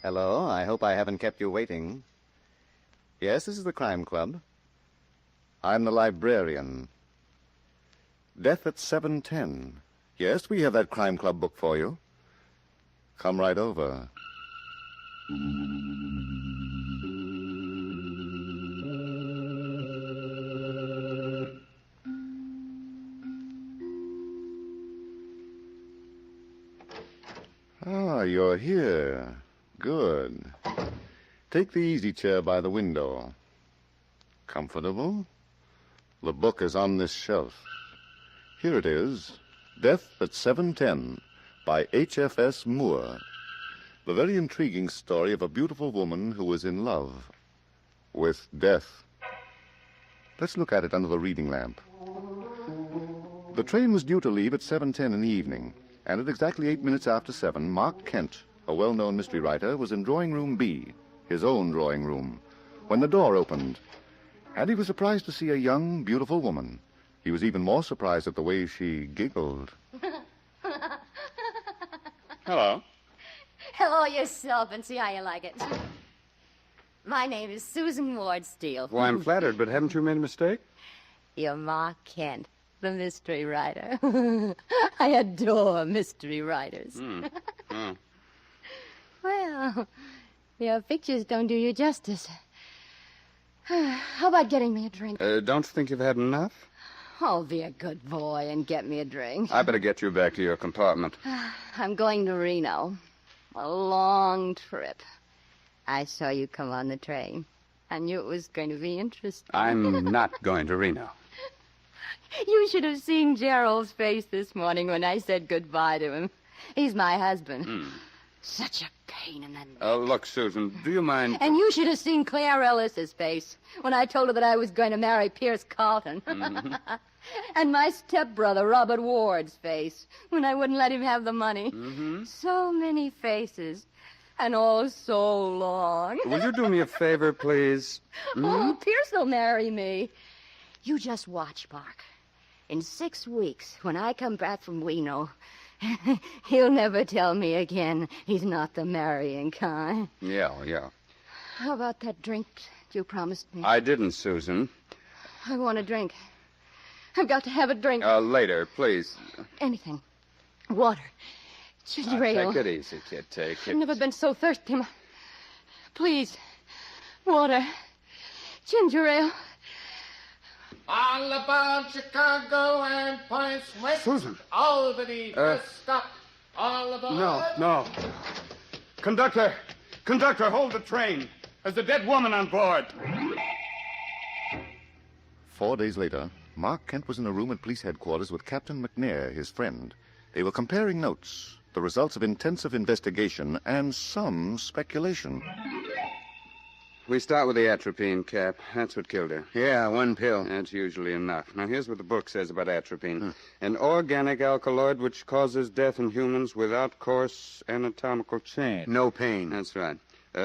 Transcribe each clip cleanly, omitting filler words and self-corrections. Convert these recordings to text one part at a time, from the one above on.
Hello, I hope I haven't kept you waiting. Yes, this is the Crime Club. I'm the librarian. Death at 7:10. Yes, we have that Crime Club book for you. Come right over. Ah, you're here. Good. Take the easy chair by the window. Comfortable? The book is on this shelf. Here it is. Death at 7:10 by H.F.S. Moore. The very intriguing story of a beautiful woman who was in love with death. Let's look at it under the reading lamp. The train was due to leave at 7:10 in the evening, and at exactly 8 minutes after 7, Mark Kent, a well-known mystery writer, was in drawing room B, his own drawing room, when the door opened. And he was surprised to see a young, beautiful woman. He was even more surprised at the way she giggled. Hello. Hello yourself, and see how you like it. My name is Susan Ward Steele. Well, I'm flattered, but haven't you made a mistake? You're Mark Kent, the mystery writer. I adore mystery writers. Well, your pictures don't do you justice. How about getting me a drink? Don't you think you've had enough? Oh, be a good boy and get me a drink. I better get you back to your compartment. I'm going to Reno. A long trip. I saw you come on the train. I knew it was going to be interesting. I'm not going to Reno. You should have seen Gerald's face this morning when I said goodbye to him. He's my husband. Such a pain in the neck. Look, Susan, do you mind... And you should have seen Claire Ellis's face when I told her that I was going to marry Pierce Carlton. And my stepbrother, Robert Ward's face, when I wouldn't let him have the money. So many faces, and all so long. Will you do me a favor, please? Oh, Pierce will marry me. You just watch, Mark. In 6 weeks, when I come back from Reno, he'll never tell me again he's not the marrying kind. Yeah. How about that drink you promised me? I didn't, Susan. I want a drink. I've got to have a drink. Later, please. Anything. Water. Ginger ale. Take it easy, kid. Take it. I've never been so thirsty. Please. Water. Ginger ale. All about Chicago and points west. Susan. Albany, stop. All about... No. Conductor, hold the train. There's a dead woman on board. 4 days later, Mark Kent was in a room at police headquarters with Captain McNair, his friend. They were comparing notes, the results of intensive investigation, and some speculation. We start with the atropine, Cap. That's what killed her. Yeah, 1 pill. That's usually enough. Now, here's what the book says about atropine. An organic alkaloid which causes death in humans without coarse anatomical change. No pain. That's right.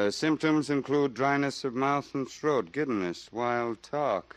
Symptoms include dryness of mouth and throat, giddiness, wild talk.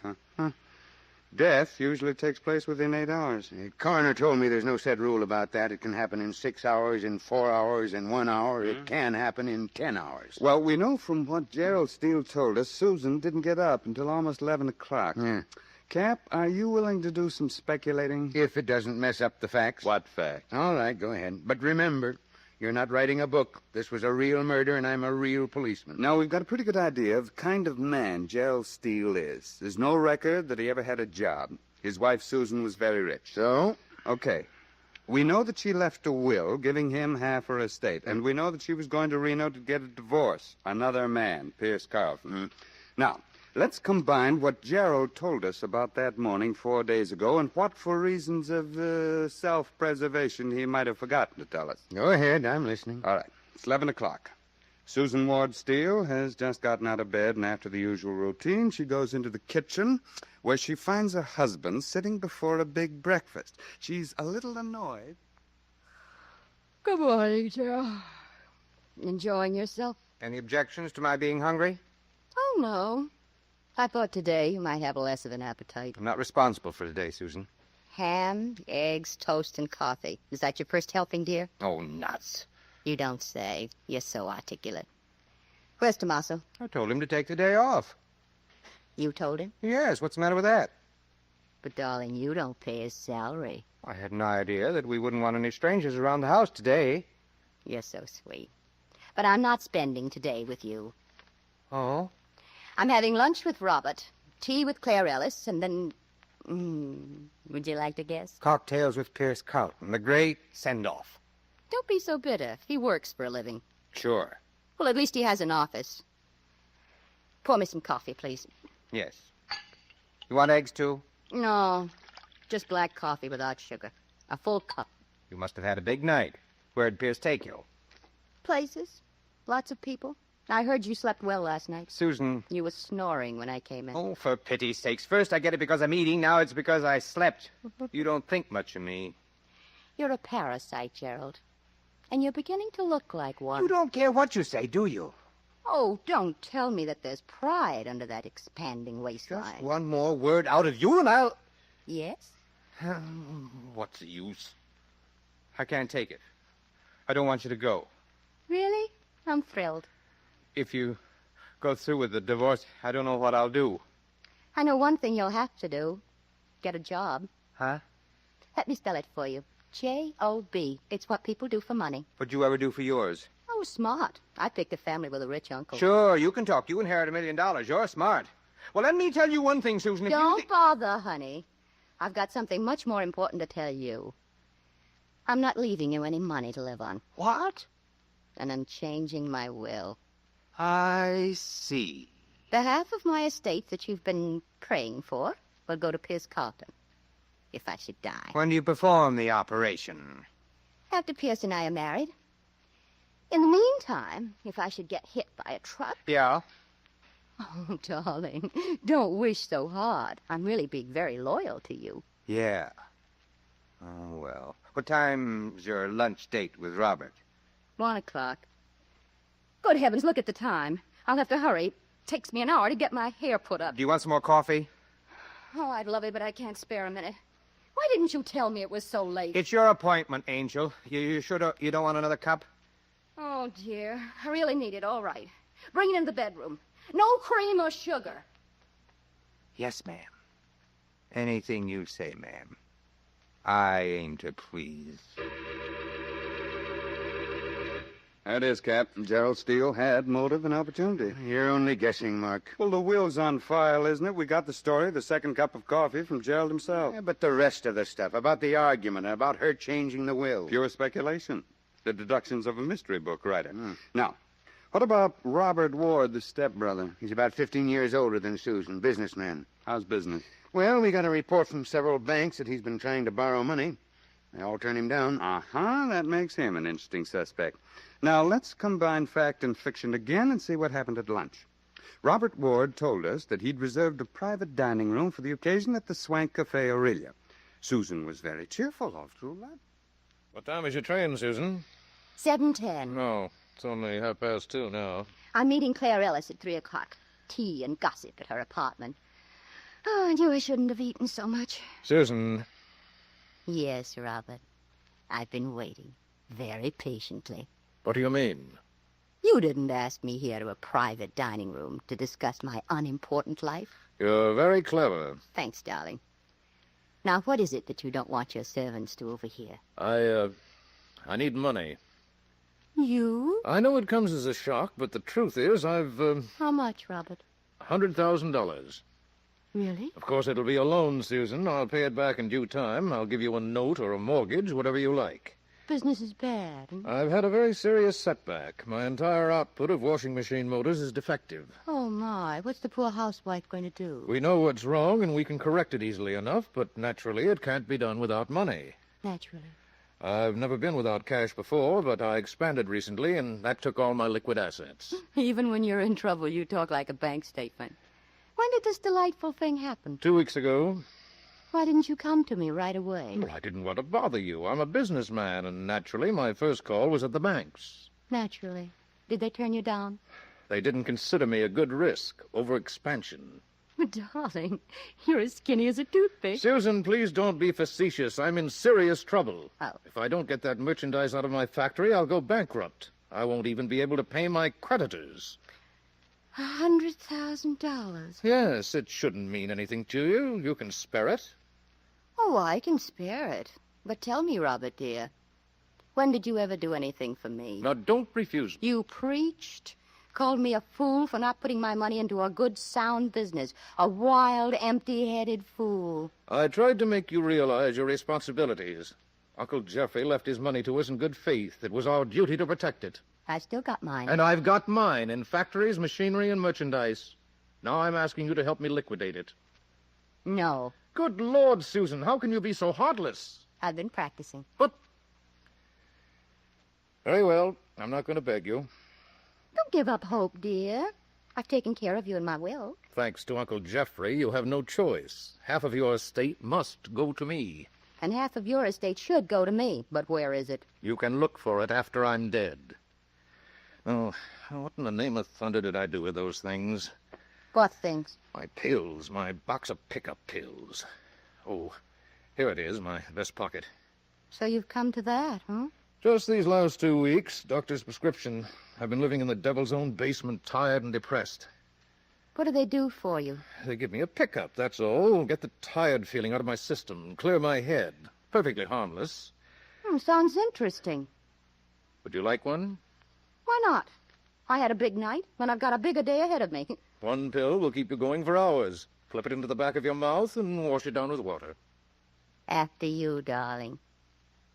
Death usually takes place within 8 hours. The coroner told me there's no set rule about that. It can happen in 6 hours, in 4 hours, in 1 hour. It can happen in 10 hours. Well, we know from what Gerald Steele told us, Susan didn't get up until almost 11 o'clock. Yeah. Cap, are you willing to do some speculating? If it doesn't mess up the facts. What fact? All right, go ahead. But remember, you're not writing a book. This was a real murder, and I'm a real policeman. Now, we've got a pretty good idea of the kind of man Gerald Steele is. There's no record that he ever had a job. His wife, Susan, was very rich. So? Okay. We know that she left a will giving him half her estate, and we know that she was going to Reno to get a divorce. Another man, Pierce Carlton. Now, let's combine what Gerald told us about that morning 4 days ago and what, for reasons of self-preservation, he might have forgotten to tell us. Go ahead, I'm listening. All right, it's 11 o'clock. Susan Ward Steele has just gotten out of bed, and after the usual routine, she goes into the kitchen, where she finds her husband sitting before a big breakfast. She's a little annoyed. Good morning, Gerald. Enjoying yourself? Any objections to my being hungry? Oh, no. I thought today you might have less of an appetite. I'm not responsible for today, Susan. Ham, eggs, toast, and coffee. Is that your first helping, dear? Oh, nuts. You don't say. You're so articulate. Where's Tommaso? I told him to take the day off. You told him? Yes, what's the matter with that? But, darling, you don't pay his salary. I had no idea that we wouldn't want any strangers around the house today. You're so sweet. But I'm not spending today with you. Oh? I'm having lunch with Robert, tea with Claire Ellis, and then... would you like to guess? Cocktails with Pierce Carlton, the great send-off. Don't be so bitter. He works for a living. Sure. Well, at least he has an office. Pour me some coffee, please. Yes. You want eggs, too? No, just black coffee without sugar. A full cup. You must have had a big night. Where'd Pierce take you? Places. Lots of people. I heard you slept well last night. Susan. You were snoring when I came in. Oh, for pity's sakes. First I get it because I'm eating, now it's because I slept. You don't think much of me. You're a parasite, Gerald. And you're beginning to look like one. You don't care what you say, do you? Oh, don't tell me that there's pride under that expanding waistline. Just one more word out of you and I'll... Yes? What's the use? I can't take it. I don't want you to go. Really? I'm thrilled. If you go through with the divorce, I don't know what I'll do. I know one thing you'll have to do. Get a job. Huh? Let me spell it for you. J-O-B. It's what people do for money. What'd you ever do for yours? Oh, smart. I picked a family with a rich uncle. Sure, you can talk. You inherit $1 million. You're smart. Well, let me tell you one thing, Susan. If Don't bother, honey. I've got something much more important to tell you. I'm not leaving you any money to live on. What? And I'm changing my will. I see. The half of my estate that you've been praying for will go to Pierce Carlton, if I should die. When do you perform the operation? After Pierce and I are married. In the meantime, if I should get hit by a truck... Yeah? Oh, darling, don't wish so hard. I'm really being very loyal to you. Yeah. Oh, well. What time's your lunch date with Robert? 1 o'clock. Good heavens, look at the time. I'll have to hurry. It takes me an hour to get my hair put up. Do you want some more coffee? Oh, I'd love it, but I can't spare a minute. Why didn't you tell me it was so late? It's your appointment, Angel. You sure you don't want another cup? Oh, dear. I really need it. All right. Bring it in the bedroom. No cream or sugar. Yes, ma'am. Anything you say, ma'am. I aim to please. That is, Captain. Gerald Steele had motive and opportunity. You're only guessing, Mark. Well, the will's on file, isn't it? We got the story, the second cup of coffee from Gerald himself. Yeah, but the rest of the stuff, about the argument, about her changing the will. Pure speculation. The deductions of a mystery book writer. Now, what about Robert Ward, the stepbrother? He's about 15 years older than Susan, businessman. How's business? Well, we got a report from several banks that he's been trying to borrow money. They all turned him down. Uh-huh, that makes him an interesting suspect. Now, let's combine fact and fiction again and see what happened at lunch. Robert Ward told us that he'd reserved a private dining room for the occasion at the Swank Cafe Aurelia. Susan was very cheerful all through lunch. What time is your train, Susan? 7:10. No, it's only 2:30 now. I'm meeting Claire Ellis at 3 o'clock. Tea and gossip at her apartment. Oh, I knew I shouldn't have eaten so much. Susan. Yes, Robert. I've been waiting very patiently. What do you mean? You didn't ask me here to a private dining room to discuss my unimportant life. You're very clever. Thanks, darling. Now, what is it that you don't want your servants to overhear? I need money. You? I know it comes as a shock, but the truth is I've, How much, Robert? $100,000. Really? Of course, it'll be a loan, Susan. I'll pay it back in due time. I'll give you a note or a mortgage, whatever you like. Business is bad. I've had a very serious setback. My entire output of washing machine motors is defective. Oh, my. What's the poor housewife going to do? We know what's wrong, and we can correct it easily enough, but naturally it can't be done without money. Naturally. I've never been without cash before, but I expanded recently, and that took all my liquid assets. Even when you're in trouble, you talk like a bank statement. When did this delightful thing happen? 2 weeks ago. Why didn't you come to me right away? Well, I didn't want to bother you. I'm a businessman, and naturally my first call was at the banks. Naturally. Did they turn you down? They didn't consider me a good risk. Overexpansion. Darling, you're as skinny as a toothpick. Susan, please don't be facetious. I'm in serious trouble. Oh. If I don't get that merchandise out of my factory, I'll go bankrupt. I won't even be able to pay my creditors. $100,000. Yes, it shouldn't mean anything to you. You can spare it. Oh, I can spare it. But tell me, Robert, dear, when did you ever do anything for me? Now, don't refuse me. You preached, called me a fool for not putting my money into a good, sound business. A wild, empty-headed fool. I tried to make you realize your responsibilities. Uncle Jeffrey left his money to us in good faith. It was our duty to protect it. I've still got mine. And I've got mine in factories, machinery, and merchandise. Now I'm asking you to help me liquidate it. No, Good Lord, Susan, how can you be so heartless? I've been practicing. But... Very well, I'm not going to beg you. Don't give up hope, dear. I've taken care of you in my will. Thanks to Uncle Jeffrey, you have no choice. Half of your estate must go to me. And half of your estate should go to me. But where is it? You can look for it after I'm dead. Oh, what in the name of thunder did I do with those things? What things? My pills, my box of pickup pills. Oh, here it is, my vest pocket. So you've come to that, huh? Just these last 2 weeks, doctor's prescription. I've been living in the devil's own basement, tired and depressed. What do they do for you? They give me a pickup, that's all. Get the tired feeling out of my system, clear my head. Perfectly harmless. Sounds interesting. Would you like one? Why not? I had a big night, and I've got a bigger day ahead of me. One pill will keep you going for hours. Flip it into the back of your mouth and wash it down with water. After you, darling.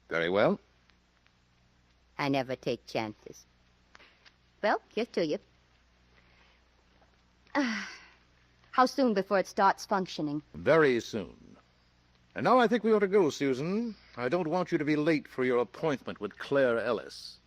Very well. I never take chances. Well, here's to you. How soon before it starts functioning? Very soon. And now I think we ought to go, Susan. I don't want you to be late for your appointment with Claire Ellis.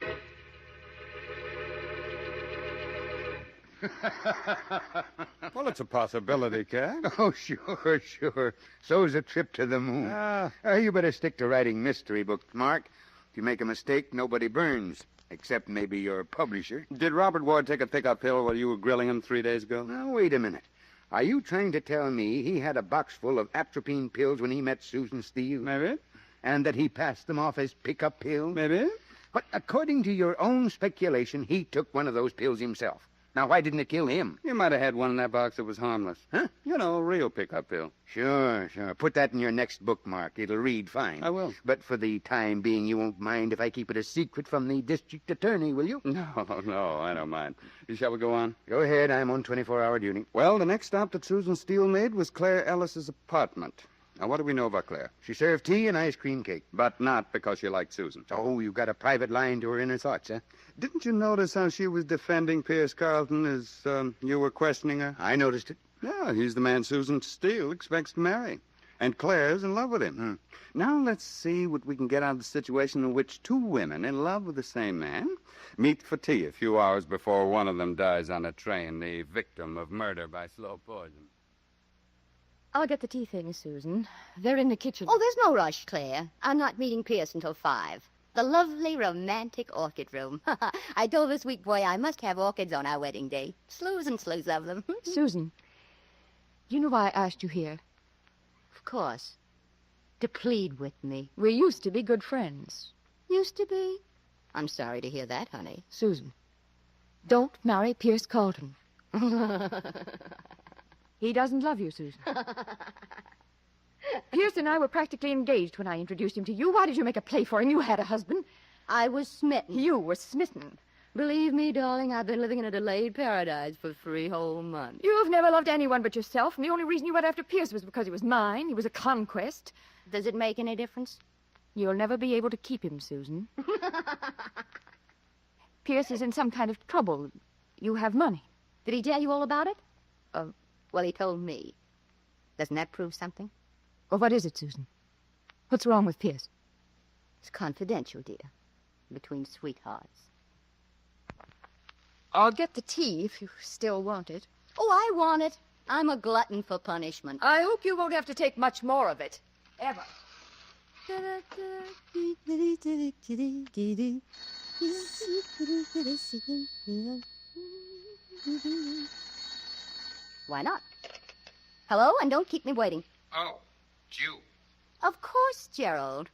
Well, it's a possibility, Cat. Oh, sure, sure. So's a trip to the moon. You better stick to writing mystery books, Mark. If you make a mistake, nobody burns, except maybe your publisher. Did Robert Ward take a pickup pill while you were grilling him 3 days ago? Now, wait a minute. Are you trying to tell me he had a box full of atropine pills when he met Susan Steele? Maybe. And that he passed them off as pickup pills? Maybe. But according to your own speculation, he took one of those pills himself. Now, why didn't it kill him? You might have had one in that box that was harmless. Huh? You know, a real pickup pill. Sure. Put that in your next bookmark. It'll read fine. I will. But for the time being, you won't mind if I keep it a secret from the district attorney, will you? No, I don't mind. Shall we go on? Go ahead. I'm on 24-hour duty. Well, the next stop that Susan Steele made was Claire Ellis's apartment. Now, what do we know about Claire? She served tea and ice cream cake. But not because she liked Susan. Oh, you got a private line to her inner thoughts, huh? Didn't you notice how she was defending Pierce Carlton as you were questioning her? I noticed it. Yeah, he's the man Susan Steele expects to marry. And Claire's in love with him. Now let's see what we can get out of the situation in which two women in love with the same man meet for tea a few hours before one of them dies on a train, the victim of murder by slow poison. I'll get the tea things, Susan. They're in the kitchen. Oh, there's no rush, Claire. I'm not meeting Pierce until 5. The lovely, romantic orchid room. I told this weak boy I must have orchids on our wedding day. Slews and slews of them. Susan, you know why I asked you here? Of course. To plead with me. We used to be good friends. Used to be? I'm sorry to hear that, honey. Susan, don't marry Pierce Carlton. He doesn't love you, Susan. Pierce and I were practically engaged when I introduced him to you. Why did you make a play for him? You had a husband. I was smitten. You were smitten. Believe me, darling, I've been living in a delayed paradise for 3 whole months. You've never loved anyone but yourself, and the only reason you went after Pierce was because he was mine. He was a conquest. Does it make any difference? You'll never be able to keep him, Susan. Pierce is in some kind of trouble. You have money. Did he tell you all about it? Well, he told me. Doesn't that prove something? Well, what is it, Susan? What's wrong with Pierce? It's confidential, dear. Between sweethearts. I'll get the tea if you still want it. Oh, I want it. I'm a glutton for punishment. I hope you won't have to take much more of it. Ever. Why not? Hello, and don't keep me waiting. Oh, it's you. Of course, Gerald.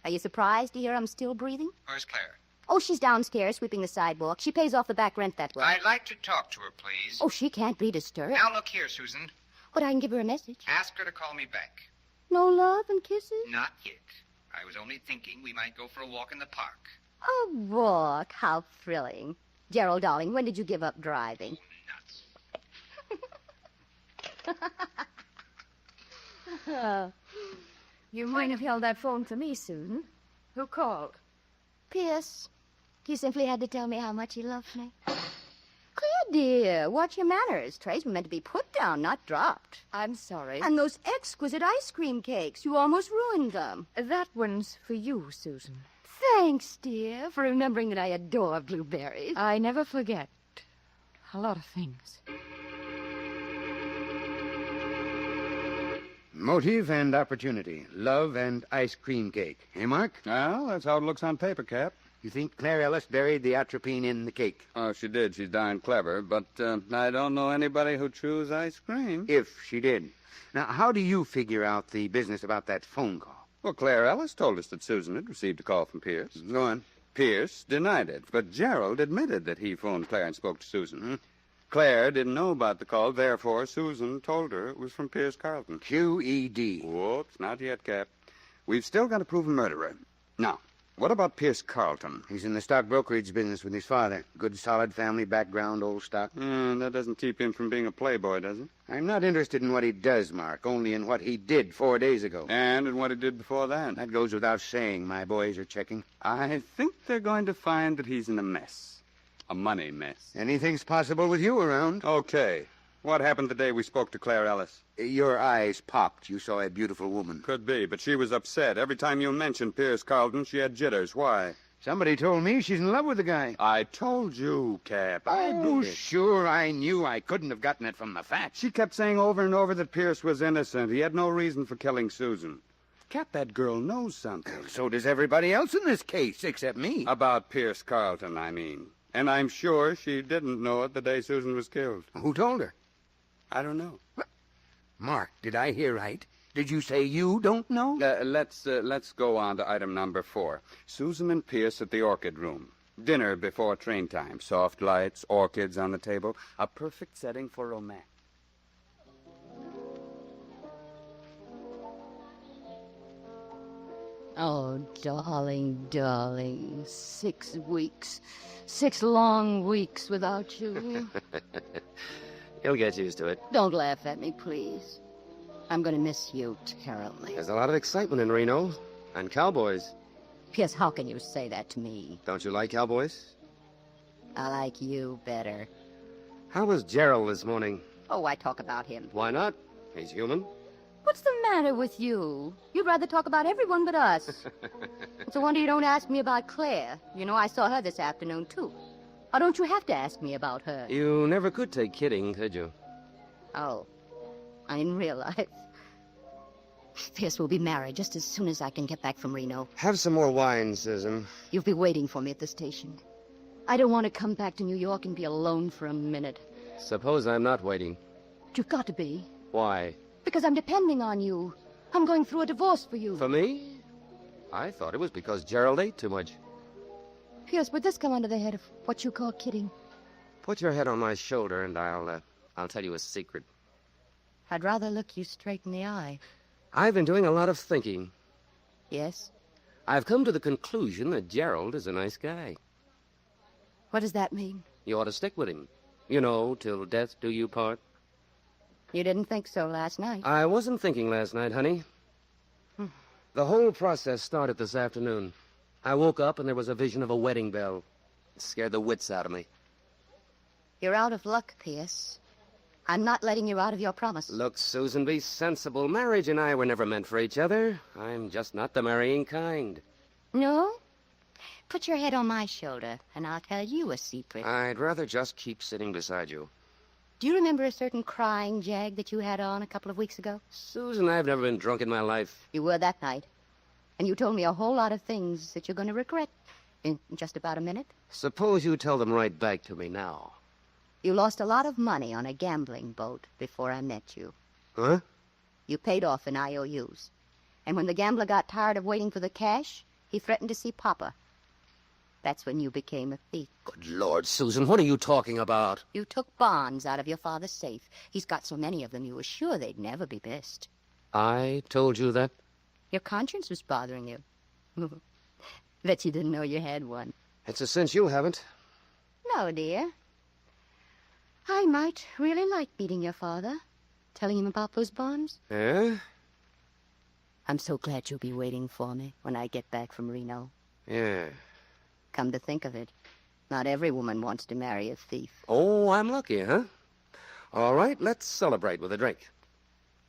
Are you surprised to hear I'm still breathing? Where's Claire? Oh, she's downstairs sweeping the sidewalk. She pays off the back rent that way. I'd like to talk to her, please. Oh, she can't be disturbed. Now, look here, Susan. But I can give her a message. Ask her to call me back. No love and kisses? Not yet. I was only thinking we might go for a walk in the park. A walk? How thrilling. Gerald, darling, when did you give up driving? Nuts. You might have held that phone for me, Susan. Who called? Pierce. He simply had to tell me how much he loved me. Claire, dear, watch your manners. Trays were meant to be put down, not dropped. I'm sorry. And those exquisite ice cream cakes, you almost ruined them. That one's for you, Susan. Thanks, dear, for remembering that I adore blueberries. I never forget a lot of things. Motive and opportunity. Love and ice cream cake. Hey, Mark? Well, that's how it looks on paper, Cap. You think Claire Ellis buried the atropine in the cake? Oh, she did. She's darn clever. But I don't know anybody who chews ice cream. If she did. Now, how do you figure out the business about that phone call? Well, Claire Ellis told us that Susan had received a call from Pierce. Go on. Pierce denied it, but Gerald admitted that he phoned Claire and spoke to Susan. Claire didn't know about the call, therefore Susan told her it was from Pierce Carlton. QED. Whoops, not yet, Cap. We've still got to prove a murderer. Now, what about Pierce Carlton? He's in the stock brokerage business with his father. Good, solid family background, old stock. That doesn't keep him from being a playboy, does it? I'm not interested in what he does, Mark, only in what he did 4 days ago. And in what he did before that. That goes without saying. My boys are checking. I think they're going to find that he's in a mess. A money mess. Anything's possible with you around. Okay. What happened the day we spoke to Claire Ellis? Your eyes popped. You saw a beautiful woman. Could be, but she was upset. Every time you mentioned Pierce Carlton, she had jitters. Why? Somebody told me she's in love with the guy. I told you, Cap. Oh, sure, I knew. I couldn't have gotten it from the facts. She kept saying over and over that Pierce was innocent. He had no reason for killing Susan. Cap, that girl knows something. So does everybody else in this case, except me. About Pierce Carlton, I mean. And I'm sure she didn't know it the day Susan was killed. Who told her? I don't know. Mark, did I hear right? Did you say you don't know? Let's go on to item number 4. Susan and Pierce at the Orchid Room. Dinner before train time. Soft lights, orchids on the table. A perfect setting for romance. Oh, darling, darling. 6 weeks. 6 long weeks without you. He'll get used to it. Don't laugh at me, please. I'm going to miss you terribly. There's a lot of excitement in Reno. And cowboys. Pierce, how can you say that to me? Don't you like cowboys? I like you better. How was Gerald this morning? Oh, I talk about him. Why not? He's human. What's the matter with you? You'd rather talk about everyone but us. It's a wonder you don't ask me about Claire. You know, I saw her this afternoon, too. Or don't you have to ask me about her? You never could take kidding, could you? Oh, I didn't realize. Pierce will be married just as soon as I can get back from Reno. Have some more wine, Susan. You'll be waiting for me at the station. I don't want to come back to New York and be alone for a minute. Suppose I'm not waiting. But you've got to be. Why? Because I'm depending on you. I'm going through a divorce for you. For me? I thought it was because Gerald ate too much. Pierce, would this come under the head of what you call kidding? Put your head on my shoulder and I'll tell you a secret. I'd rather look you straight in the eye. I've been doing a lot of thinking. Yes? I've come to the conclusion that Gerald is a nice guy. What does that mean? You ought to stick with him. You know, till death do you part. You didn't think so last night. I wasn't thinking last night, honey. The whole process started this afternoon. I woke up and there was a vision of a wedding bell. It scared the wits out of me. You're out of luck, Pierce. I'm not letting you out of your promise. Look, Susan, be sensible. Marriage and I were never meant for each other. I'm just not the marrying kind. No? Put your head on my shoulder, and I'll tell you a secret. I'd rather just keep sitting beside you. Do you remember a certain crying jag that you had on a couple of weeks ago? Susan, I've never been drunk in my life. You were that night. And you told me a whole lot of things that you're going to regret in just about a minute. Suppose you tell them right back to me now. You lost a lot of money on a gambling boat before I met you. Huh? You paid off in IOUs. And when the gambler got tired of waiting for the cash, he threatened to see Papa. That's when you became a thief. Good Lord, Susan, what are you talking about? You took bonds out of your father's safe. He's got so many of them, you were sure they'd never be missed. I told you that? Your conscience was bothering you. Bet you didn't know you had one. It's a cinch you haven't. No, dear. I might really like meeting your father, telling him about those bonds. Yeah? I'm so glad you'll be waiting for me when I get back from Reno. Yeah. Come to think of it, not every woman wants to marry a thief. Oh, I'm lucky, huh? All right, let's celebrate with a drink.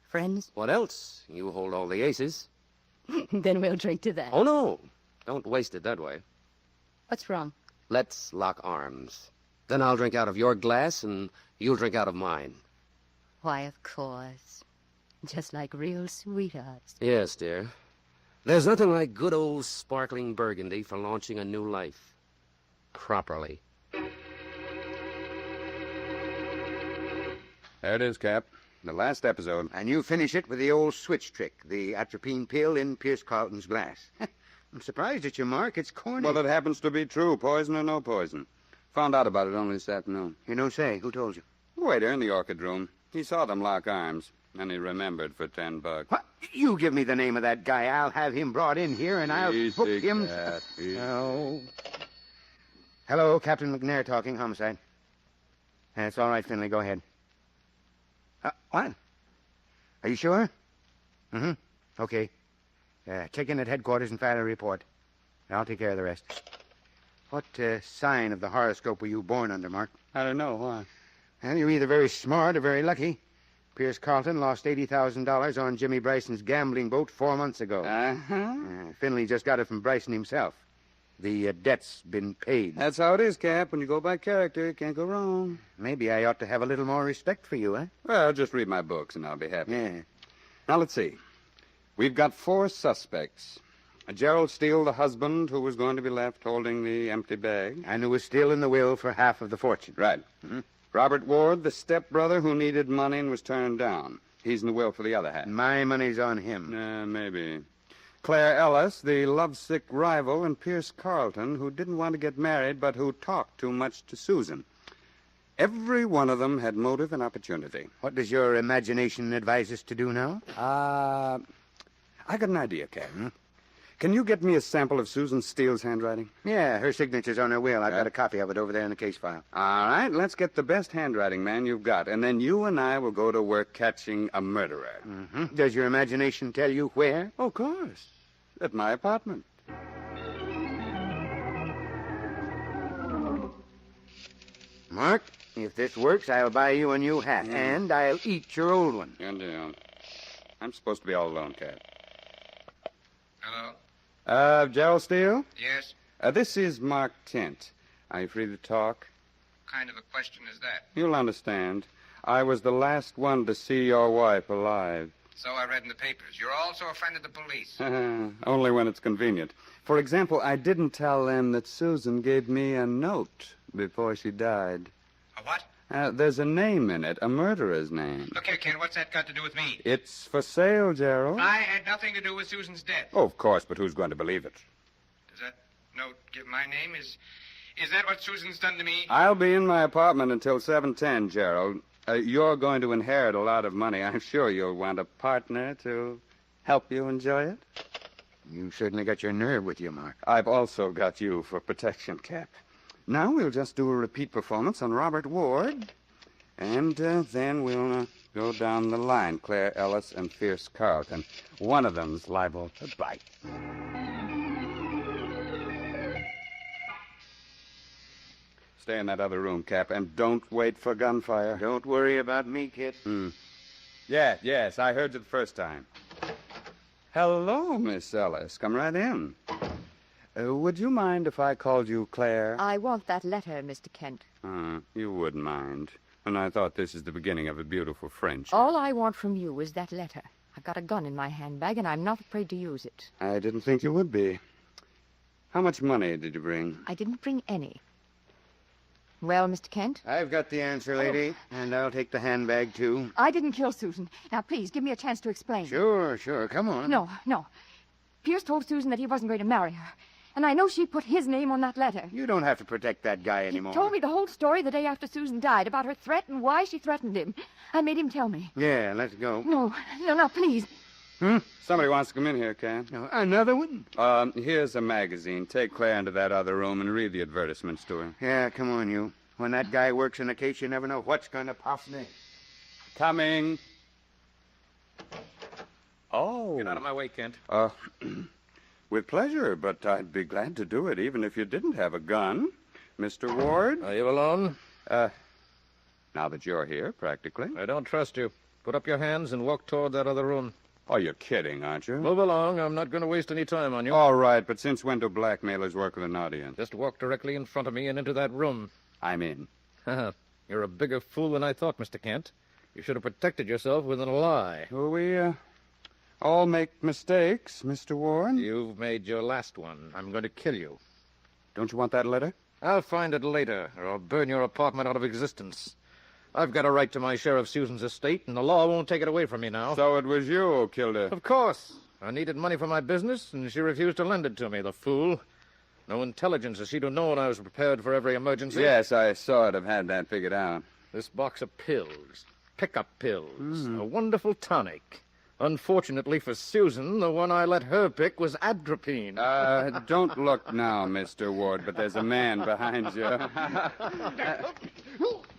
Friends? What else? You hold all the aces. Then we'll drink to that. Oh, no. Don't waste it that way. What's wrong? Let's lock arms. Then I'll drink out of your glass, and you'll drink out of mine. Why, of course. Just like real sweethearts. Yes, dear. There's nothing like good old sparkling Burgundy for launching a new life. Properly. There it is, Cap. The last episode. And you finish it with the old switch trick, the atropine pill in Pierce Carlton's glass. I'm surprised at you, Mark. It's corny. Well, it happens to be true, poison or no poison. Found out about it only this afternoon. You don't say. Who told you? Waiter in the orchid room. He saw them lock arms, and he remembered for $10. What? You give me the name of that guy. I'll have him brought in here, and I'll book him. Oh. Hello, Captain McNair talking, homicide. That's all right, Finley. Go ahead. What? Are you sure? Mm-hmm. Okay. Check in at headquarters and file a report. I'll take care of the rest. What sign of the horoscope were you born under, Mark? I don't know. Why? Well, you're either very smart or very lucky. Pierce Carlton lost $80,000 on Jimmy Bryson's gambling boat 4 months ago. Finley just got it from Bryson himself. The debt's been paid. That's how it is, Cap. When you go by character, you can't go wrong. Maybe I ought to have a little more respect for you, eh? Well, just read my books, and I'll be happy. Yeah. Now, let's see. We've got 4 suspects. Gerald Steele, the husband, who was going to be left holding the empty bag. And who was still in the will for half of the fortune. Right. Mm-hmm. Robert Ward, the stepbrother who needed money and was turned down. He's in the will for the other half. My money's on him. Maybe. Claire Ellis, the lovesick rival, and Pierce Carlton, who didn't want to get married but who talked too much to Susan. Every one of them had motive and opportunity. What does your imagination advise us to do now? I got an idea, Captain. Can you get me a sample of Susan Steele's handwriting? Yeah, her signature's on her will. I've got a copy of it over there in the case file. All right, let's get the best handwriting man you've got, and then you and I will go to work catching a murderer. Mm-hmm. Does your imagination tell you where? Oh, of course. At my apartment. Mark, if this works, I'll buy you a new hat, and I'll eat your old one. Good deal. I'm supposed to be all alone, Cat. Hello? Gerald Steele? Yes? This is Mark Tent. Are you free to talk? What kind of a question is that? You'll understand. I was the last one to see your wife alive. So I read in the papers. You're also a friend of the police. Only when it's convenient. For example, I didn't tell them that Susan gave me a note before she died. A what? There's a name in it, a murderer's name. Look here, Ken, what's that got to do with me? It's for sale, Gerald. I had nothing to do with Susan's death. Oh, of course, but who's going to believe it? Does that note give my name? Is that what Susan's done to me? I'll be in my apartment until 7:10, Gerald. You're going to inherit a lot of money. I'm sure you'll want a partner to help you enjoy it. You certainly got your nerve with you, Mark. I've also got you for protection, Cap. Now we'll just do a repeat performance on Robert Ward, and then we'll go down the line. Claire Ellis and Fierce Carlton. One of them's liable to bite. Stay in that other room, Cap, and don't wait for gunfire. Don't worry about me, Kit. Yes, I heard you the first time. Hello, Miss Ellis. Come right in. Would you mind if I called you Claire? I want that letter, Mr. Kent. You wouldn't mind. And I thought this is the beginning of a beautiful friendship. All I want from you is that letter. I've got a gun in my handbag, and I'm not afraid to use it. I didn't think you would be. How much money did you bring? I didn't bring any. Well, Mr. Kent? I've got the answer, lady, and I'll take the handbag, too. I didn't kill Susan. Now, please, give me a chance to explain. Sure. Come on. No. Pierce told Susan that he wasn't going to marry her. And I know she put his name on that letter. You don't have to protect that guy anymore. He told me the whole story the day after Susan died, about her threat and why she threatened him. I made him tell me. Yeah, let's go. No, please. Somebody wants to come in here, Ken. No, another one? Here's a magazine. Take Claire into that other room and read the advertisements to her. Yeah, come on, you. When that guy works in a case, you never know what's going to pop next. Coming. Oh. Get out of my way, Kent. With pleasure, but I'd be glad to do it even if you didn't have a gun. Mr. Ward? Are you alone? Now that you're here, practically. I don't trust you. Put up your hands and walk toward that other room. Oh, you're kidding, aren't you? Move along. I'm not going to waste any time on you. All right, but since when do blackmailers work with an audience? Just walk directly in front of me and into that room. I'm in. You're a bigger fool than I thought, Mr. Kent. You should have protected yourself with a lie. Well, we all make mistakes, Mr. Ward. You've made your last one. I'm going to kill you. Don't you want that letter? I'll find it later, or I'll burn your apartment out of existence. I've got a right to my share of Susan's estate, and the law won't take it away from me now. So it was you who killed her? Of course. I needed money for my business, and she refused to lend it to me, the fool. No intelligence is she to know I was prepared for every emergency. Yes, I sort of had that figured out. This box of pills, pickup pills, a wonderful tonic. Unfortunately for Susan, the one I let her pick was atropine. Don't look now, Mr. Ward, but there's a man behind you.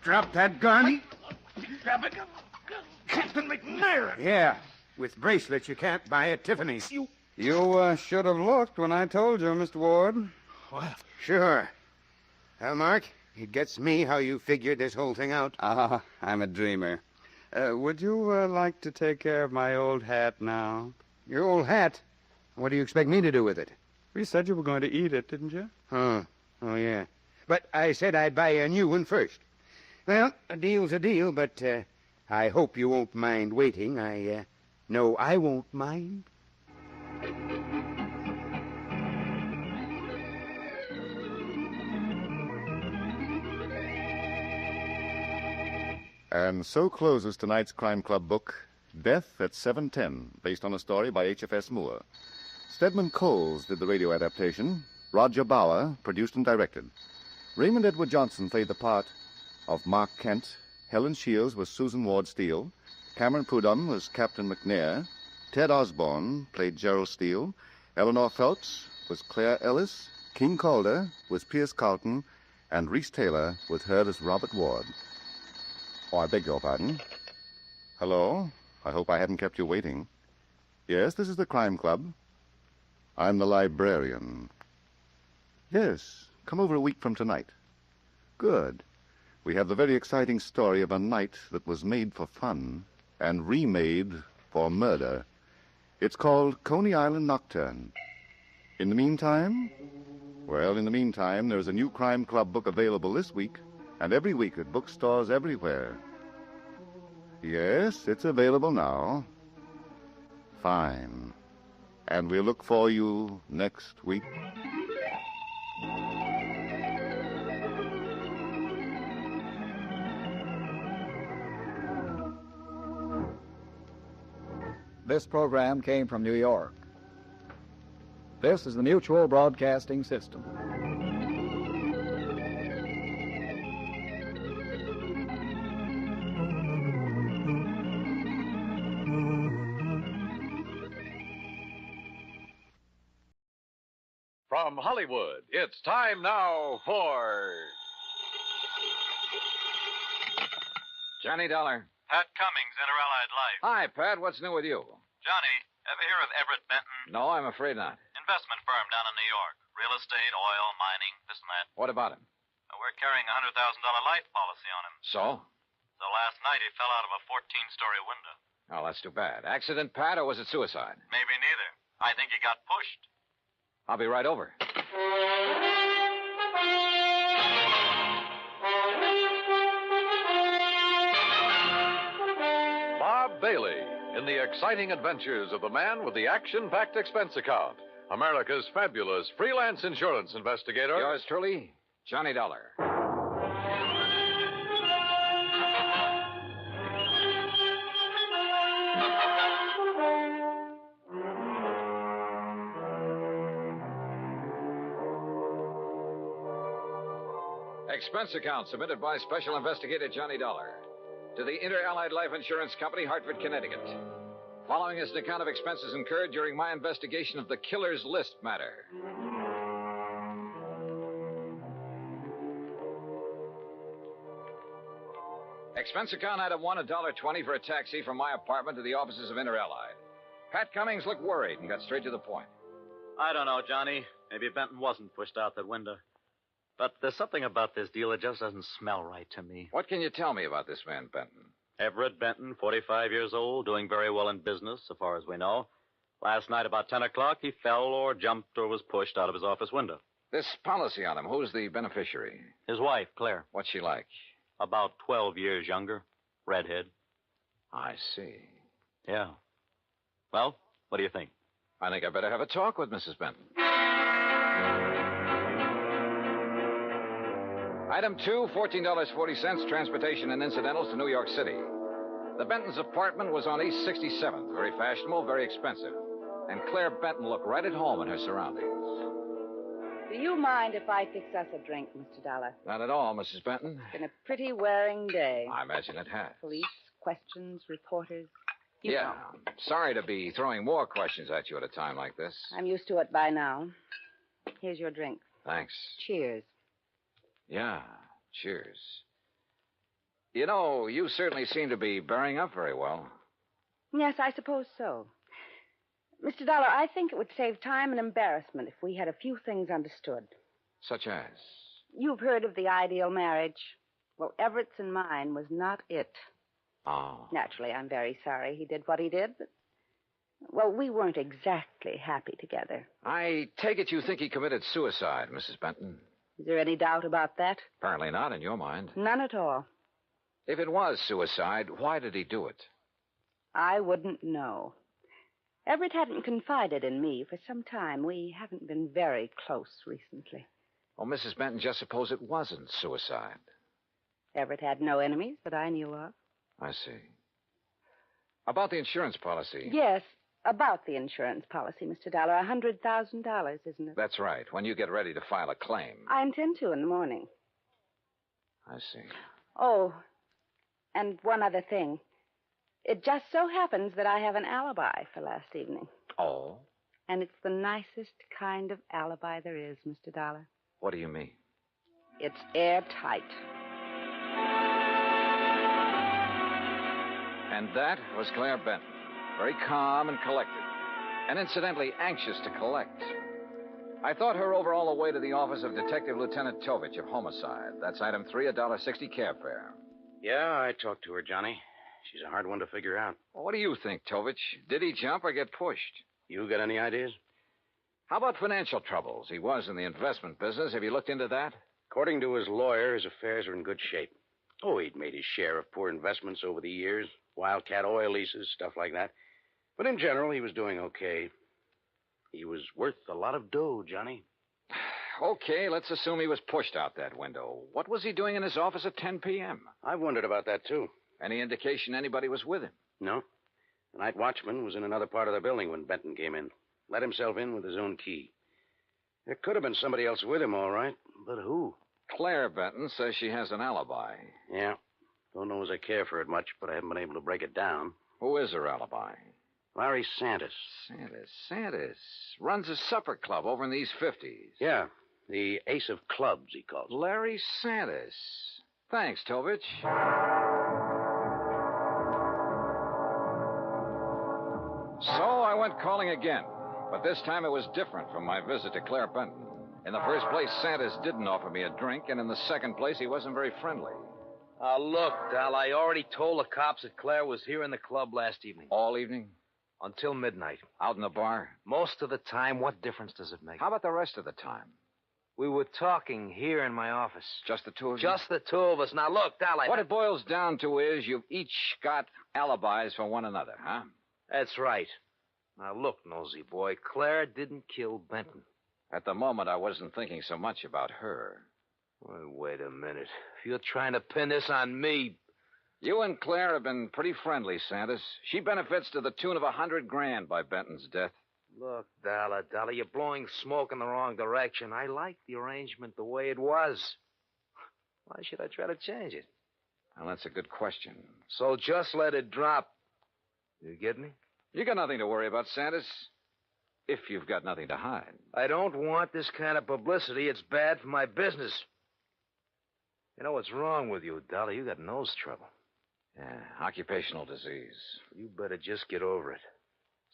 Drop that gun. Captain McNair! Yeah, with bracelets you can't buy at Tiffany's. You should have looked when I told you, Mr. Ward. What? Sure. Well, Mark, it gets me how you figured this whole thing out. I'm a dreamer. Would you like to take care of my old hat now? Your old hat? What do you expect me to do with it? You said you were going to eat it, didn't you? Oh, yeah. But I said I'd buy a new one first. Well, a deal's a deal, but I hope you won't mind waiting. No, I won't mind. And so closes tonight's Crime Club book, Death at 7:10, based on a story by H.F.S. Moore. Stedman Coles did the radio adaptation. Roger Bauer produced and directed. Raymond Edward Johnson played the part of Mark Kent. Helen Shields was Susan Ward Steele. Cameron Prudhomme was Captain McNair. Ted Osborne played Gerald Steele. Eleanor Phelps was Claire Ellis. King Calder was Pierce Carlton. And Reese Taylor was heard as Robert Ward. Oh, I beg your pardon. Hello? I hope I haven't kept you waiting. Yes, this is the Crime Club. I'm the librarian. Yes, come over a week from tonight. Good. We have the very exciting story of a night that was made for fun and remade for murder. It's called Coney Island Nocturne. In the meantime? Well, in the meantime, there's a new Crime Club book available this week and every week at bookstores everywhere. Yes, it's available now. Fine. And we'll look for you next week. This program came from New York. This is the Mutual Broadcasting System. From from Hollywood, it's time now for... Johnny Dollar. Pat Cummings, Inter-Allied Life. Hi, Pat. What's new with you? Johnny, ever hear of Everett Benton? No, I'm afraid not. Investment firm down in New York. Real estate, oil, mining, this and that. What about him? We're carrying a $100,000 life policy on him. So? So last night he fell out of a 14-story window. Oh, that's too bad. Accident, Pat, or was it suicide? Maybe neither. I think he got pushed. I'll be right over. Bob Bailey in the exciting adventures of the man with the action-packed expense account. America's fabulous freelance insurance investigator. Yours truly, Johnny Dollar. Expense account submitted by Special Investigator Johnny Dollar to the Inter-Allied Life Insurance Company, Hartford, Connecticut. Following is an account of expenses incurred during my investigation of the Killer's List matter. Expense account item 1, $1.20 for a taxi from my apartment to the offices of Inter-Allied. Pat Cummings looked worried and got straight to the point. I don't know, Johnny. Maybe Benton wasn't pushed out that window. But there's something about this deal that just doesn't smell right to me. What can you tell me about this man, Benton? Everett Benton, 45 years old, doing very well in business, so far as we know. Last night about 10 o'clock, he fell or jumped or was pushed out of his office window. This policy on him, who's the beneficiary? His wife, Claire. What's she like? About 12 years younger. Redhead. I see. Yeah. Well, what do you think? I think I better have a talk with Mrs. Benton. Item 2, $14.40, transportation and incidentals to New York City. The Benton's apartment was on East 67th, very fashionable, very expensive. And Claire Benton looked right at home in her surroundings. Do you mind if I fix us a drink, Mr. Dollar? Not at all, Mrs. Benton. It's been a pretty wearing day. I imagine it has. Police, questions, reporters. Yeah. Sorry to be throwing more questions at you at a time like this. I'm used to it by now. Here's your drink. Thanks. Cheers. Yeah, cheers. You know, you certainly seem to be bearing up very well. Yes, I suppose so. Mr. Dollar, I think it would save time and embarrassment if we had a few things understood. Such as? You've heard of the ideal marriage. Well, Everett's and mine was not it. Oh. Naturally, I'm very sorry he did what he did, but... Well, we weren't exactly happy together. I take it you think he committed suicide, Mrs. Benton. Is there any doubt about that? Apparently not in your mind. None at all. If it was suicide, why did he do it? I wouldn't know. Everett hadn't confided in me for some time. We haven't been very close recently. Oh, Mrs. Benton, just suppose it wasn't suicide. Everett had no enemies that I knew of. I see. About the insurance policy. Yes, about the insurance policy, Mr. Dollar. $100,000, isn't it? That's right. When you get ready to file a claim. I intend to in the morning. I see. Oh, and one other thing. It just so happens that I have an alibi for last evening. Oh? And it's the nicest kind of alibi there is, Mr. Dollar. What do you mean? It's airtight. And that was Claire Benton. Very calm and collected. And incidentally, anxious to collect. I thought her over all the way to the office of Detective Lieutenant Tovich of Homicide. That's item 3, $1.60 cab fare. Yeah, I talked to her, Johnny. She's a hard one to figure out. Well, what do you think, Tovich? Did he jump or get pushed? You got any ideas? How about financial troubles? He was in the investment business. Have you looked into that? According to his lawyer, his affairs are in good shape. Oh, he'd made his share of poor investments over the years. Wildcat oil leases, stuff like that. But in general, he was doing okay. He was worth a lot of dough, Johnny. Okay, let's assume he was pushed out that window. What was he doing in his office at 10 p.m.? I've wondered about that, too. Any indication anybody was with him? No. The night watchman was in another part of the building when Benton came in. Let himself in with his own key. There could have been somebody else with him, all right. But who? Claire Benton says she has an alibi. Yeah. Don't know as I care for it much, but I haven't been able to break it down. Who is her alibi? Larry Santis. Santis. Runs a supper club over in the East 50s. Yeah, the Ace of Clubs, he calls it. Larry Santis. Thanks, Tovich. So I went calling again, but this time it was different from my visit to Claire Benton. In the first place, Santis didn't offer me a drink, and in the second place, he wasn't very friendly. Look, Dal, I already told the cops that Claire was here in the club last evening. All evening? Until midnight. Out in the bar? Most of the time. What difference does it make? How about the rest of the time? We were talking here in my office. Just the two of you? Just the two of us. Now, look, Dal, What it boils down to is you've each got alibis for one another, huh? That's right. Now, look, nosy boy, Claire didn't kill Benton. At the moment, I wasn't thinking so much about her. Well, wait a minute. If you're trying to pin this on me... You and Claire have been pretty friendly, Santis. She benefits to the tune of $100,000 by Benton's death. Look, Dollar, you're blowing smoke in the wrong direction. I like the arrangement the way it was. Why should I try to change it? Well, that's a good question. So just let it drop. You get me? You got nothing to worry about, Santis. If you've got nothing to hide. I don't want this kind of publicity. It's bad for my business. You know what's wrong with you, Dollar? You got nose trouble. Yeah, occupational disease. You better just get over it.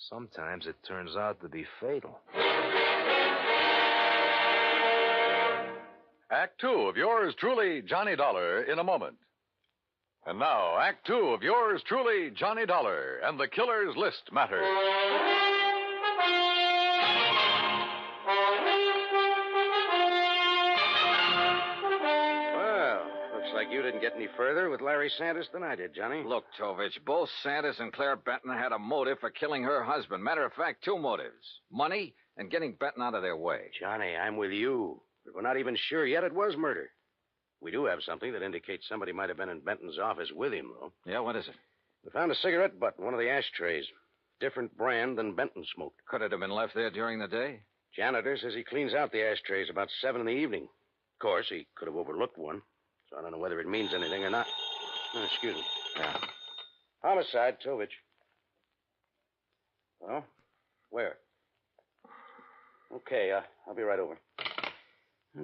Sometimes it turns out to be fatal. Act two of yours truly, Johnny Dollar, in a moment. And now, Act two of yours truly, Johnny Dollar, and the Killer's List matter. Looks like you didn't get any further with Larry Santis than I did, Johnny. Look, Tovich, both Santis and Claire Benton had a motive for killing her husband. Matter of fact, two motives. Money and getting Benton out of their way. Johnny, I'm with you. But we're not even sure yet it was murder. We do have something that indicates somebody might have been in Benton's office with him, though. Yeah, what is it? We found a cigarette butt in one of the ashtrays. Different brand than Benton smoked. Could it have been left there during the day? Janitor says he cleans out the ashtrays about 7 in the evening. Of course, he could have overlooked one. So I don't know whether it means anything or not. Oh, excuse me. Yeah. Homicide, Tovich. Oh? Where? Okay, I'll be right over.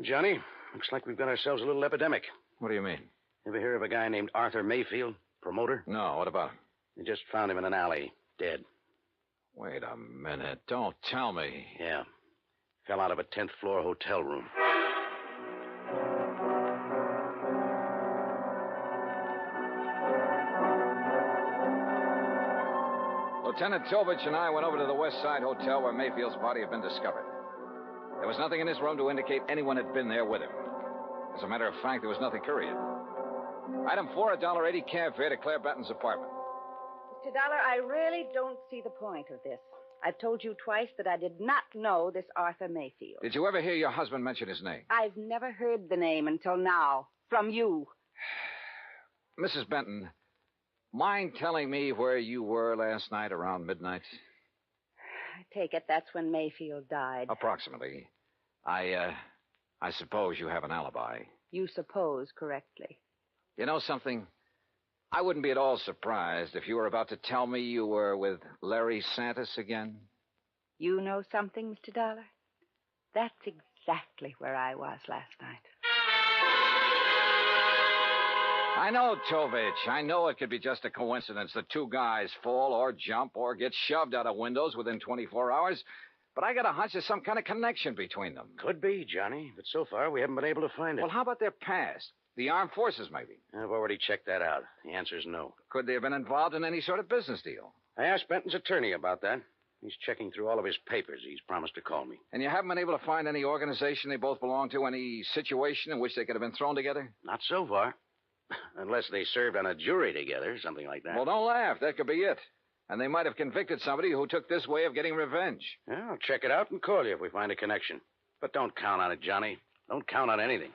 Johnny, looks like we've got ourselves a little epidemic. What do you mean? Ever hear of a guy named Arthur Mayfield, promoter? No, what about him? They just found him in an alley, dead. Wait a minute. Don't tell me. Yeah. Fell out of a 10th floor hotel room. Lieutenant Tovich and I went over to the West Side Hotel where Mayfield's body had been discovered. There was nothing in his room to indicate anyone had been there with him. As a matter of fact, there was nothing, period. Item 4, a $1.80 cab fare to Claire Benton's apartment. Mr. Dollar, I really don't see the point of this. I've told you twice that I did not know this Arthur Mayfield. Did you ever hear your husband mention his name? I've never heard the name until now. From you. Mrs. Benton, mind telling me where you were last night around midnight? I take it that's when Mayfield died. Approximately. I suppose you have an alibi. You suppose correctly. You know something? I wouldn't be at all surprised if you were about to tell me you were with Larry Santis again. You know something, Mr. Dollar? That's exactly where I was last night. I know, Tovich. I know it could be just a coincidence that two guys fall or jump or get shoved out of windows within 24 hours. But I got a hunch there's some kind of connection between them. Could be, Johnny. But so far, we haven't been able to find it. Well, how about their past? The armed forces, maybe? I've already checked that out. The answer's no. Could they have been involved in any sort of business deal? I asked Benton's attorney about that. He's checking through all of his papers. He's promised to call me. And you haven't been able to find any organization they both belong to, any situation in which they could have been thrown together? Not so far. Unless they served on a jury together, something like that. Well, don't laugh. That could be it. And they might have convicted somebody who took this way of getting revenge. Yeah, I'll check it out and call you if we find a connection. But don't count on it, Johnny. Don't count on anything.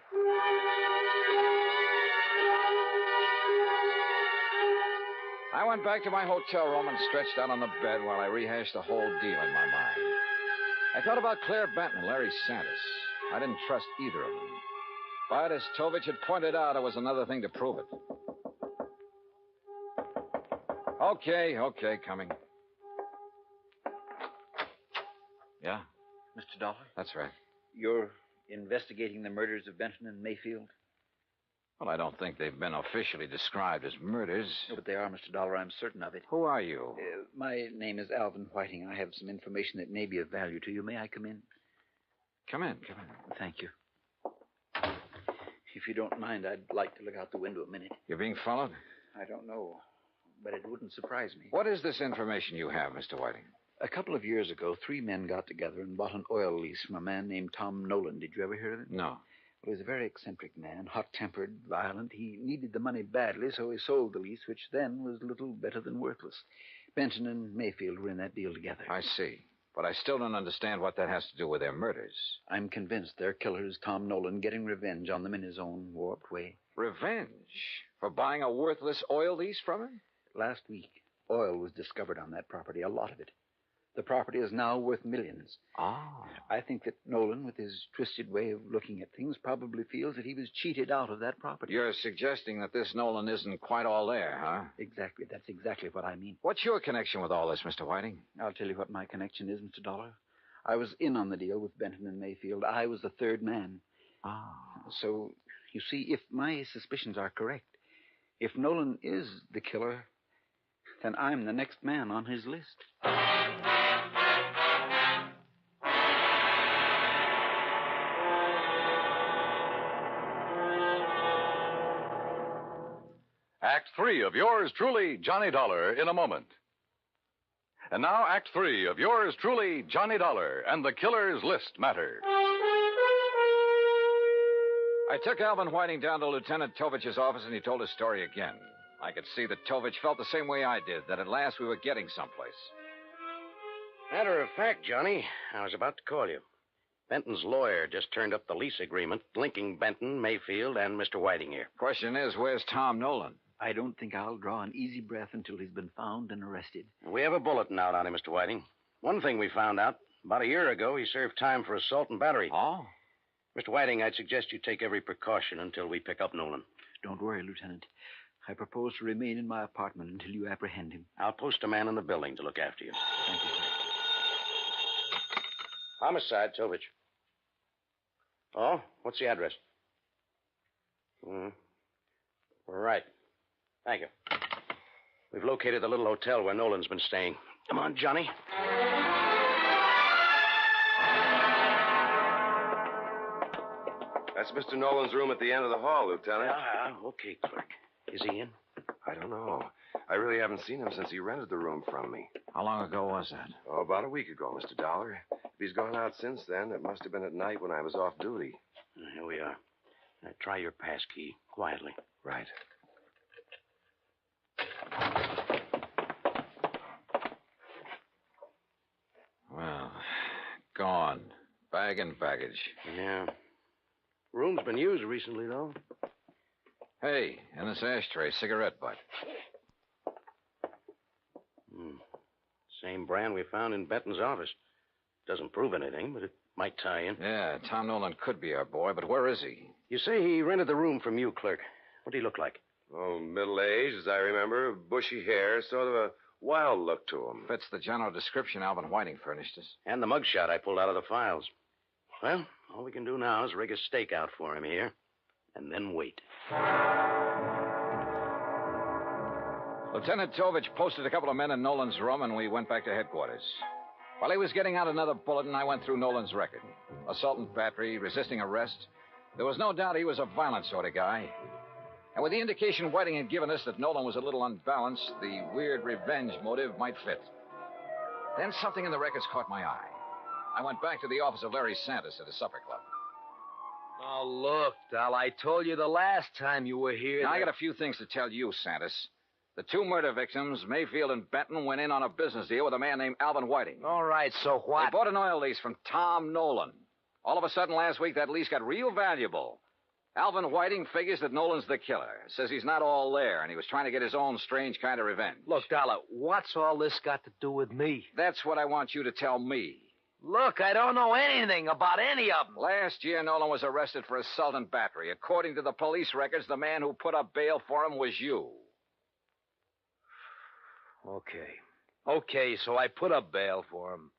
I went back to my hotel room and stretched out on the bed while I rehashed the whole deal in my mind. I thought about Claire Benton and Larry Santis. I didn't trust either of them. But as Tovich had pointed out, it was another thing to prove it. Okay, coming. Yeah, Mr. Dollar? that's right. You're investigating the murders of Benton and Mayfield? Well, I don't think they've been officially described as murders. No, but they are, Mr. Dollar. I'm certain of it. Who are you? My name is Alvin Whiting. I have some information that may be of value to you. May I come in? Come in. Thank you. If you don't mind, I'd like to look out the window a minute. You're being followed? I don't know, but it wouldn't surprise me. What is this information you have, Mr. Whiting? A couple of years ago, 3 men got together and bought an oil lease from a man named Tom Nolan. Did you ever hear of him? No. Well, he was a very eccentric man, hot-tempered, violent. He needed the money badly, so he sold the lease, which then was little better than worthless. Benton and Mayfield were in that deal together. I see. But I still don't understand what that has to do with their murders. I'm convinced their killer is Tom Nolan, getting revenge on them in his own warped way. Revenge? For buying a worthless oil lease from him? Last week, oil was discovered on that property, a lot of it. The property is now worth millions. Ah. I think that Nolan, with his twisted way of looking at things, probably feels that he was cheated out of that property. You're suggesting that this Nolan isn't quite all there, huh? Exactly. That's exactly what I mean. What's your connection with all this, Mr. Whiting? I'll tell you what my connection is, Mr. Dollar. I was in on the deal with Benton and Mayfield. I was the third man. Ah. So, you see, if my suspicions are correct, if Nolan is the killer, then I'm the next man on his list. Act 3 of yours truly, Johnny Dollar, in a moment. And now, Act 3 of yours truly, Johnny Dollar, and the Killer's List matter. I took Alvin Whiting down to Lieutenant Tovich's office, and he told his story again. I could see that Tovich felt the same way I did, that at last we were getting someplace. Matter of fact, Johnny, I was about to call you. Benton's lawyer just turned up the lease agreement linking Benton, Mayfield, and Mr. Whiting here. Question is, where's Tom Nolan? I don't think I'll draw an easy breath until he's been found and arrested. We have a bulletin out on him, Mr. Whiting. One thing we found out, about a year ago, he served time for assault and battery. Oh? Mr. Whiting, I'd suggest you take every precaution until we pick up Nolan. Don't worry, Lieutenant. I propose to remain in my apartment until you apprehend him. I'll post a man in the building to look after you. Thank you, sir. Homicide, Tovich. Oh, what's the address? Right. Thank you. We've located the little hotel where Nolan's been staying. Come on, Johnny. That's Mr. Nolan's room at the end of the hall, Lieutenant. Okay, clerk. Is he in? I don't know. I really haven't seen him since he rented the room from me. How long ago was that? Oh, about a week ago, Mr. Dollar. If he's gone out since then, it must have been at night when I was off duty. Here we are. Now, try your pass key quietly. Right. Well, gone. Bag and baggage. Yeah. Room's been used recently, though. Hey, in this ashtray, cigarette butt. Same brand we found in Benton's office. Doesn't prove anything, but it might tie in. Yeah, Tom Nolan could be our boy, but where is he? You say he rented the room from you, clerk. What did he look like? Oh, middle-aged, as I remember. Bushy hair, sort of a wild look to him. Fits the general description Alvin Whiting furnished us. And the mugshot I pulled out of the files. Well, all we can do now is rig a stake out for him here, and then wait. Lieutenant Tovich posted a couple of men in Nolan's room, and we went back to headquarters. While he was getting out another bulletin, I went through Nolan's record. Assault and battery, resisting arrest. There was no doubt he was a violent sort of guy. And with the indication Whiting had given us that Nolan was a little unbalanced, the weird revenge motive might fit. Then something in the records caught my eye. I went back to the office of Larry Santis at a supper club. Oh, look, Dal, I told you the last time you were here. Now, I got a few things to tell you, Santis. The 2 murder victims, Mayfield and Benton, went in on a business deal with a man named Alvin Whiting. All right, so what? They bought an oil lease from Tom Nolan. All of a sudden last week, that lease got real valuable. Alvin Whiting figures that Nolan's the killer. Says he's not all there, and he was trying to get his own strange kind of revenge. Look, Dollar, what's all this got to do with me? That's what I want you to tell me. Look, I don't know anything about any of them. Last year, Nolan was arrested for assault and battery. According to the police records, the man who put up bail for him was you. Okay, so I put up bail for him.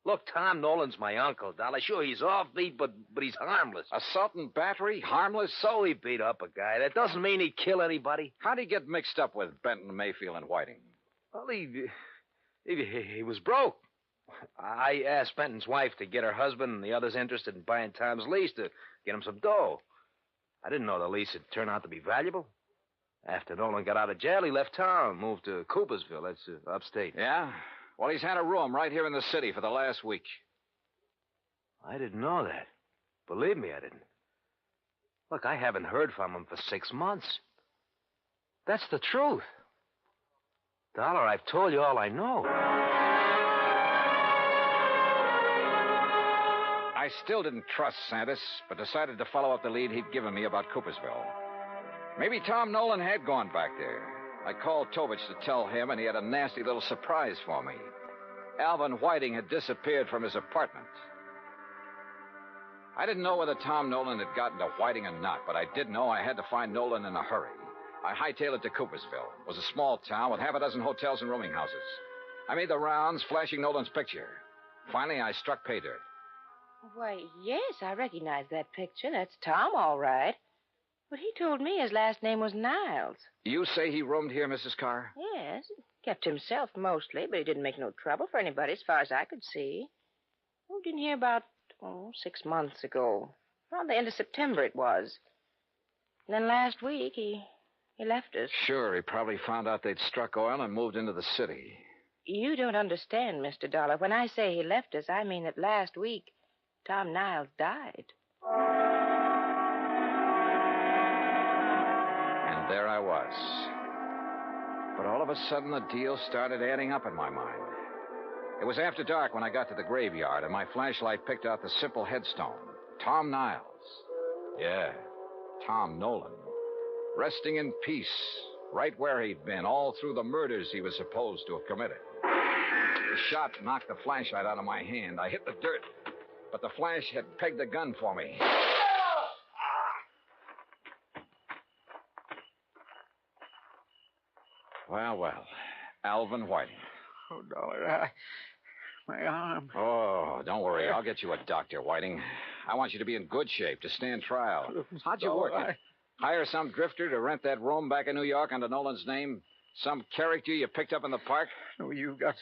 Look, Tom Nolan's my uncle, Dollar. Sure, he's offbeat, but he's harmless. Assault and battery? Harmless? So he beat up a guy. That doesn't mean he'd kill anybody. How'd he get mixed up with Benton, Mayfield, and Whiting? Well, he was broke. I asked Benton's wife to get her husband and the others interested in buying Tom's lease to get him some dough. I didn't know the lease would turn out to be valuable. After Nolan got out of jail, he left town, moved to Coopersville. That's upstate. Yeah? Well, he's had a room right here in the city for the last week. I didn't know that. Believe me, I didn't. Look, I haven't heard from him for 6 months. That's the truth. Dollar, I've told you all I know. I still didn't trust Santis, but decided to follow up the lead he'd given me about Coopersville. Maybe Tom Nolan had gone back there. I called Tovich to tell him, and he had a nasty little surprise for me. Alvin Whiting had disappeared from his apartment. I didn't know whether Tom Nolan had gotten to Whiting or not, but I did know I had to find Nolan in a hurry. I hightailed it to Coopersville. It was a small town with half a dozen hotels and rooming houses. I made the rounds, flashing Nolan's picture. Finally, I struck pay dirt. Why, yes, I recognize that picture. That's Tom, all right. But he told me his last name was Niles. You say he roomed here, Mrs. Carr? Yes, kept himself mostly, but he didn't make no trouble for anybody as far as I could see. Moved in here about, 6 months ago. Around the end of September it was. And then last week he left us. Sure, he probably found out they'd struck oil and moved into the city. You don't understand, Mr. Dollar. When I say he left us, I mean that last week Tom Niles died. And there I was. But all of a sudden, the deal started adding up in my mind. It was after dark when I got to the graveyard, and my flashlight picked out the simple headstone. Tom Niles. Yeah, Tom Nolan. Resting in peace, right where he'd been, all through the murders he was supposed to have committed. The shot knocked the flashlight out of my hand. I hit the dirt, but the flash had pegged the gun for me. Well, Alvin Whiting. Oh, Dollar, my arm. Oh, don't worry. I'll get you a doctor, Whiting. I want you to be in good shape to stand trial. How'd you work it? Hire some drifter to rent that room back in New York under Nolan's name? Some character you picked up in the park? No, you've got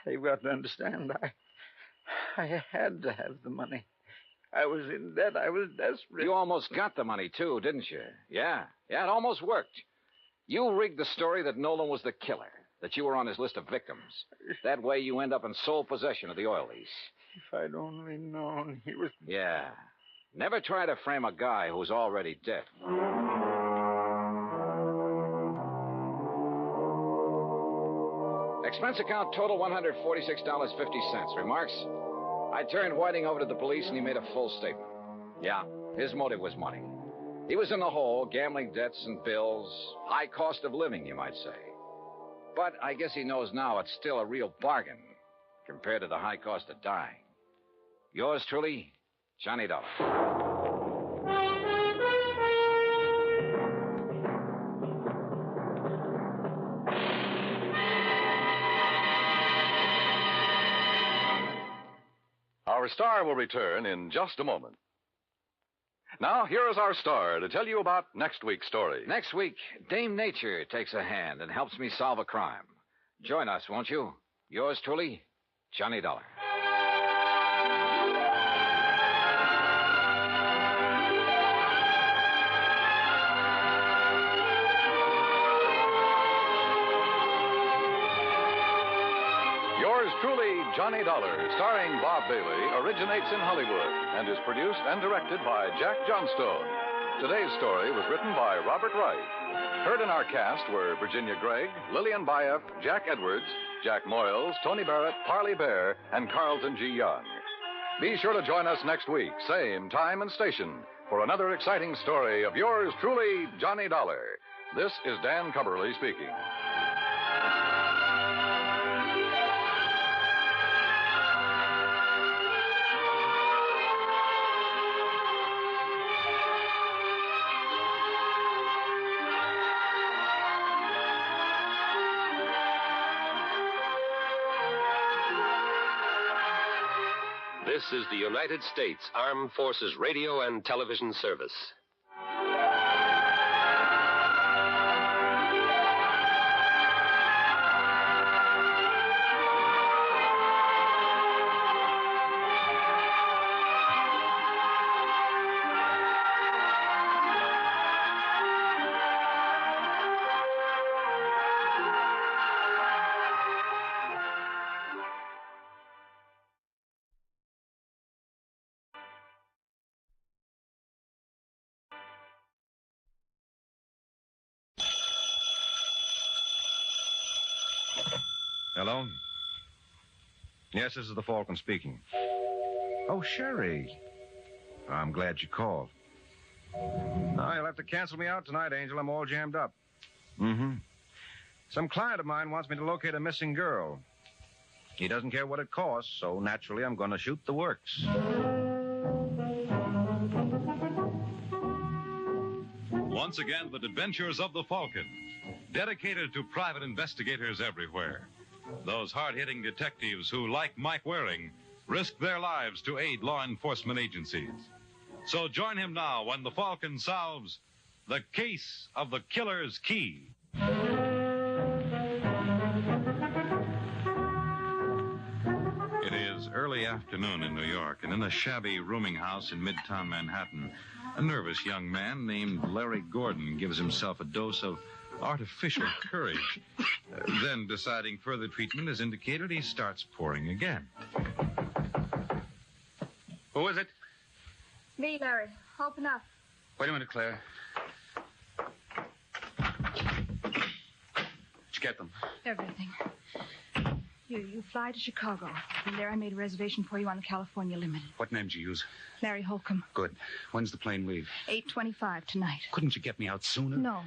to understand. I had to have the money. I was in debt. I was desperate. You almost got the money, too, didn't you? Yeah, it almost worked. You rigged the story that Nolan was the killer, that you were on his list of victims. That way you end up in sole possession of the oil lease. If I'd only known he was... Yeah. Never try to frame a guy who's already dead. Expense account total $146.50. Remarks? I turned Whiting over to the police, and he made a full statement. Yeah, his motive was money. He was in the hole, gambling debts and bills, high cost of living, you might say. But I guess he knows now it's still a real bargain compared to the high cost of dying. Yours truly, Johnny Dollar. Our star will return in just a moment. Now, here is our star to tell you about next week's story. Next week, Dame Nature takes a hand and helps me solve a crime. Join us, won't you? Yours truly, Johnny Dollar. Yours truly, Johnny Dollar, starring Bob Bailey, originates in Hollywood and is produced and directed by Jack Johnstone. Today's story was written by Robert Wright. Heard in our cast were Virginia Gregg, Lillian Bayef, Jack Edwards, Jack Moyles, Tony Barrett, Parley Bear, and Carlton G. Young. Be sure to join us next week, same time and station, for another exciting story of yours truly, Johnny Dollar. This is Dan Cumberly speaking. This is the United States Armed Forces Radio and Television Service. Hello? Yes, this is the Falcon speaking. Oh, Sherry. I'm glad you called. Oh, you'll have to cancel me out tonight, Angel. I'm all jammed up. Mm-hmm. Some client of mine wants me to locate a missing girl. He doesn't care what it costs, so naturally I'm going to shoot the works. Once again, the adventures of the Falcon, dedicated to private investigators everywhere. Those hard-hitting detectives who, like Mike Waring, risk their lives to aid law enforcement agencies. So join him now when the Falcon solves the case of the killer's key. It is early afternoon in New York, and in a shabby rooming house in Midtown Manhattan, a nervous young man named Larry Gordon gives himself a dose of artificial courage. Then, deciding further treatment is indicated, he starts pouring again. Who is it? Me, Larry. Open up. Wait a minute, Claire. Did you get them? Everything. You fly to Chicago. And there I made a reservation for you on the California Limited. What name did you use? Larry Holcomb. Good. When's the plane leave? 8:25 tonight. Couldn't you get me out sooner? No.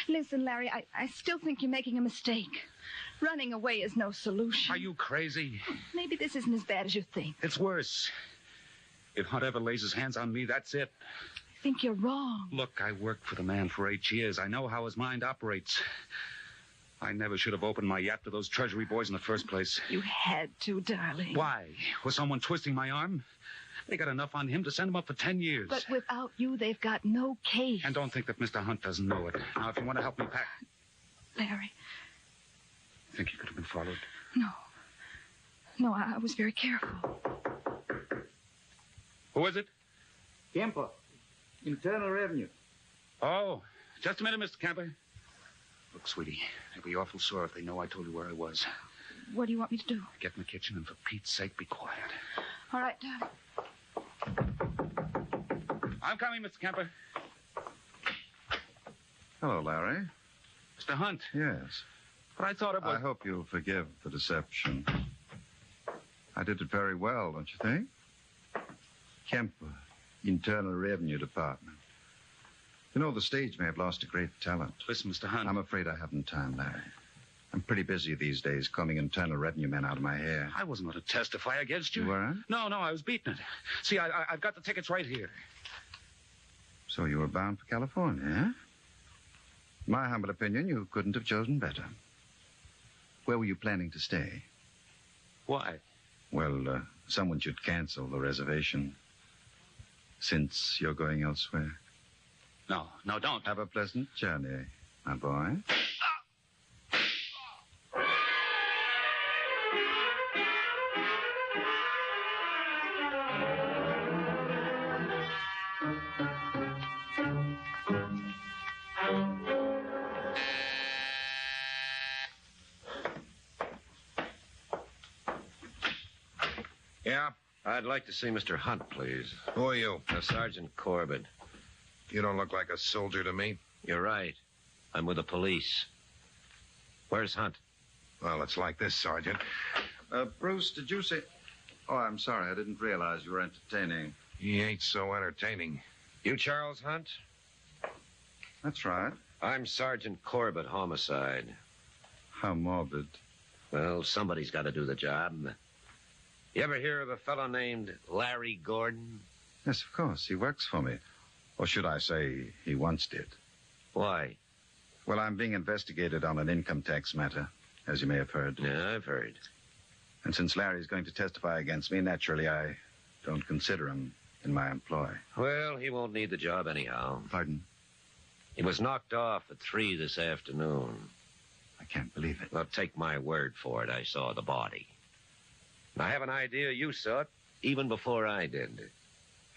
Listen, Larry, I still think you're making a mistake. Running away is no solution. Are you crazy? Maybe this isn't as bad as you think. It's worse. If Hunt ever lays his hands on me, that's it. I think you're wrong. Look, I worked for the man for 8 years. I know how his mind operates. I never should have opened my yacht to those Treasury boys in the first place. You had to, darling. Why? Was someone twisting my arm? They got enough on him to send him up for 10 years. But without you, they've got no case. And don't think that Mr. Hunt doesn't know it. Now, if you want to help me pack... Larry. Think you could have been followed? No. No, I was very careful. Who is it? Kemper. Internal Revenue. Oh, just a minute, Mr. Kemper. Look, sweetie, they'll be awful sore if they know I told you where I was. What do you want me to do? Get in the kitchen and for Pete's sake, be quiet. All right, darling. I'm coming, Mr. Kemper. Hello, Larry. Mr. Hunt. Yes. But I thought it was... I hope you'll forgive the deception. I did it very well, don't you think? Kemper, Internal Revenue Department. You know, the stage may have lost a great talent. Listen, Mr. Hunt. I'm afraid I haven't time, Larry. I'm pretty busy these days combing Internal Revenue men out of my hair. I wasn't going to testify against you. You weren't? No, I was beating it. See, I've got the tickets right here. So you were bound for California, eh? In my humble opinion, you couldn't have chosen better. Where were you planning to stay? Why? Well, someone should cancel the reservation. Since you're going elsewhere. No, don't. Have a pleasant journey, my boy. Yeah? I'd like to see Mr. Hunt, please. Who are you? Sergeant Corbett. You don't look like a soldier to me. You're right. I'm with the police. Where's Hunt? Well, it's like this, Sergeant. Bruce, did you say... Oh, I'm sorry. I didn't realize you were entertaining. He ain't so entertaining. You Charles Hunt? That's right. I'm Sergeant Corbett, homicide. How morbid. Well, somebody's got to do the job. You ever hear of a fellow named Larry Gordon? Yes, of course. He works for me. Or should I say, he once did. Why? Well, I'm being investigated on an income tax matter, as you may have heard. Yeah, I've heard. And since Larry's going to testify against me, naturally I don't consider him in my employ. Well, he won't need the job anyhow. Pardon? He was knocked off at 3 this afternoon. I can't believe it. Well, take my word for it. I saw the body. I have an idea you saw it even before I did.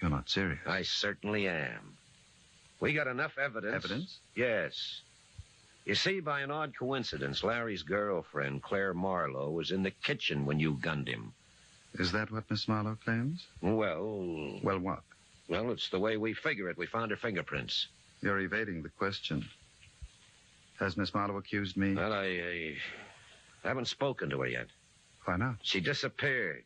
You're not serious. I certainly am. We got enough evidence. Evidence? Yes. You see, by an odd coincidence, Larry's girlfriend, Claire Marlowe, was in the kitchen when you gunned him. Is that what Miss Marlowe claims? Well... Well, what? Well, it's the way we figure it. We found her fingerprints. You're evading the question. Has Miss Marlowe accused me? Well, I haven't spoken to her yet. Why not? She disappeared.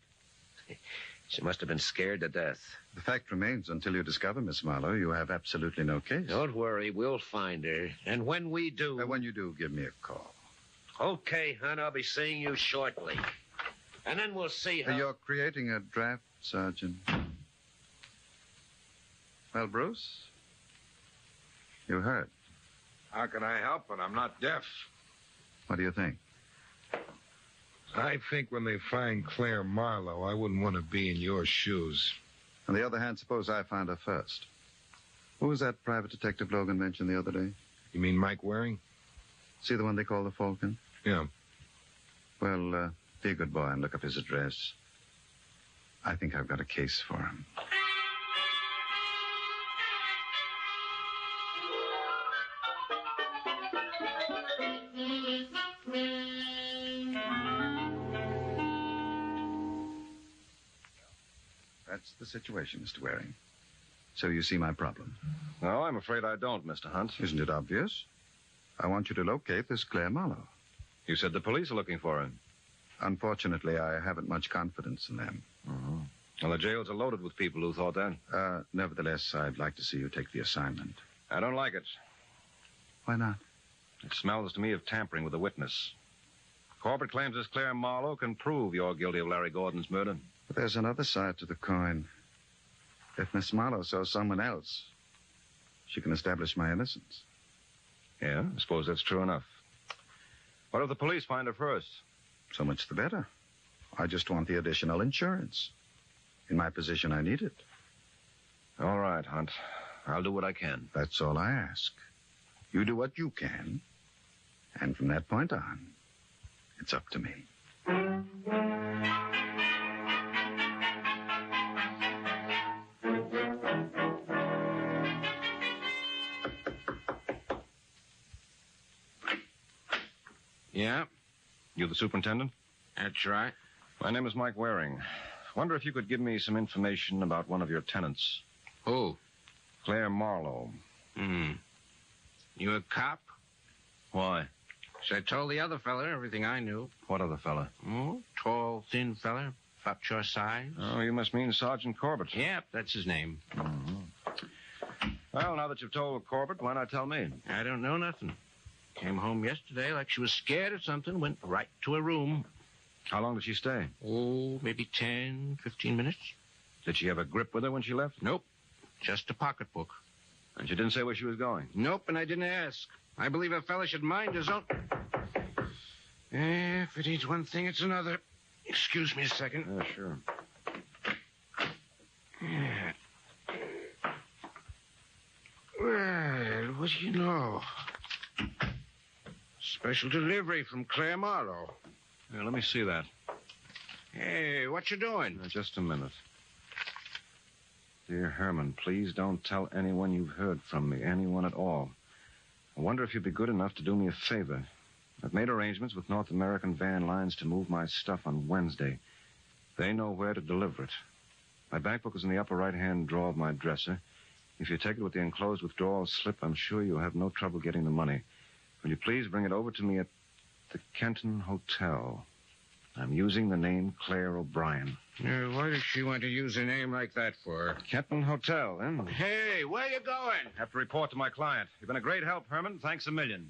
She must have been scared to death. The fact remains, until you discover Miss Marlowe, you have absolutely no case. Don't worry, we'll find her. And when we do... When you do, give me a call. Okay, hon, I'll be seeing you shortly. And then we'll see how... You're creating a draft, Sergeant. Well, Bruce, you heard. How can I help it? I'm not deaf. What do you think? I think when they find Claire Marlowe, I wouldn't want to be in your shoes. On the other hand, suppose I find her first. Who was that private detective Logan mentioned the other day? You mean Mike Waring? See the one they call the Falcon? Yeah. Well, be a good boy and look up his address. I think I've got a case for him. That's the situation, Mr. Waring. So you see my problem. No, I'm afraid I don't, Mr. Hunt. Isn't it obvious? I want you to locate this Claire Marlowe. You said the police are looking for her. Unfortunately, I haven't much confidence in them. Mm-hmm. Well, the jails are loaded with people who thought that. Nevertheless, I'd like to see you take the assignment. I don't like it. Why not? It smells to me of tampering with a witness. Corbett claims this Claire Marlowe can prove you're guilty of Larry Gordon's murder. But there's another side to the coin. If Miss Marlowe saw someone else, she can establish my innocence. Yeah, I suppose that's true enough. What if the police find her first? So much the better. I just want the additional insurance. In my position, I need it. All right, Hunt. I'll do what I can. That's all I ask. You do what you can. And from that point on, it's up to me. Yeah? You the superintendent? That's right. My name is Mike Waring. Wonder if you could give me some information about one of your tenants. Who? Claire Marlowe. You a cop? Why? So I told the other fella everything I knew. What other fella? Oh, tall, thin fella, about your size. Oh, you must mean Sergeant Corbett. Yep, that's his name. Mm-hmm. Well, now that you've told Corbett, why not tell me? I don't know nothing. Came home yesterday like she was scared or something, went right to her room. How long did she stay? Oh, maybe 10, 15 minutes. Did she have a grip with her when she left? Nope. Just a pocketbook. And she didn't say where she was going? Nope, and I didn't ask. I believe a fella should mind his own... If it ain't one thing, it's another. Excuse me a second. Yeah, sure. Yeah. Well, what do you know? Special delivery from Claire Marlowe. Yeah, let me see that. Hey, what you doing? Just a minute. Dear Herman, please don't tell anyone you've heard from me, anyone at all. I wonder if you'd be good enough to do me a favor. I've made arrangements with North American Van Lines to move my stuff on Wednesday. They know where to deliver it. My bank book is in the upper right-hand drawer of my dresser. If you take it with the enclosed withdrawal slip, I'm sure you'll have no trouble getting the money. Will you please bring it over to me at the Kenton Hotel? I'm using the name Claire O'Brien. Why does she want to use a name like that for? Kenton Hotel, then. Hey, where you going? Have to report to my client. You've been a great help, Herman. Thanks a million.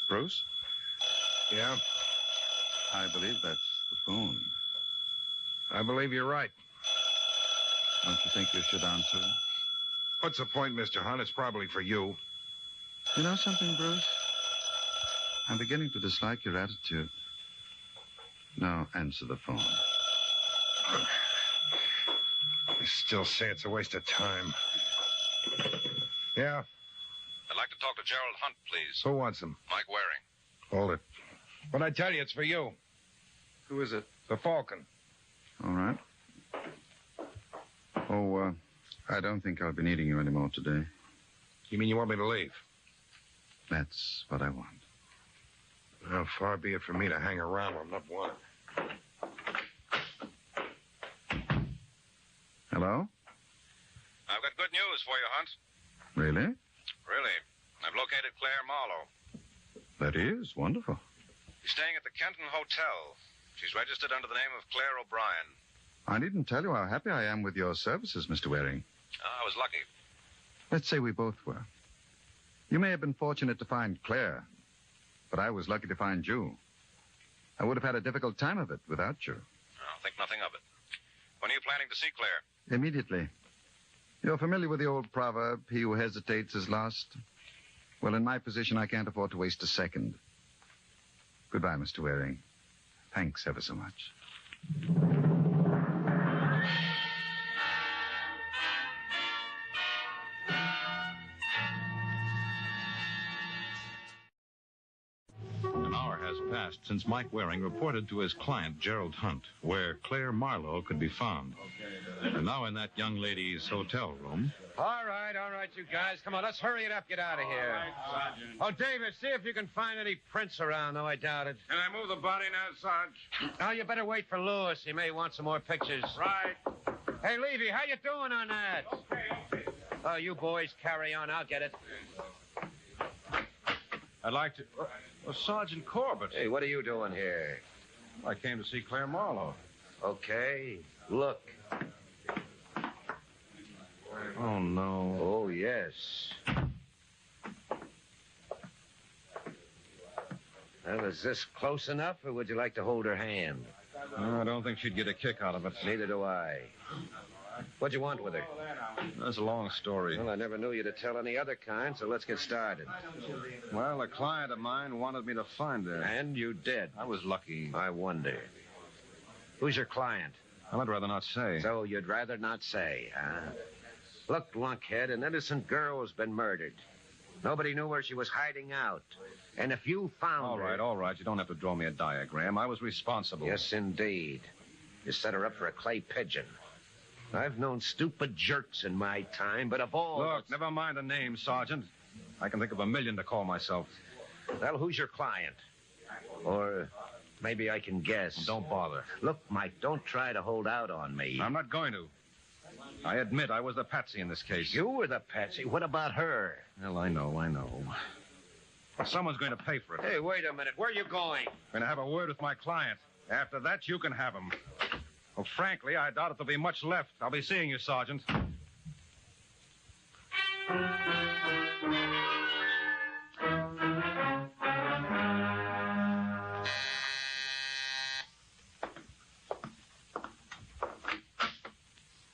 Bruce? Yeah? I believe that's the phone. I believe you're right. Don't you think you should answer? What's the point, Mr. Hunt? It's probably for you. You know something, Bruce? I'm beginning to dislike your attitude. Now, answer the phone. I still say it's a waste of time. Yeah? I'd like to talk to Gerald Hunt, please. Who wants him? Mike Waring. Hold it. But I tell you, it's for you. Who is it? The Falcon. All right. Oh, I don't think I'll be needing you anymore today. You mean you want me to leave? That's what I want. Well, far be it from me to hang around when I'm not wanted. Hello? I've got good news for you, Hunt. Really? Really. I've located Claire Marlowe. That is wonderful. She's staying at the Kenton Hotel. She's registered under the name of Claire O'Brien. I needn't tell you how happy I am with your services, Mr. Waring. I was lucky. Let's say we both were. You may have been fortunate to find Claire, but I was lucky to find you. I would have had a difficult time of it without you. I'll think nothing of it. When are you planning to see Claire? Immediately. You're familiar with the old proverb, he who hesitates is lost? Well, in my position, I can't afford to waste a second. Goodbye, Mr. Waring. Thanks ever so much. An hour has passed since Mike Waring reported to his client, Gerald Hunt, where Claire Marlowe could be found. And now in that young lady's hotel room. All right, you guys. Come on, let's hurry it up. Get out of here. Oh, David, see if you can find any prints around, though I doubt it. Can I move the body now, Sarge? Oh, you better wait for Lewis. He may want some more pictures. Right. Hey, Levy, how you doing on that? Okay. Oh, you boys carry on. I'll get it. I'd like to... Sergeant Corbett. Hey, what are you doing here? I came to see Claire Marlowe. Okay, look. Oh, no. Oh, yes. Well, is this close enough, or would you like to hold her hand? No, I don't think she'd get a kick out of it. Neither do I. What'd you want with her? That's a long story. Well, I never knew you to tell any other kind, so let's get started. Well, a client of mine wanted me to find her. And you did. I was lucky. I wonder. Who's your client? Well, I'd rather not say. So you'd rather not say, huh? Look, lunkhead, an innocent girl has been murdered. Nobody knew where she was hiding out. And if you found her... All right. You don't have to draw me a diagram. I was responsible. Yes, indeed. You set her up for a clay pigeon. I've known stupid jerks in my time, but of all... Look, never mind the name, Sergeant. I can think of 1,000,000 to call myself. Well, who's your client? Or maybe I can guess. Don't bother. Look, Mike, don't try to hold out on me. I'm not going to. I admit I was the patsy in this case. You were the patsy? What about her? Well, I know. Someone's going to pay for it. Hey, wait a minute. Where are you going? I'm going to have a word with my client. After that, you can have him. Well, frankly, I doubt if there'll be much left. I'll be seeing you, Sergeant.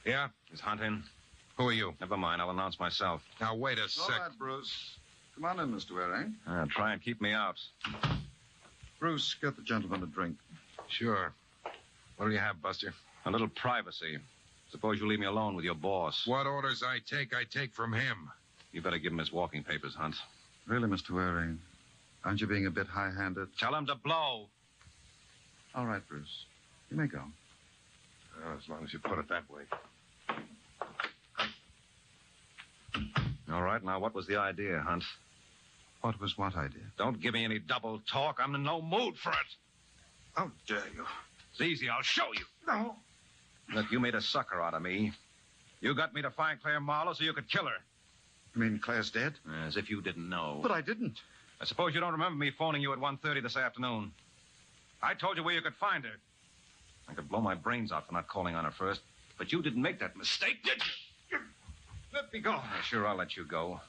Yeah, is Hunt in? Who are you? Never mind, I'll announce myself. Now, wait a sec. All right, Bruce. Come on in, Mr. Waring. Try and keep me out. Bruce, get the gentleman a drink. Sure. What'll you have, Buster? A little privacy. Suppose you leave me alone with your boss. What orders I take from him. You better give him his walking papers, Hunt. Really, Mr. Waring? Aren't you being a bit high-handed? Tell him to blow. All right, Bruce. You may go. As long as you put it that way. All right, now what was the idea, Hunt? What was what idea? Don't give me any double talk. I'm in no mood for it. How dare you? It's easy. I'll show you. No. Look, you made a sucker out of me. You got me to find Claire Marlowe so you could kill her. You mean Claire's dead? As if you didn't know. But I didn't. I suppose you don't remember me phoning you at 1:30 this afternoon. I told you where you could find her. I could blow my brains out for not calling on her first, but you didn't make that mistake, did you? Let me go. Sure, I'll let you go.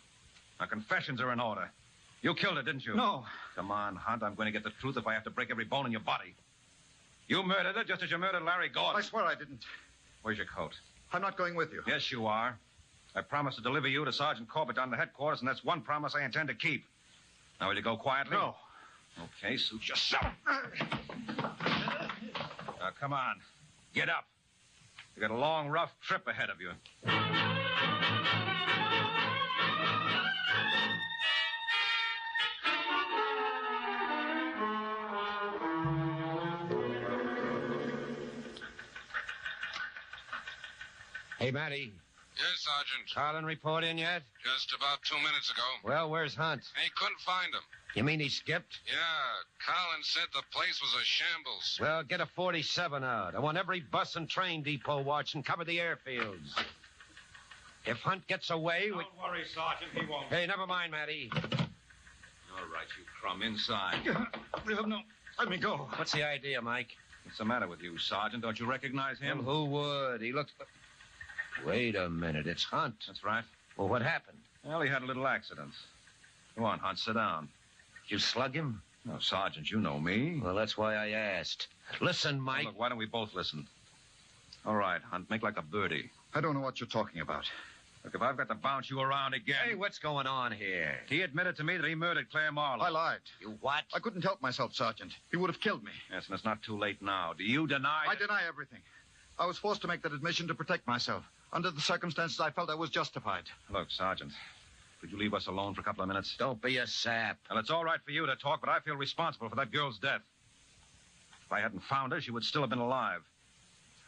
Now, confessions are in order. You killed her, didn't you? No. Come on, Hunt. I'm going to get the truth if I have to break every bone in your body. You murdered her just as you murdered Larry Gordon. I swear I didn't. Where's your coat? I'm not going with you. Yes, you are. I promised to deliver you to Sergeant Corbett down to headquarters, and that's one promise I intend to keep. Now, will you go quietly? No. Okay, suit yourself. Now, come on. Get up. You got a long, rough trip ahead of you. Hey, Matty. Yes, Sergeant. Carlin report in yet? Just about 2 minutes ago. Well, where's Hunt? He couldn't find him. You mean he skipped? Yeah, Colin said the place was a shambles. Well, get a 47 out. I want every bus and train depot watch and cover the airfields. If Hunt gets away, Don't worry, Sergeant. He won't. Hey, never mind, Matty. All right, you crumb. Inside. No, let me go. What's the idea, Mike? What's the matter with you, Sergeant? Don't you recognize him? Well, who would? He looks... Wait a minute. It's Hunt. That's right. Well, what happened? Well, he had a little accident. Go on, Hunt. Sit down. You slug him? No, Sergeant, you know me. Well, that's why I asked. Listen, Mike. Well, look, why don't we both listen? All right, Hunt, make like a birdie. I don't know what you're talking about. Look, if I've got to bounce you around again... Hey, what's going on here? He admitted to me that he murdered Claire Marlowe. I lied. You what? I couldn't help myself, Sergeant. He would have killed me. Yes, and it's not too late now. Do you deny I deny everything. I was forced to make that admission to protect myself. Under the circumstances, I felt I was justified. Look, Sergeant, could you leave us alone for a couple of minutes? Don't be a sap. Well, it's all right for you to talk, but I feel responsible for that girl's death. If I hadn't found her, she would still have been alive.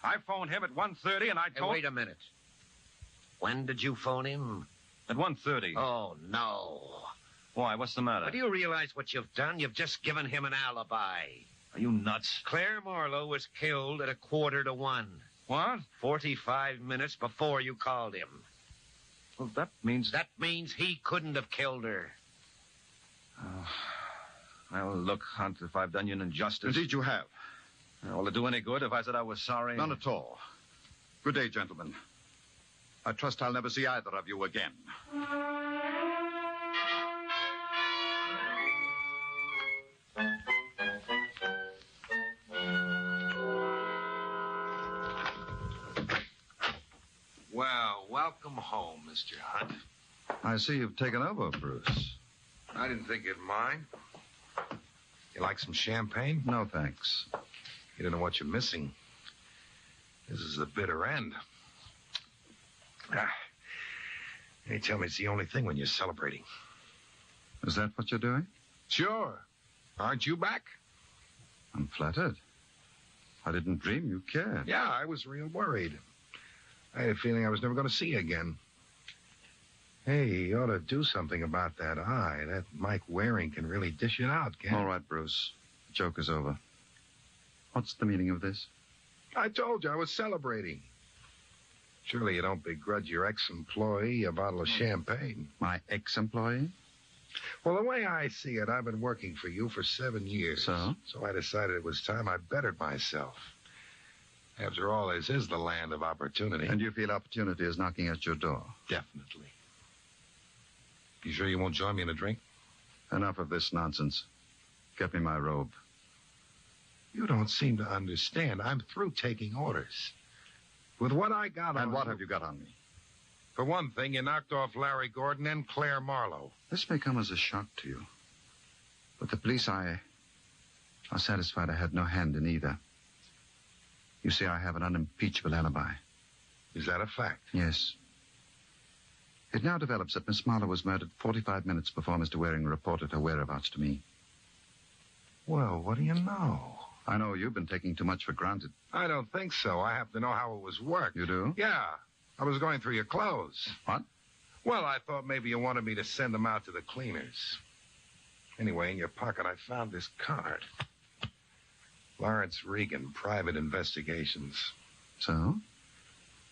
I phoned him at 1:30, and I told... Hey, wait a minute. When did you phone him? At 1:30. Oh, no. Why, what's the matter? But do you realize what you've done? You've just given him an alibi. Are you nuts? Claire Marlowe was killed at 1:45. What? 45 minutes before you called him. Well, that means... That means he couldn't have killed her. Well, look, Hunt, if I've done you an injustice... Indeed you have. Will it do any good if I said I was sorry? None at all. Good day, gentlemen. I trust I'll never see either of you again. Well, welcome home, Mr. Hunt. I see you've taken over, Bruce. I didn't think you'd mind. You like some champagne? No, thanks. You don't know what you're missing. This is the bitter end. They tell me it's the only thing when you're celebrating. Is that what you're doing? Sure. Aren't you back? I'm flattered. I didn't dream you cared. Yeah, I was real worried. I had a feeling I was never going to see you again. Hey, you ought to do something about that eye. That Mike Waring can really dish it out, can't he? All right, Bruce. The joke is over. What's the meaning of this? I told you I was celebrating. Surely you don't begrudge your ex-employee a bottle of champagne. My ex-employee? Well, the way I see it, I've been working for you for 7 years. So? So I decided it was time I bettered myself. After all, this is the land of opportunity. And you feel opportunity is knocking at your door? Definitely. You sure you won't join me in a drink? Enough of this nonsense. Get me my robe. You don't seem to understand. I'm through taking orders. With what I got on... And what have you got on me? For one thing, you knocked off Larry Gordon and Claire Marlowe. This may come as a shock to you. But the police are satisfied I had no hand in either. You see, I have an unimpeachable alibi. Is that a fact? Yes. It now develops that Miss Marlowe was murdered 45 minutes before Mr. Waring reported her whereabouts to me. Well, what do you know? I know you've been taking too much for granted. I don't think so. I happen to know how it was worked. You do? Yeah. I was going through your clothes. What? Well, I thought maybe you wanted me to send them out to the cleaners. Anyway, in your pocket, I found this card. Lawrence Regan, Private Investigations. So?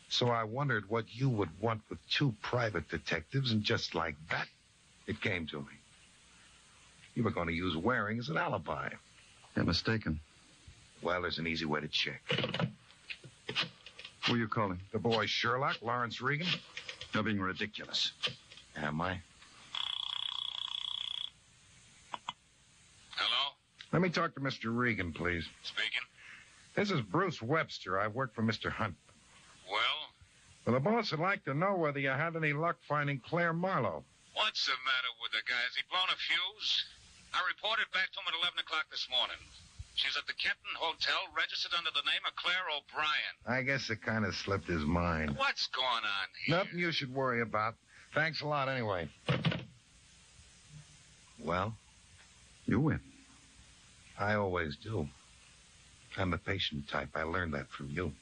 So I wondered what you would want with 2 private detectives, and just like that, it came to me. You were going to use Waring as an alibi. You're mistaken. Well, there's an easy way to check. Who are you calling? The boy Sherlock, Lawrence Regan. You're being ridiculous. Am I? Hello? Let me talk to Mr. Regan, please. Speaking. This is Bruce Webster. I work for Mr. Hunt. Well? Well, the boss would like to know whether you had any luck finding Claire Marlowe. What's the matter with the guy? Has he blown a fuse? I reported back to him at 11 o'clock this morning. She's at the Kenton Hotel, registered under the name of Claire O'Brien. I guess it kind of slipped his mind. What's going on here? Nothing you should worry about. Thanks a lot anyway. Well? You win. I always do. I'm the patient type. I learned that from you.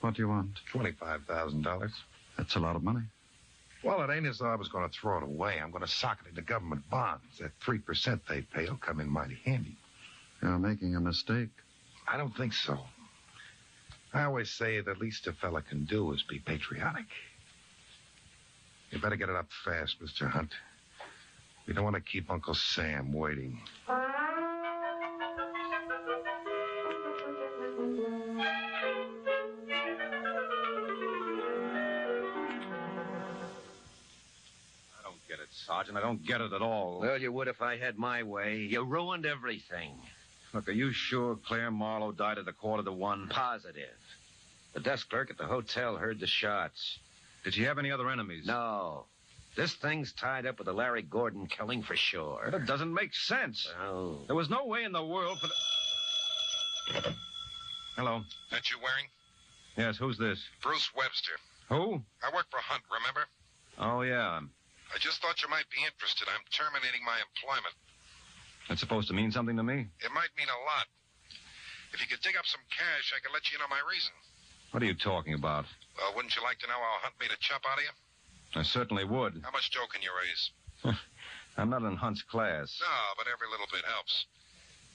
What do you want? $25,000. That's a lot of money. Well, it ain't as though I was going to throw it away. I'm going to sock it into government bonds. That 3% they pay will come in mighty handy. You're making a mistake. I don't think so. I always say the least a fella can do is be patriotic. You better get it up fast, Mr. Hunt. We don't want to keep Uncle Sam waiting. Sergeant, I don't get it at all. Well, you would if I had my way. You ruined everything. Look, are you sure Claire Marlowe died at 1:45? Positive. The desk clerk at the hotel heard the shots. Did she have any other enemies? No. This thing's tied up with the Larry Gordon killing for sure. That doesn't make sense. Oh. There was no way in the world for the... Hello. That you wearing? Yes, who's this? Bruce Webster. Who? I work for Hunt, remember? Oh, yeah. I just thought you might be interested. I'm terminating my employment. That's supposed to mean something to me? It might mean a lot. If you could dig up some cash, I could let you know my reason. What are you talking about? Well, wouldn't you like to know how Hunt made a chump out of you? I certainly would. How much dough can you raise? I'm not in Hunt's class. No, but every little bit helps.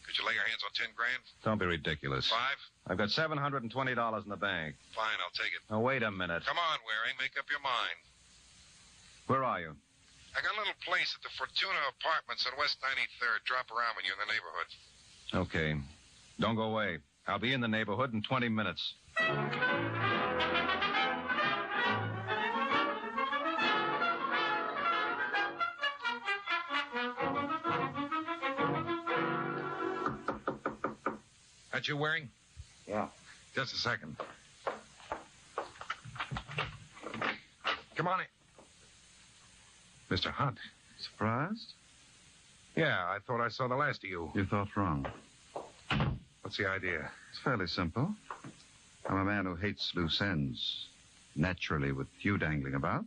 Could you lay your hands on 10 grand? Don't be ridiculous. 5? I've got $720 in the bank. Fine, I'll take it. Now, wait a minute. Come on, Waring, make up your mind. Where are you? I got a little place at the Fortuna Apartments on West 93rd. Drop around when you're in the neighborhood. Okay. Don't go away. I'll be in the neighborhood in 20 minutes. 'That you, Waring? Yeah. Just a second. Come on in. Mr. Hunt. Surprised? Yeah, I thought I saw the last of you. You thought wrong. What's the idea? It's fairly simple. I'm a man who hates loose ends. Naturally, with you dangling about.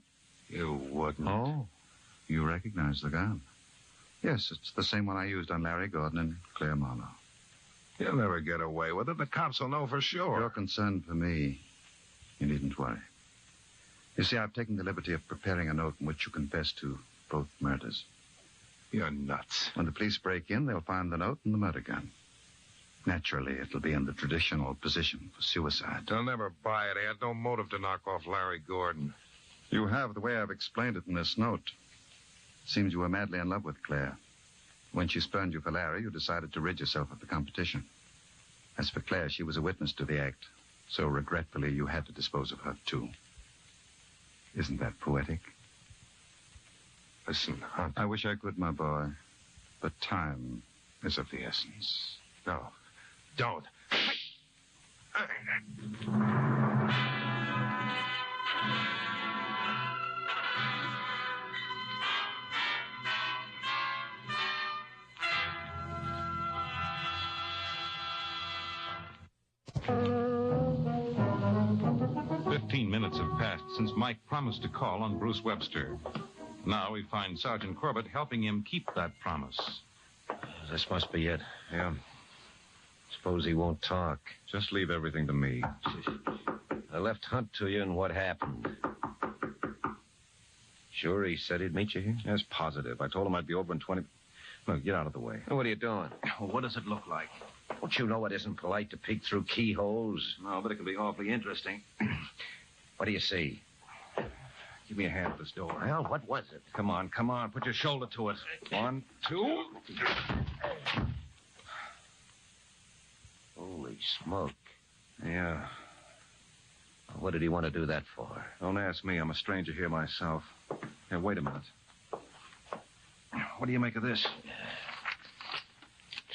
You wouldn't. Oh, you recognize the gun. Yes, it's the same one I used on Larry Gordon and Claire Marlowe. You'll never get away with it. The cops will know for sure. You're concerned for me. You needn't worry. You see, I've taken the liberty of preparing a note in which you confess to both murders. You're nuts. When the police break in, they'll find the note and the murder gun. Naturally, it'll be in the traditional position for suicide. They'll never buy it. I had no motive to knock off Larry Gordon. You have, the way I've explained it in this note. It seems you were madly in love with Claire. When she spurned you for Larry, you decided to rid yourself of the competition. As for Claire, she was a witness to the act. So regretfully, you had to dispose of her, too. Isn't that poetic? Listen, Hunt. I wish I could, my boy. But time is of the essence. No, don't. 15 minutes have passed since Mike promised to call on Bruce Webster. Now we find Sergeant Corbett helping him keep that promise. This must be it. Yeah. Suppose he won't talk. Just leave everything to me. I left Hunt to you, and what happened? Sure he said he'd meet you here? Yes, positive. I told him I'd be over in 20... Look, get out of the way. What are you doing? Well, what does it look like? Don't you know it isn't polite to peek through keyholes? No, but it can be awfully interesting. What do you see? Give me a hand with this door. Well, what was it? Come on. Put your shoulder to it. 1, 2... Holy smoke. Yeah. What did he want to do that for? Don't ask me. I'm a stranger here myself. Here, wait a minute. What do you make of this?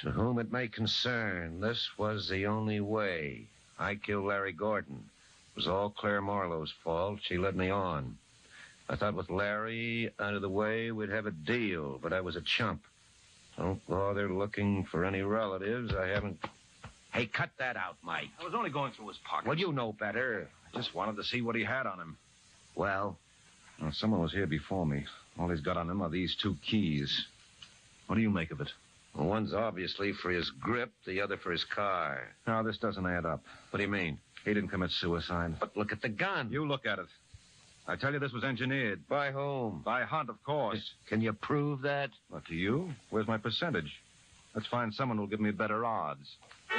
To whom it may concern, this was the only way. I killed Larry Gordon. It was all Claire Marlowe's fault. She led me on. I thought with Larry out of the way, we'd have a deal, but I was a chump. Don't bother looking for any relatives. I haven't... Hey, cut that out, Mike. I was only going through his pockets. Well, you know better. I just wanted to see what he had on him. Well? Well, someone was here before me. All he's got on him are these 2 keys. What do you make of it? Well, one's obviously for his grip, the other for his car. No, this doesn't add up. What do you mean? He didn't commit suicide. But look at the gun. You look at it. I tell you, this was engineered. By whom? By Hunt, of course. Can you prove that? What, to you? Where's my percentage? Let's find someone who'll give me better odds. I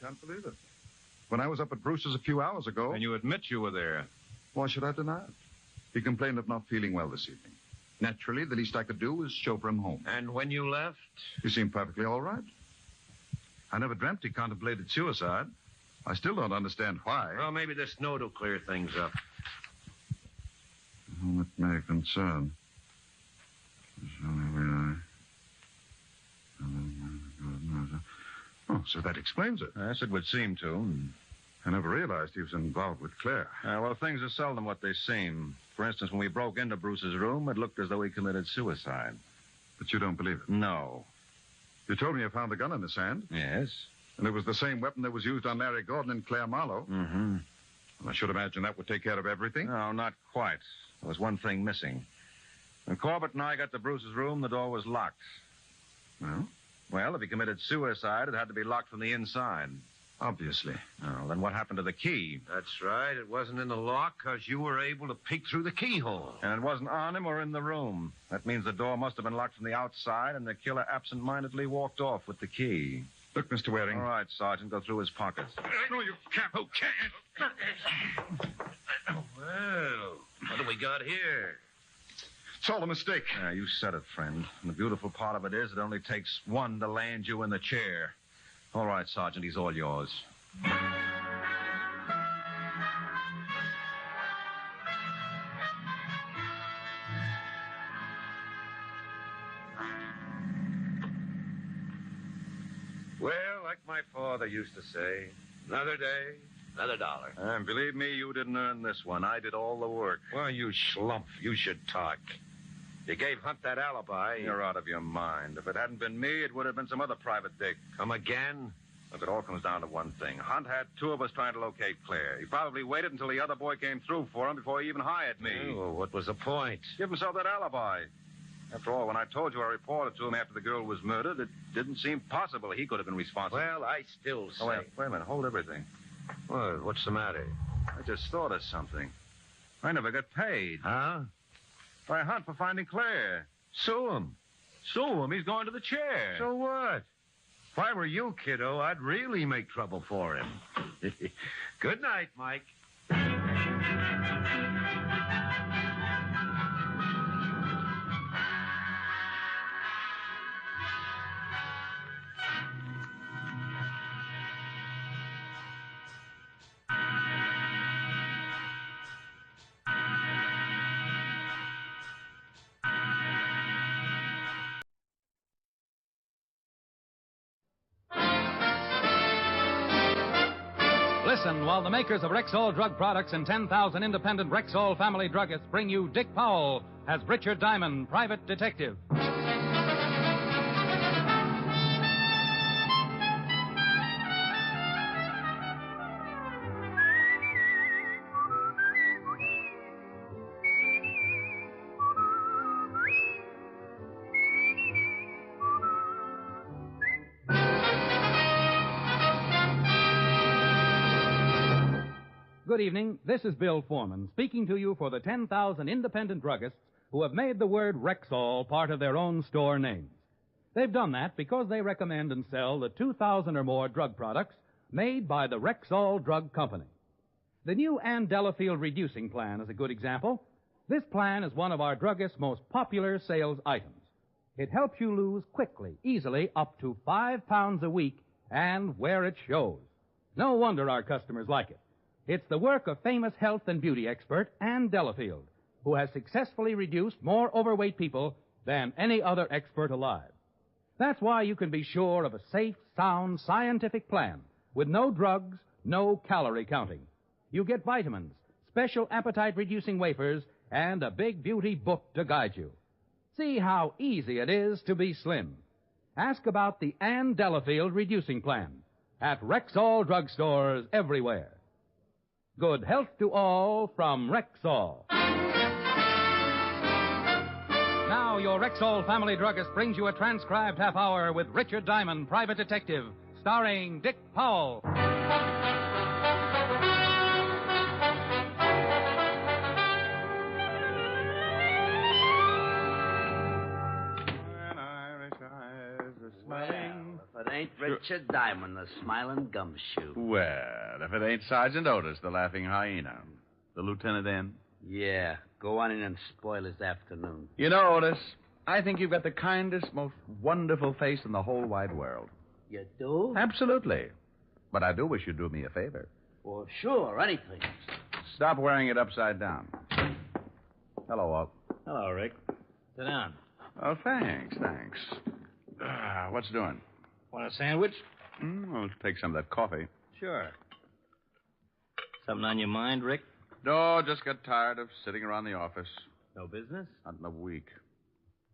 can't believe it. When I was up at Brewster's a few hours ago... And you admit you were there. Why should I deny it? He complained of not feeling well this evening. Naturally, the least I could do was chauffeur him home. And when you left? He seemed perfectly all right. I never dreamt he contemplated suicide. I still don't understand why. Well, maybe this note will clear things up. Whom it may concern. Oh, so that explains it. Yes, it would seem to. I never realized he was involved with Claire. Well, things are seldom what they seem. For instance, when we broke into Bruce's room, it looked as though he committed suicide. But you don't believe it? No. You told me you found the gun in his hand. Yes. And it was the same weapon that was used on Larry Gordon and Claire Marlowe. Mm-hmm. Well, I should imagine that would take care of everything. No, not quite. There was one thing missing. When Corbett and I got to Bruce's room, the door was locked. Well? Well, if he committed suicide, it had to be locked from the inside. Obviously. Oh, then what happened to the key? That's right. It wasn't in the lock because you were able to peek through the keyhole. And it wasn't on him or in the room. That means the door must have been locked from the outside, and the killer absent-mindedly walked off with the key. Look, Mr. Waring. All right, Sergeant, go through his pockets. No, you can't. Oh, can't. Well, what do we got here? It's all a mistake. Yeah, you said it, friend. And the beautiful part of it is it only takes one to land you in the chair. All right, Sergeant, he's all yours. Well, like my father used to say, another day, another dollar. And believe me, you didn't earn this one. I did all the work. Well, you schlump. You should talk. You gave Hunt that alibi. You're out of your mind. If it hadn't been me, it would have been some other private dick. Come again? Look, it all comes down to one thing. Hunt had 2 of us trying to locate Claire. He probably waited until the other boy came through for him before he even hired me. Oh, what was the point? Give himself that alibi. After all, when I told you I reported to him after the girl was murdered, it didn't seem possible he could have been responsible. Well, I still say... Oh, wait a minute. Hold everything. What? What's the matter? I just thought of something. I never got paid. Huh? By Hunt for finding Claire. Sue him. Sue him. He's going to the chair. So what? If I were you, kiddo, I'd really make trouble for him. Good night, Mike. Listen while the makers of Rexall drug products and 10,000 independent Rexall family druggists bring you Dick Powell as Richard Diamond, private detective. Good evening. This is Bill Foreman speaking to you for the 10,000 independent druggists who have made the word Rexall part of their own store names. They've done that because they recommend and sell the 2,000 or more drug products made by the Rexall Drug Company. The new Ann Delafield Reducing Plan is a good example. This plan is one of our druggists' most popular sales items. It helps you lose quickly, easily, up to 5 pounds a week, and where it shows. No wonder our customers like it. It's the work of famous health and beauty expert Ann Delafield, who has successfully reduced more overweight people than any other expert alive. That's why you can be sure of a safe, sound, scientific plan with no drugs, no calorie counting. You get vitamins, special appetite-reducing wafers, and a big beauty book to guide you. See how easy it is to be slim. Ask about the Ann Delafield Reducing Plan at Rexall drugstores everywhere. Good health to all from Rexall. Now, your Rexall family druggist brings you a transcribed half hour with Richard Diamond, Private Detective, starring Dick Powell. If it ain't Richard Diamond, the smiling gumshoe. Well, if it ain't Sergeant Otis, the laughing hyena. The lieutenant in? Yeah, go on in and spoil his afternoon. You know, Otis, I think you've got the kindest, most wonderful face in the whole wide world. You do? Absolutely. But I do wish you'd do me a favor. Well, sure, anything. Stop wearing it upside down. Hello, Walt. Hello, Rick. Sit down. Oh, thanks. What's doing? Want a sandwich? I'll take some of that coffee. Sure. Something on your mind, Rick? No, just got tired of sitting around the office. No business? Not in a week.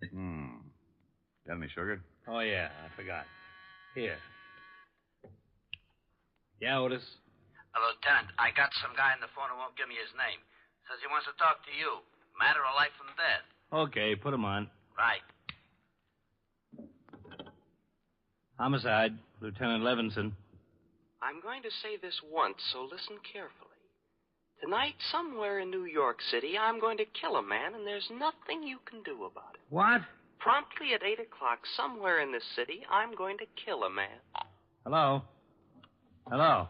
Got any sugar? Oh, yeah, I forgot. Here. Yeah, Otis? Lieutenant, I got some guy on the phone who won't give me his name. Says he wants to talk to you. Matter of life and death. Okay, put him on. Right. Homicide, Lieutenant Levinson. I'm going to say this once, so listen carefully. Tonight, somewhere in New York City, I'm going to kill a man, and there's nothing you can do about it. What? Promptly at 8 o'clock, somewhere in this city, I'm going to kill a man. Hello? Hello?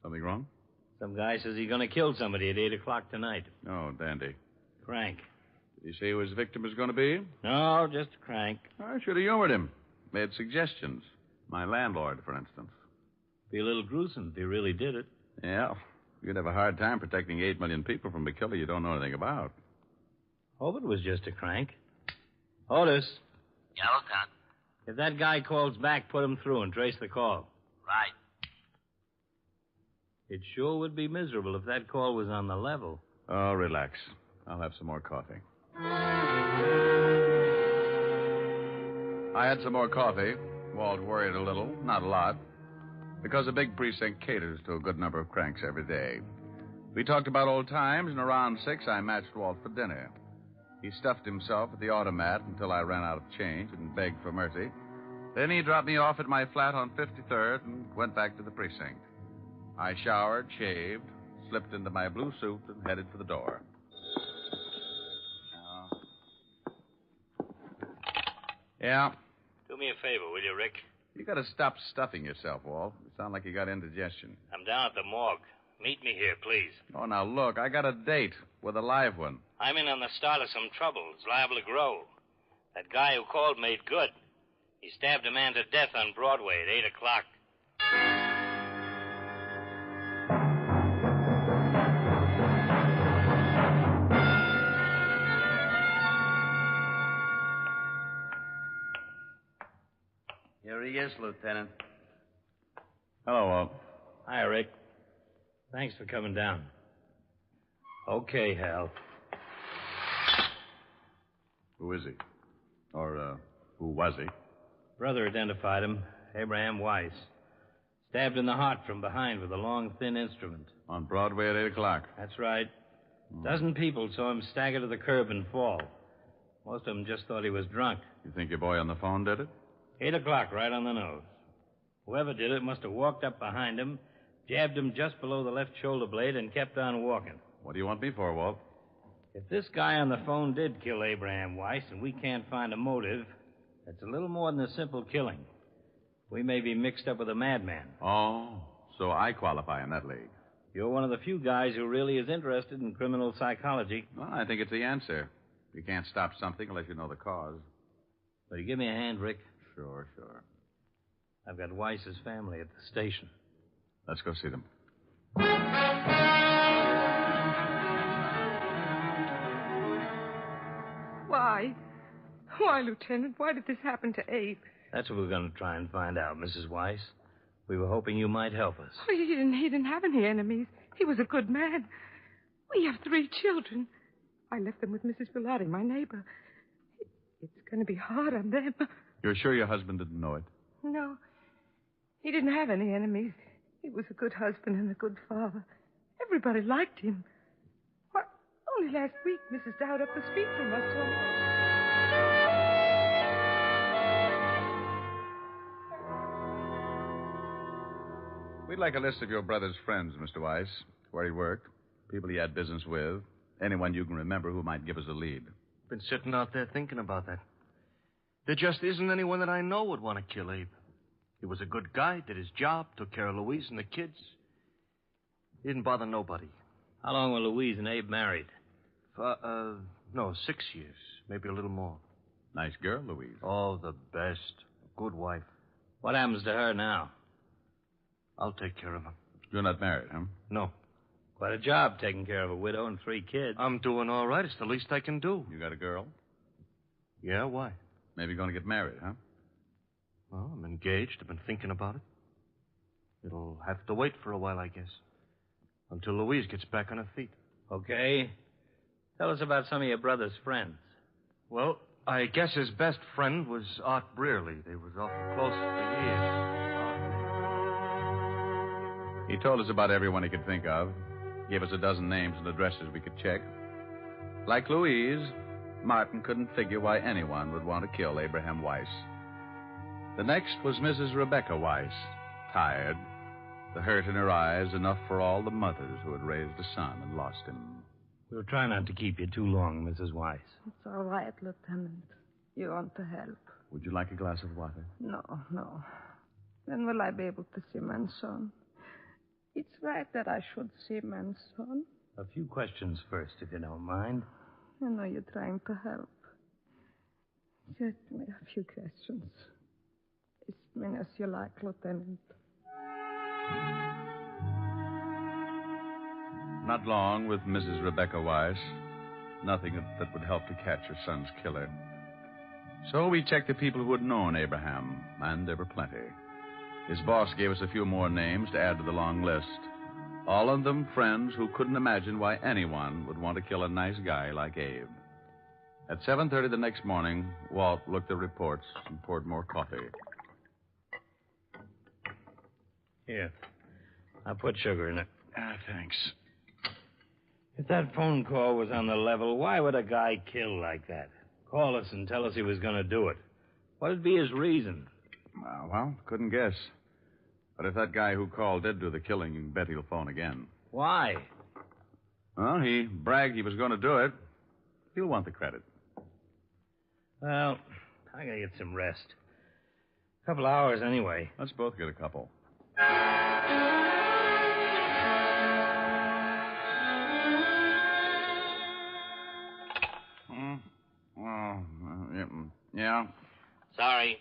Something wrong? Some guy says he's going to kill somebody at 8 o'clock tonight. Oh, dandy. Crank. Did he say who his victim is going to be? No, just a crank. I should have humored him. Made suggestions. My landlord, for instance. Be a little gruesome if he really did it. Yeah. You'd have a hard time protecting 8 million people from a killer you don't know anything about. Hope it was just a crank. Otis. Yeah, Lieutenant. If that guy calls back, put him through and trace the call. Right. It sure would be miserable if that call was on the level. Oh, relax. I'll have some more coffee. I had some more coffee. Walt worried a little, not a lot, because a big precinct caters to a good number of cranks every day. We talked about old times, and around 6, I matched Walt for dinner. He stuffed himself at the automat until I ran out of change and begged for mercy. Then he dropped me off at my flat on 53rd and went back to the precinct. I showered, shaved, slipped into my blue suit, and headed for the door. Yeah? Do me a favor, will you, Rick? You got to stop stuffing yourself, Walt. You sound like you got indigestion. I'm down at the morgue. Meet me here, please. Oh, now look, I got a date with a live one. I'm in on the start of some trouble. It's liable to grow. That guy who called made good. He stabbed a man to death on Broadway at 8 o'clock. Here he is, Lieutenant. Hello, Walt. Hi, Rick. Thanks for coming down. Okay, Hal. Who is he? Or, who was he? Brother identified him, Abraham Weiss. Stabbed in the heart from behind with a long, thin instrument. On Broadway at 8 o'clock. That's right. A dozen people saw him stagger to the curb and fall. Most of them just thought he was drunk. You think your boy on the phone did it? 8 o'clock, right on the nose. Whoever did it must have walked up behind him, jabbed him just below the left shoulder blade, and kept on walking. What do you want me for, Walt? If this guy on the phone did kill Abraham Weiss and we can't find a motive, it's a little more than a simple killing. We may be mixed up with a madman. Oh, so I qualify in that league. You're one of the few guys who really is interested in criminal psychology. Well, I think it's the answer. You can't stop something unless you know the cause. Will you give me a hand, Rick? Sure. I've got Weiss's family at the station. Let's go see them. Why? Why, Lieutenant? Why did this happen to Abe? That's what we're going to try and find out, Mrs. Weiss. We were hoping you might help us. Oh, he didn't have any enemies. He was a good man. We have 3 children. I left them with Mrs. Bilotti, my neighbor. It's going to be hard on them. You're sure your husband didn't know it? No. He didn't have any enemies. He was a good husband and a good father. Everybody liked him. Why, only last week, Mrs. Dowd up the street from us told me. We'd like a list of your brother's friends, Mr. Weiss. Where he worked, people he had business with, anyone you can remember who might give us a lead. Been sitting out there thinking about that. There just isn't anyone that I know would want to kill Abe. He was a good guy, did his job, took care of Louise and the kids. He didn't bother nobody. How long were Louise and Abe married? No, 6 years, maybe a little more. Nice girl, Louise. Oh, the best. Good wife. What happens to her now? I'll take care of her. You're not married, huh? No. Quite a job taking care of a widow and 3 kids. I'm doing all right. It's the least I can do. You got a girl? Yeah, why? Maybe going to get married, huh? Well, I'm engaged. I've been thinking about it. It'll have to wait for a while, I guess. Until Louise gets back on her feet. Okay. Tell us about some of your brother's friends. Well, I guess his best friend was Art Brearley. They was awful close for years. He told us about everyone he could think of. Gave us a dozen names and addresses we could check. Like Louise, Martin couldn't figure why anyone would want to kill Abraham Weiss. The next was Mrs. Rebecca Weiss, tired, the hurt in her eyes enough for all the mothers who had raised a son and lost him. We'll try not to keep you too long, Mrs. Weiss. It's all right, Lieutenant. You want to help. Would you like a glass of water? No. When will I be able to see Manson? It's right that I should see Manson. A few questions first, if you don't mind. I know you're trying to help. Just me a few questions. As many as you like, Lieutenant. Not long with Mrs. Rebecca Weiss. Nothing that would help to catch her son's killer. So we checked the people who had known Abraham, and there were plenty. His boss gave us a few more names to add to the long list. All of them friends who couldn't imagine why anyone would want to kill a nice guy like Abe. At 7:30 the next morning, Walt looked at reports and poured more coffee. Here. I'll put sugar in it. Thanks. If that phone call was on the level, why would a guy kill like that? Call us and tell us he was going to do it. What'd be his reason? Well, couldn't guess. But if that guy who called did do the killing, you can bet he'll phone again. Why? Well, he bragged he was going to do it. He'll want the credit. Well, I gotta get some rest. A couple hours anyway. Let's both get a couple. Yeah? Sorry.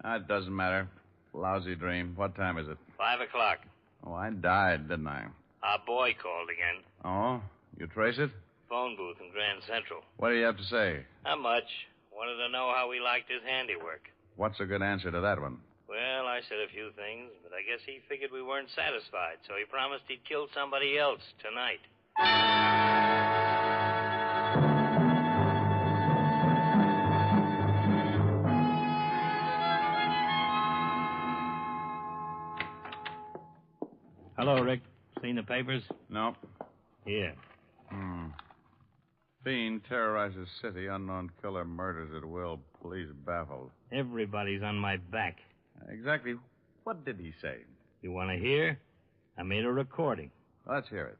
It doesn't matter. Lousy dream. What time is it? 5 o'clock. Oh, I died, didn't I? Our boy called again. Oh? You trace it? Phone booth in Grand Central. What do you have to say? Not much. Wanted to know how we liked his handiwork. What's a good answer to that one? Well, I said a few things, but I guess he figured we weren't satisfied, so he promised he'd kill somebody else tonight. Hello, Rick. Seen the papers? No. Here. Fiend terrorizes city. Unknown killer murders at will. Police baffled. Everybody's on my back. Exactly what did he say? You want to hear? I made a recording. Let's hear it.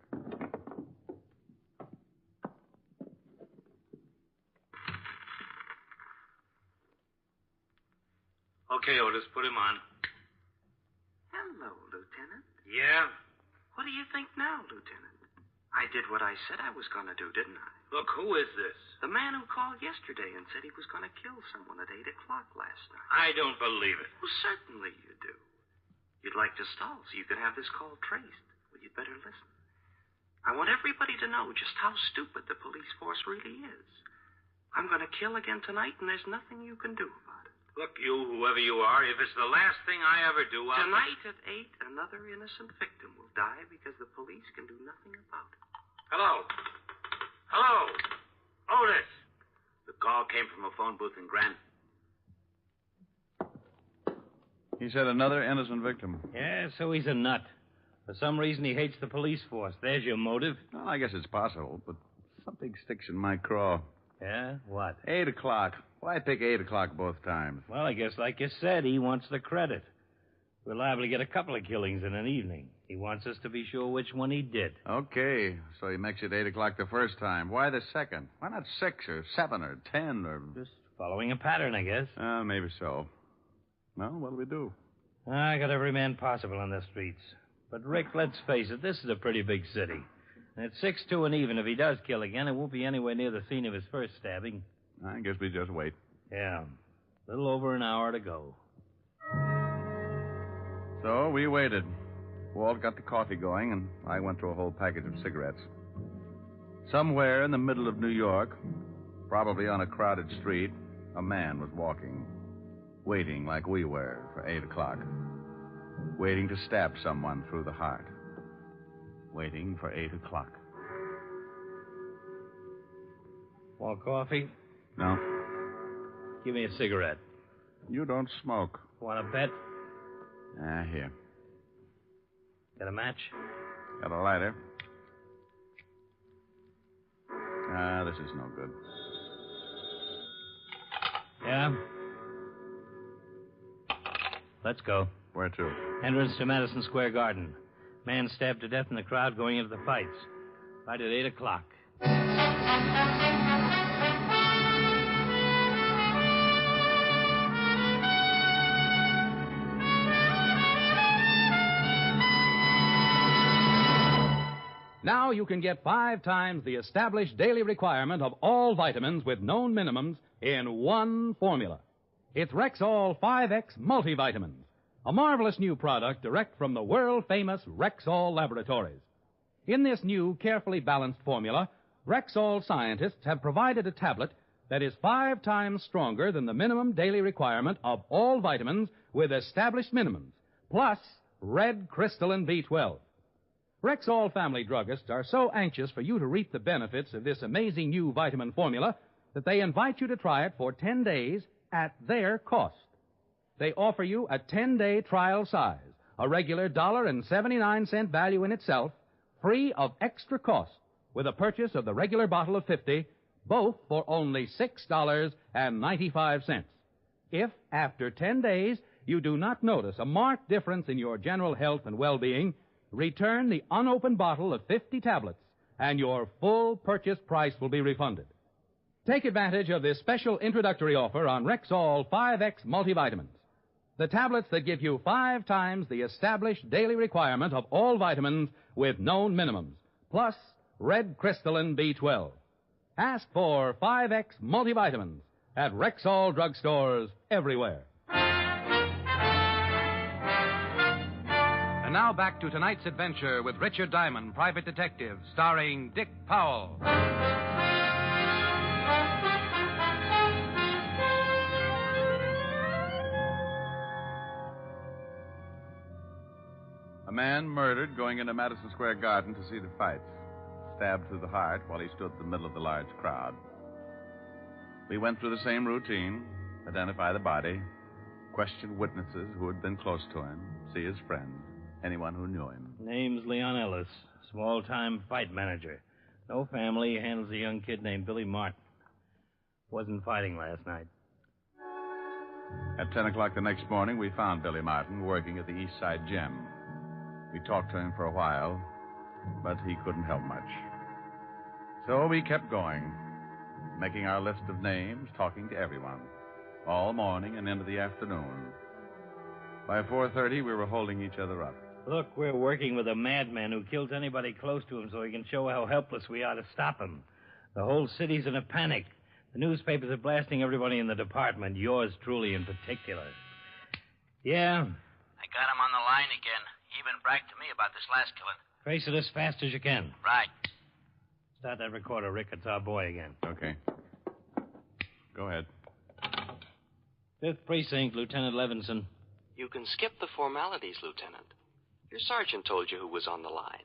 Okay, Otis, put him on. Hello, Lieutenant. Yeah? What do you think now, Lieutenant? I did what I said I was going to do, didn't I? Look, who is this? The man who called yesterday and said he was going to kill someone at 8 o'clock last night. I don't believe it. Well, certainly you do. You'd like to stall so you could have this call traced. Well, you'd better listen. I want everybody to know just how stupid the police force really is. I'm going to kill again tonight, and there's nothing you can do about it. Look, you, whoever you are, if it's the last thing I ever do, I'll... Tonight at 8, another innocent victim will die because the police can do nothing about it. Hello? Hello? Otis. The call came from a phone booth in Grant. He said another innocent victim. Yeah, so he's a nut. For some reason, he hates the police force. There's your motive. Well, I guess it's possible, but something sticks in my craw. Yeah? What? 8 o'clock. Why pick 8 o'clock both times? Well, I guess, like you said, he wants the credit. We're liable to get a couple of killings in an evening. He wants us to be sure which one he did. Okay, so he makes it 8 o'clock the first time. Why the second? Why not 6 or 7 or 10 or... Just following a pattern, I guess. Maybe so. Well, what'll we do? I got every man possible on the streets. But, Rick, let's face it, this is a pretty big city. And at 6-2 and even, if he does kill again, it won't be anywhere near the scene of his first stabbing. I guess we just wait. Yeah. A little over an hour to go. So we waited. Walt got the coffee going, and I went through a whole package of cigarettes. Somewhere in the middle of New York, probably on a crowded street, a man was walking, waiting like we were for 8 o'clock, waiting to stab someone through the heart, waiting for 8 o'clock. Want coffee? No. Give me a cigarette. You don't smoke. Want a bet? Here. Got a match? Got a lighter. This is no good. Yeah? Let's go. Where to? Entrance to Madison Square Garden. Man stabbed to death in the crowd going into the fights. Right at 8 o'clock. Now you can get 5 times the established daily requirement of all vitamins with known minimums in one formula. It's Rexall 5X multivitamins, a marvelous new product direct from the world-famous Rexall Laboratories. In this new, carefully balanced formula, Rexall scientists have provided a tablet that is 5 times stronger than the minimum daily requirement of all vitamins with established minimums, plus red crystalline B12. Rexall family druggists are so anxious for you to reap the benefits of this amazing new vitamin formula that they invite you to try it for 10 days at their cost. They offer you a 10-day trial size, a regular $1.79 value in itself, free of extra cost, with a purchase of the regular bottle of 50, both for only $6.95. If, after 10 days, you do not notice a marked difference in your general health and well-being, return the unopened bottle of 50 tablets, and your full purchase price will be refunded. Take advantage of this special introductory offer on Rexall 5X multivitamins, the tablets that give you 5 times the established daily requirement of all vitamins with known minimums, plus red crystalline B12. Ask for 5X multivitamins at Rexall drugstores everywhere. And now back to tonight's adventure with Richard Diamond, Private Detective, starring Dick Powell. A man murdered going into Madison Square Garden to see the fights, stabbed through the heart while he stood in the middle of the large crowd. We went through the same routine, identify the body, question witnesses who had been close to him, see his friends, anyone who knew him. Name's Leon Ellis, small-time fight manager. No family, handles a young kid named Billy Martin. Wasn't fighting last night. At 10 o'clock the next morning, we found Billy Martin working at the East Side Gym. We talked to him for a while, but he couldn't help much. So we kept going, making our list of names, talking to everyone, all morning and into the afternoon. By 4:30, we were holding each other up. Look, we're working with a madman who kills anybody close to him so he can show how helpless we are to stop him. The whole city's in a panic. The newspapers are blasting everybody in the department, yours truly in particular. Yeah? I got him on the line again. He even bragged to me about this last killing. Trace it as fast as you can. Right. Start that recorder, Rick. It's our boy again. Okay. Go ahead. 5th Precinct, Lieutenant Levinson. You can skip the formalities, Lieutenant. Your sergeant told you who was on the line.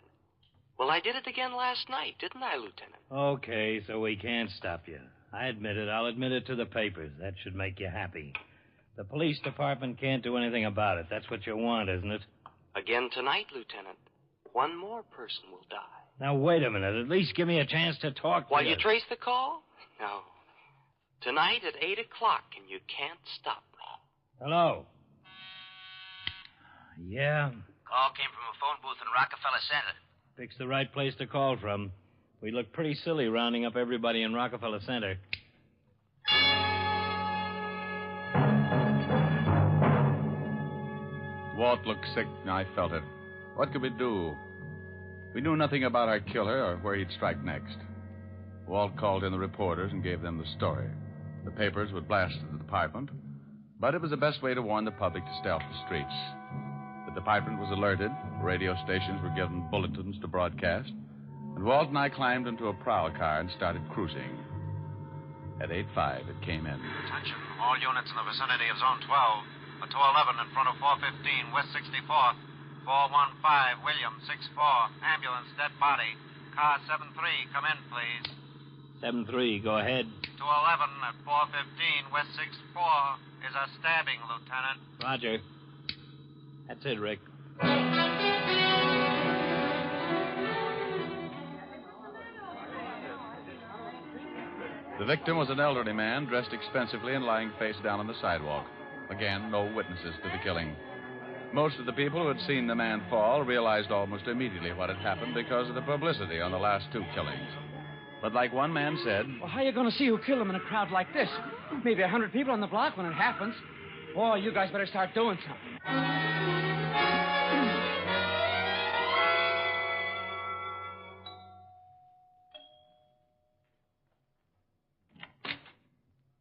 Well, I did it again last night, didn't I, Lieutenant? Okay, so we can't stop you. I admit it. I'll admit it to the papers. That should make you happy. The police department can't do anything about it. That's what you want, isn't it? Again tonight, Lieutenant. One more person will die. Now, wait a minute. At least give me a chance to talk to While you. you trace the call? No. Tonight at 8 o'clock, and you can't stop me. Hello? Yeah? Call came from a phone booth in Rockefeller Center. Pick's the right place to call from. We look pretty silly rounding up everybody in Rockefeller Center. Walt looked sick, and I felt it. What could we do? We knew nothing about our killer or where he'd strike next. Walt called in the reporters and gave them the story. The papers would blast the department, but it was the best way to warn the public to stay off the streets. The department was alerted, radio stations were given bulletins to broadcast, and Walt and I climbed into a prowl car and started cruising. At 8:05, it came in. Attention, all units in the vicinity of Zone 12. A 211 in front of 415 West 64th. 415 William 64. Ambulance, dead body. Car 73, come in, please. 7-3, go ahead. 211 at 415 West 64 is a stabbing, Lieutenant. Roger. That's it, Rick. The victim was an elderly man dressed expensively and lying face down on the sidewalk. Again, no witnesses to the killing. Most of the people who had seen the man fall realized almost immediately what had happened because of the publicity on the last 2 killings. But like one man said... Well, how are you going to see who killed him in a crowd like this? Maybe 100 people on the block when it happens. Oh, you guys better start doing something.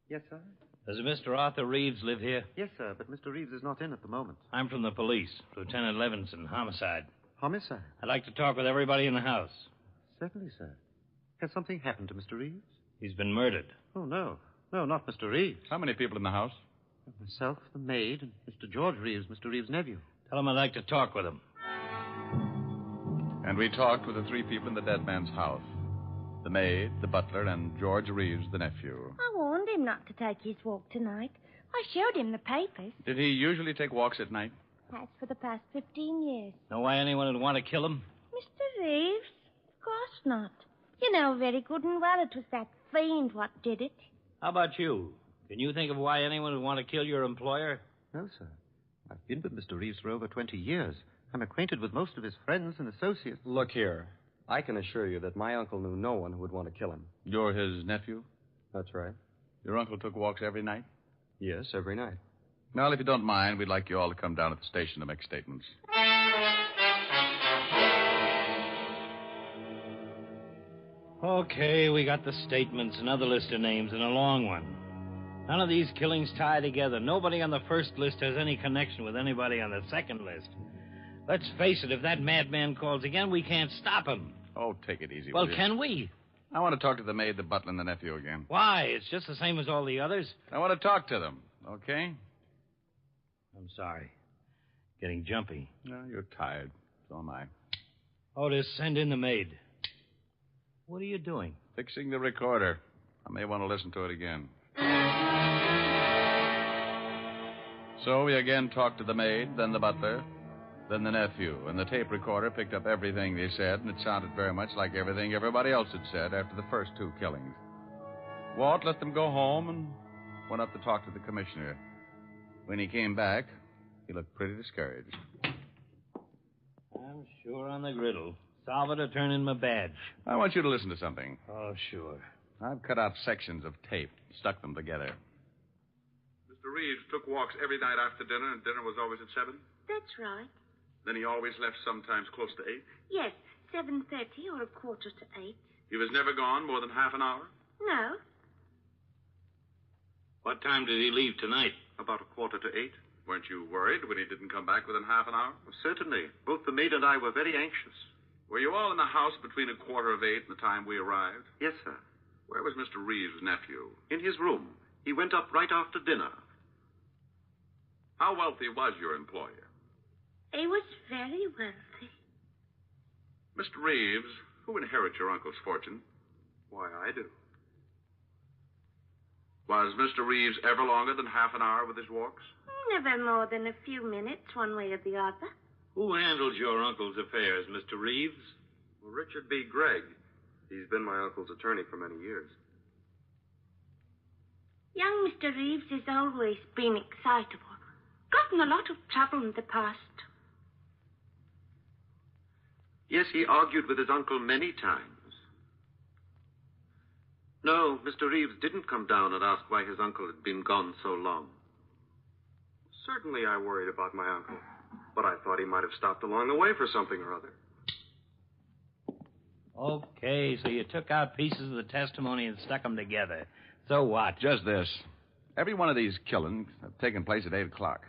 Yes, sir? Does Mr. Arthur Reeves live here? Yes, sir, but Mr. Reeves is not in at the moment. I'm from the police. Lieutenant Levinson, homicide. Homicide? I'd like to talk with everybody in the house. Certainly, sir. Has something happened to Mr. Reeves? He's been murdered. Oh, no. No, not Mr. Reeves. How many people in the house? Myself, the maid, and Mr. George Reeves, Mr. Reeves' nephew. Tell him I'd like to talk with him. And we talked with the 3 people in the dead man's house. The maid, the butler, and George Reeves, the nephew. I warned him not to take his walk tonight. I showed him the papers. Did he usually take walks at night? Has for the past 15 years. Know why anyone would want to kill him? Mr. Reeves? Of course not. You know very good and well it was that fiend what did it. How about you? Can you think of why anyone would want to kill your employer? No, sir. I've been with Mr. Reeves for over 20 years. I'm acquainted with most of his friends and associates. Look here. I can assure you that my uncle knew no one who would want to kill him. You're his nephew? That's right. Your uncle took walks every night? Yes, every night. Well, if you don't mind, we'd like you all to come down at the station to make statements. Okay, we got the statements, another list of names, and a long one. None of these killings tie together. Nobody on the first list has any connection with anybody on the second list. Let's face it, if that madman calls again, we can't stop him. Oh, take it easy. Well, can we? I want to talk to the maid, the butler, and the nephew again. Why? It's just the same as all the others. I want to talk to them, okay? I'm sorry. Getting jumpy. No, you're tired. So am I. Otis, send in the maid. What are you doing? Fixing the recorder. I may want to listen to it again. So we again talked to the maid, then the butler, then the nephew, and the tape recorder picked up everything they said, and it sounded very much like everything everybody else had said after the first 2 killings. Walt let them go home and went up to talk to the commissioner. When he came back, he looked pretty discouraged. I'm sure on the griddle. Salvador, turn in my badge. I want you to listen to something. Oh, sure. I've cut out sections of tape, stuck them together. Mr. Reeves took walks every night after dinner, and dinner was always at 7? That's right. Then he always left sometimes close to 8? Yes, 7:30 or 7:45. He was never gone more than half an hour? No. What time did he leave tonight? About 7:45. Weren't you worried when he didn't come back within half an hour? Well, certainly. Both the maid and I were very anxious. Were you all in the house between 7:45 and the time we arrived? Yes, sir. Where was Mr. Reeves' nephew? In his room. He went up right after dinner. How wealthy was your employer? He was very wealthy. Mr. Reeves, who inherits your uncle's fortune? Why, I do. Was Mr. Reeves ever longer than half an hour with his walks? Never more than a few minutes, one way or the other. Who handles your uncle's affairs, Mr. Reeves? Well, Richard B. Gregg. He's been my uncle's attorney for many years. Young Mr. Reeves has always been excitable. Gotten a lot of trouble in the past. Yes, he argued with his uncle many times. No, Mr. Reeves didn't come down and ask why his uncle had been gone so long. Certainly I worried about my uncle, but I thought he might have stopped along the way for something or other. Okay, so you took out pieces of the testimony and stuck them together. So what? Just this. Every one of these killings have taken place at 8 o'clock.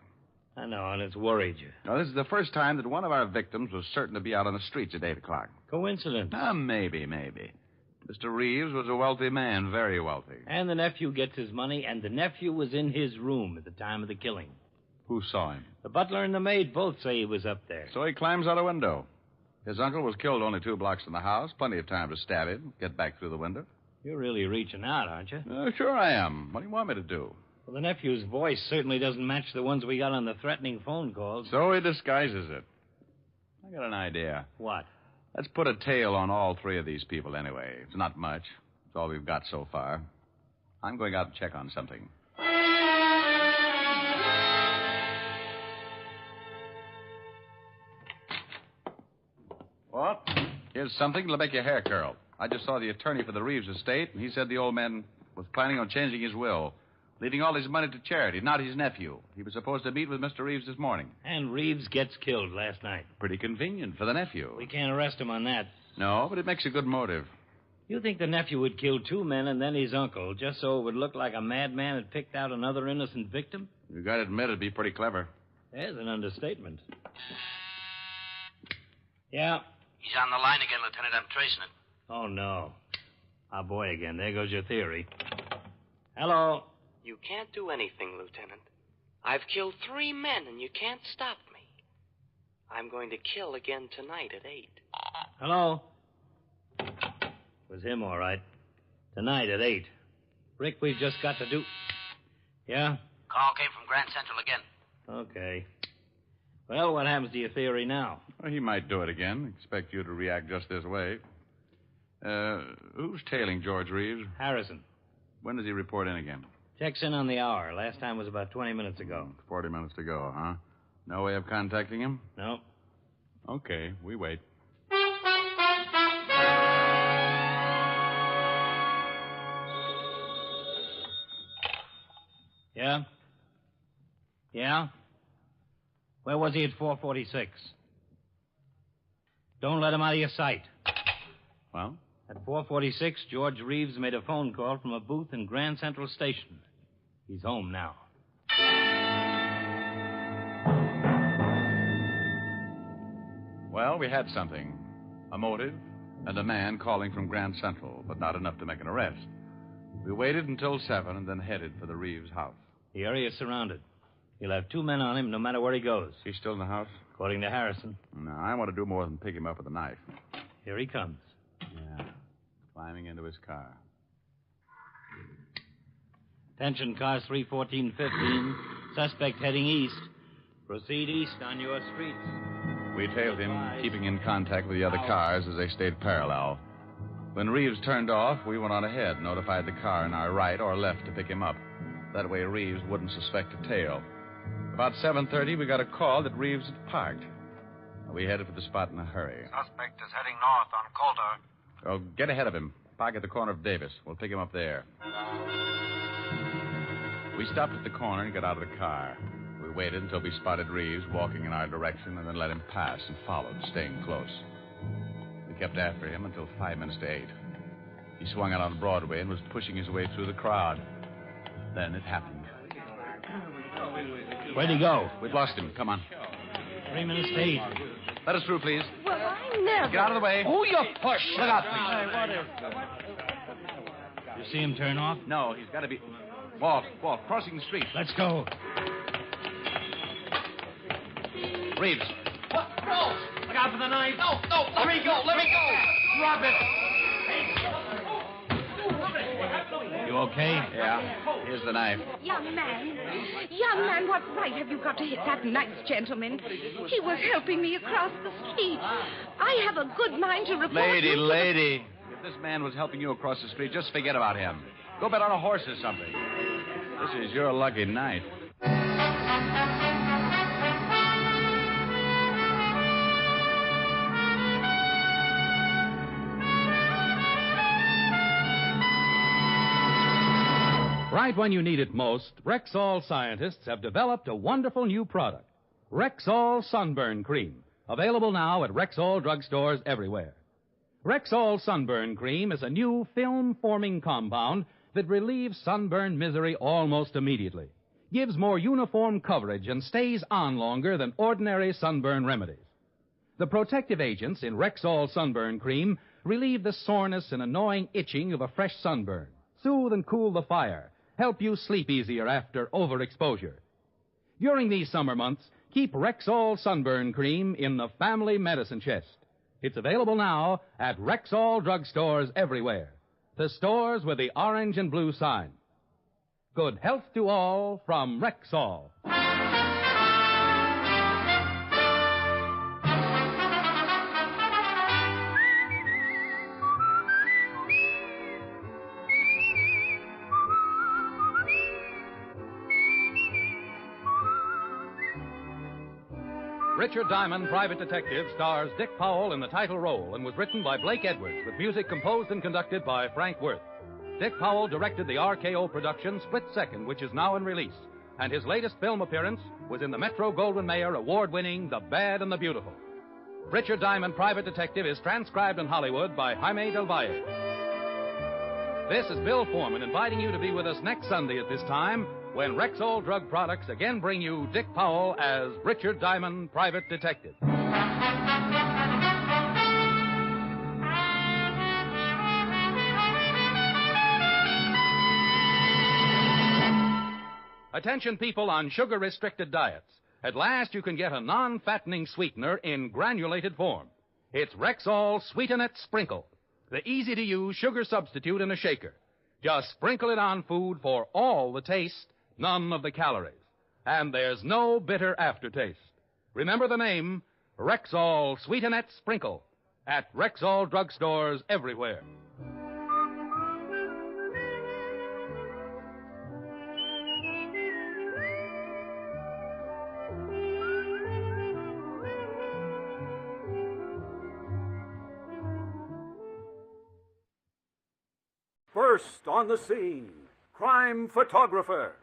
I know, and it's worried you. Now, this is the first time that one of our victims was certain to be out on the streets at 8 o'clock. Coincidence? Maybe. Mr. Reeves was a wealthy man, very wealthy. And the nephew gets his money, and the nephew was in his room at the time of the killing. Who saw him? The butler and the maid both say he was up there. So he climbs out a window. His uncle was killed only 2 blocks from the house. Plenty of time to stab him, get back through the window. You're really reaching out, aren't you? Sure I am. What do you want me to do? Well, the nephew's voice certainly doesn't match the ones we got on the threatening phone calls. So he disguises it. I got an idea. What? Let's put a tail on all 3 of these people anyway. It's not much. It's all we've got so far. I'm going out to check on something. What? Here's something that'll make your hair curl. I just saw the attorney for the Reeves estate, and he said the old man was planning on changing his will, leaving all his money to charity, not his nephew. He was supposed to meet with Mr. Reeves this morning. And Reeves gets killed last night. Pretty convenient for the nephew. We can't arrest him on that. No, but it makes a good motive. You think the nephew would kill 2 men and then his uncle, just so it would look like a madman had picked out another innocent victim? You gotta admit it'd be pretty clever. There's an understatement. Yeah? He's on the line again, Lieutenant. I'm tracing it. Oh, no. Our boy again. There goes your theory. Hello? You can't do anything, Lieutenant. I've killed 3 men, and you can't stop me. I'm going to kill again tonight at 8. Hello? Was him, all right. Tonight at 8. Rick, we've just got to do... Yeah? Call came from Grand Central again. Okay. Well, what happens to your theory now? Well, he might do it again. Expect you to react just this way. Who's tailing George Reeves? Harrison. When does he report in again? Checks in on the hour. Last time was about 20 minutes ago. 40 minutes to go, huh? No way of contacting him? No. Okay, we wait. Yeah? Yeah? Where was he at 446? Don't let him out of your sight. Well? At 446, George Reeves made a phone call from a booth in Grand Central Station. He's home now. Well, we had something. A motive and a man calling from Grand Central, but not enough to make an arrest. We waited until 7 and then headed for the Reeves house. The area is surrounded. He'll have 2 men on him no matter where he goes. He's still in the house? According to Harrison. No, I want to do more than pick him up with a knife. Here he comes. Yeah, climbing into his car. Attention, cars 31415. Suspect heading east. Proceed east on your streets. We tailed him, keeping in contact with the other cars as they stayed parallel. When Reeves turned off, we went on ahead, notified the car in our right or left to pick him up. That way Reeves wouldn't suspect a tail. About 7:30, we got a call that Reeves had parked. We headed for the spot in a hurry. Suspect is heading north on Coulter. Oh, get ahead of him. Park at the corner of Davis. We'll pick him up there. We stopped at the corner and got out of the car. We waited until we spotted Reeves walking in our direction and then let him pass and followed, staying close. We kept after him until 5 minutes to 8. He swung out on Broadway and was pushing his way through the crowd. Then it happened. Where'd he go? We've lost him. Come on. 3 minutes to 8. Let us through, please. Well, I never... Get out of the way. Oh, you push. Look out, please. You see him turn off? No, he's got to be... Walt, crossing the street. Let's go. Reeves. What? No! Look out for the knife. No, let me go. Drop it. You okay? Yeah. Here's the knife. Young man, what right have you got to hit that nice gentleman? He was helping me across the street. I have a good mind to report you. Lady. If this man was helping you across the street, just forget about him. Go bet on a horse or something. This is your lucky night. Right when you need it most, Rexall scientists have developed a wonderful new product, Rexall Sunburn Cream, available now at Rexall drugstores everywhere. Rexall Sunburn Cream is a new film-forming compound that relieves sunburn misery almost immediately, gives more uniform coverage, and stays on longer than ordinary sunburn remedies. The protective agents in Rexall Sunburn Cream relieve the soreness and annoying itching of a fresh sunburn, soothe and cool the fire, help you sleep easier after overexposure. During these summer months, keep Rexall Sunburn Cream in the family medicine chest. It's available now at Rexall drugstores everywhere, the stores with the orange and blue sign. Good health to all from Rexall. Richard Diamond, Private Detective, stars Dick Powell in the title role and was written by Blake Edwards with music composed and conducted by Frank Worth. Dick Powell directed the RKO production Split Second, which is now in release, and his latest film appearance was in the Metro-Goldwyn-Mayer award-winning The Bad and the Beautiful. Richard Diamond, Private Detective is transcribed in Hollywood by Jaime Del Valle. This is Bill Foreman inviting you to be with us next Sunday at this time when Rexall Drug Products again bring you Dick Powell as Richard Diamond, Private Detective. Attention people on sugar-restricted diets. At last you can get a non-fattening sweetener in granulated form. It's Rexall Sweetenet Sprinkle, the easy-to-use sugar substitute in a shaker. Just sprinkle it on food for all the taste, none of the calories. And there's no bitter aftertaste. Remember the name, Rexall Sweetenet Sprinkle, at Rexall drugstores everywhere. First on the scene, crime photographer.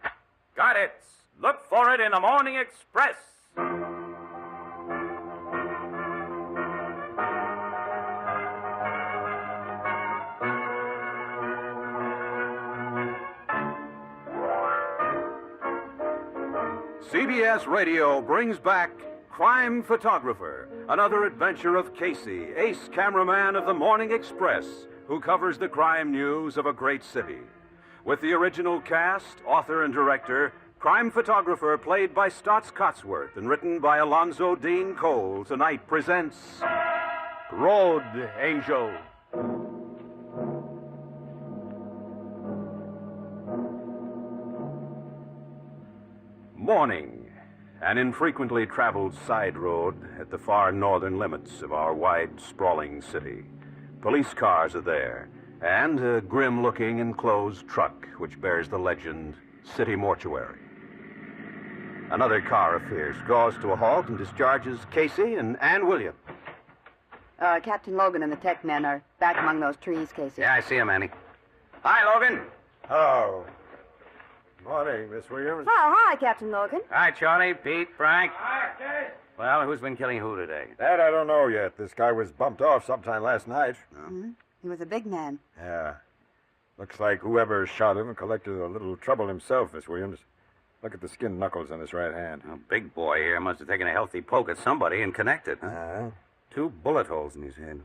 Got it. Look for it in the Morning Express. CBS Radio brings back Crime Photographer, another adventure of Casey, ace cameraman of the Morning Express, who covers the crime news of a great city. With the original cast, author and director, Crime Photographer, played by Stotts Cotsworth and written by Alonzo Dean Cole, tonight presents Road Angel. Morning, an infrequently traveled side road at the far northern limits of our wide, sprawling city. Police cars are there, and a grim-looking enclosed truck which bears the legend, City Mortuary. Another car of fierce draws to a halt and discharges Casey and Ann William. Captain Logan and the tech men are back among those trees, Casey. Yeah, I see him, Annie. Hi, Logan. Oh. Morning, Miss Williams. Oh, hi, Captain Logan. Hi, Charlie, Pete, Frank. Hi, Kate. Well, who's been killing who today? That I don't know yet. This guy was bumped off sometime last night. Mm-hmm. He was a big man. Yeah. Looks like whoever shot him collected a little trouble himself, Miss Williams. Look at the skin knuckles on his right hand. A big boy here must have taken a healthy poke at somebody and connected. Uh-huh. 2 bullet holes in his head.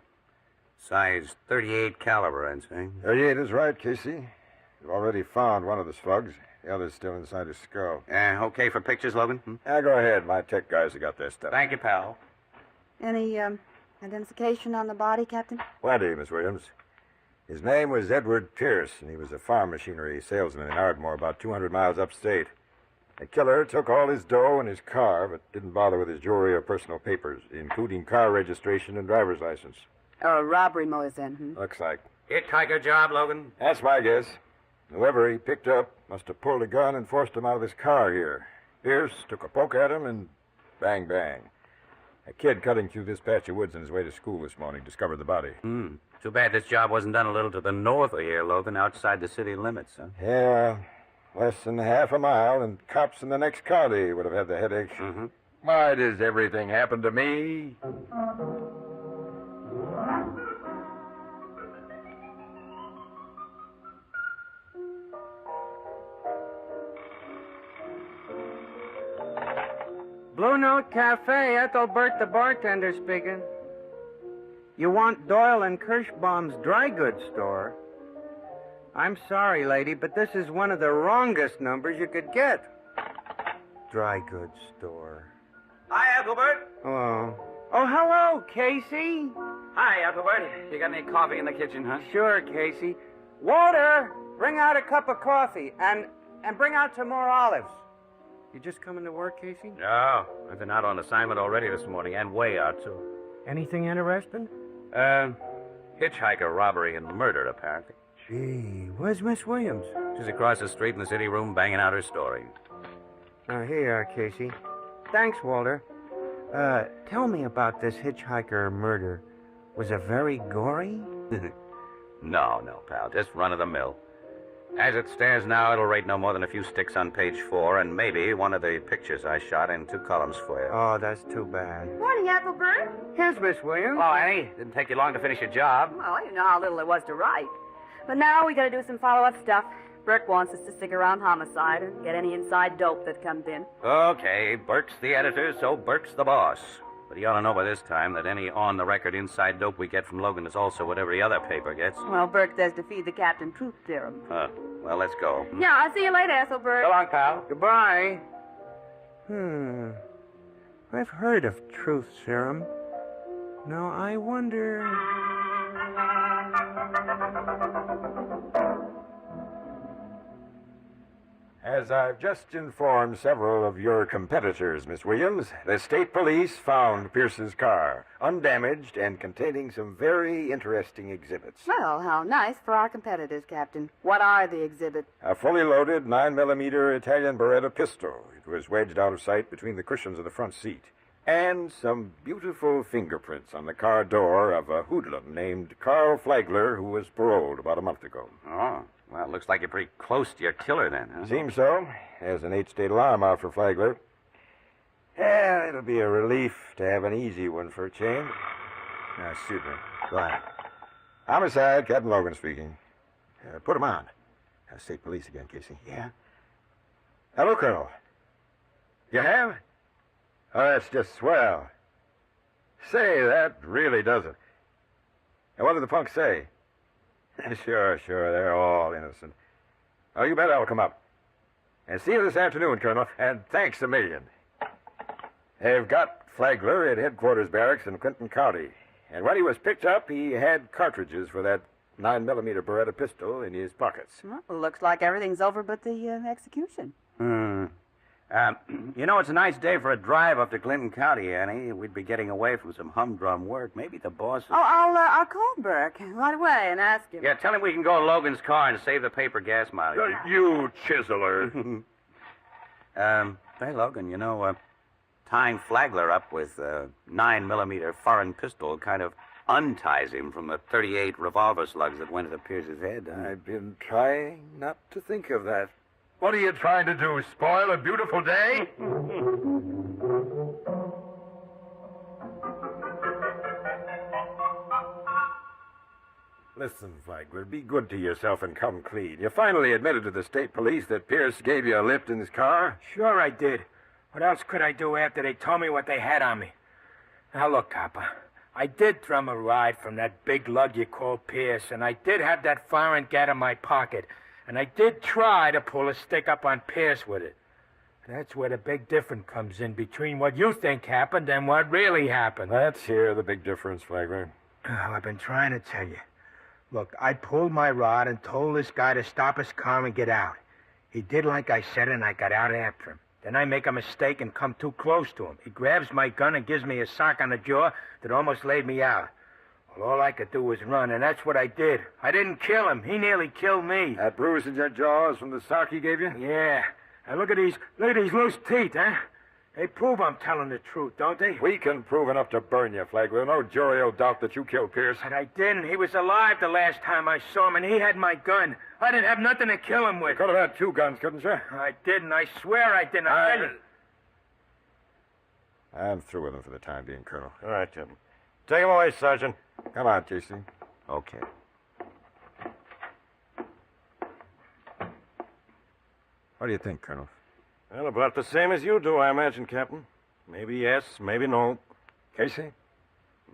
Size .38 caliber, I'd say. 38 is right, Casey. We've already found one of the slugs. The other's still inside his skull. Okay for pictures, Logan? Yeah, go ahead. My tech guys have got their stuff. Thank you, pal. Any identification on the body, Captain? Plenty, Miss Williams. His name was Edward Pierce, and he was a farm machinery salesman in Ardmore, about 200 miles upstate. The killer took all his dough in his car, but didn't bother with his jewelry or personal papers, including car registration and driver's license. Or a robbery motive, then, Looks like. Hitchhiker job, Logan? That's my guess. Whoever he picked up must have pulled a gun and forced him out of his car here. Pierce took a poke at him and bang, bang. A kid cutting through this patch of woods on his way to school this morning discovered the body. Too bad this job wasn't done a little to the north of here, Logan, outside the city limits, huh? Yeah, less than half a mile, and cops in the next county would have had the headache. Why does everything happen to me? Blue Note Cafe, Ethelbert the bartender speaking. You want Doyle and Kirschbaum's dry goods store? I'm sorry, lady, but this is one of the wrongest numbers you could get. Dry goods store. Hi, Ethelbert. Oh. Oh, hello, Casey. Hi, Ethelbert. You got any coffee in the kitchen, huh? Sure, Casey. Walter, bring out a cup of coffee and bring out some more olives. You just coming to work, Casey? No, I've been out on assignment already this morning, and way out, too. Anything interesting? Hitchhiker robbery and murder, apparently. Gee, where's Miss Williams? She's across the street in the city room banging out her story. Now, here you are, Casey. Thanks, Walter. Tell me about this hitchhiker murder. Was it very gory? No, pal. Just run-of-the-mill. As it stands now, it'll rate no more than a few sticks on page 4, and maybe one of the pictures I shot in 2 columns for you. Oh, that's too bad. Morning, Ethelbert. Here's Miss Williams. Oh, Annie, didn't take you long to finish your job. Well, you know how little it was to write. But now we gotta do some follow-up stuff. Burke wants us to stick around homicide and get any inside dope that comes in. Okay, Burke's the editor, so Burke's the boss. But he ought to know by this time that any on-the-record inside dope we get from Logan is also what every other paper gets. Well, Burke says to feed the captain truth serum. Well, let's go. Yeah, I'll see you later, Ethelbert. So long, pal. Goodbye. I've heard of truth serum. Now, I wonder... As I've just informed several of your competitors, Miss Williams, the state police found Pierce's car, undamaged and containing some very interesting exhibits. Well, how nice for our competitors, Captain. What are the exhibits? A fully loaded 9mm Italian Beretta pistol. It was wedged out of sight between the cushions of the front seat. And some beautiful fingerprints on the car door of a hoodlum named Carl Flagler, who was paroled about a month ago. Oh. Well, it looks like you're pretty close to your killer then, huh? Seems so. There's an 8-state alarm out for Flagler. Yeah, it'll be a relief to have an easy one for a change. Now, excuse me. Go ahead. Homicide, Captain Logan speaking. Put him on. State police again, Casey. Yeah? Hello, Colonel. You have? Oh, that's just swell. Say, that really does it. Now, what did the punk say? Sure, they're all innocent. Oh, you bet I'll come up. And see you this afternoon, Colonel, and thanks a million. They've got Flagler at headquarters barracks in Clinton County. And when he was picked up, he had cartridges for that 9mm Beretta pistol in his pockets. Well, looks like everything's over but the execution. You know, it's a nice day for a drive up to Clinton County, Annie. We'd be getting away from some humdrum work. Maybe the boss... I'll call Burke right away and ask him. Yeah, tell him we can go to Logan's car and save the paper gas mileage. You chiseler. Hey, Logan, you know, tying Flagler up with a 9mm foreign pistol kind of unties him from the 38 revolver slugs that went into Pierce's head. I've been trying not to think of that. What are you trying to do, spoil a beautiful day? Listen, Flagler, be good to yourself and come clean. You finally admitted to the state police that Pierce gave you a lift in his car? Sure I did. What else could I do after they told me what they had on me? Now, look, Copper, I did drum a ride from that big lug you call Pierce, and I did have that foreign gat in my pocket. And I did try to pull a stick up on Pierce with it. That's where the big difference comes in between what you think happened and what really happened. Let's hear the big difference, Flagler. Oh, I've been trying to tell you. Look, I pulled my rod and told this guy to stop his car and get out. He did like I said, and I got out after him. Then I make a mistake and come too close to him. He grabs my gun and gives me a sock on the jaw that almost laid me out. Well, all I could do was run, and that's what I did. I didn't kill him. He nearly killed me. That bruise in your jaw is from the sock he gave you? Yeah. Now look at these loose teeth, huh? They prove I'm telling the truth, don't they? We can prove enough to burn you, Flagler. No jury will doubt that you killed Pierce. But I didn't. He was alive the last time I saw him, and he had my gun. I didn't have nothing to kill him with. You could have had 2 guns, couldn't you? I didn't. I swear I didn't. I'm through with him for the time being, Colonel. All right, Jim. Take him away, Sergeant. Come on, Casey. Okay. What do you think, Colonel? Well, about the same as you do, I imagine, Captain. Maybe yes, maybe no. Casey?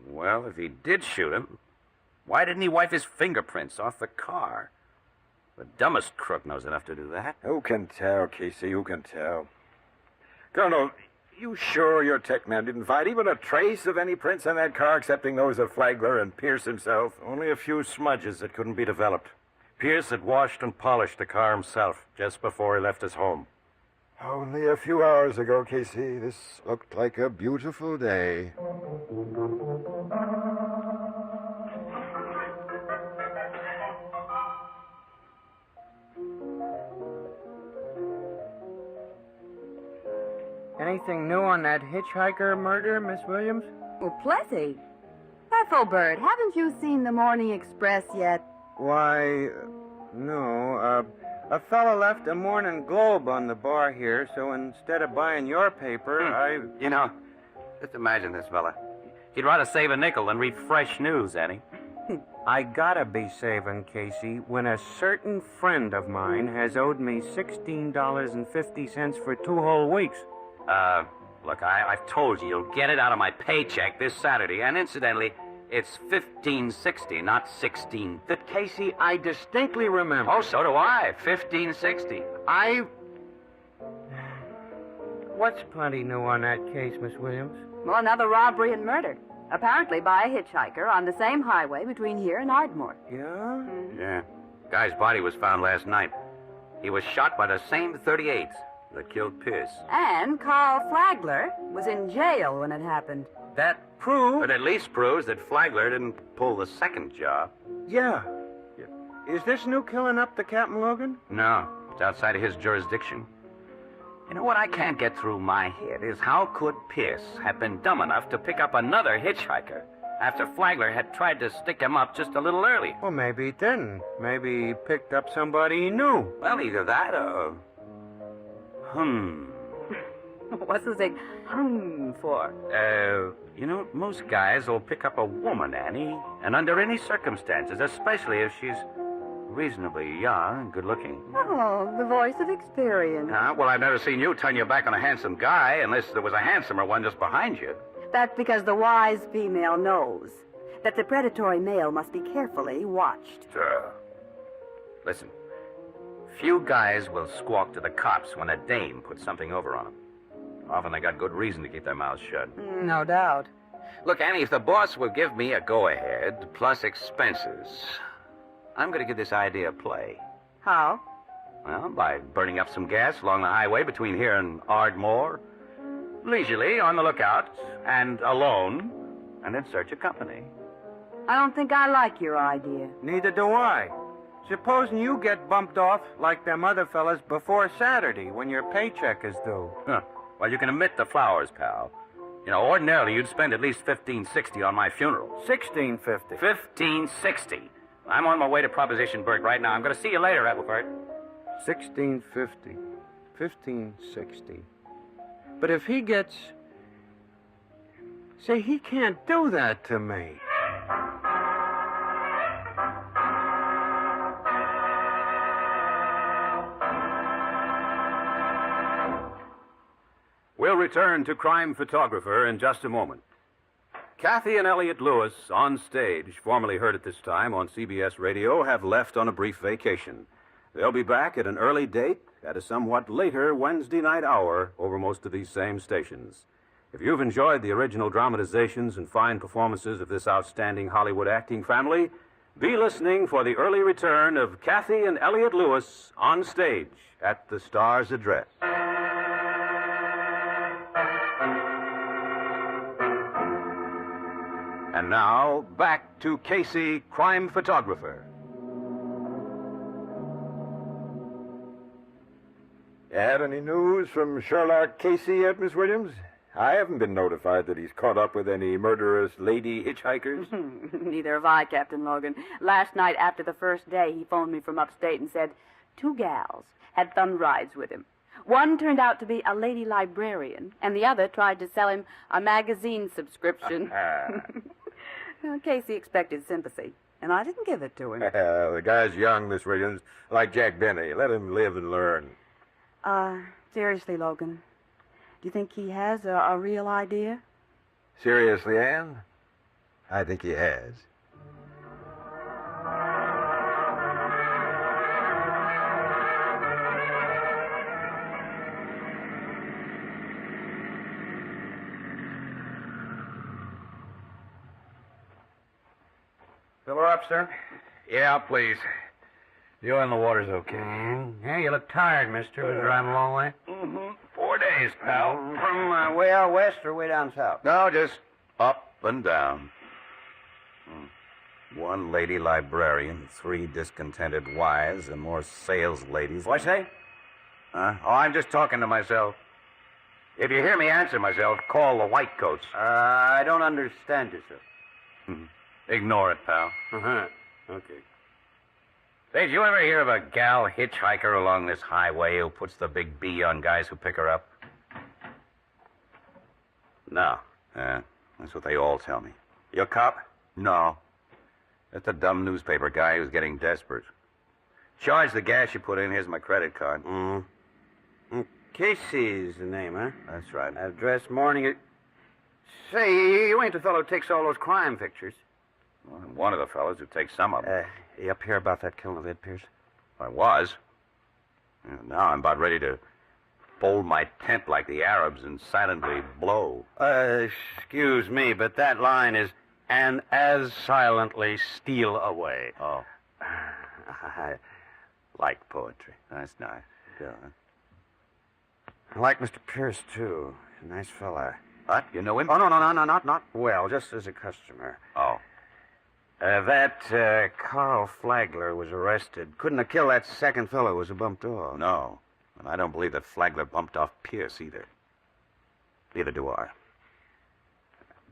Well, if he did shoot him, why didn't he wipe his fingerprints off the car? The dumbest crook knows enough to do that. Who can tell, Casey? Who can tell? Colonel, you sure your tech man didn't find even a trace of any prints on that car excepting those of Flagler and Pierce himself? Only a few smudges that couldn't be developed. Pierce had washed and polished the car himself just before he left his home. Only a few hours ago, Casey. This looked like a beautiful day. Anything new on that hitchhiker murder, Miss Williams? Well, plenty. Ethelbert, haven't you seen the Morning Express yet? Why, no. A fella left a Morning Globe on the bar here, so instead of buying your paper, You know, just imagine this fella. He'd rather save a nickel than read fresh news, Eddie. I gotta be saving, Casey, when a certain friend of mine has owed me $16.50 for 2 whole weeks. Look, I've told you, you'll get it out of my paycheck this Saturday, and incidentally, it's $15.60, not $16. Casey, I distinctly remember. Oh, so do I. $15.60. What's plenty new on that case, Miss Williams? Well, another robbery and murder. Apparently by a hitchhiker on the same highway between here and Ardmore. Yeah? Yeah. Guy's body was found last night. He was shot by the same .38 that killed Pierce. And Carl Flagler was in jail when it happened. That proves... But at least proves that Flagler didn't pull the second job. Yeah. Is this new killing up to Captain Logan? No, it's outside of his jurisdiction. You know what I can't get through my head is how could Pierce have been dumb enough to pick up another hitchhiker after Flagler had tried to stick him up just a little earlier? Well, maybe he didn't. Maybe he picked up somebody he knew. Well, either that or... What's the big for? You know, most guys will pick up a woman, Annie, and under any circumstances, especially if she's reasonably young and good-looking. Oh, the voice of experience. Well, I've never seen you turn your back on a handsome guy unless there was a handsomer one just behind you. That's because the wise female knows that the predatory male must be carefully watched. Sure. Listen, few guys will squawk to the cops when a dame puts something over on them. Often they got good reason to keep their mouths shut. No doubt. Look, Annie, if the boss will give me a go-ahead plus expenses, I'm going to give this idea a play. How? Well, by burning up some gas along the highway between here and Ardmore, leisurely, on the lookout, and alone, and in search of company. I don't think I like your idea. Neither do I. Supposing you get bumped off like them other fellas before Saturday when your paycheck is due. Well, you can omit the flowers, pal. You know, ordinarily you'd spend at least $15.60 on my funeral. $16.50. $15.60. I'm on my way to Proposition Burke right now. I'm going to see you later, Ethelbert. $16.50. $15.60. But if he gets... Say, he can't do that to me. We'll return to Crime Photographer in just a moment. Kathy and Elliot Lewis, on stage, formerly heard at this time on CBS Radio, have left on a brief vacation. They'll be back at an early date at a somewhat later Wednesday night hour over most of these same stations. If you've enjoyed the original dramatizations and fine performances of this outstanding Hollywood acting family, be listening for the early return of Kathy and Elliot Lewis on stage at the Star's Address. And now, back to Casey, crime photographer. Had any news from Sherlock Casey yet, Miss Williams? I haven't been notified that he's caught up with any murderous lady hitchhikers. Neither have I, Captain Logan. Last night, after the first day, he phoned me from upstate and said 2 gals had thumbed rides with him. One turned out to be a lady librarian, and the other tried to sell him a magazine subscription. Well, Casey expected sympathy, and I didn't give it to him. The guy's young, Miss Williams, like Jack Benny. Let him live and learn. Seriously, Logan, do you think he has a real idea? Seriously, Anne? I think he has. Fill her up, sir. Yeah, please. You and the water's okay. Yeah, you look tired, mister. Was driving a long way? Mm-hmm. 4 days, pal. From way out west or way down south? No, just up and down. 1 lady librarian, 3 discontented wives, and more sales ladies. What say? Huh? Oh, I'm just talking to myself. If you hear me answer myself, call the white coats. I don't understand you, sir. Ignore it, pal. Uh-huh. Okay. Say, did you ever hear of a gal hitchhiker along this highway who puts the big B on guys who pick her up? No. That's what they all tell me. You a cop? No. That's a dumb newspaper guy who's getting desperate. Charge the gas you put in. Here's my credit card. Casey's the name, huh? That's right. Address, morning. Say, you ain't the fellow who takes all those crime pictures. Well, I'm one of the fellows who takes some of them. You up here about that killing of Ed Pierce? I was. Now I'm about ready to fold my tent like the Arabs and silently blow. Excuse me, but that line is, and as silently steal away. Oh. I like poetry. That's nice. Yeah. I like Mr. Pierce, too. He's a nice fella. What? You know him? Oh, no, not well, just as a customer. Oh. That Carl Flagler was arrested. Couldn't have killed that second fellow who was bumped off. No. And I don't believe that Flagler bumped off Pierce either. Neither do I.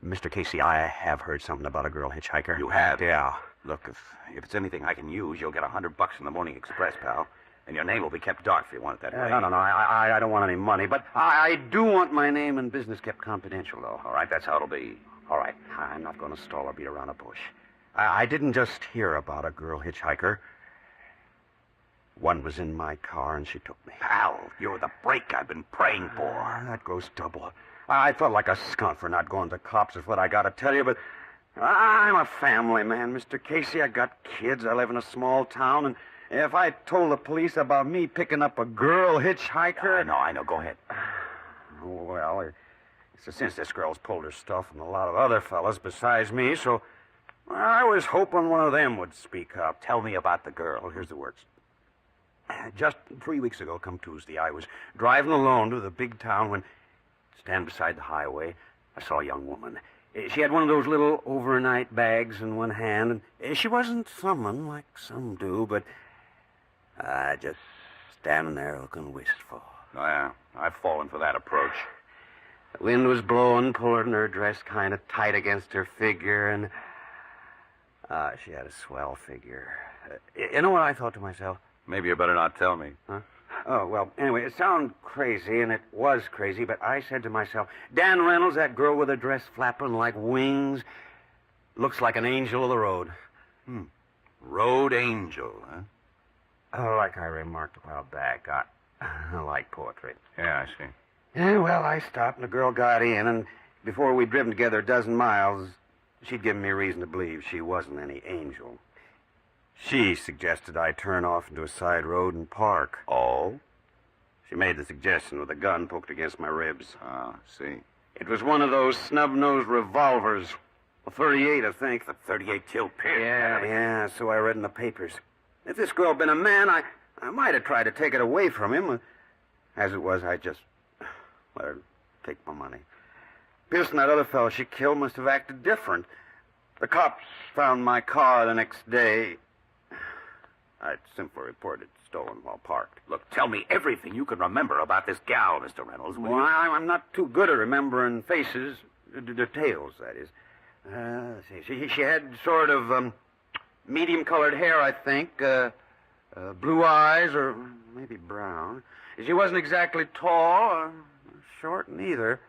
Mr. Casey, I have heard something about a girl hitchhiker. You have? Yeah. Look, if it's anything I can use, you'll get $100 in the Morning Express, pal. And your name will be kept dark if you want it that way. No. I don't want any money, but I do want my name and business kept confidential, though. All right, that's how it'll be. All right, I'm not going to stall or beat around a bush. I didn't just hear about a girl hitchhiker. One was in my car, and she took me. Pal, you're the break I've been praying for. That goes double. I felt like a skunk for not going to cops, is what I got to tell you, but I'm a family man, Mr. Casey. I got kids. I live in a small town, and if I told the police about me picking up a girl hitchhiker... I know. Go ahead. Well, since this girl's pulled her stuff from a lot of other fellas besides me, so I was hoping one of them would speak up. Tell me about the girl. Well, here's the works. Just 3 weeks ago, come Tuesday, I was driving alone to the big town when, standing beside the highway, I saw a young woman. She had one of those little overnight bags in one hand, and she wasn't thumbing like some do, but just standing there looking wistful. Oh, yeah. I've fallen for that approach. The wind was blowing, pulling her dress kind of tight against her figure, and she had a swell figure. You know what I thought to myself? Maybe you better not tell me. Huh? Oh, well, anyway, it sounded crazy, and it was crazy, but I said to myself, Dan Reynolds, that girl with her dress flapping like wings, looks like an angel of the road. Road angel, huh? Oh, like I remarked a while back, I like poetry. Yeah, I see. Yeah, well, I stopped, and the girl got in, and before we'd driven together a dozen miles, she'd given me reason to believe she wasn't any angel. She suggested I turn off into a side road and park. Oh? She made the suggestion with a gun poked against my ribs. Ah, see. It was one of those snub-nosed revolvers. A 38, I think. The 38 killed Pierce. Yeah, so I read in the papers. If this girl had been a man, I might have tried to take it away from him. As it was, I just let her take my money. Pierce and that other fellow she killed must have acted different. The cops found my car the next day. I simply reported stolen while parked. Look, tell me everything you can remember about this gal, Mr. Reynolds. Well, I'm not too good at remembering faces, details, that is. Let's see. She had sort of medium-colored hair, I think, blue eyes, or maybe brown. She wasn't exactly tall or short neither.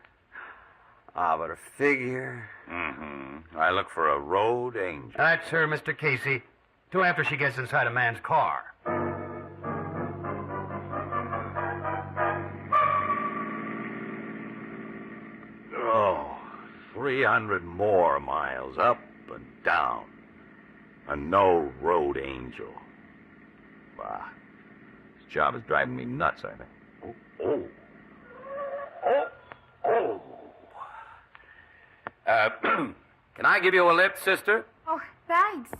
Ah, but her figure. Mm-hmm. I look for a road angel. That's her, Mr. Casey. Till after she gets inside a man's car. Oh, 300 more miles up and down. And no road angel. Bah. This job is driving me nuts, I think. Oh. Can I give you a lift, sister? Oh, thanks.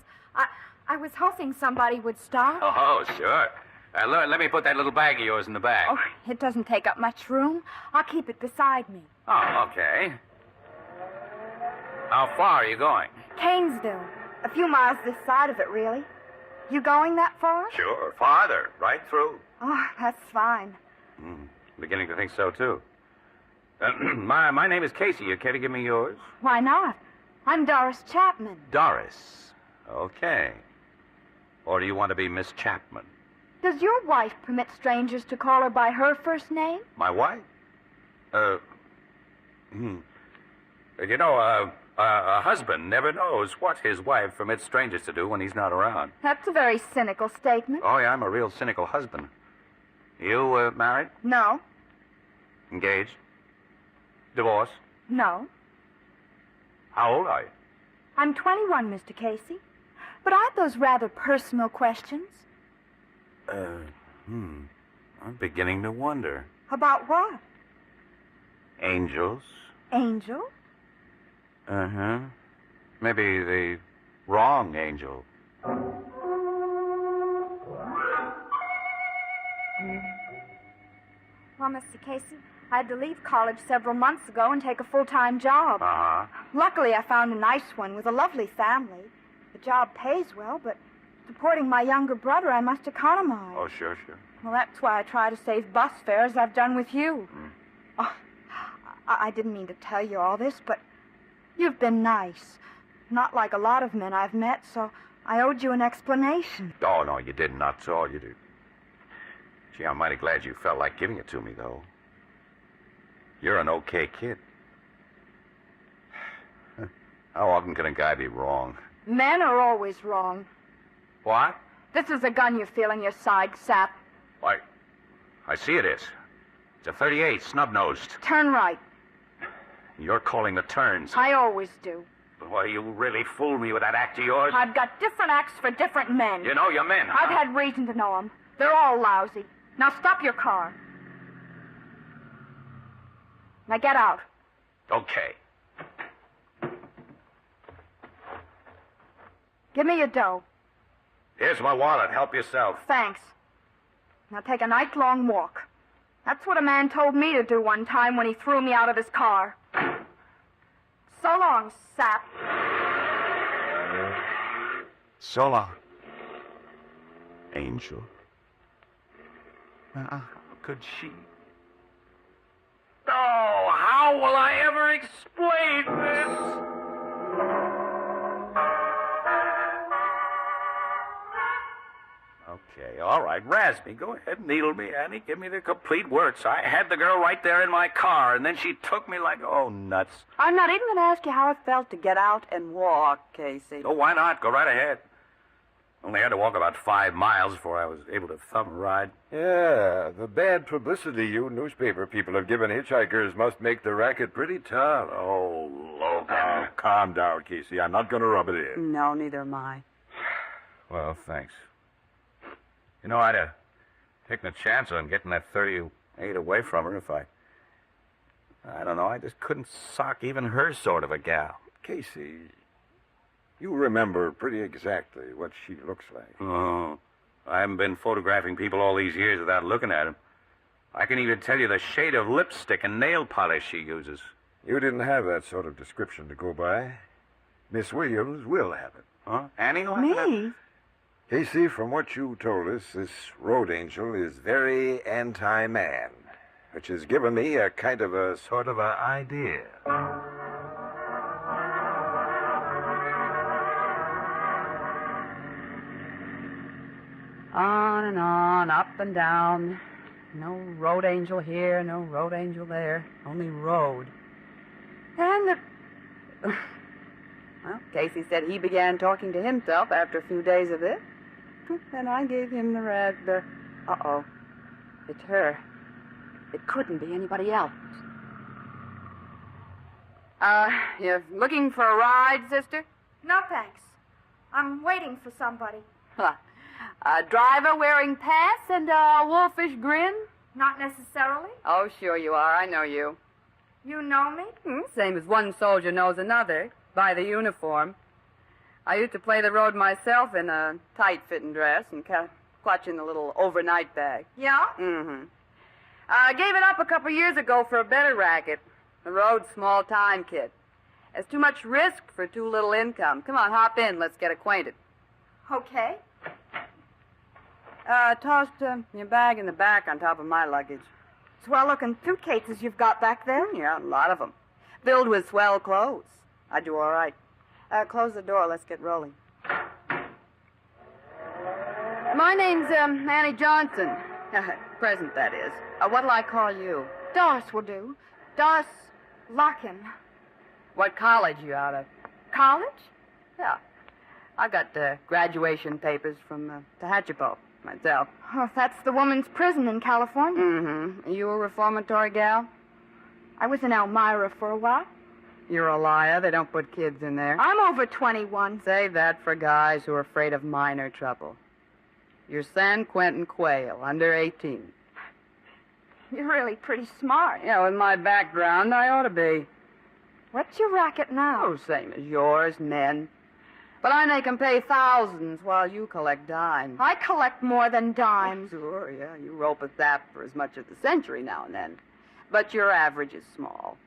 I was hoping somebody would stop. Oh, sure. Let me put that little bag of yours in the bag. Oh, it doesn't take up much room. I'll keep it beside me. Oh, okay. How far are you going? Canesville. A few miles this side of it, really. You going that far? Sure, farther, right through. Oh, that's fine. Beginning to think so, too. My name is Casey. You care to give me yours? Why not? I'm Doris Chapman. Doris. Okay. Or do you want to be Miss Chapman? Does your wife permit strangers to call her by her first name? My wife? You know, a husband never knows what his wife permits strangers to do when he's not around. That's a very cynical statement. Oh, yeah, I'm a real cynical husband. You, married? No. Engaged? Divorced? No. How old are you? I'm 21, Mr. Casey. But aren't those rather personal questions? I'm beginning to wonder. About what? Angels? Angel? Uh-huh. Maybe the wrong angel. Well, Mr. Casey, I had to leave college several months ago and take a full-time job. Uh-huh. Luckily, I found a nice one with a lovely family. The job pays well, but supporting my younger brother, I must economize. Oh, sure. Well, that's why I try to save bus fares I've done with you. Oh, I didn't mean to tell you all this, but you've been nice. Not like a lot of men I've met, so I owed you an explanation. Oh, no, you didn't. That's all you did. Gee, I'm mighty glad you felt like giving it to me, though. You're an okay kid. How often can a guy be wrong? Men are always wrong. What? This is a gun you feel in your side, Sap. Why, I see it is. It's a 38, snub-nosed. Turn right. You're calling the turns. I always do. Boy, you really fooled me with that act of yours. I've got different acts for different men. You know your men, huh? I've had reason to know them. They're all lousy. Now stop your car. Now get out. Okay. Give me your dough. Here's my wallet. Help yourself. Thanks. Now take a night-long walk. That's what a man told me to do one time when he threw me out of his car. So long, Sap. So long. Angel. How could she? Oh, how will I ever explain this? Okay, all right. Razz me. Go ahead, needle me, Annie. Give me the complete works. I had the girl right there in my car, and then she took me like, oh, nuts. I'm not even going to ask you how it felt to get out and walk, Casey. Oh, why not? Go right ahead. Only had to walk about 5 miles before I was able to thumb a ride. Yeah, the bad publicity you newspaper people have given hitchhikers must make the racket pretty tough. Oh, Logan. Calm down, Casey. I'm not going to rub it in. No, neither am I. Well, thanks. You know, I'd have taken a chance on getting that 38 away from her if I don't know, I just couldn't sock even her sort of a gal. Casey, you remember pretty exactly what she looks like. Oh, I haven't been photographing people all these years without looking at them. I can even tell you the shade of lipstick and nail polish she uses. You didn't have that sort of description to go by. Miss Williams will have it. Huh? Annie will Me? have it? Casey, from what you told us, this road angel is very anti-man, which has given me a kind of a sort of a idea. On and on, up and down. No road angel here, no road angel there. Only road. And the... Well, Casey said he began talking to himself after a few days of this. And I gave him the red... Uh-oh. It's her. It couldn't be anybody else. You're looking for a ride, sister? No, thanks. I'm waiting for somebody. Huh. A driver wearing pants and a wolfish grin? Not necessarily. Oh, sure you are. I know you. You know me? Same as one soldier knows another, by the uniform. I used to play the road myself in a tight-fitting dress and clutching the little overnight bag. Yeah? Mm-hmm. I gave it up a couple years ago for a better racket. The road's small time, kid. There's too much risk for too little income. Come on, hop in. Let's get acquainted. Okay. Tossed your bag in the back on top of my luggage. Swell-looking suitcases you've got back there. Yeah, a lot of them. Filled with swell clothes. I do all right. Close the door. Let's get rolling. My name's Annie Johnson. Present, that is. What'll I call you? Doris will do. Doris Larkin. What college you out of? College? Yeah. I got graduation papers from Tehachapo myself. Oh, that's the woman's prison in California. Mm-hmm. You a reformatory gal? I was in Elmira for a while. You're a liar. They don't put kids in there. I'm over 21. Save that for guys who are afraid of minor trouble. You're San Quentin Quail, under 18. You're really pretty smart. Yeah, with my background, I ought to be. What's your racket now? Oh, same as yours, men. But I make 'em pay thousands while you collect dimes. I collect more than dimes. Oh, sure, yeah. You rope a sap for as much as a century now and then. But your average is small.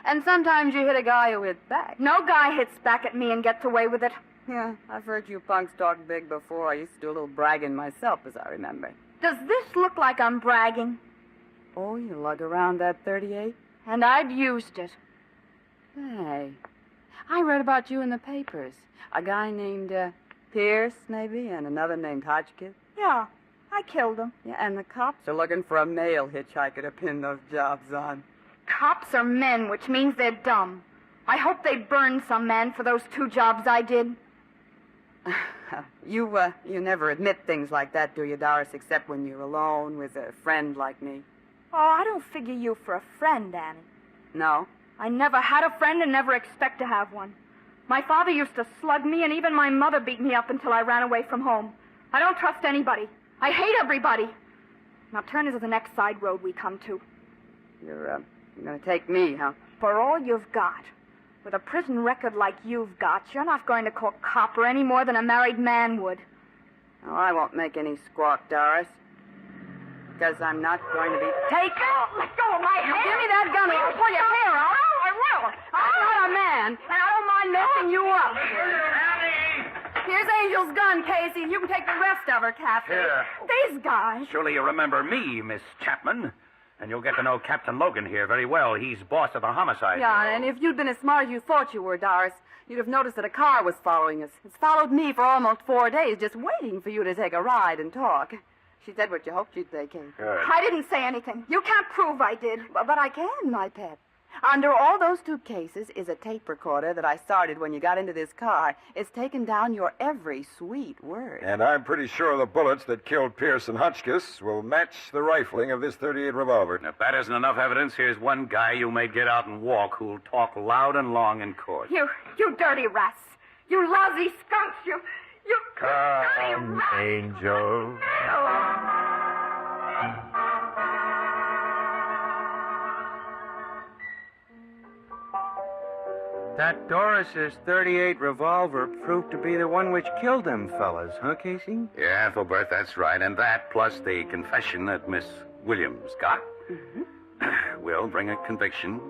And sometimes you hit a guy who hits back. No guy hits back at me and gets away with it. Yeah, I've heard you punks talk big before. I used to do a little bragging myself, as I remember. Does this look like I'm bragging? Oh, you lug around that 38? And I'd used it. Hey, I read about you in the papers. A guy named Pierce, maybe, and another named Hotchkiss. Yeah, I killed him. Yeah, and the cops are looking for a male hitchhiker to pin those jobs on. Cops are men, which means they're dumb. I hope they burned some man for those 2 jobs I did. You never admit things like that, do you, Doris, except when you're alone with a friend like me? Oh, I don't figure you for a friend, Annie. No? I never had a friend and never expect to have one. My father used to slug me, and even my mother beat me up until I ran away from home. I don't trust anybody. I hate everybody. Now turn into the next side road we come to. You're going to take me, huh? For all you've got. With a prison record like you've got, you're not going to call copper any more than a married man would. Oh, I won't make any squawk, Doris. Because I'm not going to be... Let go of my hand! Give me that gun, I'll pull your hair out. Oh, I will. I'm not a man, and I don't mind messing you up. Here's Angel's gun, Casey. You can take the rest of her, Kathy. Here. These guys. Surely you remember me, Miss Chapman. And you'll get to know Captain Logan here very well. He's boss of the homicide. Yeah, and if you'd been as smart as you thought you were, Doris, you'd have noticed that a car was following us. It's followed me for almost 4 days, just waiting for you to take a ride and talk. She said what you hoped she'd say, Kate. Good. I didn't say anything. You can't prove I did. But I can, my pet. Under all those 2 cases is a tape recorder that I started when you got into this car. It's taken down your every sweet word. And I'm pretty sure the bullets that killed Pierce and Hotchkiss will match the rifling of this .38 revolver. And if that isn't enough evidence, here's one guy you may get out and walk who'll talk loud and long in court. You dirty rats. You lousy skunks. You... Carl. angel. That Doris's .38 revolver proved to be the one which killed them fellas, huh, Casey? Yeah, Ethelbert, that's right. And that, plus the confession that Miss Williams got, will bring a conviction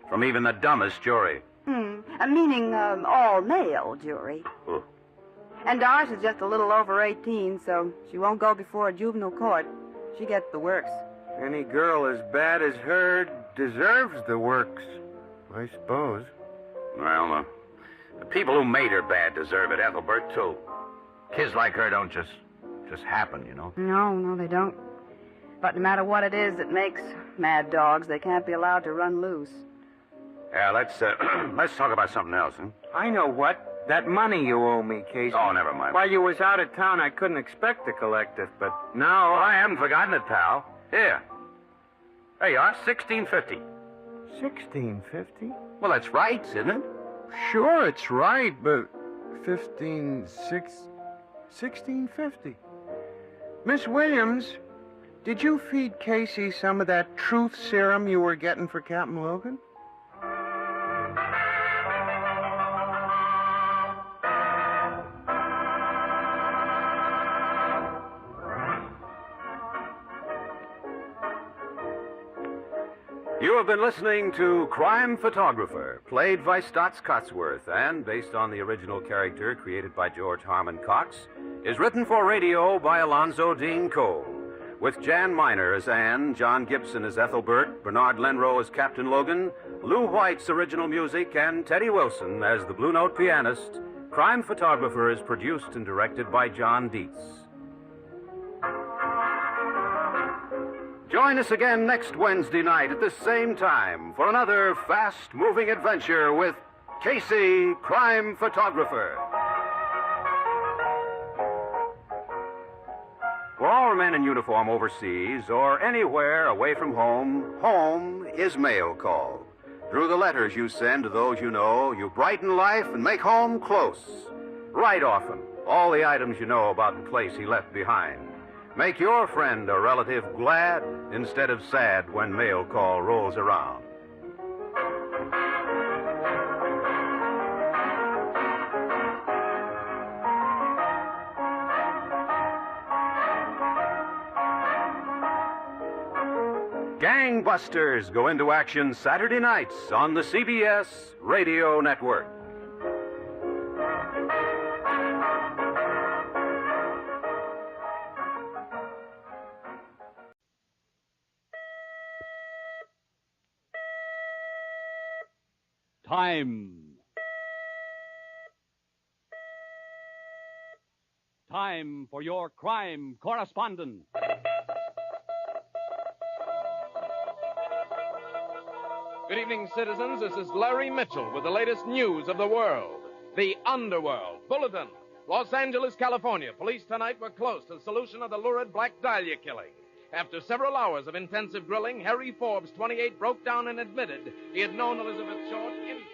from even the dumbest jury. Meaning all male jury. Oh. And Doris is just a little over 18, so she won't go before a juvenile court. She gets the works. Any girl as bad as her deserves the works, I suppose. Well, the people who made her bad deserve it, Ethelbert, too. Kids like her don't just happen, you know. No, they don't. But no matter what it is that makes mad dogs, they can't be allowed to run loose. Yeah, let's talk about something else, huh? I know what. That money you owe me, Casey. Oh, never mind. While you was out of town, I couldn't expect to collect it, but now... Well, I haven't forgotten it, pal. Here. There you are, $16.50. $16.50? Well, that's right, isn't it? Sure, it's right, but $16.50. Miss Williams, did you feed Casey some of that truth serum you were getting for Captain Logan? You have been listening to Crime Photographer, played by Stotts Cotsworth, and based on the original character created by George Harmon Cox, is written for radio by Alonzo Dean Cole, with Jan Miner as Anne, John Gibson as Ethelbert, Bernard Lenrow as Captain Logan, Lou White's original music, and Teddy Wilson as the Blue Note pianist. Crime Photographer is produced and directed by John Dietz. Join us again next Wednesday night at the same time for another fast-moving adventure with Casey, Crime Photographer. For all men in uniform overseas or anywhere away from home, home is mail call. Through the letters you send to those you know, you brighten life and make home close. Write often all the items you know about the place he left behind. Make your friend or relative glad instead of sad when mail call rolls around. Gangbusters go into action Saturday nights on the CBS Radio Network. Time for your crime correspondent. Good evening, citizens. This is Larry Mitchell with the latest news of the world. The Underworld Bulletin. Los Angeles, California. Police tonight were close to the solution of the lurid Black Dahlia killing. After several hours of intensive grilling, Harry Forbes, 28, broke down and admitted he had known Elizabeth Short intimately.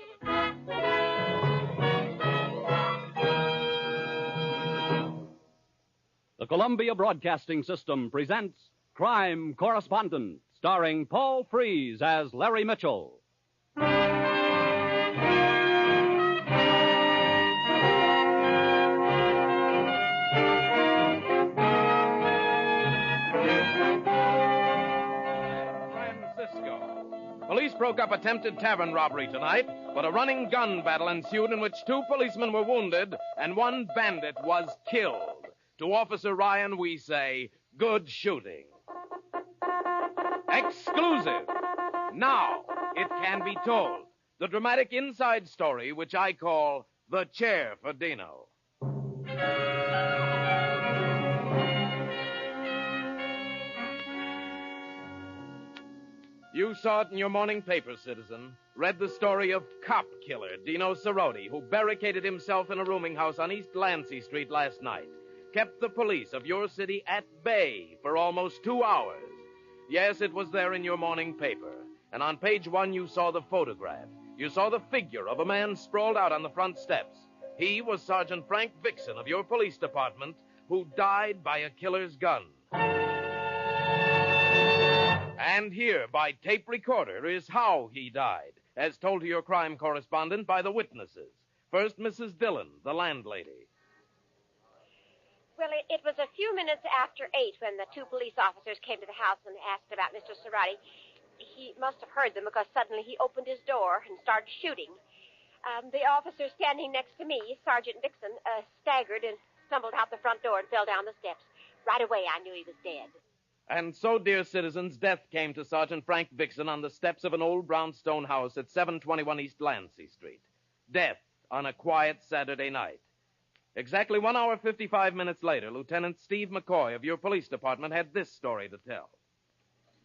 The Columbia Broadcasting System presents Crime Correspondent, starring Paul Frees as Larry Mitchell. Police broke up attempted tavern robbery tonight, but a running gun battle ensued in which 2 policemen were wounded and 1 bandit was killed. To Officer Ryan, we say, good shooting. Exclusive. Now it can be told. The dramatic inside story, which I call The Chair for Dino. You saw it in your morning paper, citizen. Read the story of cop killer Dino Cerroti, who barricaded himself in a rooming house on East Lancy Street last night. Kept the police of your city at bay for almost 2 hours. Yes, it was there in your morning paper. And on page 1, you saw the photograph. You saw the figure of a man sprawled out on the front steps. He was Sergeant Frank Vixen of your police department, who died by a killer's gun. And here, by tape recorder, is how he died, as told to your crime correspondent by the witnesses. First, Mrs. Dillon, the landlady. Well, it was a few minutes after 8 when the 2 police officers came to the house and asked about Mr. Cerati. He must have heard them because suddenly he opened his door and started shooting. The officer standing next to me, Sergeant Dixon, staggered and stumbled out the front door and fell down the steps. Right away, I knew he was dead. And so, dear citizens, death came to Sergeant Frank Vixen on the steps of an old brownstone house at 721 East Lancey Street. Death on a quiet Saturday night. Exactly 1 hour, 55 minutes later, Lieutenant Steve McCoy of your police department had this story to tell.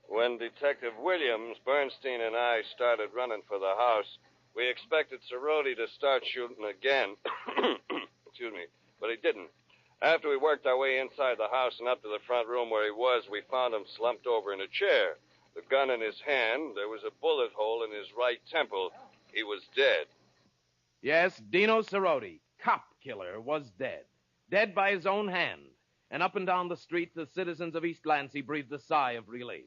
When Detective Williams, Bernstein, and I started running for the house, we expected Cerati to start shooting again. Excuse me, but he didn't. After we worked our way inside the house and up to the front room where he was, we found him slumped over in a chair. The gun in his hand, there was a bullet hole in his right temple. He was dead. Yes, Dino Cerati, cop killer, was dead. Dead by his own hand. And up and down the street, the citizens of East Lancey breathed a sigh of relief.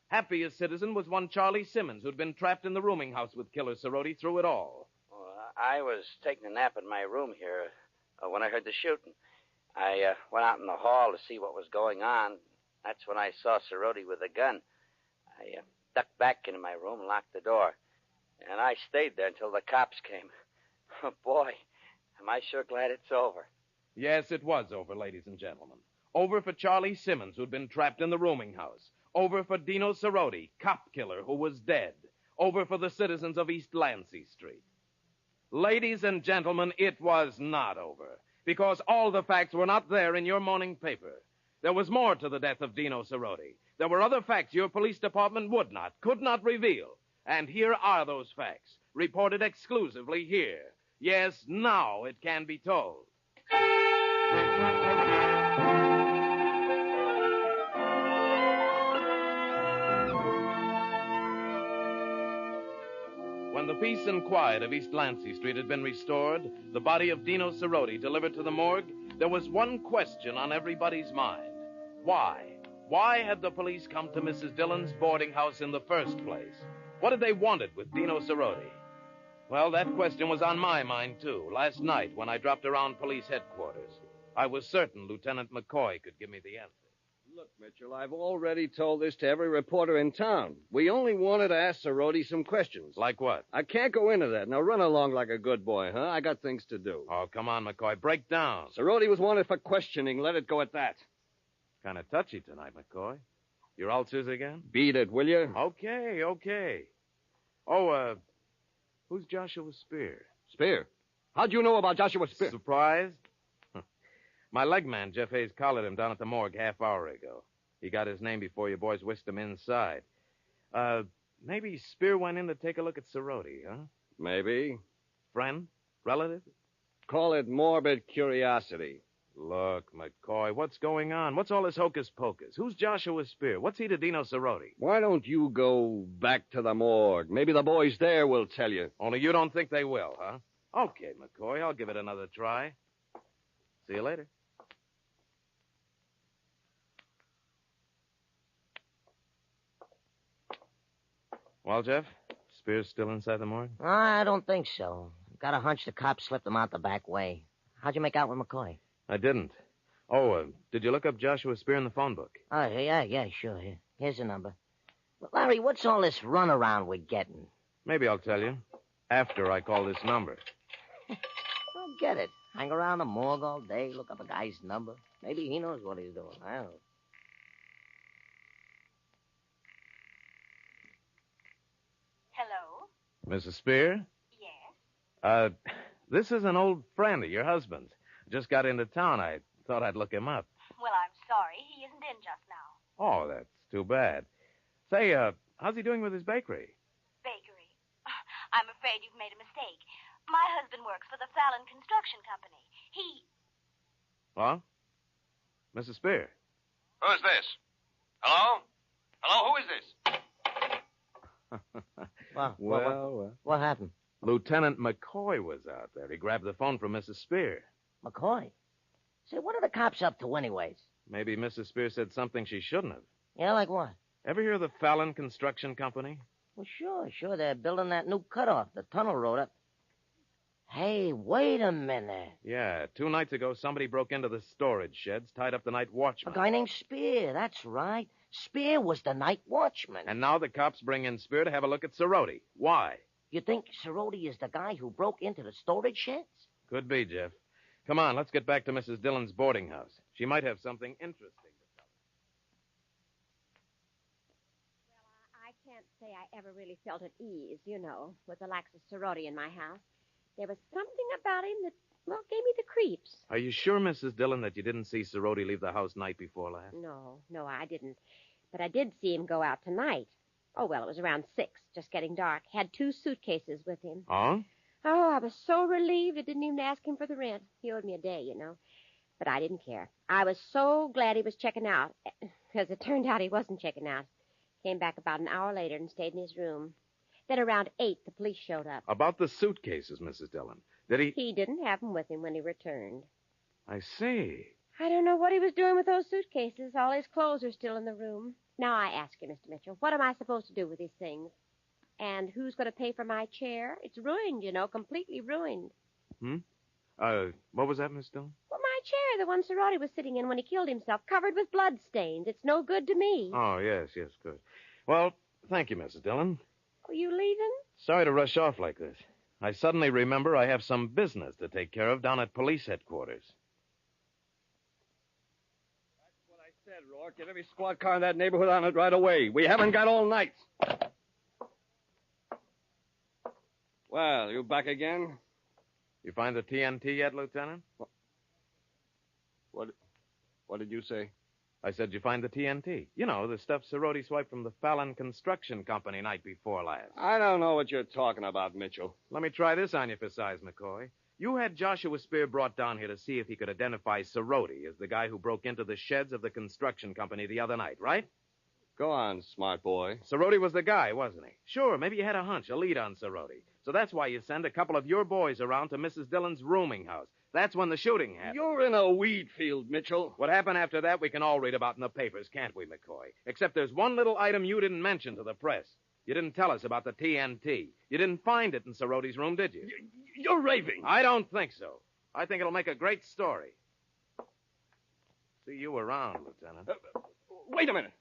Happiest citizen was one Charlie Simmons, who'd been trapped in the rooming house with Killer Cerati through it all. Well, I was taking a nap in my room here when I heard the shooting. I went out in the hall to see what was going on. That's when I saw Cerati with a gun. I ducked back into my room and locked the door. And I stayed there until the cops came. Oh, boy, am I sure glad it's over. Yes, it was over, ladies and gentlemen. Over for Charlie Simmons, who'd been trapped in the rooming house. Over for Dino Cerati, cop killer, who was dead. Over for the citizens of East Lancey Street. Ladies and gentlemen, it was not over, because all the facts were not there in your morning paper. There was more to the death of Dino Cerati. There were other facts your police department could not reveal. And here are those facts, reported exclusively here. Yes, now it can be told. When the peace and quiet of East Lancey Street had been restored, the body of Dino Cerati delivered to the morgue, there was one question on everybody's mind. Why? Why had the police come to Mrs. Dillon's boarding house in the first place? What had they wanted with Dino Cerati? Well, that question was on my mind, too, last night when I dropped around police headquarters. I was certain Lieutenant McCoy could give me the answer. Look, Mitchell, I've already told this to every reporter in town. We only wanted to ask Cerati some questions. Like what? I can't go into that. Now, run along like a good boy, huh? I got things to do. Oh, come on, McCoy. Break down. Cerati was wanted for questioning. Let it go at that. Kind of touchy tonight, McCoy. Your ulcers again? Beat it, will you? Okay. Oh, who's Joshua Spear? Spear? How'd you know about Joshua Spear? Surprised? My leg man, Jeff Hayes, collared him down at the morgue half hour ago. He got his name before you boys whisked him inside. Maybe Spear went in to take a look at Cerati, huh? Maybe. Friend? Relative? Call it morbid curiosity. Look, McCoy, what's going on? What's all this hocus-pocus? Who's Joshua Spear? What's he to Dino Cerati? Why don't you go back to the morgue? Maybe the boys there will tell you. Only you don't think they will, huh? Okay, McCoy, I'll give it another try. See you later. Well, Jeff, Spear's still inside the morgue? I don't think so. Got a hunch the cops slipped him out the back way. How'd you make out with McCoy? I didn't. Oh, did you look up Joshua Spear in the phone book? Oh, yeah, sure. Here's the number. But, Larry, what's all this runaround we're getting? Maybe I'll tell you. After I call this number. Don't get it. Hang around the morgue all day, look up a guy's number. Maybe he knows what he's doing. I don't know. Hello? Mrs. Spear? Yes? This is an old friend of your husband's. Just got into town. I thought I'd look him up. Well, I'm sorry. He isn't in just now. Oh, that's too bad. Say, how's he doing with his bakery? Bakery? I'm afraid you've made a mistake. My husband works for the Fallon Construction Company. He... What? Mrs. Spear? Who's this? Hello? Hello, who is this? Well, what happened? Lieutenant McCoy was out there. He grabbed the phone from Mrs. Spear. McCoy? Say, what are the cops up to anyways? Maybe Mrs. Spear said something she shouldn't have. Yeah, like what? Ever hear of the Fallon Construction Company? Well, sure. They're building that new cutoff, the tunnel road up. Hey, wait a minute. Yeah, 2 nights ago, somebody broke into the storage sheds, tied up the night watchman. A guy named Spear, that's right. Spear was the night watchman. And now the cops bring in Spear to have a look at Cerroti. Why? You think Cerroti is the guy who broke into the storage sheds? Could be, Jeff. Come on, let's get back to Mrs. Dillon's boarding house. She might have something interesting to tell us. Well, I can't say I ever really felt at ease, with Alexis Cerroti in my house. There was something about him that, gave me the creeps. Are you sure, Mrs. Dillon, that you didn't see Cerroti leave the house night before last? No, I didn't. But I did see him go out tonight. Oh, well, it was around 6, just getting dark. Had 2 suitcases with him. Oh? Oh, I was so relieved I didn't even ask him for the rent. He owed me a day, But I didn't care. I was so glad he was checking out. As it turned out, he wasn't checking out. Came back about an hour later and stayed in his room. Then around 8, the police showed up. About the suitcases, Mrs. Dillon. Did he... He didn't have them with him when he returned. I see. I don't know what he was doing with those suitcases. All his clothes are still in the room. Now I ask you, Mr. Mitchell, what am I supposed to do with these things? And who's going to pay for my chair? It's ruined, completely ruined. What was that, Miss Dillon? Well, my chair, the one Cerroti was sitting in when he killed himself, covered with blood stains. It's no good to me. Oh, yes, good. Well, thank you, Mrs. Dillon. Are you leaving? Sorry to rush off like this. I suddenly remember I have some business to take care of down at police headquarters. That's what I said, Rourke. Get every squad car in that neighborhood on it right away. We haven't got all night. Well, you back again? You find the TNT yet, Lieutenant? What did you say? I said you find the TNT. The stuff Cerroti swiped from the Fallon Construction Company night before last. I don't know what you're talking about, Mitchell. Let me try this on you for size, McCoy. You had Joshua Spear brought down here to see if he could identify Cerroti as the guy who broke into the sheds of the construction company the other night, right? Go on, smart boy. Cerroti was the guy, wasn't he? Sure, maybe you had a hunch, a lead on Cerroti. So that's why you send a couple of your boys around to Mrs. Dillon's rooming house. That's when the shooting happened. You're in a weed field, Mitchell. What happened after that we can all read about in the papers, can't we, McCoy? Except there's one little item you didn't mention to the press. You didn't tell us about the TNT. You didn't find it in Cerroti's room, did you? You're raving. I don't think so. I think it'll make a great story. See you around, Lieutenant. Wait a minute.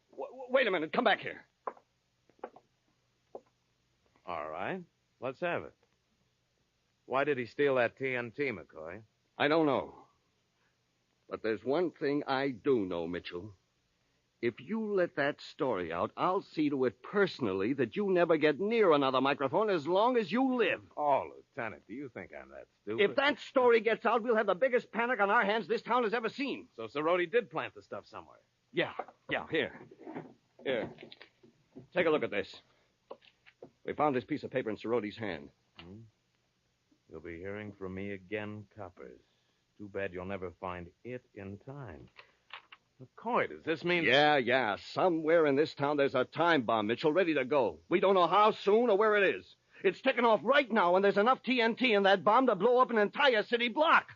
Wait a minute. Come back here. All right. Let's have it. Why did he steal that TNT, McCoy? I don't know. But there's one thing I do know, Mitchell. If you let that story out, I'll see to it personally that you never get near another microphone as long as you live. Oh, Lieutenant, do you think I'm that stupid? If that story gets out, we'll have the biggest panic on our hands this town has ever seen. So Cerroti did plant the stuff somewhere? Yeah, here. Take a look at this. We found this piece of paper in Cerroti's hand. You'll be hearing from me again, coppers. Too bad you'll never find it in time. McCoy, does this mean... Yeah. Somewhere in this town there's a time bomb, Mitchell, ready to go. We don't know how soon or where it is. It's ticking off right now, and there's enough TNT in that bomb to blow up an entire city block.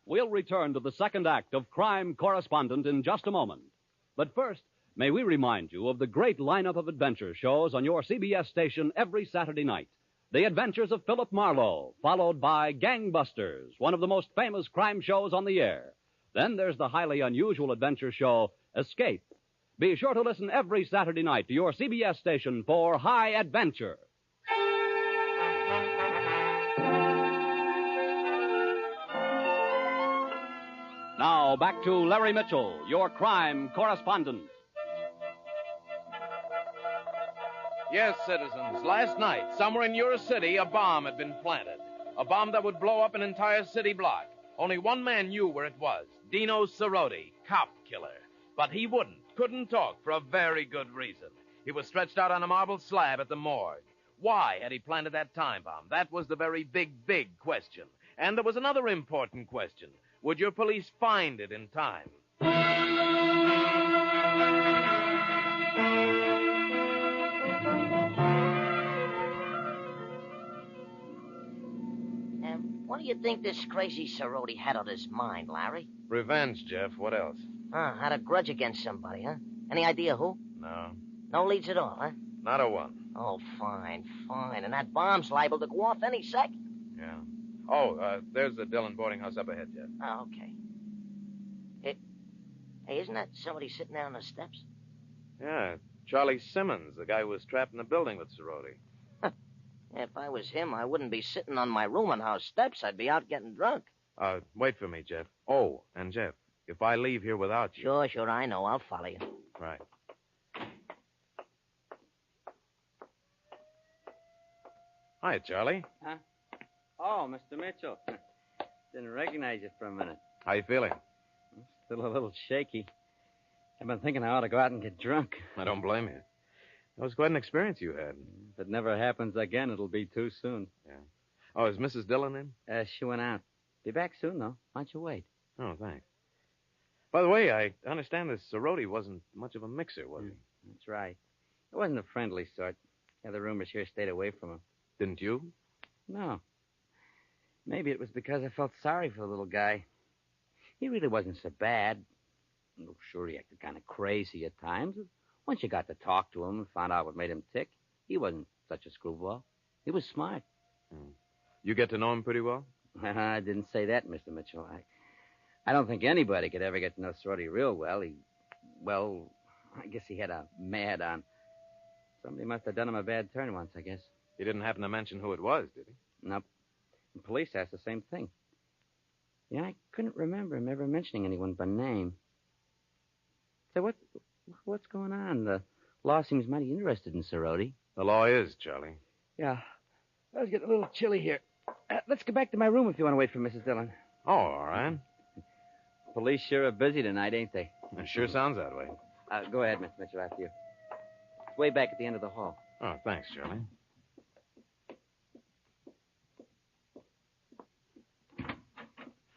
We'll return to the second act of Crime Correspondent in just a moment. But first, may we remind you of the great lineup of adventure shows on your CBS station every Saturday night. The Adventures of Philip Marlowe, followed by Gangbusters, one of the most famous crime shows on the air. Then there's the highly unusual adventure show, Escape. Be sure to listen every Saturday night to your CBS station for High Adventure. Now, back to Larry Mitchell, your crime correspondent. Yes, citizens, last night, somewhere in your city, a bomb had been planted. A bomb that would blow up an entire city block. Only one man knew where it was, DINO Cerroti, cop killer. But he couldn't talk for a very good reason. He was stretched out on a marble slab at the morgue. Why had he planted that time bomb? That was the very big question. And there was another important question. Would your police find it in time? do you think this crazy Cerroti had on his mind, Larry? Revenge, Jeff. What else? Had a grudge against somebody, huh? Any idea who? No. No leads at all, huh? Not a one. Oh, fine. And that bomb's liable to go off any second. Yeah. Oh, there's the Dillon boarding house up ahead, Jeff. Oh, okay. Hey, isn't that somebody sitting there on the steps? Yeah, Charlie Simmons, the guy who was trapped in the building with Cerroti. If I was him, I wouldn't be sitting on my rooming house steps. I'd be out getting drunk. Wait for me, Jeff. Oh, and Jeff, if I leave here without you... Sure, I know. I'll follow you. Right. Hi, Charlie. Huh? Oh, Mr. Mitchell. Didn't recognize you for a minute. How you feeling? Still a little shaky. I've been thinking I ought to go out and get drunk. I don't blame you. That was quite an experience you had. If it never happens again, it'll be too soon. Yeah. Oh, is Mrs. Dillon in? She went out. Be back soon, though. Why don't you wait? Oh, thanks. By the way, I understand this Cerroti wasn't much of a mixer, was he? That's right. It wasn't a friendly sort. Yeah, the rumors here stayed away from him. Didn't you? No. Maybe it was because I felt sorry for the little guy. He really wasn't so bad. Oh, sure, he acted kind of crazy at times. Once you got to talk to him and found out what made him tick, he wasn't such a screwball. He was smart. You get to know him pretty well? I didn't say that, Mr. Mitchell. I don't think anybody could ever get to know Cerroti real well. I guess he had a mad on. Somebody must have done him a bad turn once, I guess. He didn't happen to mention who it was, did he? Nope. The police asked the same thing. Yeah, I couldn't remember him ever mentioning anyone by name. So what's going on? The law seems mighty interested in Cerroti. The law is, Charlie. Yeah. I was getting a little chilly here. Let's go back to my room if you want to wait for Mrs. Dillon. Oh, all right. Police sure are busy tonight, ain't they? It sure sounds that way. Go ahead, Mr. Mitchell, after you. It's way back at the end of the hall. Oh, thanks, Charlie.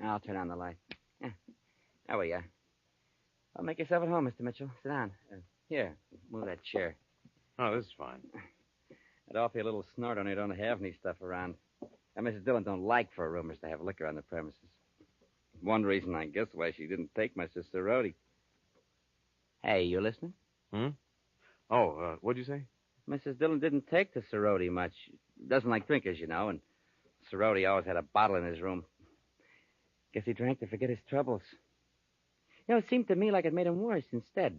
I'll turn on the light. Yeah. There we are. Well, make yourself at home, Mr. Mitchell. Sit down. Here, move that chair. Oh, this is fine. I'd offer you a little snort on you don't have any stuff around. Now, Mrs. Dillon don't like for roomers to have liquor on the premises. One reason, I guess, why she didn't take my sister Rhodey. Hey, you listening? Oh, what'd you say? Mrs. Dillon didn't take to Cerroti much. Doesn't like drinkers, you know, and Cerroti always had a bottle in his room. Guess he drank to forget his troubles. You know, it seemed to me like it made him worse instead.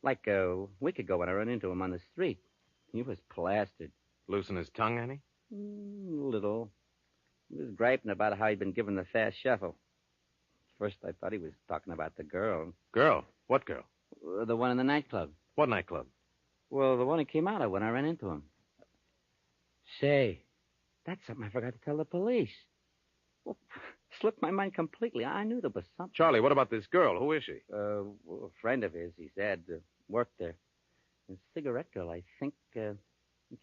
Like a week ago when I ran into him on the street. He was plastered. Loosen his tongue, any? Little. He was griping about how he'd been given the fast shuffle. First, I thought he was talking about the girl. Girl? What girl? The one in the nightclub. What nightclub? Well, the one he came out of when I ran into him. Say, that's something I forgot to tell the police. Well, slipped my mind completely. I knew there was something. Charlie, what about this girl? Who is she? A friend of his, he said, worked there. A cigarette girl, I think. I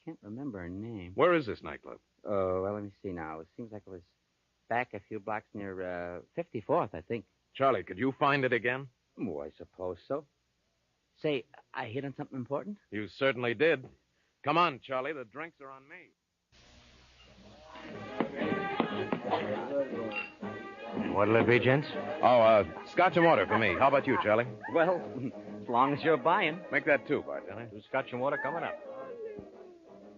can't remember her name. Where is this nightclub? Oh, well, let me see now. It seems like it was back a few blocks near 54th, I think. Charlie, could you find it again? Oh, I suppose so. Say, I hit on something important? You certainly did. Come on, Charlie. The drinks are on me. What'll it be, gents? Oh, scotch and water for me. How about you, Charlie? Well, as long as you're buying. Make that two, bartender. Two scotch and water coming up.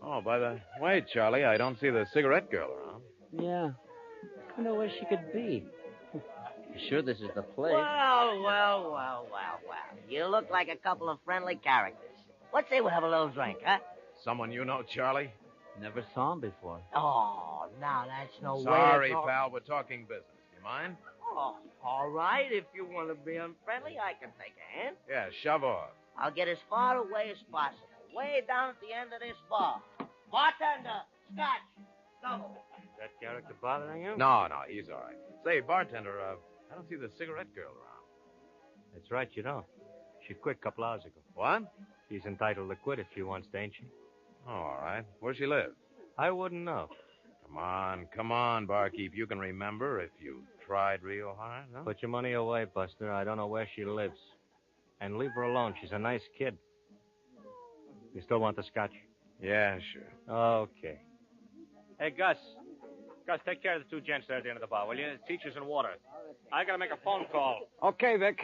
Oh, by the way, Charlie, I don't see the cigarette girl around. Yeah. I wonder where she could be. You sure this is the place? Well. You look like a couple of friendly characters. Let's say we'll have a little drink, huh? Someone you know, Charlie? Never saw him before. Oh, now that's no way. Sorry, pal. We're talking business. Do you mind? Oh, all right. If you want to be unfriendly, I can take a hand. Yeah, shove off. I'll get as far away as possible. Way down at the end of this bar. Bartender, scotch, double. Is that character bothering you? No, he's all right. Say, bartender, I don't see the cigarette girl around. That's right, you don't. She quit a couple hours ago. What? She's entitled to quit if she wants to, ain't she? Oh, all right. Where she live? I wouldn't know. Come on, barkeep. You can remember if you tried real hard, huh? Put your money away, Buster. I don't know where she lives. And leave her alone. She's a nice kid. You still want the scotch? Yeah, sure. Okay. Hey, Gus, Gus, take care of the two gents there at the end of the bar, will you? Teachers and water. I gotta make a phone call. Okay, Vic.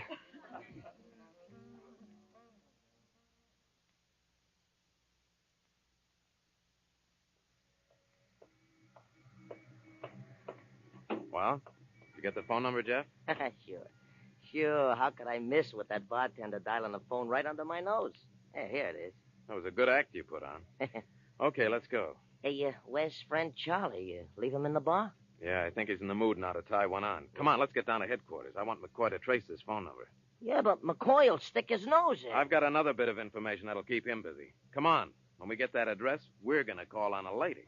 Well, you get the phone number, Jeff? Sure. Sure. How could I miss with that bartender dialing the phone right under my nose? Here it is. That was a good act you put on. Okay, let's go. Hey, where's friend Charlie? Leave him in the bar? Yeah, I think he's in the mood now to tie one on. Come on, let's get down to headquarters. I want McCoy to trace this phone number. Yeah, but McCoy will stick his nose in. I've got another bit of information that'll keep him busy. Come on. When we get that address, we're going to call on a lady.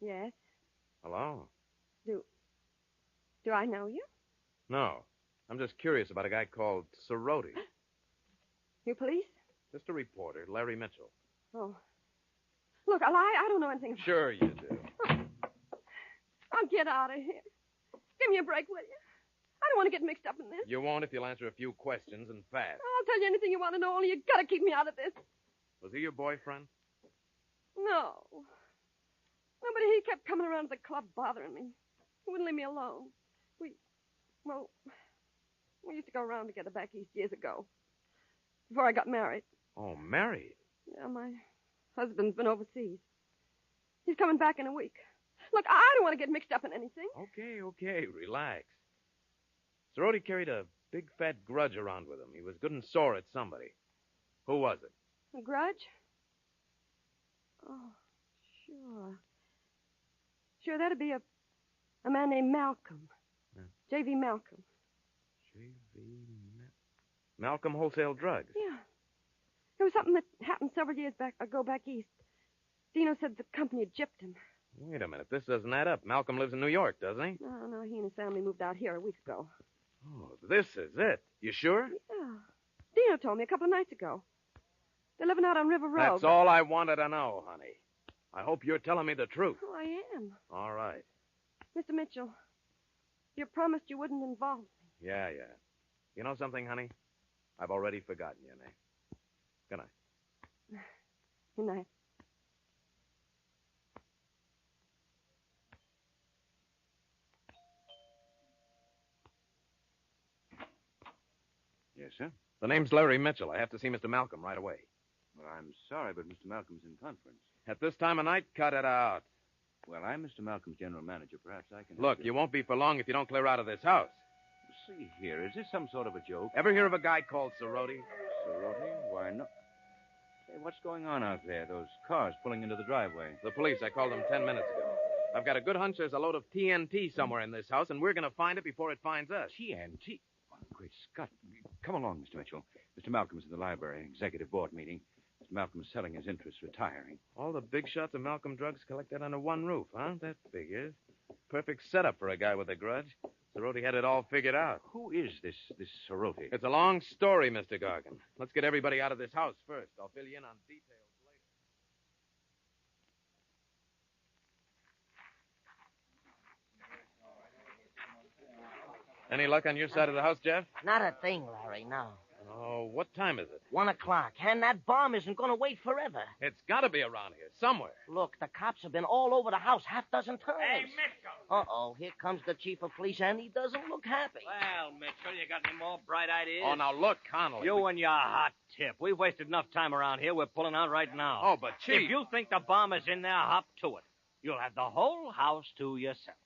Yes. Hello? Do I know you? No. I'm just curious about a guy called Cerroti. You police? Just a reporter, Larry Mitchell. Oh. Look, I don't know anything. Sure you do. I'll get out of here. Give me a break, will you? I don't want to get mixed up in this. You won't if you'll answer a few questions and fast. I'll tell you anything you want to know, only you gotta keep me out of this. Was he your boyfriend? No. No, but he kept coming around to the club bothering me. He wouldn't leave me alone. We used to go around together back east years ago. Before I got married. Oh, married? Yeah, my husband's been overseas. He's coming back in a week. Look, I don't want to get mixed up in anything. Okay, relax. Cerroti carried a big fat grudge around with him. He was good and sore at somebody. Who was it? A grudge? Oh, sure. Sure, that'd be a man named Malcolm. Yeah. J.V. Malcolm. Malcolm Wholesale Drugs? Yeah. It was something that happened several years ago back east. Dino said the company had gypped him. Wait a minute. This doesn't add up. Malcolm lives in New York, doesn't he? No, he and his family moved out here a week ago. Oh, this is it. You sure? Yeah. Dino told me a couple of nights ago. They're living out on River Road. That's all I wanted to know, honey. I hope you're telling me the truth. Oh, I am. All right. Mr. Mitchell, you promised you wouldn't involve me. Yeah. You know something, honey? I've already forgotten your name. Good night. Good night. Yes, sir? The name's Larry Mitchell. I have to see Mr. Malcolm right away. Well, I'm sorry, but Mr. Malcolm's in conference. At this time of night, cut it out. Well, I'm Mr. Malcolm's general manager. Perhaps I can... Look, you won't be for long if you don't clear out of this house. See here, is this some sort of a joke? Ever hear of a guy called Cerroti? Cerroti? Why, no. Say, what's going on out there? Those cars pulling into the driveway. The police. I called them 10 minutes ago. I've got a good hunch there's a load of TNT somewhere in this house, and we're going to find it before it finds us. TNT? Oh, great Scott. Come along, Mr. Mitchell. Mr. Malcolm's in the library, executive board meeting. Mr. Malcolm's selling his interests, retiring. All the big shots of Malcolm drugs collected under one roof, huh? That figures. Perfect setup for a guy with a grudge. Cerroti had it all figured out. Who is this Cerroti? It's a long story, Mr. Gargan. Let's get everybody out of this house first. I'll fill you in on details later. Any luck on your side of the house, Jeff? Not a thing, Larry, no. Oh, what time is it? 1 o'clock. And that bomb isn't going to wait forever. It's got to be around here, somewhere. Look, the cops have been all over the house half dozen times. Hey, Mitchell! Uh-oh, here comes the chief of police, and he doesn't look happy. Well, Mitchell, you got any more bright ideas? Oh, now look, Connolly. You and your hot tip. We've wasted enough time around here. We're pulling out right now. Oh, but Chief... If you think the bomb is in there, hop to it. You'll have the whole house to yourself.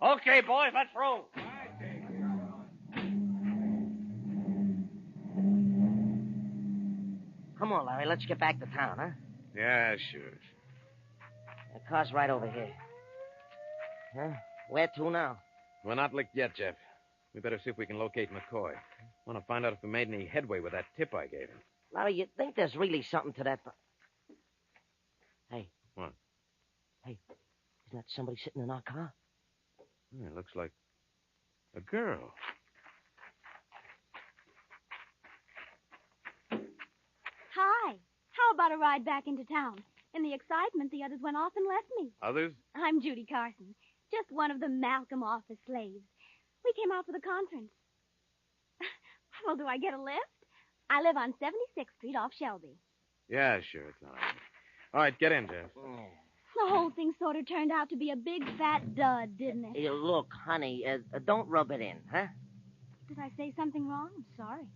Okay, boys, let's roll. Come on, Larry, let's get back to town, huh? Yeah, sure. The car's right over here. Huh? Where to now? We're not licked yet, Jeff. We better see if we can locate McCoy. I want to find out if we made any headway with that tip I gave him. Larry, you think there's really something to that... Hey. What? Hey, isn't that somebody sitting in our car? It looks like a girl. Hi. How about a ride back into town? In the excitement, the others went off and left me. Others? I'm Judy Carson, just one of the Malcolm office slaves. We came out for the conference. Well, do I get a lift? I live on 76th Street off Shelby. Yeah, sure, it's all right. All right, get in, Jeff. The whole thing sort of turned out to be a big fat dud, didn't it? Hey, look, honey, don't rub it in, huh? Did I say something wrong? I'm sorry.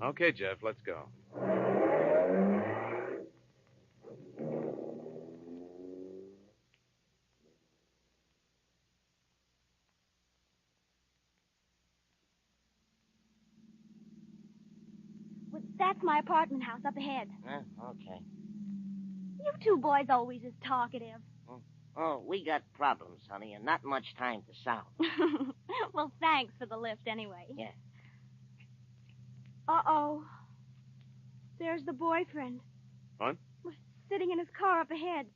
Okay, Jeff, let's go. Well, that's my apartment house up ahead. Okay. You two boys always is talkative. Oh, we got problems, honey, and not much time to solve. Well, thanks for the lift anyway. Yeah. Uh-oh. There's the boyfriend. What? Sitting in his car up ahead.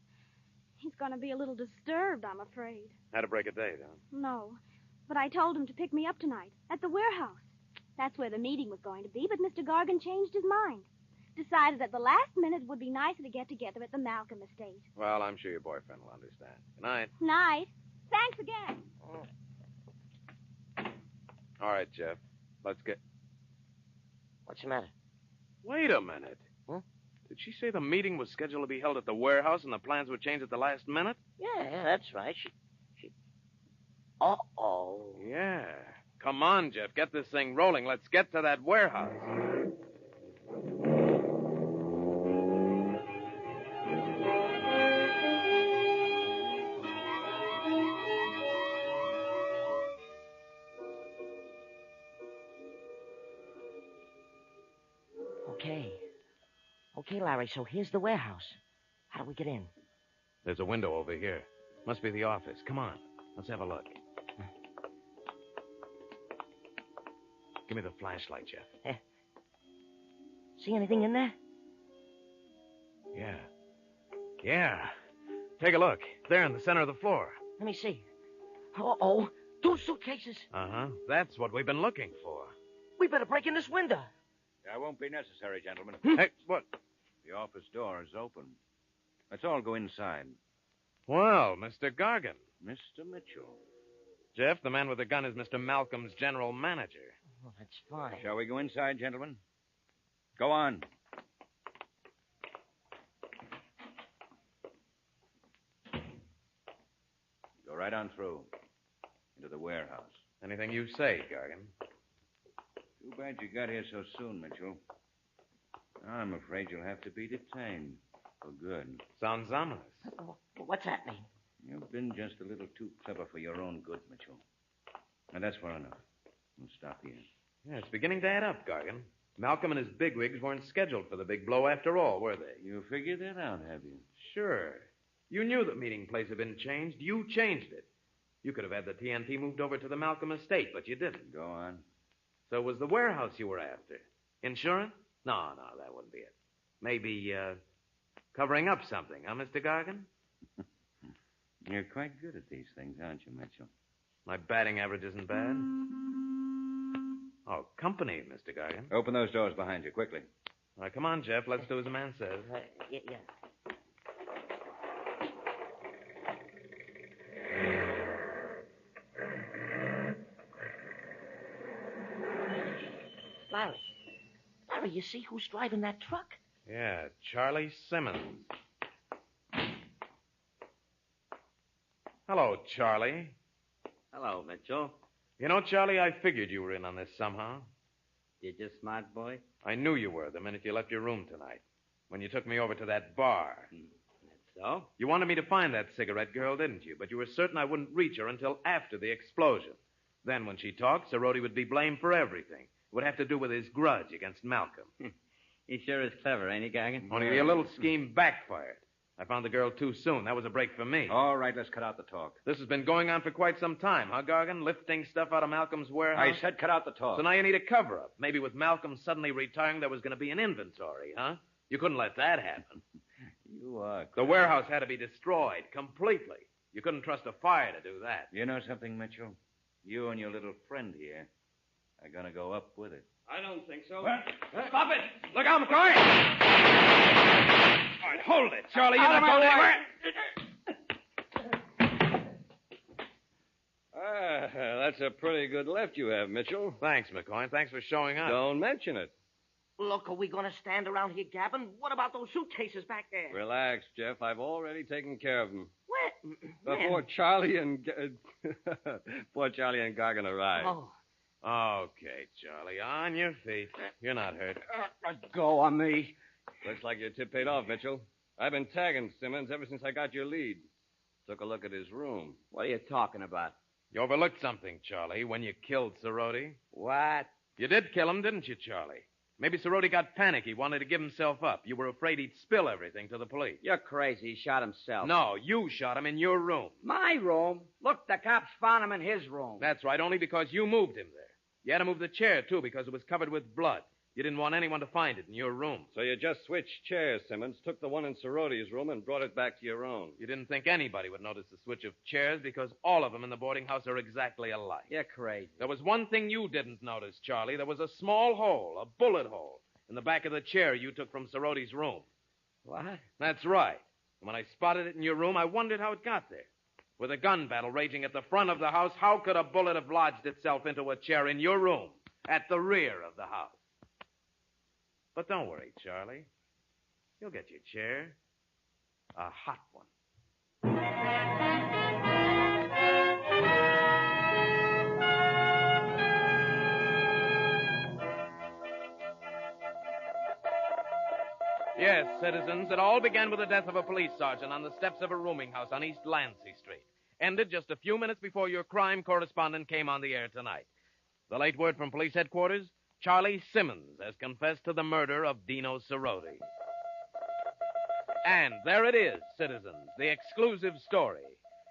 He's going to be a little disturbed, I'm afraid. Had to break a date, huh? No, but I told him to pick me up tonight at the warehouse. That's where the meeting was going to be, but Mr. Gargan changed his mind. Decided at the last minute it would be nicer to get together at the Malcolm estate. Well, I'm sure your boyfriend will understand. Good night. Night. Thanks again. All right, Jeff. Let's get... What's the matter? Wait a minute. Huh? Did she say the meeting was scheduled to be held at the warehouse and the plans were changed at the last minute? Yeah, that's right. She... Uh-oh. Yeah. Come on, Jeff. Get this thing rolling. Let's get to that warehouse. Okay, Larry, so here's the warehouse. How do we get in? There's a window over here. Must be the office. Come on. Let's have a look. Give me the flashlight, Jeff. See anything in there? Yeah. Take a look. There in the center of the floor. Let me see. Uh-oh. 2 suitcases. Uh-huh. That's what we've been looking for. We better break in this window. That won't be necessary, gentlemen. Hey, what? The office door is open. Let's all go inside. Well, Mr. Gargan. Mr. Mitchell. Jeff, the man with the gun is Mr. Malcolm's general manager. Oh, that's fine. Shall we go inside, gentlemen? Go on. Go right on through. Into the warehouse. Anything you say, Gargan. Too bad you got here so soon, Mitchell. I'm afraid you'll have to be detained. For good. Sounds ominous. What's that mean? You've been just a little too clever for your own good, Mitchell. And that's far enough. We'll stop here. Yeah, it's beginning to add up, Gargan. Malcolm and his bigwigs weren't scheduled for the big blow after all, were they? You figured that out, have you? Sure. You knew the meeting place had been changed. You changed it. You could have had the TNT moved over to the Malcolm estate, but you didn't. Go on. So it was the warehouse you were after. Insurance? No, that wouldn't be it. Maybe, covering up something, huh, Mr. Gargan? You're quite good at these things, aren't you, Mitchell? My batting average isn't bad. Oh, company, Mr. Gargan. Open those doors behind you, quickly. All right, come on, Jeff. Let's do as the man says. Yeah. Larry, you see who's driving that truck? Yeah, Charlie Simmons. Hello, Charlie. Hello, Mitchell. You know, Charlie, I figured you were in on this somehow. Did you, smart boy? I knew you were the minute you left your room tonight. When you took me over to that bar. That's so? You wanted me to find that cigarette girl, didn't you? But you were certain I wouldn't reach her until after the explosion. Then when she talked, Cerroti would be blamed for everything. It would have to do with his grudge against Malcolm. He sure is clever, ain't he, Gargan? Only the little scheme backfired. I found the girl too soon. That was a break for me. All right, let's cut out the talk. This has been going on for quite some time, huh, Gargan? Lifting stuff out of Malcolm's warehouse? I said cut out the talk. So now you need a cover-up. Maybe with Malcolm suddenly retiring, there was going to be an inventory, huh? You couldn't let that happen. You are The warehouse had to be destroyed completely. You couldn't trust a fire to do that. You know something, Mitchell? You and your little friend here are going to go up with it. I don't think so. Stop it! Look out, McCoy! All right, hold it, Charlie. You're Out not of my going way. anywhere. That's a pretty good lift you have, Mitchell. Thanks, McCoy. Thanks for showing up. Don't mention it. Look, are we going to stand around here gabbing? What about those suitcases back there? Relax, Jeff. I've already taken care of them. What? Before Charlie and Gargan arrive. Oh. Okay, Charlie. On your feet. You're not hurt. Go on me. Looks like your tip paid off, Mitchell. I've been tagging Simmons ever since I got your lead. Took a look at his room. What are you talking about? You overlooked something, Charlie, when you killed Cerroti. What? You did kill him, didn't you, Charlie? Maybe Cerroti got panicky, wanted to give himself up. You were afraid he'd spill everything to the police. You're crazy. He shot himself. No, you shot him in your room. My room? Look, the cops found him in his room. That's right, only because you moved him there. You had to move the chair, too, because it was covered with blood. You didn't want anyone to find it in your room. So you just switched chairs, Simmons, took the one in Cerroti's room and brought it back to your own. You didn't think anybody would notice the switch of chairs because all of them in the boarding house are exactly alike. You're crazy. There was one thing you didn't notice, Charlie. There was a small hole, a bullet hole, in the back of the chair you took from Cerroti's room. What? That's right. And when I spotted it in your room, I wondered how it got there. With a gun battle raging at the front of the house, how could a bullet have lodged itself into a chair in your room at the rear of the house? But don't worry, Charlie. You'll get your chair. A hot one. Yes, citizens, it all began with the death of a police sergeant on the steps of a rooming house on East Lancey Street. Ended just a few minutes before your crime correspondent came on the air tonight. The late word from police headquarters, Charlie Simmons has confessed to the murder of Dino Cerroti. And there it is, citizens, the exclusive story.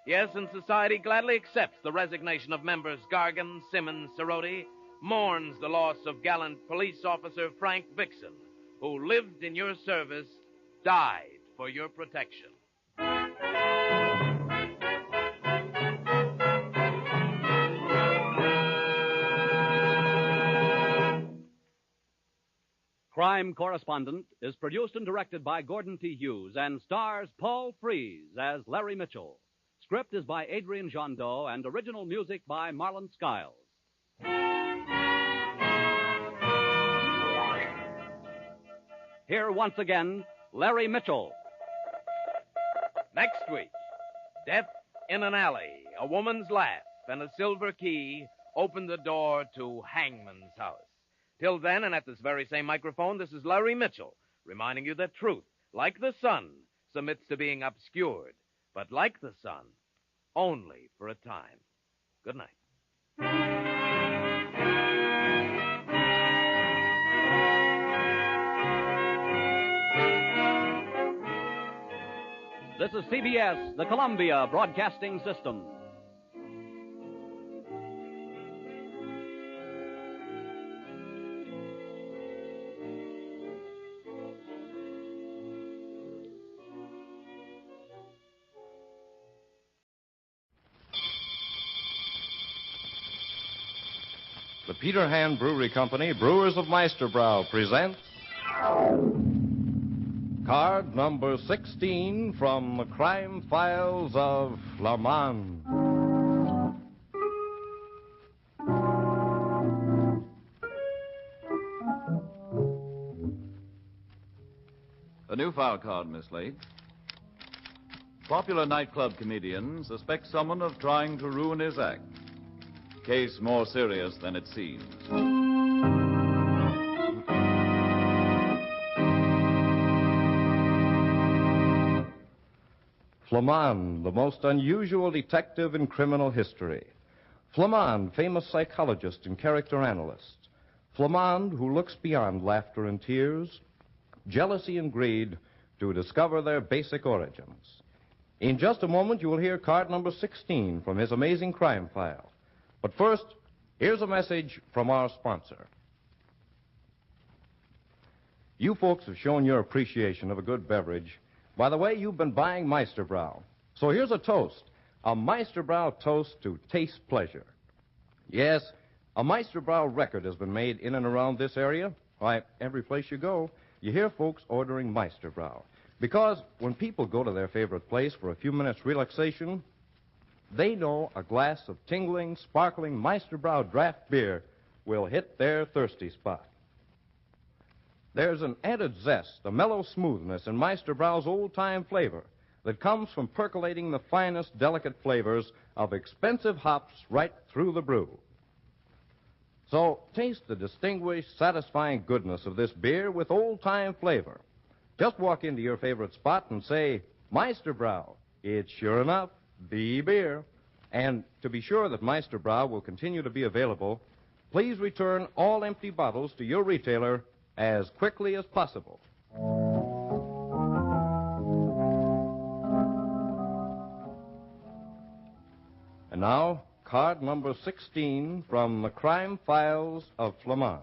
Yes, and society gladly accepts the resignation of members Gargan, Simmons, Cerroti, mourns the loss of gallant police officer Frank Vixen, who lived in your service, died for your protection. Crime Correspondent is produced and directed by Gordon T. Hughes and stars Paul Frees as Larry Mitchell. Script is by Adrian Jondot and original music by Marlon Skiles. Here once again, Larry Mitchell. Next week, death in an alley, a woman's laugh, and a silver key opened the door to Hangman's house. Till then, and at this very same microphone, this is Larry Mitchell, reminding you that truth, like the sun, submits to being obscured, but like the sun, only for a time. Good night. This is CBS, the Columbia Broadcasting System. The Peter Hand Brewery Company, Brewers of Meisterbrow, presents card number 16 from the crime files of FLAMMOND. A new file card, Miss Lake. Popular nightclub comedian suspects someone of trying to ruin his act. Case more serious than it seems. FLAMMOND, the most unusual detective in criminal history. FLAMMOND, famous psychologist and character analyst. FLAMMOND, who looks beyond laughter and tears, jealousy and greed, to discover their basic origins. In just a moment, you will hear card number 16 from his amazing crime file. But first, here's a message from our sponsor. You folks have shown your appreciation of a good beverage by the way you've been buying Meisterbrow. So here's a toast, a Meisterbrow toast to taste pleasure. Yes, a Meisterbrow record has been made in and around this area. Why, every place you go, you hear folks ordering Meisterbrow. Because when people go to their favorite place for a few minutes relaxation, they know a glass of tingling, sparkling Meisterbrow draft beer will hit their thirsty spot. There's an added zest, a mellow smoothness in Meisterbrow's old-time flavor that comes from percolating the finest, delicate flavors of expensive hops right through the brew. So taste the distinguished, satisfying goodness of this beer with old-time flavor. Just walk into your favorite spot and say, Meisterbrow. It's sure enough the beer. And to be sure that Meisterbrow will continue to be available, please return all empty bottles to your retailer as quickly as possible. And now, card number 16 from the crime files of Flammonde.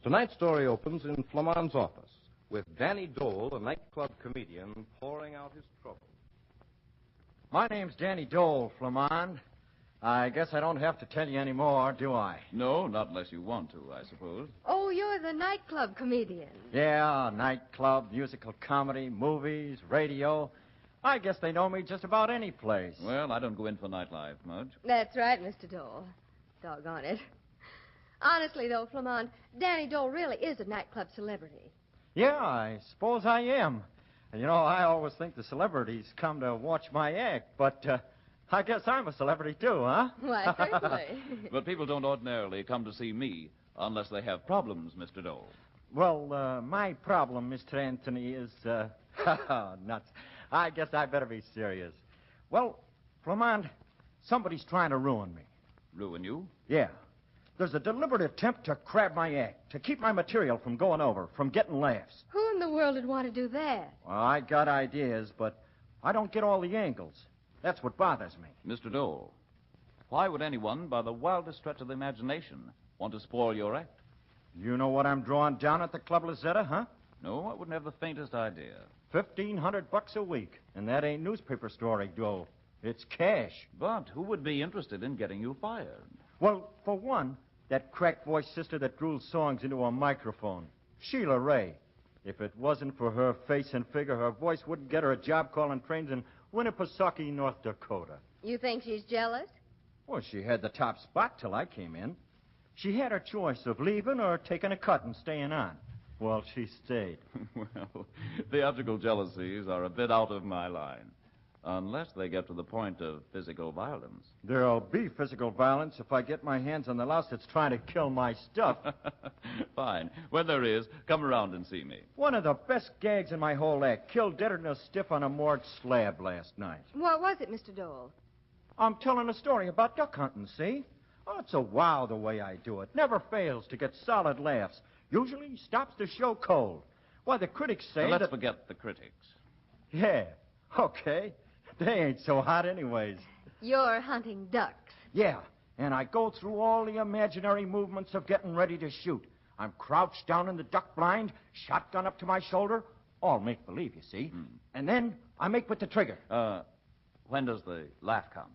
Tonight's story opens in Flammonde's office with Danny Dole, a nightclub comedian, pouring out his trouble. My name's Danny Dole, Flammonde. I guess I don't have to tell you any more, do I? No, not unless you want to, I suppose. Oh, you're the nightclub comedian. Yeah, nightclub, musical comedy, movies, radio. I guess they know me just about any place. Well, I don't go in for nightlife much. That's right, Mr. Dole. Doggone it. Honestly, though, Flammonde, Danny Dole really is a nightclub celebrity. Yeah, I suppose I am. And, you know, I always think the celebrities come to watch my act, but I guess I'm a celebrity, too, huh? Why, certainly. But people don't ordinarily come to see me unless they have problems, Mr. Dole. Well, my problem, Mr. Anthony, is, nuts. I guess I better be serious. Well, Flammonde, somebody's trying to ruin me. Ruin you? Yeah. There's a deliberate attempt to crab my act, to keep my material from going over, from getting laughs. Who in the world would want to do that? Well, I got ideas, but I don't get all the angles. That's what bothers me. Mr. Dole, why would anyone, by the wildest stretch of the imagination, want to spoil your act? You know what I'm drawing down at the Club Lazetta, huh? No, I wouldn't have the faintest idea. $1,500 a week, and that ain't newspaper story dough. It's cash. But who would be interested in getting you fired? Well, for one, that crack-voiced sister that drools songs into a microphone, Sheila Ray. If it wasn't for her face and figure, her voice wouldn't get her a job calling trains in Winnipesaukee, North Dakota. You think she's jealous? Well, she had the top spot till I came in. She had her choice of leaving or taking a cut and staying on. Well, she stayed. Well, theatrical jealousies are a bit out of my line. Unless they get to the point of physical violence. There'll be physical violence if I get my hands on the louse that's trying to kill my stuff. Fine. When there is, come around and see me. One of the best gags in my whole act. Killed deader than a stiff on a moored slab last night. What was it, Mr. Dole? I'm telling a story about duck hunting, see? Oh, it's a wow the way I do it. Never fails to get solid laughs. Usually stops the show cold. Why, the critics say Let's forget the critics. Yeah, okay. They ain't so hot anyways. You're hunting ducks. Yeah, and I go through all the imaginary movements of getting ready to shoot. I'm crouched down in the duck blind, shotgun up to my shoulder. All make-believe, you see. And then I make with the trigger. When does the laugh come?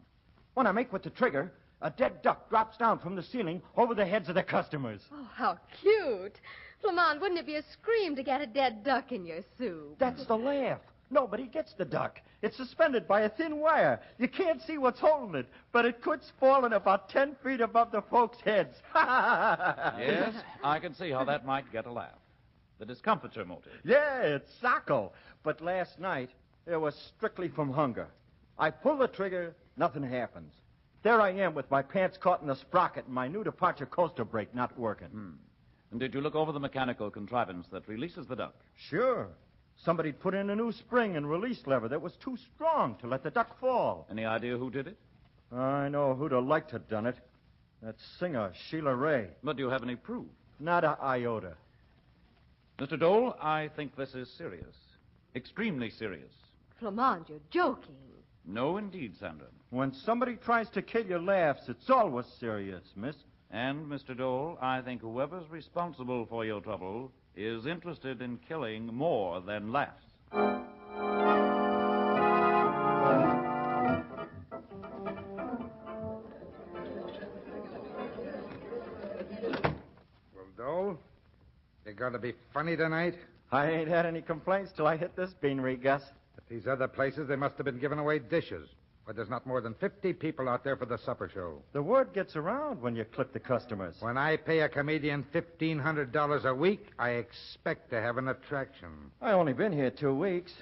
When I make with the trigger, a dead duck drops down from the ceiling over the heads of the customers. Oh, how cute. Flammonde, wouldn't it be a scream to get a dead duck in your soup? That's the laugh. Nobody gets the duck. It's suspended by a thin wire. You can't see what's holding it, but it quits falling about 10 feet above the folks' heads. Yes, I can see how that might get a laugh. The discomfiture motive. Yeah, it's Sacco. But last night, it was strictly from hunger. I pull the trigger, nothing happens. There I am with my pants caught in the sprocket and my new departure coaster brake not working. And did you look over the mechanical contrivance that releases the duck? Sure. Somebody'd put in a new spring and release lever that was too strong to let the duck fall. Any idea who did it? I know who'd have liked to have done it. That singer, Sheila Ray. But do you have any proof? Not a iota. Mr. Dole, I think this is serious. Extremely serious. Flammonde, you're joking. No, indeed, Sandra. When somebody tries to kill your laughs, it's always serious, miss. And, Mr. Dole, I think whoever's responsible for your trouble is interested in killing more than laughs. Well, Dole, you going to be funny tonight? I ain't had any complaints till I hit this beanery, Gus. At these other places, they must have been giving away dishes. But there's not more than 50 people out there for the supper show. The word gets around when you clip the customers. When I pay a comedian $1,500 a week, I expect to have an attraction. I only been here 2 weeks.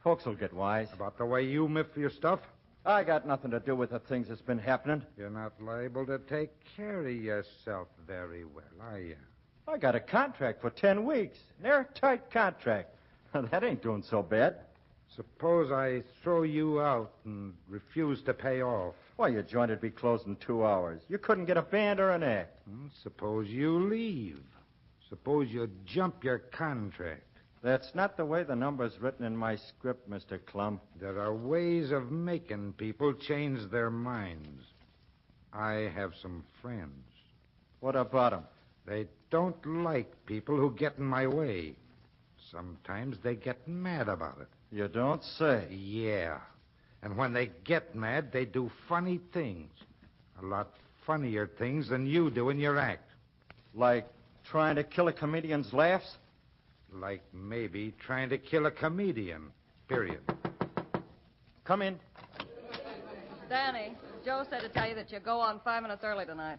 Folks will get wise. About the way you miff your stuff? I got nothing to do with the things that's been happening. You're not liable to take care of yourself very well, are you? I got a contract for 10 weeks. An airtight contract. That ain't doing so bad. Suppose I throw you out and refuse to pay off. Why, your joint would be closed in 2 hours. You couldn't get a band or an act. Suppose you leave. Suppose you jump your contract. That's not the way the number's written in my script, Mr. Clum. There are ways of making people change their minds. I have some friends. What about them? They don't like people who get in my way. Sometimes they get mad about it. You don't say. Yeah. And when they get mad, they do funny things. A lot funnier things than you do in your act. Like trying to kill a comedian's laughs? Like maybe trying to kill a comedian. Period. Come in. Danny, Joe said to tell you that you go on 5 minutes early tonight.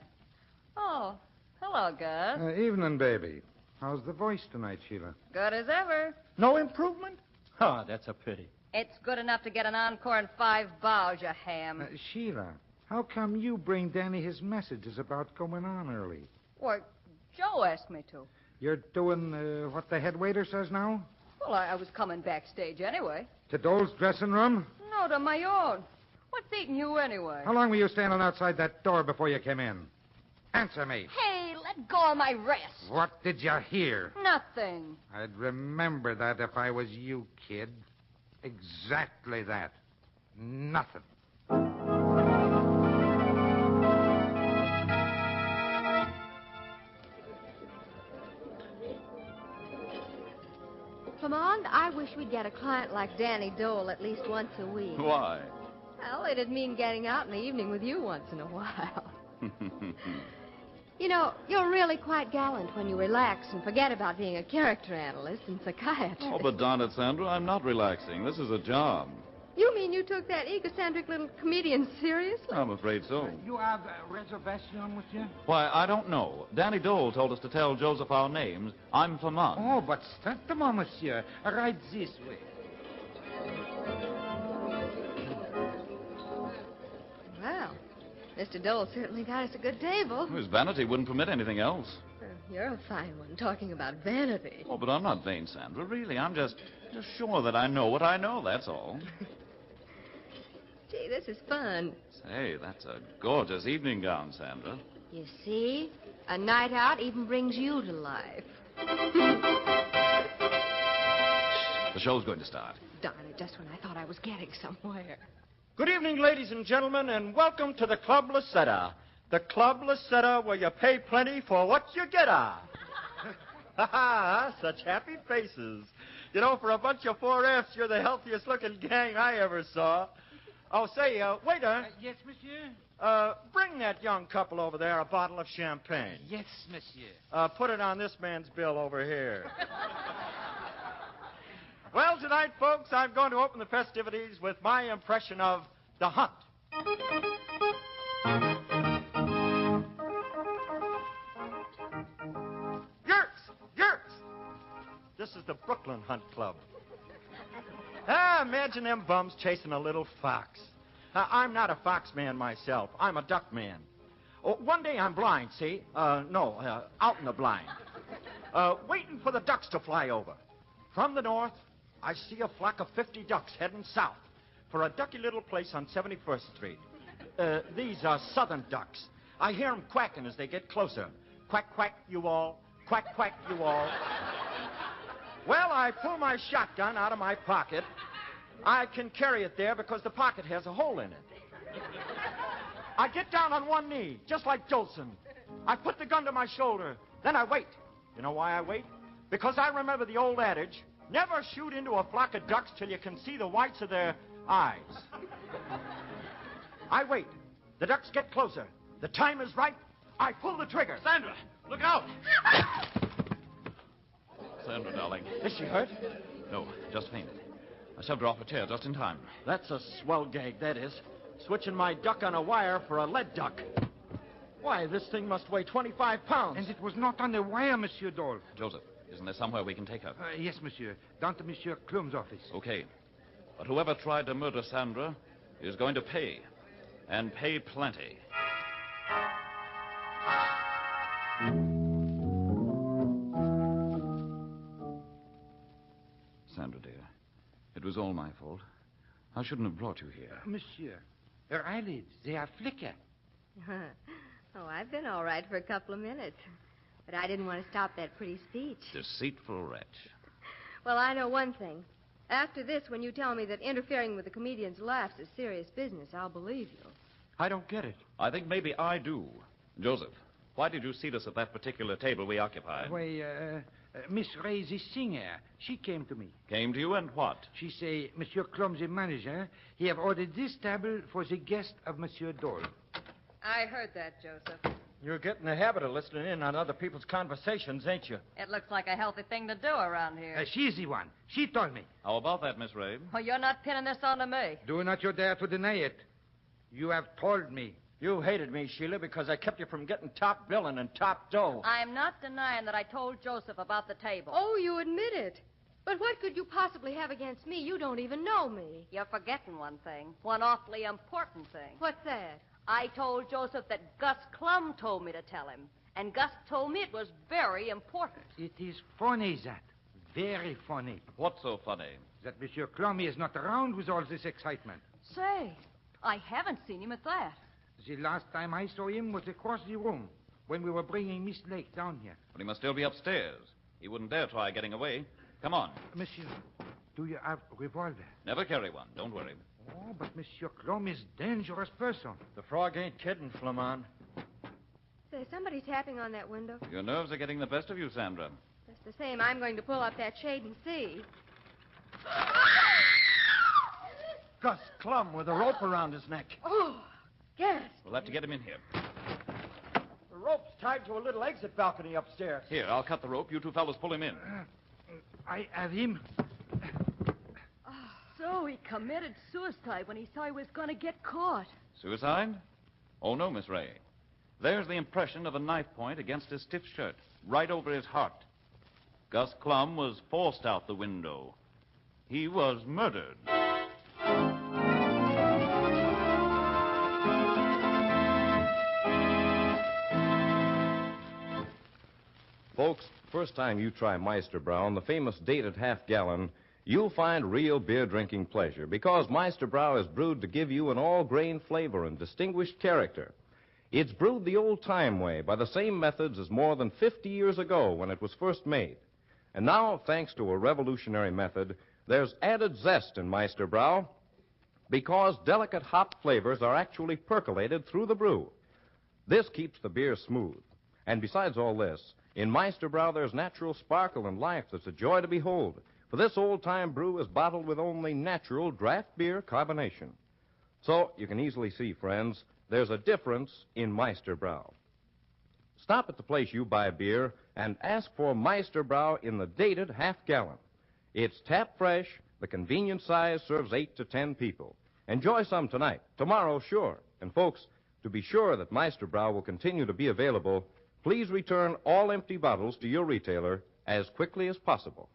Oh, hello, Gus. Evening, baby. How's the voice tonight, Sheila? Good as ever. No improvement? Oh, that's a pity. It's good enough to get an encore in 5 bows, you ham. Sheila, how come you bring Danny his messages about going on early? Well, Joe asked me to. You're doing what the head waiter says now? Well, I was coming backstage anyway. To Dole's dressing room? No, to my own. What's eating you anyway? How long were you standing outside that door before you came in? Answer me. Hey, let go of my wrist. What did you hear? Nothing. I'd remember that if I was you, kid. Exactly that. Nothing. Flammonde, I wish we'd get a client like Danny Dole at least once a week. Why? Well, it'd mean getting out in the evening with you once in a while. You know, you're really quite gallant when you relax and forget about being a character analyst and psychiatrist. Oh, but darn it, Sandra, I'm not relaxing. This is a job. You mean you took that egocentric little comedian seriously? I'm afraid so. You have a reservation with you? Why, I don't know. Danny Dole told us to tell Joseph our names. I'm Flammonde. Oh, but certainement, monsieur. Right this way. Well, Mr. Dole certainly got us a good table. His vanity wouldn't permit anything else. You're a fine one, talking about vanity. Oh, but I'm not vain, Sandra. Really, I'm just sure that I know what I know, that's all. Gee, this is fun. Say, that's a gorgeous evening gown, Sandra. You see? A night out even brings you to life. The show's going to start. Darn it, just when I thought I was getting somewhere. Good evening, ladies and gentlemen, and welcome to the Club Lucetta. The Club Lucetta, where you pay plenty for what you get. Ha ha, such happy faces. You know, for a bunch of 4Fs, you're the healthiest looking gang I ever saw. Oh, say, waiter. Yes, monsieur? Bring that young couple over there a bottle of champagne. Yes, monsieur. Put it on this man's bill over here. Well, tonight, folks, I'm going to open the festivities with my impression of The Hunt. Yerks! This is the Brooklyn Hunt Club. Imagine them bums chasing a little fox. I'm not a fox man myself. I'm a duck man. Oh, one day I'm blind, see? Out in the blind. Waiting for the ducks to fly over. From the north, I see a flock of 50 ducks heading south for a ducky little place on 71st Street. These are southern ducks. I hear them quacking as they get closer. Quack, quack, you all. Quack, quack, you all. Well, I pull my shotgun out of my pocket. I can carry it there because the pocket has a hole in it. I get down on one knee, just like Jolson. I put the gun to my shoulder. Then I wait. You know why I wait? Because I remember the old adage, never shoot into a flock of ducks till you can see the whites of their eyes. I wait. The ducks get closer. The time is right. I pull the trigger. Sandra, look out! Sandra, darling. Is she hurt? No, just fainted. I shoved her off a chair just in time. That's a swell gag, that is. Switching my duck on a wire for a lead duck. Why, this thing must weigh 25 pounds. And it was not on the wire, Monsieur Dole. Joseph, isn't there somewhere we can take her? Yes, monsieur. Down to Monsieur Klum's office. Okay. But whoever tried to murder Sandra is going to pay. And pay plenty. Sandra, dear, it was all my fault. I shouldn't have brought you here. Monsieur, her eyelids, they are flicker. Oh, I've been all right for a couple of minutes. But I didn't want to stop that pretty speech. Deceitful wretch. Well, I know one thing. After this, when you tell me that interfering with the comedian's laughs is serious business, I'll believe you. I don't get it. I think maybe I do. Joseph, why did you seat us at that particular table we occupied? Why, Miss Ray, the singer, she came to me. Came to you and what? She say, Monsieur Klum, the manager, he have ordered this table for the guest of Monsieur Dole. I heard that, Joseph. You're getting the habit of listening in on other people's conversations, ain't you? It looks like a healthy thing to do around here. She's the one. She told me. How about that, Miss Ray? Well, you're not pinning this on to me. Do not you dare to deny it. You have told me. You hated me, Sheila, because I kept you from getting top billing and top dough. I'm not denying that I told Joseph about the table. Oh, you admit it. But what could you possibly have against me? You don't even know me. You're forgetting one thing. One awfully important thing. What's that? I told Joseph that Gus Klum told me to tell him. And Gus told me it was very important. It is funny, that. Very funny. What's so funny? That Monsieur Klum is not around with all this excitement. Say, I haven't seen him at that. The last time I saw him was across the room when we were bringing Miss Lake down here. But he must still be upstairs. He wouldn't dare try getting away. Come on. Monsieur, do you have a revolver? Never carry one. Don't worry. Oh, but Monsieur Klum is dangerous person. The frog ain't kidding, Flammonde. Say, somebody tapping on that window. Your nerves are getting the best of you, Sandra. Just the same, I'm going to pull up that shade and see. Gus Klum with a rope around his neck. Oh, yes. We'll have to get him in here. The rope's tied to a little exit balcony upstairs. Here, I'll cut the rope. You two fellows pull him in. I have him. So he committed suicide when he saw he was going to get caught. Suicide? Oh, no, Miss Ray. There's the impression of a knife point against his stiff shirt, right over his heart. Gus Klum was forced out the window. He was murdered. Folks, first time you try Meister Brown, the famous dated half-gallon, you'll find real beer-drinking pleasure because Meister Brown is brewed to give you an all-grain flavor and distinguished character. It's brewed the old-time way by the same methods as more than 50 years ago when it was first made. And now, thanks to a revolutionary method, there's added zest in Meister Brown because delicate hop flavors are actually percolated through the brew. This keeps the beer smooth. And besides all this, in Meister Brown there's natural sparkle and life that's a joy to behold. For this old-time brew is bottled with only natural draft beer carbonation. So, you can easily see, friends, there's a difference in Meister Brown. Stop at the place you buy beer and ask for Meister Brown in the dated half-gallon. It's tap fresh, the convenient size serves 8 to 10 people. Enjoy some tonight, tomorrow, sure. And folks, to be sure that Meister Brown will continue to be available, please return all empty bottles to your retailer as quickly as possible.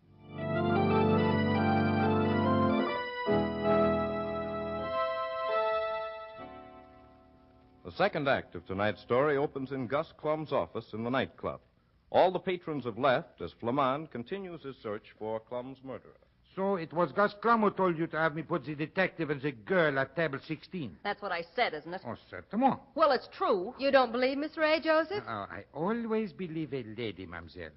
The second act of tonight's story opens in Gus Klum's office in the nightclub. All the patrons have left as Flammonde continues his search for Klum's murderer. So it was Gus Klum who told you to have me put the detective and the girl at table 16. That's what I said, isn't it? Oh, certainement. Well, it's true. You don't believe Miss Ray, Joseph? I always believe a lady, mademoiselle.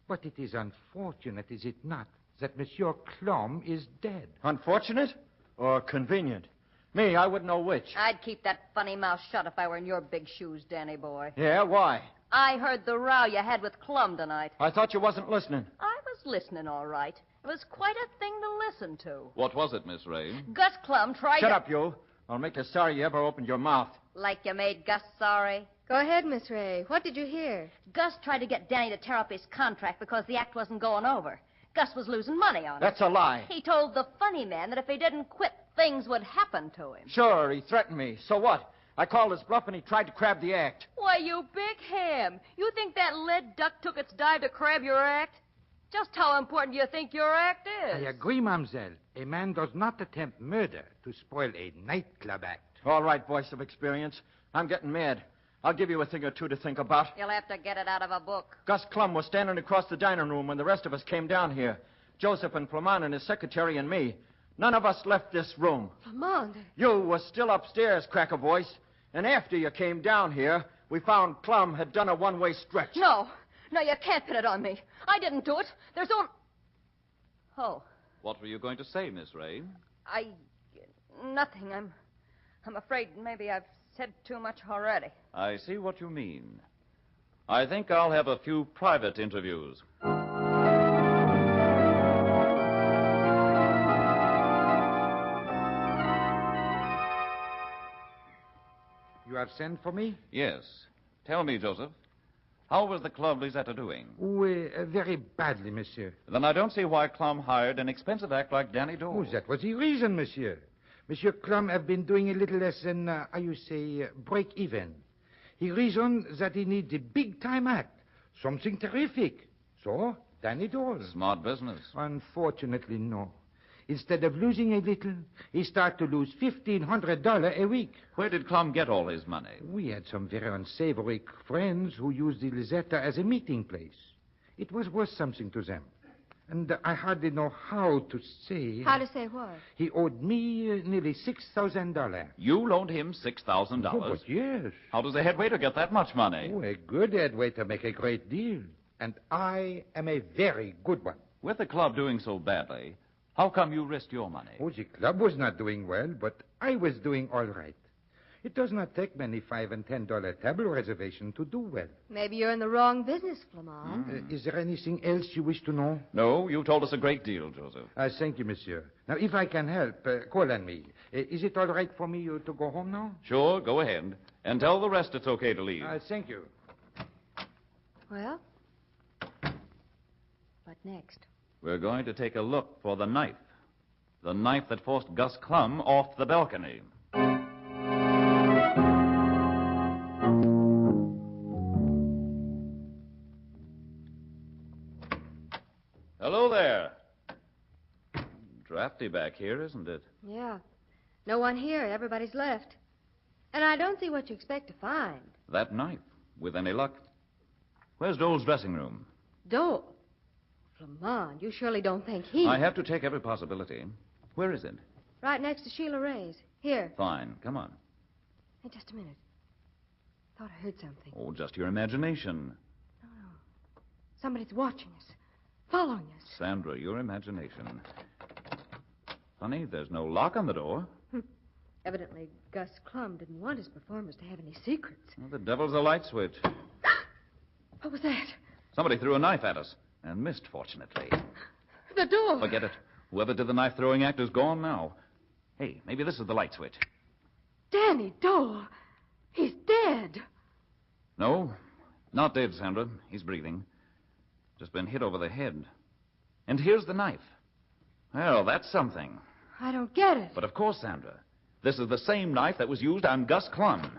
But it is unfortunate, is it not, that Monsieur Klum is dead? Unfortunate or convenient? Me, I wouldn't know which. I'd keep that funny mouth shut if I were in your big shoes, Danny boy. Yeah, why? I heard the row you had with Klum tonight. I thought you wasn't listening. I was listening, all right. It was quite a thing to listen to. What was it, Miss Ray? Gus Klum tried Shut to... up, you. I'll make you sorry you ever opened your mouth. Like you made Gus sorry? Go ahead, Miss Ray. What did you hear? Gus tried to get Danny to tear up his contract because the act wasn't going over. Gus was losing money on it. That's a lie. He told the funny man that if he didn't quit, things would happen to him. Sure, he threatened me. So what? I called his bluff and he tried to crab the act. Why, you big ham. You think that lead duck took its dive to crab your act? Just how important do you think your act is? I agree, mademoiselle. A man does not attempt murder to spoil a nightclub act. All right, voice of experience. I'm getting mad. I'll give you a thing or two to think about. You'll have to get it out of a book. Gus Clum was standing across the dining room when the rest of us came down here. Joseph and Flammonde and his secretary and me. None of us left this room. Flammonde. You was still upstairs, Cracker Voice. And after you came down here, we found Clum had done a one-way stretch. No, you can't pin it on me. I didn't do it. There's only... Oh. What were you going to say, Miss Ray? Nothing. I'm afraid maybe I've said too much already. I see what you mean. I think I'll have a few private interviews. You have sent for me? Yes. Tell me, Joseph, how was the Club Lisetta doing? Very badly, monsieur. Then I don't see why Clum hired an expensive act like Danny Dole. That was the reason, monsieur. Monsieur Clum have been doing a little less than, break even. He reasoned that he needs a big-time act, something terrific. So, Danny Dole. Smart business. Unfortunately, no. Instead of losing a little, he started to lose $1,500 a week. Where did Clum get all his money? We had some very unsavory friends who used the Lisetta as a meeting place. It was worth something to them. And I hardly know how to say... How to say what? He owed me nearly $6,000. You loaned him $6,000? Oh, but yes. How does a head waiter get that much money? A good head waiter make a great deal. And I am a very good one. With the club doing so badly, how come you risked your money? The club was not doing well, but I was doing all right. It does not take many $5 and $10 table reservation to do well. Maybe you're in the wrong business, Flammonde. Is there anything else you wish to know? No, you told us a great deal, Joseph. Thank you, monsieur. Now, if I can help, call on me. Is it all right for me to go home now? Sure, go ahead. And tell the rest it's okay to leave. Thank you. Well, what next? We're going to take a look for the knife. The knife that forced Gus Clum off the balcony. Hello there. Drafty back here, isn't it? Yeah. No one here. Everybody's left. And I don't see what you expect to find. That knife, with any luck. Where's Dole's dressing room? Dole? Flammonde, you surely don't think he... I have to take every possibility. Where is it? Right next to Sheila Ray's. Here. Fine. Come on. Hey, just a minute. Thought I heard something. Oh, just your imagination. No. Somebody's watching us. Following us. Sandra, your imagination. Funny, there's no lock on the door. Evidently, Gus Clum didn't want his performers to have any secrets. Well, the devil's a light switch. What was that? Somebody threw a knife at us. And missed, fortunately. The door. Forget it. Whoever did the knife-throwing act is gone now. Hey, maybe this is the light switch. Danny Dole. He's dead. No, not dead, Sandra. He's breathing. Just been hit over the head. And here's the knife. Well, that's something. I don't get it. But of course, Sandra. This is the same knife that was used on Gus Clum.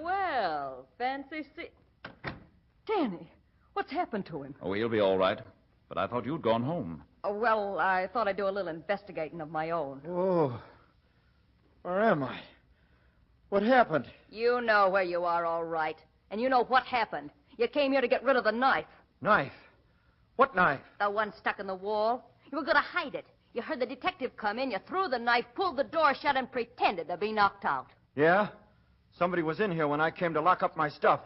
Well, fancy Danny. What's happened to him? Oh, he'll be all right. But I thought you'd gone home. Well, I thought I'd do a little investigating of my own. Oh. Where am I? What happened? You know where you are, all right. And you know what happened. You came here to get rid of the knife. Knife? What knife? The one stuck in the wall. You were going to hide it. You heard the detective come in, you threw the knife, pulled the door shut, and pretended to be knocked out. Yeah? Somebody was in here when I came to lock up my stuff.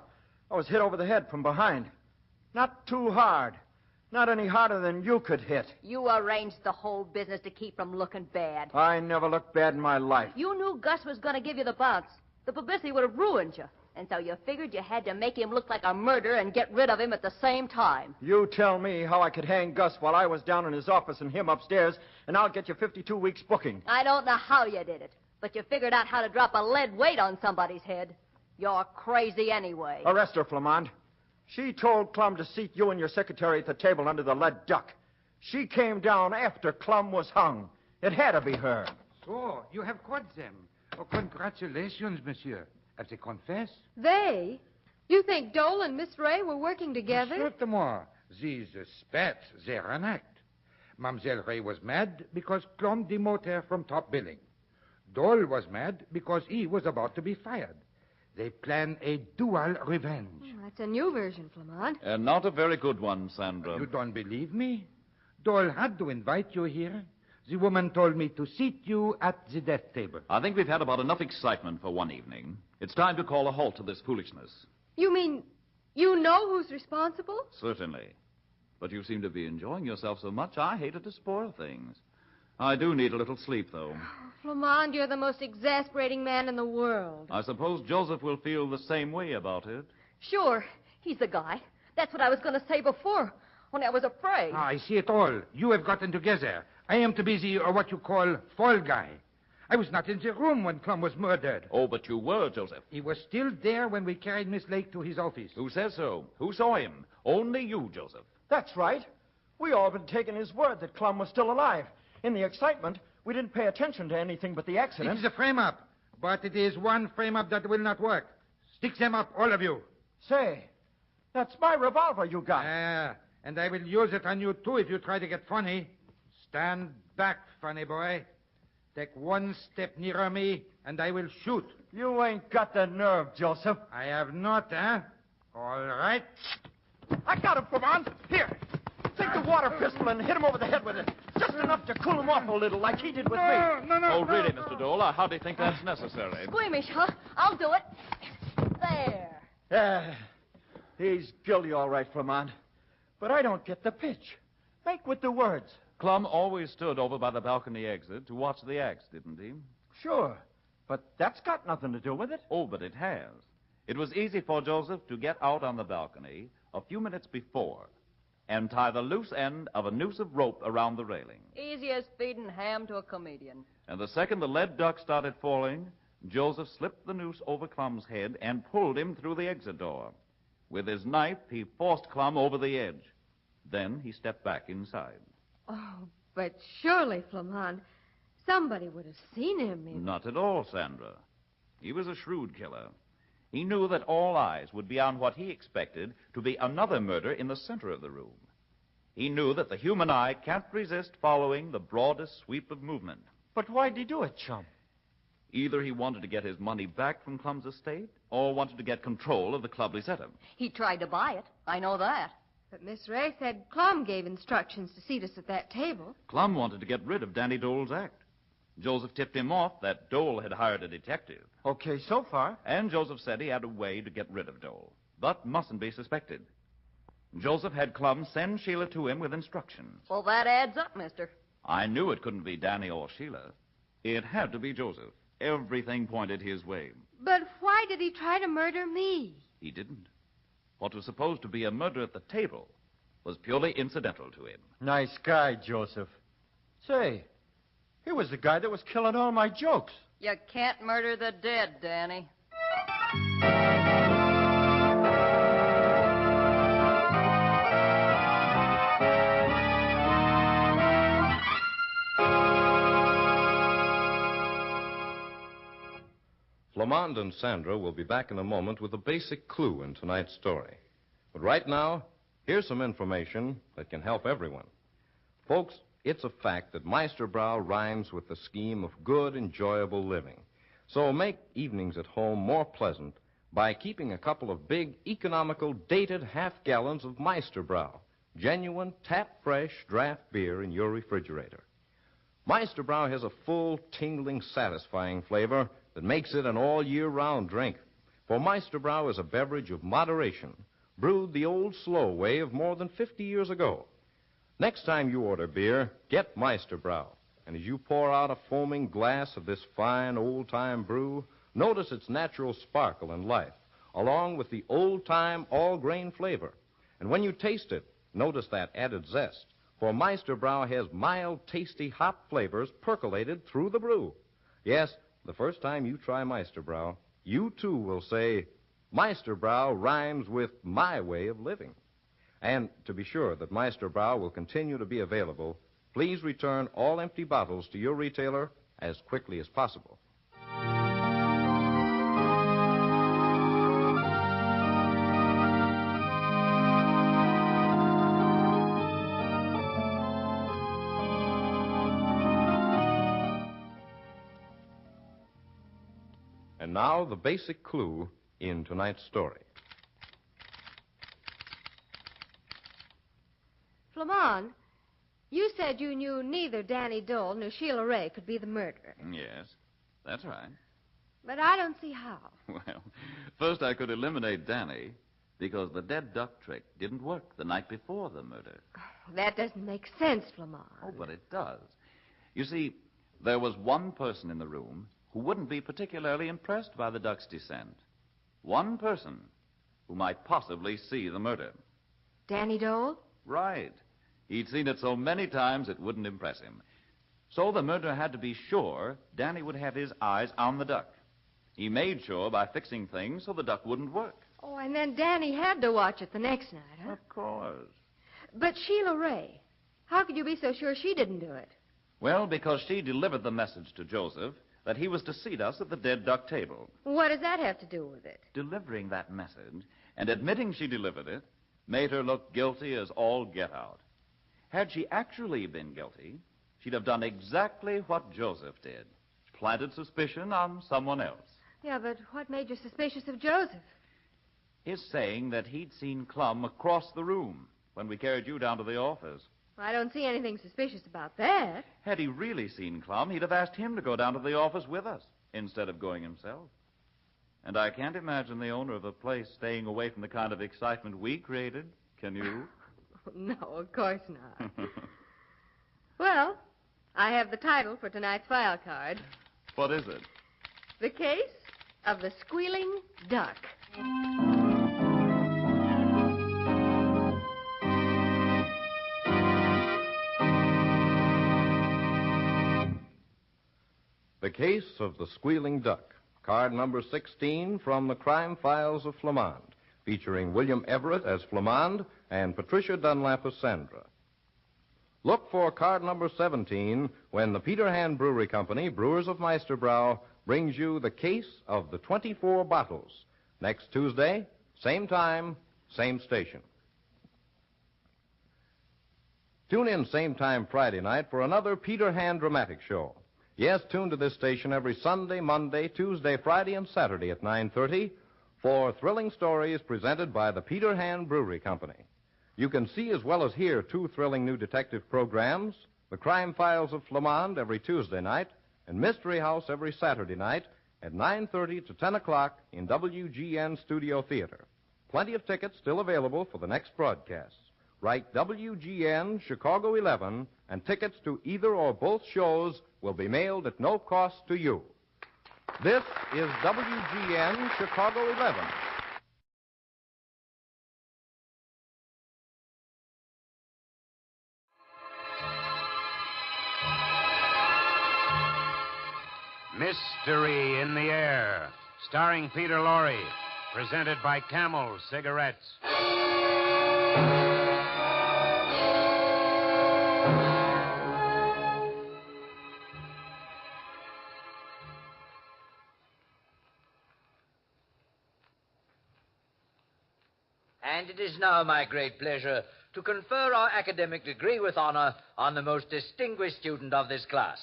I was hit over the head from behind. Not too hard. Not any harder than you could hit. You arranged the whole business to keep from looking bad. I never looked bad in my life. You knew Gus was going to give you the bounce. The publicity would have ruined you. And so you figured you had to make him look like a murderer and get rid of him at the same time. You tell me how I could hang Gus while I was down in his office and him upstairs, and I'll get you 52 weeks booking. I don't know how you did it. But you figured out how to drop a lead weight on somebody's head. You're crazy anyway. Arrest her, Flammonde. She told Clum to seat you and your secretary at the table under the lead duck. She came down after Clum was hung. It had to be her. So, you have caught them. Oh, congratulations, monsieur. Have they confessed? They? You think Dole and Miss Ray were working together? Certainement. These spats, they're an act. Mademoiselle Ray was mad because Clum demoted her from top billing. Dole was mad because he was about to be fired. They plan a dual revenge. Oh, that's a new version, Flammonde. And not a very good one, Sandra. You don't believe me? Dole had to invite you here. The woman told me to seat you at the death table. I think we've had about enough excitement for one evening. It's time to call a halt to this foolishness. You mean you know who's responsible? Certainly. But you seem to be enjoying yourself so much, I hated to spoil things. I do need a little sleep, though. Flammonde, you're the most exasperating man in the world. I suppose Joseph will feel the same way about it. Sure, he's the guy. That's what I was going to say before, only I was afraid. I see it all. You have gotten together. I am to be the, what you call, fall guy. I was not in the room when Clum was murdered. Oh, but you were, Joseph. He was still there when we carried Miss Lake to his office. Who says so? Who saw him? Only you, Joseph. That's right. We all been taking his word that Clum was still alive. In the excitement, we didn't pay attention to anything but the accident. It is a frame-up, but it is one frame-up that will not work. Stick them up, all of you. Say, that's my revolver you got. And I will use it on you, too, if you try to get funny. Stand back, funny boy. Take one step nearer me, and I will shoot. You ain't got the nerve, Joseph. I have not, eh? All right. I got him, Flammonde. Here. Take the water pistol and hit him over the head with it. Just enough to cool him off a little, like he did with me. Oh, really, Mr. Dole? I hardly think that's necessary. Squeamish, huh? I'll do it. There. He's guilty, all right, Flammonde. But I don't get the pitch. Make with the words. Clum always stood over by the balcony exit to watch the acts, didn't he? Sure. But that's got nothing to do with it. Oh, but it has. It was easy for Joseph to get out on the balcony a few minutes before and tie the loose end of a noose of rope around the railing. Easy as feeding ham to a comedian. And the second the lead duck started falling, Joseph slipped the noose over Clum's head and pulled him through the exit door. With his knife, he forced Clum over the edge. Then he stepped back inside. Oh, but surely, Flammonde, somebody would have seen him. Not at all, Sandra. He was a shrewd killer. He knew that all eyes would be on what he expected to be another murder in the center of the room. He knew that the human eye can't resist following the broadest sweep of movement. But why'd he do it, chum? Either he wanted to get his money back from Clum's estate or wanted to get control of the club he set him. He tried to buy it. I know that. But Miss Ray said Clum gave instructions to seat us at that table. Clum wanted to get rid of Danny Dole's act. Joseph tipped him off that Dole had hired a detective. Okay, so far. And Joseph said he had a way to get rid of Dole, but mustn't be suspected. Joseph had Clum send Sheila to him with instructions. Well, that adds up, mister. I knew it couldn't be Danny or Sheila. It had to be Joseph. Everything pointed his way. But why did he try to murder me? He didn't. What was supposed to be a murder at the table was purely incidental to him. Nice guy, Joseph. Say, he was the guy that was killing all my jokes. You can't murder the dead, Danny. Flammonde and Sandra will be back in a moment with a basic clue in tonight's story. But right now, here's some information that can help everyone. Folks, it's a fact that Meisterbrow rhymes with the scheme of good, enjoyable living. So make evenings at home more pleasant by keeping a couple of big, economical, dated half-gallons of Meisterbrow, genuine, tap-fresh draft beer in your refrigerator. Meisterbrow has a full, tingling, satisfying flavor that makes it an all-year-round drink. For Meisterbrow is a beverage of moderation, brewed the old slow way of more than 50 years ago. Next time you order beer, get Meisterbrow. And as you pour out a foaming glass of this fine old-time brew, notice its natural sparkle and life, along with the old-time all-grain flavor. And when you taste it, notice that added zest, for Meisterbrow has mild, tasty hop flavors percolated through the brew. Yes, the first time you try Meisterbrow, you too will say, Meisterbrow rhymes with my way of living. And to be sure that Meisterbrow will continue to be available, please return all empty bottles to your retailer as quickly as possible. And now the basic clue in tonight's story. Flammonde, you said you knew neither Danny Dole nor Sheila Ray could be the murderer. Yes, that's right. But I don't see how. Well, first I could eliminate Danny because the dead duck trick didn't work the night before the murder. That doesn't make sense, Flammonde. Oh, but it does. You see, there was one person in the room who wouldn't be particularly impressed by the duck's descent. One person who might possibly see the murder. Danny Dole? Right. He'd seen it so many times it wouldn't impress him. So the murderer had to be sure Danny would have his eyes on the duck. He made sure by fixing things so the duck wouldn't work. Oh, and then Danny had to watch it the next night, huh? Of course. But Sheila Ray, how could you be so sure she didn't do it? Well, because she delivered the message to Joseph that he was to seat us at the dead duck table. What does that have to do with it? Delivering that message and admitting she delivered it made her look guilty as all get out. Had she actually been guilty, she'd have done exactly what Joseph did. Planted suspicion on someone else. Yeah, but what made you suspicious of Joseph? His saying that he'd seen Clum across the room when we carried you down to the office. I don't see anything suspicious about that. Had he really seen Clum, he'd have asked him to go down to the office with us instead of going himself. And I can't imagine the owner of a place staying away from the kind of excitement we created. Can you? No, of course not. Well, I have the title for tonight's file card. What is it? The Case of the Squealing Duck. The Case of the Squealing Duck, card number 16 from the Crime Files of Flammonde, featuring William Everett as Flammonde and Patricia Dunlap as Sandra. Look for card number 17 when the Peter Hand Brewery Company, Brewers of Meisterbrow, brings you the Case of the 24 Bottles. Next Tuesday, same time, same station. Tune in same time Friday night for another Peter Hand dramatic show. Yes, tune to this station every Sunday, Monday, Tuesday, Friday, and Saturday at 9:30 for thrilling stories presented by the Peter Hand Brewery Company. You can see as well as hear two thrilling new detective programs, The Crime Files of Flammonde every Tuesday night, and Mystery House every Saturday night at 9:30 to 10 o'clock in WGN Studio Theater. Plenty of tickets still available for the next broadcasts. Write WGN Chicago 11, and tickets to either or both shows will be mailed at no cost to you. This is WGN Chicago 11. Mystery in the Air, starring Peter Lorre, presented by Camel Cigarettes. And it is now my great pleasure to confer our academic degree with honor on the most distinguished student of this class.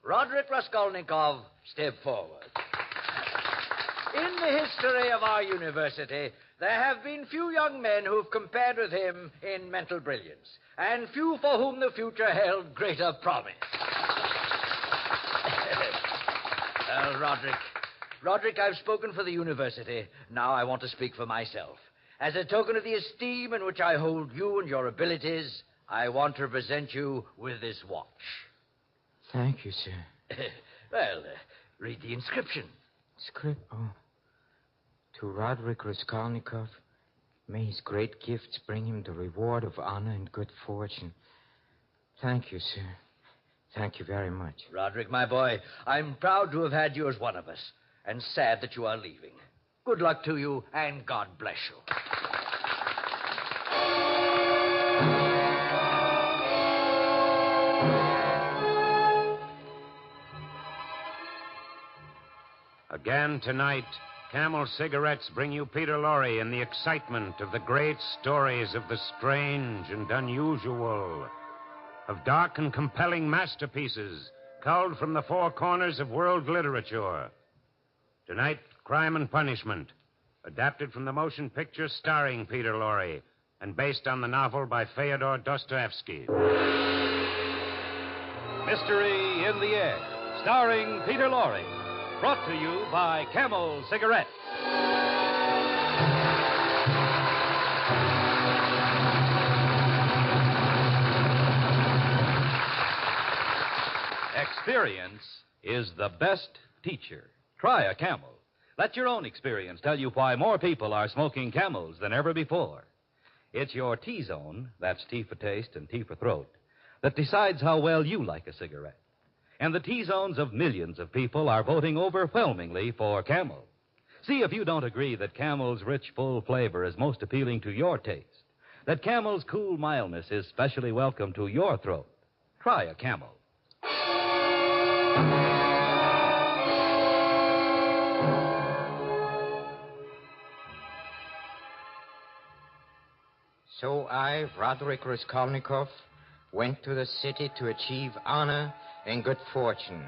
Roderick Raskolnikov, step forward. In the history of our university, there have been few young men who've compared with him in mental brilliance, and few for whom the future held greater promise. Roderick, I've spoken for the university. Now I want to speak for myself. As a token of the esteem in which I hold you and your abilities, I want to present you with this watch. Thank you, sir. Well, read the inscription. To Roderick Raskolnikov, may his great gifts bring him the reward of honor and good fortune. Thank you, sir. Thank you very much. Roderick, my boy, I'm proud to have had you as one of us, and sad that you are leaving. Good luck to you, and God bless you. Again tonight, Camel Cigarettes bring you Peter Lorre in the excitement of the great stories of the strange and unusual, of dark and compelling masterpieces culled from the four corners of world literature. Tonight, Crime and Punishment, adapted from the motion picture starring Peter Lorre and based on the novel by Fyodor Dostoevsky. Mystery in the Air, starring Peter Lorre. Brought to you by Camel Cigarettes. Experience is the best teacher. Try a Camel. Let your own experience tell you why more people are smoking Camels than ever before. It's your T-zone, that's T for taste and T for throat, that decides how well you like a cigarette. And the T-zones of millions of people are voting overwhelmingly for Camel. See if you don't agree that Camel's rich, full flavor is most appealing to your taste, that Camel's cool mildness is specially welcome to your throat. Try a Camel. So I, Roderick Raskolnikov, went to the city to achieve honor and good fortune.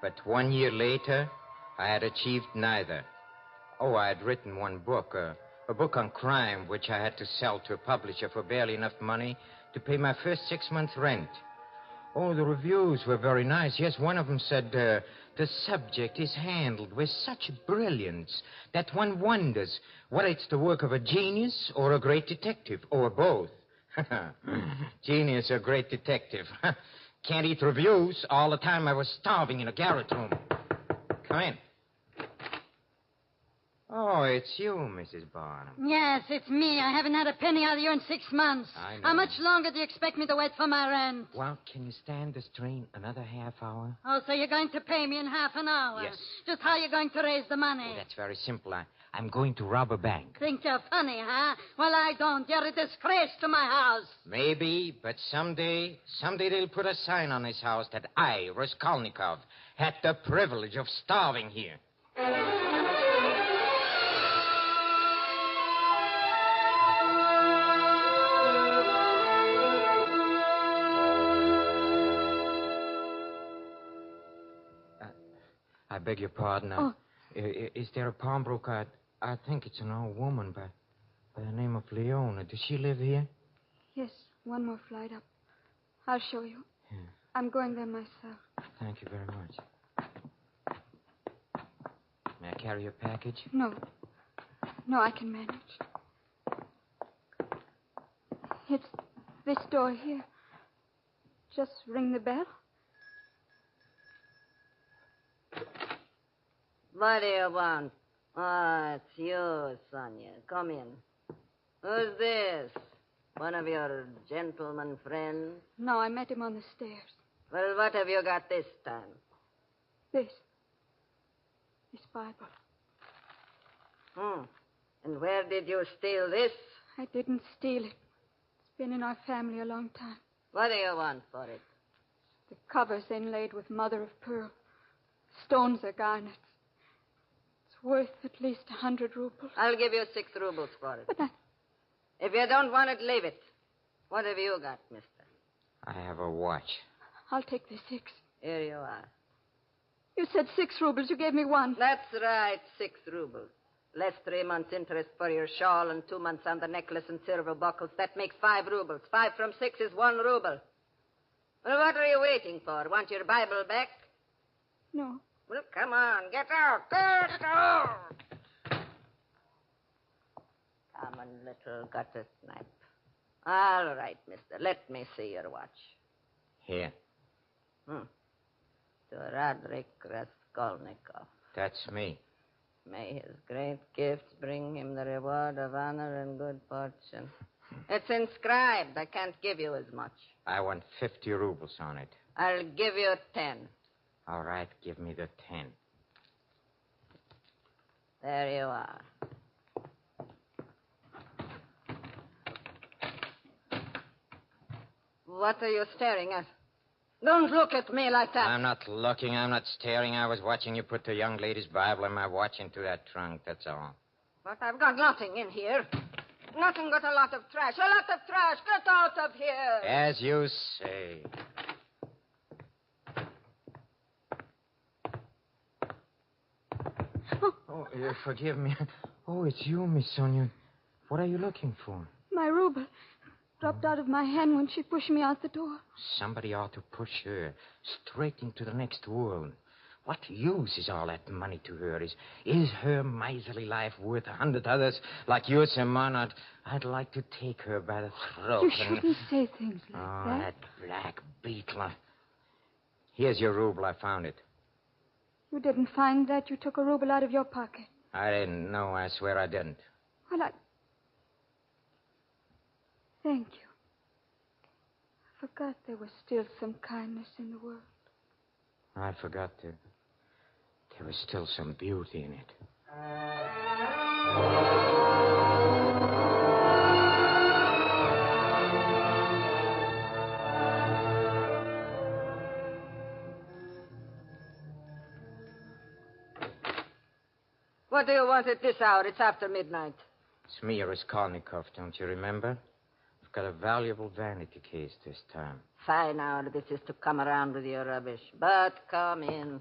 But 1 year later, I had achieved neither. Oh, I had written one book, a book on crime, which I had to sell to a publisher for barely enough money to pay my first 6 months' rent. Oh, the reviews were very nice. Yes, one of them said, the subject is handled with such brilliance that one wonders whether it's the work of a genius or a great detective, or both. Genius or great detective. Can't eat reviews. All the time I was starving in a garret room. Come in. Oh, it's you, Mrs. Barnum. Yes, it's me. I haven't had a penny out of you in 6 months. I know. How much longer do you expect me to wait for my rent? Well, can you stand the strain another half hour? Oh, so you're going to pay me in half an hour? Yes. Just how are you going to raise the money? Oh, that's very simple. I'm going to rob a bank. Think you're funny, huh? Well, I don't. You're a disgrace to my house. Maybe, but someday they'll put a sign on this house that I, Raskolnikov, had the privilege of starving here. I beg your pardon. Oh. Is there a pawnbroker? I think it's an old woman by the name of Leona. Does she live here? Yes, one more flight up. I'll show you. Yeah. I'm going there myself. Thank you very much. May I carry your package? No. No, I can manage. It's this door here. Just ring the bell. What do you want? Oh, it's you, Sonia. Come in. Who's this? One of your gentleman friends? No, I met him on the stairs. Well, what have you got this time? This Bible. And where did you steal this? I didn't steal it. It's been in our family a long time. What do you want for it? The cover's inlaid with mother of pearl. Stones are garnets. It's worth at least 100 rubles. I'll give you 6 rubles for it. But If you don't want it, leave it. What have you got, mister? I have a watch. I'll take the 6. Here you are. You said 6 rubles. You gave me 1. That's right, 6 rubles. Less 3 months' interest for your shawl and 2 months on the necklace and silver buckles. That makes 5 rubles. 5 from 6 is 1 ruble. Well, what are you waiting for? Want your Bible back? No. Well, come on. Get out. Get out. Common little gutter snipe. All right, mister. Let me see your watch. Here. To Roderick Raskolnikov. That's me. May his great gifts bring him the reward of honor and good fortune. It's inscribed. I can't give you as much. I want 50 rubles on it. I'll give you 10. All right, give me the 10. There you are. What are you staring at? Don't look at me like that. I'm not looking. I'm not staring. I was watching you put the young lady's Bible and my watch into that trunk, that's all. But I've got nothing in here. Nothing but a lot of trash. A lot of trash. Get out of here. As you say. Oh, forgive me. Oh, it's you, Miss Sonia. What are you looking for? My ruble dropped out of my hand when she pushed me out the door. Somebody ought to push her straight into the next world. What use is all that money to her? Is her miserly life worth 100 others like yours, Simon? I'd like to take her by the throat. You shouldn't say things like Oh, that. that black beetle. Here's your ruble. I found it. You didn't find that. You took a ruble out of your pocket. I didn't know. I swear I didn't. Well, Thank you. I forgot there was still some kindness in the world. I forgot there was still some beauty in it. What do you want at this hour? It's after midnight. It's me, Raskolnikov, don't you remember? I've got a valuable vanity case this time. Fine hour this is to come around with your rubbish. But come in.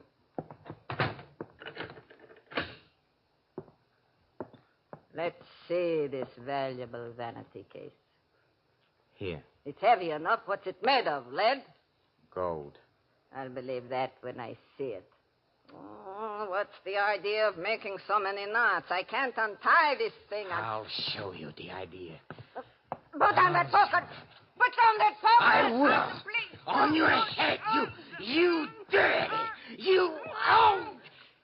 Let's see this valuable vanity case. Here, It's heavy enough. What's it made of? Lead? gold. I'll believe that when I see it. Oh, what's the idea of making so many knots? I can't untie this thing. I'll show you the idea. Put down that poker! Put down that poker! I will. Please. On your head, you dirty, you old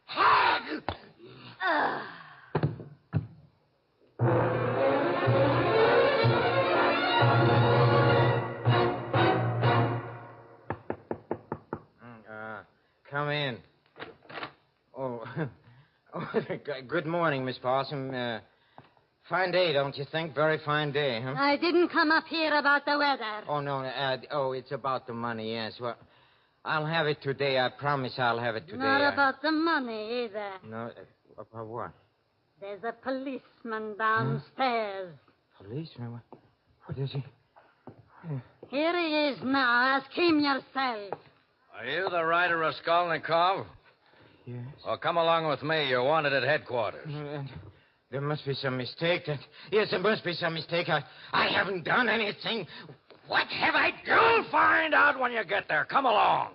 hag! Come in. Oh, good morning, Miss Possum. Fine day, don't you think? Very fine day, huh? I didn't come up here about the weather. Oh, no. It's about the money, yes. Well, I'll have it today. I promise I'll have it today. Not about the money either. No, about what? There's a policeman downstairs. Policeman? What is he? Here he is now. Ask him yourself. Are you the writer, Raskolnikov? Yes. Well, come along with me. You're wanted at headquarters. There must be some mistake. Yes, there must be some mistake. I haven't done anything. What have I done? You'll find out when you get there. Come along.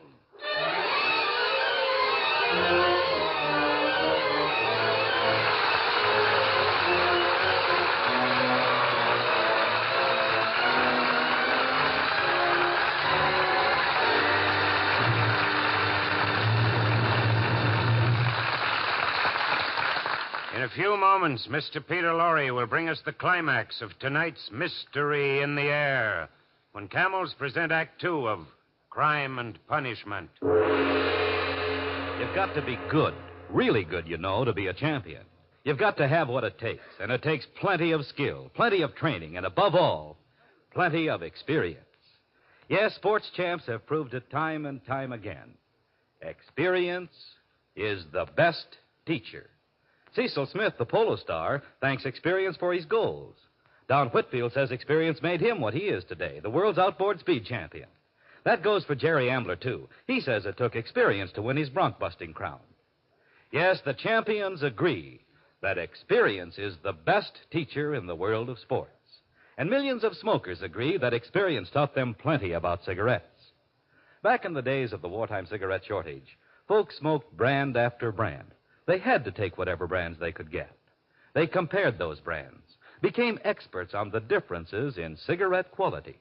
In a few moments, Mr. Peter Lorre will bring us the climax of tonight's Mystery in the Air, when camels present Act Two of Crime and Punishment. You've got to be good, really good, you know, to be a champion. You've got to have what it takes, and it takes plenty of skill, plenty of training, and above all, plenty of experience. Yes, sports champs have proved it time and time again. Experience is the best teacher. Cecil Smith, the polo star, thanks experience for his goals. Don Whitfield says experience made him what he is today, the world's outboard speed champion. That goes for Jerry Ambler, too. He says it took experience to win his bronc-busting crown. Yes, the champions agree that experience is the best teacher in the world of sports. And millions of smokers agree that experience taught them plenty about cigarettes. Back in the days of the wartime cigarette shortage, folks smoked brand after brand. They had to take whatever brands they could get. They compared those brands, became experts on the differences in cigarette quality.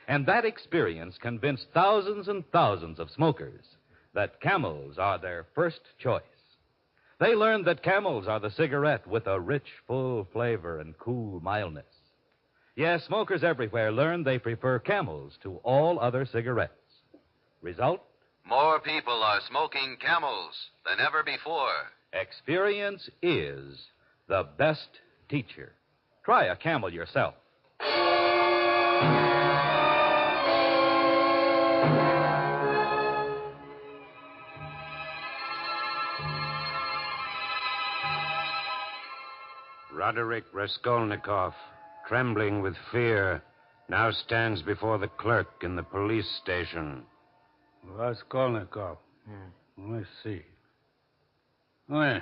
And that experience convinced thousands and thousands of smokers that Camels are their first choice. They learned that Camels are the cigarette with a rich, full flavor and cool mildness. Yes, smokers everywhere learn they prefer Camels to all other cigarettes. Result? More people are smoking Camels than ever before. Experience is the best teacher. Try a Camel yourself. Roderick Raskolnikov, trembling with fear, now stands before the clerk in the police station. Raskolnikov. Let's see. Oh, yeah.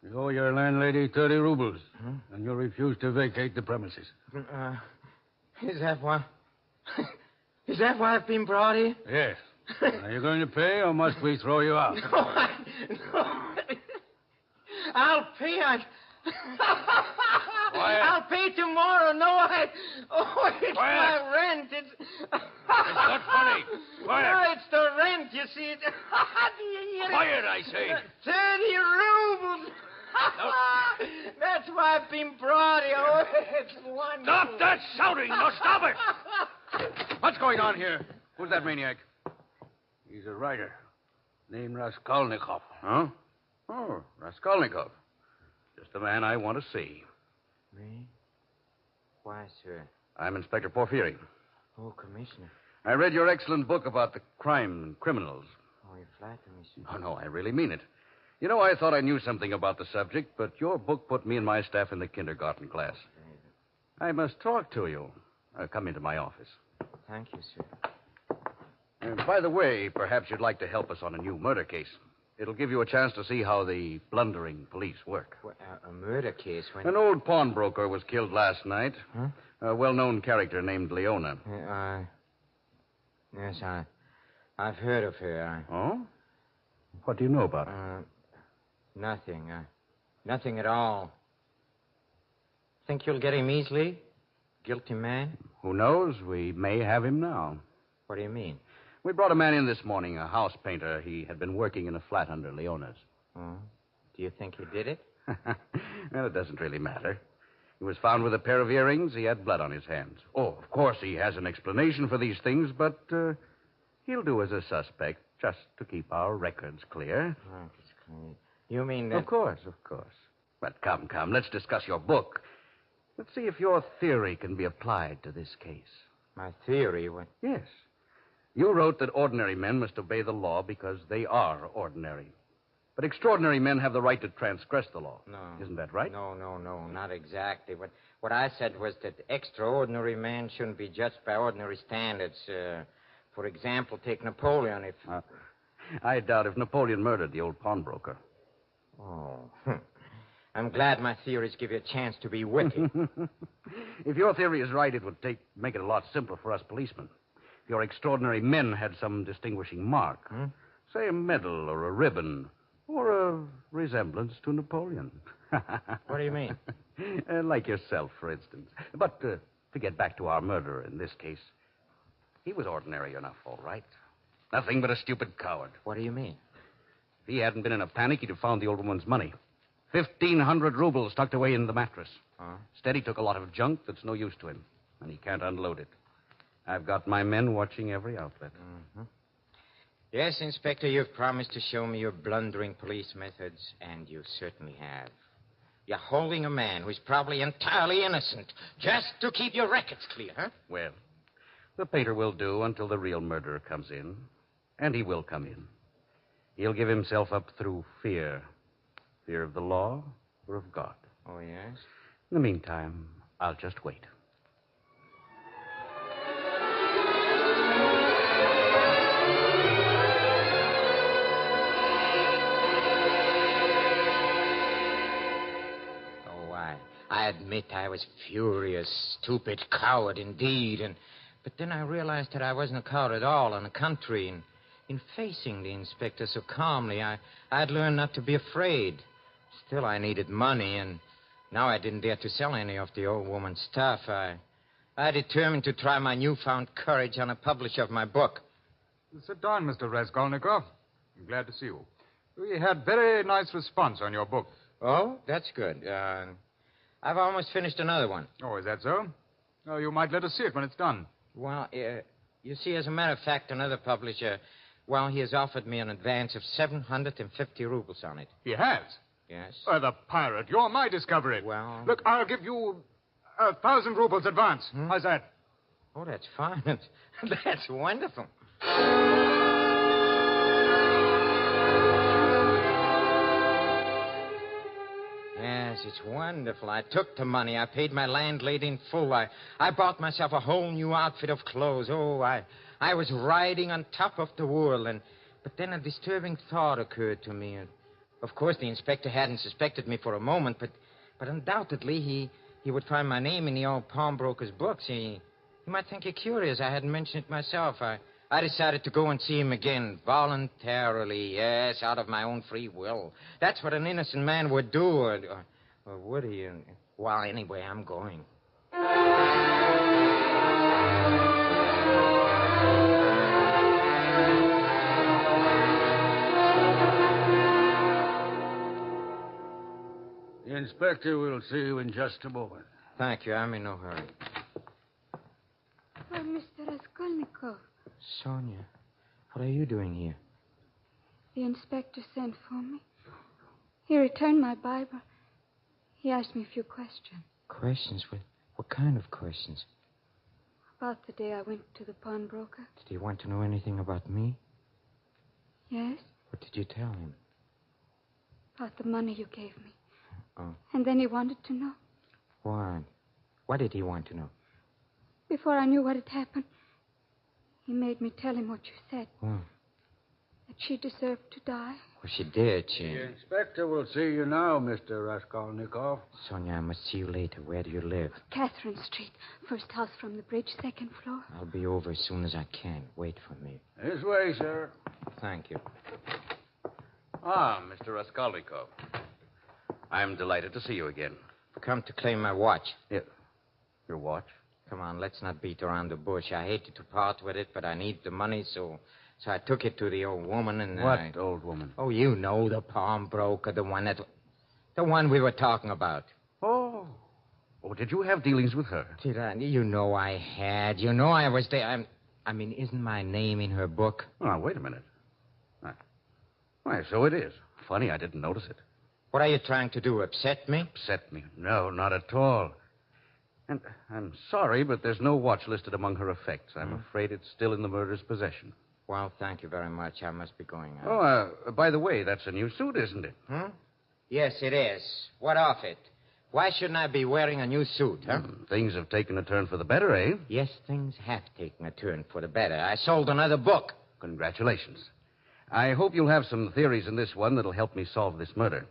You owe your landlady 30 rubles, and you refuse to vacate the premises. Is that why? Is that why I've been brought here? Yes. Are you going to pay, or must we throw you out? No. I'll pay. I'll pay tomorrow. No, it's my rent. It's not funny. Quiet. No, it's the rent, you see. Quiet, I say. 30 rubles. That's why I've been brought here. Oh, it's wonderful. Stop that shouting. No, stop it. What's going on here? Who's that maniac? He's a writer named Raskolnikov. Huh? Oh, Raskolnikov. Just the man I want to see. Me? Why, sir? I'm Inspector Porfiry. Oh, Commissioner. I read your excellent book about the crime and criminals. Oh, you flatter me, sir. Oh, no, I really mean it. You know, I thought I knew something about the subject, but your book put me and my staff in the kindergarten class. I must talk to you. Come into my office. Thank you, sir. By the way, perhaps you'd like to help us on a new murder case. It'll give you a chance to see how the blundering police work. Well, a murder case? When... An old pawnbroker was killed last night. Huh? A well-known character named Leona. Yes, I've heard of her. Oh? What do you know about her? Nothing. Nothing at all. Think you'll get him easily? Guilty man? Who knows? We may have him now. What do you mean? We brought a man in this morning, a house painter. He had been working in a flat under Leona's. Oh? Do you think he did it? Well, it doesn't really matter. He was found with a pair of earrings. He had blood on his hands. Oh, of course, he has an explanation for these things, but he'll do as a suspect just to keep our records clear. Oh, it's clear. You mean that... Of course. But come, let's discuss your book. Let's see if your theory can be applied to this case. My theory? What? Yes. You wrote that ordinary men must obey the law because they are ordinary. But extraordinary men have the right to transgress the law. No. Isn't that right? No, not exactly. What I said was that extraordinary men shouldn't be judged by ordinary standards. For example, take Napoleon. I doubt if Napoleon murdered the old pawnbroker. Oh. I'm glad my theories give you a chance to be witty. If your theory is right, it would make it a lot simpler for us policemen. If your extraordinary men had some distinguishing mark, say a medal or a ribbon, or a resemblance to Napoleon. What do you mean? Like yourself, for instance. But to get back to our murderer in this case, he was ordinary enough, all right. Nothing but a stupid coward. What do you mean? If he hadn't been in a panic, he'd have found the old woman's money. 1,500 rubles tucked away in the mattress. Instead, he took a lot of junk that's no use to him, and he can't unload it. I've got my men watching every outlet. Yes, Inspector, you've promised to show me your blundering police methods, and you certainly have. You're holding a man who's probably entirely innocent just to keep your records clear, huh? Well, the painter will do until the real murderer comes in, and he will come in. He'll give himself up through fear. Fear of the law or of God. Oh, yes? In the meantime, I'll just wait. I admit I was furious, stupid, coward indeed. But then I realized that I wasn't a coward at all. On the contrary, in facing the inspector so calmly, I'd learned not to be afraid. Still, I needed money, and now I didn't dare to sell any of the old woman's stuff. I determined to try my newfound courage on a publisher of my book. Sit down, Mr. Raskolnikov. I'm glad to see you. We had very nice response on your book. Oh, that's good. I've almost finished another one. Oh, is that so? Oh, you might let us see it when it's done. Well, you see, as a matter of fact, another publisher, well, he has offered me an advance of 750 rubles on it. He has? Yes. The pirate. You're my discovery. Well... Look, I'll give you 1,000 rubles advance. How's that? Oh, that's fine. That's wonderful. Yes, it's wonderful. I took the money. I paid my landlady in full. I bought myself a whole new outfit of clothes. Oh, I was riding on top of the world. But then a disturbing thought occurred to me. Of course, the inspector hadn't suspected me for a moment, but undoubtedly he would find my name in the old pawnbroker's books. He might think it curious I hadn't mentioned it myself. I decided to go and see him again, voluntarily, yes, out of my own free will. That's what an innocent man would do, or would he? Well, anyway, I'm going. The inspector will see you in just a moment. Thank you. I'm in no hurry. Oh, Mr. Raskolnikov. Sonia, what are you doing here? The inspector sent for me. He returned my Bible. He asked me a few questions. Questions? What kind of questions? About the day I went to the pawnbroker. Did he want to know anything about me? Yes, What did you tell him? about the money you gave me. Oh, And then he wanted to know. why? What did he want to know? Before I knew what had happened, he made me tell him what you said. Oh, That she deserved to die. well, she did, The inspector will see you now, Mr. Raskolnikov. Sonia, I must see you later. Where do you live? Catherine Street. First house from the bridge, second floor. I'll be over as soon as I can. Wait for me. This way, sir. Thank you. Ah, Mr. Raskolnikov. I'm delighted to see you again. Come to claim my watch. Your watch? Come on, let's not beat around the bush. I hated to part with it, but I need the money, so I took it to the old woman and... What old woman? Oh, you know, the pawnbroker, the one we were talking about. Oh, did you have dealings with her? Did I? You know I had. You know I was there. I mean, isn't my name in her book? Oh, wait a minute. Why, so it is. Funny, I didn't notice it. What are you trying to do, upset me? Upset me? No, not at all. And I'm sorry, but there's no watch listed among her effects. I'm afraid it's still in the murderer's possession. Well, thank you very much. I must be going out. Oh, by the way, that's a new suit, isn't it? Yes, it is. What of it? Why shouldn't I be wearing a new suit, huh? Things have taken a turn for the better, eh? Yes, things have taken a turn for the better. I sold another book. Congratulations. I hope you'll have some theories in this one that'll help me solve this murder.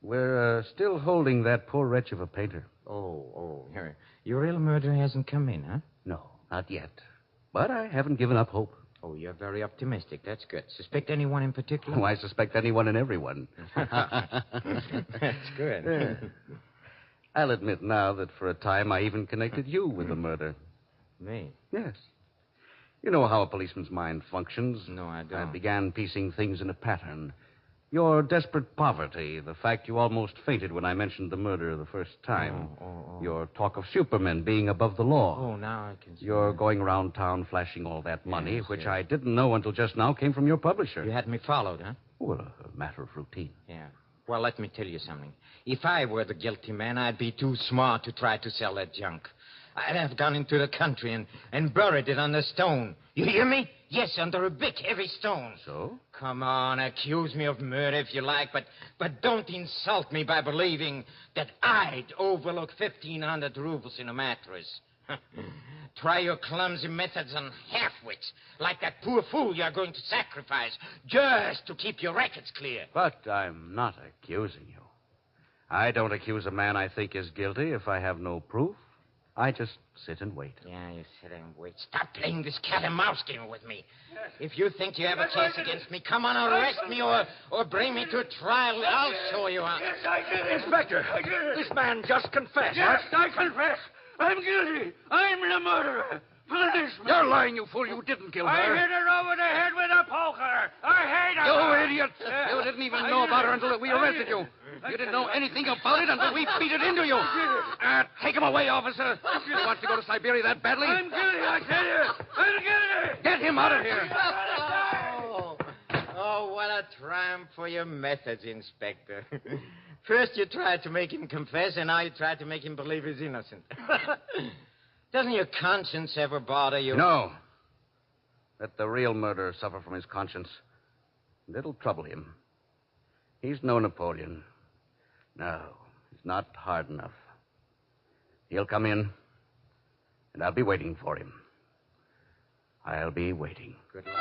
We're still holding that poor wretch of a painter. Oh. Your real murderer hasn't come in, huh? No, not yet. But I haven't given up hope. Oh, you're very optimistic. That's good. Suspect anyone in particular? Oh, I suspect anyone and everyone. That's good. I'll admit now that for a time I even connected you with the murder. Me? Yes. You know how a policeman's mind functions. No, I don't. I began piecing things in a pattern. Your desperate poverty, the fact you almost fainted when I mentioned the murder the first time. Your talk of supermen being above the law. Oh, now I can see. Your going around town flashing all that money, which I didn't know until just now came from your publisher. You had me followed, huh? Well, a matter of routine. Yeah. Well, let me tell you something. If I were the guilty man, I'd be too smart to try to sell that junk. I'd have gone into the country and buried it under stone. You hear me? Yes, under a big, heavy stone. So? Come on, accuse me of murder if you like, but don't insult me by believing that I'd overlook 1,500 rubles in a mattress. Try your clumsy methods on half-wits, like that poor fool you're going to sacrifice, just to keep your records clear. But I'm not accusing you. I don't accuse a man I think is guilty if I have no proof. I just sit and wait. Yeah, you sit and wait. Stop playing this cat-and-mouse game with me. If you think you have a case against me, come on, arrest me or bring me to a trial. I'll show you how. Yes, I did it. Inspector, I did it. this man just confessed. Yes, I confess. I'm guilty. I'm the murderer. Punish me. You're lying, you fool. You didn't kill her. I hit her over the head with a poker. I hate her. You idiot. You didn't didn't even know about her until we arrested you. You didn't know anything about it until we beat it into you. Take him away, officer. He wants to go to Siberia that badly. I'm guilty, I tell you. I'm guilty. Get him out of here. Oh, what a triumph for your methods, Inspector. First you tried to make him confess, and now you tried to make him believe he's innocent. Doesn't your conscience ever bother you? No. Let the real murderer suffer from his conscience. And it'll trouble him. He's no Napoleon. No, he's not hard enough. He'll come in, and I'll be waiting for him. I'll be waiting. Good luck.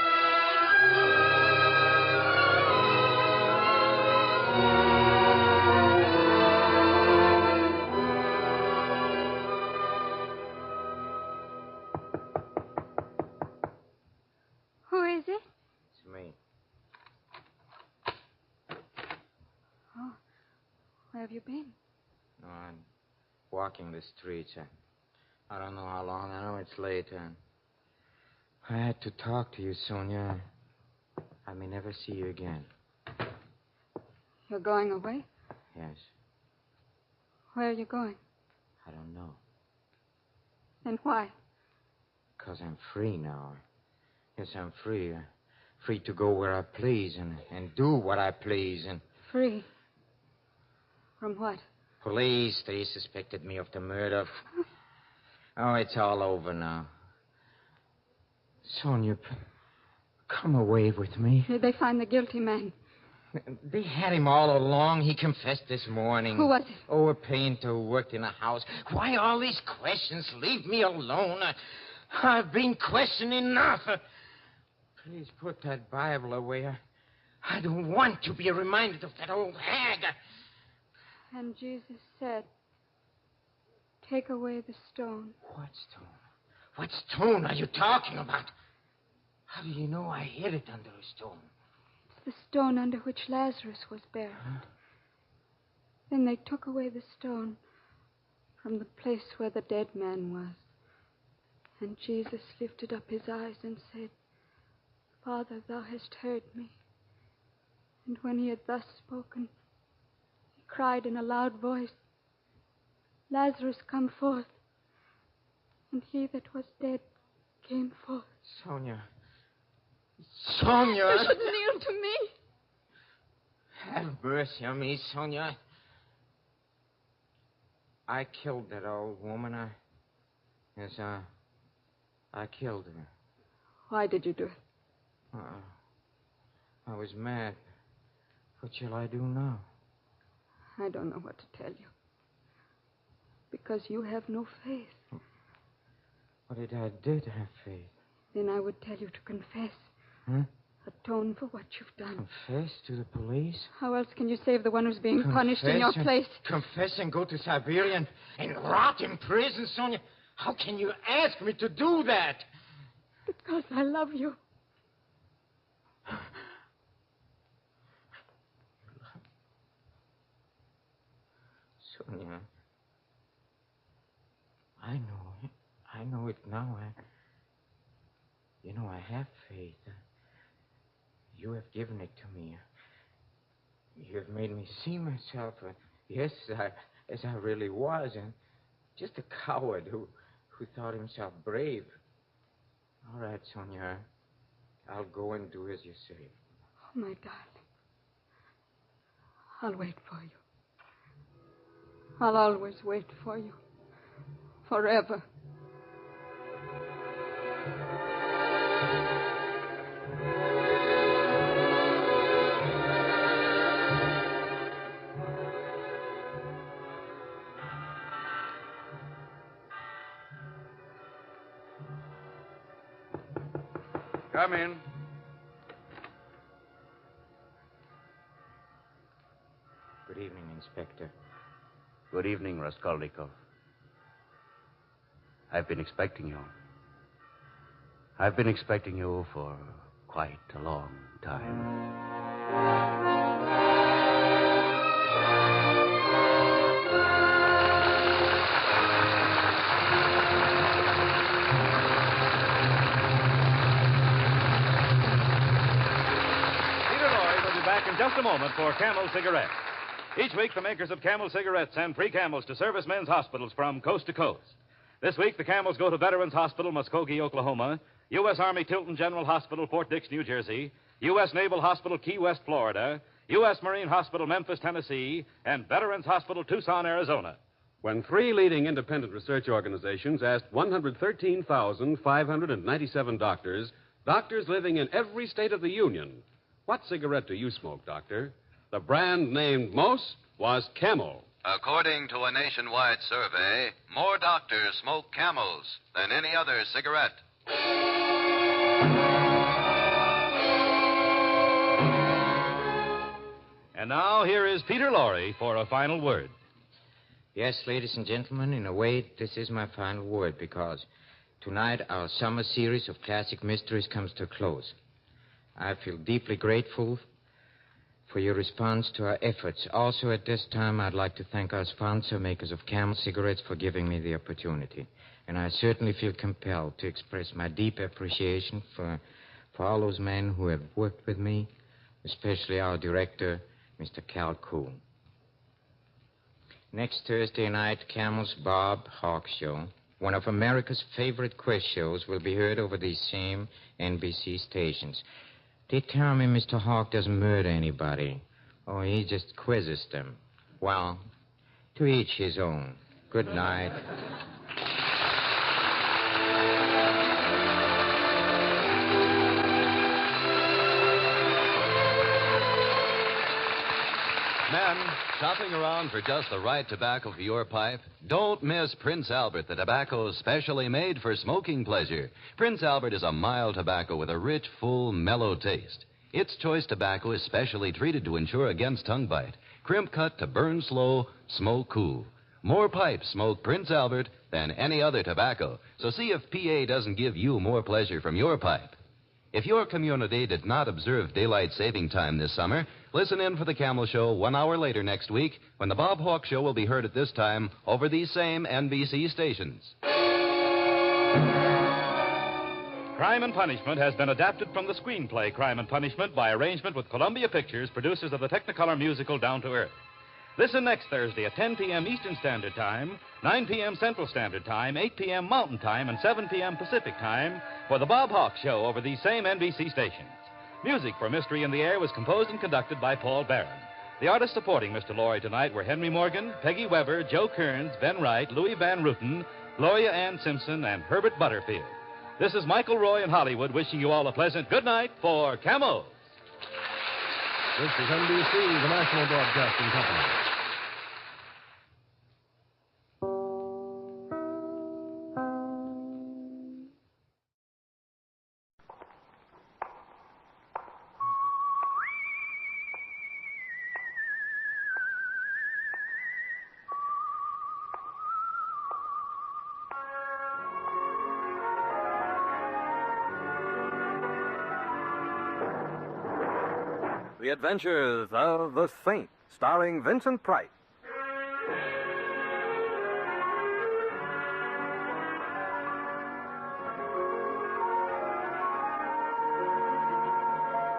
Who is it? It's me. Oh, where have you been? No, I'm walking the streets. I don't know how long. I know it's late. I had to talk to you, Sonia. I may never see you again. You're going away? Yes. Where are you going? I don't know. And why? Because I'm free now. Yes, I'm free. Free to go where I please and do what I please. And Free? From what? police, they suspected me of the murder. Oh, it's all over now. Sonia, come away with me. Did they find the guilty man? They had him all along. He confessed this morning. Who was it? Oh, a painter who worked in a house. Why all these questions? Leave me alone. I've been questioned enough. Please put that Bible away. I don't want to be reminded of that old hag. And Jesus said, take away the stone. What stone? What stone are you talking about? How do you know I hid it under a stone? It's the stone under which Lazarus was buried. Huh? Then they took away the stone from the place where the dead man was. And Jesus lifted up his eyes and said, Father, thou hast heard me. And when he had thus spoken, he cried in a loud voice, Lazarus, come forth. And he that was dead came forth. Sonia. Sonia! You should kneel to me. Have mercy on me, Sonia. I killed that old woman. Yes, I killed her. Why did you do it? I was mad. What shall I do now? I don't know what to tell you. Because you have no faith. What if I did have faith? Then I would tell you to confess. Huh? Atone for what you've done. Confess to the police? How else can you save the one who's being punished in your place? Confess and go to Siberia and rot in prison, Sonia? How can you ask me to do that? Because I love you. Sonia, I know it. I know it now. I have faith. You have given it to me. You have made me see myself, yes, as I really was, and just a coward who thought himself brave. All right, Sonia, I'll go and do as you say. Oh, my darling. I'll wait for you. I'll always wait for you. Forever. Come in. Good evening, Inspector. Good evening, Raskolnikov. I've been expecting you. I've been expecting you for quite a long time. back in just a moment for Camel Cigarettes. Each week, the makers of Camel Cigarettes send free Camels to servicemen's hospitals from coast to coast. This week, the Camels go to Veterans Hospital, Muskogee, Oklahoma, U.S. Army Tilton General Hospital, Fort Dix, New Jersey, U.S. Naval Hospital, Key West, Florida, U.S. Marine Hospital, Memphis, Tennessee, and Veterans Hospital, Tucson, Arizona. When three leading independent research organizations asked 113,597 doctors living in every state of the Union, what cigarette do you smoke, doctor? The brand named most was Camel. According to a nationwide survey, more doctors smoke Camels than any other cigarette. And now, here is Peter Lorre for a final word. Yes, ladies and gentlemen, in a way, this is my final word because tonight our summer series of classic mysteries comes to a close. I feel deeply grateful for your response to our efforts. Also, at this time, I'd like to thank our sponsor, makers of Camel Cigarettes, for giving me the opportunity. And I certainly feel compelled to express my deep appreciation for all those men who have worked with me, especially our director, Mr. Cal Cool. Next Thursday night, Camel's Bob Hawk Show, one of America's favorite quiz shows, will be heard over these same NBC stations. They tell me Mr. Hawk doesn't murder anybody. Oh, he just quizzes them. Well, to each his own. Good night. Men, shopping around for just the right tobacco for your pipe? Don't miss Prince Albert, the tobacco specially made for smoking pleasure. Prince Albert is a mild tobacco with a rich, full, mellow taste. Its choice tobacco is specially treated to ensure against tongue bite. Crimp cut to burn slow, smoke cool. More pipes smoke Prince Albert than any other tobacco. So see if PA doesn't give you more pleasure from your pipe. If your community did not observe daylight saving time this summer, listen in for the Camel Show 1 hour later next week when the Bob Hawk Show will be heard at this time over these same NBC stations. Crime and Punishment has been adapted from the screenplay Crime and Punishment by arrangement with Columbia Pictures, producers of the Technicolor musical Down to Earth. Listen next Thursday at 10 p.m. Eastern Standard Time, 9 p.m. Central Standard Time, 8 p.m. Mountain Time, and 7 p.m. Pacific Time for the Bob Hawk Show over these same NBC stations. Music for Mystery in the Air was composed and conducted by Paul Barron. The artists supporting Mr. Lorre tonight were Henry Morgan, Peggy Weber, Joe Kearns, Ben Wright, Louis Van Ruten, Gloria Ann Simpson, and Herbert Butterfield. This is Michael Roy in Hollywood wishing you all a pleasant good night for Camels. This is NBC, the National Broadcasting Company. The Adventures of the Saint, starring Vincent Price.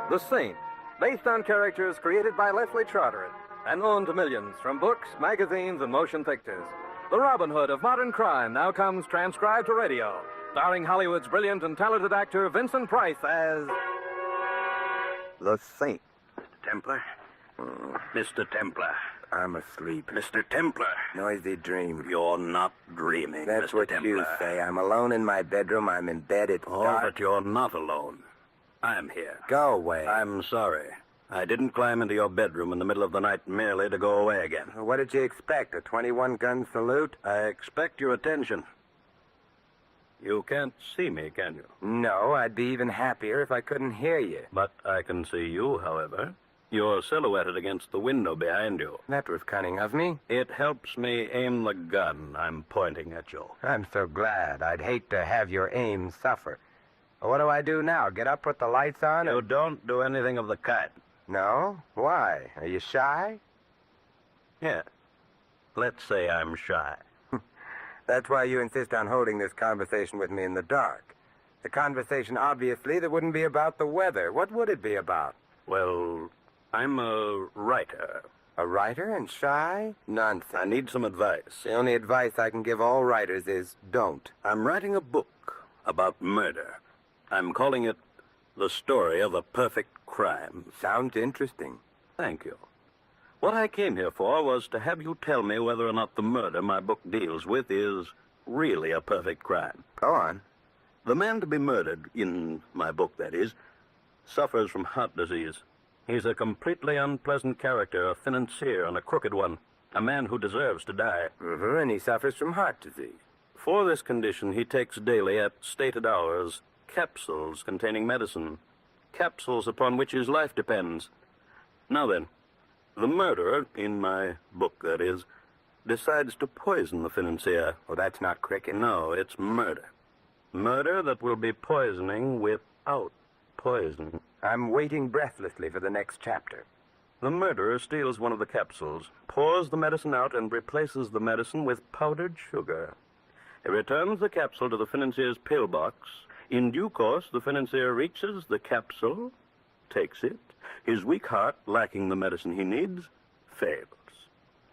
The Saint, based on characters created by Leslie Charteris and known to millions from books, magazines, and motion pictures. The Robin Hood of modern crime now comes transcribed to radio, starring Hollywood's brilliant and talented actor Vincent Price as the Saint. Templar? Mr. Templar. I'm asleep. Mr. Templar. Noisy dream. You're not dreaming, That's Mr. what Templar. You say. I'm alone in my bedroom. I'm in bed. It's dark. But you're not alone. I'm here. Go away. I'm sorry. I didn't climb into your bedroom in the middle of the night merely to go away again. What did you expect? A 21-gun salute? I expect your attention. You can't see me, can you? No, I'd be even happier if I couldn't hear you. But I can see you, however. You're silhouetted against the window behind you. That was cunning of me. It helps me aim the gun I'm pointing at you. I'm so glad. I'd hate to have your aim suffer. What do I do now? Get up, put the lights on? You don't do anything of the kind. No? Why? Are you shy? Yeah. Let's say I'm shy. That's why you insist on holding this conversation with me in the dark. The conversation, obviously, that wouldn't be about the weather. What would it be about? Well, I'm a writer. A writer and shy? Nonsense. I need some advice. The only advice I can give all writers is don't. I'm writing a book about murder. I'm calling it The Story of a Perfect Crime. Sounds interesting. Thank you. What I came here for was to have you tell me whether or not the murder my book deals with is really a perfect crime. Go on. The man to be murdered, in my book that is, suffers from heart disease. He's a completely unpleasant character, a financier and a crooked one, a man who deserves to die. And he suffers from heart disease. For this condition, he takes daily at stated hours capsules containing medicine, capsules upon which his life depends. Now then, the murderer, in my book that is, decides to poison the financier. Oh, that's not cricket. No, it's murder. Murder that will be poisoning without poison. I'm waiting breathlessly for the next chapter. The murderer steals one of the capsules, pours the medicine out, and replaces the medicine with powdered sugar. He returns the capsule to the financier's pillbox. In due course, the financier reaches the capsule, takes it. His weak heart, lacking the medicine he needs, fails.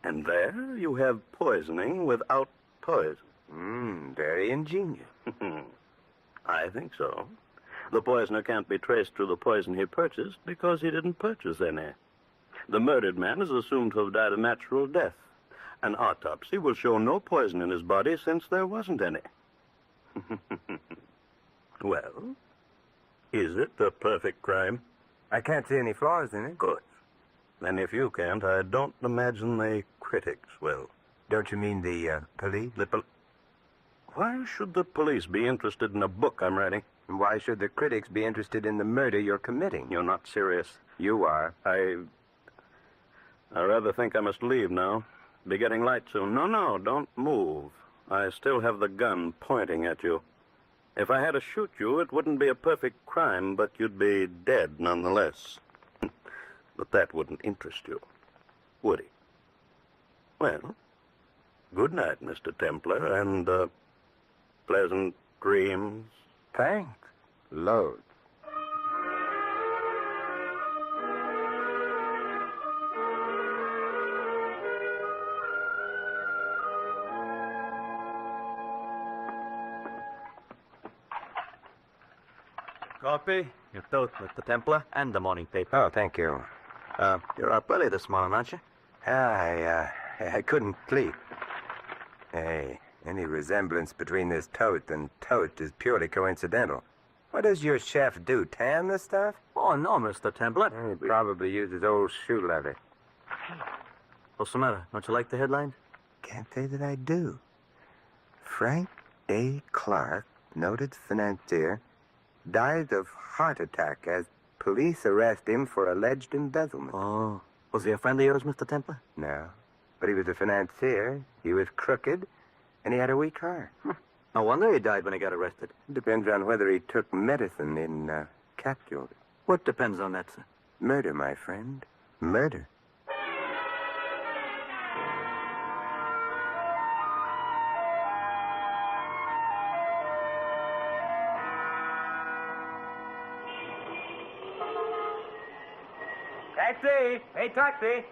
And there you have poisoning without poison. Very ingenious. I think so. The poisoner can't be traced to the poison he purchased because he didn't purchase any. The murdered man is assumed to have died a natural death. An autopsy will show no poison in his body since there wasn't any. Well, is it a perfect crime? I can't see any flaws in it. Good. Then if you can't, I don't imagine the critics will. Don't you mean the police? Why should the police be interested in a book I'm writing? And why should the critics be interested in the murder you're committing? You're not serious. You are. I rather think I must leave now. Be getting light soon. No, don't move. I still have the gun pointing at you. If I had to shoot you, it wouldn't be a perfect crime, but you'd be dead nonetheless. But that wouldn't interest you, would it? Well, good night, Mr. Templar, and pleasant dreams. Thanks. Loads. Coffee, your toast, Mr. Templar, and the morning paper. Oh, thank you. You're up early this morning, aren't you? I couldn't sleep. Hey, any resemblance between this toast and toast is purely coincidental. What does your chef do, tan the stuff? Oh, no, Mr. Templar. He probably uses old shoe leather. What's the matter? Don't you like the headlines? Can't say that I do. Frank A. Clark, noted financier, dies of heart attack as police arrest him for alleged embezzlement. Oh. Was he a friend of yours, Mr. Templar? No. But he was a financier, he was crooked, and he had a weak heart. No wonder he died when he got arrested. Depends on whether he took medicine in capsules. What depends on that, sir? Murder, my friend. Murder. Taxi! Hey, taxi!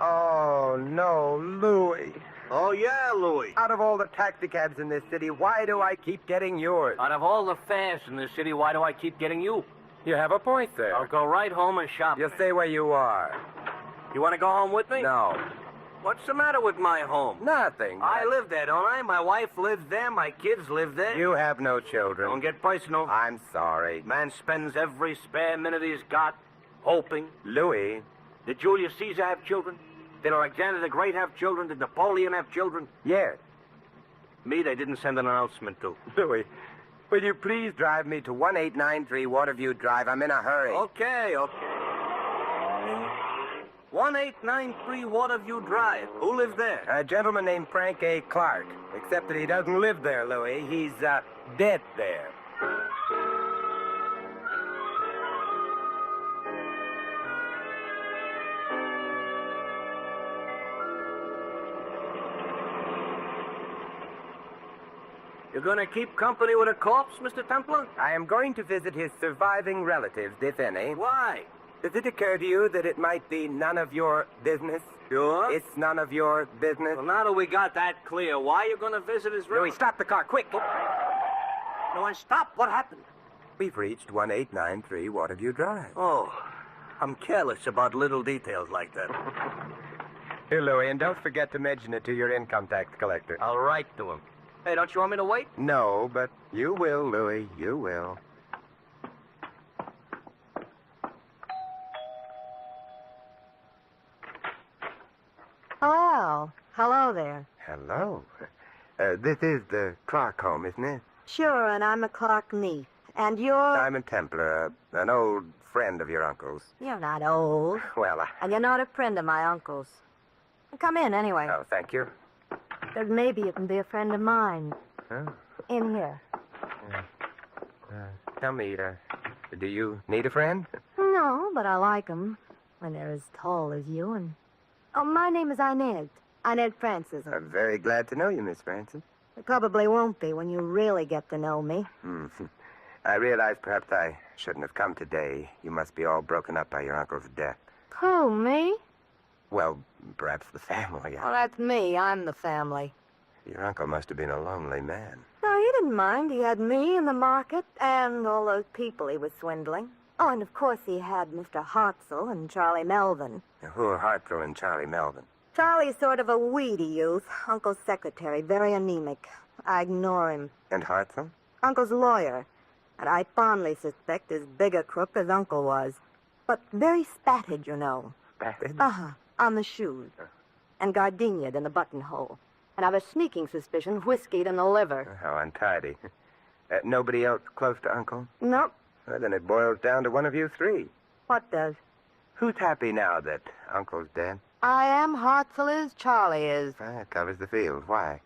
Oh, no, Louis. Oh, yeah, Louis. Out of all the taxicabs in this city, why do I keep getting yours? Out of all the fares in this city, why do I keep getting you? You have a point there. I'll go right home and shop. You stay where you are. You want to go home with me? No. What's the matter with my home? Nothing. I live there, don't I? My wife lives there. My kids live there. You have no children. Don't get personal. I'm sorry. Man spends every spare minute he's got hoping. Louis. Did Julius Caesar have children? Did Alexander the Great have children? Did Napoleon have children? Yes. Me, they didn't send an announcement to. Louis, will you please drive me to 1893 Waterview Drive? I'm in a hurry. Okay. 1893 Waterview Drive. Who lives there? A gentleman named Frank A. Clark. Except that he doesn't live there, Louis. He's, dead there. You're going to keep company with a corpse, Mr. Templar? I am going to visit his surviving relatives, if any. Why? Does it occur to you that it might be none of your business? Sure. It's none of your business? Well, now that we got that clear, why are you going to visit his Louis, stop the car, quick! No one stop. What happened? We've reached 1893 Waterview Drive. Oh, I'm careless about little details like that. Here, Louis, and don't forget to mention it to your income tax collector. I'll write to him. Hey, don't you want me to wait? No, but you will, Louis. You will. Oh, hello there. Hello. This is the Clark home, isn't it? Sure, and I'm a Clark niece. And you're... I'm a Templar, an old friend of your uncle's. You're not old. Well, And you're not a friend of my uncle's. Come in, anyway. Oh, thank you. Because maybe you can be a friend of mine. Oh. In here. Tell me, do you need a friend? No, but I like 'em when they're as tall as you and... Oh, my name is Inez. Inez Francis. I'm very glad to know you, Miss Francis. It probably won't be when you really get to know me. I realize perhaps I shouldn't have come today. You must be all broken up by your uncle's death. Who, me? Well, perhaps the family. Oh, that's me. I'm the family. Your uncle must have been a lonely man. No, he didn't mind. He had me in the market and all those people he was swindling. Oh, and of course he had Mr. Hartzell and Charlie Melvin. Who are Hartzell and Charlie Melvin? Charlie's sort of a weedy youth. Uncle's secretary, very anemic. I ignore him. And Hartzell? Uncle's lawyer. And I fondly suspect as big a crook as Uncle was. But very spatted, you know. Spatted? Uh-huh. On the shoes. And gardenia'd in the buttonhole. And I've a sneaking suspicion whiskeyed in the liver. How untidy. Nobody else close to Uncle? Nope. Well, then it boils down to one of you three. What does? Who's happy now that Uncle's dead? I am, Hartzell is, Charlie is. That covers the field. Why?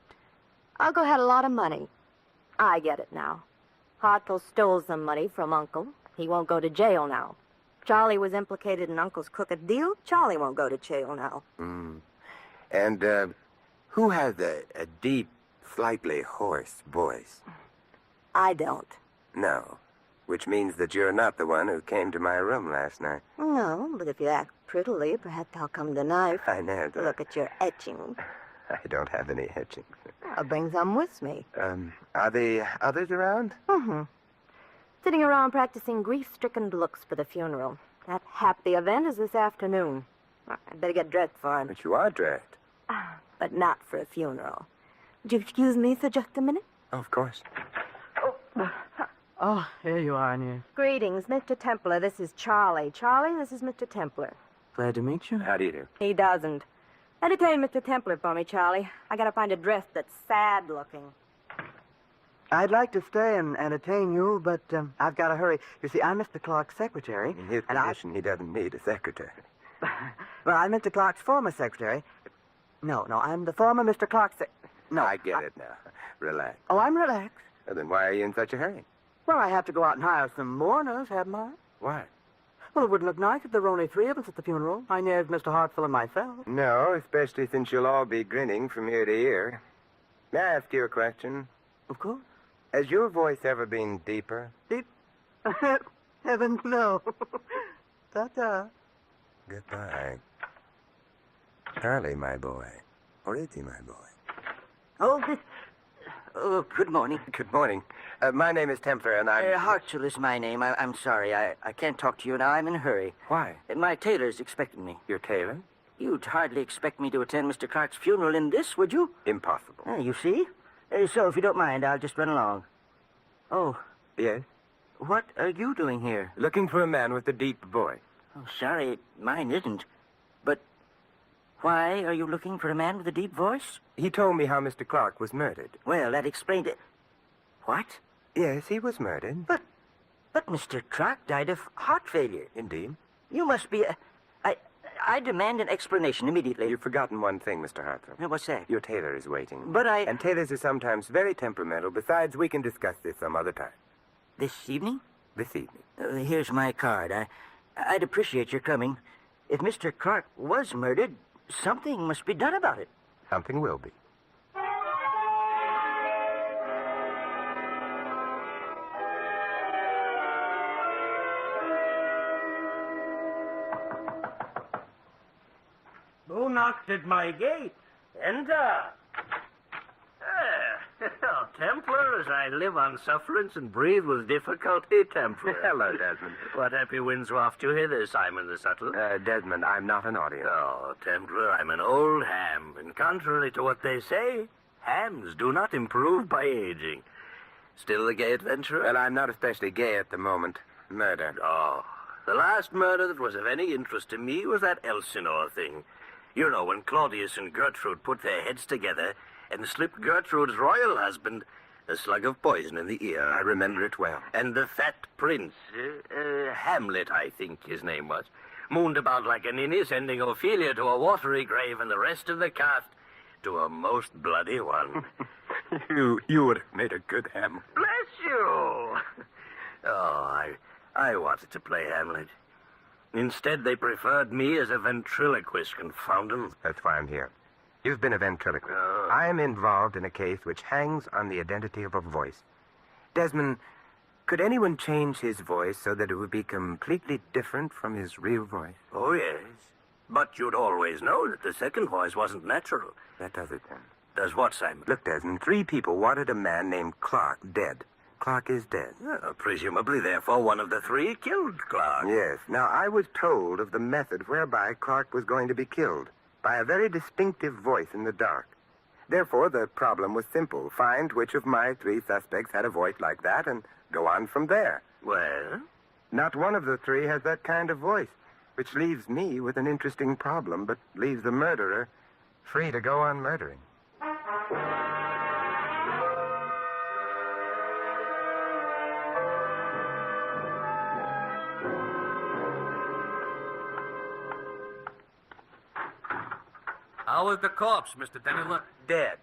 Uncle had a lot of money. I get it now. Hartzell stole some money from Uncle. He won't go to jail now. Charlie was implicated in Uncle's crooked deal. Charlie won't go to jail now. And, who has a deep, slightly hoarse voice? I don't. No. Which means that you're not the one who came to my room last night. No, but if you act prettily, perhaps I'll come tonight. I know. Look at your etchings. I don't have any etchings. I'll bring some with me. Are the others around? Sitting around practicing grief-stricken looks for the funeral. That happy event is this afternoon. I'd better get dressed for him. But you are dressed. But not for a funeral. Would you excuse me for just a minute? Oh, of course. Oh, here you are, Inez. Greetings, Mr. Templar. This is Charlie. Charlie, this is Mr. Templar. Glad to meet you. How do you do? He doesn't. Entertain Mr. Templar for me, Charlie. I gotta find a dress that's sad-looking. I'd like to stay and entertain you, but I've got to hurry. You see, I'm Mr. Clark's secretary. In his position, he doesn't need a secretary. Well, I'm Mr. Clark's former secretary. No, I'm the former Mr. Clark's No. I get it now. Relax. Oh, I'm relaxed. Well, then why are you in such a hurry? Well, I have to go out and hire some mourners, haven't I? Why? Well, it wouldn't look nice if there were only three of us at the funeral. Inez, Mr. Hartzell, and myself. No, especially since you'll all be grinning from ear to ear. May I ask you a question? Of course. Has your voice ever been deeper? Deep? Heavens, no. Ta-ta. Goodbye. Charlie, my boy. Or is he my boy? Oh, good morning. Good morning. My name is Templar, and I'm... Hartzell is my name. I'm sorry. I can't talk to you now. I'm in a hurry. Why? My tailor's expecting me. Your tailor? You'd hardly expect me to attend Mr. Clark's funeral in this, would you? Impossible. You see? So, if you don't mind, I'll just run along. Oh. Yes? What are you doing here? Looking for a man with a deep voice. Oh, sorry, mine isn't. But why are you looking for a man with a deep voice? He told me how Mr. Clark was murdered. Well, that explained it. What? Yes, he was murdered. But Mr. Clark died of heart failure. Indeed. You must be I demand an explanation immediately. You've forgotten one thing, Mr. Hartzell. What's that? Your tailor is waiting. But And tailors are sometimes very temperamental. Besides, we can discuss this some other time. This evening? This evening. Here's my card. I'd appreciate your coming. If Mr. Clark was murdered, something must be done about it. Something will be. knocked at my gate. Enter. Templar, as I live on sufferance and breathe with difficulty, Templar. Hello, Desmond. What happy winds waft you hither, Simon the Subtle? Desmond, I'm not an audience. Oh, Templar, I'm an old ham, and contrary to what they say, hams do not improve by aging. Still a gay adventurer? Well, I'm not especially gay at the moment. Murder. Oh, the last murder that was of any interest to me was that Elsinore thing. You know, when Claudius and Gertrude put their heads together and slipped Gertrude's royal husband a slug of poison in the ear. I remember it well. And the fat prince, Hamlet, I think his name was, mooned about like a ninny, sending Ophelia to a watery grave and the rest of the cast to a most bloody one. You would have made a good ham. Bless you! Oh, I wanted to play Hamlet. Instead, they preferred me as a ventriloquist, confound them. That's why I'm here. You've been a ventriloquist. I'm involved in a case which hangs on the identity of a voice. Desmond, could anyone change his voice so that it would be completely different from his real voice? Oh, yes. But you'd always know that the second voice wasn't natural. That does it, then. Does what, Simon? Look, Desmond, 3 people wanted a man named Clark dead. Clark is dead. Presumably, therefore, one of the 3 killed Clark. Yes. Now, I was told of the method whereby Clark was going to be killed. By a very distinctive voice in the dark. Therefore, the problem was simple. Find which of my 3 suspects had a voice like that and go on from there. Well? Not one of the 3 has that kind of voice, which leaves me with an interesting problem, but leaves the murderer free to go on murdering. How is the corpse, Mr. Templar? Dead.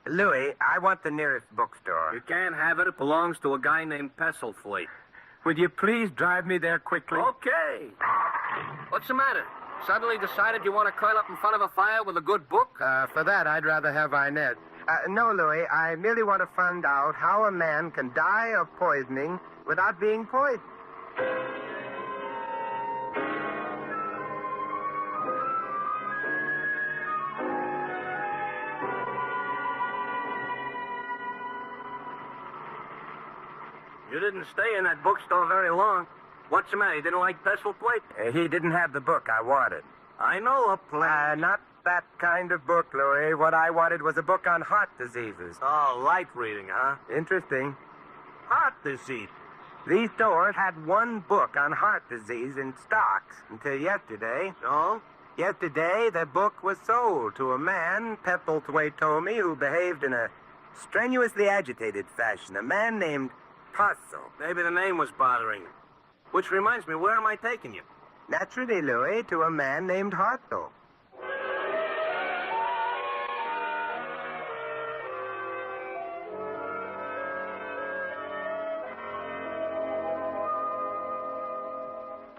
Louis, I want the nearest bookstore. You can't have it. It belongs to a guy named Pestlethwaite. Would you please drive me there quickly? Okay. What's the matter? Suddenly decided you want to curl up in front of a fire with a good book? For that, I'd rather have Inez. No, Louis, I merely want to find out how a man can die of poisoning without being poisoned. You didn't stay in that bookstore very long. What's the matter? You didn't like Pestlethwaite? He didn't have the book I wanted. I know a plan. Not that kind of book, Louis. What I wanted was a book on heart diseases. Oh, light reading, huh? Interesting. Heart disease. These stores had one book on heart disease in stocks until yesterday. Oh? Yesterday, the book was sold to a man, Pestlethwaite told me, who behaved in a strenuously agitated fashion. A man named Passo. Maybe the name was bothering you. Which reminds me, where am I taking you? Naturally, Louis, to a man named Hartzell.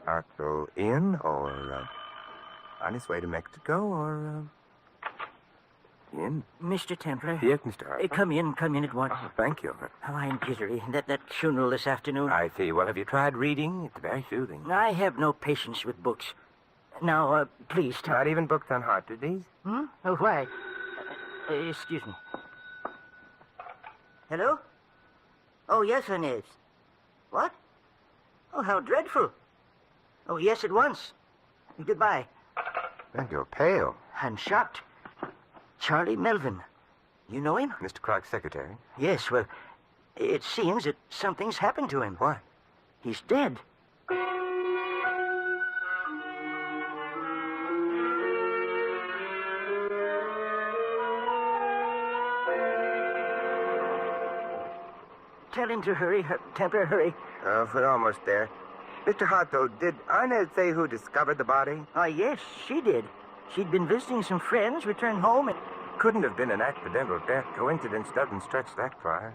Hartzell in, or on his way to Mexico, or in? Mr. Templar. Yes, Mr. Hartzell. Come in at once. Oh, thank you. Oh, I'm jittery. That funeral this afternoon. I see. Well, have you tried reading? It's very soothing. I have no patience with books. Now, please tell... Not even books on heart disease? Hmm? Oh, why? Excuse me. Hello? Oh, yes, Inez. What? Oh, how dreadful. Oh, yes, at once. Goodbye. And you're pale. I'm shocked. Charlie Melvin. You know him? Mr. Clark's secretary? Yes, well, it seems that something's happened to him. What? He's dead. Tell him to hurry. Templar, hurry. Oh, we're almost there. Mr. Hartzell, did Inez say who discovered the body? Yes, she did. She'd been visiting some friends, returned home, and... Couldn't have been an accidental death. Coincidence doesn't stretch that far.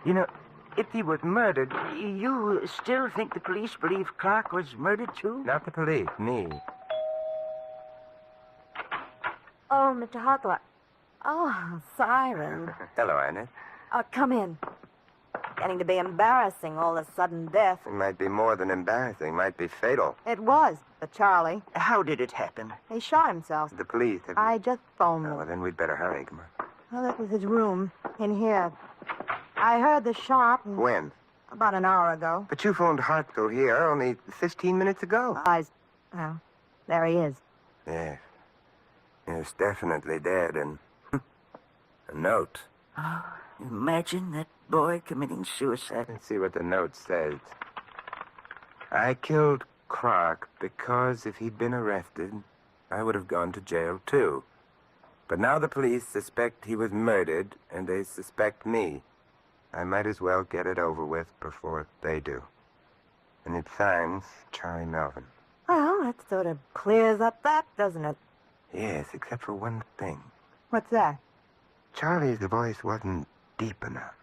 You know, if he was murdered... You still think the police believe Clark was murdered, too? Not the police, me. Oh, Mr. Hartzell. Oh, Siren. Hello, Inez. Come in. Getting to be embarrassing, all the sudden death. It might be more than embarrassing. Might be fatal. It was, the Charlie. How did it happen? He shot himself. The police have... I just phoned Oh, them. well, then we'd better hurry. Come on. Well, that was his room, in here. I heard the shot. And When? about an hour ago. But you phoned Hartzell here only 15 minutes ago. Well, there he is. Yes. Yes, definitely dead, and... a note. Oh, imagine that boy committing suicide. Let's see what the note says. I killed Clark because if he'd been arrested, I would have gone to jail, too. But now the police suspect he was murdered, and they suspect me. I might as well get it over with before they do. And it signs Charlie Melvin. Well, that sort of clears up that, doesn't it? Yes, except for one thing. What's that? Charlie's voice wasn't deep enough.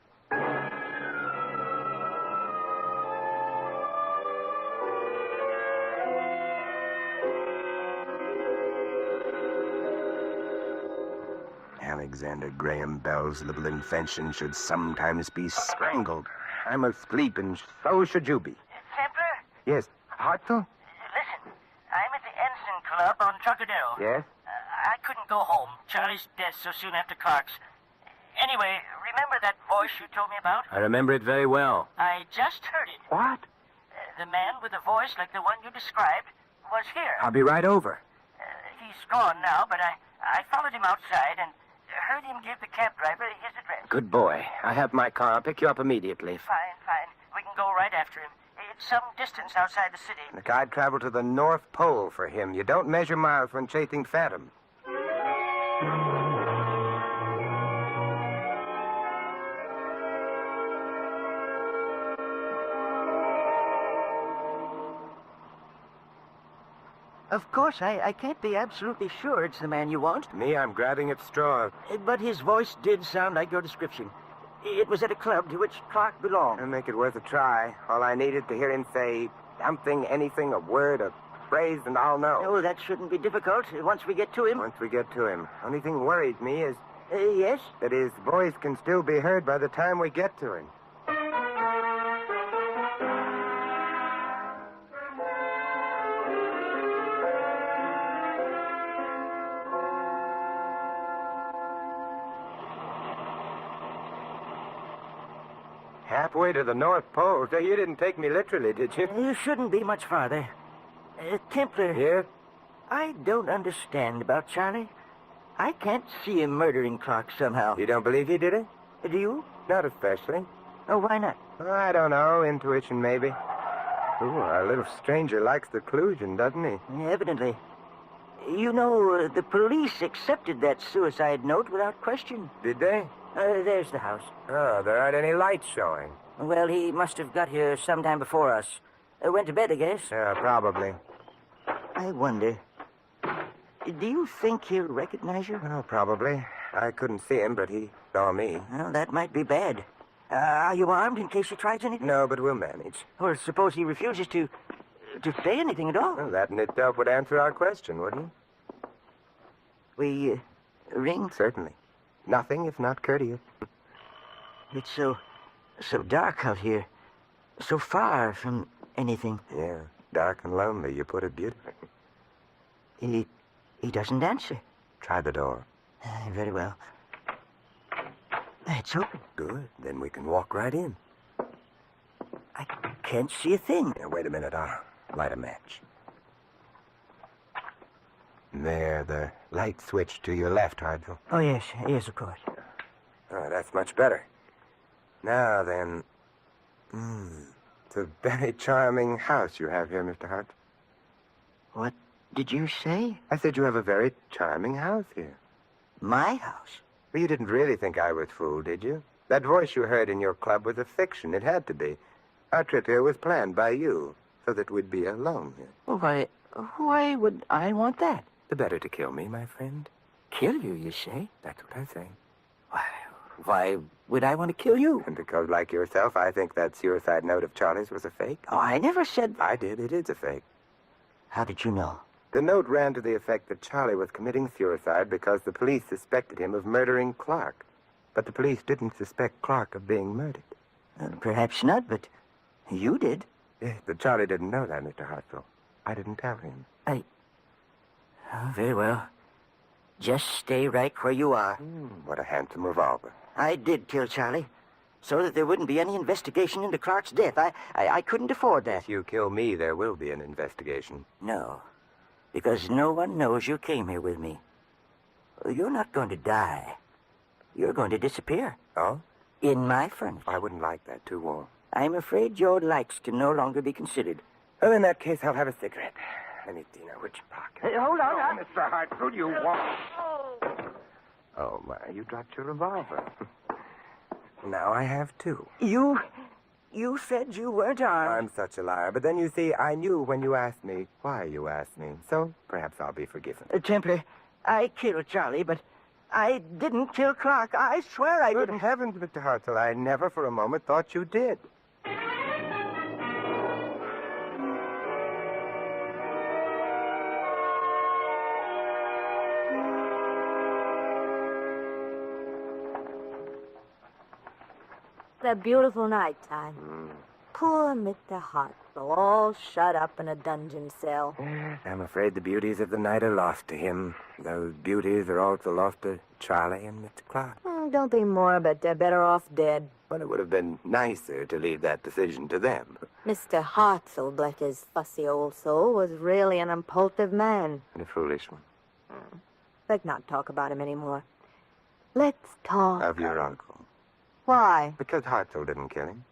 Alexander Graham Bell's little invention should sometimes be strangled. I'm asleep, and so should you be. Templar? Yes, Hartzell? Listen, I'm at the Ensign Club on Trocadero. Yes? I couldn't go home. Charlie's death so soon after Clark's. Anyway, remember that voice you told me about? I remember it very well. I just heard it. What? The man with a voice like the one you described was here. I'll be right over. He's gone now, but I followed him outside and heard him give the cab driver his address. Good boy. I have my car. I'll pick you up immediately. Fine. We can go right after him. It's some distance outside the city. Look, I'd travel to the North Pole for him. You don't measure miles when chasing phantoms. Of course, I can't be absolutely sure it's the man you want. Me, I'm grabbing at straws. But his voice did sound like your description. It was at a club to which Clark belonged. I'll make it worth a try. All I needed to hear him say something, anything, a word, a phrase, and I'll know. Oh, that shouldn't be difficult once we get to him. Once we get to him. Only thing worries me is... Yes? that his voice can still be heard by the time we get to him. Halfway to the North Pole. So you didn't take me literally, did you? You shouldn't be much farther. Templar. Yes? I don't understand about Charlie. I can't see him murdering Clark somehow. You don't believe he did it? Do you? Not especially. Oh, why not? I don't know. Intuition, maybe. Ooh, our little stranger likes the collusion, doesn't he? Evidently. You know, the police accepted that suicide note without question. Did they? There's the house. Oh, there aren't any lights showing. Well, he must have got here sometime before us. Went to bed, I guess. Yeah, probably. I wonder. Do you think he'll recognize you? Well, probably. I couldn't see him, but he saw me. Well, that might be bad. Are you armed in case he tries anything? No, but we'll manage. Or suppose he refuses to say anything at all? Well, that in itself would answer our question, wouldn't it? We ring? Certainly. Nothing if not courteous. It's so dark out here. So far from anything. Yeah, dark and lonely. You put it beautifully. He doesn't answer. Try the door. Very well. It's open. Good. Then we can walk right in. I can't see a thing. Yeah, wait a minute. I'll light a match. There, the light switch to your left, Hartzell. Oh, yes, of course. Oh, that's much better. Now then, it's a very charming house you have here, Mr. Hart. What did you say? I said you have a very charming house here. My house? Well, you didn't really think I was fooled, did you? That voice you heard in your club was a fiction. It had to be. Our trip here was planned by you, so that we'd be alone here. Well, why would I want that? The better to kill me, my friend. Kill you, you say? That's what I say. Why would I want to kill you? And because, like yourself, I think that suicide note of Charlie's was a fake. Oh, I never said... I did. It is a fake. How did you know? The note ran to the effect that Charlie was committing suicide because the police suspected him of murdering Clark. But the police didn't suspect Clark of being murdered. Perhaps not, but you did. Yes, but Charlie didn't know that, Mr. Hartzell. I didn't tell him. Oh, very well. Just stay right where you are. What a handsome revolver. I did kill Charlie, so that there wouldn't be any investigation into Clark's death. I couldn't afford that. If you kill me, there will be an investigation. No, because no one knows you came here with me. You're not going to die. You're going to disappear. Oh? In my furnace. I wouldn't like that. Too warm. I'm afraid your likes can no longer be considered. Well, in that case, I'll have a cigarette. Let me see now, which pocket? Hey, hold on. Oh, Mr. Hartzell, you won't. Oh, my, you dropped your revolver. Now I have two. You said you weren't armed. I'm such a liar. But then, you see, I knew when you asked me why you asked me. So perhaps I'll be forgiven. Templar, I killed Charlie, but I didn't kill Clark. I swear I didn't. Good heavens, Mr. Hartzell, I never for a moment thought you did. A beautiful night time. Poor Mr. Hartzell, all shut up in a dungeon cell. Yes, I'm afraid the beauties of the night are lost to him. Those beauties are also lost to Charlie and Mr. Clark. Don't be morbid. They're better off dead. Well, it would have been nicer to leave that decision to them. Mr. Hartzell, bless his fussy old soul, was really an impulsive man. And a foolish one. Let's not talk about him anymore. Let's talk Of your uncle. Why? Because Hartzell didn't kill him.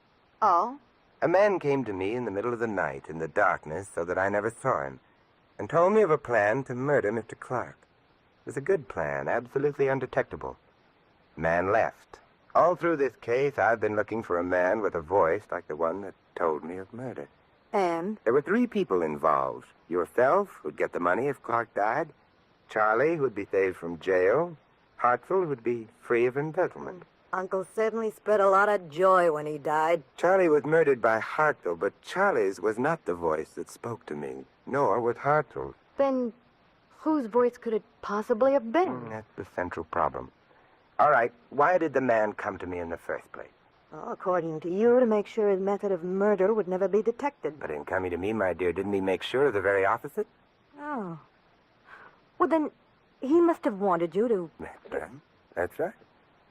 Oh? A man came to me in the middle of the night, in the darkness, so that I never saw him, and told me of a plan to murder Mr. Clark. It was a good plan, absolutely undetectable. Man left. All through this case, I've been looking for a man with a voice like the one that told me of murder. And? There were three people involved. Yourself, who'd get the money if Clark died. Charlie, who'd be saved from jail. Hartzell, who'd be free of embezzlement. Uncle certainly spread a lot of joy when he died. Charlie was murdered by Hartzell, but Charlie's was not the voice that spoke to me, nor was Hartzell's. Then whose voice could it possibly have been? That's the central problem. All right, why did the man come to me in the first place? Well, according to you, to make sure his method of murder would never be detected. But in coming to me, my dear, didn't he make sure of the very opposite? Oh. Well, then he must have wanted you to... That's right.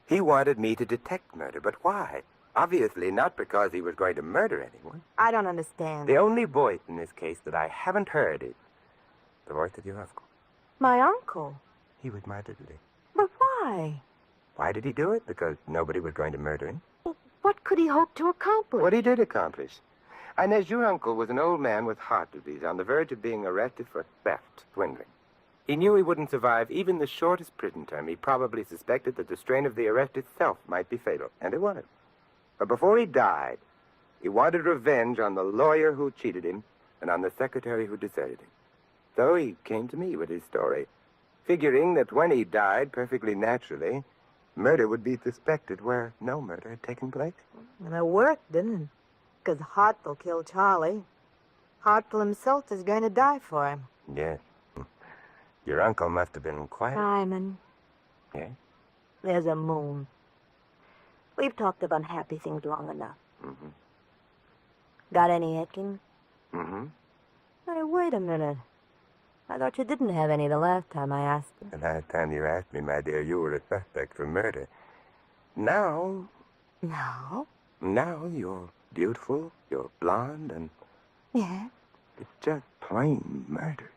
He wanted me to detect murder, but why? Obviously not because he was going to murder anyone. I don't understand. The only voice in this case that I haven't heard is the voice of your uncle. My uncle? He was murdered. But why? Why did he do it? Because nobody was going to murder him. What could he hope to accomplish? What he did accomplish. Inez, your uncle was an old man with heart disease on the verge of being arrested for theft, swindling. He knew he wouldn't survive even the shortest prison term. He probably suspected that the strain of the arrest itself might be fatal, and it was. But before he died, he wanted revenge on the lawyer who cheated him and on the secretary who deserted him. So he came to me with his story, figuring that when he died, perfectly naturally, murder would be suspected where no murder had taken place. And it worked, didn't it? Because Hartzell killed Charlie. Hartzell himself is going to die for him. Yes. Your uncle must have been quite... Simon. Yes? There's a moon. We've talked of unhappy things long enough. Mm-hmm. Got any aching? Mm-hmm. Hey, wait a minute. I thought you didn't have any the last time I asked you. The last time you asked me, my dear, you were a suspect for murder. Now... No? Now you're beautiful, you're blonde, and... Yeah? It's just plain murder.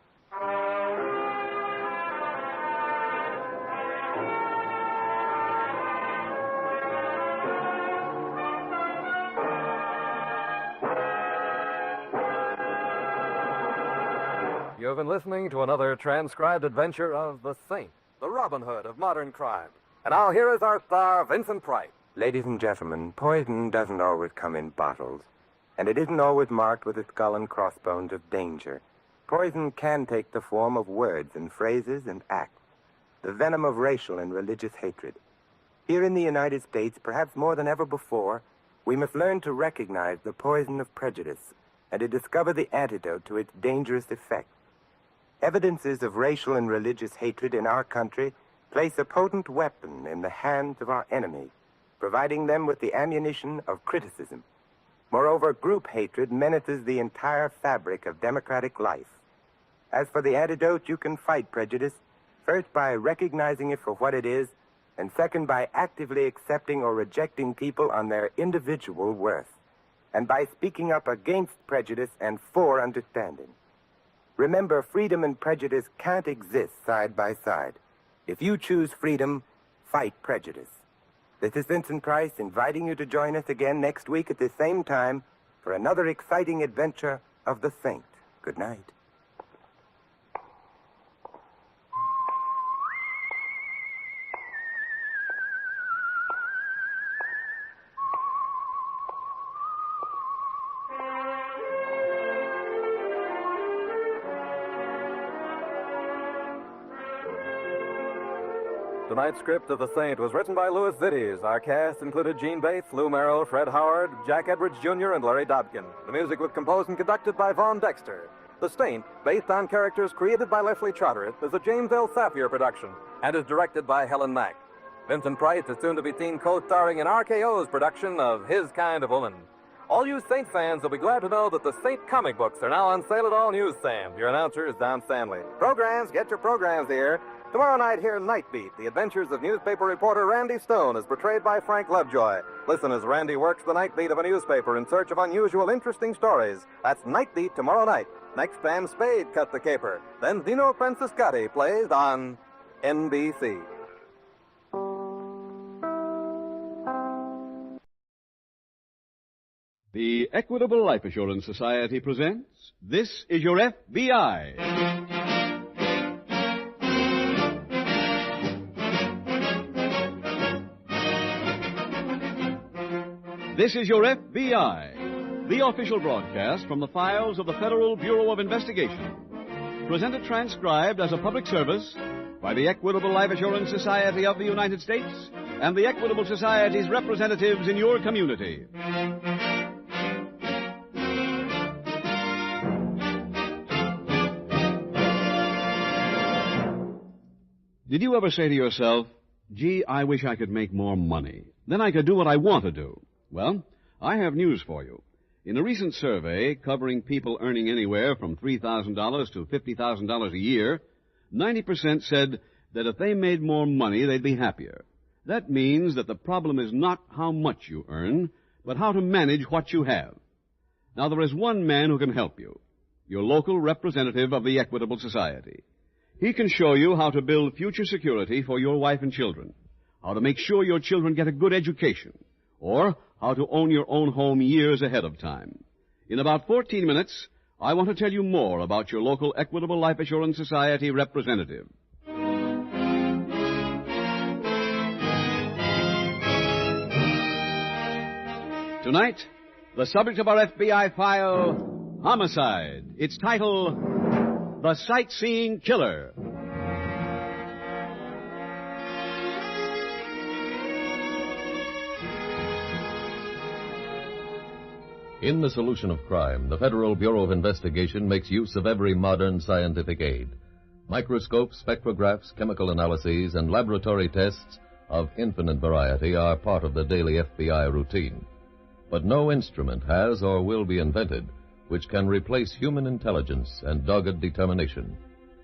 You've been listening to another transcribed adventure of the Saint, the Robin Hood of modern crime. And now here is our star, Vincent Price. Ladies and gentlemen, poison doesn't always come in bottles, and it isn't always marked with the skull and crossbones of danger. Poison can take the form of words and phrases and acts, the venom of racial and religious hatred. Here in the United States, perhaps more than ever before, we must learn to recognize the poison of prejudice and to discover the antidote to its dangerous effects. Evidences of racial and religious hatred in our country place a potent weapon in the hands of our enemies. providing them with the ammunition of criticism. Moreover, group hatred menaces the entire fabric of democratic life. As for the antidote, you can fight prejudice, first by recognizing it for what it is, and second by actively accepting or rejecting people on their individual worth, and by speaking up against prejudice and for understanding. Remember, freedom and prejudice can't exist side by side. If you choose freedom, fight prejudice. This is Vincent Price inviting you to join us again next week at the same time for another exciting adventure of the Saint. Good night. Tonight's script of The Saint was written by Louis Zitties. Our cast included Gene Bates, Lou Merrill, Fred Howard, Jack Edwards Jr., and Larry Dobkin. The music was composed and conducted by Vaughn Dexter. The Saint, based on characters created by Leslie Charteris, is a James L. Safier production and is directed by Helen Mack. Vincent Price is soon to be seen co-starring in RKO's production of His Kind of Woman. All you Saint fans will be glad to know that the Saint comic books are now on sale at all newsstands. Your announcer is Don Stanley. Programs, get your programs here. Tomorrow night, hear Night Beat, the adventures of newspaper reporter Randy Stone as portrayed by Frank Lovejoy. Listen as Randy works the night beat of a newspaper in search of unusual, interesting stories. That's Night Beat tomorrow night. Next, Pam Spade cut the caper. Then Dino Franciscati plays on NBC. The Equitable Life Assurance Society presents This Is Your FBI. This is Your FBI, the official broadcast from the files of the Federal Bureau of Investigation. Presented transcribed as a public service by the Equitable Life Assurance Society of the United States and the Equitable Society's representatives in your community. Did you ever say to yourself, gee, I wish I could make more money. Then I could do what I want to do. Well, I have news for you. In a recent survey covering people earning anywhere from $3,000 to $50,000 a year, 90% said that if they made more money, they'd be happier. That means that the problem is not how much you earn, but how to manage what you have. Now, there is one man who can help you, your local representative of the Equitable Society. He can show you how to build future security for your wife and children, how to make sure your children get a good education, or how to own your own home years ahead of time. In about 14 minutes, I want to tell you more about your local Equitable Life Assurance Society representative. Tonight, the subject of our FBI file, Homicide. Its title, The Sightseeing Killer. In the solution of crime, the Federal Bureau of Investigation makes use of every modern scientific aid. Microscopes, spectrographs, chemical analyses, and laboratory tests of infinite variety are part of the daily FBI routine. But no instrument has or will be invented which can replace human intelligence and dogged determination.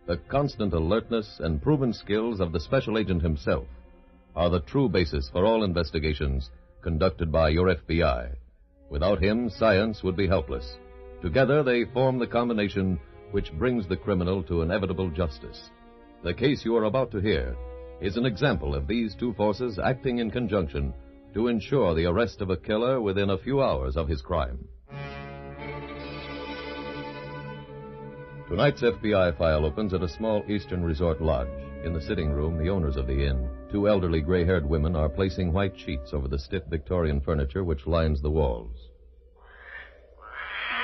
The constant alertness and proven skills of the special agent himself are the true basis for all investigations conducted by your FBI. Without him, science would be helpless. Together, they form the combination which brings the criminal to inevitable justice. The case you are about to hear is an example of these two forces acting in conjunction to ensure the arrest of a killer within a few hours of his crime. Tonight's FBI file opens at a small eastern resort lodge. In the sitting room, the owners of the inn, two elderly gray-haired women, are placing white sheets over the stiff Victorian furniture which lines the walls.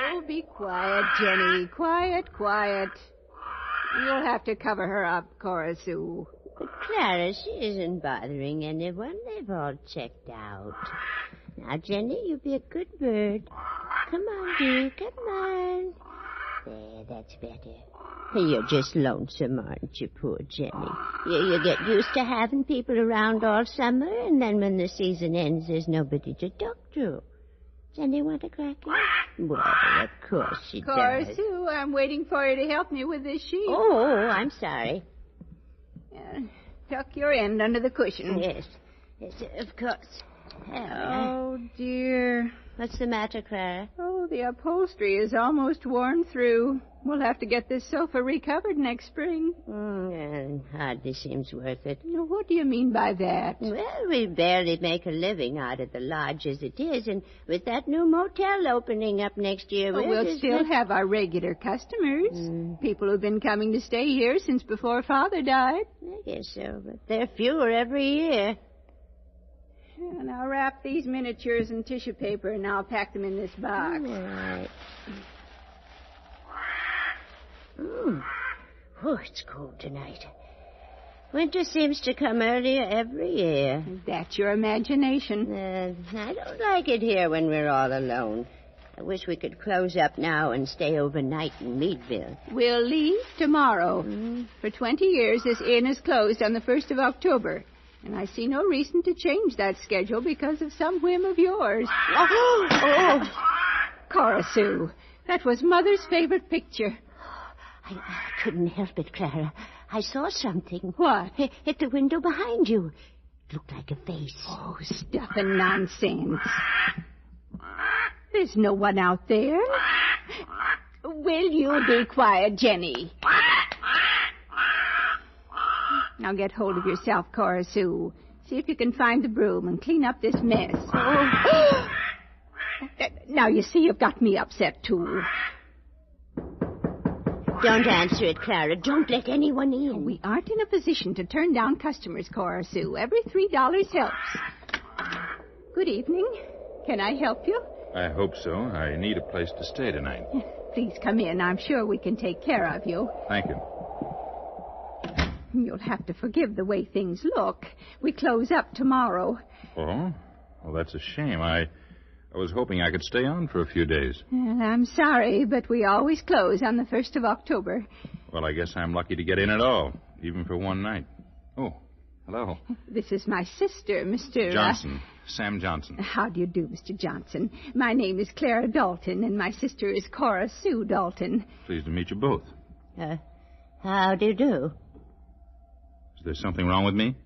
Oh, be quiet, Jenny. Quiet, quiet. You'll have to cover her up, Cora Sue. But Clara, she isn't bothering anyone. They've all checked out. Now, Jenny, you be a good bird. Come on, dear. Come on. There, that's better. You're just lonesome, aren't you, poor Jenny? You get used to having people around all summer, and then when the season ends, there's nobody to talk to. Jenny, want a cracker? Well, of course she does. Sue, I'm waiting for you to help me with this sheet. Oh, I'm sorry. Tuck your end under the cushion. Yes, of course. Oh, dear. What's the matter, Clara? Oh, the upholstery is almost worn through. We'll have to get this sofa recovered next spring. Hardly seems worth it. Now, what do you mean by that? Well, we barely make a living out of the lodge as it is, and with that new motel opening up next year... we'll still have our regular customers. People who've been coming to stay here since before Father died. I guess so, but they're fewer every year. And I'll wrap these miniatures in tissue paper, and I'll pack them in this box. All right. Oh, it's cold tonight. Winter seems to come earlier every year. That's your imagination. I don't like it here when we're all alone. I wish we could close up now and stay overnight in Meadville. We'll leave tomorrow. For 20 years, this inn is closed on the 1st of October. And I see no reason to change that schedule because of some whim of yours. Cora Sue, that was Mother's favorite picture. I couldn't help it, Clara. I saw something. What? At the window behind you. It looked like a face. Oh, stuff and nonsense. There's no one out there. Will you be quiet, Jenny? Now get hold of yourself, Cora Sue. See if you can find the broom and clean up this mess. Now, you see, you've got me upset, too. Don't answer it, Clara. Don't let anyone in. We aren't in a position to turn down customers, Cora Sue. Every $3 helps. Good evening. Can I help you? I hope so. I need a place to stay tonight. Please come in. I'm sure we can take care of you. Thank you. You'll have to forgive the way things look. We close up tomorrow. Oh? Well, that's a shame. I was hoping I could stay on for a few days. Well, I'm sorry, but we always close on the 1st of October. Well, I guess I'm lucky to get in at all, even for one night. Oh, hello. This is my sister, Mr. Johnson. Sam Johnson. How do you do, Mr. Johnson? My name is Clara Dalton, and my sister is Cora Sue Dalton. Pleased to meet you both. How do you do? Is there something wrong with me?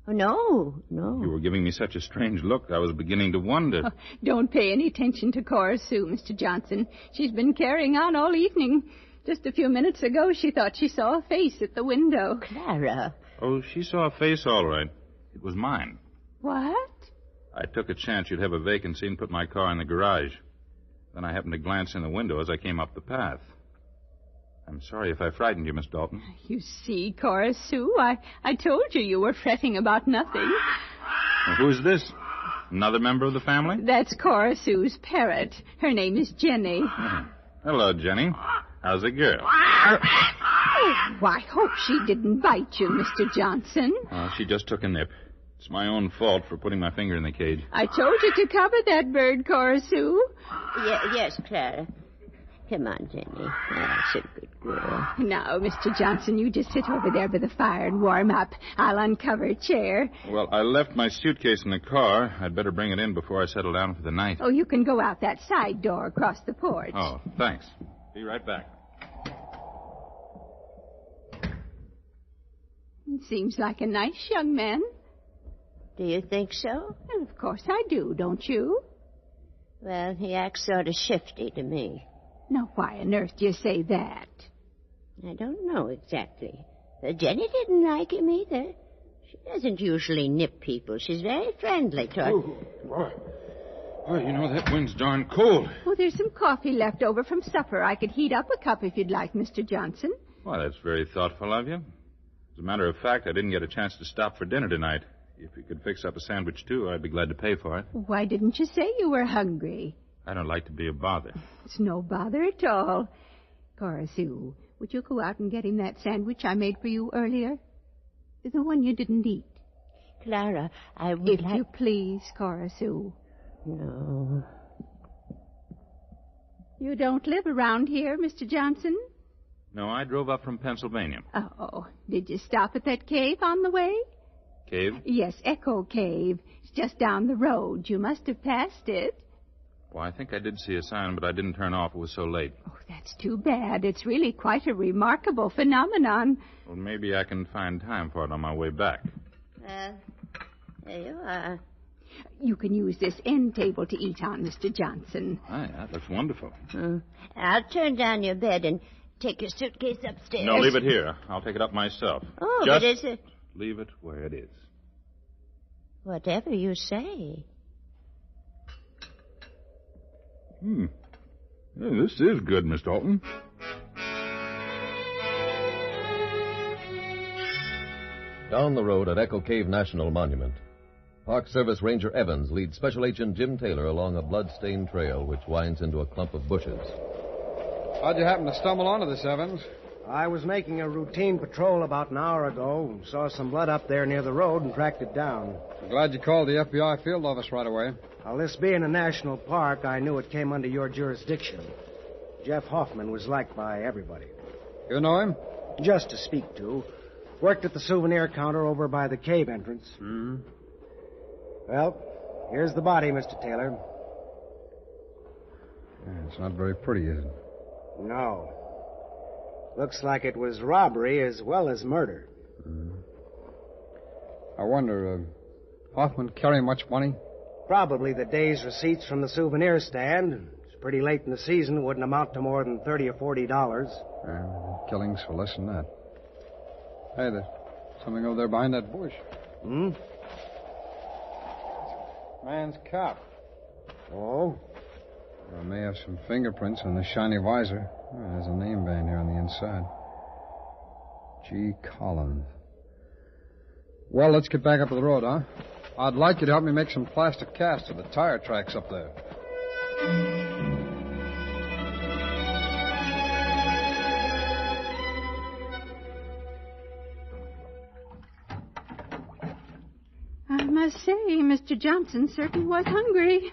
Oh, no. You were giving me such a strange look, I was beginning to wonder. Oh, don't pay any attention to Cora Sue, Mr. Johnson. She's been carrying on all evening. Just a few minutes ago, she thought she saw a face at the window. Clara. Oh, she saw a face all right. It was mine. What? I took a chance you'd have a vacancy and put my car in the garage. Then I happened to glance in the window as I came up the path. I'm sorry if I frightened you, Miss Dalton. You see, Cora Sue, I told you were fretting about nothing. Well, who's this? Another member of the family? That's Cora Sue's parrot. Her name is Jenny. Hello, Jenny. How's the girl? Oh, I hope she didn't bite you, Mr. Johnson. She just took a nip. It's my own fault for putting my finger in the cage. I told you to cover that bird, Cora Sue. Yes, Clara. Come on, Jenny. That's a good girl. Now, Mr. Johnson, you just sit over there by the fire and warm up. I'll uncover a chair. Well, I left my suitcase in the car. I'd better bring it in before I settle down for the night. Oh, you can go out that side door across the porch. Oh, thanks. Be right back. Seems like a nice young man. Do you think so? Well, of course I do, don't you? Well, he acts sort of shifty to me. Now, why on earth do you say that? I don't know exactly. Jenny didn't like him either. She doesn't usually nip people. She's very friendly to her. Boy, you know, that wind's darn cold. Oh, there's some coffee left over from supper. I could heat up a cup if you'd like, Mr. Johnson. Well, that's very thoughtful of you. As a matter of fact, I didn't get a chance to stop for dinner tonight. If you could fix up a sandwich, too, I'd be glad to pay for it. Why didn't you say you were hungry? I don't like to be a bother. It's no bother at all. Cora Sue, would you go out and get him that sandwich I made for you earlier? The one you didn't eat. Clara, I would If you please, Cora Sue. No. You don't live around here, Mr. Johnson? No, I drove up from Pennsylvania. Oh, did you stop at that cave on the way? Cave? Yes, Echo Cave. It's just down the road. You must have passed it. Well, I think I did see a sign, but I didn't turn off. It was so late. Oh, that's too bad. It's really quite a remarkable phenomenon. Well, maybe I can find time for it on my way back. There you are. You can use this end table to eat on, Mr. Johnson. Aye, that looks wonderful. I'll turn down your bed and take your suitcase upstairs. No, leave it here. I'll take it up myself. Oh, Just but is it... leave it where it is. Whatever you say. Yeah, this is good, Miss Dalton. Down the road at Echo Cave National Monument, Park Service Ranger Evans leads Special Agent Jim Taylor along a blood-stained trail which winds into a clump of bushes. How'd you happen to stumble onto this, Evans? I was making a routine patrol about an hour ago. Saw some blood up there near the road and tracked it down. I'm glad you called the FBI field office right away. Well, this being a national park, I knew it came under your jurisdiction. Jeff Hoffman was liked by everybody. You know him? Just to speak to. Worked at the souvenir counter over by the cave entrance. Well, here's the body, Mr. Taylor. Yeah, it's not very pretty, is it? No. Looks like it was robbery as well as murder. I wonder, Hoffman carry much money? Probably the day's receipts from the souvenir stand. It's pretty late in the season. Wouldn't amount to more than $30 or $40. Killings for less than that. Hey, there's something over there behind that bush. Man's cap. Oh? I may have some fingerprints on the shiny visor. There's a name band here on the inside. G. Collins. Well, let's get back up to the road, huh? I'd like you to help me make some plastic casts of the tire tracks up there. I must say, Mr. Johnson certainly was hungry.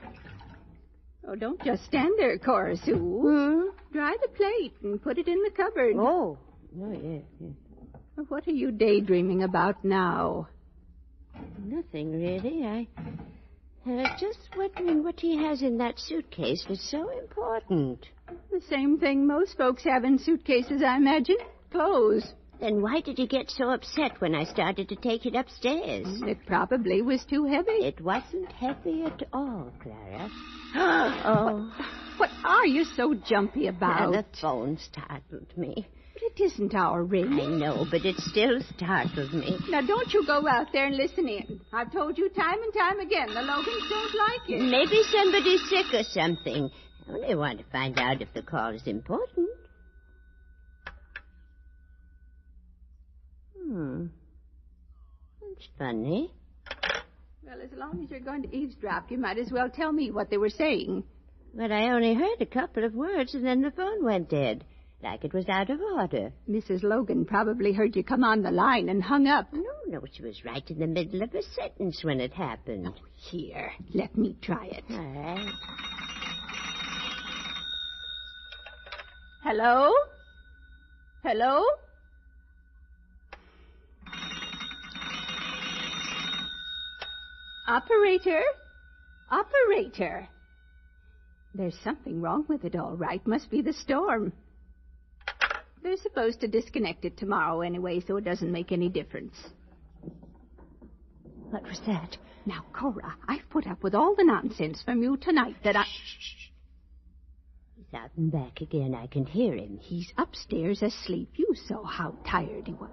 Oh, don't just stand there, Cora Sue. Dry the plate and put it in the cupboard. Oh, yes. What are you daydreaming about now? Nothing, really. I was just wondering what he has in that suitcase that's so important. The same thing most folks have in suitcases, I imagine. Clothes. Then why did he get so upset when I started to take it upstairs? It probably was too heavy. It wasn't heavy at all, Clara. Oh. What are you so jumpy about? The phone startled me. But it isn't our ring. I know, but it still startled me. Now, don't you go out there and listen in. I've told you time and time again, the Logans don't like it. Maybe somebody's sick or something. I only want to find out if the call is important. That's funny. Well, as long as you're going to eavesdrop, you might as well tell me what they were saying. But I only heard a couple of words, and then the phone went dead. Like it was out of order. Mrs. Logan probably heard you come on the line and hung up. No, she was right in the middle of a sentence when it happened. Oh, here, let me try it. All right. Hello? Hello? Operator? Operator? There's something wrong with it, all right. Must be the storm. They're supposed to disconnect it tomorrow anyway, so it doesn't make any difference. What was that? Now, Cora, I've put up with all the nonsense from you tonight that I... Shh. He's out and back again. I can hear him. He's upstairs asleep. You saw how tired he was.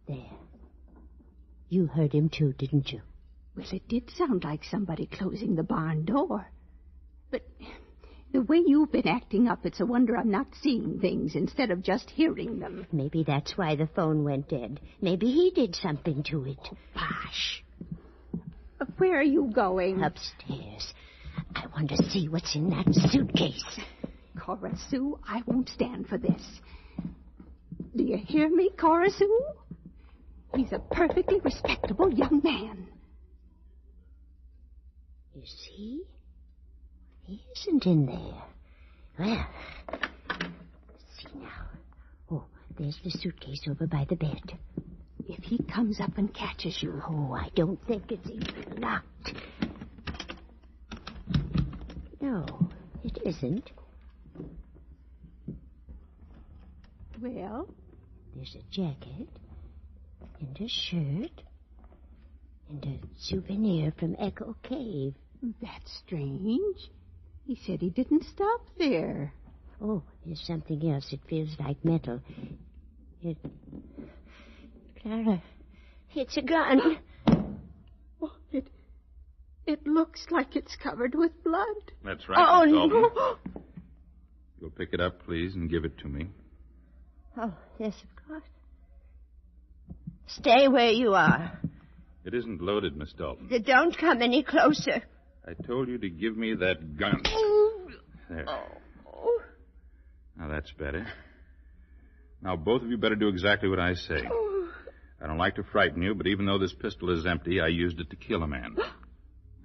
There. You heard him too, didn't you? Well, it did sound like somebody closing the barn door. But the way you've been acting up, it's a wonder I'm not seeing things instead of just hearing them. Maybe that's why the phone went dead. Maybe he did something to it. Oh, bosh. Where are you going? Upstairs. I want to see what's in that suitcase. Cora Sue, I won't stand for this. Do you hear me, Cora Sue? He's a perfectly respectable young man. Is he? He isn't in there. Well, see now. Oh, there's the suitcase over by the bed. If he comes up and catches you... Oh, I don't think it's even locked. No, it isn't. Well? There's a jacket and a shirt and a souvenir from Echo Cave. That's strange. He said he didn't stop there. Oh, there's something else. It feels like metal. Clara, it's a gun. Oh, it looks like it's covered with blood. That's right, Oh, Miss Dalton. no. You'll pick it up, please, and give it to me. Oh, yes, of course. Stay where you are. It isn't loaded, Miss Dalton. Don't come any closer. I told you to give me that gun. There. Now, that's better. Now, both of you better do exactly what I say. I don't like to frighten you, but even though this pistol is empty, I used it to kill a man.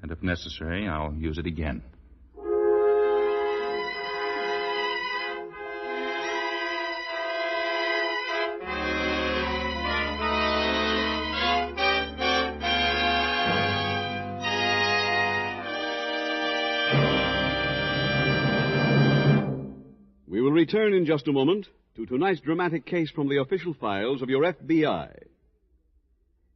And if necessary, I'll use it again. We will return in just a moment to tonight's dramatic case from the official files of your FBI.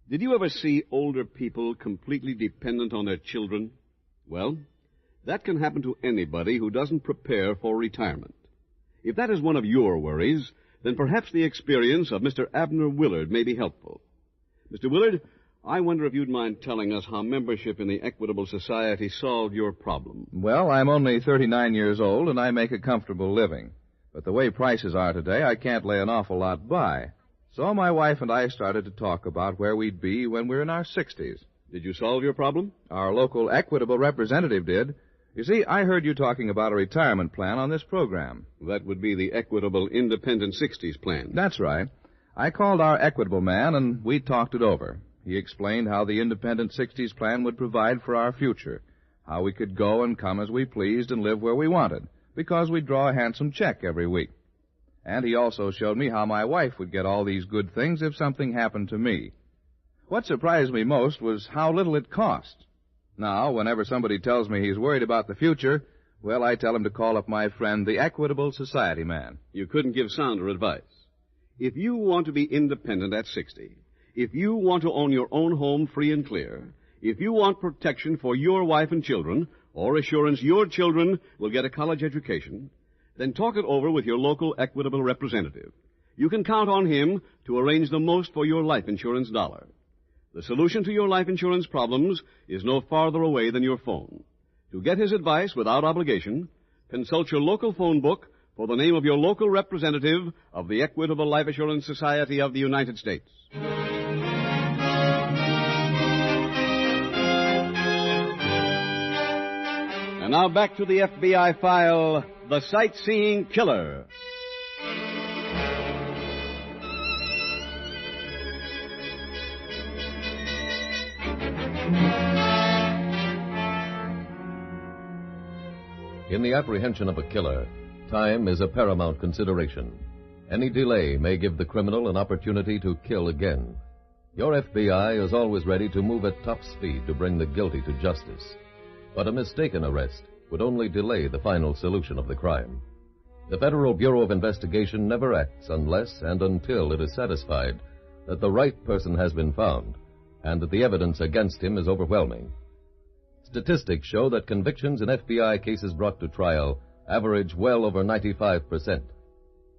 Did you ever see older people completely dependent on their children? Well, that can happen to anybody who doesn't prepare for retirement. If that is one of your worries, then perhaps the experience of Mr. Abner Willard may be helpful. Mr. Willard, I wonder if you'd mind telling us how membership in the Equitable Society solved your problem. Well, I'm only 39 years old, and I make a comfortable living. But the way prices are today, I can't lay an awful lot by. So my wife and I started to talk about where we'd be when we're in our 60s. Did you solve your problem? Our local Equitable representative did. You see, I heard you talking about a retirement plan on this program. That would be the Equitable Independent 60s plan. That's right. I called our Equitable man, and we talked it over. He explained how the Independent 60s plan would provide for our future, how we could go and come as we pleased and live where we wanted, because we'd draw a handsome check every week. And he also showed me how my wife would get all these good things if something happened to me. What surprised me most was how little it cost. Now, whenever somebody tells me he's worried about the future, well, I tell him to call up my friend, the Equitable Society man. You couldn't give sounder advice. If you want to be independent at 60, if you want to own your own home free and clear, if you want protection for your wife and children, or assurance your children will get a college education, then talk it over with your local Equitable representative. You can count on him to arrange the most for your life insurance dollar. The solution to your life insurance problems is no farther away than your phone. To get his advice without obligation, consult your local phone book for the name of your local representative of the Equitable Life Assurance Society of the United States. And now back to the FBI file, The Sightseeing Killer. In the apprehension of a killer, time is a paramount consideration. Any delay may give the criminal an opportunity to kill again. Your FBI is always ready to move at top speed to bring the guilty to justice. But a mistaken arrest would only delay the final solution of the crime. The Federal Bureau of Investigation never acts unless and until it is satisfied that the right person has been found and that the evidence against him is overwhelming. Statistics show that convictions in FBI cases brought to trial average well over 95%.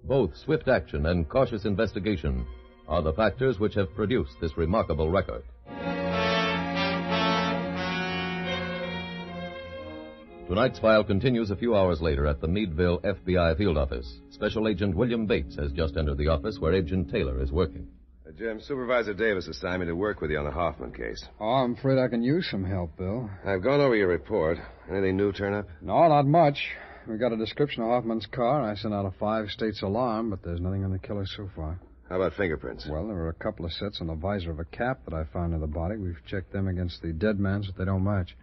Both swift action and cautious investigation are the factors which have produced this remarkable record. Tonight's file continues a few hours later at the Meadville FBI field office. Special Agent William Bates has just entered the office where Agent Taylor is working. Jim, Supervisor Davis assigned me to work with you on the Hoffman case. Oh, I'm afraid I can use some help, Bill. I've gone over your report. Anything new turn up? No, not much. We got a description of Hoffman's car, and I sent out a 5-states alarm, but there's nothing on the killer so far. How about fingerprints? Well, there were a couple of sets on the visor of a cap that I found in the body. We've checked them against the dead man's, but they don't match.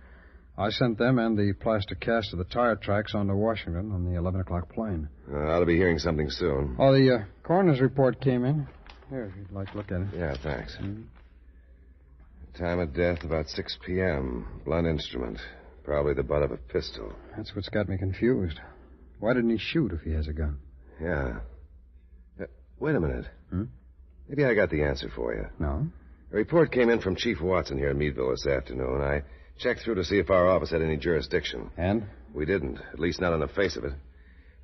I sent them and the plaster cast of the tire tracks on to Washington on the 11 o'clock plane. I'll be hearing something soon. Oh, the coroner's report came in. Here, if you'd like to look at it. Yeah, thanks. Time of death about 6 p.m. Blunt instrument. Probably the butt of a pistol. That's what's got me confused. Why didn't he shoot if he has a gun? Yeah. Wait a minute. Maybe I got the answer for you. No? A report came in from Chief Watson here in Meadville this afternoon. I checked through to see if our office had any jurisdiction. And? We didn't, at least not on the face of it.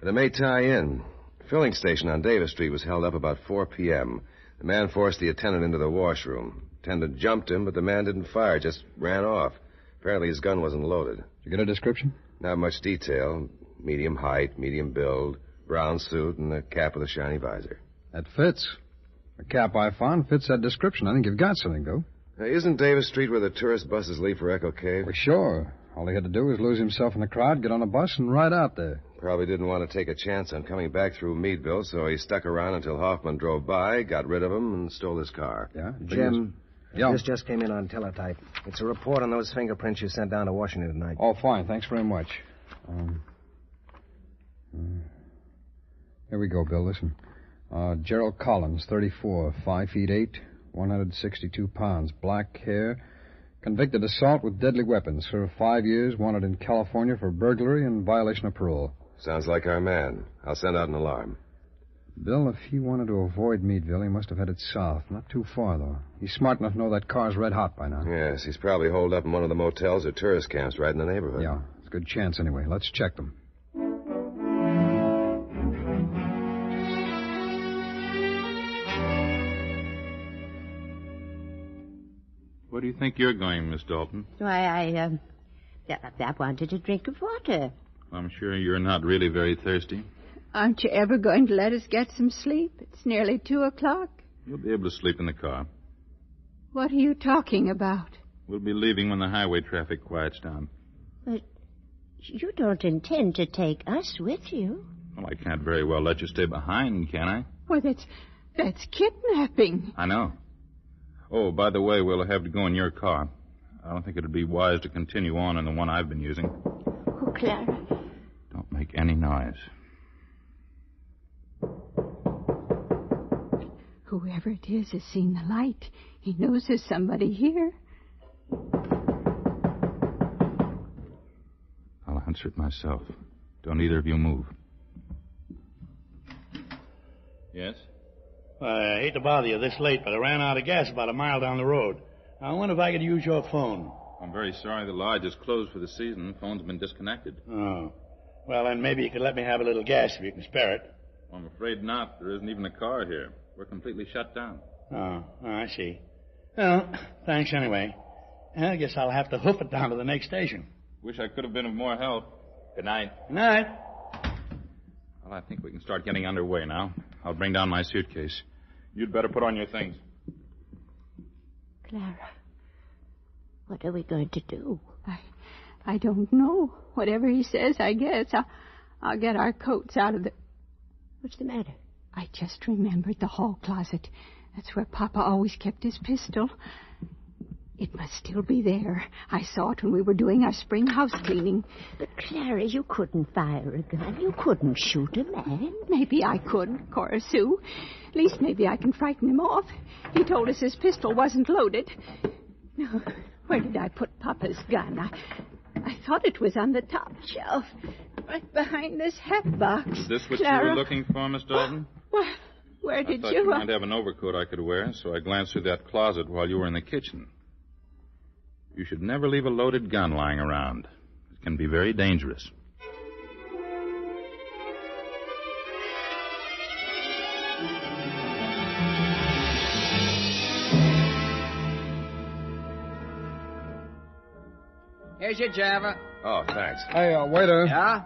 But it may tie in. The filling station on Davis Street was held up about 4 p.m. The man forced the attendant into the washroom. Attendant jumped him, but the man didn't fire, just ran off. Apparently his gun wasn't loaded. Did you get a description? Not much detail. Medium height, medium build, brown suit, and a cap with a shiny visor. That fits. The cap I found fits that description. I think you've got something, though. Now, isn't Davis Street where the tourist buses leave for Echo Cave? Well, sure. All he had to do was lose himself in the crowd, get on a bus, and ride out there. Probably didn't want to take a chance on coming back through Meadville, so he stuck around until Hoffman drove by, got rid of him, and stole his car. Yeah? Jim, Yeah. this just came in on teletype. It's a report on those fingerprints you sent down to Washington tonight. Oh, fine. Thanks very much. Here we go, Bill. Listen. Gerald Collins, 34, 5 feet 8, 162 pounds, black hair, convicted assault with deadly weapons, served 5 years, wanted in California for burglary and violation of parole. Sounds like our man. I'll send out an alarm. Bill, if he wanted to avoid Meadville, he must have headed south. Not too far, though. He's smart enough to know that car's red hot by now. Yes, he's probably holed up in one of the motels or tourist camps right in the neighborhood. Yeah, it's a good chance anyway. Let's check them. Where do you think you're going, Miss Dalton? Why, I wanted a drink of water. I'm sure you're not really very thirsty. Aren't you ever going to let us get some sleep? It's nearly 2 o'clock. You'll be able to sleep in the car. What are you talking about? We'll be leaving when the highway traffic quiets down. But you don't intend to take us with you. Well, I can't very well let you stay behind, can I? Well, that's kidnapping. I know. Oh, by the way, we'll have to go in your car. I don't think it'd be wise to continue on in the one I've been using. Oh, Clara. Don't make any noise. Whoever it is has seen the light. He knows there's somebody here. I'll answer it myself. Don't either of you move. Yes? I hate to bother you this late, but I ran out of gas about a mile down the road. I wonder if I could use your phone. I'm very sorry the lodge is closed for the season. The phone's been disconnected. Oh. Well, then maybe you could let me have a little gas if you can spare it. I'm afraid not. There isn't even a car here. We're completely shut down. Oh, I see. Well, thanks anyway. I guess I'll have to hoof it down to the next station. Wish I could have been of more help. Good night. Good night. Well, I think we can start getting underway now. I'll bring down my suitcase. You'd better put on your things. Clara, what are we going to do? I don't know. Whatever he says, I guess. I'll get our coats out of the... What's the matter? I just remembered the hall closet. That's where Papa always kept his pistol. It must still be there. I saw it when we were doing our spring house cleaning. But, Clara, you couldn't fire a gun. You couldn't shoot a man. Maybe I could, Cora Sue. At least maybe I can frighten him off. He told us his pistol wasn't loaded. Now, where did I put Papa's gun? I thought it was on the top shelf, right behind this hat box. Is this what Clara? you were looking for, Miss Dalton? Where did I thought you might have an overcoat I could wear, so I glanced through that closet while you were in the kitchen. You should never leave a loaded gun lying around. It can be very dangerous. Here's your Java. Oh, thanks. Hey, waiter. Yeah?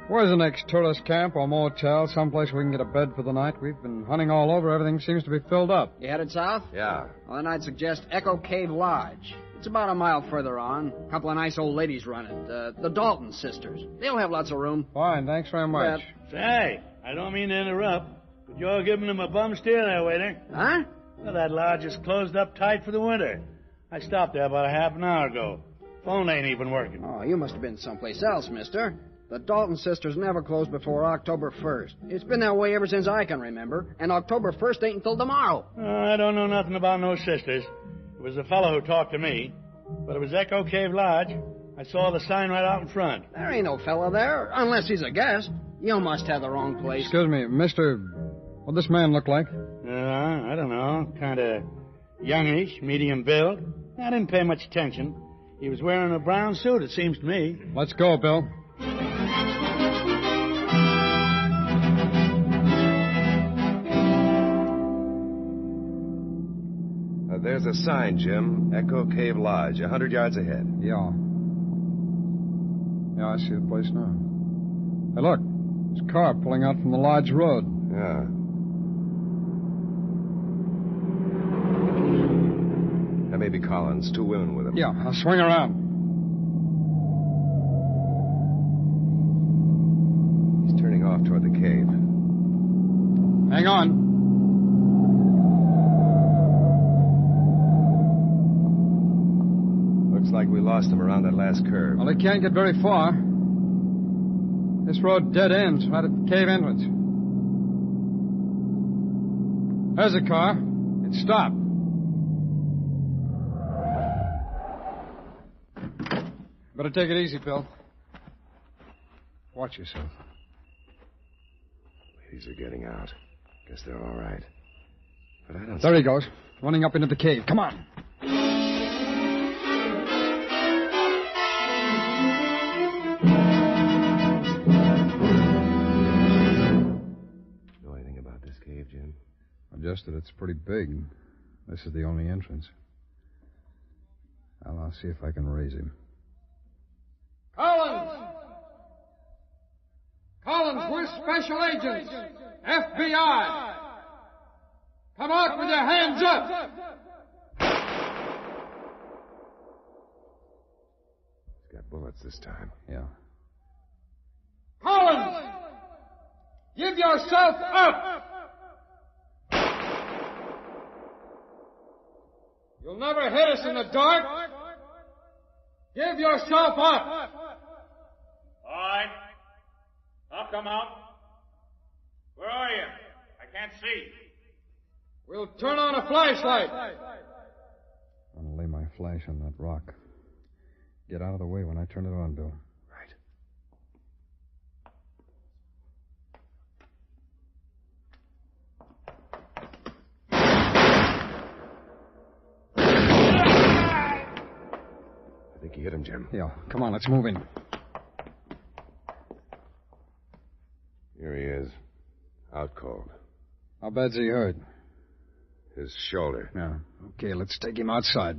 Where's the next tourist camp or motel, someplace we can get a bed for the night? We've been hunting all over. Everything seems to be filled up. You headed south? Yeah. Well, then I'd suggest Echo Cave Lodge. It's about a mile further on. A couple of nice old ladies run it. The Dalton sisters. They'll have lots of room. Fine, thanks very much. Say, I don't mean to interrupt, but you're giving them a bum steer there, waiter. Huh? Well, that lodge is closed up tight for the winter. I stopped there about a half an hour ago. Phone ain't even working. Oh, you must have been someplace else, mister. The Dalton sisters never close before October 1st. It's been that way ever since I can remember, and October 1st ain't until tomorrow. I don't know nothing about no sisters. It was a fellow who talked to me, but it was Echo Cave Lodge. I saw the sign right out in front. There ain't no fella there, unless he's a guest. You must have the wrong place. Excuse me, mister, what this man look like? I don't know. Kind of youngish, medium build. I didn't pay much attention. He was wearing a brown suit, it seems to me. Let's go, Bill. There's a sign, Jim. Echo Cave Lodge, 100 yards ahead. Yeah. Yeah, I see the place now. Hey, look. There's a car pulling out from the Lodge Road. Yeah. That may be Collins. 2 women with him. Yeah, I'll swing around. He's turning off toward the cave. Hang on. Looks like we lost him around that last curve. Well, he can't get very far. This road dead ends right at the cave entrance. There's a car. It stopped. Better take it easy, Bill. Watch yourself. Ladies are getting out. Guess they're all right. But I don't There he goes, running up into the cave. Come on. Know anything about this cave, Jim? Just that it's pretty big. This is the only entrance. Well, I'll see if I can raise him. Collins! Collins, we're special agents. FBI. Come out with your hands up. He's got bullets this time. Yeah. Collins! Give yourself up. You'll never hit us in the dark. Give yourself up. All right. I'll come out. Where are you? I can't see. We'll turn on a flashlight. I'm going to lay my flash on that rock. Get out of the way when I turn it on, Bill. Right. I think you hit him, Jim. Yeah, come on, let's move in. Here he is. Out cold. How bad's he hurt? His shoulder. Yeah. Okay, let's take him outside.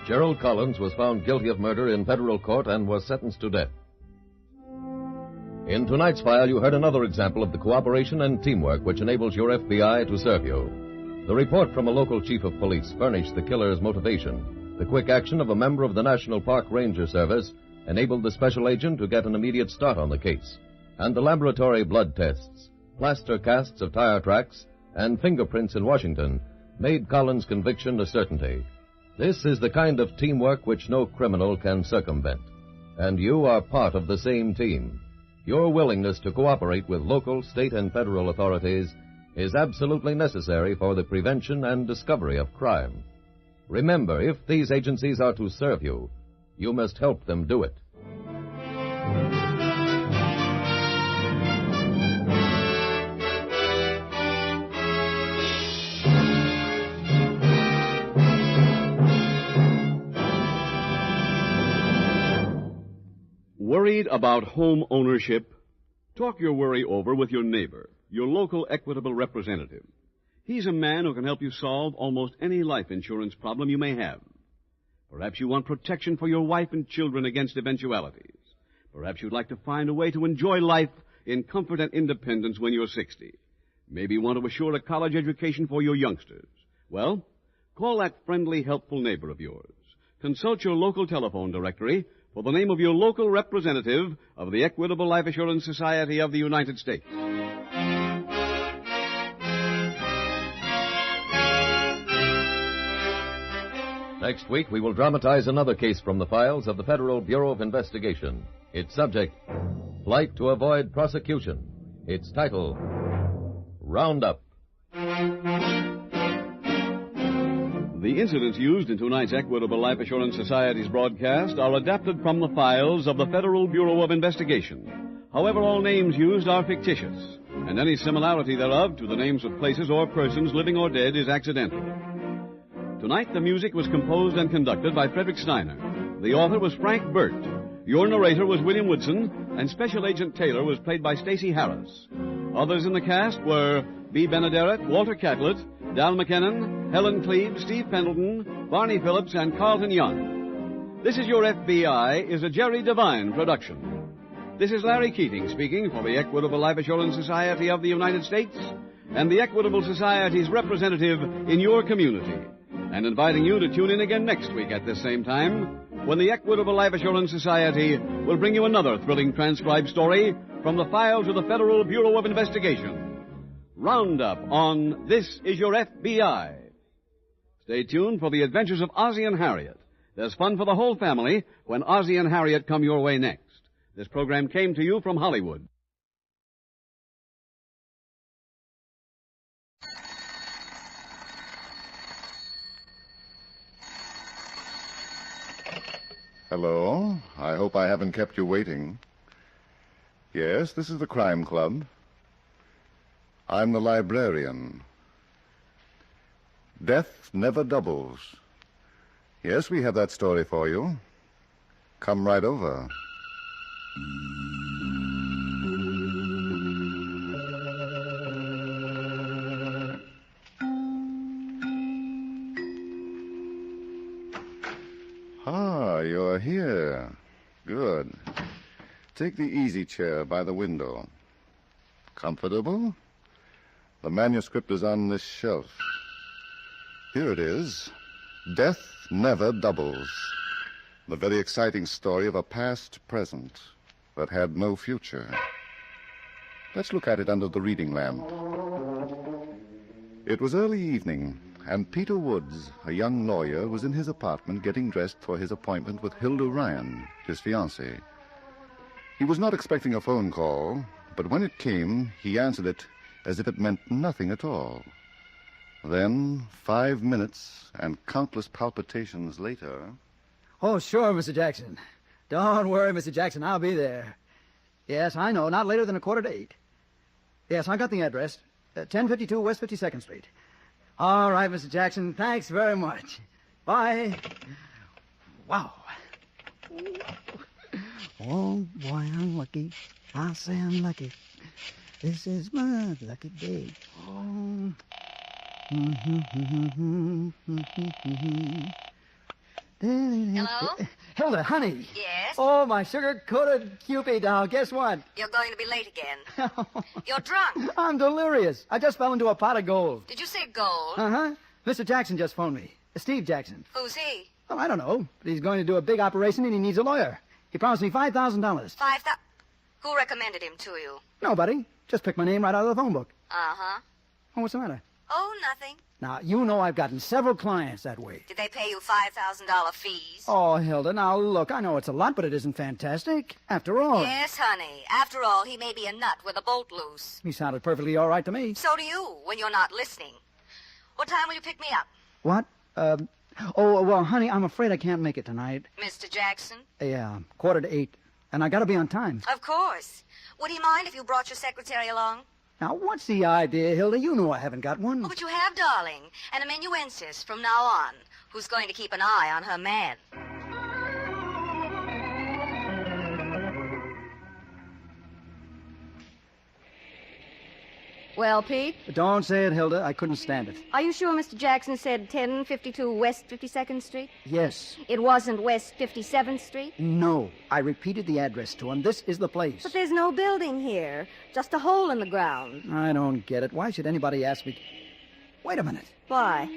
Gerald Collins was found guilty of murder in federal court and was sentenced to death. In tonight's file, you heard another example of the cooperation and teamwork which enables your FBI to serve you. The report from a local chief of police furnished the killer's motivation. The quick action of a member of the National Park Ranger Service enabled the special agent to get an immediate start on the case. And the laboratory blood tests, plaster casts of tire tracks, and fingerprints in Washington made Collins' conviction a certainty. This is the kind of teamwork which no criminal can circumvent. And you are part of the same team. Your willingness to cooperate with local, state, and federal authorities is absolutely necessary for the prevention and discovery of crime. Remember, if these agencies are to serve you, you must help them do it. Worried about home ownership? Talk your worry over with your neighbor, your local Equitable representative. He's a man who can help you solve almost any life insurance problem you may have. Perhaps you want protection for your wife and children against eventualities. Perhaps you'd like to find a way to enjoy life in comfort and independence when you're 60. Maybe you want to assure a college education for your youngsters. Well, call that friendly, helpful neighbor of yours. Consult your local telephone directory for the name of your local representative of the Equitable Life Assurance Society of the United States. Next week, we will dramatize another case from the files of the Federal Bureau of Investigation. Its subject, Flight to Avoid Prosecution. Its title, Roundup. The incidents used in tonight's Equitable Life Assurance Society's broadcast are adapted from the files of the Federal Bureau of Investigation. However, all names used are fictitious, and any similarity thereof to the names of places or persons, living or dead, is accidental. Tonight, the music was composed and conducted by Frederick Steiner. The author was Frank Burt. Your narrator was William Woodson, and Special Agent Taylor was played by Stacey Harris. Others in the cast were B. Benaderet, Walter Catlett, Dal McKinnon, Helen Cleve, Steve Pendleton, Barney Phillips, and Carlton Young. This Is Your FBI is a Jerry Devine production. This is Larry Keating speaking for the Equitable Life Assurance Society of the United States and the Equitable Society's representative in your community, and inviting you to tune in again next week at this same time when the Equitable Life Assurance Society will bring you another thrilling transcribed story from the files of the Federal Bureau of Investigation. Roundup on This Is Your FBI. Stay tuned for the adventures of Ozzie and Harriet. There's fun for the whole family when Ozzie and Harriet come your way next. This program came to you from Hollywood. Hello. I hope I haven't kept you waiting. Yes, this is the Crime Club. I'm the librarian. Death never doubles. Yes, we have that story for you. Come right over. Ah, you're here. Good. Take the easy chair by the window. Comfortable? The manuscript is on this shelf. Here it is. Death Never Doubles. The very exciting story of a past present that had no future. Let's look at it under the reading lamp. It was early evening, and Peter Woods, a young lawyer, was in his apartment getting dressed for his appointment with Hilda Ryan, his fiancée. He was not expecting a phone call, but when it came, he answered it as if it meant nothing at all. Then, 5 minutes and countless palpitations later... Oh, sure, Mr. Jackson. Don't worry, Mr. Jackson, I'll be there. Yes, I know, not later than 7:45. Yes, I got the address. 1052 West 52nd Street. All right, Mr. Jackson, thanks very much. Bye. Wow. Oh, boy, I'm lucky. I'll say I'm lucky. This is my lucky day. Oh. Hello? Hilda, honey. Yes? Oh, my sugar-coated Cupid doll. Guess what? You're going to be late again. You're drunk. I'm delirious. I just fell into a pot of gold. Did you say gold? Uh-huh. Mr. Jackson just phoned me. Steve Jackson. Who's he? Oh, I don't know. But he's going to do a big operation and he needs a lawyer. He promised me $5,000. 5,000? Who recommended him to you? Nobody. Just picked my name right out of the phone book. Uh-huh. Oh, what's the matter? Oh, nothing. Now, you know I've gotten several clients that way. Did they pay you $5,000 fees? Oh, Hilda, now look, I know it's a lot, but it isn't fantastic. After all... Yes, honey. After all, he may be a nut with a bolt loose. He sounded perfectly all right to me. So do you, when you're not listening. What time will you pick me up? What? Oh, well, honey, I'm afraid I can't make it tonight. Mr. Jackson? Yeah, 7:45. And I gotta be on time. Of course. Would he mind if you brought your secretary along? Now, what's the idea, Hilda? You know I haven't got one. Oh, but you have, darling. An amanuensis from now on, who's going to keep an eye on her man. Well, Pete? Don't say it, Hilda. I couldn't stand it. Are you sure Mr. Jackson said 1052 West 52nd Street? Yes. It wasn't West 57th Street? No. I repeated the address to him. This is the place. But there's no building here. Just a hole in the ground. I don't get it. Why should anybody ask me... Wait a minute. Why?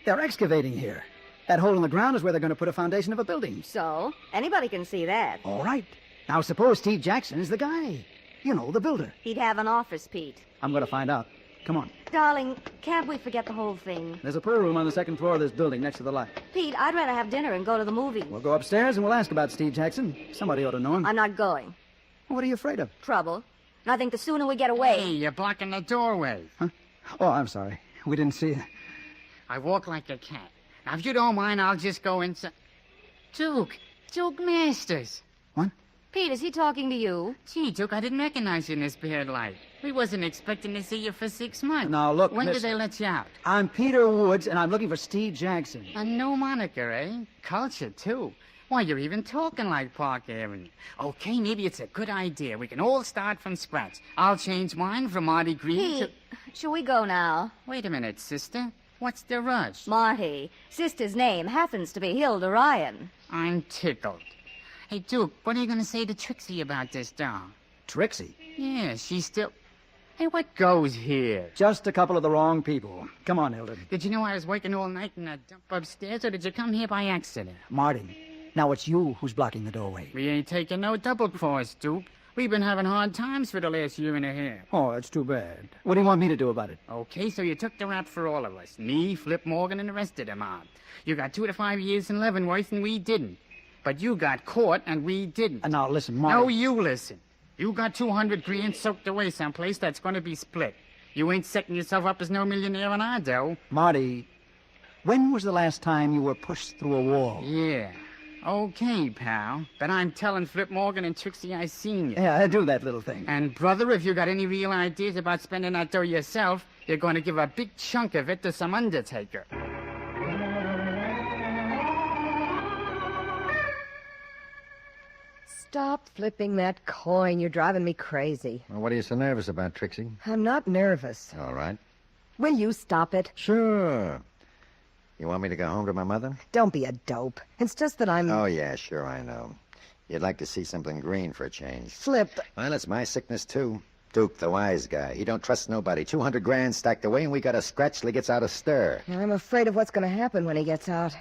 They're excavating here. That hole in the ground is where they're going to put a foundation of a building. So? Anybody can see that. All right. Now, suppose Steve Jackson is the guy. You know, the builder. He'd have an office, Pete. I'm going to find out. Come on. Darling, can't we forget the whole thing? There's a pool room on the second floor of this building next to the light. Pete, I'd rather have dinner and go to the movies. We'll go upstairs and we'll ask about Steve Jackson. Somebody ought to know him. I'm not going. What are you afraid of? Trouble. And I think the sooner we get away... Hey, you're blocking the doorway. Huh? Oh, I'm sorry. We didn't see you. I walk like a cat. Now, if you don't mind, I'll just go inside. Duke Masters. What? Pete, is he talking to you? Gee, Duke, I didn't recognize you in this bad light. We wasn't expecting to see you for 6 months. Now, look, When did they let you out? I'm Peter Woods, and I'm looking for Steve Jackson. A new moniker, eh? Culture, too. Why, you're even talking like Park Avenue. Okay, maybe it's a good idea. We can all start from scratch. I'll change mine from Marty Green Pete, shall we go now? Wait a minute, sister. What's the rush? Marty, sister's name happens to be Hilda Ryan. I'm tickled. Hey, Duke, what are you going to say to Trixie about this doll? Trixie? Yeah, she's still... Hey, what goes here? Just a couple of the wrong people. Come on, Hilda. Did you know I was working all night in a dump upstairs, or did you come here by accident? Marty, now it's you who's blocking the doorway. We ain't taking no double cross, Duke. We've been having hard times for the last year and a half. Oh, that's too bad. What do you want me to do about it? Okay, so you took the rap for all of us. Me, Flip Morgan, and the rest of the mob. You got 2 to 5 years in Leavenworth, and we didn't. But you got caught, and we didn't. Now, listen, Marty. No, you listen. You got 200 grand soaked away someplace that's going to be split. You ain't setting yourself up as no millionaire on our dough. Marty, when was the last time you were pushed through a wall? Yeah. Okay, pal. But I'm telling Flip Morgan and Trixie I seen you. Yeah, do that little thing. And, brother, if you got any real ideas about spending that dough yourself, you're going to give a big chunk of it to some undertaker. Stop flipping that coin. You're driving me crazy. Well, what are you so nervous about, Trixie? I'm not nervous. All right. Will you stop it? Sure. You want me to go home to my mother? Don't be a dope. It's just that I'm... Oh, yeah, sure, I know. You'd like to see something green for a change. Flip. Well, it's my sickness, too. Duke, the wise guy. He don't trust nobody. 200 grand stacked away, and we got a scratch till he gets out of stir. I'm afraid of what's going to happen when he gets out.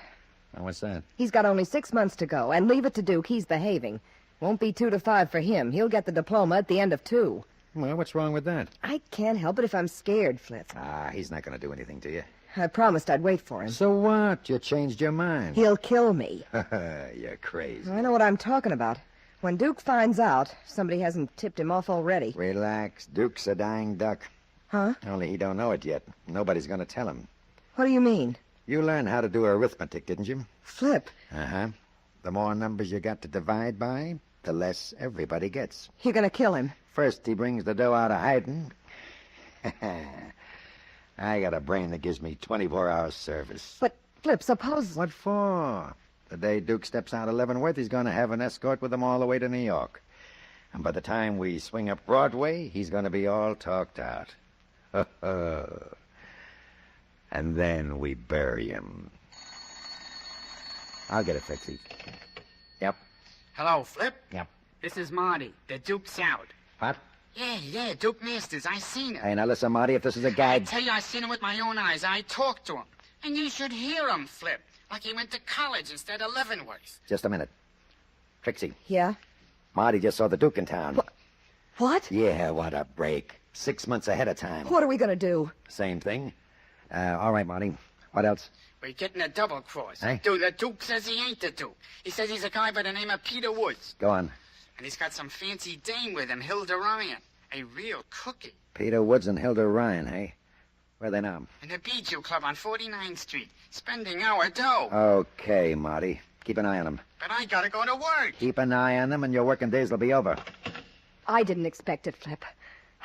Oh, what's that? He's got only 6 months to go, and leave it to Duke. He's behaving. Won't be 2 to 5 for him. He'll get the diploma at the end of 2. Well, what's wrong with that? I can't help it if I'm scared, Flip. Ah, he's not going to do anything to you. I promised I'd wait for him. So what? You changed your mind. He'll kill me. You're crazy. I know what I'm talking about. When Duke finds out, somebody hasn't tipped him off already. Relax. Duke's a dying duck. Huh? Only he don't know it yet. Nobody's going to tell him. What do you mean? You learned how to do arithmetic, didn't you? Flip. Uh-huh. The more numbers you got to divide by, the less everybody gets. You're going to kill him. First, he brings the dough out of hiding. I got a brain that gives me 24 hours service. But, Flip, suppose... What for? The day Duke steps out of Leavenworth, he's going to have an escort with him all the way to New York. And by the time we swing up Broadway, he's going to be all talked out. And then we bury him. I'll get it fixed. Yep. Hello, Flip? Yep. This is Marty. The Duke's out. What? Yeah, Duke Masters. I seen him. Hey, now listen, Marty, if this is a I gag... tell you, I seen him with my own eyes. I talked to him. And you should hear him, Flip. Like he went to college instead of Leavenworth. Just a minute. Trixie, Yeah? Marty just saw the Duke in town. What? Yeah, what a break. 6 months ahead of time. What are we going to do? Same thing. All right, Marty. What else? We're getting a double cross. Hey? Dude, the Duke says he ain't the Duke. He says he's a guy by the name of Peter Woods. Go on. And he's got some fancy dame with him, Hilda Ryan. A real cookie. Peter Woods and Hilda Ryan, hey? Where are they now? In the Bijou Club on 49th Street, spending our dough. Okay, Marty. Keep an eye on them. But I gotta go to work. Keep an eye on them, and your working days will be over. I didn't expect it, Flip.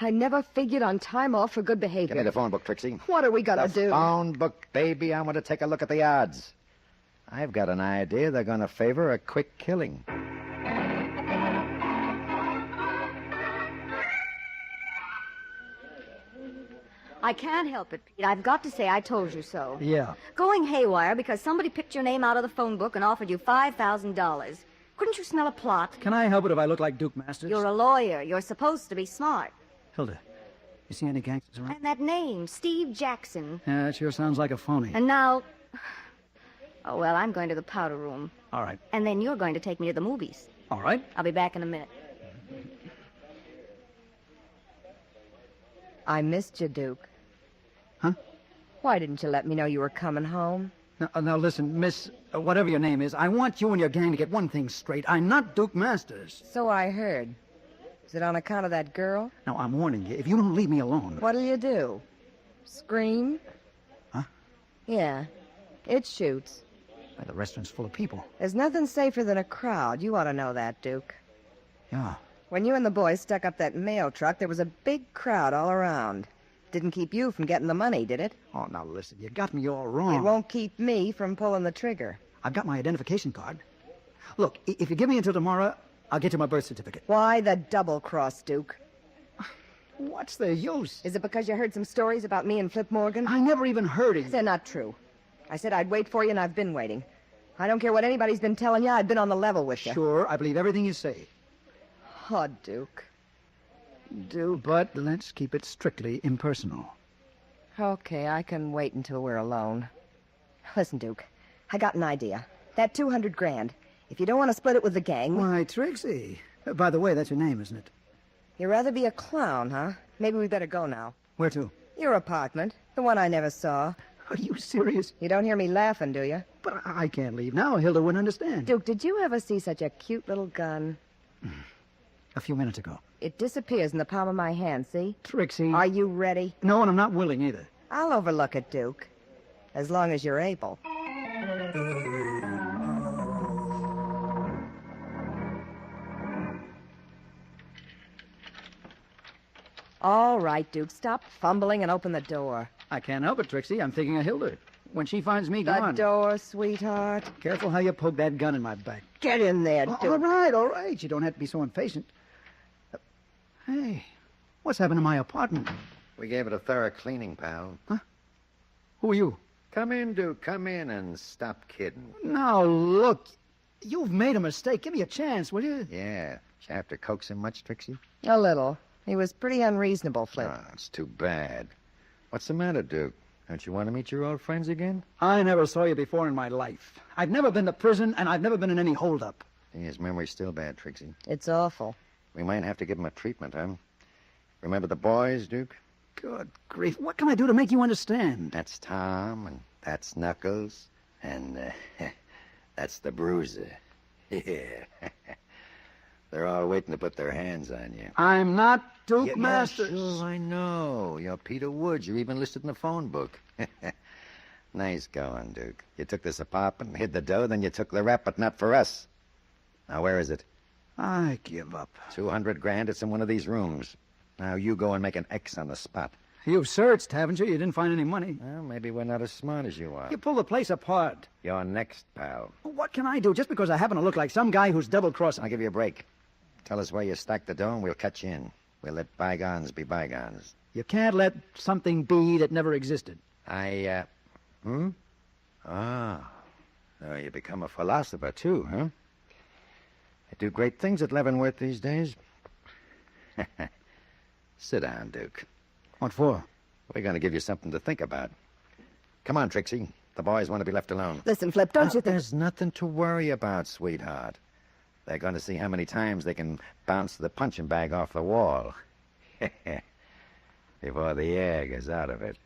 I never figured on time off for good behavior. Give me the phone book, Trixie. What are we going to do? The phone book, baby. I want to take a look at the odds. I've got an idea they're going to favor a quick killing. I can't help it, Pete. I've got to say I told you so. Yeah. Going haywire because somebody picked your name out of the phone book and offered you $5,000. Couldn't you smell a plot? Can I help it if I look like Duke Masters? You're a lawyer. You're supposed to be smart. Hilda, you see any gangsters around? And that name, Steve Jackson. Yeah, that sure sounds like a phony. And now... Oh, well, I'm going to the powder room. All right. And then you're going to take me to the movies. All right. I'll be back in a minute. I missed you, Duke. Huh? Why didn't you let me know you were coming home? Now listen, Miss, whatever your name is, I want you and your gang to get one thing straight. I'm not Duke Masters. So I heard. Is it on account of that girl? Now, I'm warning you, if you don't leave me alone... What'll you do? Scream? Huh? Yeah. It shoots. Why, the restaurant's full of people. There's nothing safer than a crowd. You ought to know that, Duke. Yeah. When you and the boys stuck up that mail truck, there was a big crowd all around. Didn't keep you from getting the money, did it? Oh, now listen, you got me all wrong. It won't keep me from pulling the trigger. I've got my identification card. Look, if you give me until tomorrow, I'll get you my birth certificate. Why the double-cross, Duke? What's the use? Is it because you heard some stories about me and Flip Morgan? I never even heard of you. They're not true. I said I'd wait for you, and I've been waiting. I don't care what anybody's been telling you. I've been on the level with you. Sure, I believe everything you say. Oh, Duke. Duke. But let's keep it strictly impersonal. Okay, I can wait until we're alone. Listen, Duke, I got an idea. That 200 grand. If you don't want to split it with the gang... Why, Trixie. By the way, that's your name, isn't it? You'd rather be a clown, huh? Maybe we better go now. Where to? Your apartment. The one I never saw. Are you serious? You don't hear me laughing, do you? But I can't leave now. Hilda wouldn't understand. Duke, did you ever see such a cute little gun? A few minutes ago. It disappears in the palm of my hand, see? Trixie. Are you ready? No, and I'm not willing either. I'll overlook it, Duke. As long as you're able. All right, Duke, stop fumbling and open the door. I can't help it, Trixie. I'm thinking of Hilda. When she finds me gone... The door, sweetheart. Careful how you poke that gun in my back. Get in there, Duke. All right. You don't have to be so impatient. Hey, what's happened to my apartment? We gave it a thorough cleaning, pal. Huh? Who are you? Come in, Duke. Come in and stop kidding. Now, look. You've made a mistake. Give me a chance, will you? Yeah. Did you have to coax him much, Trixie? A little. He was pretty unreasonable, Flip. Oh, it's too bad. What's the matter, Duke? Don't you want to meet your old friends again? I never saw you before in my life. I've never been to prison, and I've never been in any holdup. His memory's still bad, Trixie. It's awful. We might have to give him a treatment, huh? Remember the boys, Duke? Good grief. What can I do to make you understand? That's Tom, and that's Knuckles, and that's the Bruiser. Yeah. They're all waiting to put their hands on you. I'm not Duke Masters. Sure, I know. You're Peter Woods. You're even listed in the phone book. Nice going, Duke. You took this apartment and hid the dough, then you took the rap, but not for us. Now, where is it? I give up. 200 grand. It's in one of these rooms. Now, you go and make an X on the spot. You've searched, haven't you? You didn't find any money. Well, maybe we're not as smart as you are. You pull the place apart. You're next, pal. What can I do just because I happen to look like some guy who's double-crossing? I'll give you a break. Tell us where you stacked the dough, and we'll cut you in. We'll let bygones be bygones. You can't let something be that never existed. Ah. So you become a philosopher, too, huh? They do great things at Leavenworth these days. Sit down, Duke. What for? We're going to give you something to think about. Come on, Trixie. The boys want to be left alone. Listen, Flip, don't you think... There's nothing to worry about, sweetheart. They're going to see how many times they can bounce the punching bag off the wall. Before the air goes out of it.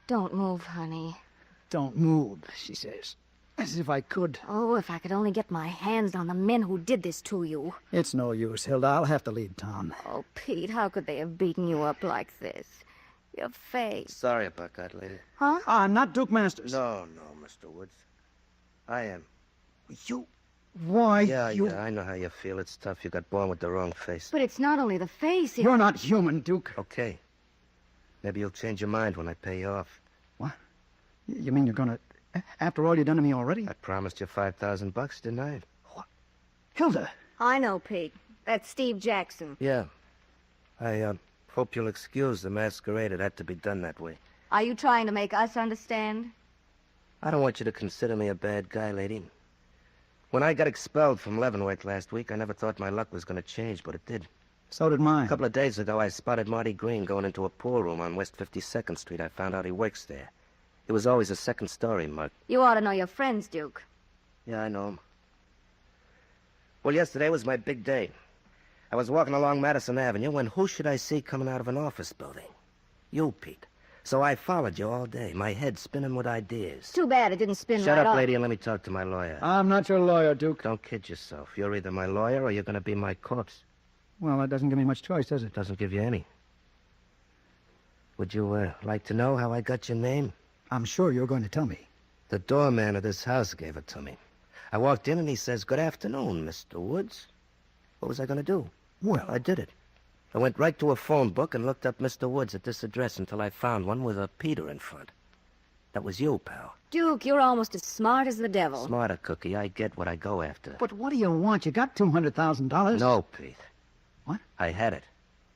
Don't move, honey. Don't move, she says. As if I could. Oh, if I could only get my hands on the men who did this to you. It's no use, Hilda. I'll have to leave town. Oh, Pete, how could they have beaten you up like this? Your face. Sorry about that, lady. Huh? I'm not Duke Masters. No, Mr. Woods. I am. You... Why, Yeah, you... I know how you feel. It's tough. You got born with the wrong face. But it's not only the face. You're not human, Duke. Okay. Maybe you'll change your mind when I pay you off. What? You mean you're gonna... After all you've done to me already? I promised you $5,000, didn't I? What? Hilda! I know, Pete. That's Steve Jackson. Yeah. I hope you'll excuse the masquerade. It had to be done that way. Are you trying to make us understand? I don't want you to consider me a bad guy, lady. When I got expelled from Leavenworth last week, I never thought my luck was going to change, but it did. So did mine. A couple of days ago, I spotted Marty Green going into a pool room on West 52nd Street. I found out he works there. It was always a second-story mug. You ought to know your friends, Duke. Yeah, I know him. Well, yesterday was my big day. I was walking along Madison Avenue when who should I see coming out of an office building? You, Pete. So I followed you all day, my head spinning with ideas. Too bad it didn't spin Shut right up, off. lady, and let me talk to my lawyer. I'm not your lawyer, Duke. Don't kid yourself. You're either my lawyer or you're going to be my corpse. Well, that doesn't give me much choice, does it? Doesn't give you any. Would you like to know how I got your name? I'm sure you're going to tell me. The doorman of this house gave it to me. I walked in and he says, "Good afternoon, Mr. Woods." What was I going to do? Well, I did it. I went right to a phone book and looked up Mr. Woods at this address until I found one with a Peter in front. That was you, pal. Duke, you're almost as smart as the devil. Smarter, Cookie. I get what I go after. But what do you want? You got $200,000. No, Pete. What? I had it.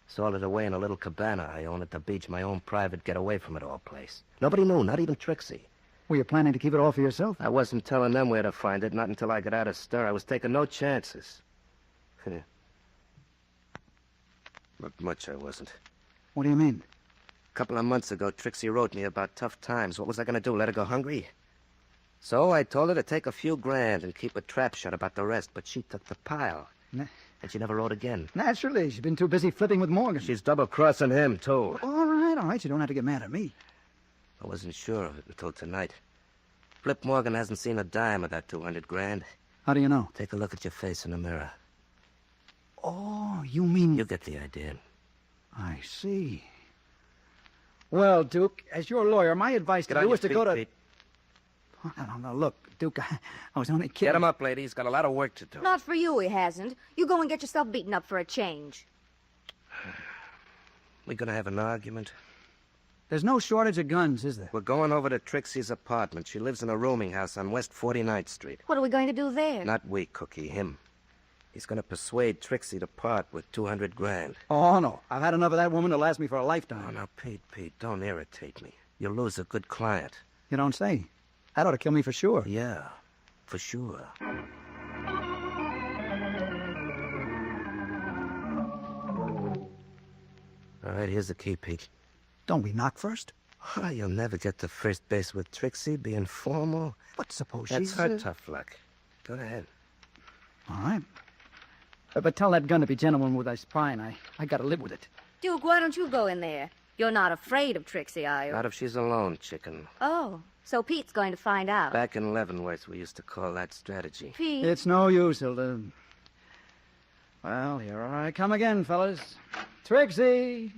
Sold it away in a little cabana I own at the beach, my own private get-away-from-it-all place. Nobody knew, not even Trixie. Were you planning to keep it all for yourself? I wasn't telling them where to find it, not until I got out of stir. I was taking no chances. Not much I wasn't. What do you mean? A couple of months ago, Trixie wrote me about tough times. What was I going to do, let her go hungry? So I told her to take a few grand and keep a trap shut about the rest, but she took the pile. And she never wrote again. Naturally. She's been too busy flipping with Morgan. She's double-crossing him, too. All right. You don't have to get mad at me. I wasn't sure of it until tonight. Flip Morgan hasn't seen a dime of that 200 grand. How do you know? Take a look at your face in the mirror. Oh, you mean... You get the idea. I see. Well, Duke, as your lawyer, my advice to you is to go to... Pete. No, look, Duke, I was only kidding. Get him up, lady. He's got a lot of work to do. Not for you, he hasn't. You go and get yourself beaten up for a change. We gonna have an argument? There's no shortage of guns, is there? We're going over to Trixie's apartment. She lives in a rooming house on West 49th Street. What are we going to do there? Not we, Cookie, him. He's going to persuade Trixie to part with 200 grand. Oh, no. I've had enough of that woman to last me for a lifetime. Oh, now, Pete, don't irritate me. You'll lose a good client. You don't say. That ought to kill me for sure. Yeah, for sure. All right, here's the key, Pete. Don't we knock first? Oh, you'll never get to first base with Trixie, being formal. But suppose That's she's... her tough luck. Go ahead. All right. But tell that gun to be gentleman with thy spine. I got to live with it. Duke, why don't you go in there? You're not afraid of Trixie, are you? Not if she's alone, chicken. Oh, so Pete's going to find out. Back in Leavenworth, we used to call that strategy. Pete? It's no use, Hilda. Well, here I come again, fellas. Trixie!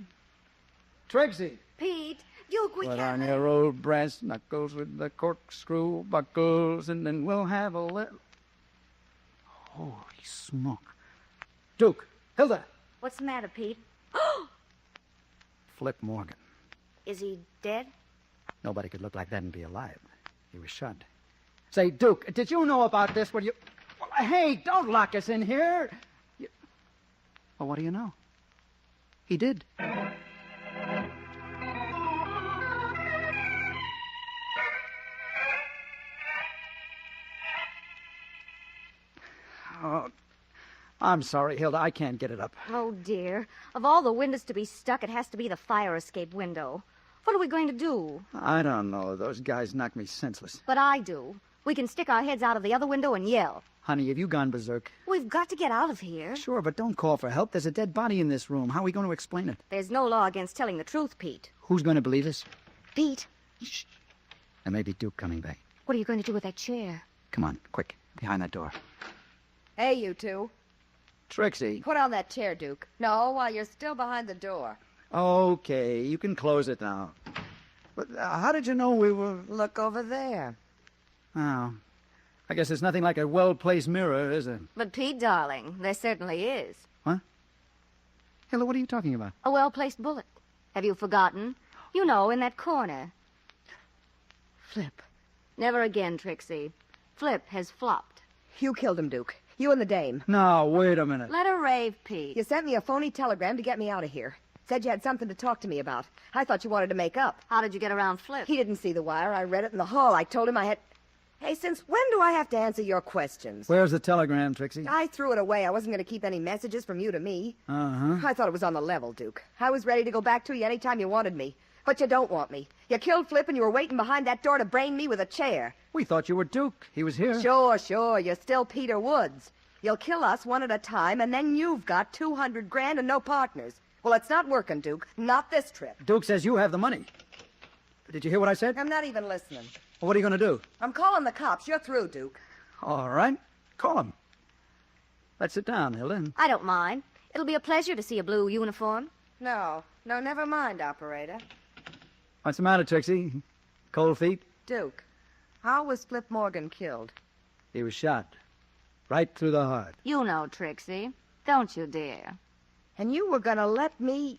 Trixie! Pete, Duke, we Put can't... on your old brass knuckles with the corkscrew buckles, and then we'll have a little... Holy smoke. Duke, Hilda. What's the matter, Pete? Flip Morgan. Is he dead? Nobody could look like that and be alive. He was shot. Say, Duke, did you know about this? Well, hey, don't lock us in here. Well, what do you know? He did. Oh, I'm sorry, Hilda. I can't get it up. Oh, dear. Of all the windows to be stuck, it has to be the fire escape window. What are we going to do? I don't know. Those guys knocked me senseless. But I do. We can stick our heads out of the other window and yell. Honey, have you gone berserk? We've got to get out of here. Sure, but don't call for help. There's a dead body in this room. How are we going to explain it? There's no law against telling the truth, Pete. Who's going to believe us? Pete. Shh. There may be Duke coming back. What are you going to do with that chair? Come on, quick. Behind that door. Hey, you two. Trixie. Put on that chair, Duke. No, while you're still behind the door. Okay, you can close it now. But how did you know we were... Look over there. Oh. I guess there's nothing like a well-placed mirror, is there? But, Pete, darling, there certainly is. What? Hilda, what are you talking about? A well-placed bullet. Have you forgotten? You know, in that corner. Flip. Never again, Trixie. Flip has flopped. You killed him, Duke. You and the dame. No, wait a minute. Let her rave, Pete. You sent me a phony telegram to get me out of here. Said you had something to talk to me about. I thought you wanted to make up. How did you get around Flip? He didn't see the wire. I read it in the hall. I told him I had... Hey, since when do I have to answer your questions? Where's the telegram, Trixie? I threw it away. I wasn't going to keep any messages from you to me. Uh-huh. I thought it was on the level, Duke. I was ready to go back to you anytime you wanted me. But you don't want me. You killed Flip and you were waiting behind that door to brain me with a chair. We thought you were Duke. He was here. Sure. You're still Peter Woods. You'll kill us one at a time, and then you've got 200 grand and no partners. Well, it's not working, Duke. Not this trip. Duke says you have the money. Did you hear what I said? I'm not even listening. Well, what are you going to do? I'm calling the cops. You're through, Duke. All right. Call them. Let's sit down, Hilda. I don't mind. It'll be a pleasure to see a blue uniform. No, never mind, operator. What's the matter, Trixie? Cold feet? Duke, how was Flip Morgan killed? He was shot. Right through the heart. You know, Trixie. Don't you dare. And you were gonna let me...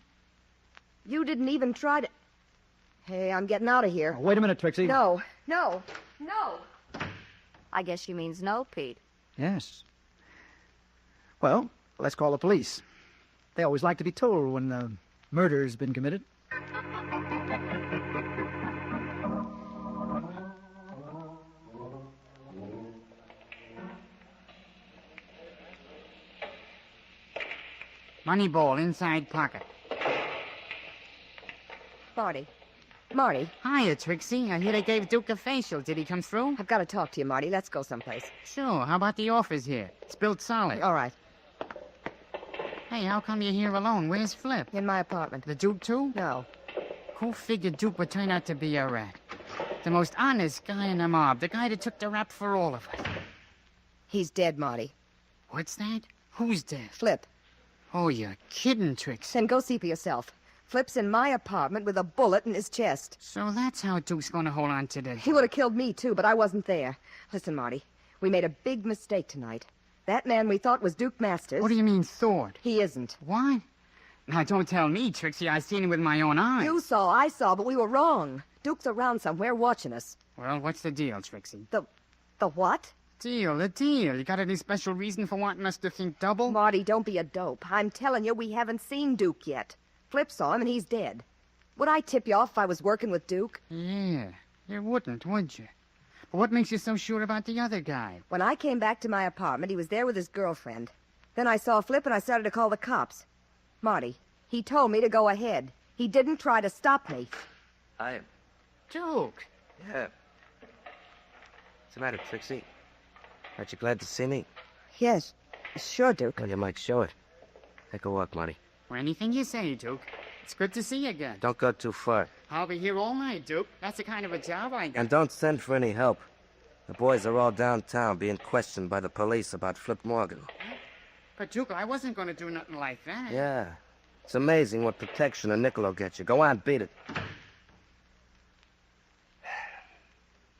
You didn't even try to... Hey, I'm getting out of here. Oh, wait a minute, Trixie. No. I guess she means no, Pete. Yes. Well, let's call the police. They always like to be told when a murder's been committed. Money ball inside pocket. Marty. Hiya, Trixie. I hear they gave Duke a facial. Did he come through? I've got to talk to you, Marty. Let's go someplace. Sure. How about the office here? It's built solid. All right. Hey, how come you're here alone? Where's Flip? In my apartment. The Duke, too? No. Who figured Duke would turn out to be a rat? The most honest guy in the mob. The guy that took the rap for all of us. He's dead, Marty. What's that? Who's dead? Flip. Oh, you're kidding, Trixie. Then go see for yourself. Flip's in my apartment with a bullet in his chest. So that's how Duke's going to hold on to the... He would have killed me, too, but I wasn't there. Listen, Marty, we made a big mistake tonight. That man we thought was Duke Masters... What do you mean, thought? He isn't. What? Now, don't tell me, Trixie. I seen him with my own eyes. You saw, I saw, but we were wrong. Duke's around somewhere watching us. Well, what's the deal, Trixie? The what? The deal. You got any special reason for wanting us to think double? Marty, don't be a dope. I'm telling you, we haven't seen Duke yet. Flip saw him, and he's dead. Would I tip you off if I was working with Duke? Yeah, you wouldn't, would you? But what makes you so sure about the other guy? When I came back to my apartment, he was there with his girlfriend. Then I saw Flip, and I started to call the cops. Marty, he told me to go ahead. He didn't try to stop me. Duke. Yeah. What's the matter, Trixie? Aren't you glad to see me? Yes, sure, Duke. Well, you might show it. Take a walk, Marty. Or anything you say, Duke. It's good to see you again. Don't go too far. I'll be here all night, Duke. That's the kind of a job I got. And don't send for any help. The boys are all downtown being questioned by the police about Flip Morgan. But, Duke, I wasn't going to do nothing like that. Yeah. It's amazing what protection a nickel will get you. Go on, beat it.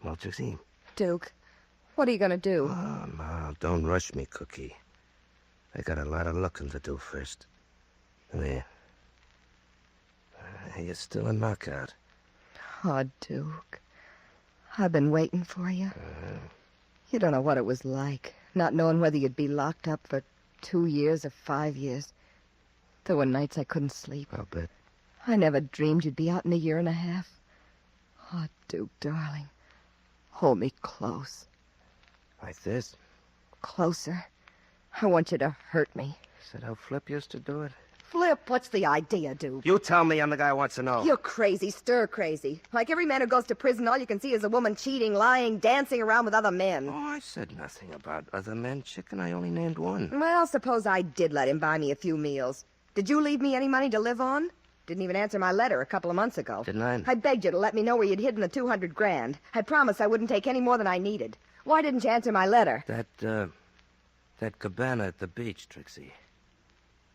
Well, Trixie. Duke, what are you going to do? Oh, no, don't rush me, Cookie. I got a lot of looking to do first. Come here. You're still a knockout. Oh, Duke. I've been waiting for you. You don't know what it was like, not knowing whether you'd be locked up for 2 years or 5 years. There were nights I couldn't sleep. I'll bet. I never dreamed you'd be out in a year and a half. Oh, Duke, darling. Hold me close. Like this? Closer. I want you to hurt me. Is that how Flip used to do it? Flip, what's the idea, Duke? You tell me. I'm the guy who wants to know. You're crazy, stir crazy. Like every man who goes to prison, all you can see is a woman cheating, lying, dancing around with other men. Oh, I said nothing about other men, chicken. I only named one. Well, suppose I did let him buy me a few meals. Did you leave me any money to live on? Didn't even answer my letter a couple of months ago. Didn't I? I begged you to let me know where you'd hidden the 200 grand. I promised I wouldn't take any more than I needed. Why didn't you answer my letter? That cabana at the beach, Trixie.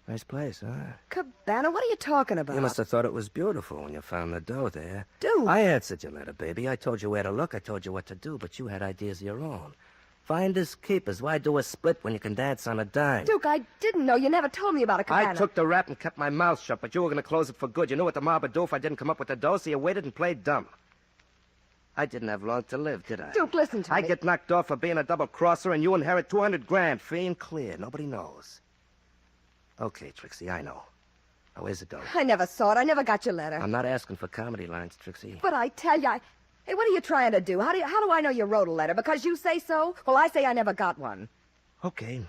Nice place, huh? Cabana? What are you talking about? You must have thought it was beautiful when you found the dough there. Duke! I answered your letter, baby. I told you where to look. I told you what to do, but you had ideas of your own. Finders keepers. Why do a split when you can dance on a dime? Duke, I didn't know. You never told me about a cabana. I took the rap and kept my mouth shut, but you were going to close it for good. You knew what the mob would do if I didn't come up with the dough, so you waited and played dumb. I didn't have long to live, did I? Duke, listen to me. I get knocked off for being a double-crosser, and you inherit 200 grand, free and clear. Nobody knows. Okay, Trixie, I know. Now, where's the dough? I never saw it. I never got your letter. I'm not asking for comedy lines, Trixie. But I tell you, Hey, what are you trying to do? How do I know you wrote a letter? Because you say so? Well, I say I never got one. Okay.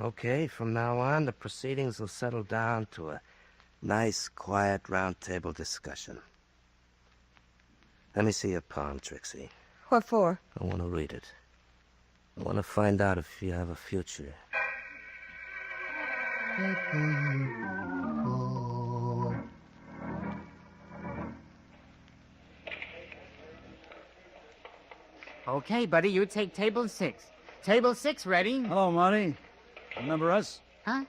Okay, from now on, the proceedings will settle down to a nice, quiet, round-table discussion. Let me see your palm, Trixie. What for? I want to read it. I want to find out if you have a future. Okay, buddy, you take table 6. Table 6 ready? Hello, Marty. Remember us? Huh?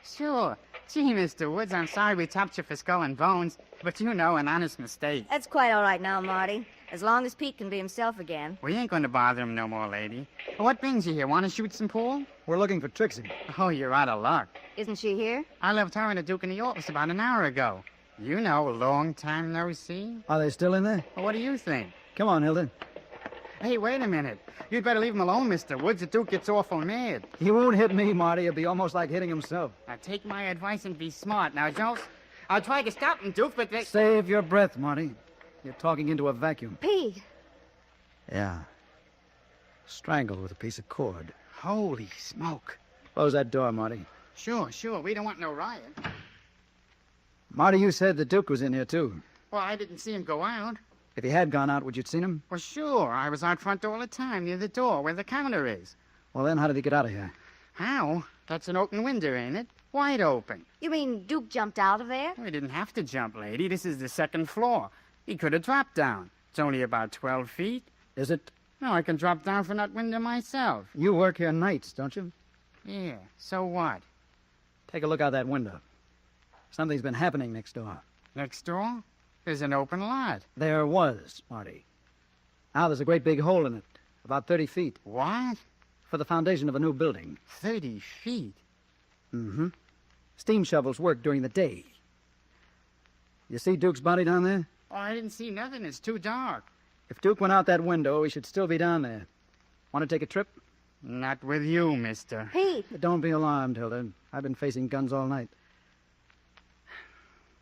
Sure. Gee, Mr. Woods, I'm sorry we topped you for Skull and Bones, but you know, an honest mistake. That's quite all right now, Marty. As long as Pete can be himself again. We ain't going to bother him no more, lady. What brings you here? Want to shoot some pool? We're looking for Trixie. Oh, you're out of luck. Isn't she here? I left her and the Duke in the office about an hour ago. You know, long time no see. Are they still in there? Well, what do you think? Come on, Hilda. Hey, wait a minute. You'd better leave him alone, Mr. Woods. The Duke gets awful mad. He won't hit me, Marty. It'll be almost like hitting himself. Now, take my advice and be smart. Now, Jones, I'll try to stop him, Duke, but they... Save your breath, Marty. You're talking into a vacuum. Pete. Yeah. Strangled with a piece of cord. Holy smoke. Close that door, Marty. Sure. We don't want no riot. Marty, you said the Duke was in here, too. Well, I didn't see him go out. If he had gone out, would you have seen him? Well, sure. I was out front all the time, near the door, where the counter is. Well, then how did he get out of here? How? That's an open window, ain't it? Wide open. You mean Duke jumped out of there? Well, he didn't have to jump, lady. This is the second floor. He could have dropped down. It's only about 12 feet. Is it? No, I can drop down from that window myself. You work here nights, don't you? Yeah, so what? Take a look out that window. Something's been happening next door. Next door? There's an open lot. There was, Marty. Now there's a great big hole in it, about 30 feet. What? For the foundation of a new building. 30 feet? Mm-hmm. Steam shovels work during the day. You see Duke's body down there? Oh, I didn't see nothing. It's too dark. If Duke went out that window, he should still be down there. Want to take a trip? Not with you, mister. Pete! Don't be alarmed, Hilda. I've been facing guns all night.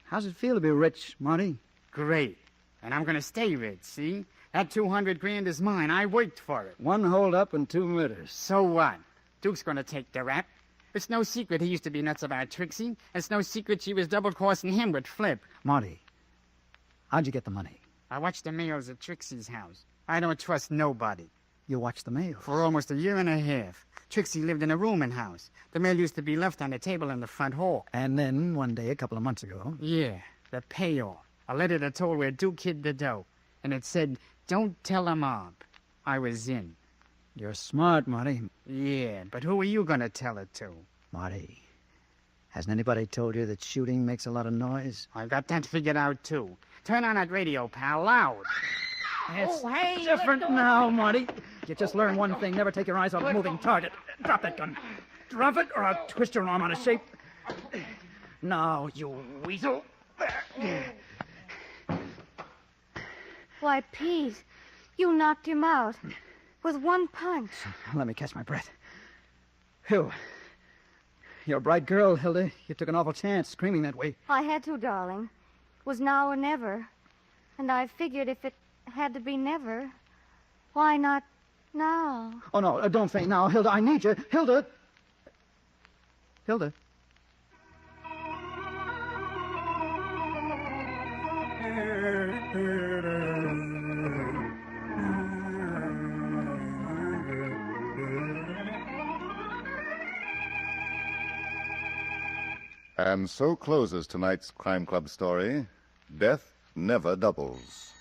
How's it feel to be rich, Marty? Great. And I'm going to stay rich, see? That 200 grand is mine. I worked for it. 1 hold-up and 2 murders. So what? Duke's going to take the rap. It's no secret he used to be nuts about Trixie. It's no secret she was double-crossing him with Flip. Marty, how'd you get the money? I watched the mails at Trixie's house. I don't trust nobody. You watched the mail? For almost a year and a half. Trixie lived in a rooming house. The mail used to be left on the table in the front hall. And then, one day, a couple of months ago... Yeah, the payoff. A letter that told where Duke hid the dough. And it said, "Don't tell a mob." I was in. You're smart, Marty. Yeah, but who are you going to tell it to? Marty, hasn't anybody told you that shooting makes a lot of noise? I got that figured out, too. Turn on that radio, pal, loud. It's different now, Marty. You just learn one thing. Never take your eyes off a moving target. Drop that gun. Drop it, or I'll twist your arm out of shape. Now, you weasel. Why, Pete, you knocked him out with one punch. Let me catch my breath. Phew. You're a bright girl, Hilda. You took an awful chance screaming that way. I had to, darling. It was now or never. And I figured if it had to be never, why not now? Oh, no, don't faint now, Hilda. I need you. Hilda! Hilda? And so closes tonight's Crime Club story, Death Never Doubles.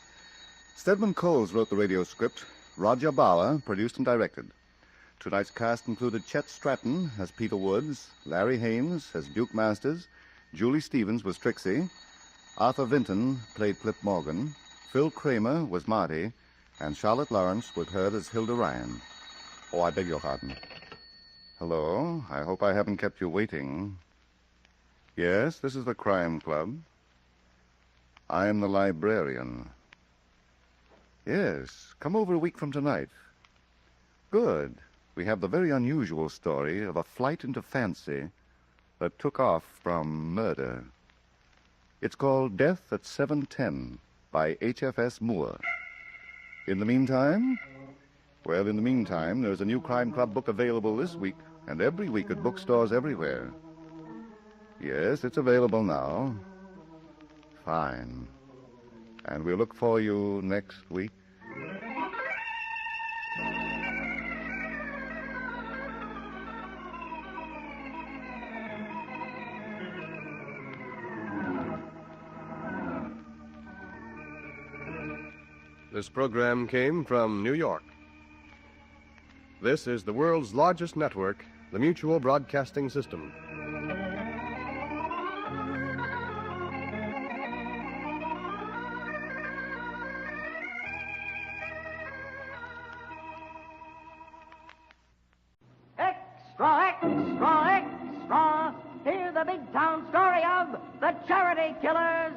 Stedman Coles wrote the radio script. Roger Bauer produced and directed. Tonight's cast included Chet Stratton as Peter Woods, Larry Haynes as Duke Masters, Julie Stevens was Trixie, Arthur Vinton played Flip Morgan, Phil Kramer was Marty, and Charlotte Lawrence was heard as Hilda Ryan. Oh, I beg your pardon. Hello, I hope I haven't kept you waiting. Yes, this is the Crime Club. I am the librarian. Yes, come over a week from tonight. Good. We have the very unusual story of a flight into fancy that took off from murder. It's called Death at 7:10 by HFS Moore. In the meantime? Well, in the meantime, there's a new Crime Club book available this week and every week at bookstores everywhere. Yes, it's available now. Fine. And we'll look for you next week. This program came from New York. This is the world's largest network, the Mutual Broadcasting System. Extra, extra, extra! Hear the big town story of the Charity Killers!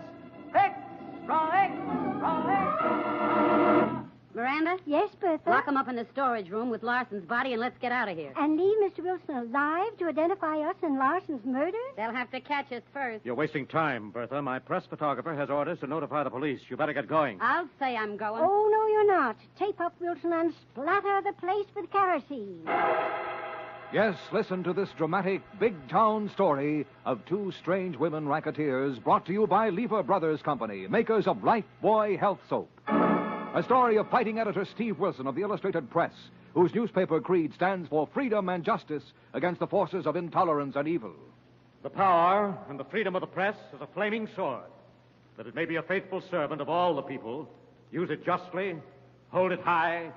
Extra, extra, extra! Miranda? Yes, Bertha? Lock him up in the storage room with Larson's body and let's get out of here. And leave Mr. Wilson alive to identify us in Larson's murder? They'll have to catch us first. You're wasting time, Bertha. My press photographer has orders to notify the police. You better get going. I'll say I'm going. Oh, no, you're not. Tape up Wilson and splatter the place with kerosene. Yes, listen to this dramatic big-town story of two strange women racketeers brought to you by Lever Brothers Company, makers of Lifebuoy Health Soap. A story of fighting editor Steve Wilson of the Illustrated Press, whose newspaper creed stands for freedom and justice against the forces of intolerance and evil. The power and the freedom of the press is a flaming sword, that it may be a faithful servant of all the people. Use it justly, hold it high,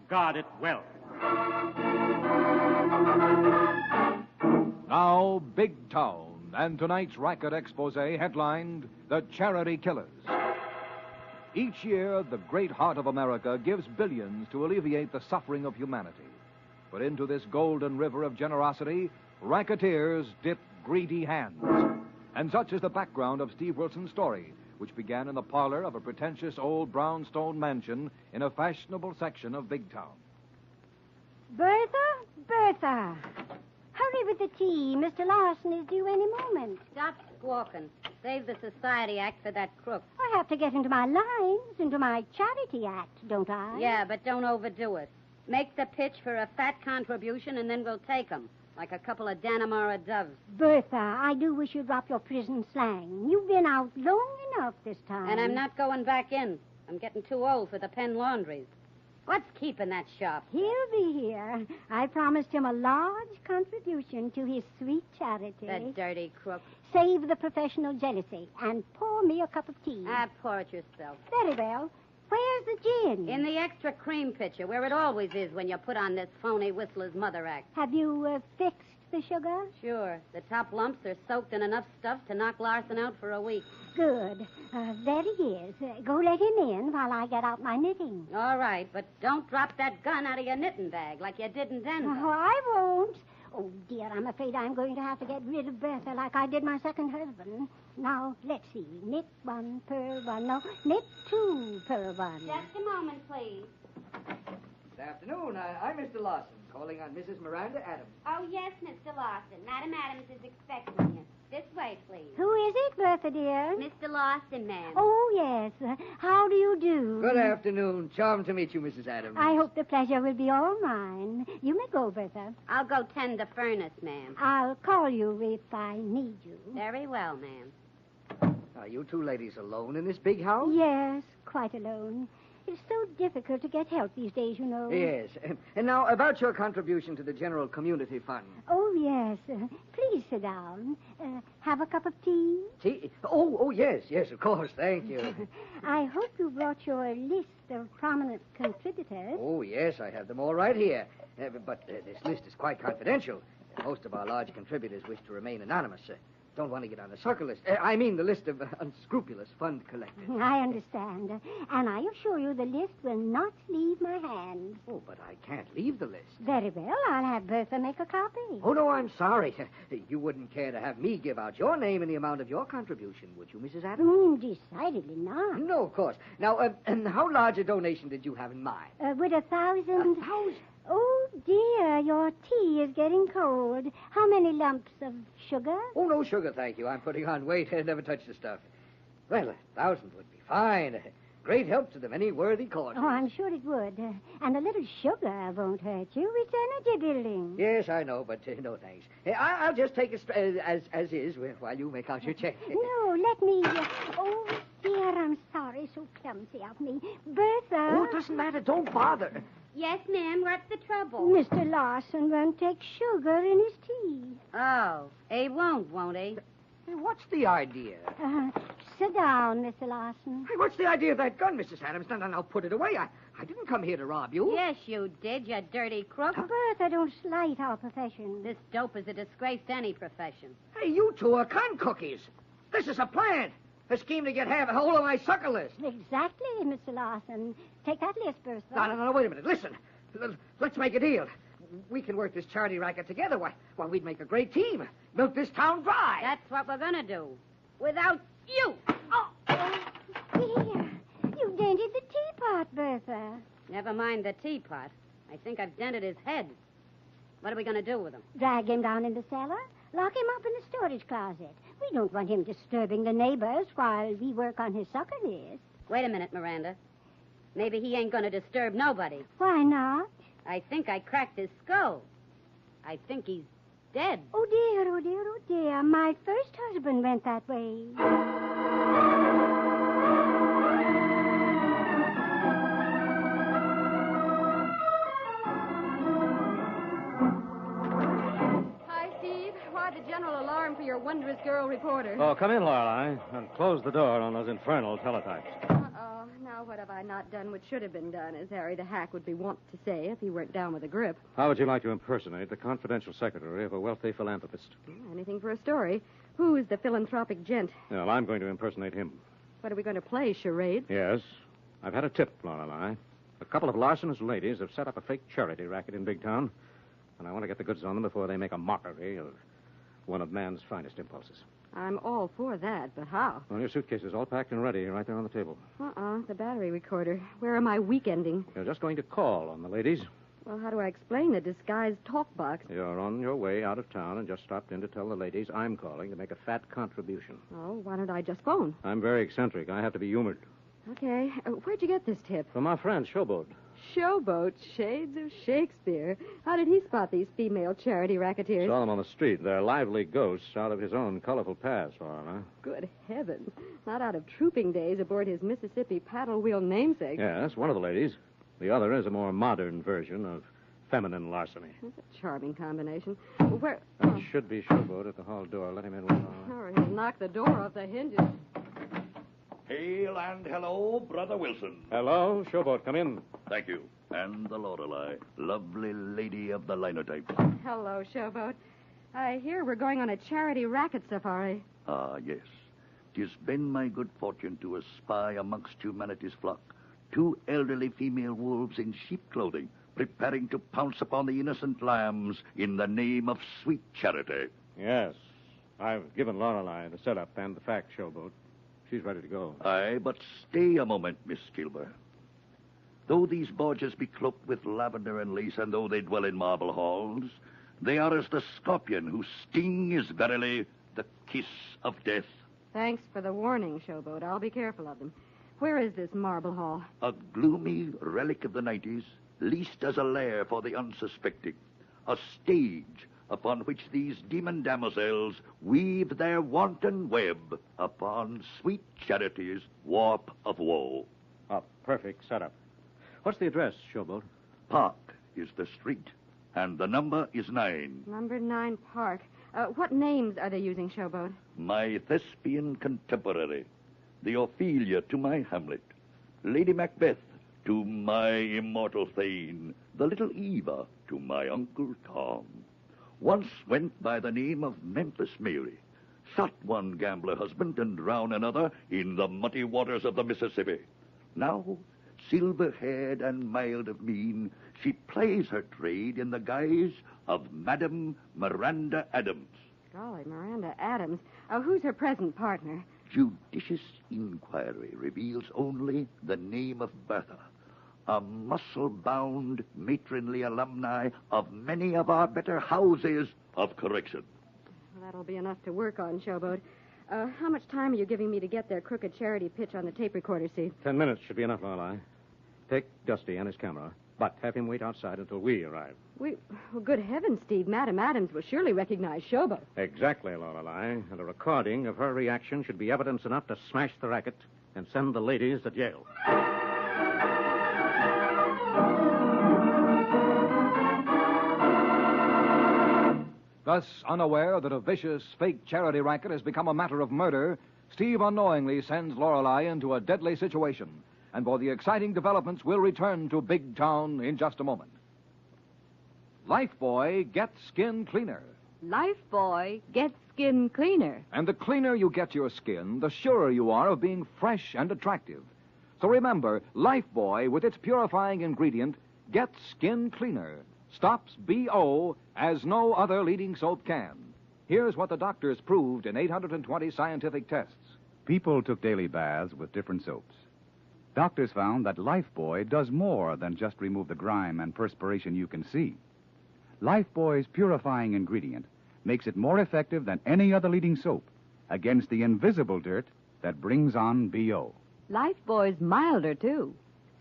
guard it well. Now, Big Town, and tonight's racket expose headlined The Charity Killers. Each year, the great heart of America gives billions to alleviate the suffering of humanity. But into this golden river of generosity, racketeers dip greedy hands. And such is the background of Steve Wilson's story, which began in the parlor of a pretentious old brownstone mansion in a fashionable section of Big Town. Bertha? Bertha! Hurry with the tea. Mr. Larson is due any moment. Stop squawking. Save the society act for that crook. I have to get into my lines, into my charity act, don't I? Yeah, but don't overdo it. Make the pitch for a fat contribution, and then we'll take 'em, like a couple of Dannemora doves. Bertha, I do wish you'd drop your prison slang. You've been out long enough this time. And I'm not going back in. I'm getting too old for the pen laundries. What's keeping that shop? He'll be here. I promised him a large contribution to his sweet charity. That dirty crook. Save the professional jealousy and pour me a cup of tea. Pour it yourself. Very well. Where's the gin? In the extra cream pitcher, where it always is when you put on this phony Whistler's Mother act. Have you fixed the sugar? Sure. The top lumps are soaked in enough stuff to knock Larson out for a week. Good. There he is. Go let him in while I get out my knitting. All right, but don't drop that gun out of your knitting bag like you did in Denver. Oh, I won't. Oh, dear, I'm afraid I'm going to have to get rid of Bertha like I did my second husband. Now, let's see. Knit one, purl one. No, knit two, purl one. Just a moment, please. Good afternoon. I'm Mr. Larson, calling on Mrs. Miranda Adams. Oh, yes, Mr. Larson. Madam Adams is expecting you. This way, please. Who is it, Bertha, dear? Mr. Larson, ma'am. Oh, yes. How do you do? Good afternoon. Charmed to meet you, Mrs. Adams. I hope the pleasure will be all mine. You may go, Bertha. I'll go tend the furnace, ma'am. I'll call you if I need you. Very well, ma'am. Are you two ladies alone in this big house? Yes, quite alone. It's so difficult to get help these days, you know. Yes. And now, about your contribution to the General Community Fund. Oh, yes. Please sit down. Have a cup of tea? Tea? Oh, yes, of course. Thank you. I hope you brought your list of prominent contributors. Oh, yes, I have them all right here. But this list is quite confidential. Most of our large contributors wish to remain anonymous. Don't want to get on the circle list. I mean the list of unscrupulous fund collectors. I understand. And I assure you the list will not leave my hands. Oh, but I can't leave the list. Very well. I'll have Bertha make a copy. Oh, no, I'm sorry. You wouldn't care to have me give out your name and the amount of your contribution, would you, Mrs. Adams? Decidedly not. No, of course. Now, and how large a donation did you have in mind? Would 1,000... 1,000? Oh, dear, your tea is getting cold. How many lumps of sugar? Oh, no sugar, thank you. I'm putting on weight. I never touch the stuff. Well, 1,000 would be fine. great help to them, any worthy cause. Oh, I'm sure it would. And a little sugar won't hurt you. It's energy building. Yes, I know, but no thanks. I'll just take it as is while you make out your check. No, let me... Oh, dear, I'm sorry. So clumsy of me. Bertha. Oh, it doesn't matter. Don't bother. Yes, ma'am. What's the trouble? Mr. Larson won't take sugar in his tea. Oh, he won't he? Hey, what's the idea? Sit down, Mr. Larson. Hey, what's the idea of that gun, Mrs. Adams? Now, put it away. I didn't come here to rob you. Yes, you did, you dirty crook. Bertha, don't slight our profession. This dope is a disgrace to any profession. Hey, you two are con cookies. This is a plan. A scheme to get a hold of my sucker list. Exactly, Mr. Larson. Take that list, Bertha. No, wait a minute. Listen. Let's make a deal. We can work this charity racket together. Why, we'd make a great team. Milk this town dry. That's what we're gonna do. Without you. Oh, dear. You dented the teapot, Bertha. Never mind the teapot. I think I've dented his head. What are we gonna do with him? Drag him down in the cellar. Lock him up in the storage closet. We don't want him disturbing the neighbors while we work on his sucker list. Wait a minute, Miranda. Maybe he ain't gonna disturb nobody. Why not? I think I cracked his skull. I think he's dead. Oh, dear, oh, dear, oh, dear. My first husband went that way. Hi, Steve. Why the general alarm for your wondrous girl reporter? Oh, come in, Lorelei, and close the door on those infernal teletypes. Uh-oh. Now what have I not done which should have been done, as Harry the Hack would be wont to say if he weren't down with a grip? How would you like to impersonate the confidential secretary of a wealthy philanthropist? Anything for a story. Who's the philanthropic gent? Well, I'm going to impersonate him. What are we going to play, charades? Yes. I've had a tip, Lorelei. A couple of Larson's ladies have set up a fake charity racket in Big Town, and I want to get the goods on them before they make a mockery of one of man's finest impulses. I'm all for that, but how? Well, your suitcase is all packed and ready right there on the table. The battery recorder. Where am I weekending? You're just going to call on the ladies. Well, how do I explain the disguised talk box? You're on your way out of town and just stopped in to tell the ladies I'm calling to make a fat contribution. Oh, why don't I just phone? I'm very eccentric. I have to be humored. Okay. Where'd you get this tip? From our friend, Showboat. Showboat, shades of Shakespeare. How did he spot these female charity racketeers? Saw them on the street. They're lively ghosts out of his own colorful past, Laura. Good heavens. Not out of trooping days aboard his Mississippi paddle wheel namesake. Yes, one of the ladies. The other is a more modern version of feminine larceny. That's a charming combination. Where... That should be Showboat at the hall door. Let him in, Laura. Or he'll knock the door off the hinges. Hail and hello, Brother Wilson. Hello, Showboat, come in. Thank you. And the Lorelei, lovely lady of the linotype. Hello, Showboat. I hear we're going on a charity racket safari. Ah, yes. 'Tis been my good fortune to espy amongst humanity's flock 2 elderly female wolves in sheep clothing, preparing to pounce upon the innocent lambs in the name of sweet charity. Yes. I've given Lorelei the setup and the facts, Showboat. She's ready to go. Aye, but stay a moment, Miss Kilmer. Though these barges be cloaked with lavender and lace, and though they dwell in marble halls, they are as the scorpion whose sting is verily the kiss of death. Thanks for the warning, Showboat. I'll be careful of them. Where is this marble hall? A gloomy relic of the 90s, leased as a lair for the unsuspecting. A stage upon which these demon damosels weave their wanton web upon sweet charity's warp of woe. A perfect setup. What's the address, Showboat? Park is the street, and the number is 9. Number 9 Park. What names are they using, Showboat? My thespian contemporary, the Ophelia to my Hamlet, Lady Macbeth to my immortal Thane, the little Eva to my Uncle Tom. Once went by the name of Memphis Mary, shot one gambler husband and drowned another in the muddy waters of the Mississippi. Now, silver-haired and mild of mien, she plays her trade in the guise of Madame Miranda Adams. Golly, Miranda Adams. Who's her present partner? Judicious inquiry reveals only the name of Bertha, a muscle-bound, matronly alumni of many of our better houses of correction. Well, that'll be enough to work on, Showboat. How much time are you giving me to get their crooked charity pitch on the tape recorder, Steve? 10 minutes should be enough, Lorelei. Take Dusty and his camera, but have him wait outside until we arrive. Well, good heavens, Steve. Madam Adams will surely recognize Shobo. Exactly, Lorelei. And a recording of her reaction should be evidence enough to smash the racket and send the ladies to jail. Thus, unaware that a vicious, fake charity racket has become a matter of murder, Steve unknowingly sends Lorelei into a deadly situation. And for the exciting developments, we'll return to Big Town in just a moment. Lifebuoy gets skin cleaner. Lifebuoy gets skin cleaner. And the cleaner you get your skin, the surer you are of being fresh and attractive. So remember, Lifebuoy, with its purifying ingredient, gets skin cleaner. Stops BO as no other leading soap can. Here's what the doctors proved in 820 scientific tests. People took daily baths with different soaps. Doctors found that Lifebuoy does more than just remove the grime and perspiration you can see. Lifebuoy's purifying ingredient makes it more effective than any other leading soap against the invisible dirt that brings on BO. Lifebuoy's milder, too.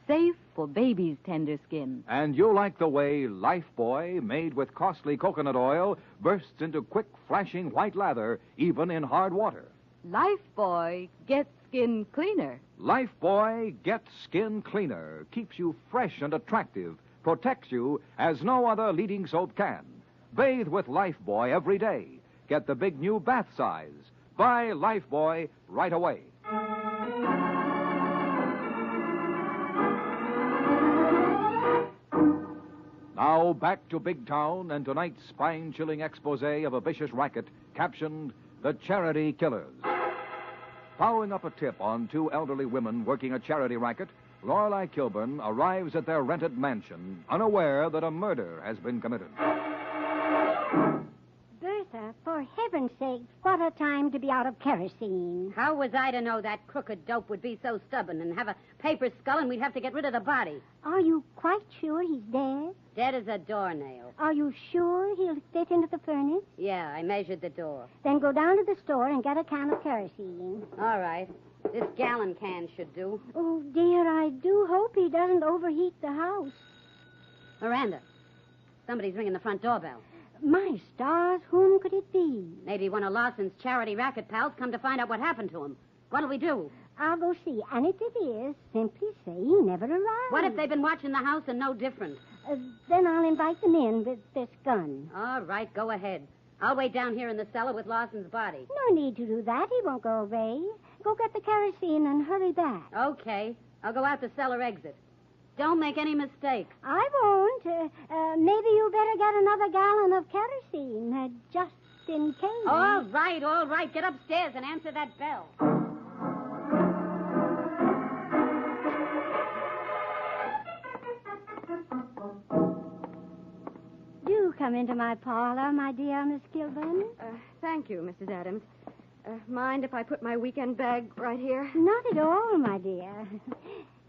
Safe for baby's tender skin. And you'll like the way Lifebuoy, made with costly coconut oil, bursts into quick, flashing white lather, even in hard water. Lifebuoy gets skin cleaner. Lifebuoy gets skin cleaner, keeps you fresh and attractive, protects you as no other leading soap can. Bathe with Lifebuoy every day. Get the big new bath size. Buy Lifebuoy right away. Now back to Big Town and tonight's spine-chilling expose of a vicious racket captioned The Charity Killers. Following up a tip on two elderly women working a charity racket, Lorelei Kilburn arrives at their rented mansion, unaware that a murder has been committed. Bertha, for heaven's sake, what a time to be out of kerosene. How was I to know that crooked dope would be so stubborn and have a paper skull and we'd have to get rid of the body? Are you quite sure he's dead? Dead as a doornail. Are you sure he'll fit into the furnace? Yeah, I measured the door. Then go down to the store and get a can of kerosene. All right. This gallon can should do. Oh, dear, I do hope he doesn't overheat the house. Miranda, somebody's ringing the front doorbell. My stars, whom could it be? Maybe one of Lawson's charity racket pals come to find out what happened to him. What'll we do? I'll go see, and if it is, simply say he never arrived. What if they've been watching the house and no different? Then I'll invite them in with this gun. All right, go ahead. I'll wait down here in the cellar with Lawson's body. No need to do that. He won't go away. Go get the kerosene and hurry back. Okay. I'll go out the cellar exit. Don't make any mistakes. I won't. Maybe you better get another gallon of kerosene, just in case. All right. Get upstairs and answer that bell. Do come into my parlor, my dear Miss Kilburn. Thank you, Mrs. Adams. Mind if I put my weekend bag right here? Not at all, my dear.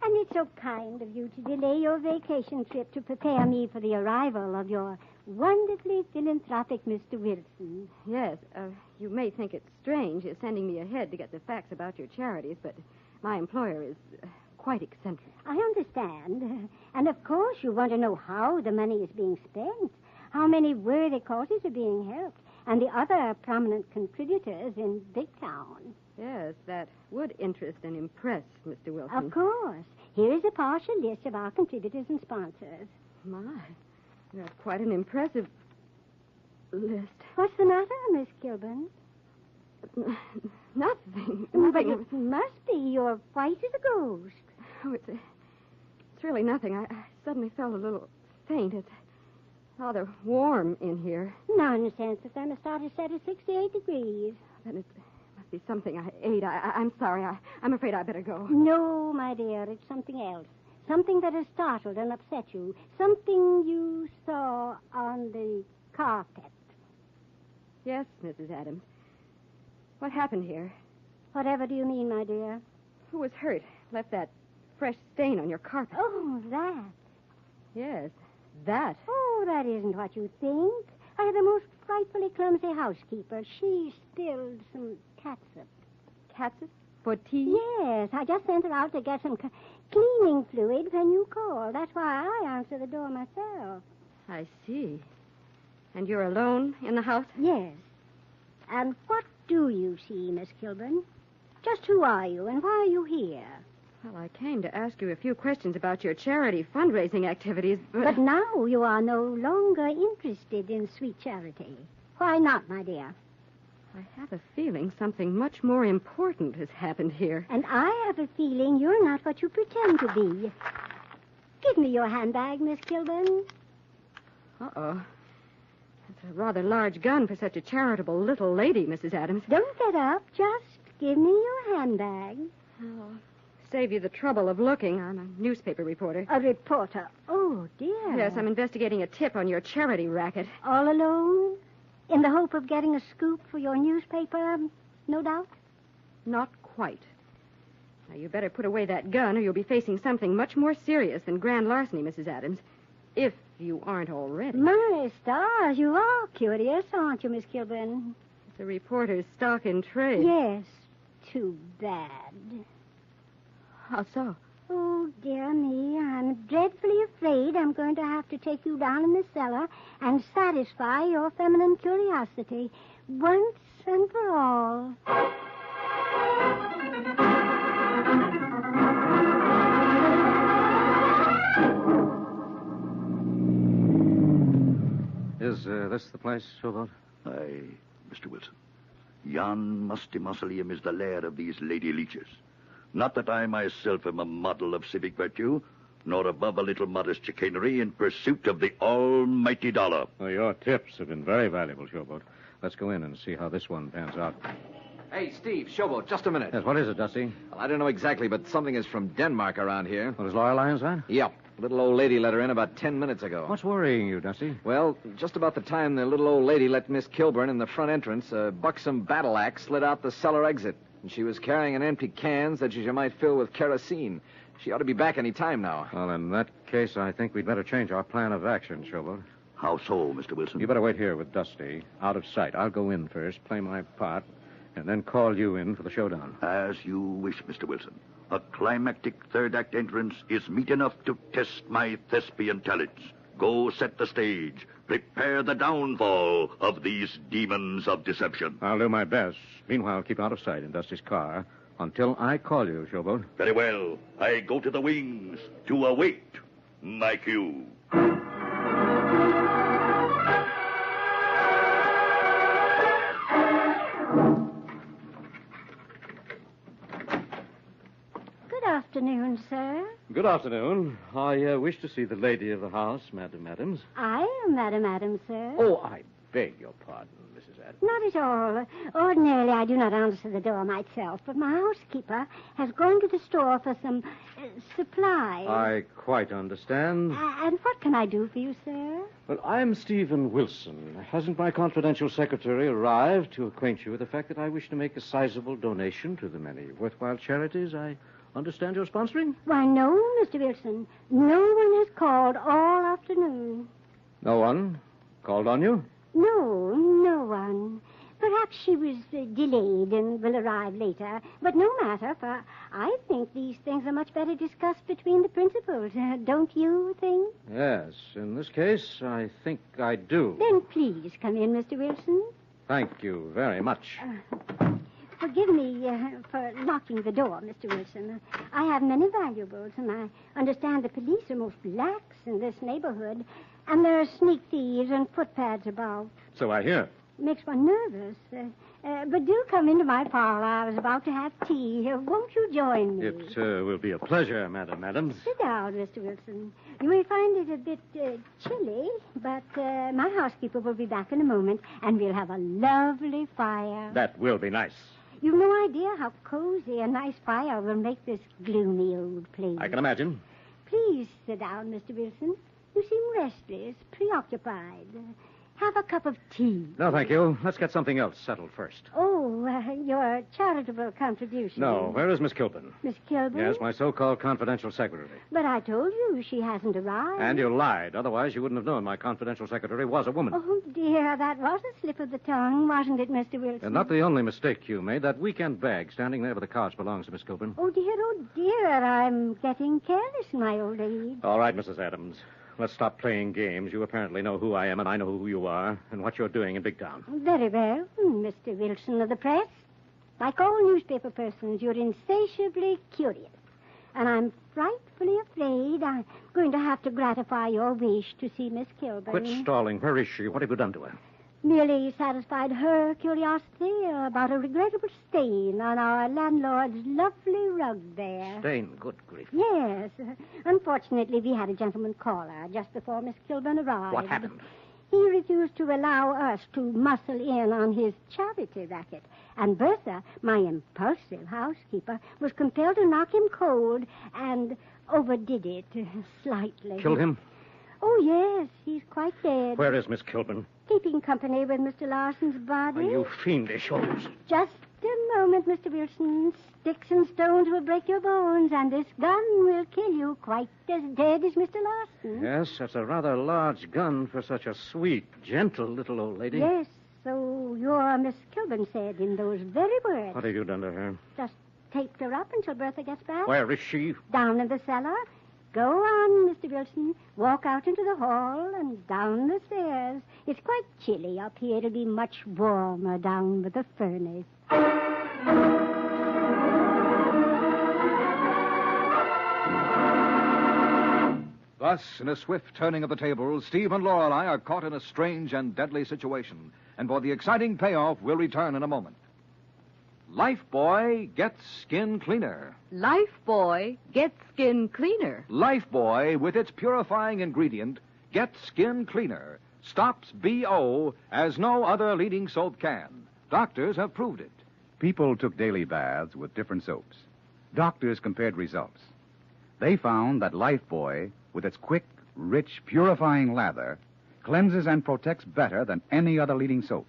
And it's so kind of you to delay your vacation trip to prepare me for the arrival of your wonderfully philanthropic Mr. Wilson. Yes, you may think it's strange his sending me ahead to get the facts about your charities, but my employer is quite eccentric. I understand. And of course you want to know how the money is being spent, how many worthy causes are being helped, and the other prominent contributors in Big Town. Yes, that would interest and impress Mr. Wilson. Of course. Here is a partial list of our contributors and sponsors. My, you have quite an impressive list. What's the matter, Miss Kilburn? Nothing. But it must be. You're white as a ghost. Oh, it's really nothing. I suddenly felt a little faint. It's rather warm in here. Nonsense. The thermostat is set at 68 degrees. Then it must be something I ate. I'm sorry. I'm afraid I better go. No, my dear. It's something else. Something that has startled and upset you. Something you saw on the carpet. Yes, Mrs. Adams. What happened here? Whatever do you mean, my dear? Who was hurt? Left that fresh stain on your carpet. Oh, that. Yes, that. Oh, that isn't what you think. I had the most frightfully clumsy housekeeper. She spilled some catsup. Catsup? For tea? Yes, I just sent her out to get some cleaning fluid when you called. That's why I answered the door myself. I see. And you're alone in the house? Yes. And what do you see, Miss Kilburn? Just who are you and why are you here? Well, I came to ask you a few questions about your charity fundraising activities, But now you are no longer interested in sweet charity. Why not, my dear? I have a feeling something much more important has happened here. And I have a feeling you're not what you pretend to be. Give me your handbag, Miss Kilburn. Uh-oh. That's a rather large gun for such a charitable little lady, Mrs. Adams. Don't get up. Just give me your handbag. I'll save you the trouble of looking. I'm a newspaper reporter. A reporter? Oh, dear. Yes, I'm investigating a tip on your charity racket. All alone? In the hope of getting a scoop for your newspaper, no doubt? Not quite. Now, you better put away that gun or you'll be facing something much more serious than grand larceny, Mrs. Adams. If you aren't already. My stars, you are curious, aren't you, Miss Kilburn? It's a reporter's stock in trade. Yes. Too bad. How so? Oh, dear me, I'm dreadfully afraid I'm going to have to take you down in the cellar and satisfy your feminine curiosity once and for all. Is this the place, Showboat? Aye, Mr. Wilson. Yon musty mausoleum is the lair of these lady leeches. Not that I myself am a model of civic virtue, nor above a little modest chicanery in pursuit of the almighty dollar. Well, your tips have been very valuable, Showboat. Let's go in and see how this one pans out. Hey, Steve, Showboat, just a minute. Yes, what is it, Dusty? Well, I don't know exactly, but something is from Denmark around here. What, is Laura Lyons that? Yep. Little old lady let her in about 10 minutes ago. What's worrying you, Dusty? Well, just about the time the little old lady let Miss Kilburn in the front entrance, a buxom battle axe slid out the cellar exit. And she was carrying an empty can that she might fill with kerosene. She ought to be back any time now. Well, in that case, I think we'd better change our plan of action, Showboat. How so, Mr. Wilson? You better wait here with Dusty, out of sight. I'll go in first, play my part, and then call you in for the showdown. As you wish, Mr. Wilson. A climactic third act entrance is meet enough to test my thespian talents. Go set the stage. Prepare the downfall of these demons of deception. I'll do my best. Meanwhile, keep out of sight in Dusty's car until I call you, Showboat. Very well. I go to the wings to await my cue. Good afternoon, sir. Good afternoon. I wish to see the lady of the house, Madam Adams. I am Madam Adams, sir. Oh, I beg your pardon, Mrs. Adams. Not at all. Ordinarily, I do not answer the door myself, but my housekeeper has gone to the store for some supplies. I quite understand. And what can I do for you, sir? Well, I'm Stephen Wilson. Hasn't my confidential secretary arrived to acquaint you with the fact that I wish to make a sizable donation to the many worthwhile charities I understand you're sponsoring? Why, no, Mr. Wilson. No one has called all afternoon. No one called on you? No one. Perhaps she was delayed and will arrive later. But no matter, for I think these things are much better discussed between the principals. Don't you think? Yes. In this case, I think I do. Then please come in, Mr. Wilson. Thank you very much. Forgive me for locking the door, Mr. Wilson. I have many valuables, and I understand the police are most lax in this neighborhood, and there are sneak thieves and footpads about. So I hear. Makes one nervous. But do come into my parlor. I was about to have tea. Won't you join me? It will be a pleasure, Madam Adams. Sit down, Mr. Wilson. You may find it a bit chilly, but my housekeeper will be back in a moment, and we'll have a lovely fire. That will be nice. You've no idea how cozy a nice fire will make this gloomy old place. I can imagine. Please sit down, Mr. Wilson. You seem restless, preoccupied. Have a cup of tea. No, thank you. Let's get something else settled first. Oh, your your charitable contribution. No. Where is Miss Kilburn? Miss Kilburn? Yes, my so-called confidential secretary. But I told you she hasn't arrived. And you lied. Otherwise, you wouldn't have known my confidential secretary was a woman. Oh, dear, that was a slip of the tongue, wasn't it, Mr. Wilson? And not the only mistake you made. That weekend bag standing there with the couch belongs to Miss Kilburn. Oh, dear, I'm getting careless in my old age. All right, Mrs. Adams. Let's stop playing games. You apparently know who I am, and I know who you are, and what you're doing in Big Town. Very well, Mr. Wilson of the press. Like all newspaper persons, you're insatiably curious. And I'm frightfully afraid I'm going to have to gratify your wish to see Miss Kilburn. Quit stalling. Where is she? What have you done to her? Merely satisfied her curiosity about a regrettable stain on our landlord's lovely rug there. Stain? Good grief. Yes. Unfortunately, we had a gentleman caller just before Miss Kilburn arrived. What happened? He refused to allow us to muscle in on his charity racket. And Bertha, my impulsive housekeeper, was compelled to knock him cold and overdid it slightly. Killed him? Oh, yes. He's quite dead. Where is Miss Kilburn? Keeping company with Mr. Larson's body. Are you fiendish holes? Just a moment, Mr. Wilson. Sticks and stones will break your bones, and this gun will kill you quite as dead as Mr. Larson. Yes, that's a rather large gun for such a sweet, gentle little old lady. Yes, so your Miss Kilburn said in those very words. What have you done to her? Just taped her up until Bertha gets back. Where is she? Down in the cellar. Go on, Mr. Wilson. Walk out into the hall and down the stairs. It's quite chilly up here. It'll be much warmer down with the furnace. Thus, in a swift turning of the tables, Steve and Lorelei are caught in a strange and deadly situation. And for the exciting payoff, we'll return in a moment. Lifebuoy gets skin cleaner. Lifebuoy gets skin cleaner. Lifebuoy, with its purifying ingredient, gets skin cleaner. Stops BO as no other leading soap can. Doctors have proved it. People took daily baths with different soaps. Doctors compared results. They found that Lifebuoy, with its quick, rich, purifying lather, cleanses and protects better than any other leading soap.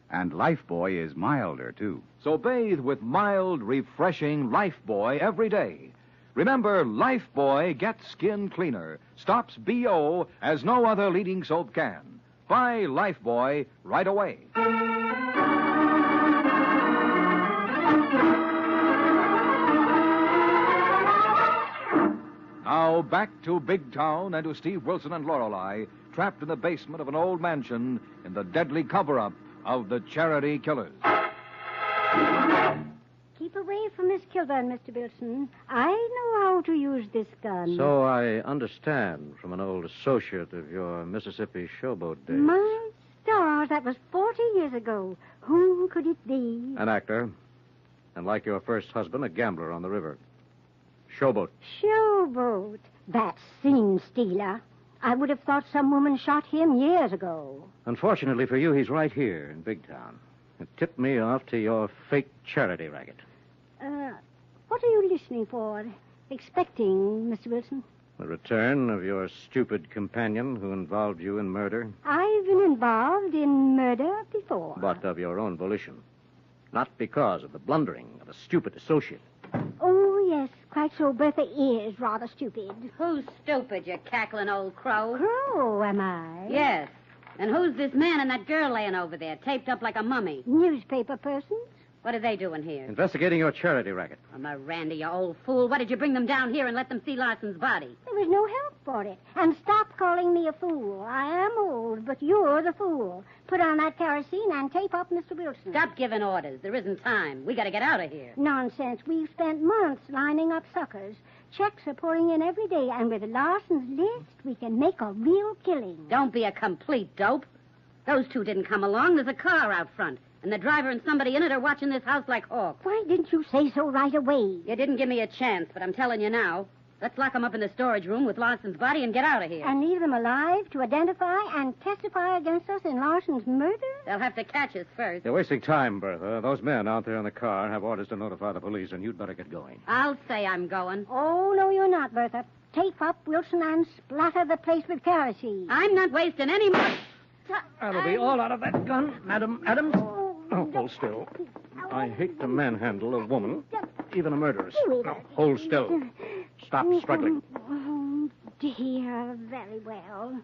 And Lifebuoy is milder, too. So bathe with mild, refreshing Lifebuoy every day. Remember, Lifebuoy gets skin cleaner. Stops BO as no other leading soap can. Buy Lifebuoy right away. Now back to Big Town and to Steve Wilson and Lorelei, trapped in the basement of an old mansion in the deadly cover-up of the Charity Killers. Keep away from Miss Kilburn, Mr. Wilson. I know how to use this gun. So I understand from an old associate of your Mississippi showboat days. My stars, that was 40 years ago. Whom could it be? An actor. And like your first husband, a gambler on the river. Showboat. Showboat. That scene stealer. I would have thought some woman shot him years ago. Unfortunately for you, he's right here in Big Town. It tipped me off to your fake charity racket. What are you listening for? Expecting, Mr. Wilson? The return of your stupid companion who involved you in murder. I've been involved in murder before. But of your own volition. Not because of the blundering of a stupid associate. Oh, yes, quite so. Bertha is rather stupid. Who's stupid, you cackling old crow? Crow, am I? Yes. And who's this man and that girl laying over there, taped up like a mummy? Newspaper persons. What are they doing here? Investigating your charity racket. Oh, Miranda, you old fool. Why did you bring them down here and let them see Larson's body? There was no help for it. And stop calling me a fool. I am old, but you're the fool. Put on that kerosene and tape up Mr. Wilson. Stop giving orders. There isn't time. We got to get out of here. Nonsense. We've spent months lining up suckers. Checks are pouring in every day, and with Larson's list, we can make a real killing. Don't be a complete dope. Those two didn't come along. There's a car out front. And the driver and somebody in it are watching this house like hawks. Why didn't you say so right away? You didn't give me a chance, but I'm telling you now. Let's lock them up in the storage room with Larson's body and get out of here. And leave them alive to identify and testify against us in Larson's murder? They'll have to catch us first. You're wasting time, Bertha. Those men out there in the car have orders to notify the police, and you'd better get going. I'll say I'm going. Oh, no, you're not, Bertha. Tape up Wilson and splatter the place with kerosene. I'm not wasting any more... That'll be all out of that gun, Madam Adams. Oh, Now, hold still. I hate to manhandle a woman, even a murderess. Now, hold still. Stop struggling. Oh, dear, very well.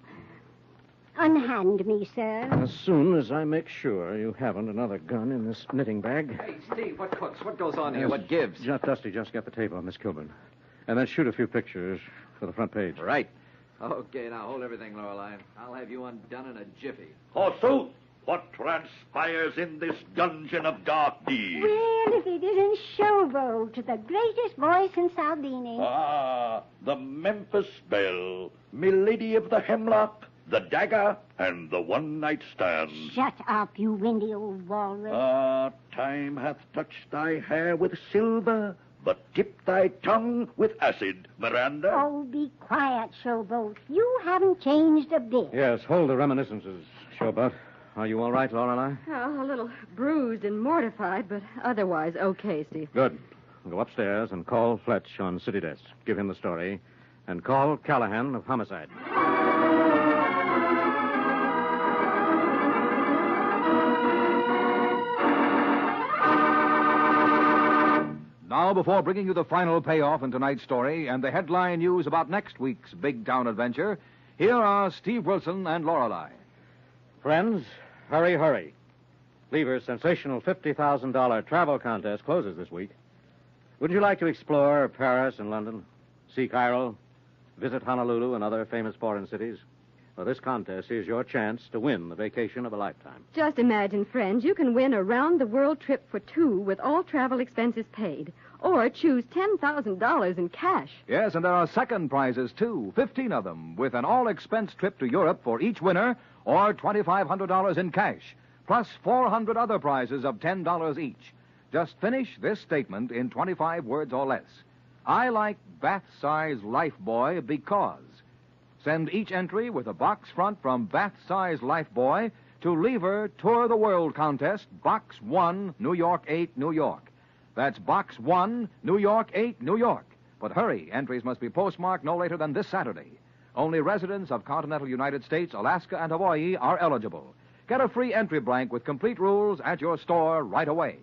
Unhand me, sir. As soon as I make sure you haven't another gun in this knitting bag. Hey, Steve, what cooks? What goes on here? What gives? Dusty, just get the tape on Miss Kilburn. And then shoot a few pictures for the front page. Right. Okay, now hold everything, Lorelei. I'll have you undone in a jiffy. Forsooth, what transpires in this dungeon of dark deeds? Well, if it isn't Showboat, the greatest voice in Saldini. Ah, the Memphis Belle, Milady of the Hemlock, the Dagger, and the One-Night Stand. Shut up, you windy old walrus. Ah, time hath touched thy hair with silver, but tipped thy tongue with acid, Miranda. Oh, be quiet, Showboat. You haven't changed a bit. Yes, hold the reminiscences, Showboat. Are you all right, Lorelei? Oh, a little bruised and mortified, but otherwise okay, Steve. Good. Go upstairs and call Fletch on city desk. Give him the story. And call Callahan of homicide. Now, before bringing you the final payoff in tonight's story and the headline news about next week's big town adventure, here are Steve Wilson and Lorelei. Friends, hurry, hurry. Lever's sensational $50,000 travel contest closes this week. Wouldn't you like to explore Paris and London, see Cairo, visit Honolulu and other famous foreign cities? Well, this contest is your chance to win the vacation of a lifetime. Just imagine, friends, you can win a round-the-world trip for two with all travel expenses paid, or choose $10,000 in cash. Yes, and there are second prizes, too, 15 of them, with an all-expense trip to Europe for each winner, or $2,500 in cash, plus 400 other prizes of $10 each. Just finish this statement in 25 words or less. I like bath-size Lifebuoy because... Send each entry with a box front from Bath-Size Lifebuoy to Lever Tour the World Contest, Box 1, New York 8, New York. That's Box 1, New York 8, New York. But hurry, entries must be postmarked no later than this Saturday. Only residents of continental United States, Alaska, and Hawaii are eligible. Get a free entry blank with complete rules at your store right away.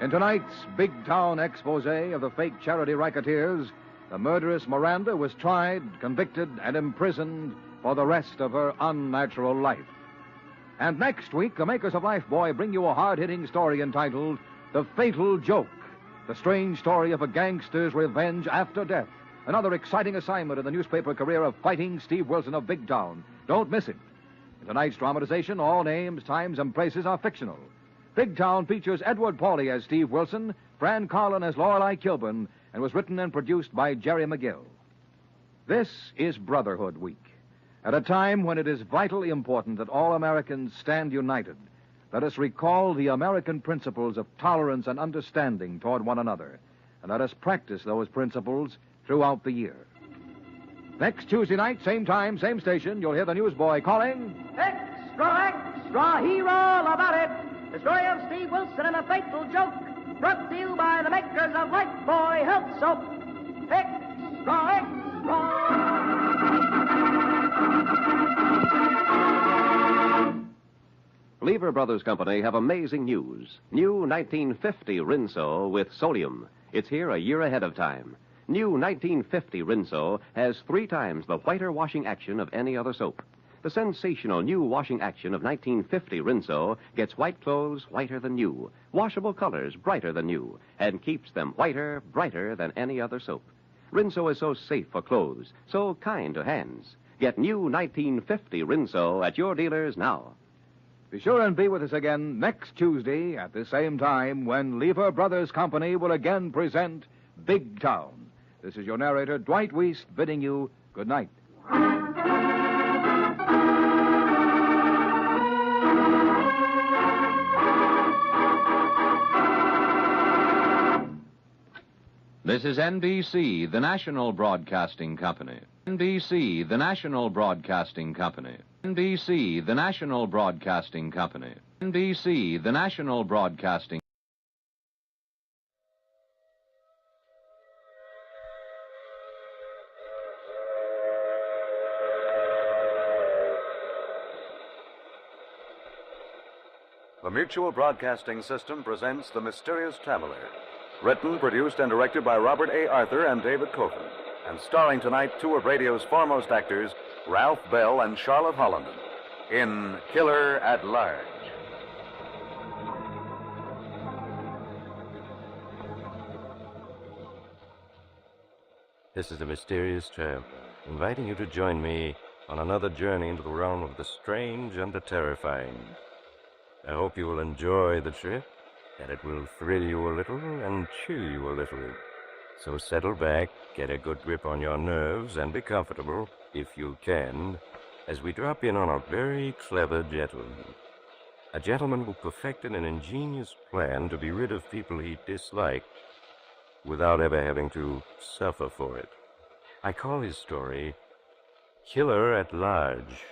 In tonight's big town expose of the fake charity racketeers, the murderess Miranda was tried, convicted, and imprisoned for the rest of her unnatural life. And next week, the makers of Lifebuoy bring you a hard-hitting story entitled The Fatal Joke, the strange story of a gangster's revenge after death. Another exciting assignment in the newspaper career of fighting Steve Wilson of Big Town. Don't miss it. In tonight's dramatization, all names, times, and places are fictional. Big Town features Edward Pauly as Steve Wilson, Fran Carlin as Lorelei Kilburn, and was written and produced by Jerry McGill. This is Brotherhood Week. At a time when it is vitally important that all Americans stand united, let us recall the American principles of tolerance and understanding toward one another, and let us practice those principles throughout the year. Next Tuesday night, same time, same station, you'll hear the newsboy calling... Extra hero about it. The story of Steve Wilson and a fatal joke, brought to you by the makers of Lifebuoy Health Soap. Extra. Lever Brothers Company have amazing news. New 1950 Rinso with Solium. It's here a year ahead of time. New 1950 Rinso has 3 times the whiter washing action of any other soap. The sensational new washing action of 1950 Rinso gets white clothes whiter than new, washable colors brighter than new, and keeps them whiter, brighter than any other soap. Rinso is so safe for clothes, so kind to hands. Get new 1950 Rinso at your dealers now. Be sure and be with us again next Tuesday at the same time when Lever Brothers Company will again present Big Town. This is your narrator, Dwight Wiest, bidding you good night. This is NBC, the national broadcasting company. NBC, the national broadcasting company. NBC, the national broadcasting company. NBC, the national broadcasting The Mutual Broadcasting System presents The Mysterious Traveler. Written, produced, and directed by Robert A. Arthur and David Cofen. And starring tonight two of radio's foremost actors, Ralph Bell and Charlotte Holland, in Killer at Large. This is The Mysterious Traveler, inviting you to join me on another journey into the realm of the strange and the terrifying. I hope you will enjoy the trip, that it will thrill you a little and chill you a little. So settle back, get a good grip on your nerves, and be comfortable, if you can, as we drop in on a very clever gentleman. A gentleman who perfected an ingenious plan to be rid of people he disliked without ever having to suffer for it. I call his story Killer at Large.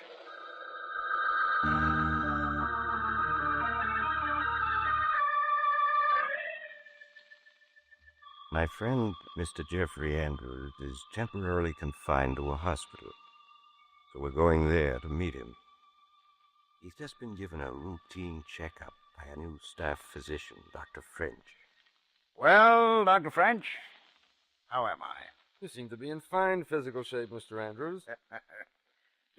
My friend, Mr. Jeffrey Andrews, is temporarily confined to a hospital, so we're going there to meet him. He's just been given a routine checkup by a new staff physician, Dr. French. Well, Dr. French, how am I? You seem to be in fine physical shape, Mr. Andrews.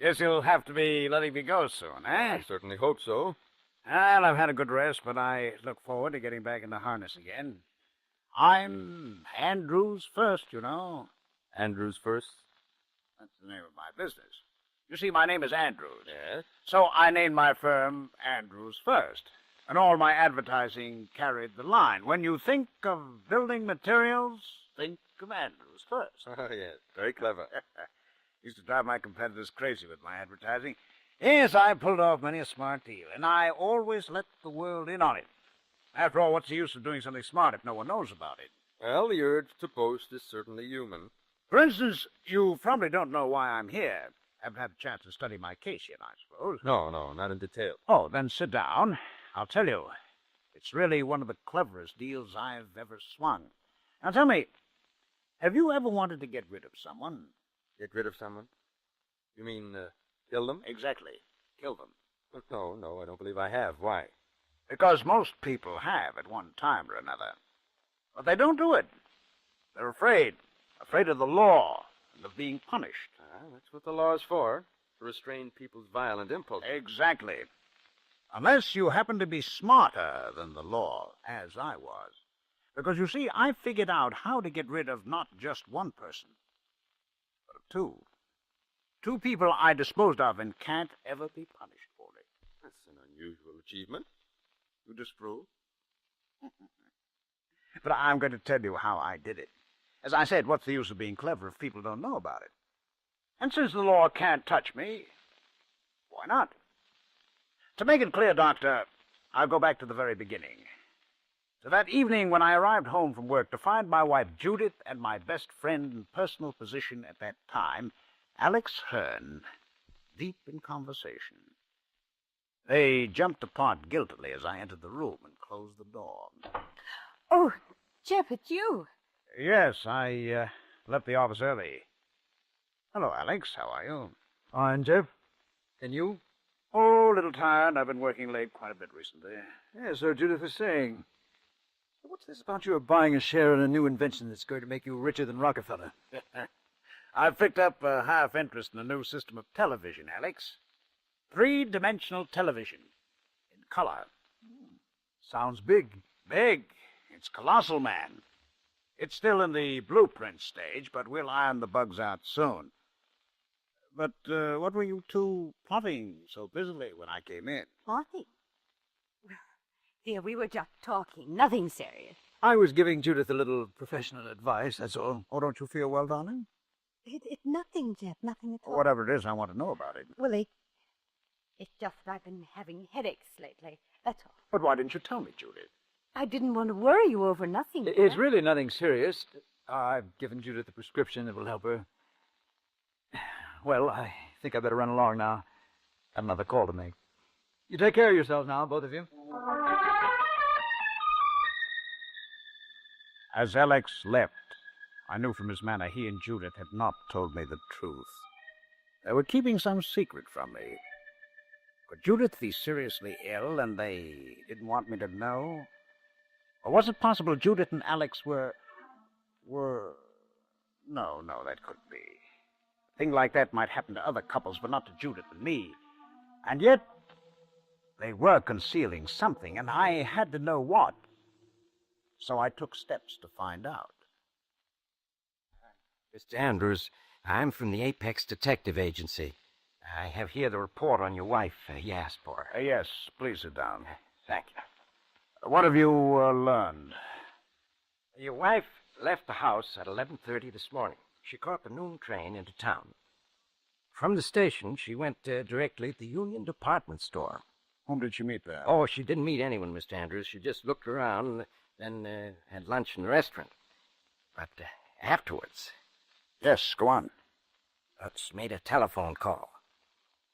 Guess you'll have to be letting me go soon, eh? I certainly hope so. Well, I've had a good rest, but I look forward to getting back in the harness again. I'm Andrews First, you know. Andrews First? That's the name of my business. You see, my name is Andrews. Yes? So I named my firm Andrews First. And all my advertising carried the line. When you think of building materials, think of Andrews First. Oh, yes. Very clever. Used to drive my competitors crazy with my advertising. Yes, I pulled off many a smart deal, and I always let the world in on it. After all, what's the use of doing something smart if no one knows about it? Well, the urge to boast is certainly human. For instance, you probably don't know why I'm here. Haven't had a chance to study my case yet, I suppose. No, not in detail. Oh, then sit down. I'll tell you. It's really one of the cleverest deals I've ever swung. Now tell me, have you ever wanted to get rid of someone? Get rid of someone? You mean, kill them? Exactly. Kill them. No, I don't believe I have. Why? Because most people have at one time or another. But they don't do it. They're afraid. Afraid of the law and of being punished. That's what the law is for. To restrain people's violent impulses. Exactly. Unless you happen to be smarter than the law, as I was. Because, you see, I figured out how to get rid of not just one person, but of two. Two people I disposed of and can't ever be punished for it. That's an unusual achievement. You disapprove? But I'm going to tell you how I did it. As I said, what's the use of being clever if people don't know about it? And since the law can't touch me, why not? To make it clear, Doctor, I'll go back to the very beginning. To that evening when I arrived home from work to find my wife Judith and my best friend and personal physician at that time, Alex Hearn, deep in conversation. They jumped apart guiltily as I entered the room and closed the door. Oh, Jeff, it's you. Yes, I left the office early. Hello, Alex. How are you? Fine, Jeff. And you? Oh, a little tired. I've been working late quite a bit recently. Yes, so Judith was saying. What's this about you buying a share in a new invention that's going to make you richer than Rockefeller? I've picked up a half interest in a new system of television, Alex. 3-dimensional television. In color. Sounds big. Big. It's colossal, man. It's still in the blueprint stage, but we'll iron the bugs out soon. But what were you two plotting so busily when I came in? Plotting? Dear, we were just talking. Nothing serious. I was giving Judith a little professional advice, that's all. Oh, don't you feel well, darling? It's nothing, Jeff. Nothing at all. Whatever it is, I want to know about it. Well, it's just that I've been having headaches lately. That's all. But why didn't you tell me, Judith? I didn't want to worry you over nothing. It's really nothing serious. I've given Judith a prescription that will help her. Well, I think I better run along now. Got another call to make. You take care of yourselves now, both of you. As Alex left, I knew from his manner he and Judith had not told me the truth. They were keeping some secret from me. Could Judith be seriously ill and they didn't want me to know? Or was it possible Judith and Alex were... No, that couldn't be. A thing like that might happen to other couples, but not to Judith and me. And yet, they were concealing something, and I had to know what. So I took steps to find out. Mr. Andrews, I'm from the Apex Detective Agency. I have here the report on your wife you asked for. Yes, please sit down. Thank you. What have you learned? Your wife left the house at 11:30 this morning. She caught the noon train into town. From the station, she went directly to the Union Department Store. Whom did she meet there? Oh, she didn't meet anyone, Mr. Andrews. She just looked around, then had lunch in the restaurant. But afterwards... Yes, go on. She made a telephone call.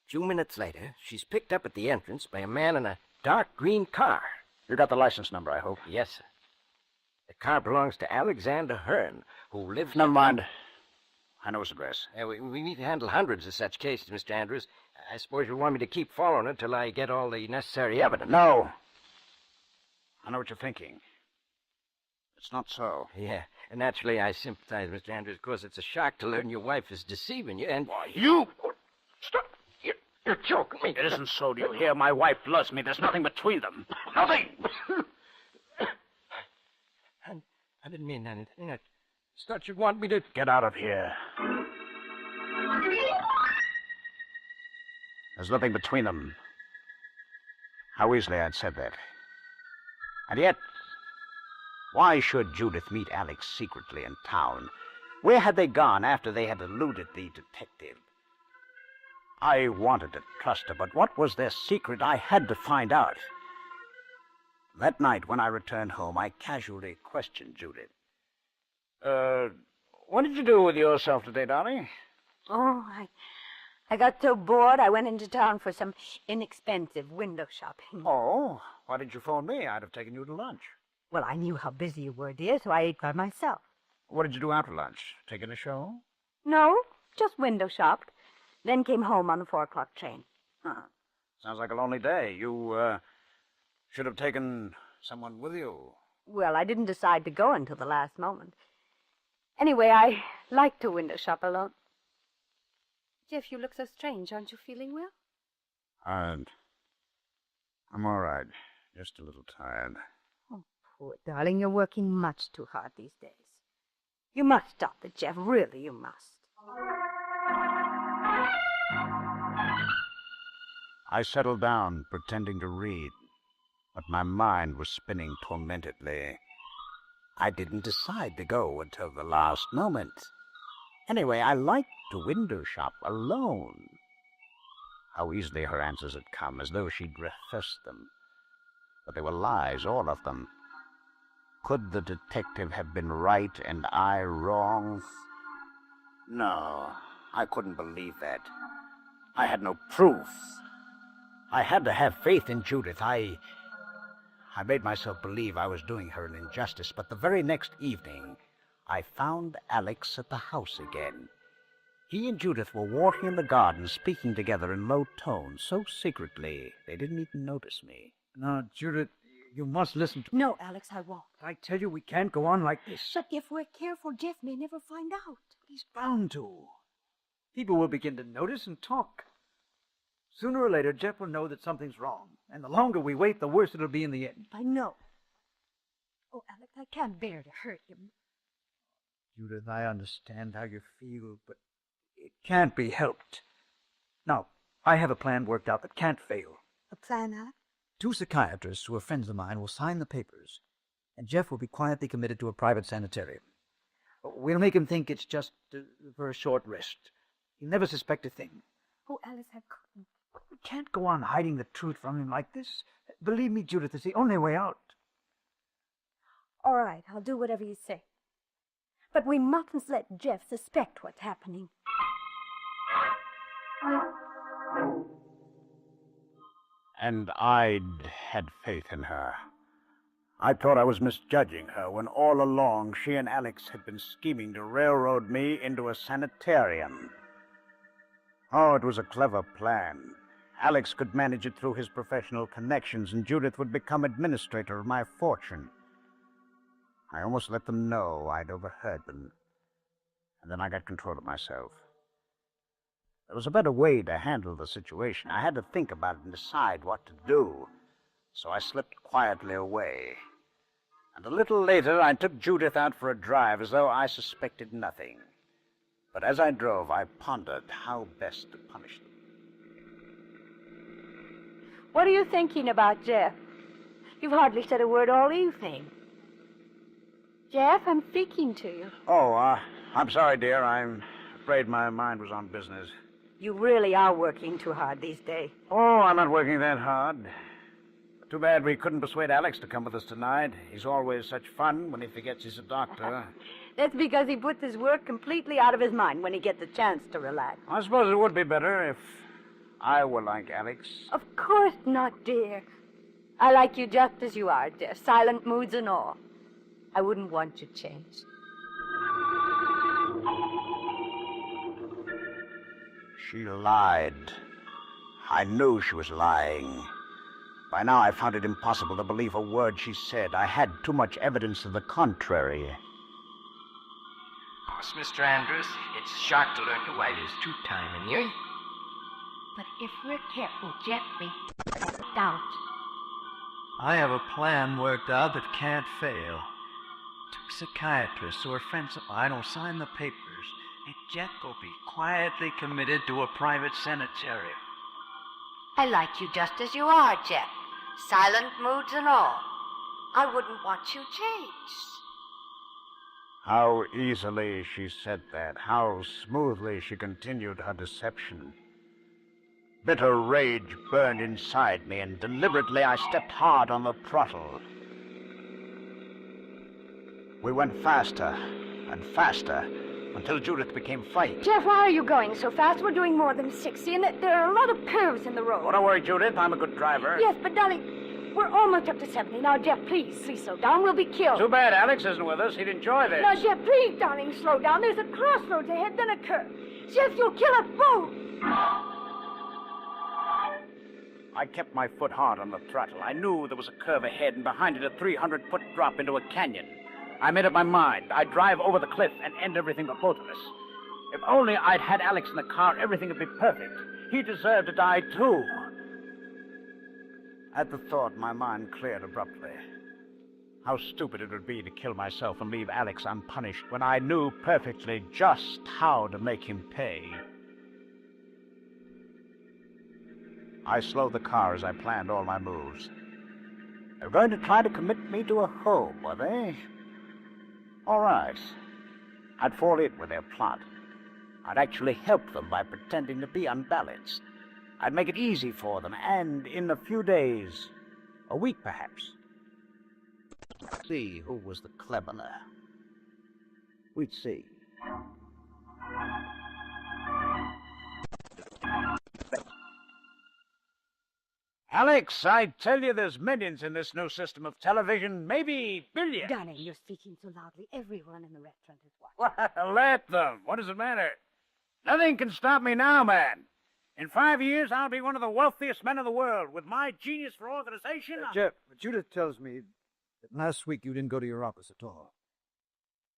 A few minutes later, she's picked up at the entrance by a man in a dark green car. You got the license number, I hope? Yes, sir. The car belongs to Alexander Hearn, who lives... Never mind. I know his address. We need to handle hundreds of such cases, Mr. Andrews. I suppose you'll want me to keep following it till I get all the necessary evidence. No. I know what you're thinking. It's not so. Yeah, and naturally I sympathize, Mr. Andrews. Of course, it's a shock to learn your wife is deceiving you, and... Why, you... Stop! You're choking me. It isn't so, do you hear? My wife loves me. There's nothing between them. Nothing! I didn't mean anything. I just thought you'd want me to... Get out of here. There's nothing between them. How easily I'd said that. And yet, why should Judith meet Alex secretly in town? Where had they gone after they had eluded the detective? I wanted to trust her, but what was their secret? I had to find out. That night, when I returned home, I casually questioned Judith. What did you do with yourself today, darling? Oh, I got so bored I went into town for some inexpensive window shopping. Oh, why did you phone me? I'd have taken you to lunch. Well, I knew how busy you were, dear, so I ate by myself. What did you do after lunch? Taking a show? No, just window shopped. Then came home on the 4 o'clock train. Huh. Sounds like a lonely day. You, should have taken someone with you. Well, I didn't decide to go until the last moment. Anyway, I like to window shop alone. Jeff, you look so strange. Aren't you feeling well? I'm all right. Just a little tired. Oh, poor darling, you're working much too hard these days. You must stop it, Jeff. Really, you must. I settled down, pretending to read, but my mind was spinning tormentedly. I didn't decide to go until the last moment. Anyway, I liked to window shop alone. How easily her answers had come, as though she'd rehearsed them. But they were lies, all of them. Could the detective have been right and I wrong? No, I couldn't believe that. I had no proof. I had to have faith in Judith. I made myself believe I was doing her an injustice, but the very next evening, I found Alex at the house again. He and Judith were walking in the garden, speaking together in low tones, so secretly they didn't even notice me. Now, Judith, you must listen to... No, Alex, I won't. I tell you, we can't go on like this. But if we're careful, Jeff may never find out. He's bound to. People will begin to notice and talk. Sooner or later, Jeff will know that something's wrong. And the longer we wait, the worse it'll be in the end. I know. Oh, Alex, I can't bear to hurt him. Judith, I understand how you feel, but it can't be helped. Now, I have a plan worked out that can't fail. A plan, Alex? 2 psychiatrists who are friends of mine will sign the papers, and Jeff will be quietly committed to a private sanitarium. We'll make him think it's just for a short rest. He'll never suspect a thing. Oh, Alice, I couldn't. We can't go on hiding the truth from him like this. Believe me, Judith, it's the only way out. All right, I'll do whatever you say. But we mustn't let Jeff suspect what's happening. And I'd had faith in her. I thought I was misjudging her when all along she and Alex had been scheming to railroad me into a sanitarium. Oh, it was a clever plan. Alex could manage it through his professional connections, and Judith would become administrator of my fortune. I almost let them know I'd overheard them, and then I got control of myself. There was a better way to handle the situation. I had to think about it and decide what to do, so I slipped quietly away. And a little later, I took Judith out for a drive as though I suspected nothing. But as I drove, I pondered how best to punish them. What are you thinking about, Jeff? You've hardly said a word all evening. Jeff, I'm speaking to you. Oh, I'm sorry, dear. I'm afraid my mind was on business. You really are working too hard these days. Oh, I'm not working that hard. Too bad we couldn't persuade Alex to come with us tonight. He's always such fun when he forgets he's a doctor. That's because he puts his work completely out of his mind when he gets a chance to relax. I suppose it would be better if I were like Alex. Of course not, dear. I like you just as you are, dear, silent moods and all. I wouldn't want you changed. She lied. I knew she was lying. By now, I found it impossible to believe a word she said. I had too much evidence to the contrary. Boss, Mr. Andrews, it's sharp to learn why there's two time in here. But if we're careful, Jeff may doubt. I have a plan worked out that can't fail. Two psychiatrists who are friends of mine will sign the papers, and Jeff will be quietly committed to a private sanitarium. I like you just as you are, Jeff. Silent moods and all. I wouldn't want you changed. How easily she said that. How smoothly she continued her deception. Bitter rage burned inside me, and deliberately I stepped hard on the throttle. We went faster and faster until Judith became frightened. Jeff, why are you going so fast? We're doing more than 60, and there are a lot of curves in the road. Don't worry, Judith. I'm a good driver. Yes, but darling, we're almost up to 70. Now, Jeff, please slow down. We'll be killed. Too bad Alex isn't with us. He'd enjoy this. Now, Jeff, please, darling, slow down. There's a crossroads ahead, then a curve. Jeff, you'll kill us both. I kept my foot hard on the throttle. I knew there was a curve ahead, and behind it a 300-foot drop into a canyon. I made up my mind. I'd drive over the cliff and end everything for both of us. If only I'd had Alex in the car, everything would be perfect. He deserved to die, too. At the thought, my mind cleared abruptly. How stupid it would be to kill myself and leave Alex unpunished when I knew perfectly just how to make him pay. I slowed the car as I planned all my moves. They were going to try to commit me to a home, were they? All right. I'd fall in with their plot. I'd actually help them by pretending to be unbalanced. I'd make it easy for them, and in a few days, a week perhaps, see who was the cleverer. We'd see. Alex, I tell you, there's millions in this new system of television, maybe billions. Darling, you're speaking so loudly. Everyone in the restaurant is watching. Well, let them. What does it matter? Nothing can stop me now, man. In 5 years, I'll be one of the wealthiest men in the world. With my genius for organization... Jeff, Judith tells me that last week you didn't go to your office at all.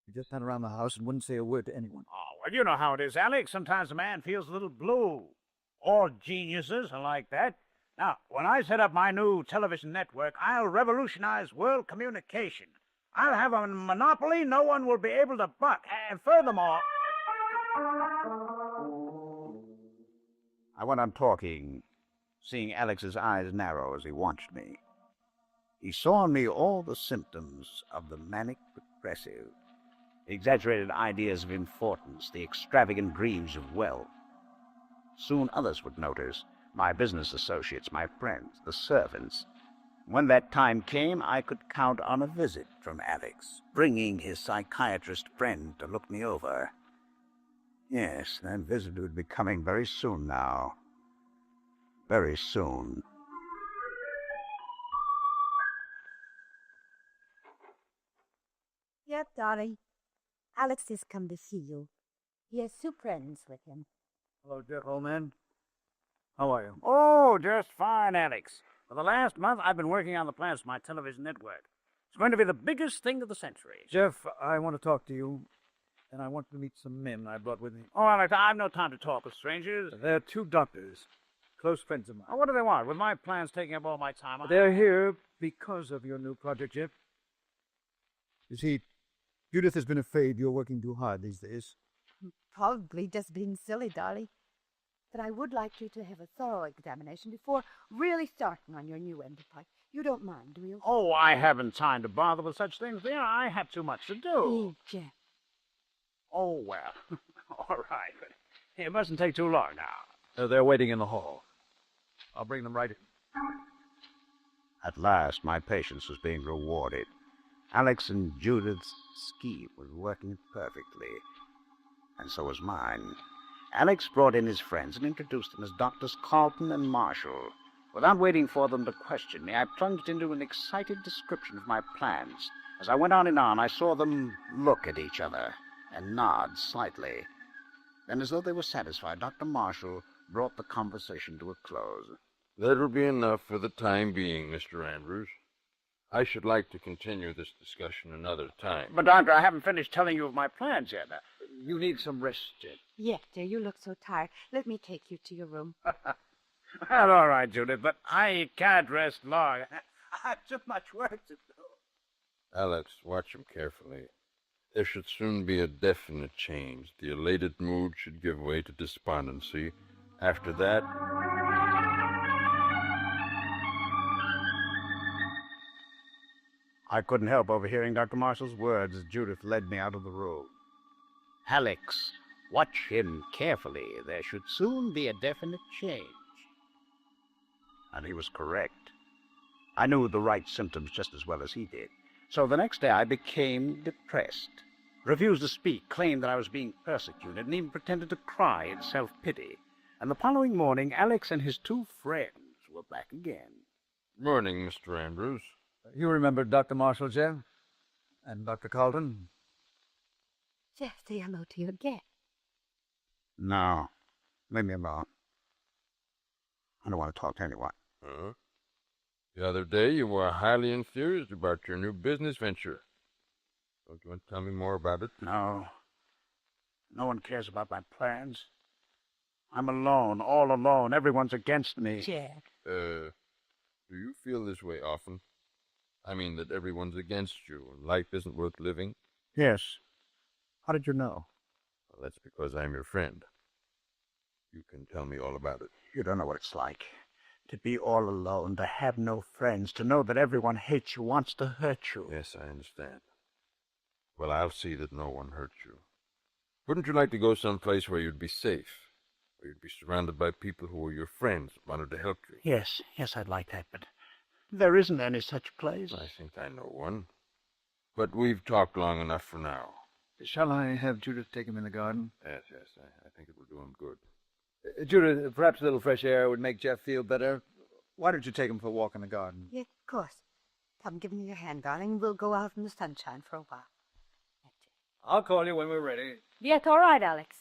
You just sat around the house and wouldn't say a word to anyone. Oh, well, you know how it is, Alex. Sometimes a man feels a little blue. All geniuses are like that. Now, when I set up my new television network, I'll revolutionize world communication. I'll have a monopoly no one will be able to buck. And furthermore... I went on talking, seeing Alex's eyes narrow as he watched me. He saw in me all the symptoms of the manic depressive, the exaggerated ideas of importance, the extravagant dreams of wealth. Soon others would notice. My business associates, my friends, the servants. When that time came, I could count on a visit from Alex, bringing his psychiatrist friend to look me over. Yes, that visit would be coming very soon now. Very soon. Yes, darling. Alex has come to see you. He has two friends with him. Hello, Jeff, old man. How are you? Oh, just fine, Alex. For the last month, I've been working on the plans for my television network. It's going to be the biggest thing of the century. Jeff, I want to talk to you, and I want to meet some men I brought with me. Oh, Alex, I've no time to talk with strangers. They're two doctors, close friends of mine. Oh, what do they want? With my plans taking up all my time, They're here because of your new project, Jeff. You see, Judith has been afraid you're working too hard these days. Probably just being silly, darling. But I would like you to have a thorough examination before really starting on your new enterprise. You don't mind, do you? Oh, I haven't time to bother with such things, dear. I have too much to do. Jeff. Oh, well. All right, but it mustn't take too long now. They're waiting in the hall. I'll bring them right in. At last, my patience was being rewarded. Alex and Judith's scheme was working perfectly, and so was mine. Alex brought in his friends and introduced them as Doctors Carlton and Marshall. Without waiting for them to question me, I plunged into an excited description of my plans. As I went on and on, I saw them look at each other and nod slightly. Then, as though they were satisfied, Dr. Marshall brought the conversation to a close. That'll be enough for the time being, Mr. Andrews. I should like to continue this discussion another time. But, Doctor, I haven't finished telling you of my plans yet. You need some rest, Jed. Yes, dear, you look so tired. Let me take you to your room. Well, all right, Judith, but I can't rest long. I have too much work to do. Alex, watch him carefully. There should soon be a definite change. The elated mood should give way to despondency. After that... I couldn't help overhearing Dr. Marshall's words as Judith led me out of the room. Alex, watch him carefully. There should soon be a definite change. And he was correct. I knew the right symptoms just as well as he did. So the next day I became depressed, refused to speak, claimed that I was being persecuted, and even pretended to cry in self-pity. And the following morning, Alex and his two friends were back again. Morning, Mr. Andrews. You remember Dr. Marshall, Jeff? And Dr. Carlton? Jeff, say hello to you again. No. Leave me alone. I don't want to talk to anyone. Huh? The other day you were highly enthused about your new business venture. Don't you want to tell me more about it? No. No one cares about my plans. I'm alone, all alone. Everyone's against me. Jeff. Do you feel this way often? I mean that everyone's against you and life isn't worth living? Yes. How did you know? Well, that's because I'm your friend. You can tell me all about it. You don't know what it's like. To be all alone, to have no friends, to know that everyone hates you, wants to hurt you. Yes, I understand. Well, I'll see that no one hurts you. Wouldn't you like to go someplace where you'd be safe? Where you'd be surrounded by people who were your friends, wanted to help you? Yes, I'd like that, but there isn't any such place. I think I know one. But we've talked long enough for now. Shall I have Judith take him in the garden? Yes, I think it will do him good. Judith, perhaps a little fresh air would make Jeff feel better. Why don't you take him for a walk in the garden? Yes, of course. Come, give me your hand, darling. We'll go out in the sunshine for a while. I'll call you when we're ready. Yes, all right, Alex.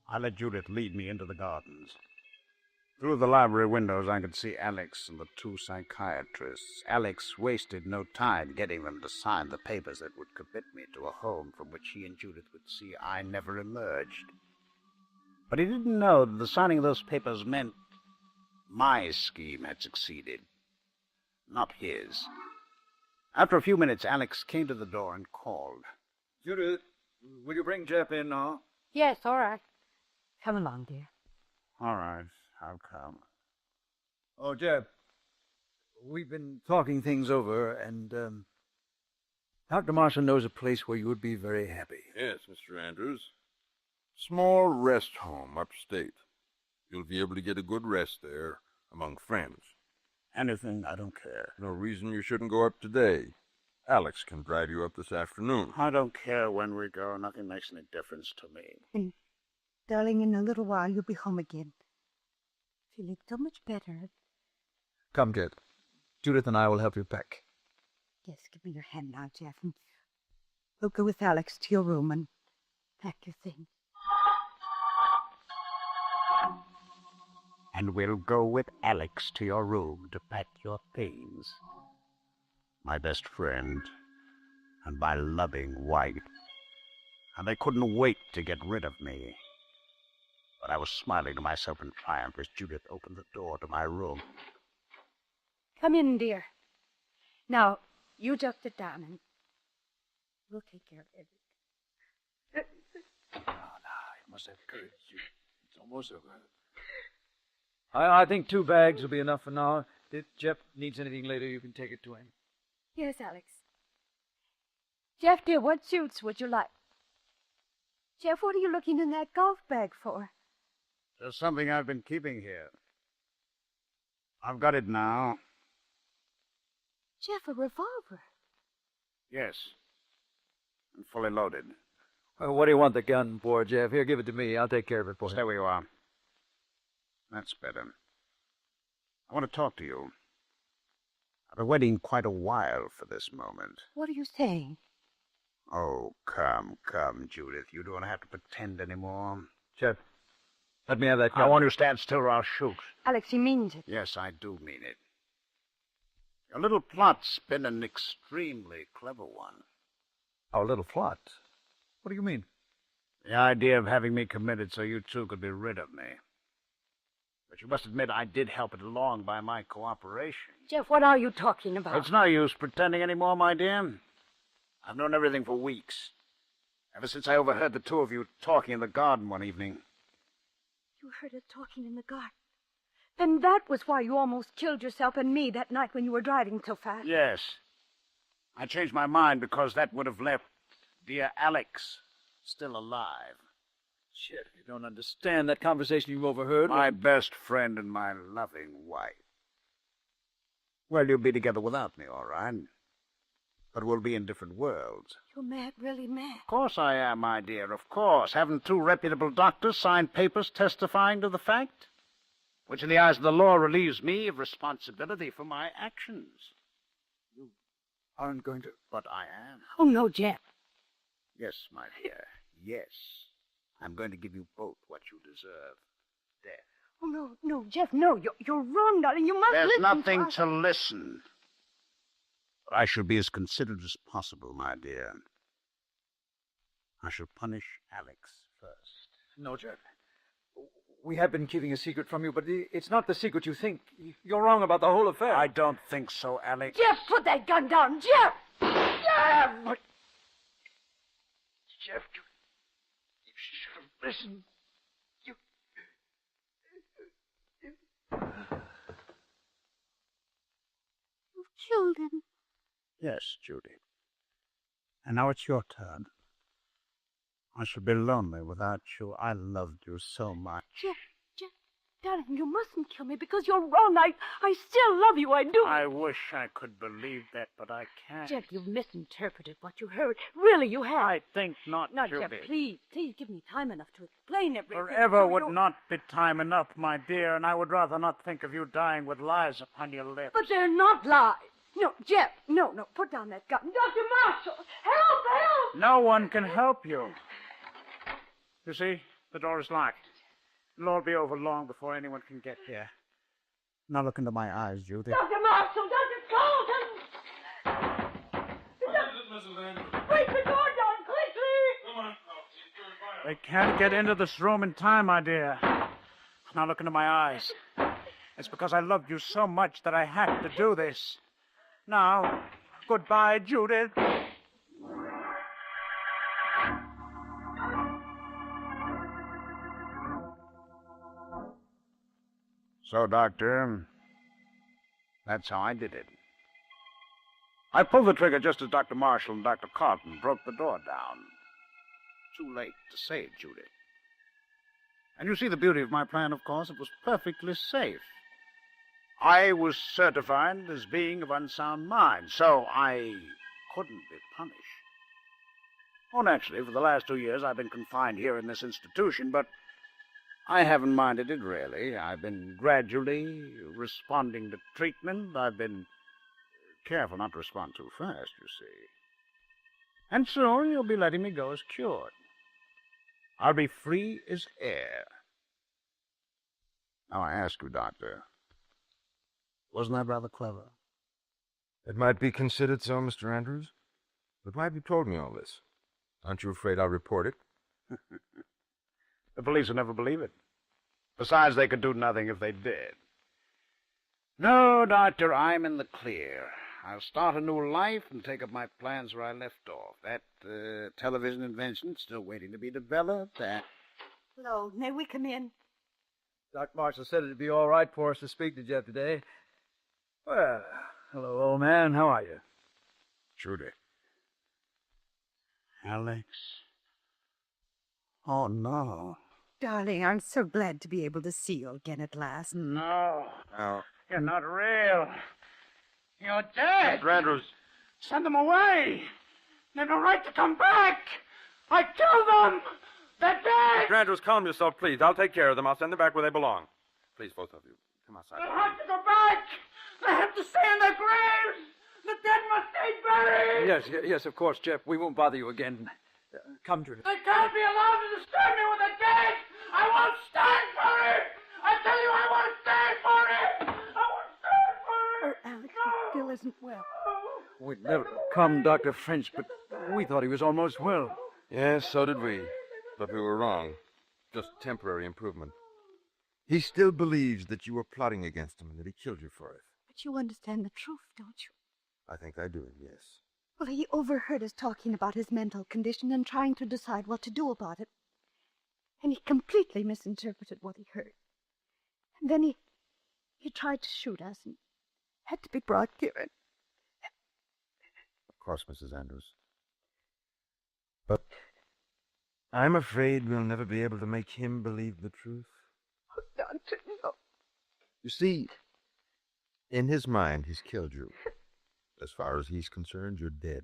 I let Judith lead me into the gardens. Through the library windows, I could see Alex and the two psychiatrists. Alex wasted no time getting them to sign the papers that would commit me to a home from which he and Judith would see I never emerged. But he didn't know that the signing of those papers meant my scheme had succeeded, not his. After a few minutes, Alex came to the door and called. Judith, will you bring Jeff in now? Yes, all right. Come along, dear. All right, I'll come. Oh, Jeff, we've been talking things over, and Dr. Marshall knows a place where you would be very happy. Yes, Mr. Andrews. Small rest home upstate. You'll be able to get a good rest there among friends. Anything, I don't care. No reason you shouldn't go up today. Alex can drive you up this afternoon. I don't care when we go. Nothing makes any difference to me. And, darling, in a little while you'll be home again. Feeling so much better. Come, Jed. Judith and I will help you pack. Yes, give me your hand now, Jeff. And we'll go with Alex to your room and pack your things. and we'll go with Alex to your room to pack your things. My best friend and my loving wife. And they couldn't wait to get rid of me. But I was smiling to myself in triumph as Judith opened the door to my room. Come in, dear. Now, you just sit down and we'll take care of everything. You must have courage. It's almost over. I think 2 bags will be enough for now. If Jeff needs anything later, you can take it to him. Yes, Alex. Jeff, dear, what suits would you like? Jeff, what are you looking in that golf bag for? There's something I've been keeping here. I've got it now. Jeff, a revolver. Yes. And fully loaded. What do you want the gun for, Jeff? Here, give it to me. I'll take care of it for you. Stay where you are. That's better. I want to talk to you. I've been waiting quite a while for this moment. What are you saying? Oh, come, Judith. You don't have to pretend anymore. Jeff, let me have that gun. I want you to stand still or I'll shoot. Alex, he means it. Yes, I do mean it. Your little plot's been an extremely clever one. Our little plot? What do you mean? The idea of having me committed so you two could be rid of me. But you must admit I did help it along by my cooperation. Jeff, what are you talking about? It's no use pretending anymore, my dear. I've known everything for weeks. Ever since I overheard the two of you talking in the garden one evening. You heard us talking in the garden? Then that was why you almost killed yourself and me that night when you were driving so fast. Yes. I changed my mind because that would have left dear Alex still alive. Jeff, you don't understand that conversation you overheard. My best friend and my loving wife. Well, you'll be together without me, all right? But we'll be in different worlds. You're mad, really mad. Of course I am, my dear, of course. Haven't 2 reputable doctors signed papers testifying to the fact? Which in the eyes of the law relieves me of responsibility for my actions. You aren't going to... But I am. Oh, no, Jeff. Yes, my dear, yes. I'm going to give you both what you deserve. Death. Oh, no, Jeff, no. You're wrong, darling. You must There's listen. nothing to listen. But I shall be as considerate as possible, my dear. I shall punish Alex first. No, Jeff. We have been keeping a secret from you, but it's not the secret you think. You're wrong about the whole affair. I don't think so, Alex. Jeff, put that gun down. Jeff! Jeff! Jeff, you should have listened. You've killed him. Yes, Judy. And now it's your turn. I should be lonely without you. I loved you so much. Jeff, darling, you mustn't kill me because you're wrong. I still love you, I do. I wish I could believe that, but I can't. Jeff, you've misinterpreted what you heard. Really, you have. I think not, Now, Judy. Jeff, please give me time enough to explain everything. Forever would not be time enough, my dear, and I would rather not think of you dying with lies upon your lips. But they're not lies. No, Jeff, no, put down that gun. Dr. Marshall, help! No one can help you. You see, the door is locked. It'll all be over long before anyone can get here. Now look into my eyes, Judy. Dr. Marshall, Dr. Colton! What is it, Mrs. Andrews? Break the door down quickly! Come on. They can't get into this room in time, my dear. Now look into my eyes. It's because I loved you so much that I had to do this. Now, goodbye, Judith. So, Doctor, that's how I did it. I pulled the trigger just as Dr. Marshall and Dr. Carlton broke the door down. Too late to save Judith. And you see the beauty of my plan, of course. It was perfectly safe. I was certified as being of unsound mind, so I couldn't be punished. Oh, naturally, for the last 2 years I've been confined here in this institution, but I haven't minded it, really. I've been gradually responding to treatment. I've been careful not to respond too fast, you see. And soon you'll be letting me go as cured. I'll be free as air. Now, I ask you, Doctor, wasn't that rather clever? It might be considered so, Mr. Andrews. But why have you told me all this? Aren't you afraid I'll report it? The police would never believe it. Besides, they could do nothing if they did. No, Doctor, I'm in the clear. I'll start a new life and take up my plans where I left off. That television invention's still waiting to be developed. Hello, may we come in? Doc Marshall said it'd be all right for us to speak to Jeff today. Well, hello, old man. How are you? Trudy. Alex. Oh, no. Darling, I'm so glad to be able to see you again at last. No. Now, You're not real. You're dead. Mr. Andrews. Send them away. They've no right to come back. I killed them. They're dead. Mr. Andrews, calm yourself, please. I'll take care of them. I'll send them back where they belong. Please, both of you. Come outside. They have to go back. They have to stay in their graves. The dead must stay buried. Yes, of course, Jeff. We won't bother you again. Come, Trudy. They can't be allowed to disturb me with the dead. I won't stand for it. I tell you, I won't stand for it. I won't stand for it. Alex, Bill isn't well. We'd never come, Dr. French, but we thought he was almost well. Yes, so did we. But we were wrong. Just temporary improvement. He still believes that you were plotting against him and that he killed you for it. But you understand the truth, don't you? I think I do, yes. Well, he overheard us talking about his mental condition and trying to decide what to do about it. And he completely misinterpreted what he heard. And then he tried to shoot us and had to be brought here. Of course, Mrs. Andrews. But I'm afraid we'll never be able to make him believe the truth. Oh, Doctor, no. You see, in his mind, he's killed you. As far as he's concerned, you're dead.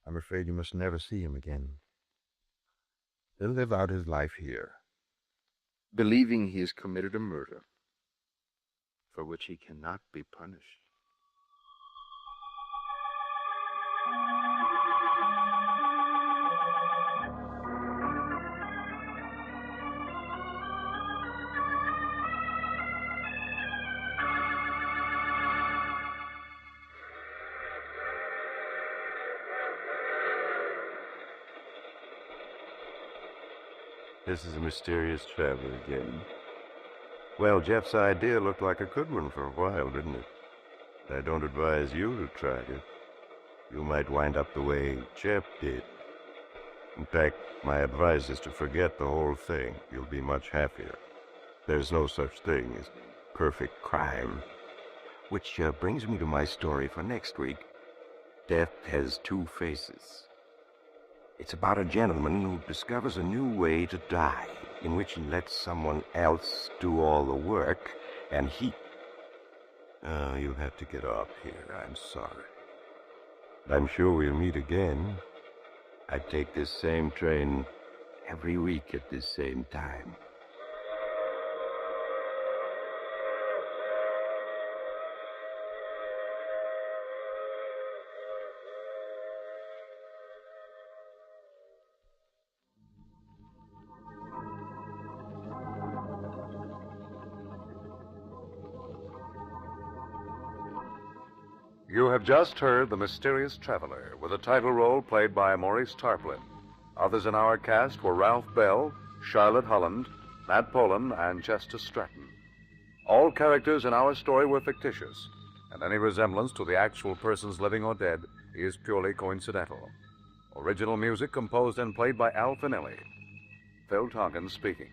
I'm afraid you must never see him again. He'll live out his life here, believing he has committed a murder for which he cannot be punished. This is a mysterious traveler again. Well, Jeff's idea looked like a good one for a while, didn't it? I don't advise you to try it. You might wind up the way Jeff did. In fact, my advice is to forget the whole thing. You'll be much happier. There's no such thing as perfect crime. Which brings me to my story for next week. Death has two faces. It's about a gentleman who discovers a new way to die, in which he lets someone else do all the work, and he... Oh, you'll have to get off here. I'm sorry. I'm sure we'll meet again. I take this same train every week at this same time. You have just heard The Mysterious Traveler, with a title role played by Maurice Tarplin. Others in our cast were Ralph Bell, Charlotte Holland, Nat Polan, and Chester Stratton. All characters in our story were fictitious, and any resemblance to the actual persons living or dead is purely coincidental. Original music composed and played by Al Finelli. Phil Tonkin speaking.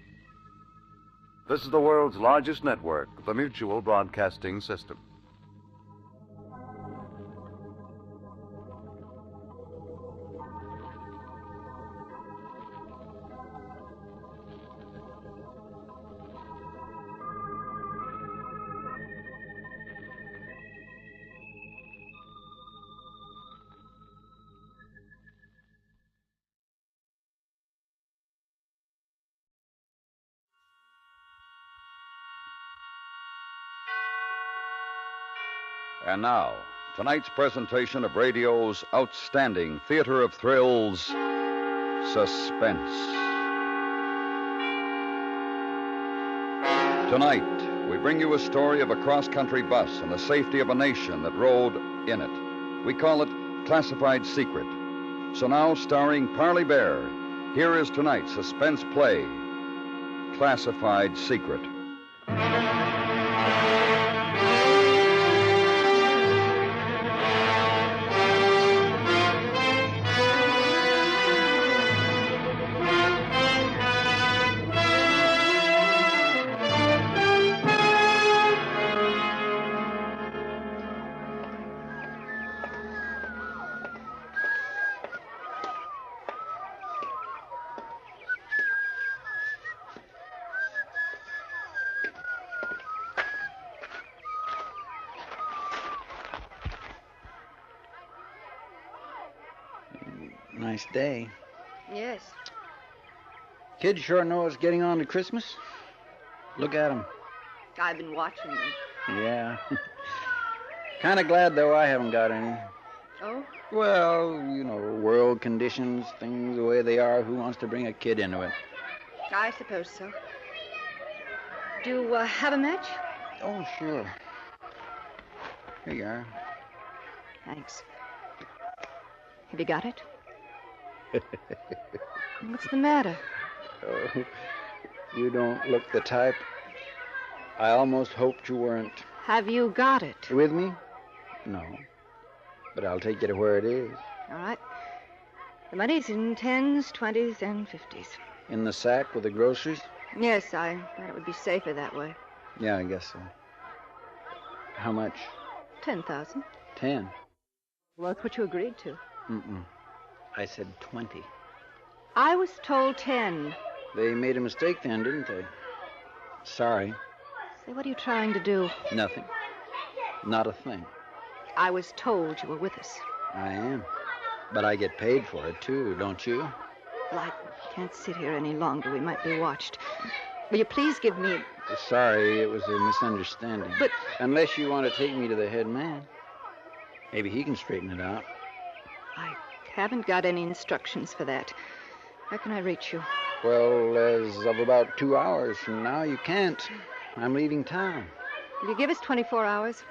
This is the world's largest network, the Mutual Broadcasting System. And now, tonight's presentation of radio's outstanding theater of thrills, Suspense. Tonight, we bring you a story of a cross-country bus and the safety of a nation that rode in it. We call it Classified Secret. So now, starring Parley Bear, here is tonight's suspense play, Classified Secret. Nice day. Yes. Kids sure know it's getting on to Christmas. Look at them. I've been watching them. Yeah. Kind of glad, though, I haven't got any. Oh? Well, you know, world conditions, things the way they are. Who wants to bring a kid into it? I suppose so. Do you have a match? Oh, sure. Here you are. Thanks. Have you got it? What's the matter? Oh, you don't look the type. I almost hoped you weren't. Have you got it? With me? No. But I'll take you to where it is. All right. The money's in 10s, 20s, and 50s. In the sack with the groceries? Yes, I thought it would be safer that way. Yeah, I guess so. How much? 10,000. 10. Well, that's what you agreed to. Mm-mm. I said 20. I was told 10. They made a mistake then, didn't they? Sorry. Say, what are you trying to do? Nothing. Not a thing. I was told you were with us. I am. But I get paid for it, too, don't you? Well, I can't sit here any longer. We might be watched. Will you please give me... Sorry, it was a misunderstanding. But... Unless you want to take me to the head man. Maybe he can straighten it out. I haven't got any instructions for that. How can I reach you? Well, as of about 2 hours from now, you can't. I'm leaving town. Will you give us 24 hours?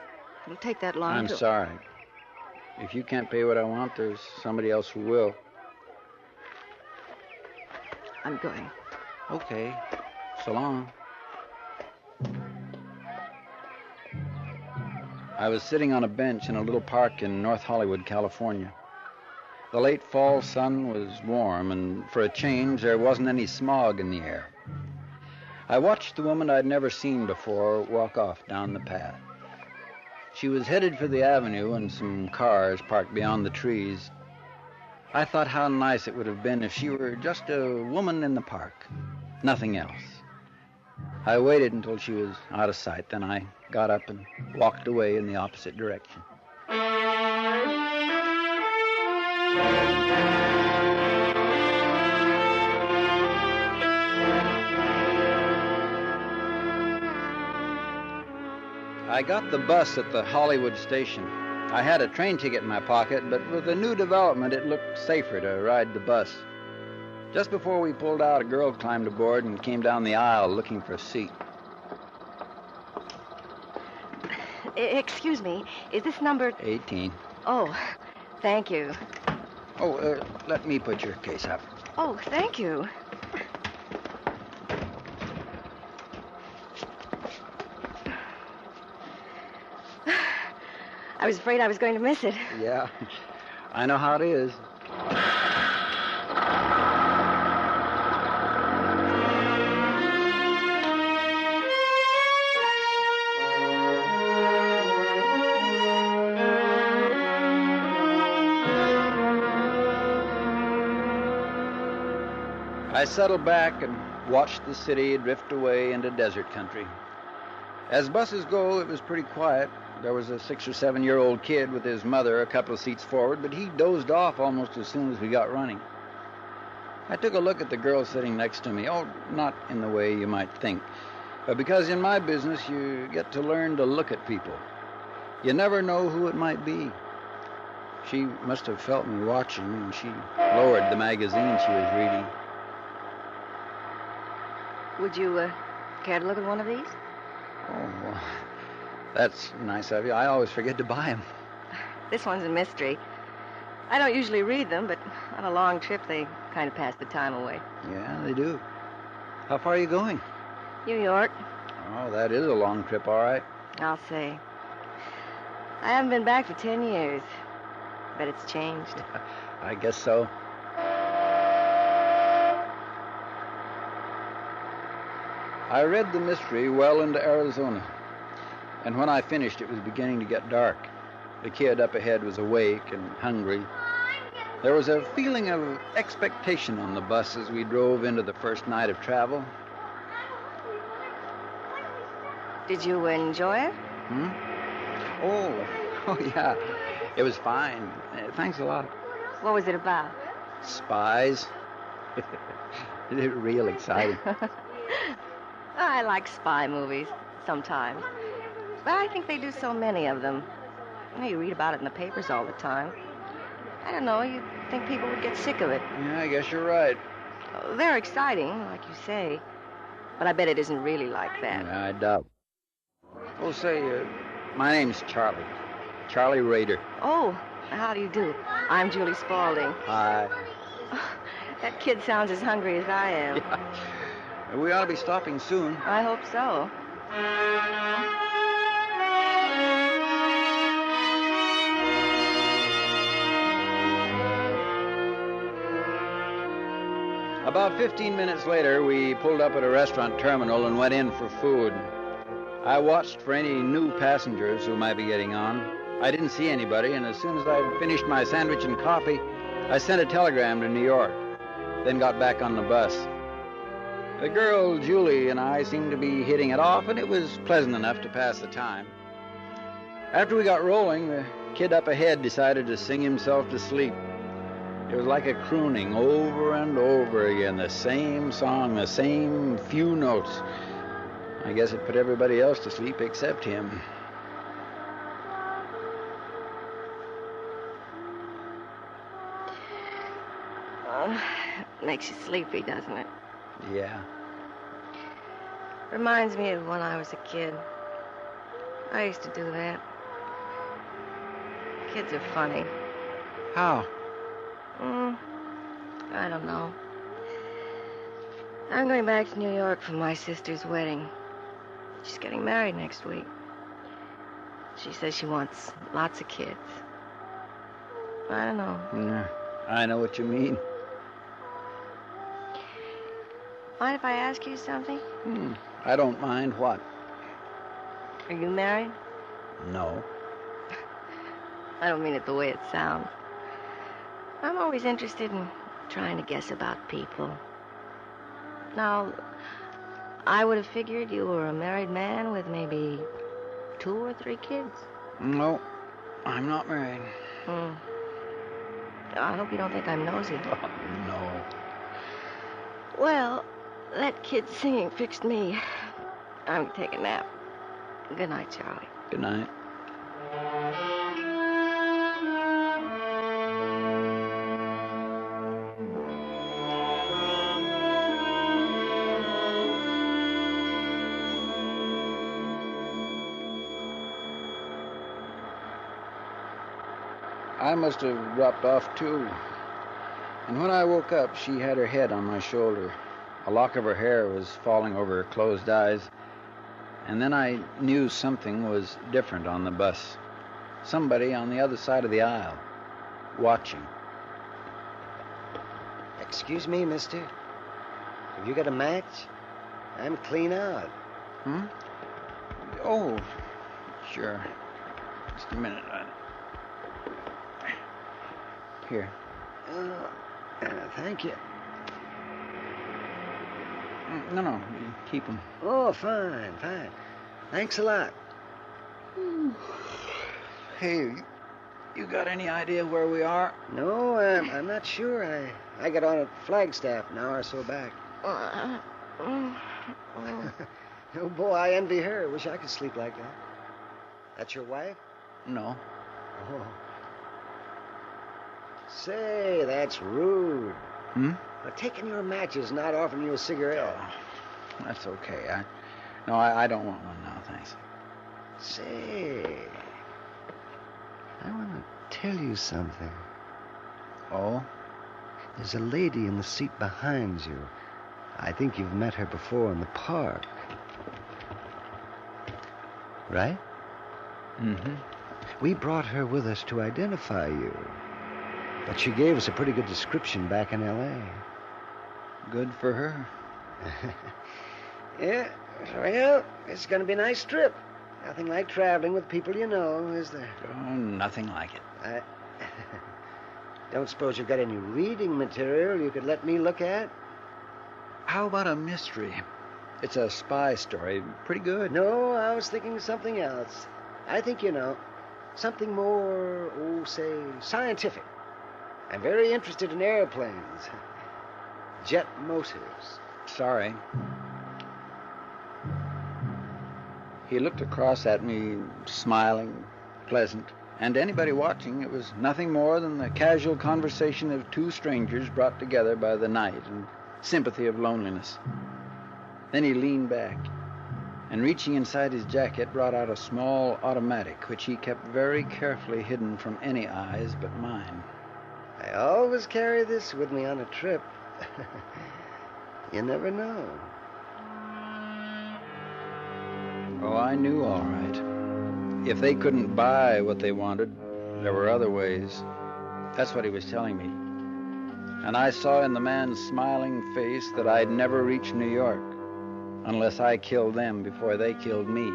It'll take that long. I'm sorry. If you can't pay what I want, there's somebody else who will. I'm going. Okay. So long. I was sitting on a bench in a little park in North Hollywood, California. The late fall sun was warm, and for a change, there wasn't any smog in the air. I watched the woman I'd never seen before walk off down the path. She was headed for the avenue and some cars parked beyond the trees. I thought how nice it would have been if she were just a woman in the park, nothing else. I waited until she was out of sight, then I got up and walked away in the opposite direction. I got the bus at the Hollywood station. I had a train ticket in my pocket, but with the new development, it looked safer to ride the bus. Just before we pulled out, a girl climbed aboard and came down the aisle looking for a seat. Excuse me, is this number... 18. Oh, thank you. Oh, let me put your case up. Oh, thank you. I was afraid I was going to miss it. Yeah, I know how it is. I settled back and watched the city drift away into desert country. As buses go, it was pretty quiet. There was a 6 or 7 year old kid with his mother a couple of seats forward, but he dozed off almost as soon as we got running. I took a look at the girl sitting next to me. Oh, not in the way you might think, but because in my business you get to learn to look at people. You never know who it might be. She must have felt me watching, and she lowered the magazine she was reading. Would you Care to look at one of these? Oh, well, that's nice of you. I always forget to buy them. This one's a mystery. I don't usually read them, but on a long trip, they kind of pass the time away. Yeah, they do. How far are you going? New York. Oh, that is a long trip, all right. I'll say. I haven't been back for 10 years. Bet it's changed. I guess so. I read the mystery well into Arizona. And when I finished, it was beginning to get dark. The kid up ahead was awake and hungry. There was a feeling of expectation on the bus as we drove into the first night of travel. Did you enjoy it? Oh, yeah. It was fine. Thanks a lot. What was it about? Spies. They're real exciting. I like spy movies, sometimes. But I think they do so many of them. You read about it in the papers all the time. I don't know, you'd think people would get sick of it. Yeah, I guess you're right. They're exciting, like you say. But I bet it isn't really like that. Yeah, I doubt. Oh, say, my name's Charlie. Charlie Rader. Oh, how do you do? I'm Julie Spaulding. Hi. That kid sounds as hungry as I am. Yeah. We ought to be stopping soon. I hope so. About 15 minutes later, we pulled up at a restaurant terminal and went in for food. I watched for any new passengers who might be getting on. I didn't see anybody, and as soon as I'd finished my sandwich and coffee, I sent a telegram to New York, then got back on the bus. The girl, Julie, and I seemed to be hitting it off, and it was pleasant enough to pass the time. After we got rolling, the kid up ahead decided to sing himself to sleep. It was like a crooning over and over again, the same song, the same few notes. I guess it put everybody else to sleep except him. Makes you sleepy, doesn't it? Yeah. Reminds me of when I was a kid. I used to do that. Kids are funny. How? I don't know. I'm going back to New York for my sister's wedding. She's getting married next week. She says she wants lots of kids. I don't know. Yeah, I know what you mean. Mind if I ask you something? I don't mind what. Are you married? No. I don't mean it the way it sounds. I'm always interested in trying to guess about people. Now, I would have figured you were a married man with maybe 2 or 3 kids. No, I'm not married. I hope you don't think I'm nosy. Oh, no. Well, that kid singing fixed me. I'm going to take a nap. Good night, Charlie. Good night. I must have dropped off, too. And when I woke up, she had her head on my shoulder. A lock of her hair was falling over her closed eyes. And then I knew something was different on the bus. Somebody on the other side of the aisle, watching. Excuse me, mister. Have you got a match? I'm clean out. Oh, sure. Just a minute. Here. Thank you. No, keep them. Oh, fine. Thanks a lot. Hey, you got any idea where we are? No, I'm not sure. I got on at Flagstaff an hour or so back. Oh, boy, I envy her. Wish I could sleep like that. That's your wife? No. Oh. Say, that's rude. But taking your matches, not offering you a cigarette. Oh, that's okay. No, I don't want one now, thanks. Say, I want to tell you something. Oh? There's a lady in the seat behind you. I think you've met her before in the park. Right? Mm-hmm. We brought her with us to identify you. But she gave us a pretty good description back in L.A. Good for her. Yeah, well, it's going to be a nice trip. Nothing like traveling with people you know, is there? Oh, nothing like it. I don't suppose you've got any reading material you could let me look at? How about a mystery? It's a spy story. Pretty good. No, I was thinking something else. I think you know. Something more, say, scientific. I'm very interested in airplanes. Jet motors. Sorry. He looked across at me, smiling, pleasant. And to anybody watching, it was nothing more than the casual conversation of two strangers brought together by the night and sympathy of loneliness. Then he leaned back, and reaching inside his jacket, brought out a small automatic, which he kept very carefully hidden from any eyes but mine. I always carry this with me on a trip. You never know. Oh, I knew all right. If they couldn't buy what they wanted, there were other ways. That's what he was telling me. And I saw in the man's smiling face that I'd never reach New York unless I killed them before they killed me.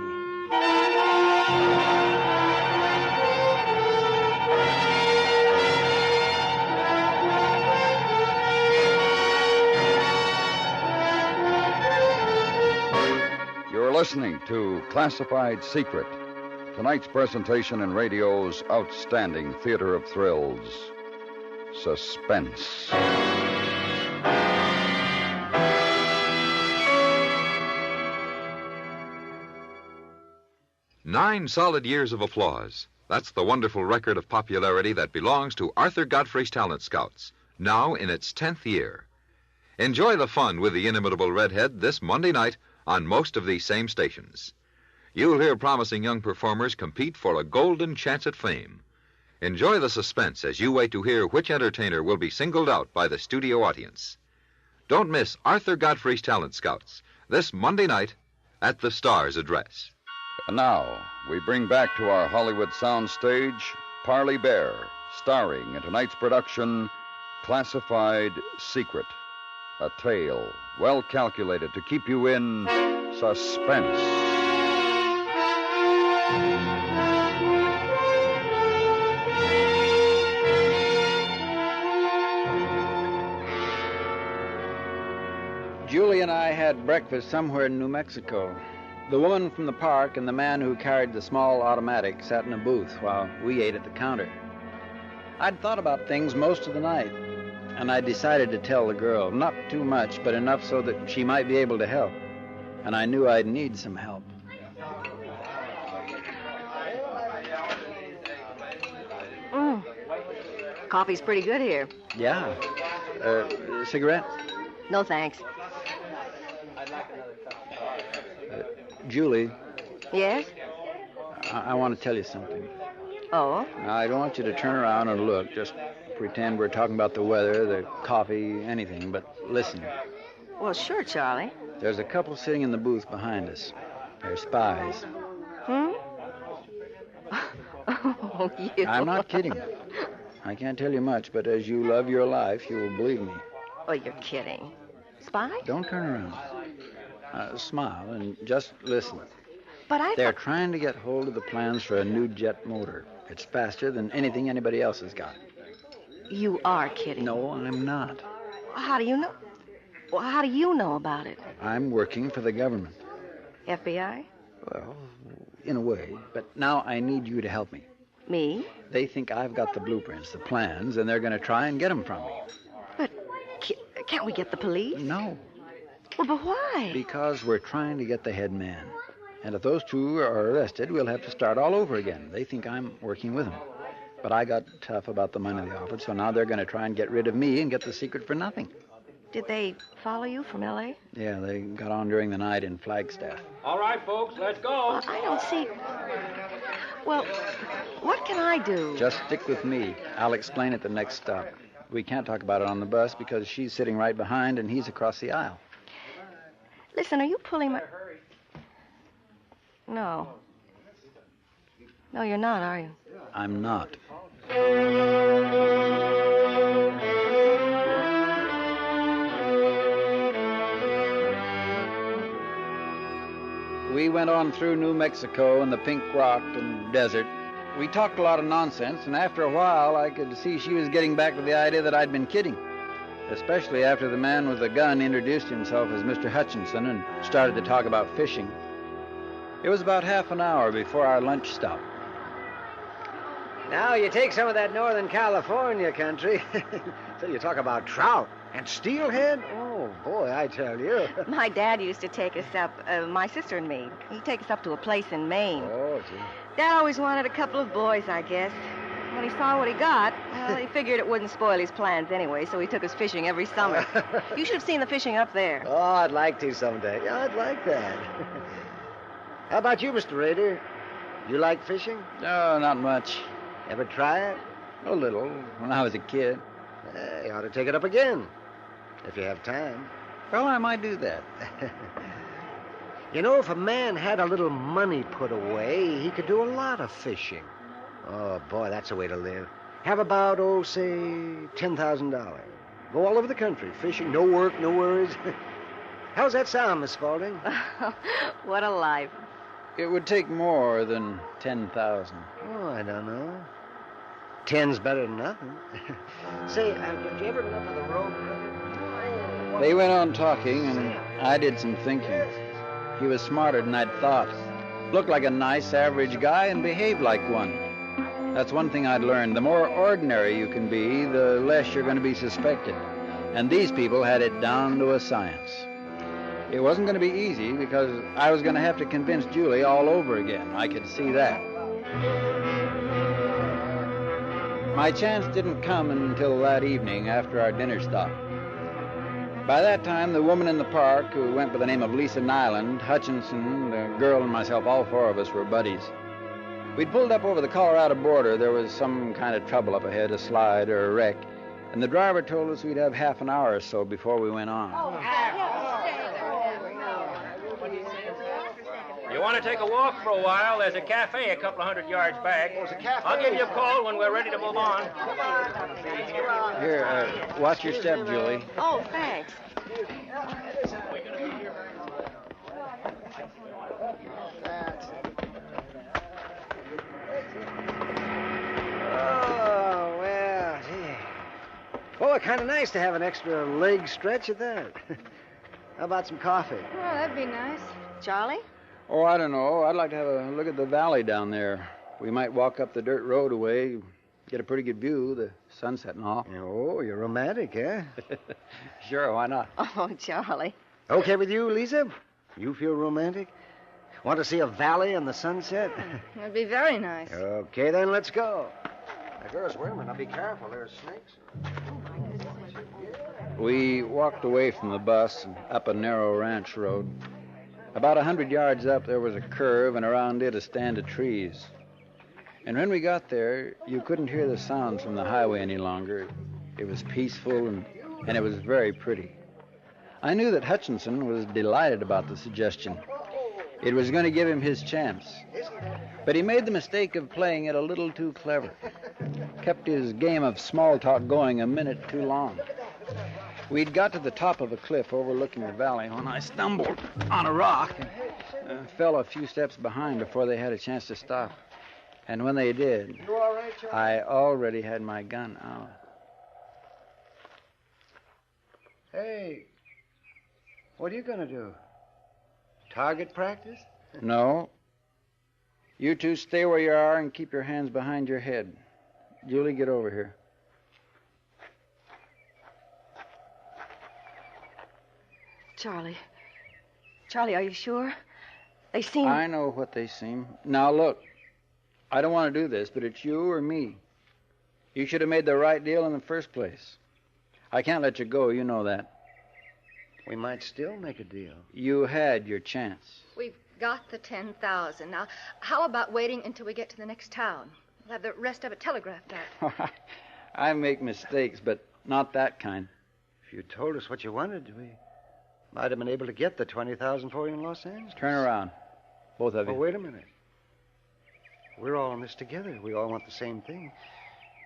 You're listening to Classified Secret, tonight's presentation in radio's outstanding theater of thrills, Suspense. 9 solid years of applause. That's the wonderful record of popularity that belongs to Arthur Godfrey's Talent Scouts, now in its 10th year. Enjoy the fun with the inimitable redhead this Monday night on most of these same stations. You'll hear promising young performers compete for a golden chance at fame. Enjoy the suspense as you wait to hear which entertainer will be singled out by the studio audience. Don't miss Arthur Godfrey's Talent Scouts this Monday night at the Star's Address. And now, we bring back to our Hollywood soundstage Parley Bear, starring in tonight's production, Classified Secret. A tale well calculated to keep you in suspense. Julie and I had breakfast somewhere in New Mexico. The woman from the park and the man who carried the small automatic sat in a booth while we ate at the counter. I'd thought about things most of the night, and I decided to tell the girl, not too much, but enough so that she might be able to help. And I knew I'd need some help. Coffee's pretty good here. Yeah. Cigarette? No, thanks. Julie. Yes? I want to tell you something. Oh? Now, I don't want you to turn around and look. Just pretend we're talking about the weather, the coffee, anything. But listen. Well, sure, Charlie. There's a couple sitting in the booth behind us. They're spies. Oh, you. I'm not kidding. I can't tell you much, but as you love your life, you will believe me. Oh, you're kidding. Spy? Don't turn around. Smile and just listen. But They're trying to get hold of the plans for a new jet motor. It's faster than anything anybody else has got. You are kidding. No, I'm not. How do you know? Well, how do you know about it? I'm working for the government. FBI? Well, in a way. But now I need you to help me. Me? They think I've got the blueprints, the plans, and they're going to try and get them from me. But can't we get the police? No. Well, but why? Because we're trying to get the head man. And if those two are arrested, we'll have to start all over again. They think I'm working with them. But I got tough about the money they offered, so now they're going to try and get rid of me and get the secret for nothing. Did they follow you from L.A.? Yeah, they got on during the night in Flagstaff. All right, folks, let's go. Well, I don't see... Well, what can I do? Just stick with me. I'll explain at the next stop. We can't talk about it on the bus because she's sitting right behind and he's across the aisle. Listen, are you pulling my... No. No, you're not, are you? I'm not. We went on through New Mexico and the Pink Rock and desert. We talked a lot of nonsense, and after a while I could see she was getting back to the idea that I'd been kidding, especially after the man with the gun introduced himself as Mr. Hutchinson and started to talk about fishing. It was about half an hour before our lunch stop. Now you take some of that Northern California country. So you talk about trout and steelhead. Oh, boy, I tell you. My dad used to take us up, my sister and me. He'd take us up to a place in Maine. Oh, gee. Dad always wanted a couple of boys, I guess. When he saw what he got, well, he figured it wouldn't spoil his plans anyway, so he took us fishing every summer. You should have seen the fishing up there. Oh, I'd like to someday. Yeah, I'd like that. How about you, Mr. Rader? You like fishing? No, not much. Ever try it? A little, when I was a kid. You ought to take it up again, if you have time. Well, I might do that. You know, if a man had a little money put away, he could do a lot of fishing. Oh, boy, that's the way to live. Have about, say, $10,000. Go all over the country, fishing, no work, no worries. How's that sound, Miss Spaulding? What a life. It would take more than 10,000. Oh, I don't know. 10's better than nothing. Say, have you ever been up to the road? They went on talking, and I did some thinking. He was smarter than I'd thought. Looked like a nice, average guy and behaved like one. That's one thing I'd learned. The more ordinary you can be, the less you're going to be suspected. And these people had it down to a science. It wasn't going to be easy because I was going to have to convince Julie all over again. I could see that. My chance didn't come until that evening after our dinner stop. By that time, the woman in the park, who went by the name of Lisa Nyland, Hutchinson, the girl, and myself, all four of us were buddies. We'd pulled up over the Colorado border. There was some kind of trouble up ahead, a slide or a wreck, and the driver told us we'd have half an hour or so before we went on. You want to take a walk for a while? There's a cafe a couple of 100 yards back. I'll give you a call when we're ready to move on. Here, watch your step, Julie. Oh, thanks. Oh, well, gee. Well, kind of nice to have an extra leg stretch at that. How about some coffee? Oh, that'd be nice. Charlie? Oh, I don't know. I'd like to have a look at the valley down there. We might walk up the dirt road away, get a pretty good view, the sunset and all. Oh, you're romantic, eh? Sure, why not? Oh, Charlie. Okay with you, Lisa? You feel romantic? Want to see a valley and the sunset? That'd be very nice. Okay, then let's go. Now, girls, wait a minute. Now, be careful. There's snakes. We walked away from the bus and up a narrow ranch road. About 100 yards up, there was a curve, and around it a stand of trees. And when we got there, you couldn't hear the sounds from the highway any longer. It was peaceful, and it was very pretty. I knew that Hutchinson was delighted about the suggestion. It was going to give him his chance. But he made the mistake of playing it a little too clever. Kept his game of small talk going a minute too long. We'd got to the top of a cliff overlooking the valley when I stumbled on a rock and fell a few steps behind before they had a chance to stop. And when they did, I already had my gun out. Hey, what are you going to do? Target practice? No. You two stay where you are and keep your hands behind your head. Julie, get over here. Charlie, are you sure? They seem... I know what they seem. Now, look, I don't want to do this, but it's you or me. You should have made the right deal in the first place. I can't let you go, you know that. We might still make a deal. You had your chance. We've got the 10,000. Now, how about waiting until we get to the next town? We'll have the rest of it telegraphed out. I make mistakes, but not that kind. If you told us what you wanted, we might have been able to get the 20,000 for you in Los Angeles. Turn around. Both of you. Oh, wait a minute. We're all in this together. We all want the same thing.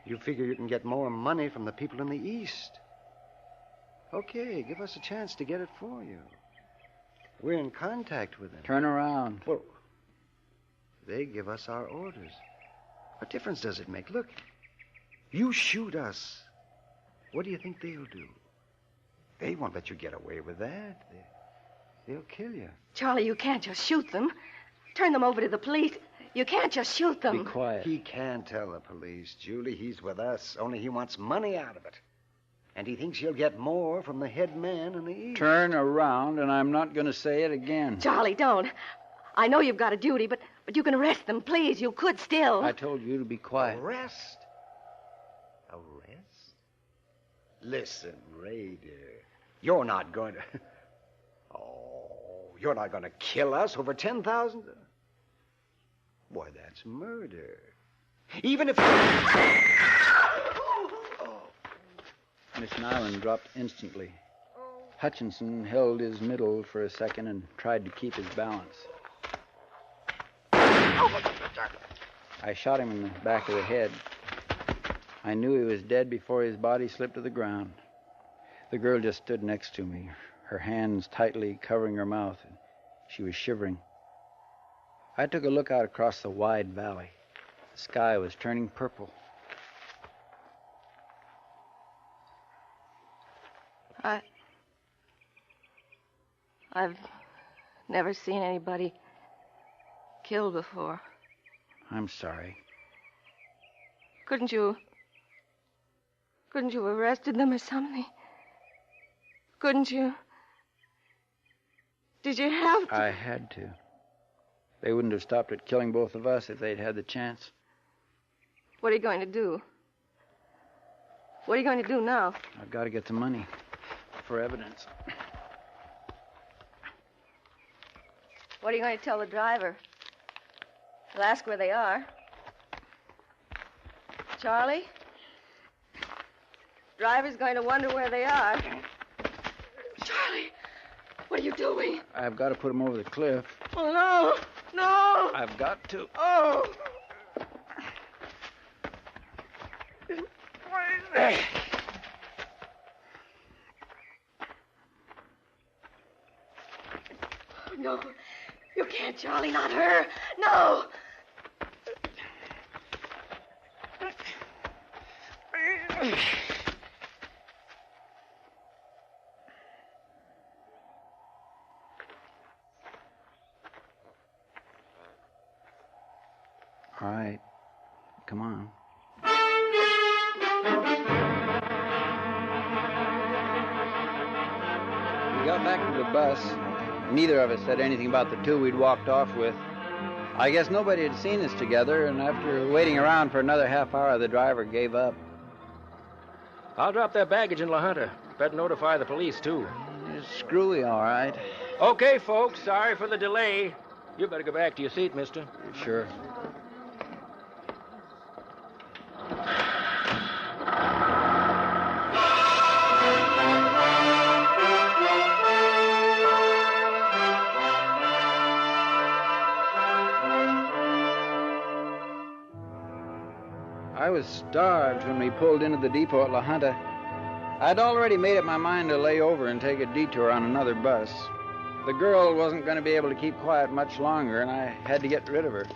You figure you can get more money from the people in the East. Okay, give us a chance to get it for you. We're in contact with them. Turn around. Well, they give us our orders. What difference does it make? Look, you shoot us. What do you think they'll do? They won't let you get away with that. They'll kill you. Charlie, you can't just shoot them. Turn them over to the police. You can't just shoot them. Be quiet. He can't tell the police, Julie. He's with us. Only he wants money out of it. And he thinks he'll get more from the head man in the East. Turn around, and I'm not going to say it again. Charlie, don't. I know you've got a duty, but you can arrest them, please. You could still. I told you to be quiet. Arrest? Arrest? Listen, Ray, dear. You're not going to... Oh, you're not going to kill us over 10,000? Boy, that's murder. Even if... Miss Nyland dropped instantly. Hutchinson held his middle for a second and tried to keep his balance. I shot him in the back of the head. I knew he was dead before his body slipped to the ground. The girl just stood next to me, her hands tightly covering her mouth. She was shivering. I took a look out across the wide valley. The sky was turning purple. I've never seen anybody killed before. I'm sorry. Couldn't you have arrested them or something? Couldn't you? Did you have to? I had to. They wouldn't have stopped at killing both of us if they'd had the chance. What are you going to do? What are you going to do now? I've got to get the money for evidence. What are you going to tell the driver? He'll ask where they are. Charlie? Driver's going to wonder where they are. Charlie, what are you doing? I've got to put them over the cliff. Oh, no. No. I've got to. Oh. No. You can't, Charlie. Not her. No. All right. Come on. We got back to the bus. Neither of us said anything about the two we'd walked off with. I guess nobody had seen us together, and after waiting around for another half hour, the driver gave up. I'll drop their baggage in La Junta. Better notify the police, too. It's screwy, all right. Okay, folks. Sorry for the delay. You better go back to your seat, mister. Sure. I was starved when we pulled into the depot at La Junta. I'd already made up my mind to lay over and take a detour on another bus. The girl wasn't going to be able to keep quiet much longer, and I had to get rid of her.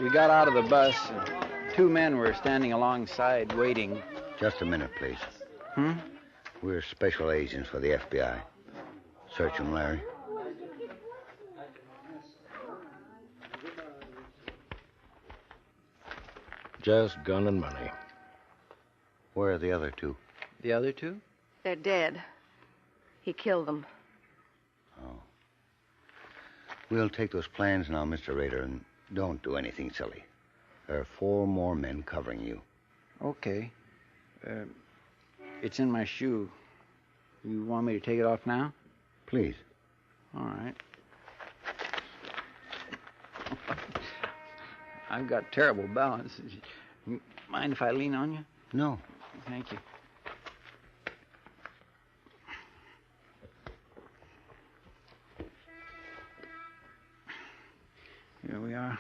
We got out of the bus, and two men were standing alongside waiting. Just a minute, please. We're special agents for the FBI. Search them, Larry. Just gun and money. Where are the other two? The other two? They're dead. He killed them. Oh. We'll take those plans now, Mr. Rader, and don't do anything silly. There are 4 more men covering you. Okay. It's in my shoe. You want me to take it off now? Please. All right. I've got terrible balance. Mind if I lean on you? No. Thank you. Here we are.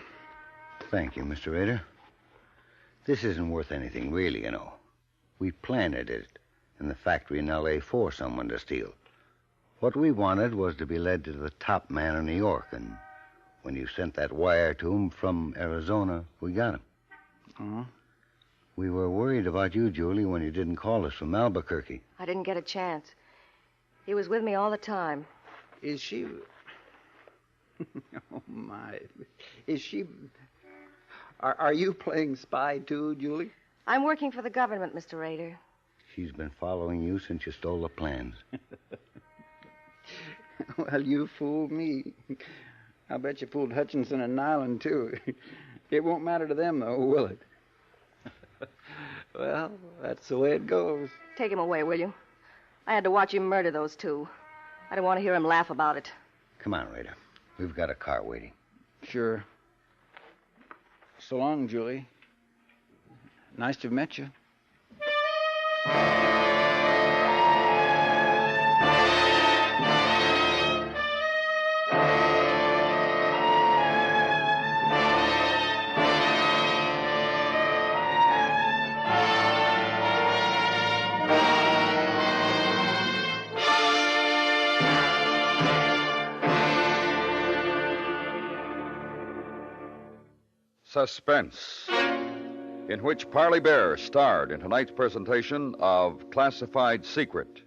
Thank you, Mr. Rader. This isn't worth anything, really, you know. We planted it in the factory in L.A. for someone to steal. What we wanted was to be led to the top man in New York, and when you sent that wire to him from Arizona, we got him. Uh-huh. We were worried about you, Julie, when you didn't call us from Albuquerque. I didn't get a chance. He was with me all the time. Is she... Oh, my. Is she... Are you playing spy, too, Julie? I'm working for the government, Mr. Rader. She's been following you since you stole the plans. Well, you fooled me. I'll bet you fooled Hutchinson and Nyland, too. It won't matter to them, though, will it? Well, that's the way it goes. Take him away, will you? I had to watch him murder those two. I don't want to hear him laugh about it. Come on, Rader. We've got a car waiting. Sure. So long, Julie. Nice to have met you. Suspense, in which Parley Bear starred in tonight's presentation of Classified Secret.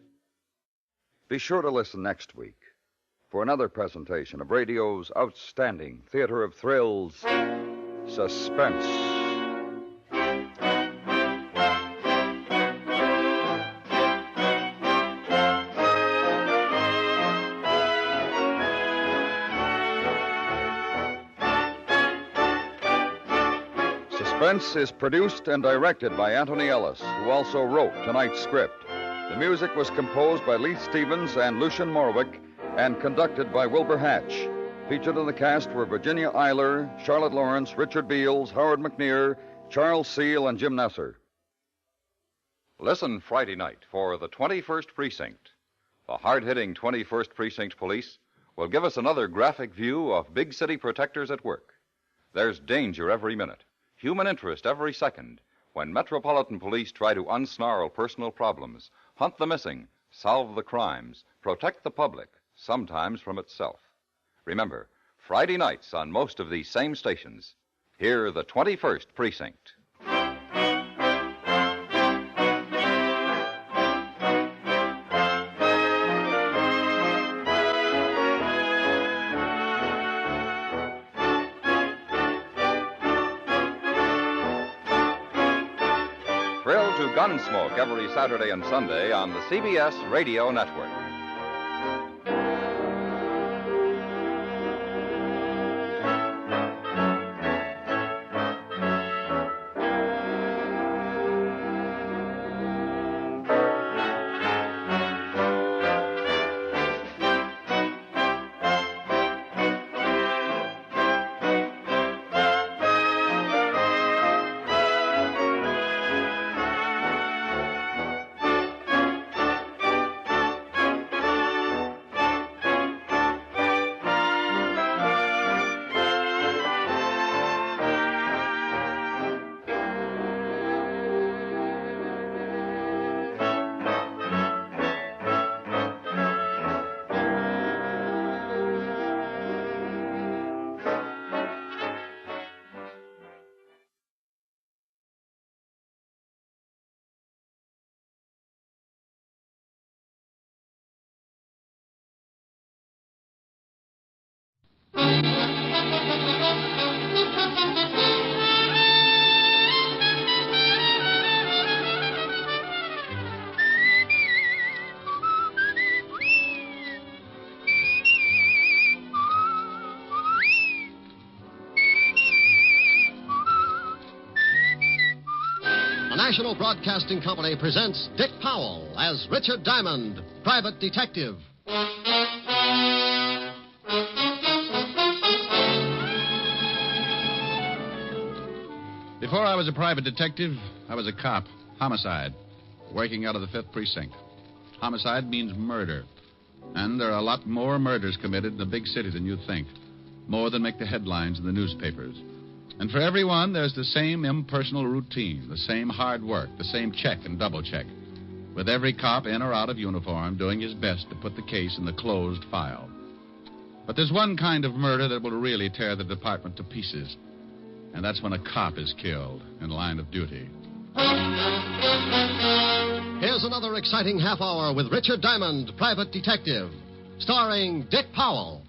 Be sure to listen next week for another presentation of radio's outstanding theater of thrills, Suspense. Suspense is produced and directed by Anthony Ellis, who also wrote tonight's script. The music was composed by Leith Stevens and Lucian Morwick and conducted by Wilbur Hatch. Featured in the cast were Virginia Eiler, Charlotte Lawrence, Richard Beals, Howard McNear, Charles Seal, and Jim Nesser. Listen Friday night for the 21st Precinct. The hard-hitting 21st Precinct Police will give us another graphic view of big city protectors at work. There's danger every minute, human interest every second, when Metropolitan Police try to unsnarl personal problems, hunt the missing, solve the crimes, protect the public, sometimes from itself. Remember, Friday nights on most of these same stations. Hear the 21st Precinct. Thrill to Gunsmoke every Saturday and Sunday on the CBS Radio Network. The National Broadcasting Company presents Dick Powell as Richard Diamond, private detective. Before I was a private detective, I was a cop. Homicide. Working out of the 5th Precinct. Homicide means murder. And there are a lot more murders committed in a big city than you'd think. More than make the headlines in the newspapers. And for everyone, there's the same impersonal routine, the same hard work, the same check and double check. With every cop in or out of uniform doing his best to put the case in the closed file. But there's one kind of murder that will really tear the department to pieces. And that's when a cop is killed in line of duty. Here's another exciting half hour with Richard Diamond, private detective, starring Dick Powell.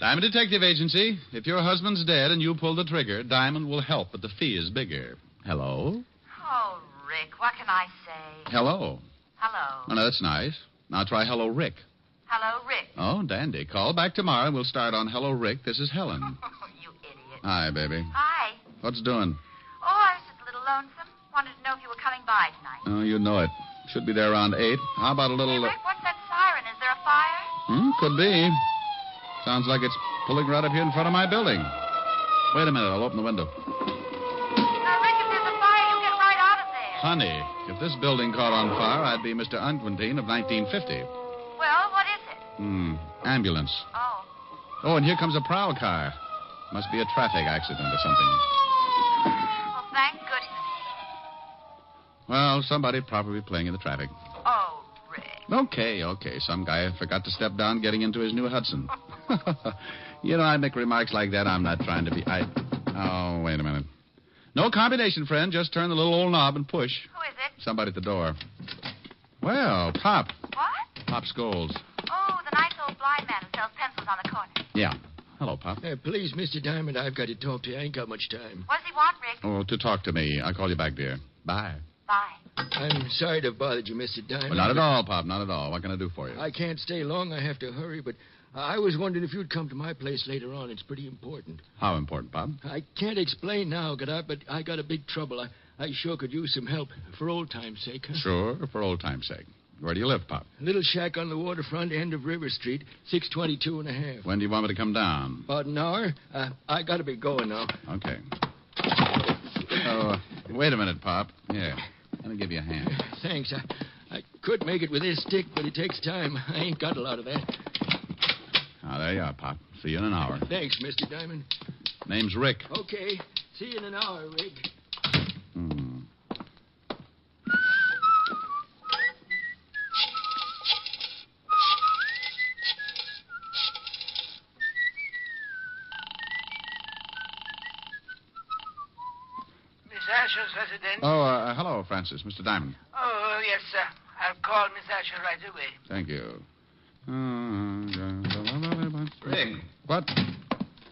Diamond Detective Agency. If your husband's dead and you pull the trigger, Diamond will help, but the fee is bigger. Hello? Oh, Rick, what can I say? Hello. Hello. Oh, no, that's nice. Now try Hello, Rick. Hello, Rick. Oh, dandy. Call back tomorrow and we'll start on Hello, Rick. This is Helen. You idiot. Hi, baby. Hi. What's doing? Oh, I was just a little lonesome. Wanted to know if you were coming by tonight. Oh, you know it. Should be there around 8. How about a little... Hey, Rick, what's that siren? Is there a fire? Could be. Sounds like it's pulling right up here in front of my building. Wait a minute. I'll open the window. Rick, if there's a fire, you get right out of there. Honey, if this building caught on fire, I'd be Mr. Unquintine of 1950. Well, what is it? Ambulance. Oh. Oh, and here comes a prowl car. Must be a traffic accident or something. Well, thank goodness. Well, somebody probably playing in the traffic. Oh, Rick. Okay. Some guy forgot to step down getting into his new Hudson. You know, I make remarks like that. I'm not trying to be... Oh, wait a minute. No combination, friend. Just turn the little old knob and push. Who is it? Somebody at the door. Well, Pop. What? Pop Scholes. Oh, the nice old blind man who sells pencils on the corner. Yeah. Hello, Pop. Please, Mr. Diamond, I've got to talk to you. I ain't got much time. What does he want, Rick? Oh, to talk to me. I'll call you back, dear. Bye. Bye. I'm sorry to have bothered you, Mr. Diamond. Well, not at all, Pop. Not at all. What can I do for you? I can't stay long. I have to hurry, but I was wondering if you'd come to my place later on. It's pretty important. How important, Pop? I can't explain now, but I got a big trouble. I sure could use some help for old time's sake. Huh? Sure, for old time's sake. Where do you live, Pop? A little shack on the waterfront, end of River Street, 622 and a half. When do you want me to come down? About an hour. I got to be going now. Okay. Oh, wait a minute, Pop. Here, let me give you a hand. Thanks. I could make it with this stick, but it takes time. I ain't got a lot of that. Ah, there you are, Pop. See you in an hour. Thanks, Mr. Diamond. Name's Rick. Okay. See you in an hour, Rick. Asher's residence. Oh, hello, Francis. Mr. Diamond. Oh, yes, sir. I'll call Miss Asher right away. Thank you. Rick. What?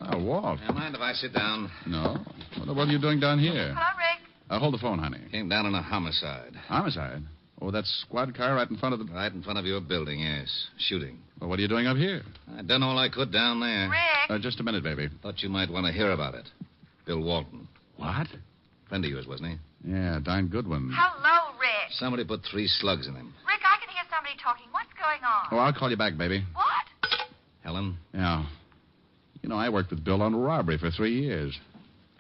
Oh, Walt. Mind if I sit down? No. What are you doing down here? Hello, Rick. Hold the phone, honey. Came down on a homicide. Homicide? Oh, that squad car right in front of the... Right in front of your building, yes. Shooting. Well, what are you doing up here? I done all I could down there. Rick. Just a minute, baby. Thought you might want to hear about it. Bill Walton. What? Friend of yours, wasn't he? Yeah, darn good one. Hello, Rick. Somebody put 3 slugs in him. Rick, I can hear somebody talking. What's going on? Oh, I'll call you back, baby. What? Helen? Yeah. You know, I worked with Bill on a robbery for 3 years.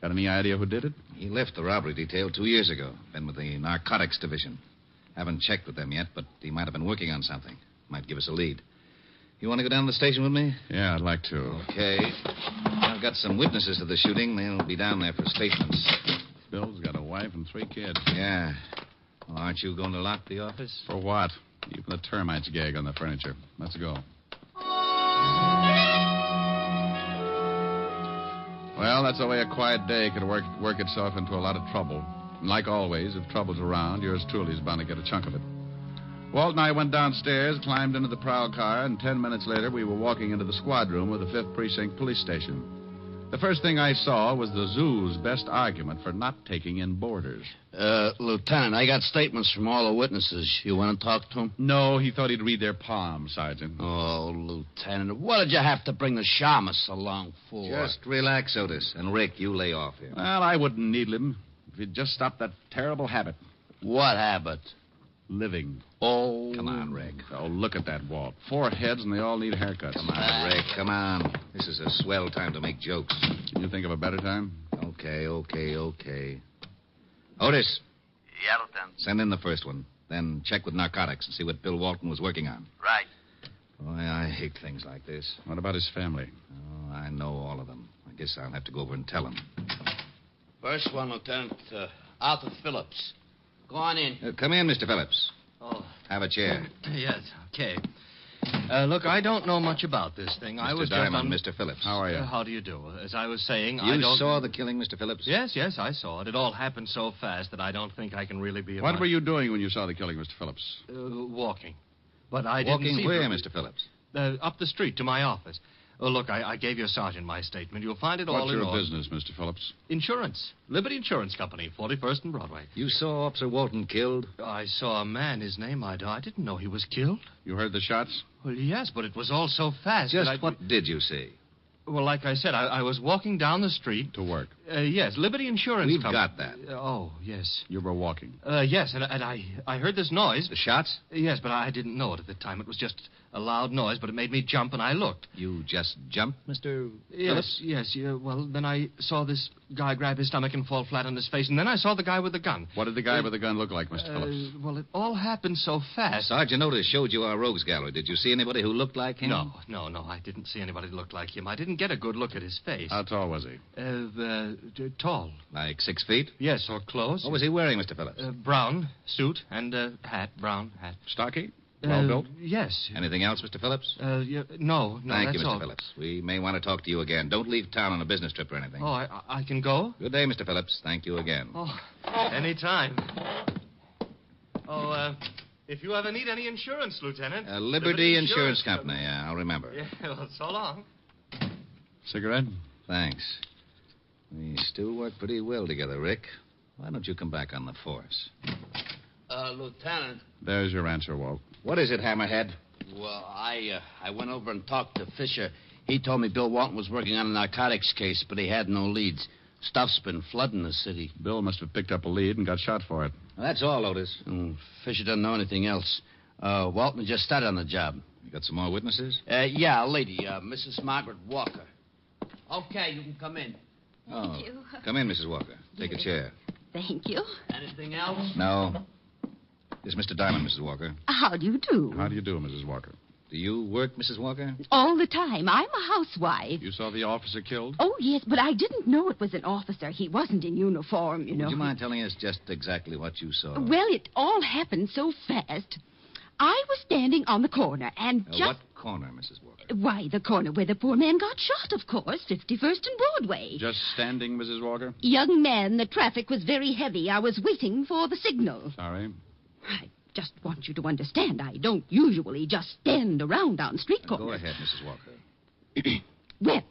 Got any idea who did it? He left the robbery detail 2 years ago. Been with the narcotics division. Haven't checked with them yet, but he might have been working on something. Might give us a lead. You want to go down to the station with me? Yeah, I'd like to. Okay. I've got some witnesses to the shooting. They'll be down there for statements. Bill's got a wife and 3 kids. Yeah. Well, aren't you going to lock the office? For what? Even the termites gag on the furniture. Let's go. Well, that's the way a quiet day could work itself into a lot of trouble. And like always, if trouble's around, yours truly is bound to get a chunk of it. Walt and I went downstairs, climbed into the prowl car, and 10 minutes later we were walking into the squad room of the 5th Precinct Police Station. The first thing I saw was the zoo's best argument for not taking in boarders. Lieutenant, I got statements from all the witnesses. You want to talk to them? No, he thought he'd read their palms, Sergeant. Oh, Lieutenant, what did you have to bring the shamus along for? Just relax, Otis. And, Rick, you lay off here. Well, I wouldn't needle him if he'd just stop that terrible habit. What habit? Living. Oh. Come on, Rick. Oh, look at that, Walt. 4 heads, and they all need haircuts. Come on, Rick, come on. This is a swell time to make jokes. Can you think of a better time? Okay. Otis. Yeah, Lieutenant. Send in the first one. Then check with narcotics and see what Bill Walton was working on. Right. Boy, I hate things like this. What about his family? Oh, I know all of them. I guess I'll have to go over and tell them. First one, Lieutenant, Arthur Phillips. Go on in. Come in, Mr. Phillips. Oh. Have a chair. Yes, okay. Look, I don't know much about this thing. I was Diamond, just on... Mr. Phillips. How are you? How do you do? As I was saying, You I don't... saw the killing, Mr. Phillips? Yes, I saw it. It all happened so fast that I don't think I can really be... What were you doing when you saw the killing, Mr. Phillips? Walking. But I Walking didn't see... where, Mr. Phillips? Up the street to my office. Oh, look, I gave your sergeant my statement. You'll find it all What's in your order. business, Mr. Phillips? Insurance. Liberty Insurance Company, 41st and Broadway. You saw Officer Walton killed? I saw a man. His name, I didn't know he was killed. You heard the shots? Well, yes, but it was all so fast. Just what did you see? Well, like I said, I was walking down the street. To work? Yes, Liberty Insurance We've Company. got that. Oh, yes. You were walking? Yes, and I heard this noise. The shots? Yes, but I didn't know it at the time. It was just a loud noise, but it made me jump, and I looked. You just jumped, Mr. Phillips? Yes. Well, then I saw this guy grab his stomach and fall flat on his face, and then I saw the guy with the gun. What did the guy with the gun look like, Mr. Phillips? Well, it all happened so fast. Sergeant Otis showed you our rogues gallery. Did you see anybody who looked like him? No. I didn't see anybody who looked like him. I didn't get a good look at his face. How tall was he? Tall. Like 6 feet? Yes, or close. What was he wearing, Mr. Phillips? Brown suit and hat, brown hat. Stocky? Well built? Yes. Anything else, Mr. Phillips? No, Thank that's you, Mr. all. Phillips. We may want to talk to you again. Don't leave town on a business trip or anything. Oh, I can go? Good day, Mr. Phillips. Thank you again. Oh, anytime. Oh, if you ever need any insurance, Lieutenant. Liberty Insurance Company. Yeah, I'll remember. Yeah, well, so long. Cigarette? Thanks. We still work pretty well together, Rick. Why don't you come back on the force? Lieutenant. There's your answer, Walt. What is it, Hammerhead? Well, I went over and talked to Fisher. He told me Bill Walton was working on a narcotics case, but he had no leads. Stuff's been flooding the city. Bill must have picked up a lead and got shot for it. Well, that's all, Otis. Fisher doesn't know anything else. Walton just started on the job. You got some more witnesses? Yeah, a lady, Mrs. Margaret Walker. Okay, you can come in. Thank you. Come in, Mrs. Walker. Take a chair. Thank you. Anything else? No. This is Mr. Diamond, Mrs. Walker. How do you do? How do you do, Mrs. Walker? Do you work, Mrs. Walker? All the time. I'm a housewife. You saw the officer killed? Oh, yes, but I didn't know it was an officer. He wasn't in uniform, you know. Would you mind telling us just exactly what you saw? Well, it all happened so fast. I was standing on the corner and just... What corner, Mrs. Walker? Why, the corner where the poor man got shot, of course. 51st and Broadway. Just standing, Mrs. Walker? Young man, the traffic was very heavy. I was waiting for the signal. Sorry. I just want you to understand, I don't usually just stand around on street corners. Go ahead, Mrs. Walker. Well,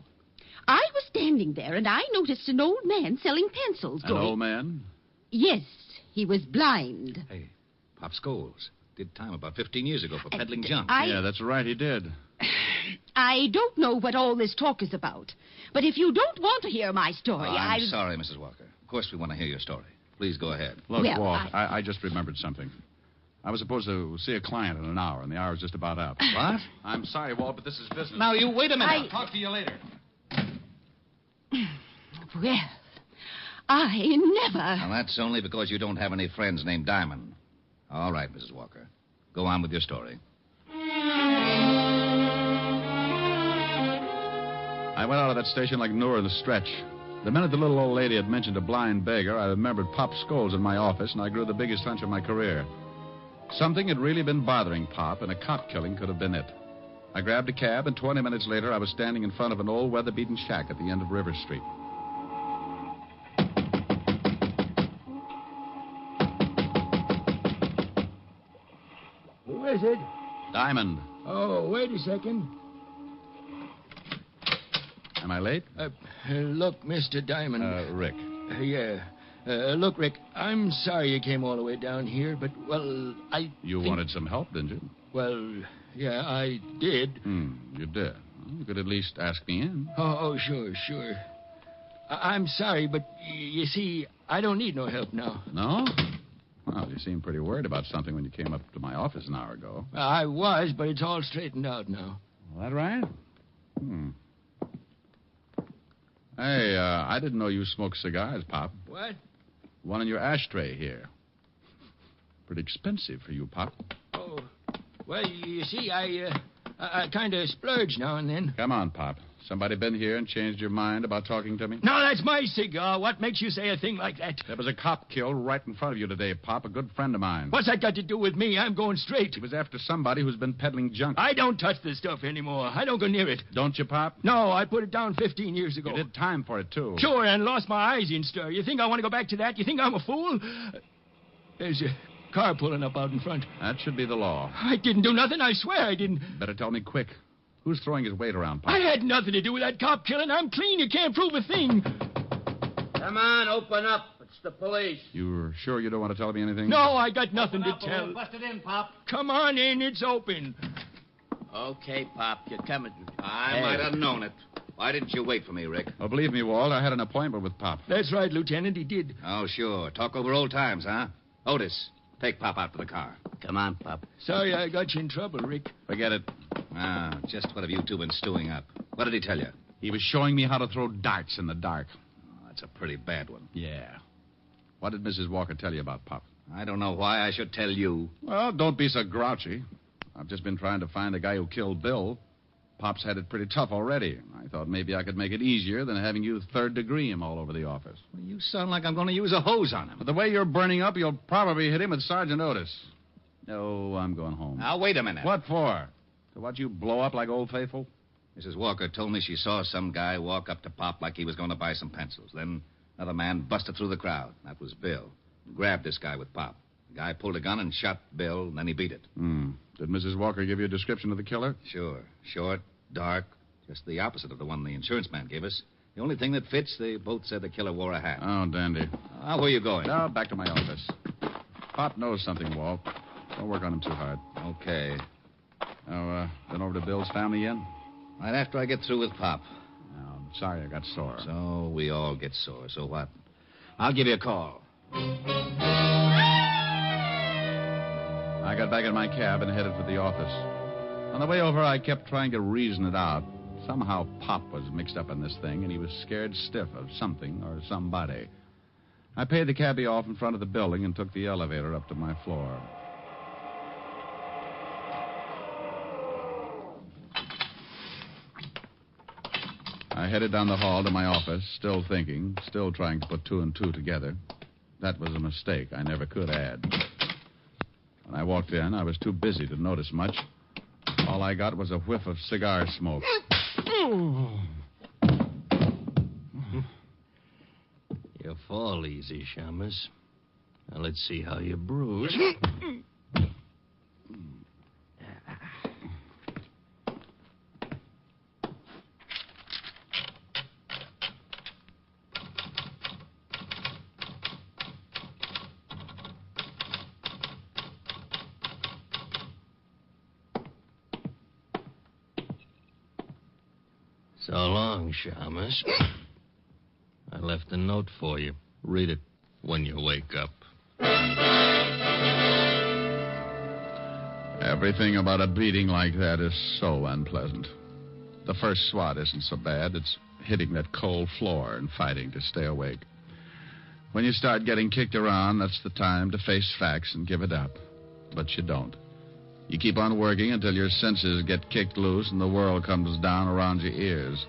I was standing there, and I noticed an old man selling pencils. An old man? Yes, he was blind. Hey, Pop Scholes did time about 15 years ago for peddling junk. Yeah, that's right, he did. I don't know what all this talk is about, but if you don't want to hear my story, I'm sorry, Mrs. Walker. Of course we want to hear your story. Please go ahead. Look, Walt, I just remembered something. I was supposed to see a client in an hour, and the hour's just about up. What? I'm sorry, Walt, but this is business. Now, you wait a minute. I'll talk to you later. Well, I never... Now, that's only because you don't have any friends named Diamond. All right, Mrs. Walker. Go on with your story. I went out of that station like Noor in the stretch. The minute the little old lady had mentioned a blind beggar, I remembered Pop Scholes in my office, and I grew the biggest hunch of my career. Something had really been bothering Pop, and a cop killing could have been it. I grabbed a cab, and 20 minutes later, I was standing in front of an old weather-beaten shack at the end of River Street. Who is it? Diamond. Oh, wait a second. Am I late? Look, Mr. Diamond. Rick. Yeah. Look, Rick, I'm sorry you came all the way down here, but, well, You wanted some help, didn't you? Well, yeah, I did. You did. Well, you could at least ask me in. Oh, sure. I'm sorry, but you see, I don't need no help now. No? Well, you seemed pretty worried about something when you came up to my office an hour ago. I was, but it's all straightened out now. That right? Hey, I didn't know you smoked cigars, Pop. What? One in your ashtray here. Pretty expensive for you, Pop. Oh, well, you see, I kind of splurge now and then. Come on, Pop. Somebody been here and changed your mind about talking to me? No, that's my cigar. What makes you say a thing like that? There was a cop killed right in front of you today, Pop, a good friend of mine. What's that got to do with me? I'm going straight. He was after somebody who's been peddling junk. I don't touch this stuff anymore. I don't go near it. Don't you, Pop? No, I put it down 15 years ago. You did time for it, too. Sure, and lost my eyes in stir. You think I want to go back to that? You think I'm a fool? There's a car pulling up out in front. That should be the law. I didn't do nothing. I swear I didn't. Better tell me quick. Who's throwing his weight around, Pop? I had nothing to do with that cop killing. I'm clean. You can't prove a thing. Come on, open up. It's the police. You're sure you don't want to tell me anything? No, I got nothing to tell. Bust it in, Pop. Come on in. It's open. Okay, Pop, you're coming. I might have known it. Why didn't you wait for me, Rick? Oh, believe me, Walt, I had an appointment with Pop. That's right, Lieutenant. He did. Oh, sure. Talk over old times, huh? Otis, take Pop out to the car. Come on, Pop. Sorry I got you in trouble, Rick. Forget it. Just what have you two been stewing up? What did he tell you? He was showing me how to throw darts in the dark. Oh, that's a pretty bad one. Yeah. What did Mrs. Walker tell you about Pop? I don't know why I should tell you. Well, don't be so grouchy. I've just been trying to find the guy who killed Bill. Pop's had it pretty tough already. I thought maybe I could make it easier than having you third-degree him all over the office. Well, you sound like I'm going to use a hose on him. But the way you're burning up, you'll probably hit him with Sergeant Otis. No, I'm going home. Now, wait a minute. What for? To watch you blow up like Old Faithful? Mrs. Walker told me she saw some guy walk up to Pop like he was going to buy some pencils. Then another man busted through the crowd. That was Bill. Grabbed this guy with Pop. The guy pulled a gun and shot Bill, and then he beat it. Did Mrs. Walker give you a description of the killer? Sure. Short, dark, just the opposite of the one the insurance man gave us. The only thing that fits, they both said the killer wore a hat. Oh, dandy. Where are you going? Now, back to my office. Pop knows something, Walt. Don't work on him too hard. Okay. Now, been over to Bill's family yet? Right after I get through with Pop. I'm sorry I got sore. So we all get sore. So what? I'll give you a call. I got back in my cab and headed for the office. On the way over, I kept trying to reason it out. Somehow Pop was mixed up in this thing, and he was scared stiff of something or somebody. I paid the cabbie off in front of the building and took the elevator up to my floor. I headed down the hall to my office, still thinking, still trying to put two and two together. That was a mistake. I never could add. When I walked in, I was too busy to notice much. All I got was a whiff of cigar smoke. You fall easy, Shamus. Now, let's see how you bruise. So long, Shamus. I left a note for you. Read it when you wake up. Everything about a beating like that is so unpleasant. The first swat isn't so bad. It's hitting that cold floor and fighting to stay awake. When you start getting kicked around, that's the time to face facts and give it up. But you don't. You keep on working until your senses get kicked loose and the world comes down around your ears.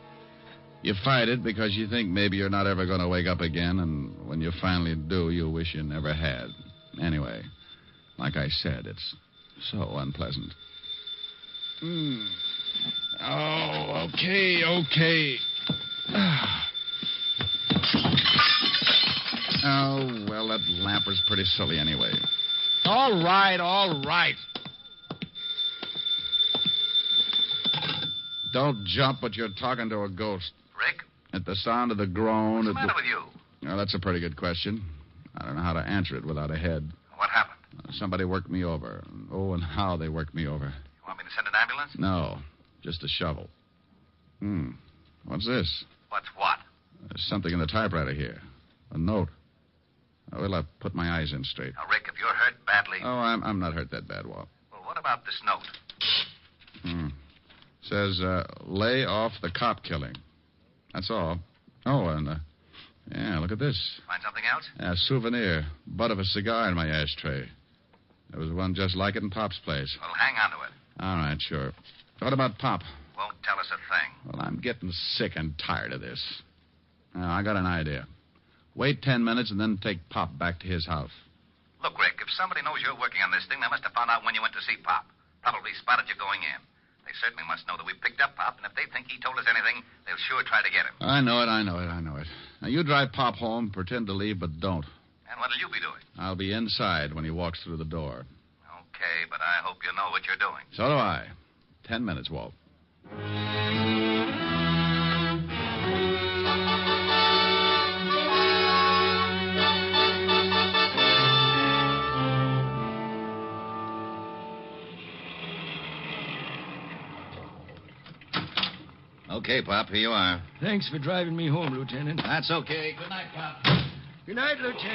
You fight it because you think maybe you're not ever going to wake up again, and when you finally do, you wish you never had. Anyway, like I said, it's so unpleasant. Oh, okay. Oh, well, that lamp was pretty silly anyway. All right. Don't jump, but you're talking to a ghost. Rick? At the sound of the groan... What's the matter with you? Well, that's a pretty good question. I don't know how to answer it without a head. What happened? Somebody worked me over. Oh, and how they worked me over. You want me to send an ambulance? No, just a shovel. What's this? What's what? There's something in the typewriter here. A note. Well, I'll put my eyes in straight. Now, Rick, if you're hurt badly... Oh, I'm not hurt that bad, Walt. Well, what about this note? Says, lay off the cop killing. That's all. Oh, and, yeah, look at this. Find something else? A souvenir. Butt of a cigar in my ashtray. There was one just like it in Pop's place. Well, hang on to it. All right, sure. What about Pop? Won't tell us a thing. Well, I'm getting sick and tired of this. Now, I got an idea. Wait 10 minutes and then take Pop back to his house. Look, Rick, if somebody knows you're working on this thing, they must have found out when you went to see Pop. Probably spotted you going in. They certainly must know that we picked up Pop, and if they think he told us anything, they'll sure try to get him. I know it. Now, you drive Pop home, pretend to leave, but don't. And what'll you be doing? I'll be inside when he walks through the door. Okay, but I hope you know what you're doing. So do I. 10 minutes, Walt. Okay, Pop, here you are. Thanks for driving me home, Lieutenant. That's okay. Good night, Pop. Good night, Lieutenant.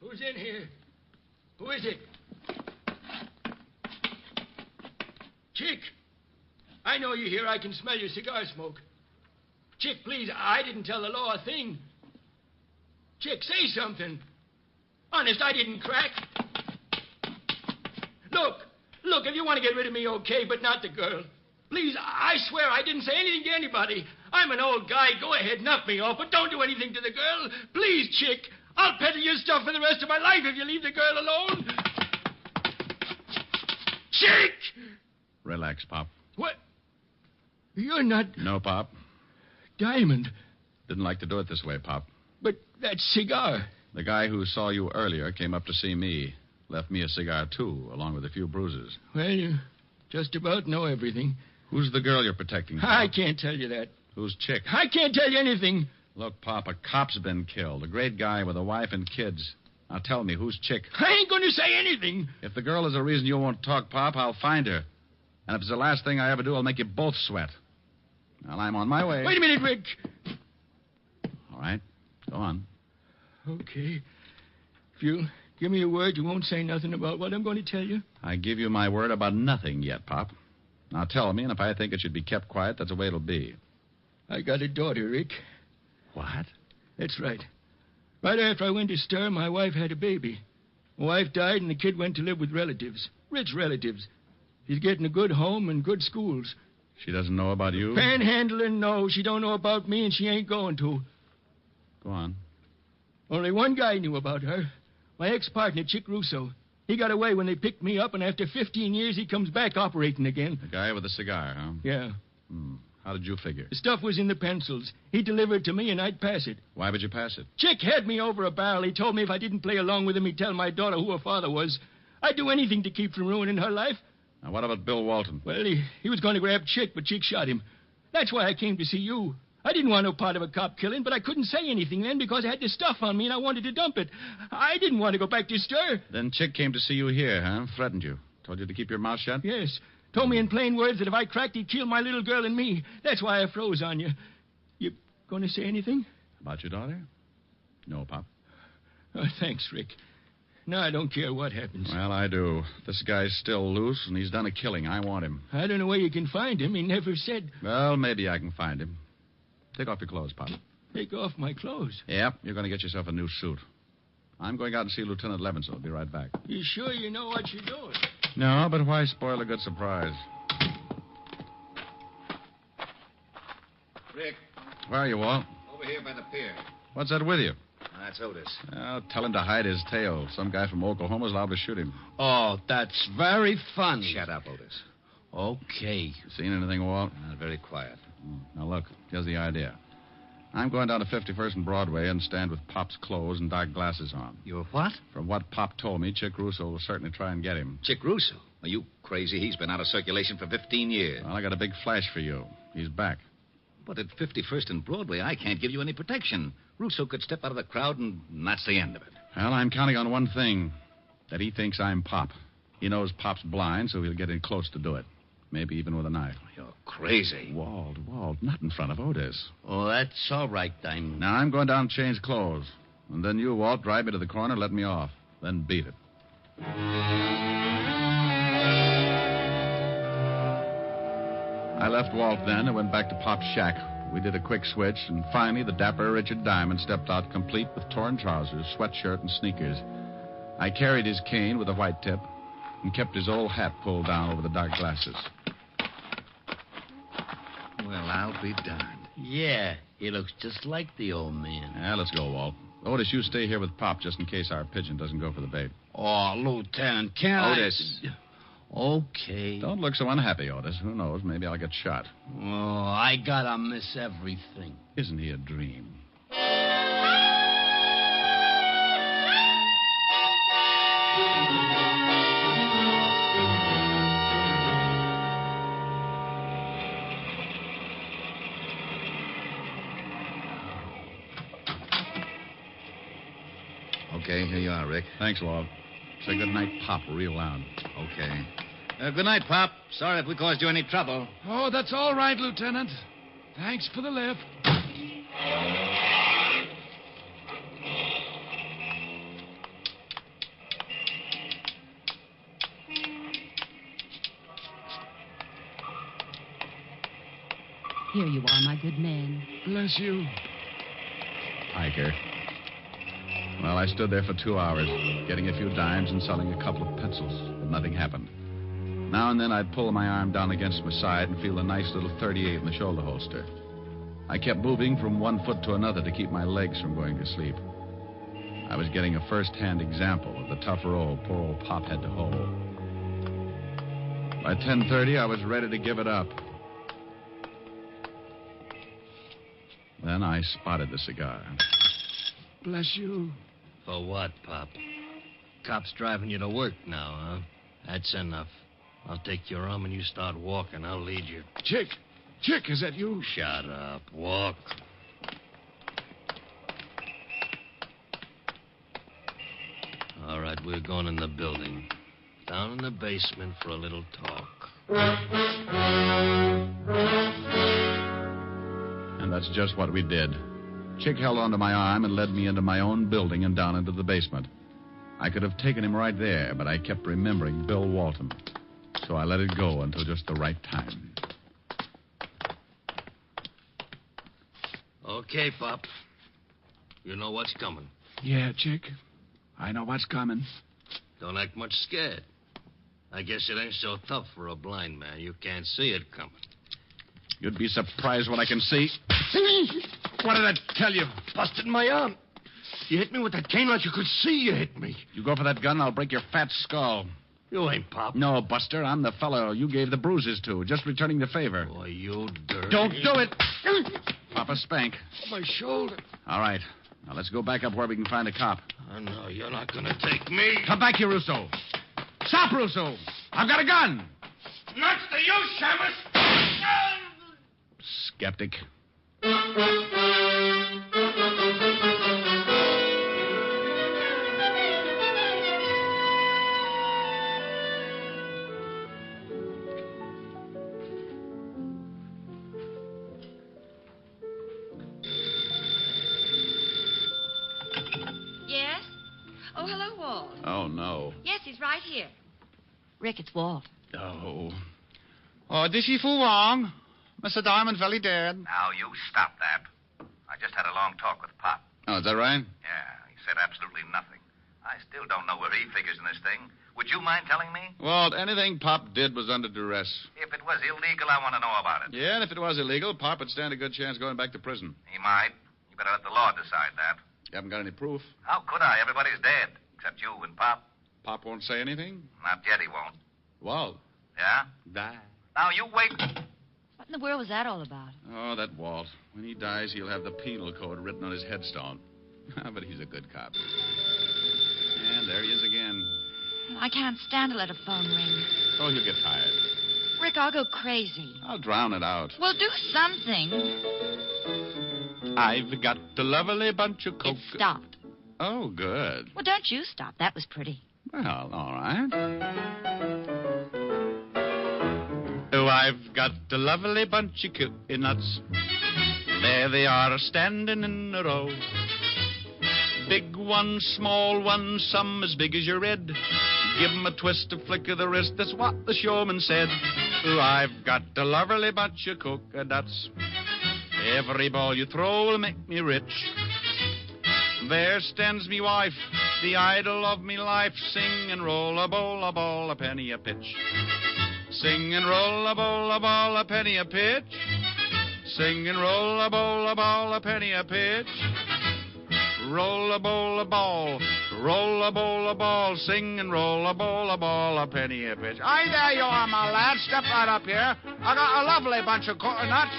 Who's in here? Who is it? Chick! I know you're here. I can smell your cigar smoke. Chick, please, I didn't tell the law a thing. Chick, say something. Honest, I didn't crack. Look, if you want to get rid of me, okay, but not the girl. Please, I swear I didn't say anything to anybody. I'm an old guy. Go ahead, knock me off, but don't do anything to the girl. Please, Chick. I'll peddle your stuff for the rest of my life if you leave the girl alone. Chick! Relax, Pop. What? You're not... No, Pop. Diamond. Didn't like to do it this way, Pop. But that cigar... The guy who saw you earlier came up to see me. Left me a cigar, too, along with a few bruises. Well, you just about know everything. Who's the girl you're protecting, Pop? I can't tell you that. Who's Chick? I can't tell you anything. Look, Pop, a cop's been killed. A great guy with a wife and kids. Now tell me, who's Chick? I ain't going to say anything. If the girl is a reason you won't talk, Pop, I'll find her. And if it's the last thing I ever do, I'll make you both sweat. Well, I'm on my way. Wait a minute, Rick. All right. Go on. Okay. If you'll give me your word, you won't say nothing about what I'm going to tell you. I give you my word about nothing yet, Pop. Now tell me, and if I think it should be kept quiet, that's the way it'll be. I got a daughter, Rick. What? That's right. Right after I went to stir, my wife had a baby. My wife died, and the kid went to live with relatives. Rich relatives. She's getting a good home and good schools. She doesn't know about you? Panhandling, no. She don't know about me, and she ain't going to. Go on. Only one guy knew about her. My ex-partner, Chick Russo. He got away when they picked me up, and after 15 years, he comes back operating again. The guy with the cigar, huh? Yeah. How did you figure? The stuff was in the pencils. He delivered it to me, and I'd pass it. Why would you pass it? Chick had me over a barrel. He told me if I didn't play along with him, he'd tell my daughter who her father was. I'd do anything to keep from ruining her life. Now, what about Bill Walton? Well, he was going to grab Chick, but Chick shot him. That's why I came to see you. I didn't want no part of a cop killing, but I couldn't say anything then because I had the stuff on me and I wanted to dump it. I didn't want to go back to stir. Then Chick came to see you here, huh? Threatened you. Told you to keep your mouth shut? Yes. Told me in plain words that if I cracked, he'd kill my little girl and me. That's why I froze on you. You going to say anything? About your daughter? No, Pop. Oh, thanks, Rick. No, I don't care what happens. Well, I do. This guy's still loose, and he's done a killing. I want him. I don't know where you can find him. He never said. Well, maybe I can find him. Take off your clothes, Pop. Take off my clothes? Yeah, you're going to get yourself a new suit. I'm going out and see Lieutenant Levinson. I'll be right back. You sure you know what you're doing? No, but why spoil a good surprise? Rick. Where are you, Walt? Over here by the pier. What's that with you? That's Otis. Well, tell him to hide his tail. Some guy from Oklahoma's liable to shoot him. Oh, that's very funny. Shut up, Otis. Okay. Seen anything, Walt? Very quiet. Now, look, here's the idea. I'm going down to 51st and Broadway and stand with Pop's clothes and dark glasses on. You're what? From what Pop told me, Chick Russo will certainly try and get him. Chick Russo? Are you crazy? He's been out of circulation for 15 years. Well, I got a big flash for you. He's back. But at 51st and Broadway, I can't give you any protection. Russo could step out of the crowd, and that's the end of it. Well, I'm counting on one thing. That he thinks I'm Pop. He knows Pop's blind, so he'll get in close to do it. Maybe even with a knife. You're crazy. Walt, not in front of Otis. Oh, that's all right, Diamond. Now, I'm going down and change clothes. And then you, Walt, drive me to the corner and let me off. Then beat it. I left Walt then and went back to Pop's shack. We did a quick switch, and finally the dapper Richard Diamond stepped out complete with torn trousers, sweatshirt, and sneakers. I carried his cane with a white tip and kept his old hat pulled down over the dark glasses. Well, I'll be darned. Yeah, he looks just like the old man. Yeah, let's go, Walt. Otis, you stay here with Pop just in case our pigeon doesn't go for the bait. Oh, Lieutenant, can't Otis. Okay. Don't look so unhappy, Otis. Who knows? Maybe I'll get shot. Oh, I gotta miss everything. Isn't he a dream? Okay, here you are, Rick. Thanks, Walt. Say good night, Pop, real loud. Okay. Good night, Pop. Sorry if we caused you any trouble. Oh, that's all right, Lieutenant. Thanks for the lift. Here you are, my good man. Bless you. Hiker. Well, I stood there for 2 hours, getting a few dimes and selling a couple of pencils, but nothing happened. Now and then I'd pull my arm down against my side and feel a nice little .38 in the shoulder holster. I kept moving from one foot to another to keep my legs from going to sleep. I was getting a first-hand example of the tough role poor old Pop had to hold. By 10:30, I was ready to give it up. Then I spotted the cigar. Bless you. For what, Pop? Cop's driving you to work now, huh? That's enough. I'll take your arm and you start walking. I'll lead you. Chick, is that you? Shut up. Walk. All right, we're going in the building. Down in the basement for a little talk. And that's just what we did. Chick held onto my arm and led me into my own building and down into the basement. I could have taken him right there, but I kept remembering Bill Walton. So I let it go until just the right time. Okay, Pop. You know what's coming. Yeah, Chick. I know what's coming. Don't act much scared. I guess it ain't so tough for a blind man. You can't see it coming. You'd be surprised what I can see. What did I tell you? Busted my arm. You hit me with that cane like you could see you hit me. You go for that gun, I'll break your fat skull. You ain't Pop. No, Buster, I'm the fellow you gave the bruises to. Just returning the favor. Boy, you dirty... Don't do it! Papa spank. My shoulder. All right. Now let's go back up where we can find a cop. Oh, no, you're not going to take me. Come back here, Russo. Stop, Russo. I've got a gun. Nuts to you, Shamus. Skeptic. Yes? Oh, hello, Walt. Oh, no. Yes, he's right here. Rick, it's Walt. Oh. Oh, this is for Wong. Mr. Diamond very dead. Now, you stop that. I just had a long talk with Pop. Oh, is that right? Yeah, he said absolutely nothing. I still don't know where he figures in this thing. Would you mind telling me? Well, anything Pop did was under duress. If it was illegal, I want to know about it. Yeah, and if it was illegal, Pop would stand a good chance going back to prison. He might. You better let the law decide that. You haven't got any proof? How could I? Everybody's dead, except you and Pop. Pop won't say anything? Not yet, he won't. Walt. Yeah? Die. Now, you wait. What in the world was that all about? Oh, that Walt. When he dies, he'll have the penal code written on his headstone. But he's a good cop. And there he is again. I can't stand to let a phone ring. Oh, he'll get tired. Rick, I'll go crazy. I'll drown it out. Well, do something. I've got a lovely bunch of coke. It stopped. Oh, good. Well, don't you stop. That was pretty. Well, all right. Oh, I've got a lovely bunch of nuts. There they are standing in a row. Big ones, small ones, some as big as your head. Give 'em a twist, a flick of the wrist, that's what the showman said. Oh, I've got a lovely bunch of coconuts. Every ball you throw will make me rich. There stands me wife, the idol of me life. Sing and roll a bowl, a ball, a penny a pitch. Sing and roll a bowl, a ball, a penny a pitch. Sing and roll a bowl, a ball, a penny a pitch. Roll a bowl, a ball, roll a bowl, a ball. Sing and roll a bowl, a ball, a penny a pitch. Aye, there you are, my lad. Step right up here. I got a lovely bunch of coconuts.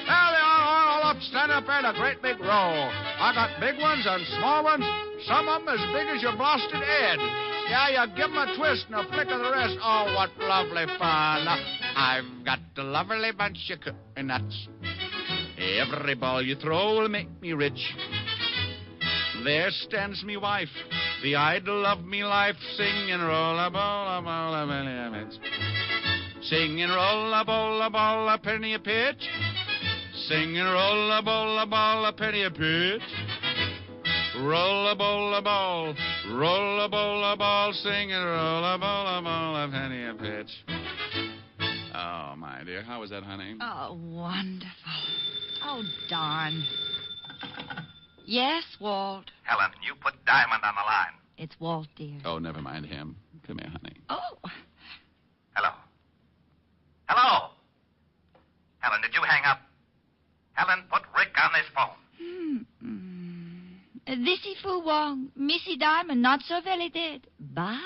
There they are, all up, stand up in a great big row. I got big ones and small ones, some of them as big as your blasted head. Yeah, you give 'em a twist and a flick of the wrist. Oh, what lovely fun. I've got a lovely bunch of coconuts. Every ball you throw will make me rich. There stands me wife, the idol of me life. Sing and roll a ball, a ball, a penny a pitch. Sing and roll a ball, a ball, a penny a pitch. Sing and roll a ball, a ball, a penny a pitch. Roll a ball, a ball, roll a ball, a ball. Sing and roll a ball, a penny a pitch. Oh, my dear, how was that, honey? Oh, wonderful. Oh, darn. Yes, Walt. Helen, you put Diamond on the line. It's Walt, dear. Oh, never mind him. Come here, honey. Oh. Hello. Hello. Helen, did you hang up? Helen, put Rick on this phone. This is Fu Wong. Missy Diamond, not so very dead. Bye.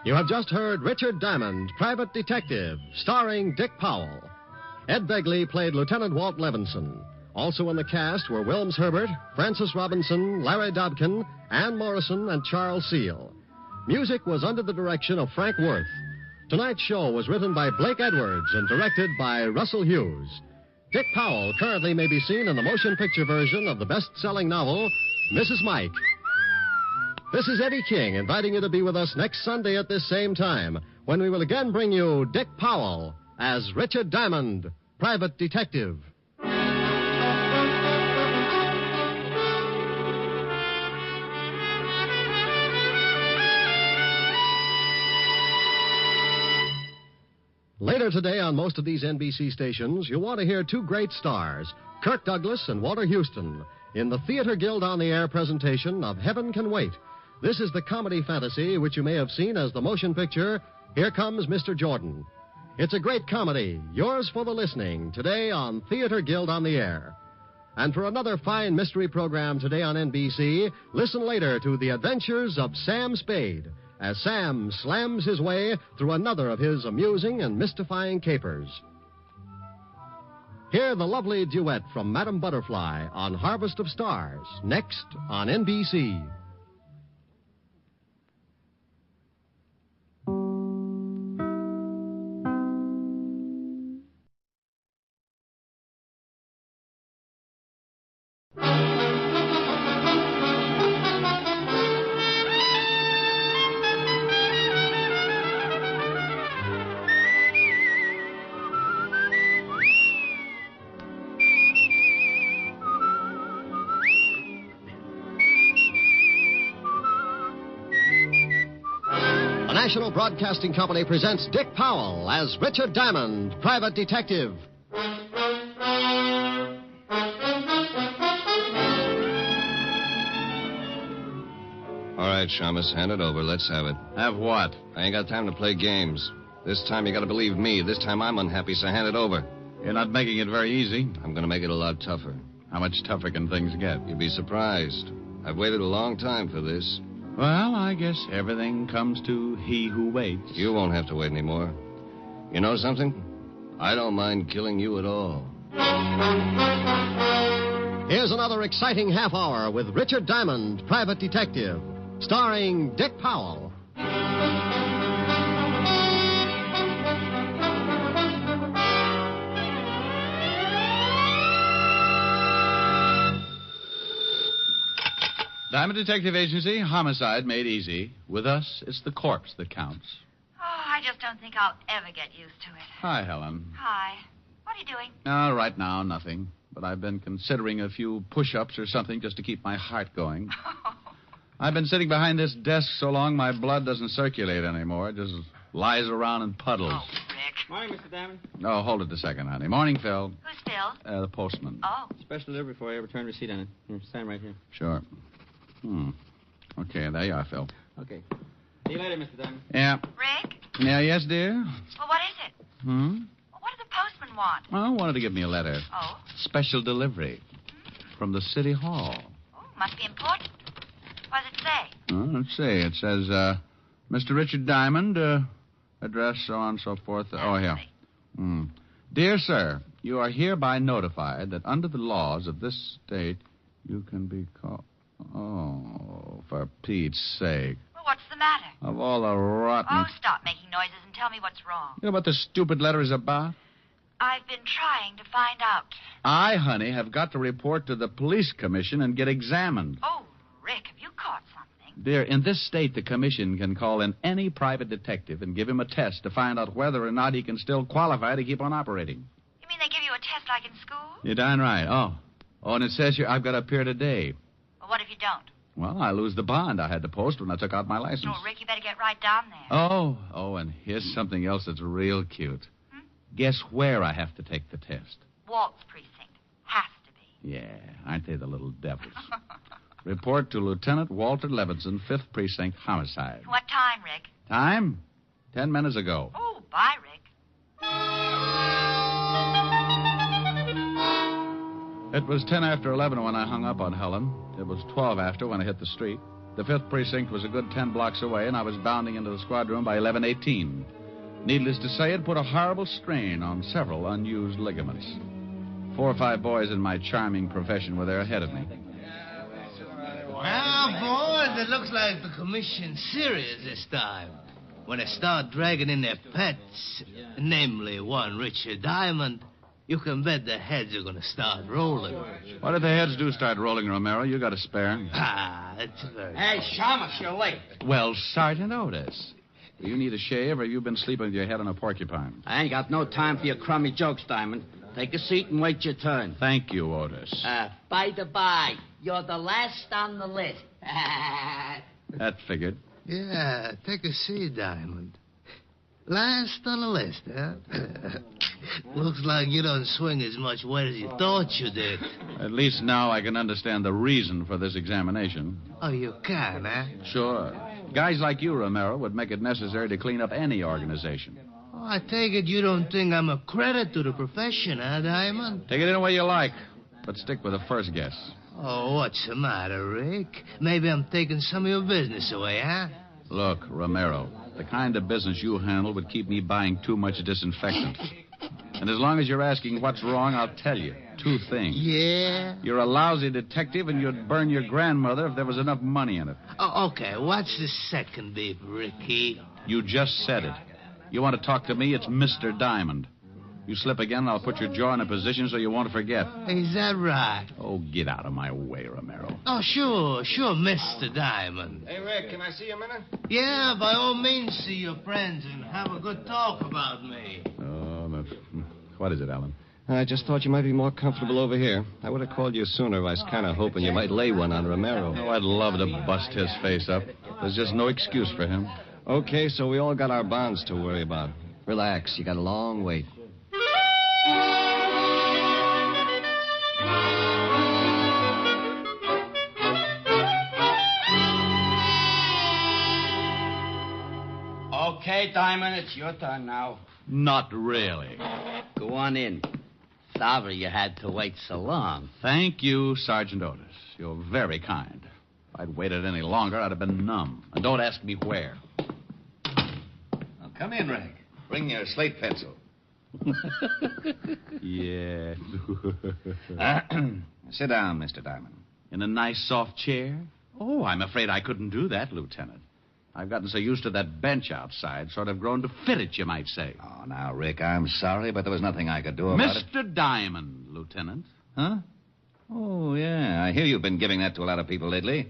You have just heard Richard Diamond, Private Detective, starring Dick Powell. Ed Begley played Lieutenant Walt Levinson. Also in the cast were Wilms Herbert, Francis Robinson, Larry Dobkin, Ann Morrison, and Charles Seal. Music was under the direction of Frank Worth. Tonight's show was written by Blake Edwards and directed by Russell Hughes. Dick Powell currently may be seen in the motion picture version of the best-selling novel, Mrs. Mike. This is Eddie King inviting you to be with us next Sunday at this same time when we will again bring you Dick Powell as Richard Diamond, Private Detective. Later today on most of these NBC stations, you'll want to hear two great stars, Kirk Douglas and Walter Houston, in the Theater Guild on the Air presentation of Heaven Can Wait. This is the comedy fantasy which you may have seen as the motion picture, Here Comes Mr. Jordan. It's a great comedy, yours for the listening, today on Theater Guild on the Air. And for another fine mystery program today on NBC, listen later to the adventures of Sam Spade, as Sam slams his way through another of his amusing and mystifying capers. Hear the lovely duet from Madame Butterfly on Harvest of Stars, next on NBC. National Broadcasting Company presents Dick Powell as Richard Diamond, Private Detective. All right, Shamus, hand it over. Let's have it. Have what? I ain't got time to play games. This time you got to believe me. This time I'm unhappy, so hand it over. You're not making it very easy. I'm going to make it a lot tougher. How much tougher can things get? You'd be surprised. I've waited a long time for this. Well, I guess everything comes to he who waits. You won't have to wait anymore. You know something? I don't mind killing you at all. Here's another exciting half hour with Richard Diamond, Private Detective, starring Dick Powell. Diamond Detective Agency, homicide made easy. With us, it's the corpse that counts. Oh, I just don't think I'll ever get used to it. Hi, Helen. Hi. What are you doing? Right now, nothing. But I've been considering a few push-ups or something just to keep my heart going. I've been sitting behind this desk so long my blood doesn't circulate anymore. It just lies around in puddles. Oh, Rick. Morning, Mr. Diamond. Oh, hold it a second, honey. Morning, Phil. Who's Phil? The postman. Oh. Special delivery for you. Return receipt on it. Here, stand right here. Sure. Okay, there you are, Phil. Okay. See you later, Mr. Diamond. Yeah. Rick? Yeah, yes, dear? Well, what is it? Hmm? Well, what did the postman want? Well, wanted to give me a letter. Oh? Special delivery. From the city hall. Oh, must be important. What does it say? Let's see. It says, Mr. Richard Diamond, address, so on and so forth. Oh, here. Dear sir, you are hereby notified that under the laws of this state, you can be called... Oh, for Pete's sake. Well, what's the matter? Of all the rotten... Oh, stop making noises and tell me what's wrong. You know what this stupid letter is about? I've been trying to find out. I, honey, have got to report to the police commission and get examined. Oh, Rick, have you caught something? Dear, in this state, the commission can call in any private detective and give him a test to find out whether or not he can still qualify to keep on operating. You mean they give you a test like in school? You're darn right. Oh, and it says here I've got to appear today. Well, what if you don't? Well, I lose the bond I had to post when I took out my license. Oh, Rick, you better get right down there. Oh, and here's something else that's real cute. Guess where I have to take the test? Walt's precinct. Has to be. Yeah, aren't they the little devils? Report to Lieutenant Walter Levinson, 5th Precinct, homicide. What time, Rick? Time? 10 minutes ago. Oh, bye, Rick. It was 10 after 11 when I hung up on Helen. It was 12 after when I hit the street. The 5th Precinct was a good 10 blocks away, and I was bounding into the squad room by 11:18. Needless to say, it put a horrible strain on several unused ligaments. 4 or 5 boys in my charming profession were there ahead of me. Well, boys, it looks like the commission's serious this time. When they start dragging in their pets, namely one Richard Diamond, you can bet the heads are going to start rolling. What if the heads do start rolling, Romero? You got a spare? That's very... Hey, Shamus, you're late. Well, Sergeant Otis. Do you need a shave, or you've been sleeping with your head on a porcupine? I ain't got no time for your crummy jokes, Diamond. Take a seat and wait your turn. Thank you, Otis. By the by, you're the last on the list. That figured. Yeah, take a seat, Diamond. Last on the list, huh? Looks like you don't swing as much weight as you thought you did. At least now I can understand the reason for this examination. Oh, you can, huh? Sure. Guys like you, Romero, would make it necessary to clean up any organization. Oh, I take it you don't think I'm a credit to the profession, huh, Diamond? Take it any way you like, but stick with the first guess. Oh, what's the matter, Rick? Maybe I'm taking some of your business away, huh? Look, Romero, the kind of business you handle would keep me buying too much disinfectant. And as long as you're asking what's wrong, I'll tell you. 2 things. Yeah? You're a lousy detective, and you'd burn your grandmother if there was enough money in it. Oh, okay. What's the second beef, Ricky? You just said it. You want to talk to me, it's Mr. Diamond. You slip again, and I'll put your jaw in a position so you won't forget. Is that right? Oh, get out of my way, Romero. Oh, sure, Mr. Diamond. Hey, Rick, can I see you a minute? Yeah, by all means, see your friends and have a good talk about me. Oh, that's... What is it, Alan? I just thought you might be more comfortable over here. I would have called you sooner. I was kind of hoping you might lay one on Romero. Oh, I'd love to bust his face up. There's just no excuse for him. Okay, so we all got our bonds to worry about. Relax. You got a long wait. Okay, Diamond, it's your turn now. Not really. Go on in. Sorry you had to wait so long. Thank you, Sergeant Otis. You're very kind. If I'd waited any longer, I'd have been numb. And don't ask me where. Well, come in, Rick. Bring your slate pencil. Yeah. Sit down, Mr. Diamond. In a nice, soft chair? Oh, I'm afraid I couldn't do that, Lieutenant. I've gotten so used to that bench outside, sort of grown to fit it, you might say. Oh, now, Rick, I'm sorry, but there was nothing I could do about it. Mr. Diamond, Lieutenant. Huh? Oh, yeah. I hear you've been giving that to a lot of people lately.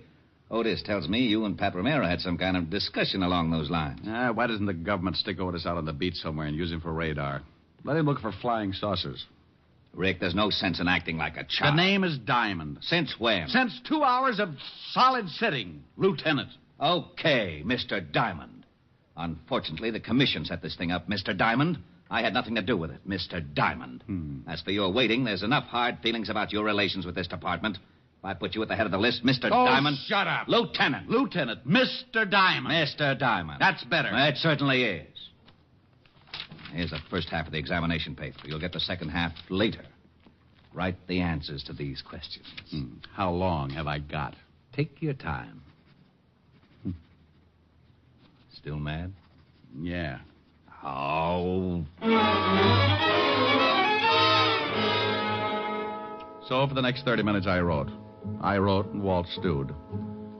Otis tells me you and Pat Romero had some kind of discussion along those lines. Why doesn't the government stick Otis out on the beach somewhere and use him for radar? Let him look for flying saucers. Rick, there's no sense in acting like a child. The name is Diamond. Since when? Since 2 hours of solid sitting, Lieutenant. Okay, Mr. Diamond. Unfortunately, the commission set this thing up, Mr. Diamond. I had nothing to do with it, Mr. Diamond. As for your waiting, there's enough hard feelings about your relations with this department. If I put you at the head of the list, Mr. Diamond... shut up. Lieutenant. Lieutenant. Mr. Diamond. Mr. Diamond. That's better. It certainly is. Here's the first half of the examination paper. You'll get the second half later. Write the answers to these questions. How long have I got? Take your time. Still mad? Yeah. Oh. So for the next 30 minutes, I wrote. I wrote, and Walt stewed.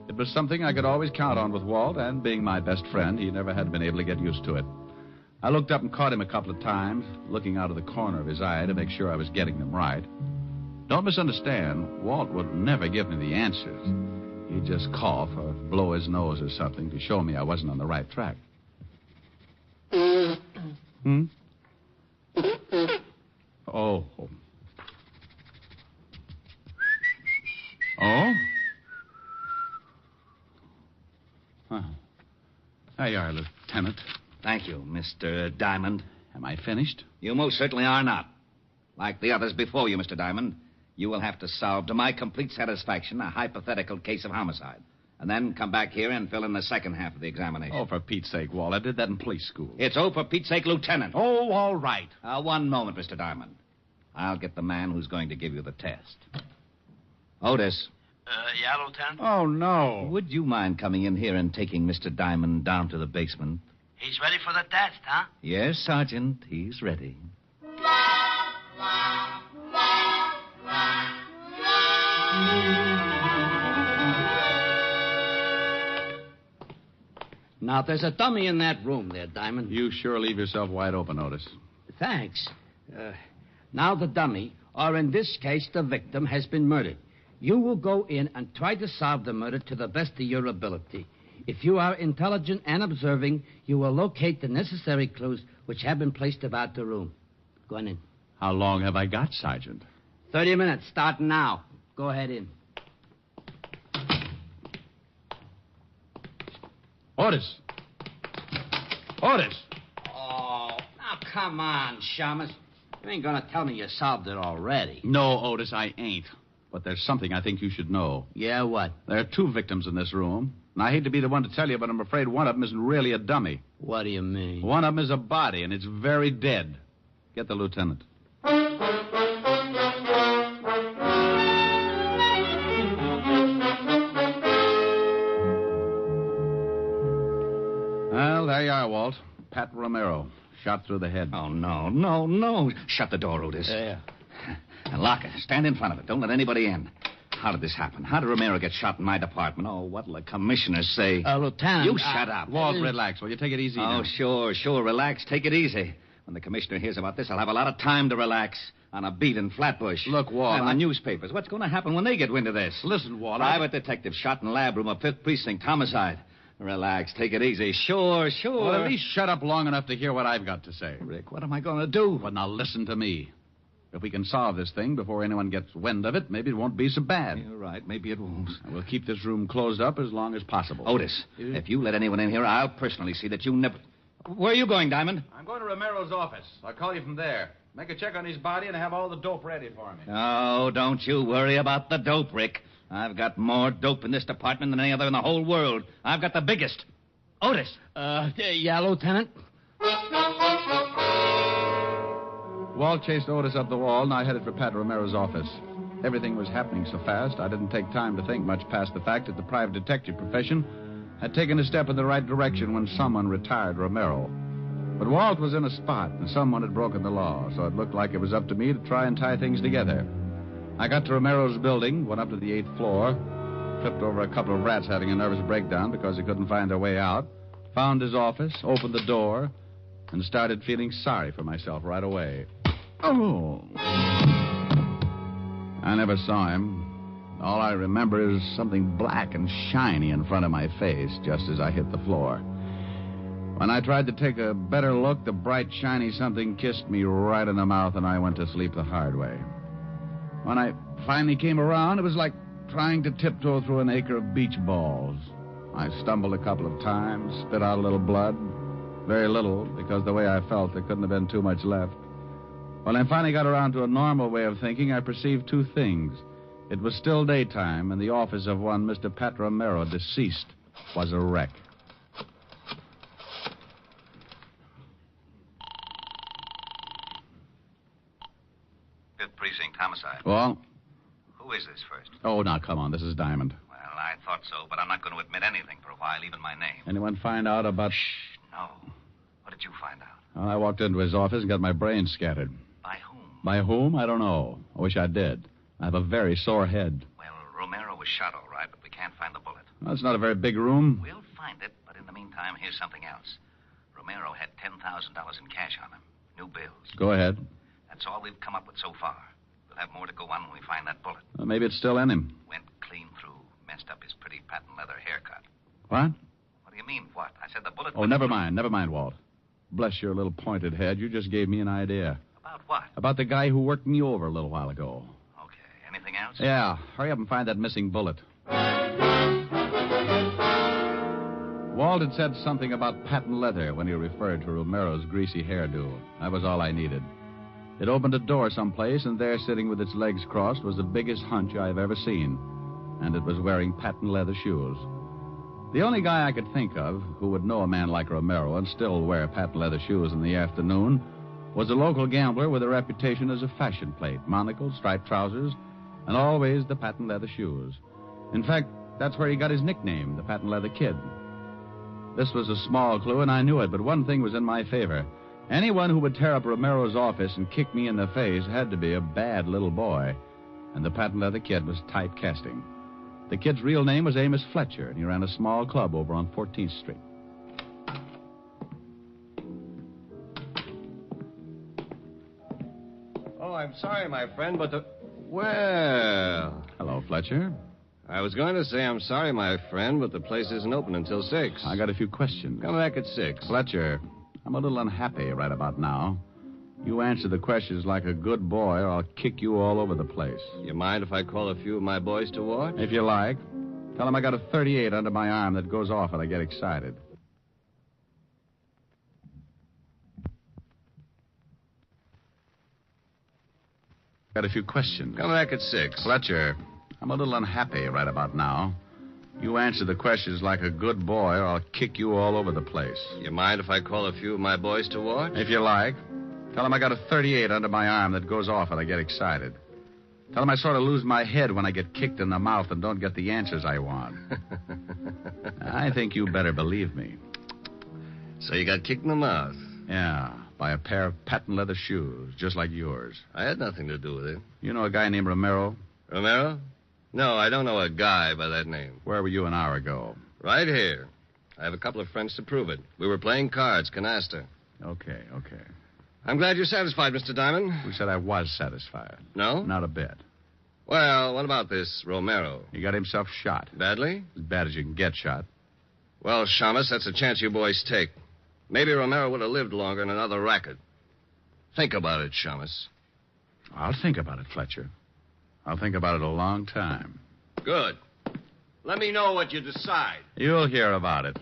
It was something I could always count on with Walt, and being my best friend, he never had been able to get used to it. I looked up and caught him a couple of times, looking out of the corner of his eye to make sure I was getting them right. Don't misunderstand, Walt would never give me the answers. He'd just cough or blow his nose or something to show me I wasn't on the right track. Oh. Oh? Huh. There you are, Lieutenant. Thank you, Mr. Diamond. Am I finished? You most certainly are not. Like the others before you, Mr. Diamond, you will have to solve, to my complete satisfaction, a hypothetical case of homicide. And then come back here and fill in the second half of the examination. Oh, for Pete's sake, Walt. I did that in police school. It's for Pete's sake, Lieutenant. Oh, all right. One moment, Mr. Diamond. I'll get the man who's going to give you the test. Otis. Yeah, Lieutenant? Oh, no. Would you mind coming in here and taking Mr. Diamond down to the basement? He's ready for the test, huh? Yes, Sergeant. He's ready. Now, there's a dummy in that room there, Diamond. You sure leave yourself wide open, Otis. Thanks. Now the dummy, or in this case, the victim, has been murdered. You will go in and try to solve the murder to the best of your ability. If you are intelligent and observing, you will locate the necessary clues which have been placed about the room. Go on in. How long have I got, Sergeant? 30 minutes, starting now. Go ahead in. Otis! Otis! Oh, now come on, Shamus. You ain't gonna tell me you solved it already. No, Otis, I ain't. But there's something I think you should know. Yeah, what? There are 2 victims in this room. And I hate to be the one to tell you, but I'm afraid one of them isn't really a dummy. What do you mean? One of them is a body, and it's very dead. Get the lieutenant. Well, there you are, Walt. Pat Romero, shot through the head. Oh, no. Shut the door, Otis. Yeah. And lock it. Stand in front of it. Don't let anybody in. How did this happen? How did Romero get shot in my department? Oh, what'll the commissioner say? Lieutenant... You shut up. Walt, relax. Will you take it easy now? Oh, sure. Relax. Take it easy. When the commissioner hears about this, I'll have a lot of time to relax on a beat in Flatbush. Look, Walt... And the newspapers. What's going to happen when they get wind of this? Listen, Walt... Private detective shot in lab room of 5th Precinct. Homicide. Relax. Take it easy. Sure. Well, at least shut up long enough to hear what I've got to say. Rick, what am I going to do? Well, now listen to me. If we can solve this thing before anyone gets wind of it, maybe it won't be so bad. You're right. Maybe it won't. We'll keep this room closed up as long as possible. Otis, if you let anyone in here, I'll personally see that you never... Where are you going, Diamond? I'm going to Romero's office. I'll call you from there. Make a check on his body and have all the dope ready for me. Oh, don't you worry about the dope, Rick. I've got more dope in this department than any other in the whole world. I've got the biggest. Otis. Yeah, Lieutenant? Walt chased Otis up the wall, and I headed for Pat Romero's office. Everything was happening so fast, I didn't take time to think much past the fact that the private detective profession had taken a step in the right direction when someone retired Romero. But Walt was in a spot, and someone had broken the law, so it looked like it was up to me to try and tie things together. I got to Romero's building, went up to the 8th floor, tripped over a couple of rats having a nervous breakdown because they couldn't find their way out, found his office, opened the door, and started feeling sorry for myself right away. Oh. I never saw him. All I remember is something black and shiny in front of my face just as I hit the floor. When I tried to take a better look, the bright, shiny something kissed me right in the mouth, and I went to sleep the hard way. When I finally came around, it was like trying to tiptoe through an acre of beach balls. I stumbled a couple of times, spit out a little blood. Very little, because the way I felt, there couldn't have been too much left. When I finally got around to a normal way of thinking, I perceived two things. It was still daytime, and the office of one Mr. Pat Romero, deceased, was a wreck. Fifth Precinct homicide. Well? Who is this first? Oh, now, come on. This is Diamond. Well, I thought so, but I'm not going to admit anything for a while, even my name. Anyone find out about... Shh, no. What did you find out? Well, I walked into his office and got my brains scattered. By whom? By whom? I don't know. I wish I did. I have a very sore head. Well, Romero was shot all right, but we can't find the bullet. Well, it's not a very big room. We'll find it, but in the meantime, here's something else. Romero had $10,000 in cash on him. New bills. Go ahead. That's all we've come up with so far. We'll have more to go on when we find that bullet. Well, maybe it's still in him. Went clean through. Messed up his pretty patent leather haircut. What? What do you mean, what? I said the bullet... Oh, never mind. Never mind, Walt. Bless your little pointed head. You just gave me an idea. About what? About the guy who worked me over a little while ago. Okay. Anything else? Yeah. Hurry up and find that missing bullet. Walt had said something about patent leather when he referred to Romero's greasy hairdo. That was all I needed. It opened a door someplace, and there, sitting with its legs crossed, was the biggest hunch I've ever seen. And it was wearing patent leather shoes. The only guy I could think of who would know a man like Romero and still wear patent leather shoes in the afternoon was a local gambler with a reputation as a fashion plate, monocle, striped trousers, and always the patent leather shoes. In fact, that's where he got his nickname, the Patent Leather Kid. This was a small clue, and I knew it, but one thing was in my favor. Anyone who would tear up Romero's office and kick me in the face had to be a bad little boy, and the Patent Leather Kid was typecasting. The kid's real name was Amos Fletcher, and he ran a small club over on 14th Street. Oh, I'm sorry, my friend, but the... Well... Hello, Fletcher. I was going to say I'm sorry, my friend, but the place isn't open until 6. I got a few questions. Come back at 6. Fletcher, I'm a little unhappy right about now. You answer the questions like a good boy, or I'll kick you all over the place. You mind if I call a few of my boys to watch? If you like. Tell them I got a .38 under my arm that goes off when I get excited. Got a few questions. Come back at 6. Fletcher, I'm a little unhappy right about now. You answer the questions like a good boy, or I'll kick you all over the place. You mind if I call a few of my boys to watch? If you like. Tell them I got a .38 under my arm that goes off when I get excited. Tell them I sort of lose my head when I get kicked in the mouth and don't get the answers I want. I think you better believe me. So you got kicked in the mouth? Yeah, by a pair of patent leather shoes, just like yours. I had nothing to do with it. You know a guy named Romero? Romero? No, I don't know a guy by that name. Where were you an hour ago? Right here. I have a couple of friends to prove it. We were playing cards, canasta. Okay. I'm glad you're satisfied, Mr. Diamond. Who said I was satisfied? No? Not a bit. Well, what about this Romero? He got himself shot. Badly? As bad as you can get shot. Well, Shamus, that's a chance you boys take. Maybe Romero would have lived longer in another racket. Think about it, Shamus. I'll think about it, Fletcher. I'll think about it a long time. Good. Let me know what you decide. You'll hear about it.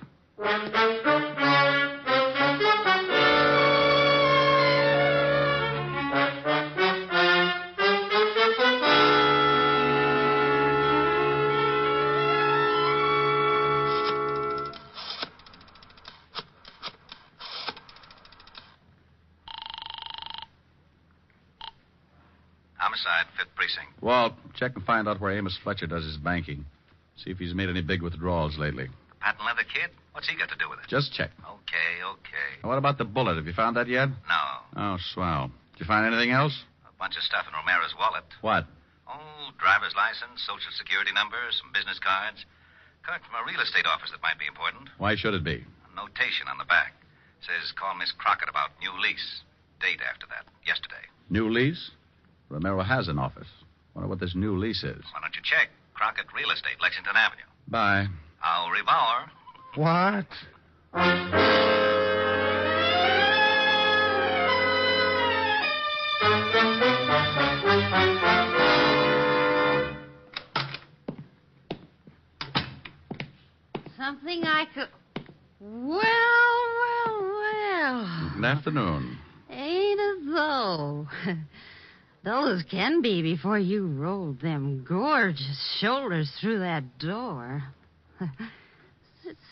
Homicide, 5th Precinct. Walt, check and find out where Amos Fletcher does his banking. See if he's made any big withdrawals lately. Patent leather kid? What's he got to do with it? Just check. Okay. What about the bullet? Have you found that yet? No. Oh, swell. Did you find anything else? A bunch of stuff in Romero's wallet. What? Oh, driver's license, social security number, some business cards. Card from a real estate office that might be important. Why should it be? A notation on the back. Says call Miss Crockett about new lease. Date after that. Yesterday. New lease? Romero has an office. Wonder what this new lease is. Why don't you check? Crockett Real Estate, Lexington Avenue. Bye. Au revoir. What? Something I could... Well. Good afternoon. Ain't it though? Dull as can be before you rolled them gorgeous shoulders through that door.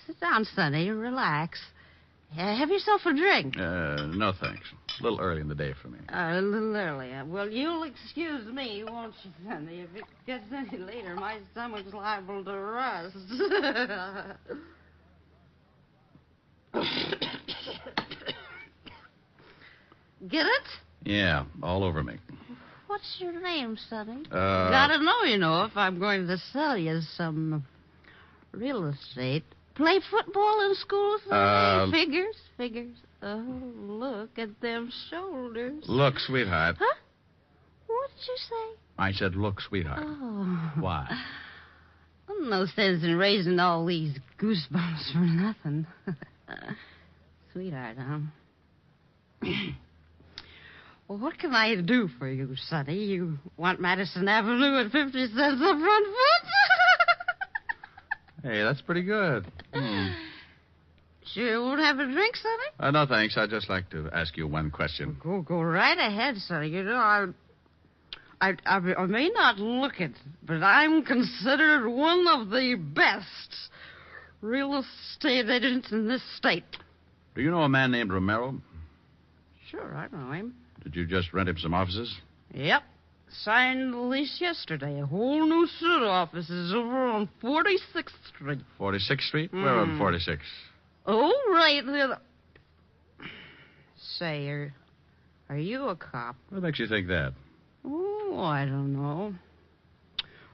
Sit down, Sonny. Relax. Have yourself a drink. No, thanks. A little early in the day for me. A little early. Well, you'll excuse me, won't you, Sonny? If it gets any later, my stomach's liable to rust. Get it? Yeah, all over me. What's your name, Sonny? Uh, Gotta know, if I'm going to sell you some real estate. Play football in school, Sonny? Figures. Oh, look at them shoulders. Look, sweetheart. Huh? What did you say? I said, look, sweetheart. Oh. Why? No sense in raising all these goosebumps for nothing. Sweetheart, huh? Well, what can I do for you, Sonny? You want Madison Avenue at 50 cents a front foot? Hey, that's pretty good. Sure won't have a drink, Sonny? No, thanks. I'd just like to ask you one question. Go right ahead, Sonny. You know, I may not look it, but I'm considered one of the best real estate agents in this state. Do you know a man named Romero? Sure, I know him. Did you just rent him some offices? Yep. Signed the lease yesterday. A whole new suit of offices over on 46th Street. 46th Street? Where on 46? Oh, right there. Say, are you a cop? What makes you think that? Oh, I don't know.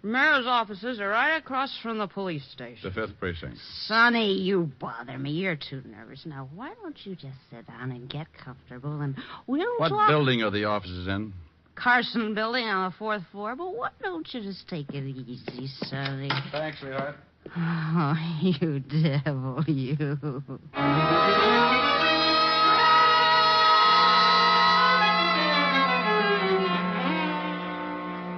Romero's offices are right across from the police station. The 5th Precinct. Sonny, you bother me. You're too nervous. Now, why don't you just sit down and get comfortable and we'll What talk... building are the offices in? Carson building on the 4th floor. But why don't you just take it easy, Sonny? Thanks, sweetheart. Oh, you devil, you.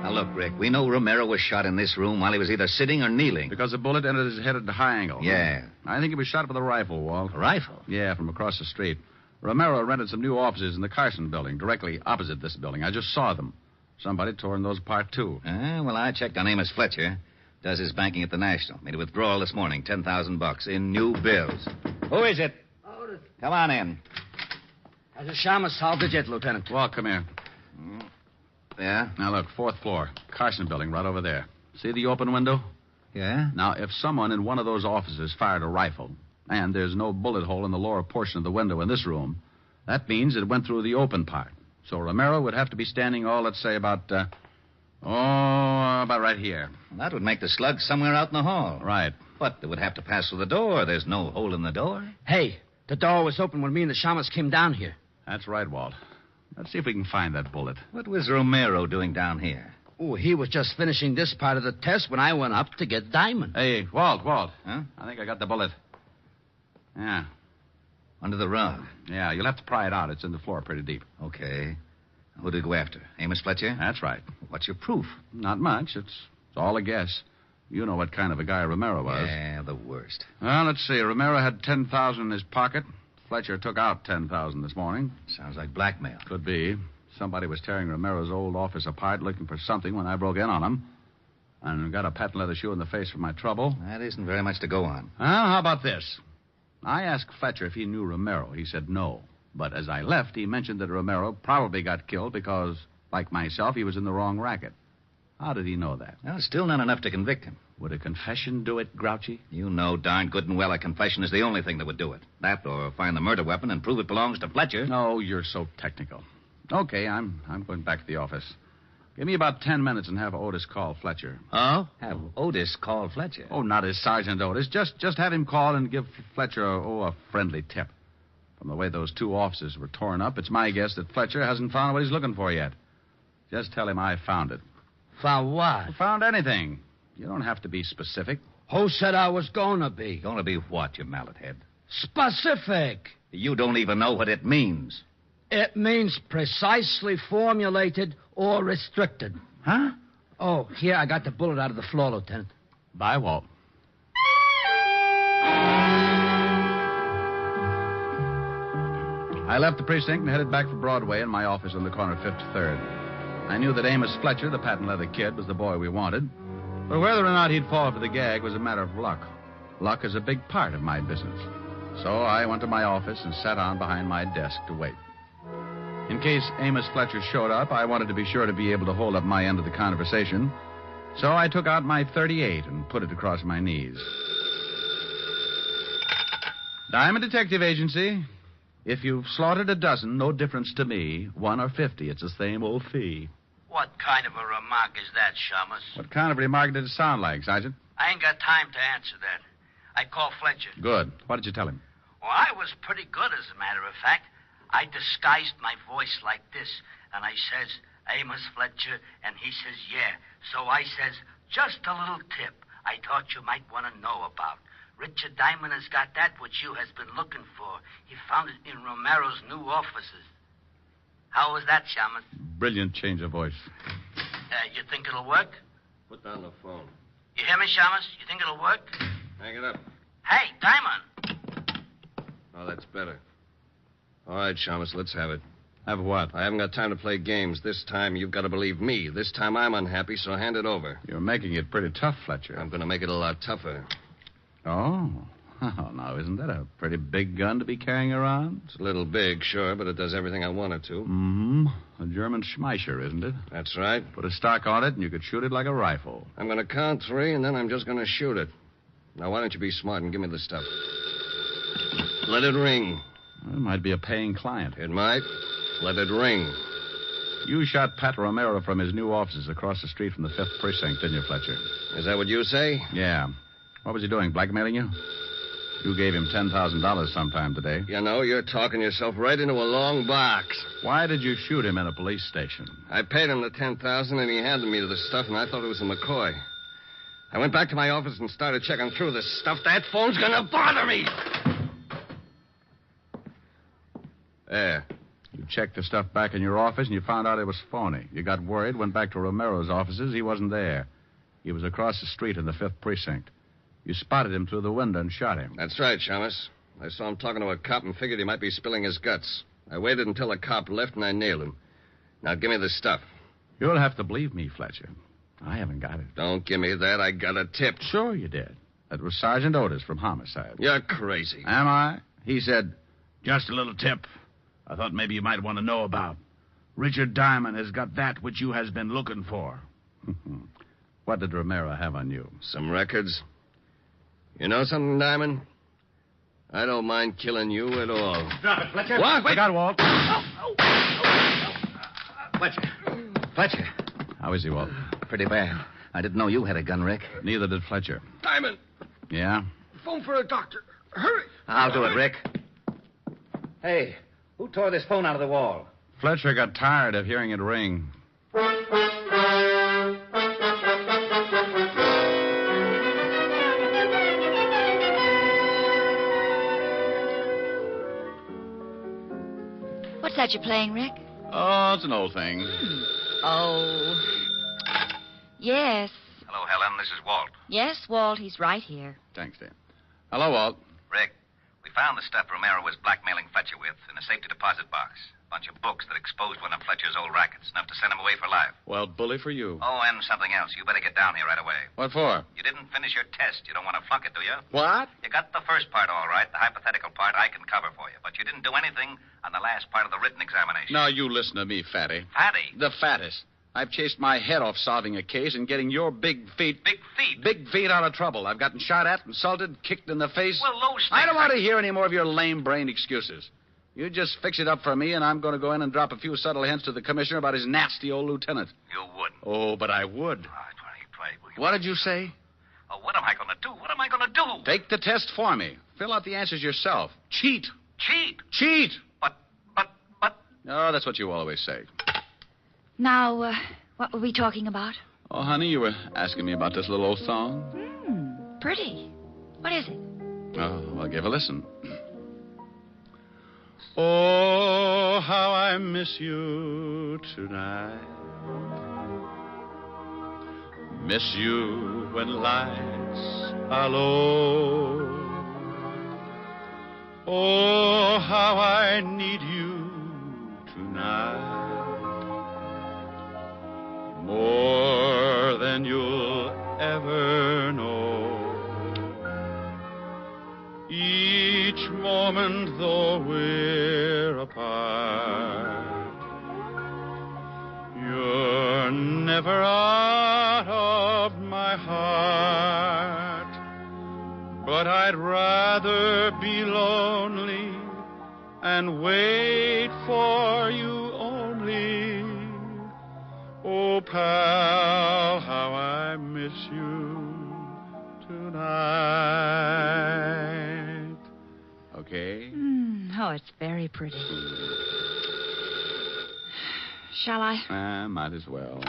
Now, look, Rick, we know Romero was shot in this room while he was either sitting or kneeling. Because the bullet entered his head at a high angle. Yeah. I think he was shot with a rifle, Walt. A rifle? Yeah, from across the street. Romero rented some new offices in the Carson building, directly opposite this building. I just saw them. Somebody tore those apart, too. Well, I checked on Amos Fletcher. Does his banking at the National. Made a withdrawal this morning, $10,000 in new bills. Who is it? Otis. Come on in. Has the Shamus solved it yet, Lieutenant? Walt, come here. Yeah? Now, look, 4th floor. Carson building, right over there. See the open window? Yeah? Now, if someone in one of those offices fired a rifle, and there's no bullet hole in the lower portion of the window in this room, that means it went through the open part. So Romero would have to be standing, let's say about right here. Well, that would make the slug somewhere out in the hall. Right. But they would have to pass through the door. There's no hole in the door. Hey, the door was open when me and the Shamus came down here. That's right, Walt. Let's see if we can find that bullet. What was Romero doing down here? Oh, he was just finishing this part of the test when I went up to get Diamond. Hey, Walt. Huh? I think I got the bullet. Yeah. Under the rug? Yeah, you'll have to pry it out. It's in the floor pretty deep. Okay. Who did he go after? Amos Fletcher? That's right. What's your proof? Not much. It's all a guess. You know what kind of a guy Romero was. Yeah, the worst. Well, let's see. Romero had $10,000 in his pocket. Fletcher took out $10,000 this morning. Sounds like blackmail. Could be. Somebody was tearing Romero's old office apart looking for something when I broke in on him. And got a patent leather shoe in the face for my trouble. That isn't very much to go on. Well, how about this? I asked Fletcher if he knew Romero. He said no. But as I left, he mentioned that Romero probably got killed because Like myself, he was in the wrong racket. How did he know that? Well, still not enough to convict him. Would a confession do it, Grouchy? You know darn good and well a confession is the only thing that would do it. That or find the murder weapon and prove it belongs to Fletcher. No, you're so technical. Okay, I'm going back to the office. Give me about 10 minutes and have Otis call Fletcher. Oh? Have Otis call Fletcher? Oh, not as Sergeant Otis. Just have him call and give Fletcher a friendly tip. From the way those two offices were torn up, it's my guess that Fletcher hasn't found what he's looking for yet. Just tell him I found it. Found what? Found anything. You don't have to be specific. Who said I was going to be? Going to be what, you mallet head? Specific. You don't even know what it means. It means precisely formulated or restricted. Huh? Oh, here, I got the bullet out of the floor, Lieutenant. Bye, Walt. I left the precinct and headed back for Broadway in my office on the corner of 53rd. I knew that Amos Fletcher, the patent leather kid, was the boy we wanted. But whether or not he'd fall for the gag was a matter of luck. Luck is a big part of my business. So I went to my office and sat on behind my desk to wait. In case Amos Fletcher showed up, I wanted to be sure to be able to hold up my end of the conversation. So I took out my .38 and put it across my knees. Diamond Detective Agency. If you've slaughtered a dozen, no difference to me. 1 or 50, it's the same old fee. What kind of a remark is that, Shamus? What kind of remark did it sound like, Sergeant? I ain't got time to answer that. I called Fletcher. Good. What did you tell him? Well, I was pretty good, as a matter of fact. I disguised my voice like this, and I says, Amos Fletcher, and he says, yeah. So I says, just a little tip I thought you might want to know about. Richard Diamond has got that which you has been looking for. He found it in Romero's new offices. How was that, Shamus? Brilliant change of voice. You think it'll work? Put down the phone. You hear me, Shamus? You think it'll work? Hang it up. Hey, Diamond! Oh, that's better. All right, Shamus, let's have it. Have what? I haven't got time to play games. This time, you've got to believe me. This time, I'm unhappy, so hand it over. You're making it pretty tough, Fletcher. I'm going to make it a lot tougher. Oh. Oh, now, isn't that a pretty big gun to be carrying around? It's a little big, sure, but it does everything I want it to. Mm-hmm. A German Schmeischer, isn't it? That's right. Put a stock on it, and you could shoot it like a rifle. I'm going to count 3, and then I'm just going to shoot it. Now, why don't you be smart and give me the stuff? Let it ring. Well, it might be a paying client. It might. Let it ring. You shot Pat Romero from his new offices across the street from the 5th Precinct, didn't you, Fletcher? Is that what you say? Yeah. What was he doing, blackmailing you? You gave him $10,000 sometime today. You know, you're talking yourself right into a long box. Why did you shoot him in a police station? I paid him the $10,000, and he handed me the stuff, and I thought it was a McCoy. I went back to my office and started checking through this stuff. That phone's gonna bother me! There. You checked the stuff back in your office, and you found out it was phony. You got worried, went back to Romero's offices. He wasn't there. He was across the street in the 5th Precinct. You spotted him through the window and shot him. That's right, Shamus. I saw him talking to a cop and figured he might be spilling his guts. I waited until the cop left, and I nailed him. Now, give me the stuff. You'll have to believe me, Fletcher. I haven't got it. Don't give me that. I got a tip. Sure you did. That was Sergeant Otis from Homicide. You're crazy. Am I? He said, just a little tip I thought maybe you might want to know about. Richard Diamond has got that which you has been looking for. What did Romero have on you? Some records. You know something, Diamond? I don't mind killing you at all. Drop it, Fletcher. What? I got Walt. Fletcher. How is he, Walt? Pretty bad. I didn't know you had a gun, Rick. Neither did Fletcher. Diamond, Yeah? phone for a doctor. Hurry. I'll do it, Rick. Hey, who tore this phone out of the wall? Fletcher got tired of hearing it ring. What's that you're playing, Rick? Oh, it's an old thing. Oh. Yes. Hello, Helen. This is Walt. Yes, Walt, he's right here. Thanks, Dan. Hello, Walt. Rick, we found the stuff Romero was blackmailing Fletcher with in a safety deposit box. Bunch of books that exposed one of Fletcher's old rackets, enough to send him away for life. Well, bully for you. Oh, and something else. You better get down here right away. What for? You didn't finish your test. You don't want to flunk it, do you? What? You got the first part all right. The hypothetical part I can cover for you. But you didn't do anything on the last part of the written examination. Now, you listen to me, Fatty. Fatty? The fattest. I've chased my head off solving a case and getting your big feet... Big feet? Big feet out of trouble. I've gotten shot at, insulted, kicked in the face. Well, those things... I don't want to hear any more of your lame-brained excuses. You just fix it up for me, and I'm going to go in and drop a few subtle hints to the commissioner about his nasty old lieutenant. You wouldn't. Oh, but I would. What did you say? Oh, what am I going to do? What am I going to do? Take the test for me. Fill out the answers yourself. Cheat. Cheat? Cheat. But... Oh, that's what you always say. Now, what were we talking about? Oh, honey, you were asking me about this little old song. Pretty. What is it? Oh, well, give a listen. Oh, how I miss you tonight. Miss you when lights are low. Oh, how I need you tonight. More than you'll ever know. Each moment though we're apart, you're never out of my heart. But I'd rather be lonely and wait for you only. Oh, pal, how I miss you tonight. Okay? Oh, it's very pretty. Shall I? Might as well.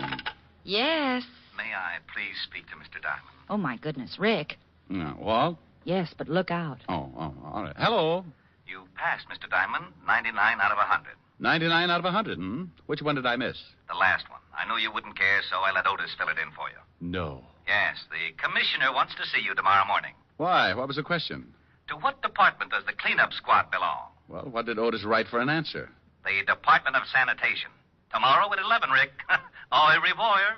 Yes. May I please speak to Mr. Diamond? Oh, my goodness, Rick. What? Yes, but look out. Oh, all right. Hello. You passed, Mr. Diamond, 99 out of 100. 99 out of 100, Which one did I miss? The last one. I knew you wouldn't care, so I let Otis fill it in for you. No. Yes, the commissioner wants to see you tomorrow morning. Why? What was the question? To what department does the cleanup squad belong? Well, what did Otis write for an answer? The Department of Sanitation. Tomorrow at 11, Rick. Au revoir.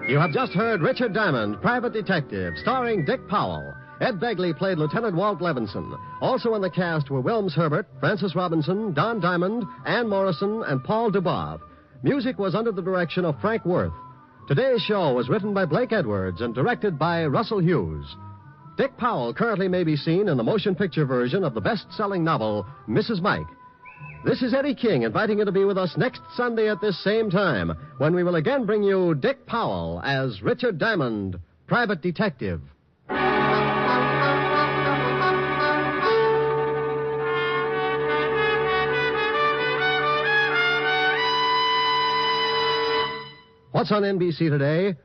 You have just heard Richard Diamond, Private Detective, starring Dick Powell. Ed Begley played Lieutenant Walt Levinson. Also in the cast were Wilms Herbert, Francis Robinson, Don Diamond, Ann Morrison, and Paul Dubov. Music was under the direction of Frank Worth. Today's show was written by Blake Edwards and directed by Russell Hughes. Dick Powell currently may be seen in the motion picture version of the best-selling novel, Mrs. Mike. This is Eddie King inviting you to be with us next Sunday at this same time when we will again bring you Dick Powell as Richard Diamond, Private Detective. What's on NBC today?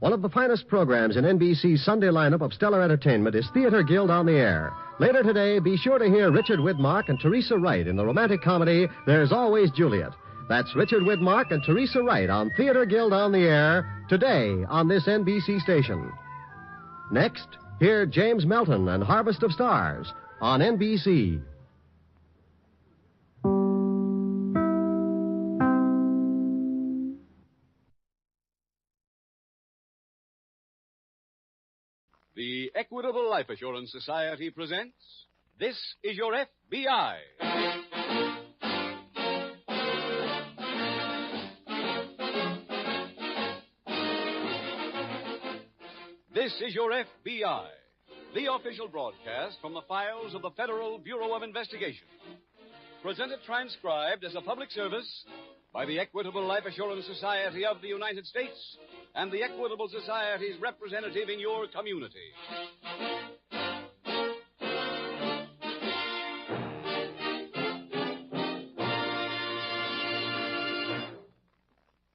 One of the finest programs in NBC's Sunday lineup of stellar entertainment is Theater Guild on the Air. Later today, be sure to hear Richard Widmark and Teresa Wright in the romantic comedy There's Always Juliet. That's Richard Widmark and Teresa Wright on Theater Guild on the Air today on this NBC station. Next, hear James Melton and Harvest of Stars on NBC. The Equitable Life Assurance Society presents This is Your FBI. This is Your FBI, the official broadcast from the files of the Federal Bureau of Investigation. Presented transcribed as a public service by the Equitable Life Assurance Society of the United States and the Equitable Society's representative in your community.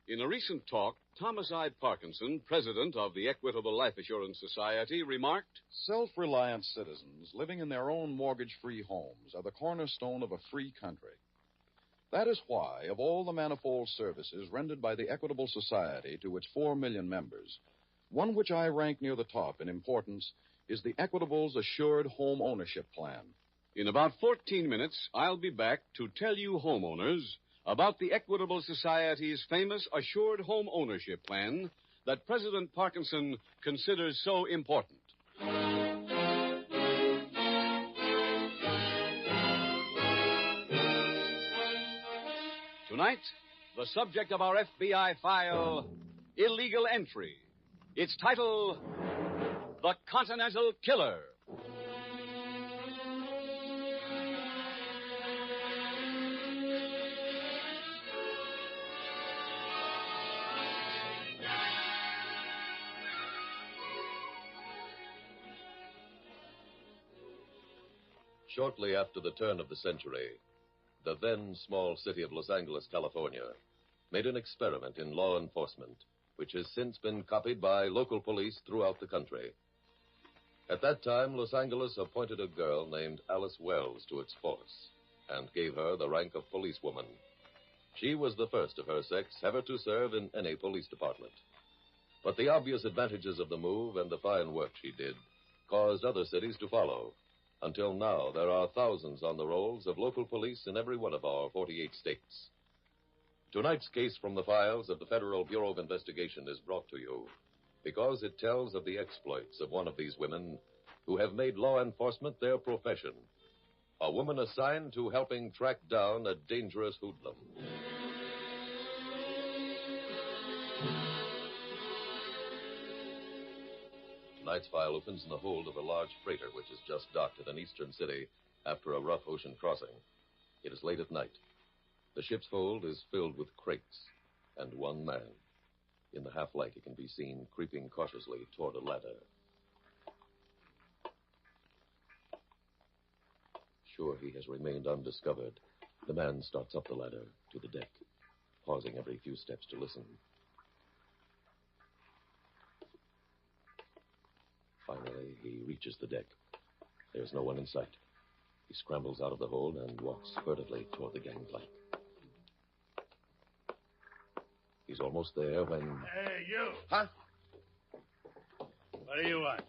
In a recent talk, Thomas I. Parkinson, president of the Equitable Life Assurance Society, remarked, "Self-reliant citizens living in their own mortgage-free homes are the cornerstone of a free country. That is why, of all the manifold services rendered by the Equitable Society to its 4 million members, one which I rank near the top in importance is the Equitable's Assured Home Ownership Plan. In about 14 minutes, I'll be back to tell you homeowners about the Equitable Society's famous Assured Home Ownership Plan that President Parkinson considers so important. Tonight, the subject of our FBI file, Illegal Entry. Its title, The Continental Killer. Shortly after the turn of the century, the then small city of Los Angeles, California, made an experiment in law enforcement, which has since been copied by local police throughout the country. At that time, Los Angeles appointed a girl named Alice Wells to its force and gave her the rank of policewoman. She was the first of her sex ever to serve in any police department. But the obvious advantages of the move and the fine work she did caused other cities to follow. Until now, there are thousands on the rolls of local police in every one of our 48 states. Tonight's case from the files of the Federal Bureau of Investigation is brought to you because it tells of the exploits of one of these women who have made law enforcement their profession. A woman assigned to helping track down a dangerous hoodlum. Tonight's file opens in the hold of a large freighter which has just docked at an eastern city after a rough ocean crossing. It is late at night. The ship's hold is filled with crates and one man. In the half-light, he can be seen creeping cautiously toward a ladder. Sure he has remained undiscovered, the man starts up the ladder to the deck, pausing every few steps to listen. Finally, he reaches the deck. There's no one in sight. He scrambles out of the hold and walks furtively toward the gangplank. He's almost there when... Hey, you. Huh? What do you want?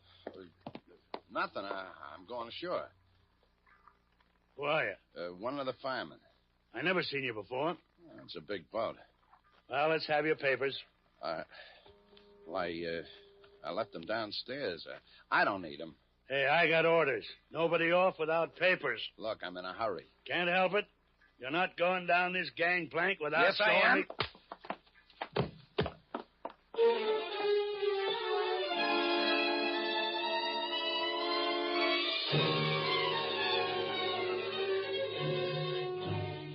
Nothing. I'm going ashore. Who are you? One of the firemen. I never seen you before. It's a big boat. Well, let's have your papers. I left them downstairs. I don't need them. Hey, I got orders. Nobody off without papers. Look, I'm in a hurry. Can't help it. You're not going down this gangplank without Yes, I showing am. me...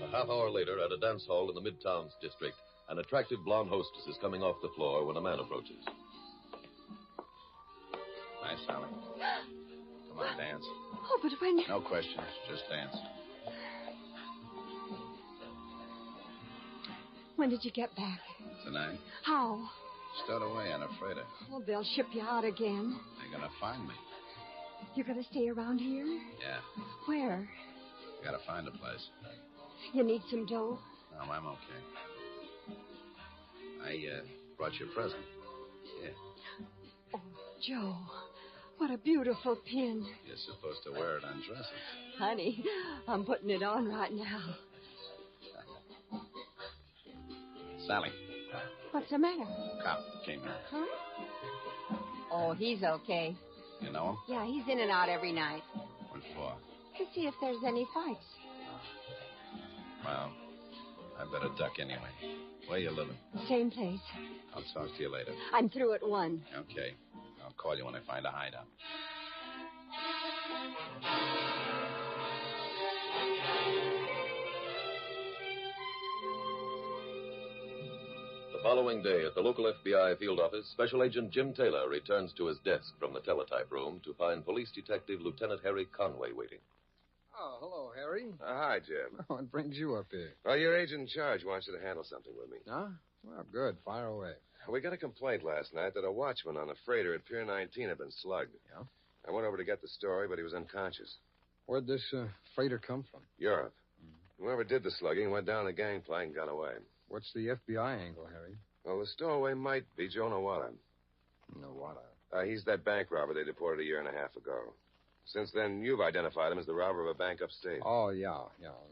A half hour later, at a dance hall in the Midtowns district, an attractive blonde hostess is coming off the floor when a man approaches. Nice, Sally. Come on, dance. Oh, but when... No questions. Just dance. When did you get back? Tonight? How? Stowed away on a freighter. Oh, they'll ship you out again. They're going to find me. You're going to stay around here? Yeah. Where? Got to find a place. You need some dough? No, I'm okay. I brought you a present. Yeah. Oh, Joe, what a beautiful pin. You're supposed to wear it on dresses. Honey, I'm putting it on right now. Sally, What's the matter? cop came here. Huh? Oh, he's okay. You know him? Yeah, he's in and out every night. What for? To see if there's any fights. Well, I better duck anyway. Where you living? Same place. I'll talk to you later. I'm through at 1. Okay. I'll call you when I find a hideout. The following day, at the local FBI field office, Special Agent Jim Taylor returns to his desk from the teletype room to find Police Detective Lieutenant Harry Conway waiting. Oh, hello, Harry. Hi, Jim. What brings you up here? Well, your agent in charge wants you to handle something with me. Huh? Well, good. Fire away. We got a complaint last night that a watchman on a freighter at Pier 19 had been slugged. Yeah? I went over to get the story, but he was unconscious. Where'd this freighter come from? Europe. Whoever did the slugging went down the gangplank and got away. What's the FBI angle, Harry? Well, the stowaway might be Joe Nawada. Nawada? He's that bank robber they deported a year and a half ago. Since then, you've identified him as the robber of a bank upstate. Oh, yeah.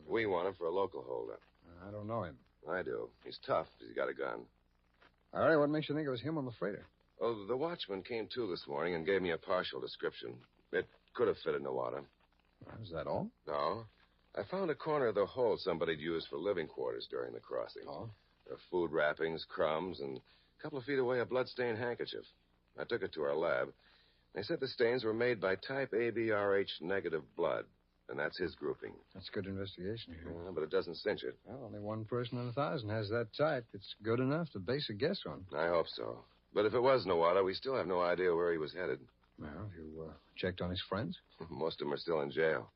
We want him for a local holdup. I don't know him. I do. He's tough. He's got a gun. All right, what makes you think it was him on the freighter? Oh, the watchman came to this morning and gave me a partial description. It could have fitted Nawada. Is that all? No. I found a corner of the hold somebody'd used for living quarters during the crossing. Oh? There were food wrappings, crumbs, and a couple of feet away, a blood-stained handkerchief. I took it to our lab. They said the stains were made by type ABRH negative blood, and that's his grouping. That's good investigation. Yeah, but it doesn't cinch it. Well, only one person in 1,000 has that type. It's good enough to base a guess on. I hope so. But if it was Nawada, we still have no idea where he was headed. Well, have you checked on his friends? Most of them are still in jail.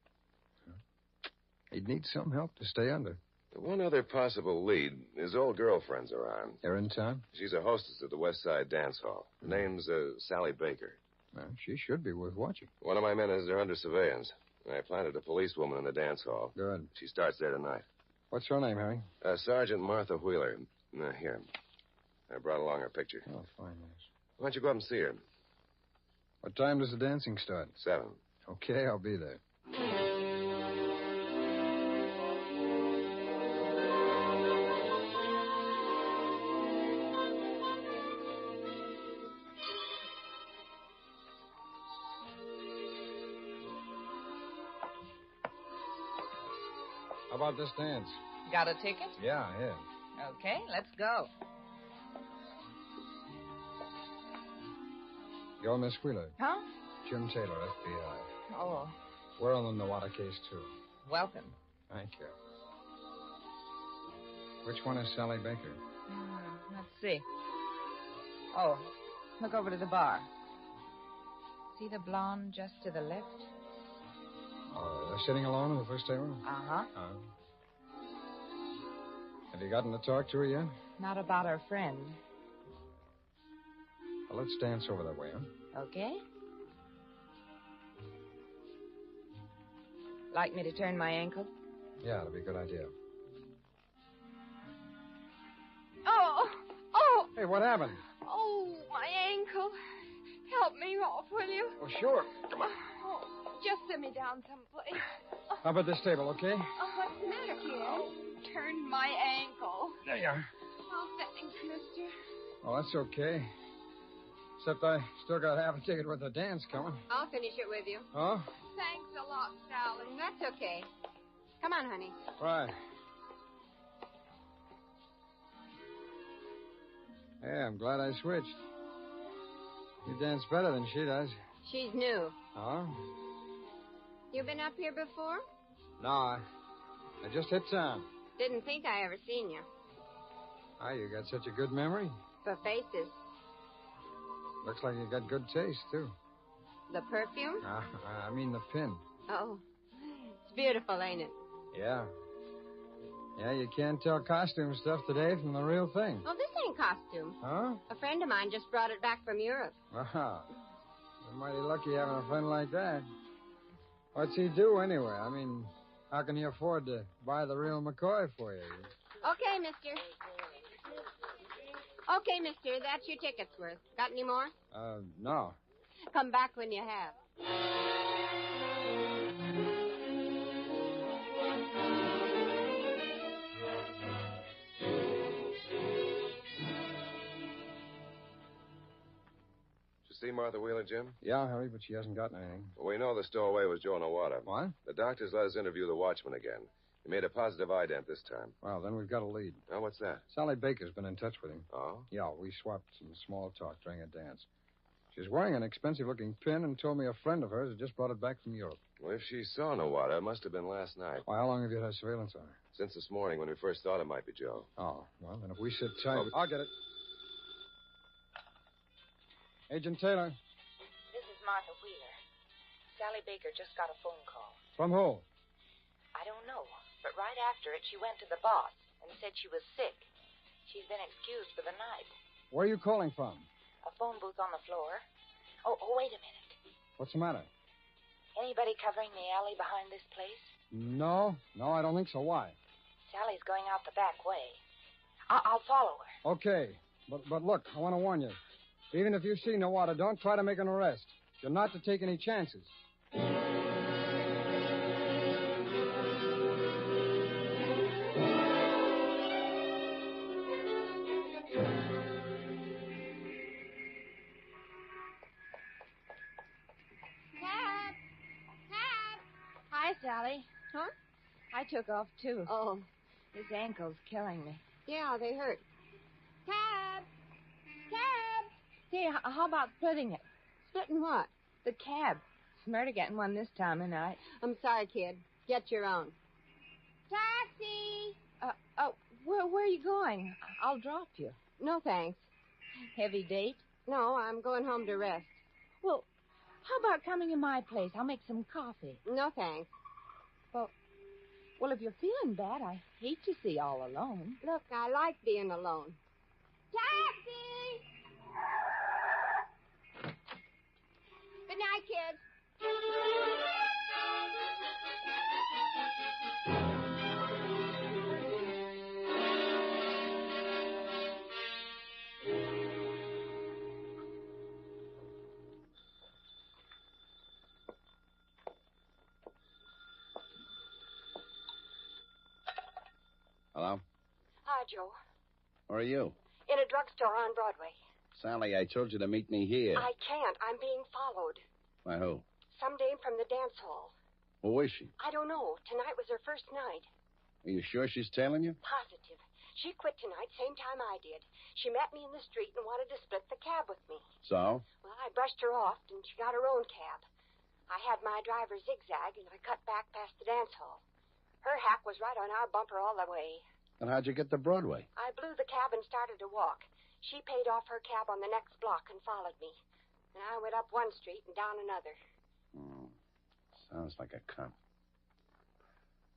He'd need some help to stay under. One other possible lead. His old girlfriend's around. They're in town? She's a hostess at the West Side Dance Hall. Her name's Sally Baker. Well, she should be worth watching. One of my men has her under surveillance. I planted a policewoman in the dance hall. Good. She starts there tonight. What's her name, Harry? Sergeant Martha Wheeler. Here. I brought along her picture. Oh, fine, yes. Why don't you go up and see her? What time does the dancing start? 7. Okay, I'll be there. How about this dance? Got a ticket? Yeah. Okay, let's go. You're Miss Wheeler. Huh? Jim Taylor, FBI. Oh, We're on the Nawada case, too. welcome. Thank you. Which one is Sally Baker? Let's see. Oh, look over to the bar. See the blonde just to the left? Oh, they're sitting alone in the first table? Uh-huh. Have you gotten to talk to her yet? Not about her friend. Well, let's dance over that way, huh? Okay. Like me to turn my ankle? Yeah, that'll be a good idea. Oh! Hey, what happened? Oh, my ankle. Help me off, will you? Oh, sure. Come on. Oh, just sit me down someplace. How about this table, okay? What's the matter, kid? Turned my ankle. There you are. Oh, thanks, mister. Oh, that's okay. Except I still got half a ticket worth of dance coming. I'll finish it with you. Oh? Thanks a lot, Sally. That's okay. Come on, honey. Right. Hey, I'm glad I switched. You dance better than she does. She's new. Oh? You been up here before? No, I just hit town. Didn't think I ever seen you. Ah, you got such a good memory. For faces. Looks like you got good taste, too. The perfume? I mean the pin. Oh. It's beautiful, ain't it? Yeah. Yeah, you can't tell costume stuff today from the real thing. Oh, this ain't costume. Huh? A friend of mine just brought it back from Europe. Wow. You're mighty lucky having a friend like that. What's he do, anyway? I mean, how can he afford to buy the real McCoy for you? Okay, mister. Okay, mister, that's your ticket's worth. Got any more? No. Come back when you have. See Martha Wheeler, Jim? Yeah, Harry, but she hasn't gotten anything. Well, we know the stowaway was Joe Nawada. What? The doctors let us interview the watchman again. He made a positive ident this time. Well, then we've got a lead. Oh, what's that? Sally Baker's been in touch with him. Oh? Yeah, we swapped some small talk during a dance. She's wearing an expensive-looking pin and told me a friend of hers had just brought it back from Europe. Well, if she saw Nawada, it must have been last night. Well, how long have you had surveillance on her? Since this morning, when we first thought it might be Joe. Oh, well, then if we sit tight... I'll get it. Agent Taylor. This is Martha Wheeler. Sally Baker just got a phone call. From who? I don't know, but right after it, she went to the boss and said she was sick. She's been excused for the night. Where are you calling from? A phone booth on the floor. Oh, wait a minute. What's the matter? Anybody covering the alley behind this place? No, I don't think so. Why? Sally's going out the back way. I'll follow her. Okay. But look, I want to warn you. Even if you see no water, don't try to make an arrest. You're not to take any chances. Hi, Sally. Huh? I took off, too. Oh. This ankle's killing me. Yeah, they hurt. Cab! Say, how about splitting it? Splitting what? The cab. Murder getting one this time of night. I'm sorry, kid. Get your own. Taxi! Where are you going? I'll drop you. No, thanks. Heavy date? No, I'm going home to rest. Well, how about coming in my place? I'll make some coffee. No, thanks. Well, if you're feeling bad, I hate to see you all alone. Look, I like being alone. Taxi! Good night, kids. Hello? Hi, Joe. Where are you? In a drugstore on Broadway. Sally, I told you to meet me here. I can't. I'm being followed. By who? Some dame from the dance hall. Who is she? I don't know. Tonight was her first night. Are you sure she's tailing you? Positive. She quit tonight, same time I did. She met me in the street and wanted to split the cab with me. So? Well, I brushed her off, and she got her own cab. I had my driver zigzag, and I cut back past the dance hall. Her hack was right on our bumper all the way. And how'd you get to Broadway? I blew the cab and started to walk. She paid off her cab on the next block and followed me. And I went up one street and down another. Oh, sounds like a cop.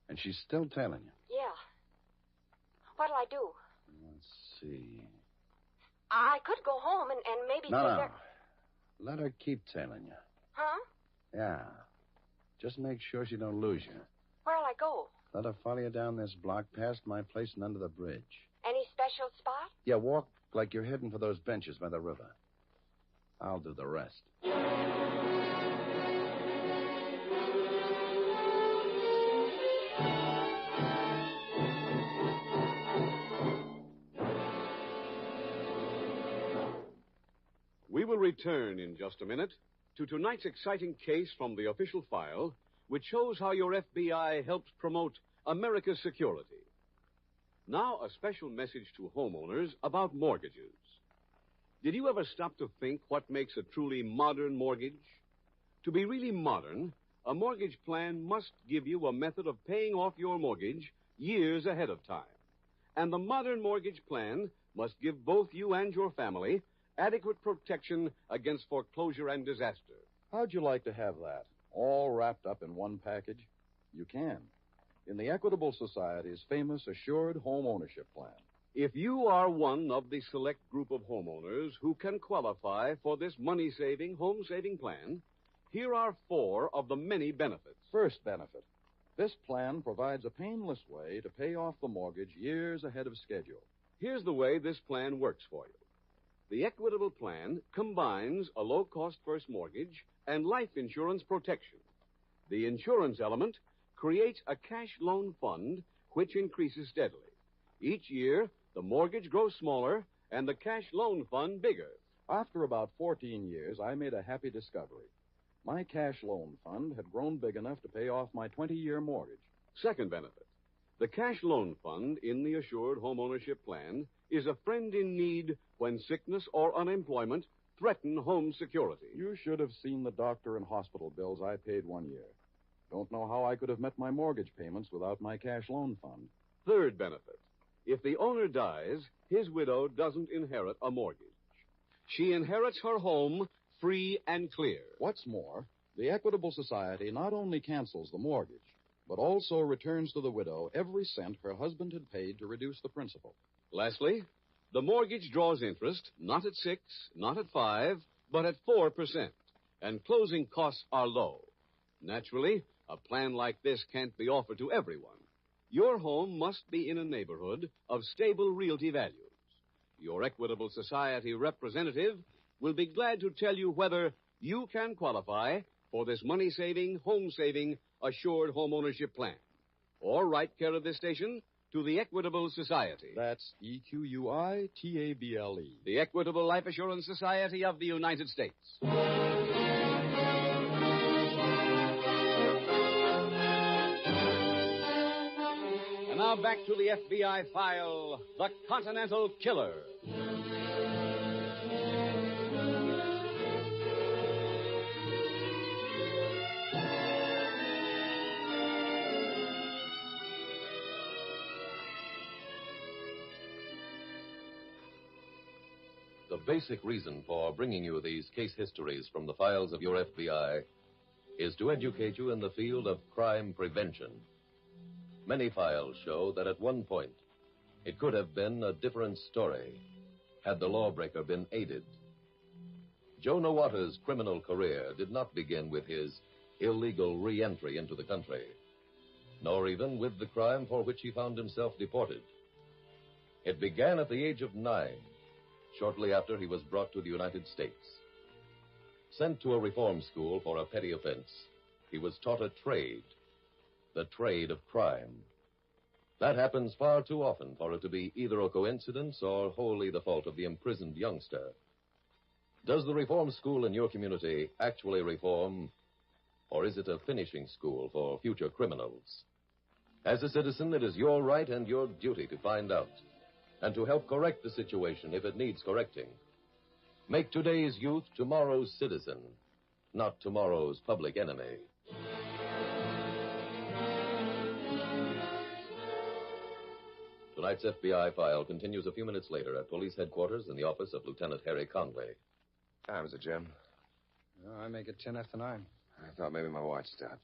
And she's still tailing you? Yeah. What'll I do? Let's see. I could go home and maybe... No. Let her keep tailing you. Huh? Yeah. Just make sure she don't lose you. Where'll I go? Let her follow you down this block, past my place and under the bridge. Any special spot? Yeah, walk like you're heading for those benches by the river. I'll do the rest. We will return in just a minute to tonight's exciting case from the official file, which shows how your FBI helps promote America's security. Now, a special message to homeowners about mortgages. Did you ever stop to think what makes a truly modern mortgage? To be really modern, a mortgage plan must give you a method of paying off your mortgage years ahead of time. And the modern mortgage plan must give both you and your family adequate protection against foreclosure and disaster. How'd you like to have that? All wrapped up in one package? You can. In the Equitable Society's famous Assured Home Ownership Plan. If you are one of the select group of homeowners who can qualify for this money-saving, home-saving plan, here are 4 of the many benefits. First benefit. This plan provides a painless way to pay off the mortgage years ahead of schedule. Here's the way this plan works for you. The Equitable Plan combines a low-cost first mortgage and life insurance protection. The insurance element creates a cash loan fund which increases steadily. Each year, the mortgage grows smaller and the cash loan fund bigger. After about 14 years, I made a happy discovery. My cash loan fund had grown big enough to pay off my 20-year mortgage. Second benefit. The cash loan fund in the Assured Homeownership Plan is a friend in need when sickness or unemployment threaten home security. You should have seen the doctor and hospital bills I paid one year. Don't know how I could have met my mortgage payments without my cash loan fund. Third benefit. If the owner dies, his widow doesn't inherit a mortgage. She inherits her home free and clear. What's more, the Equitable Society not only cancels the mortgage, but also returns to the widow every cent her husband had paid to reduce the principal. Lastly, the mortgage draws interest not at 6, not at 5, but at 4%, and closing costs are low. Naturally, a plan like this can't be offered to everyone. your home must be in a neighborhood of stable realty values. Your Equitable Society representative will be glad to tell you whether you can qualify for this money-saving, home-saving, assured home ownership plan. Or write care of this station to the Equitable Society. That's EQUITABLE. The Equitable Life Assurance Society of the United States. And now back to the FBI file, The Continental Killer. The basic reason for bringing you these case histories from the files of your FBI is to educate you in the field of crime prevention. Many files show that at one point it could have been a different story had the lawbreaker been aided. Joe Nawata's criminal career did not begin with his illegal re-entry into the country, nor even with the crime for which he found himself deported. It began at the age of 9, shortly after he was brought to the United States. Sent to a reform school for a petty offense, he was taught a trade, the trade of crime. That happens far too often for it to be either a coincidence or wholly the fault of the imprisoned youngster. Does the reform school in your community actually reform, or is it a finishing school for future criminals? As a citizen, it is your right and your duty to find out, and to help correct the situation if it needs correcting. Make today's youth tomorrow's citizen, not tomorrow's public enemy. Tonight's FBI file continues a few minutes later at police headquarters in the office of Lieutenant Harry Conway. Time is it, Jim? Oh, I make it 10 after 9. I thought maybe my watch stopped.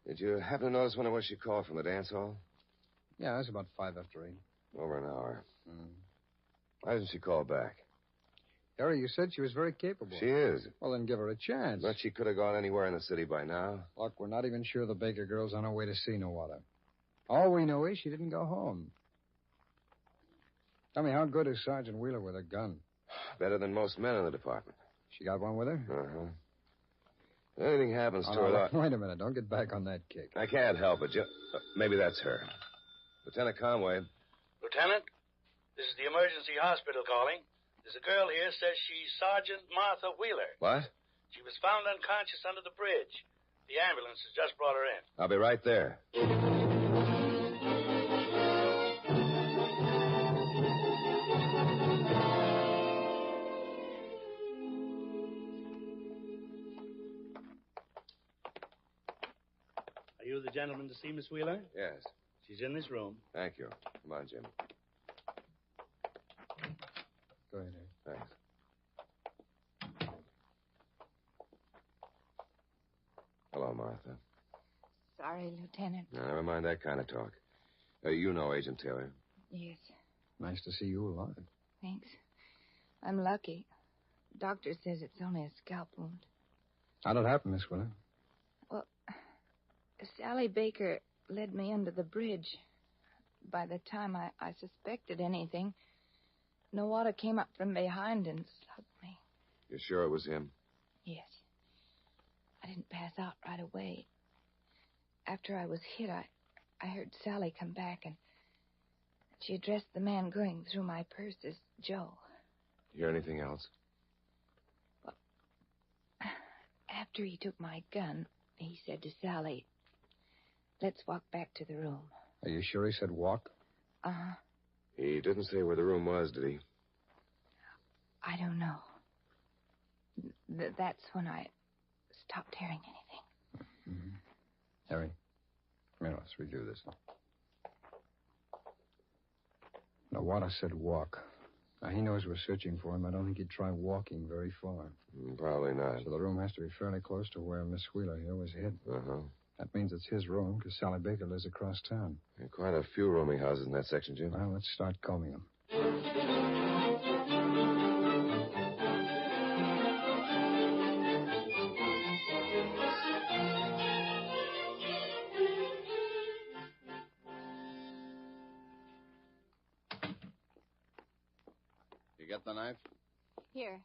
Did you happen to notice when it was she called from the dance hall? Yeah, it was about 5 after 8. Over an hour. Why didn't she call back? Harry, you said she was very capable. She is. Well, then give her a chance. But she could have gone anywhere in the city by now. Look, we're not even sure the Baker girl's on her way to see Nawata. All we know is she didn't go home. Tell me, how good is Sergeant Wheeler with a gun? Better than most men in the department. She got one with her? Uh-huh. If anything happens to her... No, wait a minute. Don't get back on that kick. I can't help it. Maybe that's her. Lieutenant Conway. Lieutenant, this is the emergency hospital calling. There's a girl here says she's Sergeant Martha Wheeler. What? She was found unconscious under the bridge. The ambulance has just brought her in. I'll be right there. Are you the gentleman to see Miss Wheeler? Yes. She's in this room. Thank you. Come on, Jim. Go ahead, Harry. Thanks. Hello, Martha. Sorry, Lieutenant. Now, never mind that kind of talk. You know Agent Taylor. Yes, Nice to see you alive. thanks. I'm lucky. Doctor says it's only a scalp wound. How'd it happen, Miss Wheeler? Well, Sally Baker led me under the bridge. By the time I suspected anything, Nawata came up from behind and slugged me. You sure it was him? Yes. I didn't pass out right away. After I was hit, I heard Sally come back, and she addressed the man going through my purse as Joe. You hear anything else? Well, after he took my gun, he said to Sally, "Let's walk back to the room." Are you sure he said walk? Uh-huh. He didn't say where the room was, did he? I don't know. That's when I stopped hearing anything. Mm-hmm. Harry, come here, let's review this. Nawata said walk. Now, he knows we're searching for him. I don't think he'd try walking very far. Probably not. So the room has to be fairly close to where Miss Wheeler here was hid. Uh-huh. That means it's his room, because Sally Baker lives across town. There are quite a few rooming houses in that section, Jim. Well, let's start combing them. get the knife? Here.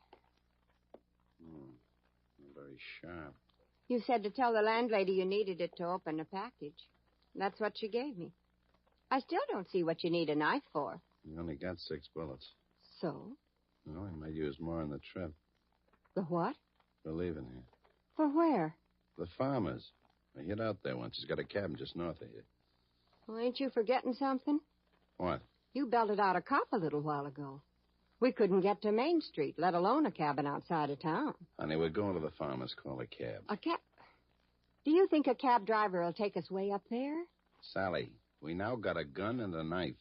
Very sharp. You said to tell the landlady you needed it to open a package. That's what she gave me. I still don't see what you need a knife for. You only got 6 bullets. So? Well, I might use more on the trip. The what? We're leaving here. For where? The farmers. I hid out there once. He's got a cabin just north of here. Well, ain't you forgetting something? What? You belted out a cop a little while ago. We couldn't get to Main Street, let alone a cabin outside of town. Honey, we're going to the farmers. Call a cab. A cab? Do you think a cab driver will take us way up there? Sally, we now got a gun and a knife.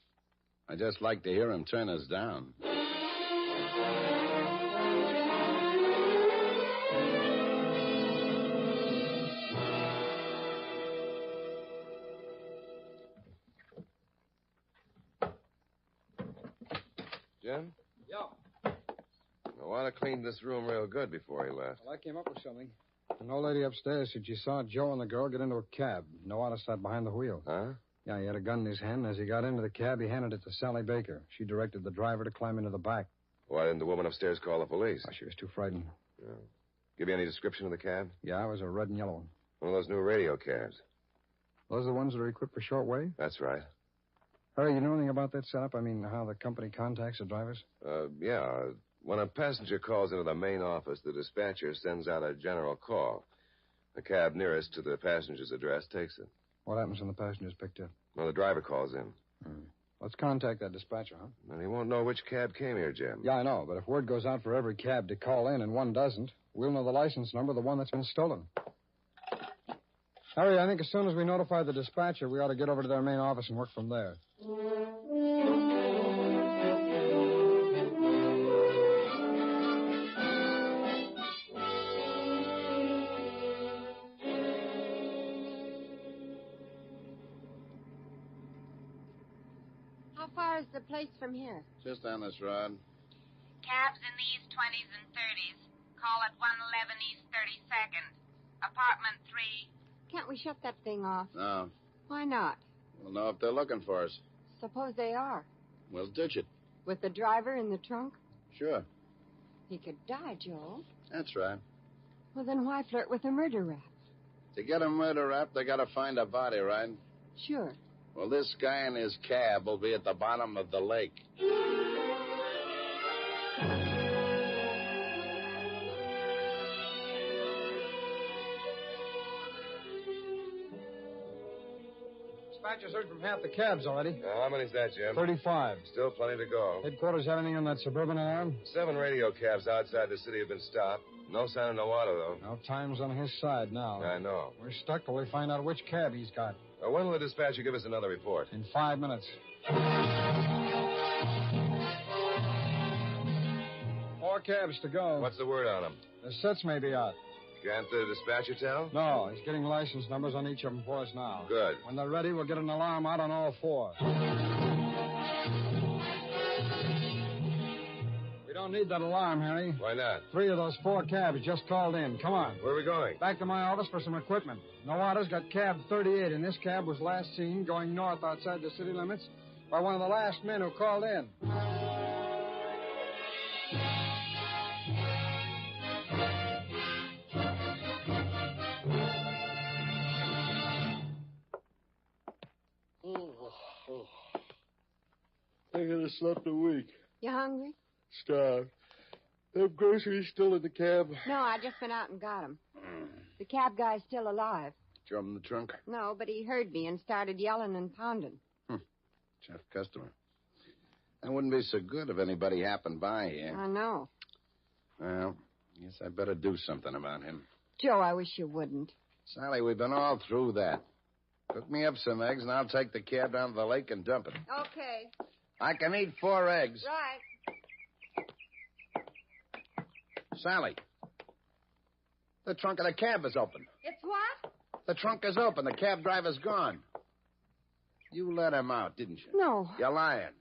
I just like to hear him turn us down. Jim? Yeah. I want to clean this room real good before he left. Well, I came up with something. An old lady upstairs said she saw Joe and the girl get into a cab. Noada sat behind the wheel. Huh? Yeah, he had a gun in his hand. As he got into the cab, he handed it to Sally Baker. She directed the driver to climb into the back. Why didn't the woman upstairs call the police? Oh, she was too frightened. Yeah. Give you any description of the cab? Yeah, it was a red and yellow one. One of those new radio cabs. Those are the ones that are equipped for shortwave? That's right. Harry, you know anything about that setup? I mean, how the company contacts the drivers? Yeah. When a passenger calls into the main office, the dispatcher sends out a general call. The cab nearest to the passenger's address takes it. What happens when the passenger's picked up? Well, the driver calls in. Let's contact that dispatcher, huh? And he won't know which cab came here, Jim. Yeah, I know, but if word goes out for every cab to call in and one doesn't, we'll know the license number of the one that's been stolen. Harry, I think as soon as we notify the dispatcher, we ought to get over to their main office and work from there. How far is the place from here? Just down this road. Cabs in the East 20s and 30s. Call at 111 East 32nd. Apartment 3. Can't we shut that thing off? No. Why not? We'll know if they're looking for us. Suppose they are. We'll ditch it. With the driver in the trunk? Sure. He could die, Joel. That's right. Well, then why flirt with a murder rap? To get a murder rap, they got to find a body, right? Sure. Well, this guy and his cab will be at the bottom of the lake. Dispatcher's heard from half the cabs already. How many's that, Jim? 35. Still plenty to go. Headquarters have anything on that suburban alarm? 7 radio cabs outside the city have been stopped. No sign of Noada, though. No, time's on his side now. I know. We're stuck till we find out which cab he's got. When will the dispatcher give us another report? In 5 minutes. 4 cabs to go. What's the word on them? The sets may be out. Can't the dispatcher tell? No, he's getting license numbers on each of them for us now. Good. When they're ready, we'll get an alarm out on all 4. We don't need that alarm, Harry. Why not? 3 of those 4 cabs just called in. Come on. Where are we going? Back to my office for some equipment. Noada's got cab 38, and this cab was last seen going north outside the city limits by one of the last men who called in. I could have slept a week. You hungry? Starved. Them groceries still in the cab? No, I just been out and got them. The cab guy's still alive. Throw him in the trunk. No, but he heard me and started yelling and pounding. Tough customer. That wouldn't be so good if anybody happened by here. I know. Well, guess I better do something about him. Joe, I wish you wouldn't. Sally, we've been all through that. Cook me up some eggs, and I'll take the cab down to the lake and dump it. Okay. I can eat 4 eggs. Right. Sally, the trunk of the cab is open. It's what? The trunk is open. The cab driver's gone. You let him out, didn't you? No. You're lying.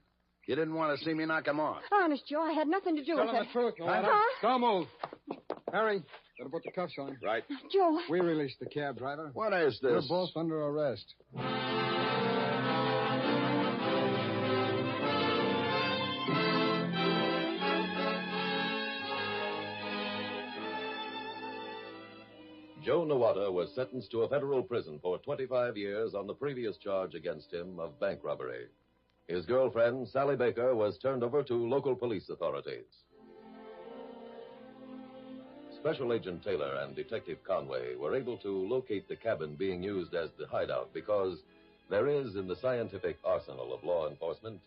You didn't want to see me knock him off. Honest, Joe, I had nothing to do with it. Tell him the truth, Noada. Huh? Don't move. Harry, better put the cuffs on him. Right. Joe. We released the cab driver. What is this? We're both under arrest. Joe Nawata was sentenced to a federal prison for 25 years on the previous charge against him of bank robbery. His girlfriend, Sally Baker, was turned over to local police authorities. Special Agent Taylor and Detective Conway were able to locate the cabin being used as the hideout because there is in the scientific arsenal of law enforcement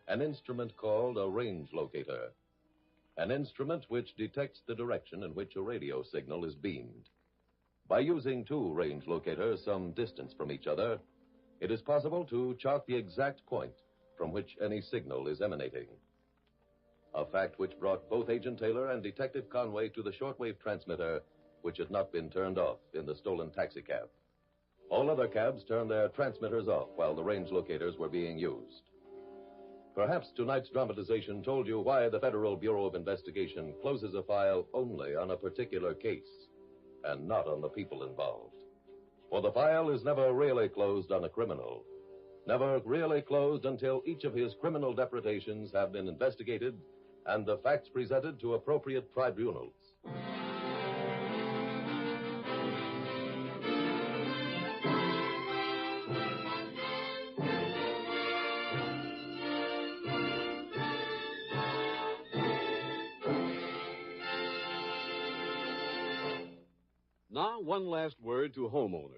an instrument called a range locator, an instrument which detects the direction in which a radio signal is beamed. By using two range locators some distance from each other, it is possible to chart the exact point from which any signal is emanating. A fact which brought both Agent Taylor and Detective Conway to the shortwave transmitter, which had not been turned off in the stolen taxicab. All other cabs turned their transmitters off while the range locators were being used. Perhaps tonight's dramatization told you why the Federal Bureau of Investigation closes a file only on a particular case and not on the people involved. For the file is never really closed on a criminal, never really closed until each of his criminal depredations have been investigated and the facts presented to appropriate tribunals. Now, one last word to homeowners.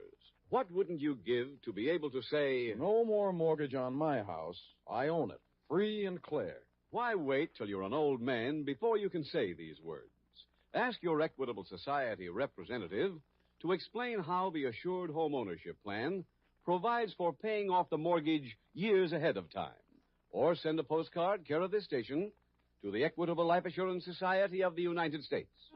What wouldn't you give to be able to say, "No more mortgage on my house. I own it, free and clear"? Why wait till you're an old man before you can say these words? Ask your Equitable Society representative to explain how the Assured Home Ownership Plan provides for paying off the mortgage years ahead of time. Or send a postcard, care of this station, to the Equitable Life Assurance Society of the United States.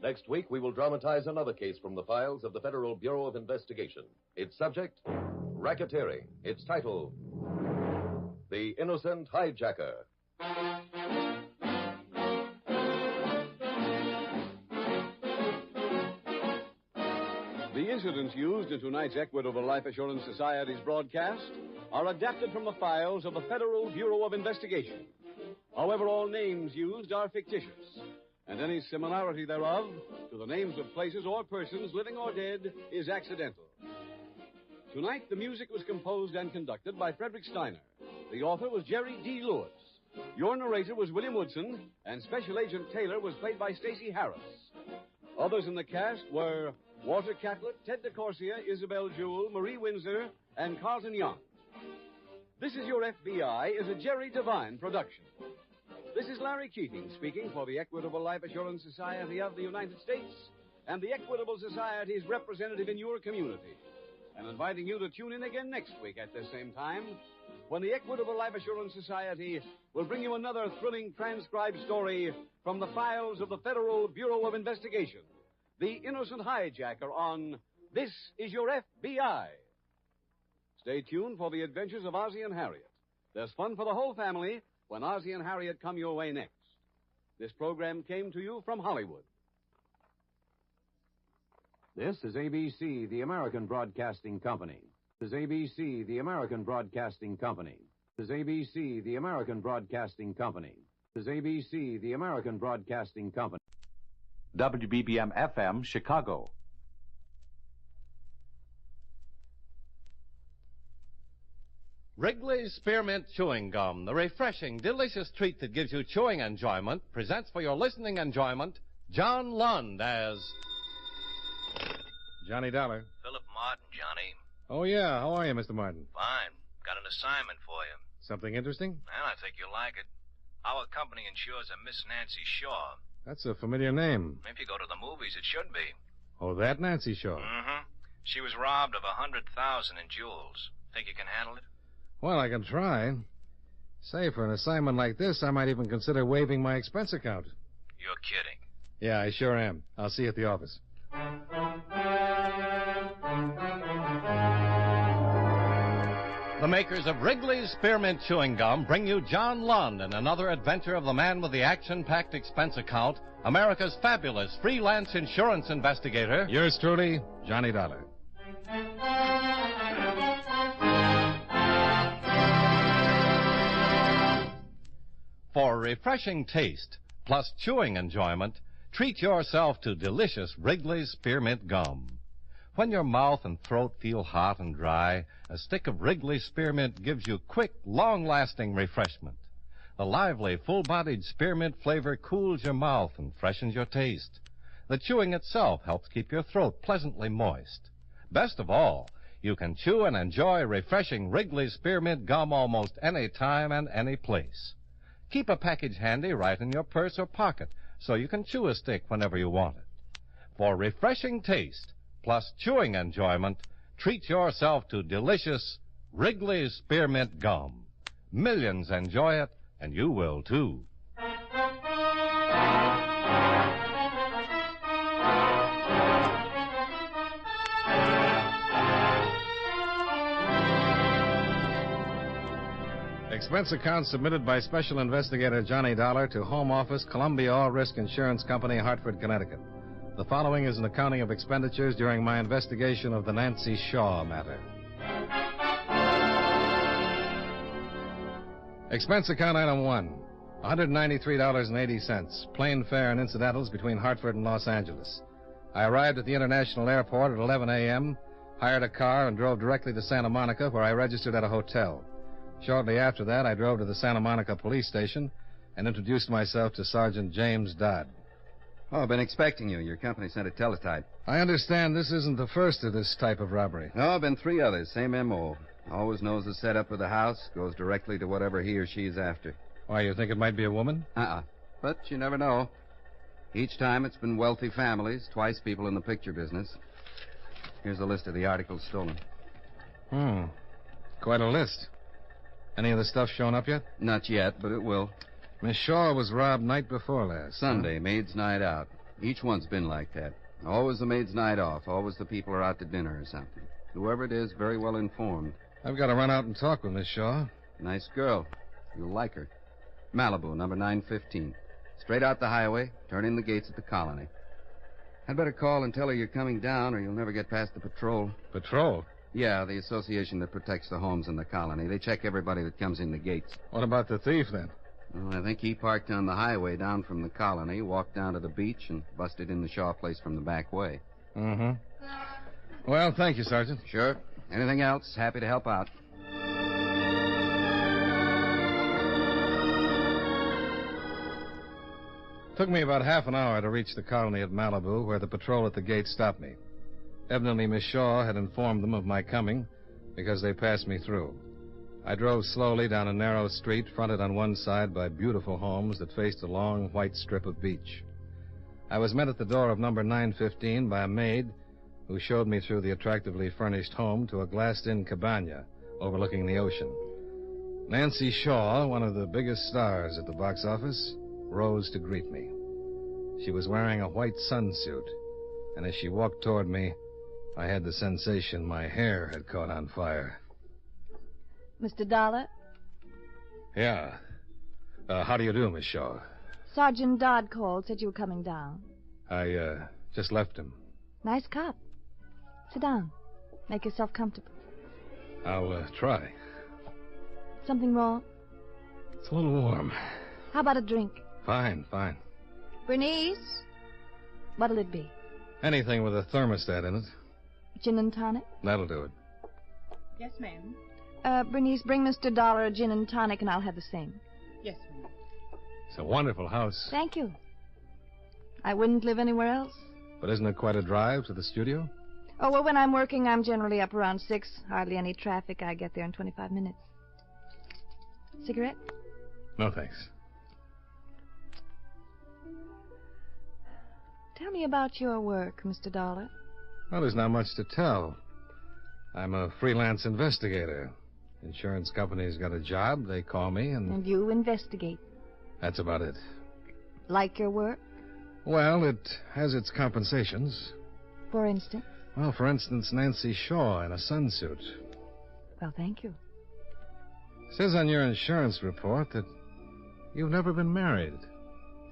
Next week, we will dramatize another case from the files of the Federal Bureau of Investigation. Its subject, racketeering. Its title, The Innocent Hijacker. The incidents used in tonight's Equitable Life Assurance Society's broadcast are adapted from the files of the Federal Bureau of Investigation. However, all names used are fictitious, and any similarity thereof to the names of places or persons, living or dead, is accidental. Tonight, the music was composed and conducted by Frederick Steiner. The author was Jerry D. Lewis. Your narrator was William Woodson, and Special Agent Taylor was played by Stacey Harris. Others in the cast were Walter Catlett, Ted DeCorsia, Isabel Jewell, Marie Windsor, and Carlton Young. This Is Your FBI is a Jerry Devine production. This is Larry Keating speaking for the Equitable Life Assurance Society of the United States and the Equitable Society's representative in your community, and inviting you to tune in again next week at this same time when the Equitable Life Assurance Society will bring you another thrilling transcribed story from the files of the Federal Bureau of Investigation, The Innocent Hijacker, on This Is Your FBI. Stay tuned for the adventures of Ozzie and Harriet. There's fun for the whole family when Ozzie and Harriet come your way next. This program came to you from Hollywood. This is ABC, the American Broadcasting Company. This is ABC, the American Broadcasting Company. This is ABC, the American Broadcasting Company. This is ABC, the American Broadcasting Company. WBBM FM, Chicago. Wrigley's Spearmint Chewing Gum, the refreshing, delicious treat that gives you chewing enjoyment, presents for your listening enjoyment John Lund as Johnny Dollar. Philip Martin, Johnny. Oh, yeah. How are you, Mr. Martin? Fine. Got an assignment for you. Something interesting? Well, I think you'll like it. Our company insures a Miss Nancy Shaw. That's a familiar name. If you go to the movies, it should be. Oh, that Nancy Shaw. Mm-hmm. She was robbed of $100,000 in jewels. Think you can handle it? Well, I can try. Say, for an assignment like this, I might even consider waiving my expense account. You're kidding. Yeah, I sure am. I'll see you at the office. the makers of Wrigley's Spearmint Chewing Gum bring you John Lund in another adventure of the man with the action-packed expense account, America's fabulous freelance insurance investigator. Yours truly, Johnny Dollar. For refreshing taste plus chewing enjoyment, treat yourself to delicious Wrigley's Spearmint Gum. When your mouth and throat feel hot and dry, a stick of Wrigley's Spearmint gives you quick, long-lasting refreshment. The lively, full-bodied spearmint flavor cools your mouth and freshens your taste. The chewing itself helps keep your throat pleasantly moist. Best of all, you can chew and enjoy refreshing Wrigley's Spearmint Gum almost any time and any place. Keep a package handy right in your purse or pocket so you can chew a stick whenever you want it. For refreshing taste plus chewing enjoyment, treat yourself to delicious Wrigley's Spearmint Gum. Millions enjoy it, and you will too. Expense account submitted by Special Investigator Johnny Dollar to Home Office, Columbia All Risk Insurance Company, Hartford, Connecticut. The following is an accounting of expenditures during my investigation of the Nancy Shaw matter. Expense account item 1, $193.80, plane fare and incidentals between Hartford and Los Angeles. I arrived at the International Airport at 11 a.m., hired a car, and drove directly to Santa Monica, where I registered at a hotel. Shortly after that, I drove to the Santa Monica police station and introduced myself to Sergeant James Dodd. Oh, I've been expecting you. Your company sent a teletype. I understand this isn't the first of this type of robbery. No, been 3 others. Same M.O. Always knows the setup of the house, goes directly to whatever he or she's after. Why, you think it might be a woman? But you never know. Each time it's been wealthy families, twice people in the picture business. Here's a list of the articles stolen. Quite a list. Any of the stuff shown up yet? Not yet, but it will. Miss Shaw was robbed night before last. Sunday, maid's night out. Each one's been like that. Always the maid's night off. Always the people are out to dinner or something. Whoever it is, very well informed. I've got to run out and talk with Miss Shaw. Nice girl. You'll like her. Malibu, number 915. Straight out the highway, turn in the gates at the colony. I'd better call and tell her you're coming down, or you'll never get past the patrol. Patrol? Yeah, the association that protects the homes in the colony. They check everybody that comes in the gates. What about the thief, then? Well, I think he parked on the highway down from the colony, walked down to the beach, and busted in the Shaw place from the back way. Well, thank you, Sergeant. Sure. Anything else? Happy to help out. Took me about half an hour to reach the colony at Malibu, where the patrol at the gate stopped me. Evidently, Miss Shaw had informed them of my coming because they passed me through. I drove slowly down a narrow street fronted on one side by beautiful homes that faced a long white strip of beach. I was met at the door of number 915 by a maid who showed me through the attractively furnished home to a glassed-in cabana overlooking the ocean. Nancy Shaw, one of the biggest stars at the box office, rose to greet me. She was wearing a white sunsuit, and as she walked toward me, I had the sensation my hair had caught on fire. Mr. Dollar? Yeah. How do you do, Miss Shaw? Sergeant Dodd called, said you were coming down. I just left him. Nice cop. Sit down. Make yourself comfortable. I'll try. Something wrong? It's a little warm. How about a drink? Fine. Bernice? What'll it be? Anything with a thermostat in it. Gin and tonic? That'll do it. Yes, ma'am. Bernice, bring Mr. Dollar a gin and tonic, and I'll have the same. Yes, ma'am. It's a wonderful house. Thank you. I wouldn't live anywhere else. But isn't it quite a drive to the studio? Oh, well, when I'm working, I'm generally up around 6. Hardly any traffic. I get there in 25 minutes. Cigarette? No, thanks. Tell me about your work, Mr. Dollar. Well, there's not much to tell. I'm a freelance investigator. Insurance company's got a job, they call me, And you investigate. That's about it. Like your work? Well, it has its compensations. For instance? Well, for instance, Nancy Shaw in a sunsuit. Well, thank you. It says on your insurance report that you've never been married.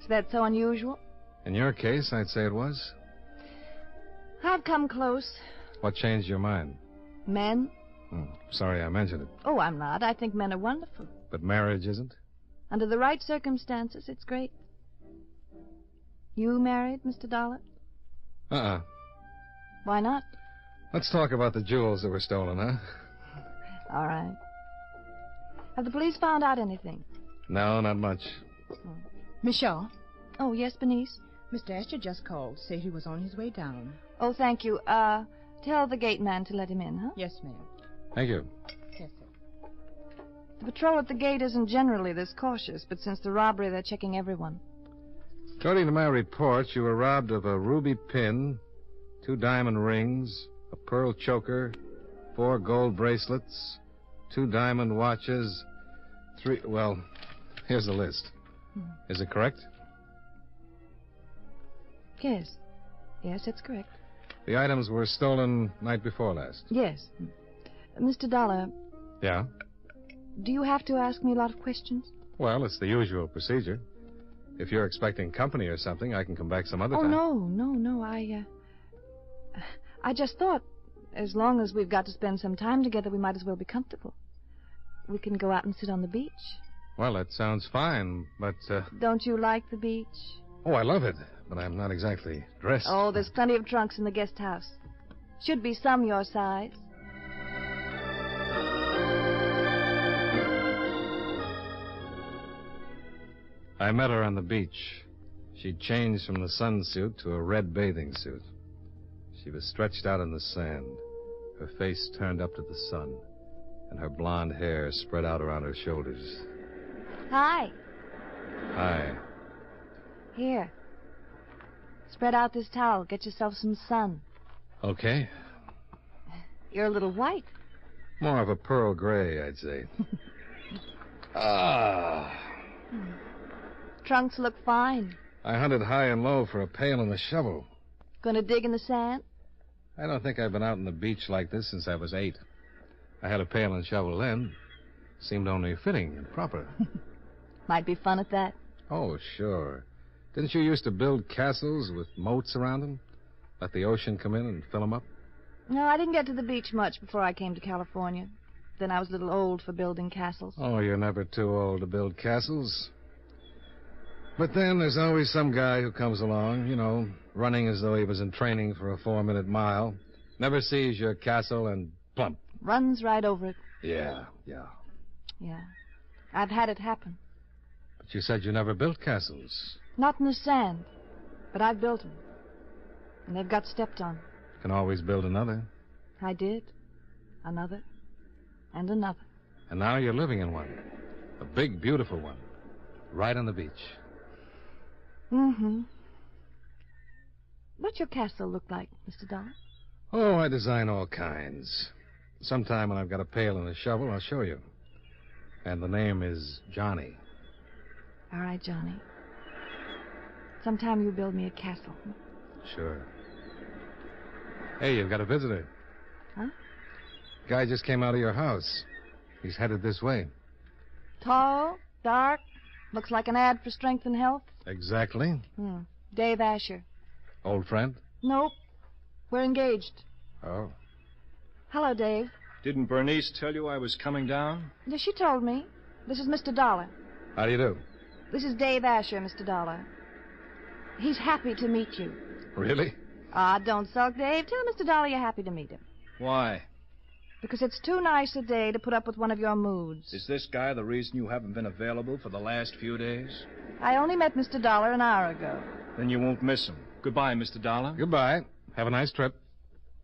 Is that so unusual? In your case, I'd say it was. I've come close. What changed your mind? Men? Sorry I mentioned it. Oh, I'm not. I think men are wonderful. But marriage isn't? Under the right circumstances, it's great. You married, Mr. Dollar? Uh-uh. Why not? Let's talk about the jewels that were stolen, huh? All right. Have the police found out anything? No, not much. Miss Shaw, Oh, yes, Bernice? Mr. Astor just called. Said he was on his way down. Oh, thank you. Tell the gate man to let him in, huh? Yes, ma'am. Thank you. Yes, sir. The patrol at the gate isn't generally this cautious, but since the robbery, they're checking everyone. According to my report, you were robbed of a ruby pin, 2 diamond rings, a pearl choker, 4 gold bracelets, 2 diamond watches, 3... Well, here's the list. Is it correct? Yes. Yes, that's correct. The items were stolen night before last. Yes. Mr. Dollar, Yeah? do you have to ask me a lot of questions? Well, it's the usual procedure. If you're expecting company or something, I can come back some other Oh, time. no. I just thought, as long as we've got to spend some time together, we might as well be comfortable. We can go out and sit on the beach. Well, that sounds fine, but, Don't you like the beach? Oh, I love it, but I'm not exactly dressed. Oh, there's plenty of trunks in the guest house. Should be some your size. I met her on the beach. She'd changed from the sunsuit to a red bathing suit. She was stretched out in the sand, her face turned up to the sun, and her blonde hair spread out around her shoulders. Hi. Hi. Here. Spread out this towel. Get yourself some sun. Okay. You're a little white. More of a pearl gray, I'd say. Trunks look fine. I hunted high and low for a pail and a shovel. Gonna dig in the sand? I don't think I've been out on the beach like this since I was 8. I had a pail and shovel then. Seemed only fitting and proper. Might be fun at that. Oh, sure. Didn't you used to build castles with moats around them? Let the ocean come in and fill them up? No, I didn't get to the beach much before I came to California. Then I was a little old for building castles. Oh, you're never too old to build castles. But then there's always some guy who comes along, you know, running as though he was in training for a 4-minute mile, never sees your castle and plump. Runs right over it. Yeah. Yeah. I've had it happen. But you said you never built castles. Not in the sand. But I've built them. And they've got stepped on. Can always build another. I did. Another. And another. And now you're living in one. A big, beautiful one. Right on the beach. Mm-hmm. What's your castle look like, Mr. Dollar? Oh, I design all kinds. Sometime when I've got a pail and a shovel, I'll show you. And the name is Johnny. All right, Johnny. Sometime you build me a castle. Sure. Hey, you've got a visitor. Huh? Guy just came out of your house. He's headed this way. Tall, dark, looks like an ad for strength and health. Exactly. Dave Asher. Old friend? Nope. We're engaged. Oh. Hello, Dave. Didn't Bernice tell you I was coming down? Yes, she told me. This is Mr. Dollar. How do you do? This is Dave Asher, Mr. Dollar. He's happy to meet you. Really? Don't sulk, Dave. Tell Mr. Dollar you're happy to meet him. Why? Because it's too nice a day to put up with one of your moods. Is this guy the reason you haven't been available for the last few days? I only met Mr. Dollar an hour ago. Then you won't miss him. Goodbye, Mr. Dollar. Goodbye. Have a nice trip.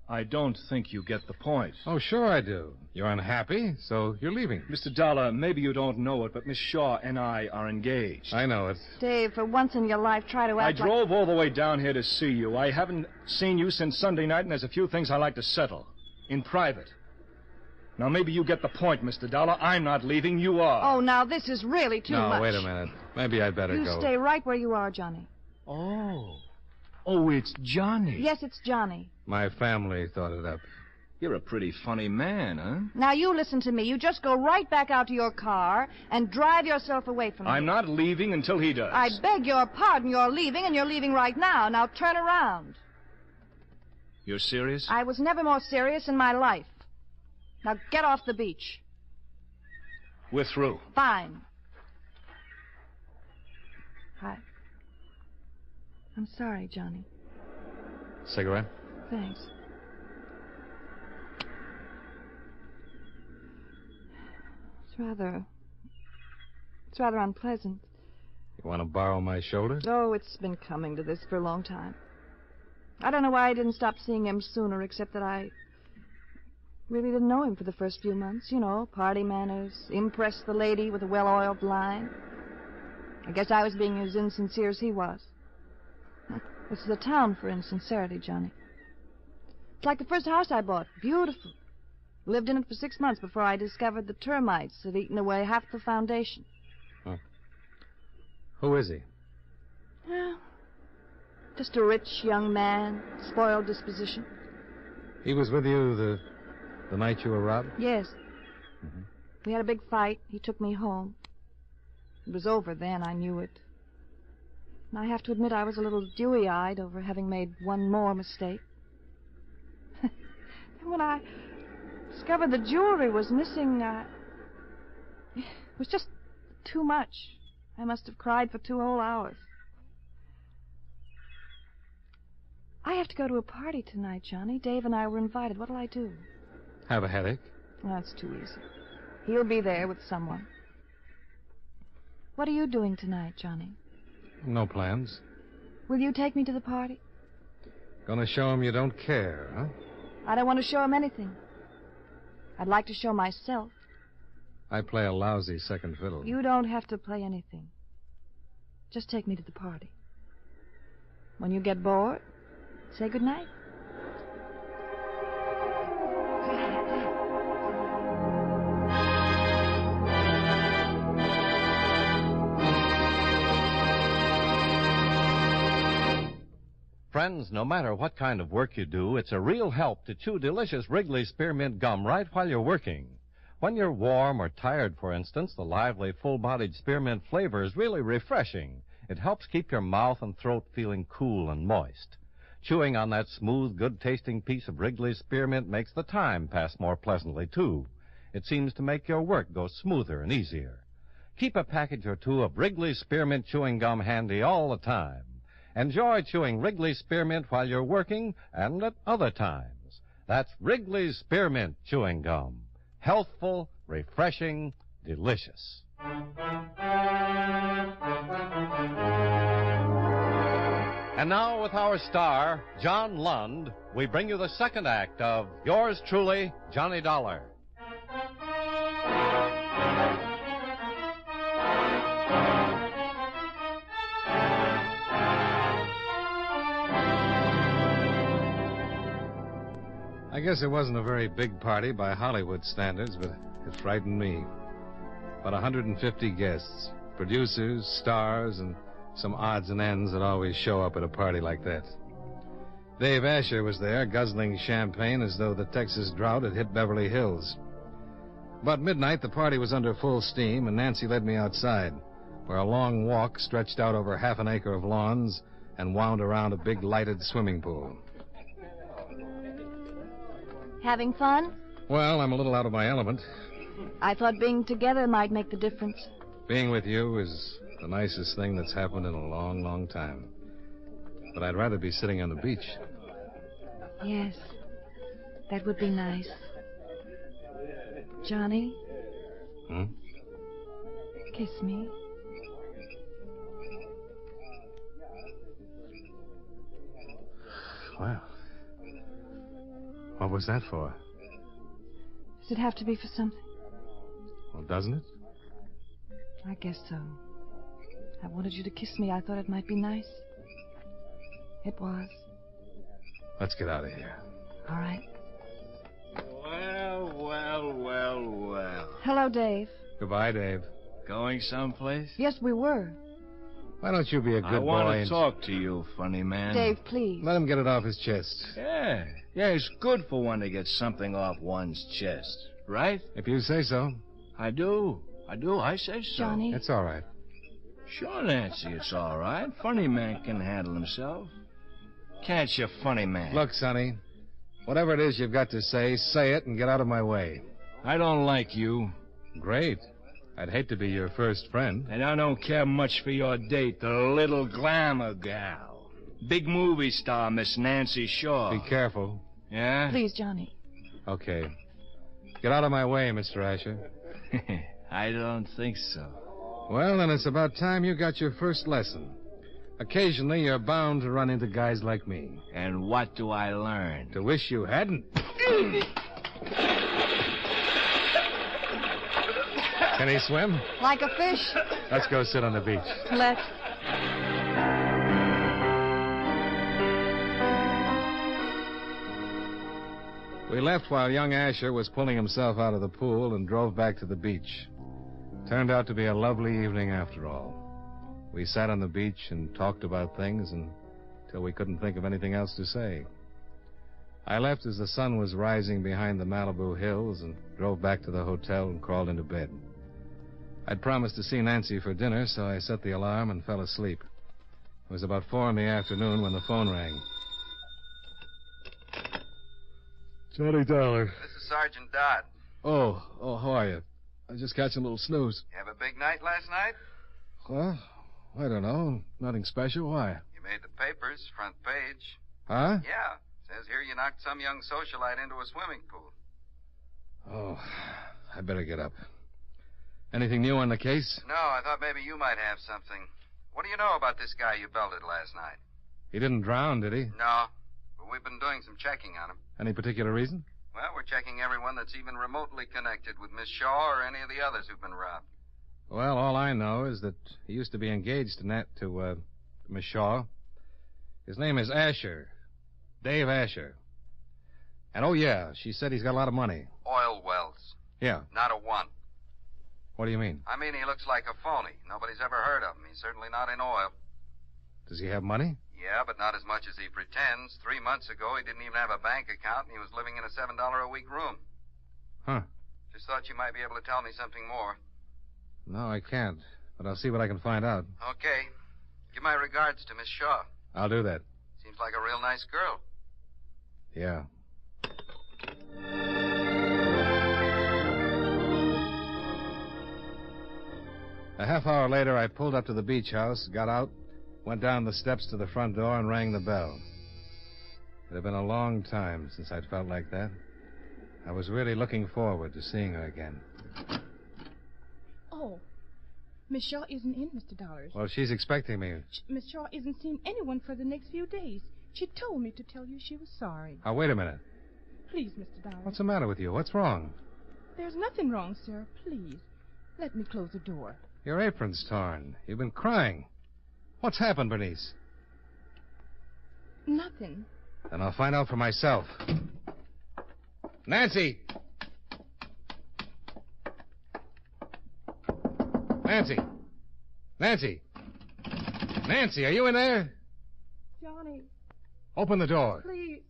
I don't think you get the point. Oh, sure I do. You're unhappy, so you're leaving. Mr. Dollar, maybe you don't know it, but Miss Shaw and I are engaged. I know it. Dave, for once in your life, try to act I drove all the way down here to see you. I haven't seen you since Sunday night, and there's a few things I like to settle. In private. Now, maybe you get the point, Mr. Dollar. I'm not leaving. You are. Oh, now, this is really too much. No, wait a minute. Maybe I'd better go. You stay right where you are, Johnny. Oh, it's Johnny. Yes, it's Johnny. My family thought it up. You're a pretty funny man, huh? Now, you listen to me. You just go right back out to your car and drive yourself away from me. I'm not leaving until he does. I beg your pardon. You're leaving, and you're leaving right now. Now, turn around. You're serious? I was never more serious in my life. Now, get off the beach. We're through. Fine. Hi. I'm sorry, Johnny. Cigarette? Thanks. It's rather unpleasant. You want to borrow my shoulder? Oh, it's been coming to this for a long time. I don't know why I didn't stop seeing him sooner, except that I really didn't know him for the first few months. You know, party manners, impress the lady with a well-oiled line. I guess I was being as insincere as he was. This is a town for insincerity, Johnny. It's like the first house I bought. Beautiful. Lived in it for 6 months before I discovered the termites had eaten away half the foundation. Huh. Who is he? Well, just a rich young man, spoiled disposition. He was with you the night you were robbed? Yes. We had a big fight. He took me home. It was over then. I knew it. And I have to admit I was a little dewy-eyed over having made one more mistake. And when I discovered the jewelry was missing, it was just too much. I must have cried for 2 whole hours. I have to go to a party tonight, Johnny. Dave and I were invited. What'll I do? Have a headache? That's too easy. He'll be there with someone. What are you doing tonight, Johnny? No plans. Will you take me to the party? Gonna show him you don't care, huh? I don't want to show him anything. I'd like to show myself. I play a lousy second fiddle. You don't have to play anything. Just take me to the party. When you get bored, say goodnight. Friends, no matter what kind of work you do, it's a real help to chew delicious Wrigley Spearmint Gum right while you're working. When you're warm or tired, for instance, the lively, full-bodied spearmint flavor is really refreshing. It helps keep your mouth and throat feeling cool and moist. Chewing on that smooth, good-tasting piece of Wrigley Spearmint makes the time pass more pleasantly, too. It seems to make your work go smoother and easier. Keep a package or two of Wrigley Spearmint Chewing Gum handy all the time. Enjoy chewing Wrigley Spearmint while you're working and at other times. That's Wrigley Spearmint Chewing Gum. Healthful, refreshing, delicious. And now, with our star, John Lund, we bring you the second act of yours truly, Johnny Dollar. I guess it wasn't a very big party by Hollywood standards, but it frightened me. About 150 guests, producers, stars, and some odds and ends that always show up at a party like that. Dave Asher was there, guzzling champagne as though the Texas drought had hit Beverly Hills. About midnight, the party was under full steam, and Nancy led me outside, where a long walk stretched out over half an acre of lawns and wound around a big lighted swimming pool. Having fun? Well, I'm a little out of my element. I thought being together might make the difference. Being with you is the nicest thing that's happened in a long, long time. But I'd rather be sitting on the beach. Yes, that would be nice. Johnny? Kiss me. Well, what was that for? Does it have to be for something? Well, doesn't it? I guess so. I wanted you to kiss me. I thought it might be nice. It was. Let's get out of here. All right. Well. Hello, Dave. Goodbye, Dave. Going someplace? Yes, we were. Why don't you be a good boy? I want to talk to you, funny man. Dave, please. Let him get it off his chest. Yeah, it's good for one to get something off one's chest, right? If you say so. I do. I say so. Johnny? It's all right. Sure, Nancy, it's all right. Funny man can handle himself. Can't you, funny man? Look, Sonny, whatever it is you've got to say it and get out of my way. I don't like you. Great. I'd hate to be your first friend. And I don't care much for your date, the little glamour gal. Big movie star, Miss Nancy Shaw. Be careful. Yeah? Please, Johnny. Okay. Get out of my way, Mr. Asher. I don't think so. Well, then it's about time you got your first lesson. Occasionally, you're bound to run into guys like me. And what do I learn? To wish you hadn't. Can he swim? Like a fish. Let's go sit on the beach. Let's. We left while young Asher was pulling himself out of the pool and drove back to the beach. Turned out to be a lovely evening after all. We sat on the beach and talked about things until we couldn't think of anything else to say. I left as the sun was rising behind the Malibu hills and drove back to the hotel and crawled into bed. I'd promised to see Nancy for dinner, so I set the alarm and fell asleep. It was about 4 in the afternoon when the phone rang. Johnny Dollar. This is Sergeant Dodd. Oh, how are you? I was just catching a little snooze. You have a big night last night? Well, I don't know. Nothing special. Why? You made the papers, front page. Huh? Yeah. Says here you knocked some young socialite into a swimming pool. Oh, I better get up. Anything new on the case? No, I thought maybe you might have something. What do you know about this guy you belted last night? He didn't drown, did he? No, but we've been doing some checking on him. Any particular reason? Well, we're checking everyone that's even remotely connected with Miss Shaw or any of the others who've been robbed. Well, all I know is that he used to be engaged to Miss Shaw. His name is Asher. Dave Asher. And, oh, yeah, she said he's got a lot of money. Oil wells. Yeah. Not a one. What do you mean? I mean, he looks like a phony. Nobody's ever heard of him. He's certainly not in oil. Does he have money? Yeah, but not as much as he pretends. 3 months ago, he didn't even have a bank account, and he was living in a $7 a week room. Huh. Just thought you might be able to tell me something more. No, I can't. But I'll see what I can find out. Okay. Give my regards to Miss Shaw. I'll do that. Seems like a real nice girl. Yeah. A half hour later, I pulled up to the beach house, got out, went down the steps to the front door, and rang the bell. It had been a long time since I'd felt like that. I was really looking forward to seeing her again. Oh, Miss Shaw isn't in, Mr. Dollars. Well, she's expecting me. Miss Shaw isn't seeing anyone for the next few days. She told me to tell you she was sorry. Now, wait a minute. Please, Mr. Dollars. What's the matter with you? What's wrong? There's nothing wrong, sir. Please, let me close the door. Your apron's torn. You've been crying. What's happened, Bernice? Nothing. Then I'll find out for myself. Nancy! Nancy! Nancy! Nancy, are you in there? Johnny, Open the door. please,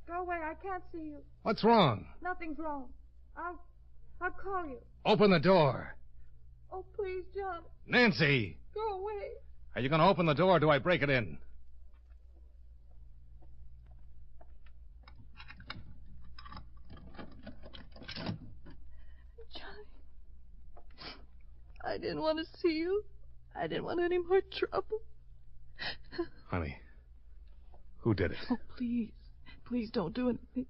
go away. I can't see you. What's wrong? Nothing's wrong. I'll call you. Open the door. Oh, please, Johnny, Nancy! go away. Are you going to open the door or do I break it in? I didn't want to see you. I didn't want any more trouble. Honey, who did it? Oh, please. Please don't do anything.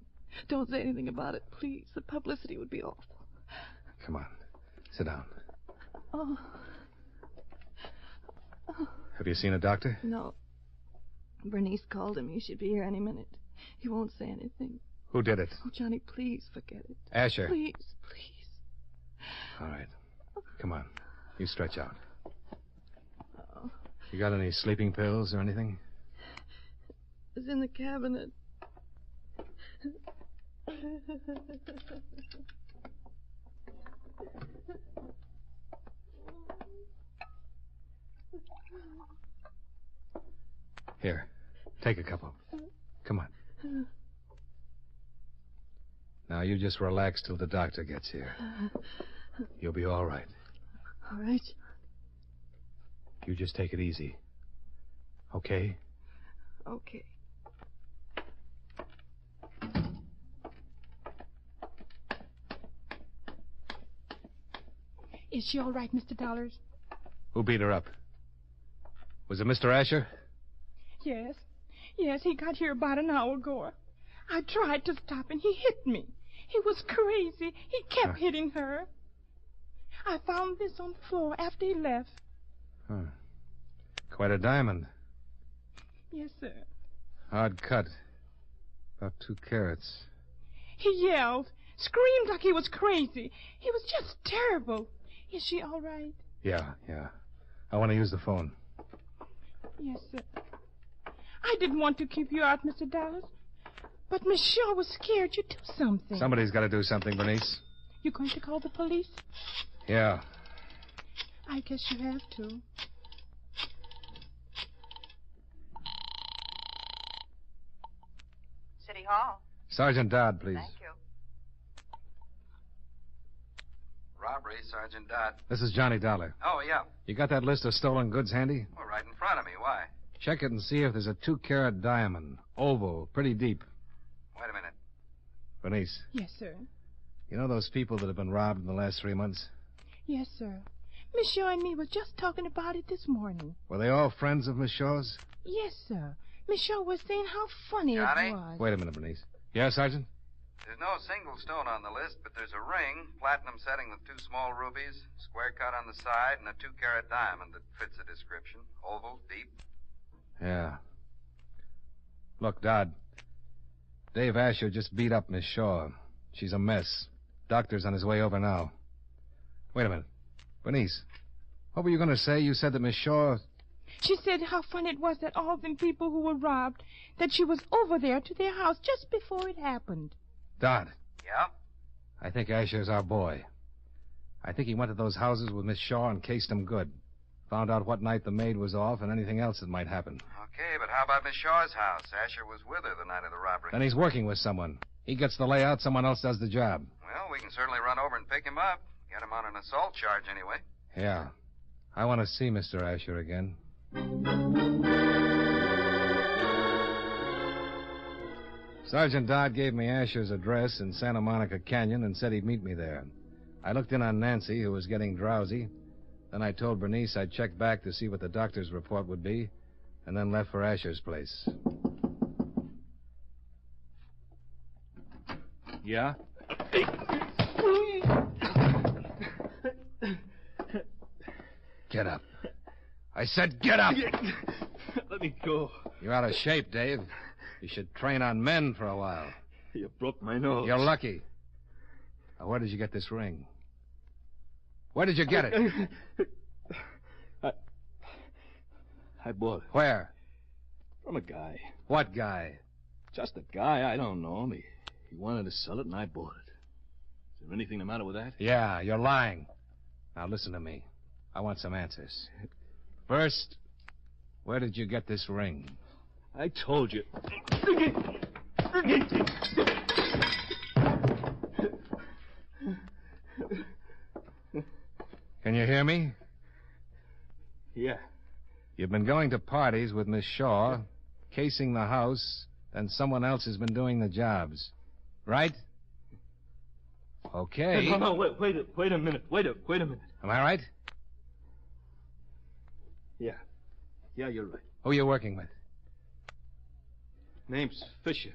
Don't say anything about it, please. The publicity would be awful. Come on. Sit down. Oh. Have you seen a doctor? No. Bernice called him. He should be here any minute. He won't say anything. Who did it? Oh, Johnny, please forget it. Asher. Please. All right. Come on. You stretch out. Oh. You got any sleeping pills or anything? It's in the cabinet. Here. Take a couple. Come on. Now, you just relax till the doctor gets here. You'll be all right. All right. You just take it easy. Okay? Okay. Is she all right, Mr. Dollars? Who beat her up? Was it Mr. Asher? Yes. Yes, he got here about an hour ago. I tried to stop and he hit me. He was crazy. He kept hitting her. I found this on the floor after he left. Huh. Quite a diamond. Yes, sir. Hard cut. About 2 carats. He yelled, screamed like he was crazy. He was just terrible. Is she all right? Yeah. I want to use the phone. Yes, sir. I didn't want to keep you out, Mr. Dallas. But Miss Shaw was scared you'd do something. Somebody's got to do something, Bernice. You going to call the police? Yeah. I guess you have to. City Hall. Sergeant Dodd, please. Thank you. Robbery, Sergeant Dodd. This is Johnny Dollar. Oh, yeah. You got that list of stolen goods handy? Well, right in front of me. Why? Check it and see if there's a 2-carat diamond. Oval, pretty deep. Wait a minute. Bernice. Yes, sir. You know those people that have been robbed in the last 3 months? Yes, sir. Miss Shaw and me were just talking about it this morning. Were they all friends of Miss Shaw's? Yes, sir. Miss Shaw was saying how funny Johnny? it was. Wait a minute, Bernice. Yeah, Sergeant? There's no single stone on the list, but there's a ring, platinum setting with 2 small rubies, square cut on the side, and a 2-carat diamond that fits the description. Oval, deep. Yeah. Look, Dodd. Dave Asher just beat up Miss Shaw. She's a mess. Doctor's on his way over now. Wait a minute. Bernice, what were you going to say? You said that Miss Shaw... She said how funny it was that all them people who were robbed, that she was over there to their house just before it happened. Dodd. Yeah? I think Asher's our boy. I think he went to those houses with Miss Shaw and cased them good. Found out what night the maid was off and anything else that might happen. Okay, but how about Miss Shaw's house? Asher was with her the night of the robbery. Then he's working with someone. He gets the layout, someone else does the job. Well, we can certainly run over and pick him up. Get him on an assault charge anyway. Yeah. I want to see Mr. Asher again. Sergeant Dodd gave me Asher's address in Santa Monica Canyon and said he'd meet me there. I looked in on Nancy, who was getting drowsy. Then I told Bernice I'd check back to see what the doctor's report would be, and then left for Asher's place. Yeah? Get up. I said get up! Let me go. You're out of shape, Dave. You should train on men for a while. You broke my nose. You're lucky. Now, where did you get this ring? Where did you get it? I bought it. Where? From a guy. What guy? Just a guy. I don't know him. He wanted to sell it, and I bought it. Is there anything the matter with that? Yeah, you're lying. Now, listen to me. I want some answers. First, where did you get this ring? I told you. Can you hear me? Yeah. You've been going to parties with Miss Shaw, casing the house, and someone else has been doing the jobs. Right? Okay. No, wait a minute. Wait a minute. Am I right? Yeah. Yeah, you're right. Who are you working with? Name's Fisher.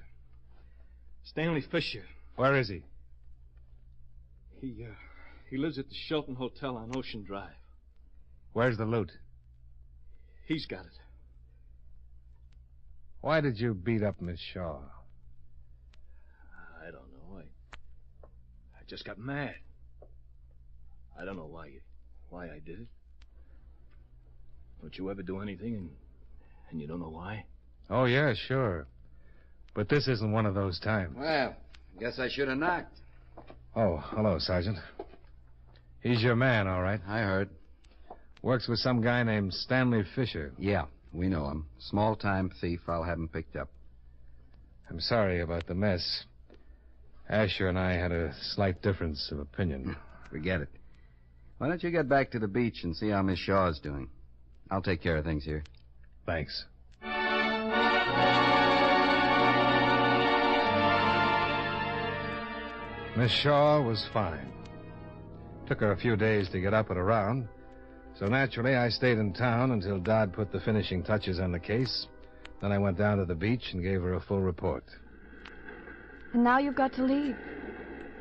Stanley Fisher. Where is he? He lives at the Shelton Hotel on Ocean Drive. Where's the loot? He's got it. Why did you beat up Miss Shaw? I don't know. I just got mad. I don't know why I did it. Don't you ever do anything and you don't know why? Oh, yeah, sure. But this isn't one of those times. Well, guess I should have knocked. Oh, hello, Sergeant. He's your man, all right. I heard. Works with some guy named Stanley Fisher. Yeah, we know him. Small-time thief. I'll have him picked up. I'm sorry about the mess. Asher and I had a slight difference of opinion. Forget it. Why don't you get back to the beach and see how Miss Shaw's doing? I'll take care of things here. Thanks. Miss Shaw was fine. Took her a few days to get up and around. So naturally, I stayed in town until Dodd put the finishing touches on the case. Then I went down to the beach and gave her a full report. And now you've got to leave.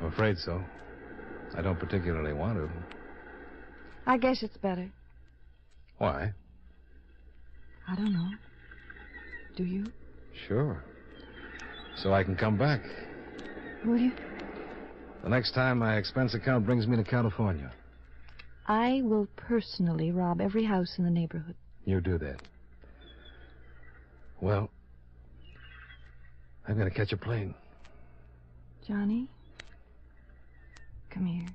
I'm afraid so. I don't particularly want to. I guess it's better. Why? I don't know. Do you? Sure. So I can come back. Will you? The next time my expense account brings me to California. I will personally rob every house in the neighborhood. You do that. Well, I'm going to catch a plane. Johnny, come here.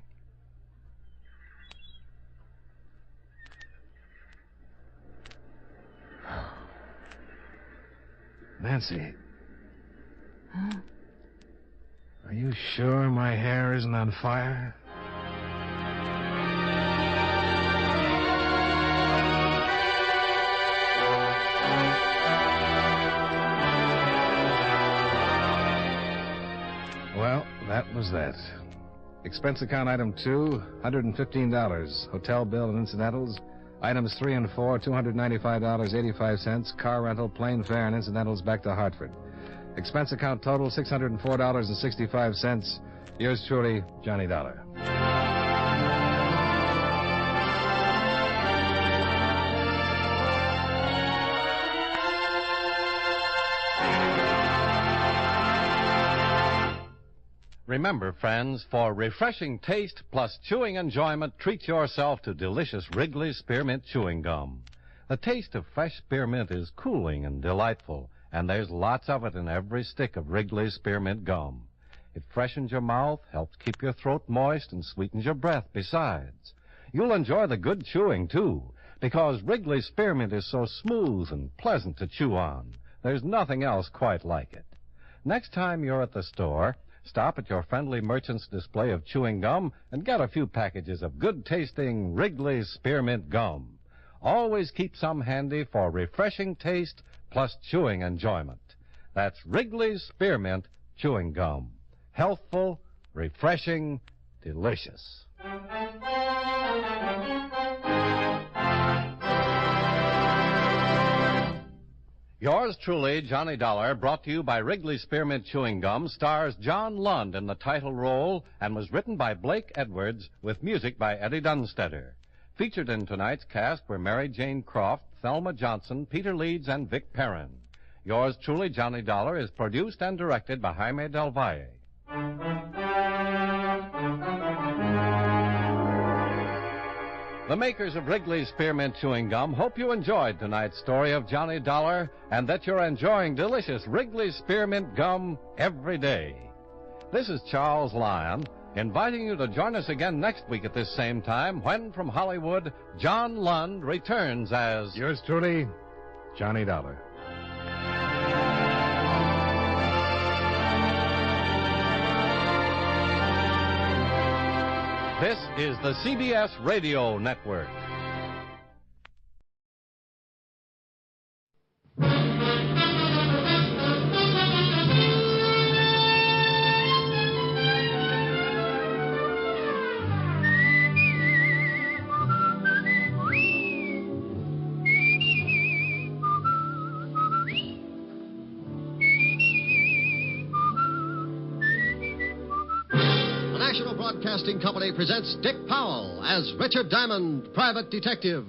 Nancy. Huh? Are you sure my hair isn't on fire? Well, that was that. Expense account item 2, $115. Hotel bill and incidentals. Items 3 and 4, $295.85. Car rental, plane fare, and incidentals back to Hartford. Expense account total, $604.65. Yours truly, Johnny Dollar. Remember, friends, for refreshing taste plus chewing enjoyment, treat yourself to delicious Wrigley's Spearmint Chewing Gum. The taste of fresh spearmint is cooling and delightful, and there's lots of it in every stick of Wrigley's Spearmint Gum. It freshens your mouth, helps keep your throat moist, and sweetens your breath besides. You'll enjoy the good chewing, too, because Wrigley's Spearmint is so smooth and pleasant to chew on. There's nothing else quite like it. Next time you're at the store, stop at your friendly merchant's display of chewing gum and get a few packages of good-tasting Wrigley's Spearmint Gum. Always keep some handy for refreshing taste plus chewing enjoyment. That's Wrigley's Spearmint Chewing Gum. Healthful, refreshing, delicious. Yours truly, Johnny Dollar, brought to you by Wrigley's Spearmint Chewing Gum, stars John Lund in the title role and was written by Blake Edwards with music by Eddie Dunstetter. Featured in tonight's cast were Mary Jane Croft, Thelma Johnson, Peter Leeds, and Vic Perrin. Yours truly, Johnny Dollar, is produced and directed by Jaime Del Valle. The makers of Wrigley's Spearmint Chewing Gum hope you enjoyed tonight's story of Johnny Dollar and that you're enjoying delicious Wrigley's Spearmint Gum every day. This is Charles Lyon, inviting you to join us again next week at this same time when, from Hollywood, John Lund returns as... Yours truly, Johnny Dollar. This is the CBS Radio Network. National Broadcasting Company presents Dick Powell as Richard Diamond, Private Detective.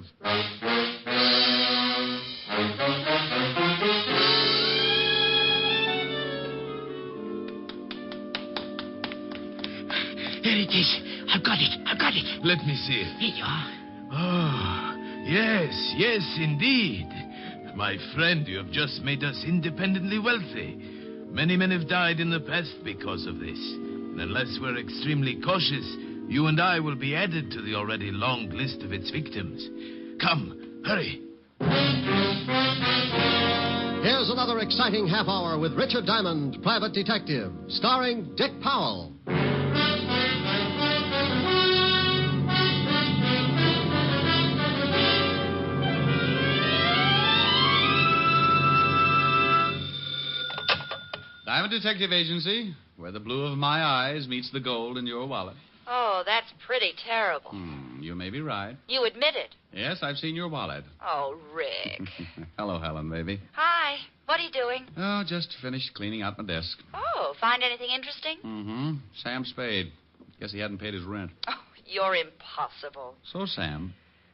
There it is. I've got it. Let me see it. Here you are. Oh, yes, indeed. My friend, you have just made us independently wealthy. Many men have died in the past because of this. And unless we're extremely cautious, you and I will be added to the already long list of its victims. Come, hurry. Here's another exciting half hour with Richard Diamond, Private Detective, starring Dick Powell. Diamond Detective Agency, where the blue of my eyes meets the gold in your wallet. Oh, that's pretty terrible. You may be right. You admit it. Yes, I've seen your wallet. Oh, Rick. Hello, Helen, baby. Hi. What are you doing? Oh, just finished cleaning out my desk. Oh, find anything interesting? Mm-hmm. Sam Spade. Guess he hadn't paid his rent. Oh, you're impossible. So, Sam.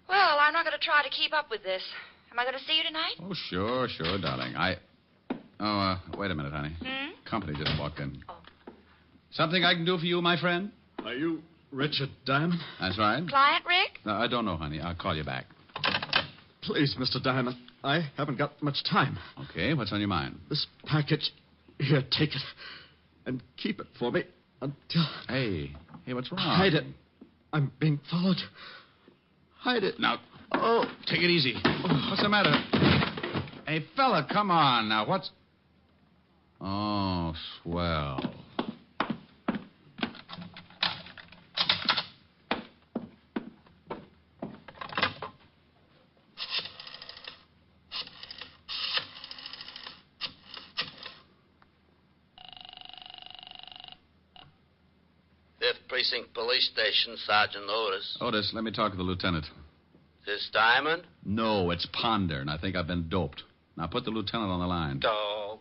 Well, I'm not going to try to keep up with this. Am I going to see you tonight? Oh, sure, darling. Wait a minute, honey. Company just walked in. Oh. Something I can do for you, my friend? Are you Richard Diamond? That's right. Client, Rick? No, I don't know, honey. I'll call you back. Please, Mr. Diamond. I haven't got much time. Okay, what's on your mind? This package. Here, take it. And keep it for me until... Hey, what's wrong? Hide it. I'm being followed. Hide it. Now, take it easy. What's the matter? Hey, fella, come on now. What's... Oh, swell. Precinct Police Station, Sergeant Otis. Otis, let me talk to the lieutenant. Is this Diamond? No, it's Ponder, and I think I've been doped. Now put the lieutenant on the line. Oh.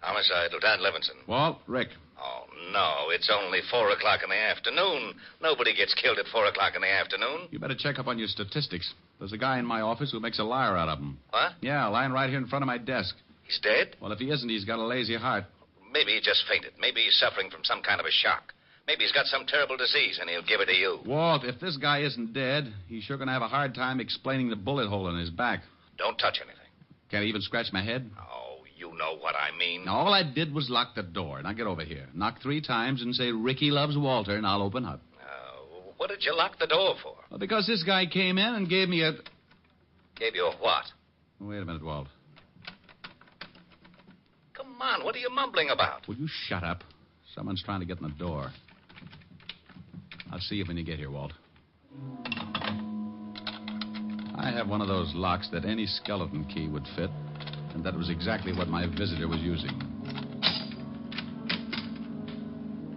Homicide, Lieutenant Levinson. Walt, Rick. Oh, no, it's only 4 o'clock in the afternoon. Nobody gets killed at 4 o'clock in the afternoon. You better check up on your statistics. There's a guy in my office who makes a liar out of them. What? Yeah, lying right here in front of my desk. He's dead? Well, if he isn't, he's got a lazy heart. Maybe he just fainted. Maybe he's suffering from some kind of a shock. Maybe he's got some terrible disease, and he'll give it to you. Walt, if this guy isn't dead, he's sure going to have a hard time explaining the bullet hole in his back. Don't touch anything. Can't he even scratch my head? Oh, you know what I mean. All I did was lock the door. Now get over here. Knock 3 times and say, Ricky loves Walter, and I'll open up. What did you lock the door for? Well, because this guy came in and gave me a... Gave you a what? Wait a minute, Walt. Come on, what are you mumbling about? Will you shut up? Someone's trying to get in the door. I'll see you when you get here, Walt. I have one of those locks that any skeleton key would fit, and that was exactly what my visitor was using.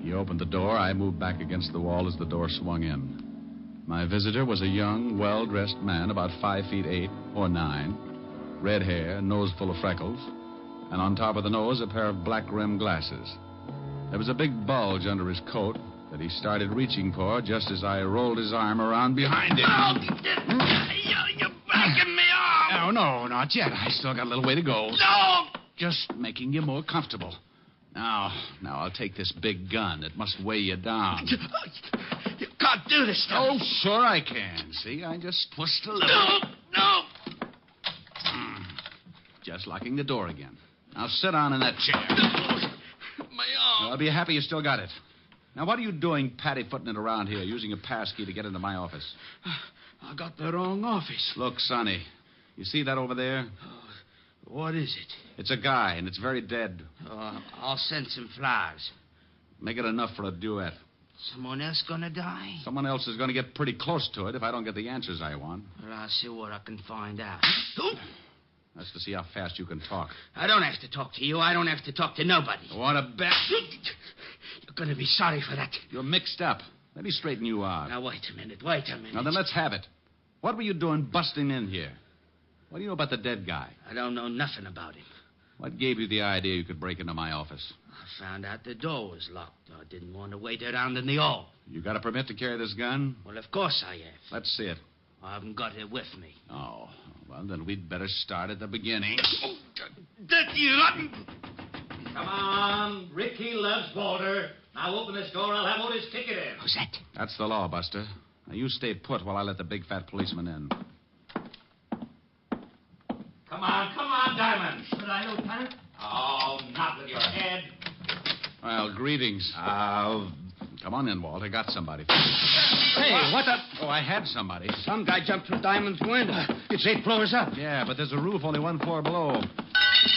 He opened the door. I moved back against the wall as the door swung in. My visitor was a young, well-dressed man, about 5 feet 8 or 9, red hair, nose full of freckles, and on top of the nose, a pair of black-rimmed glasses. There was a big bulge under his coat that he started reaching for just as I rolled his arm around behind him. You're backing me off! No, not yet. I still got a little way to go. No! Just making you more comfortable. Now, I'll take this big gun. It must weigh you down. You can't do this stuff. Oh, sure I can. See, I just twist a little. No! Just locking the door again. Now sit down in that chair. My arm. I'll be happy you still got it. Now, what are you doing patty-footing it around here, using a passkey to get into my office? I got the wrong office. Look, Sonny, you see that over there? What is it? It's a guy, and it's very dead. I'll send some flowers. Make it enough for a duet. Someone else gonna die? Someone else is going to get pretty close to it if I don't get the answers I want. Well, I'll see what I can find out. That's to see how fast you can talk. I don't have to talk to you. I don't have to talk to nobody. Want to bet? You're going to be sorry for that. You're mixed up. Let me straighten you out. Now, wait a minute. Now, then let's have it. What were you doing busting in here? What do you know about the dead guy? I don't know nothing about him. What gave you the idea you could break into my office? I found out the door was locked. I didn't want to wait around in the hall. You got a permit to carry this gun? Well, of course I have. Let's see it. I haven't got it with me. Oh, well, then we'd better start at the beginning. Come on. Ricky loves Walter. Now open this door. I'll have Otis kick it in. Who's that? That's the law, Buster. Now, you stay put while I let the big fat policeman in. Come on, Diamond. Should I, Lieutenant? Oh, not with your head. Well, greetings. Come on in, Walt. I got somebody. Hey, what the... Oh, I had somebody. Some guy jumped through Diamond's window. It's 8 floors up. Yeah, but there's a roof only 1 floor below.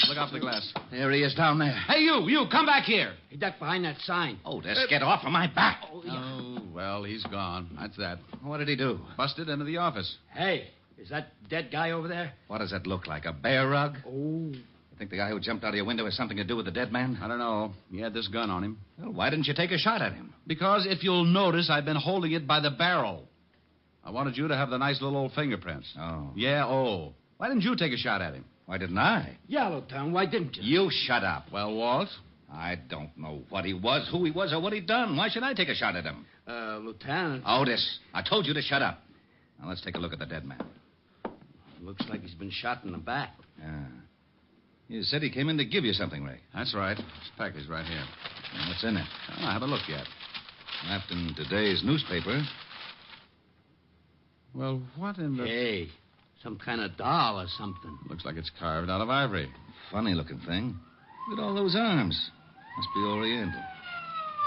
Look out the glass. There he is down there. Hey, you, come back here. He ducked behind that sign. Otis, get off of my back. Oh, yeah. Oh, well, he's gone. That's that. What did he do? Busted into the office. Hey, is that dead guy over there? What does that look like, a bear rug? Oh. You think the guy who jumped out of your window has something to do with the dead man? I don't know. He had this gun on him. Well, why didn't you take a shot at him? Because if you'll notice, I've been holding it by the barrel. I wanted you to have the nice little old fingerprints. Oh. Yeah, oh. Why didn't you take a shot at him? Why didn't I? Yeah, Lieutenant, why didn't you? You shut up. Well, Walt? I don't know what he was, who he was, or what he'd done. Why should I take a shot at him? Lieutenant. Otis, I told you to shut up. Now, let's take a look at the dead man. Looks like he's been shot in the back. Yeah. You said he came in to give you something, Ray. That's right. This package right here. And what's in it? I haven't looked yet. Wrapped in today's newspaper. Well, what in the... Hey, some kind of doll or something. Looks like it's carved out of ivory. Funny-looking thing. Look at all those arms. Must be Oriental.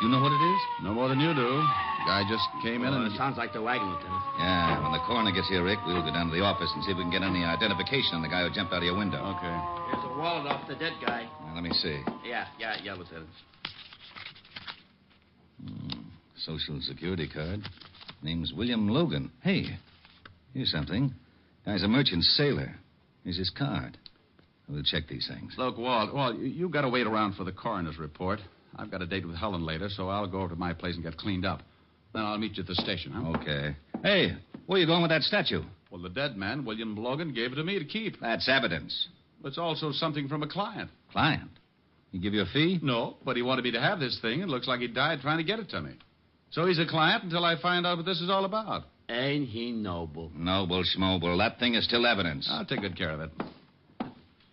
You know what it is? No more than you do. The guy just came in and... It sounds like the wagon, Lieutenant. Yeah, when the coroner gets here, Rick, we'll go down to the office and see if we can get any identification on the guy who jumped out of your window. Okay. Here's a wallet off the dead guy. Now, let me see. Yeah, Lieutenant. Social Security card. Name's William Logan. Hey, here's something. Guy's a merchant sailor. Here's his card. We'll check these things. Look, Walt, you've got to wait around for the coroner's report. I've got a date with Helen later, so I'll go over to my place and get cleaned up. Then I'll meet you at the station, huh? Okay. Hey, where are you going with that statue? Well, the dead man, William Logan, gave it to me to keep. That's evidence. It's also something from a client. Client? He give you a fee? No, but he wanted me to have this thing. It looks like he died trying to get it to me. So he's a client until I find out what this is all about. Ain't he noble? Noble schmoble. That thing is still evidence. I'll take good care of it.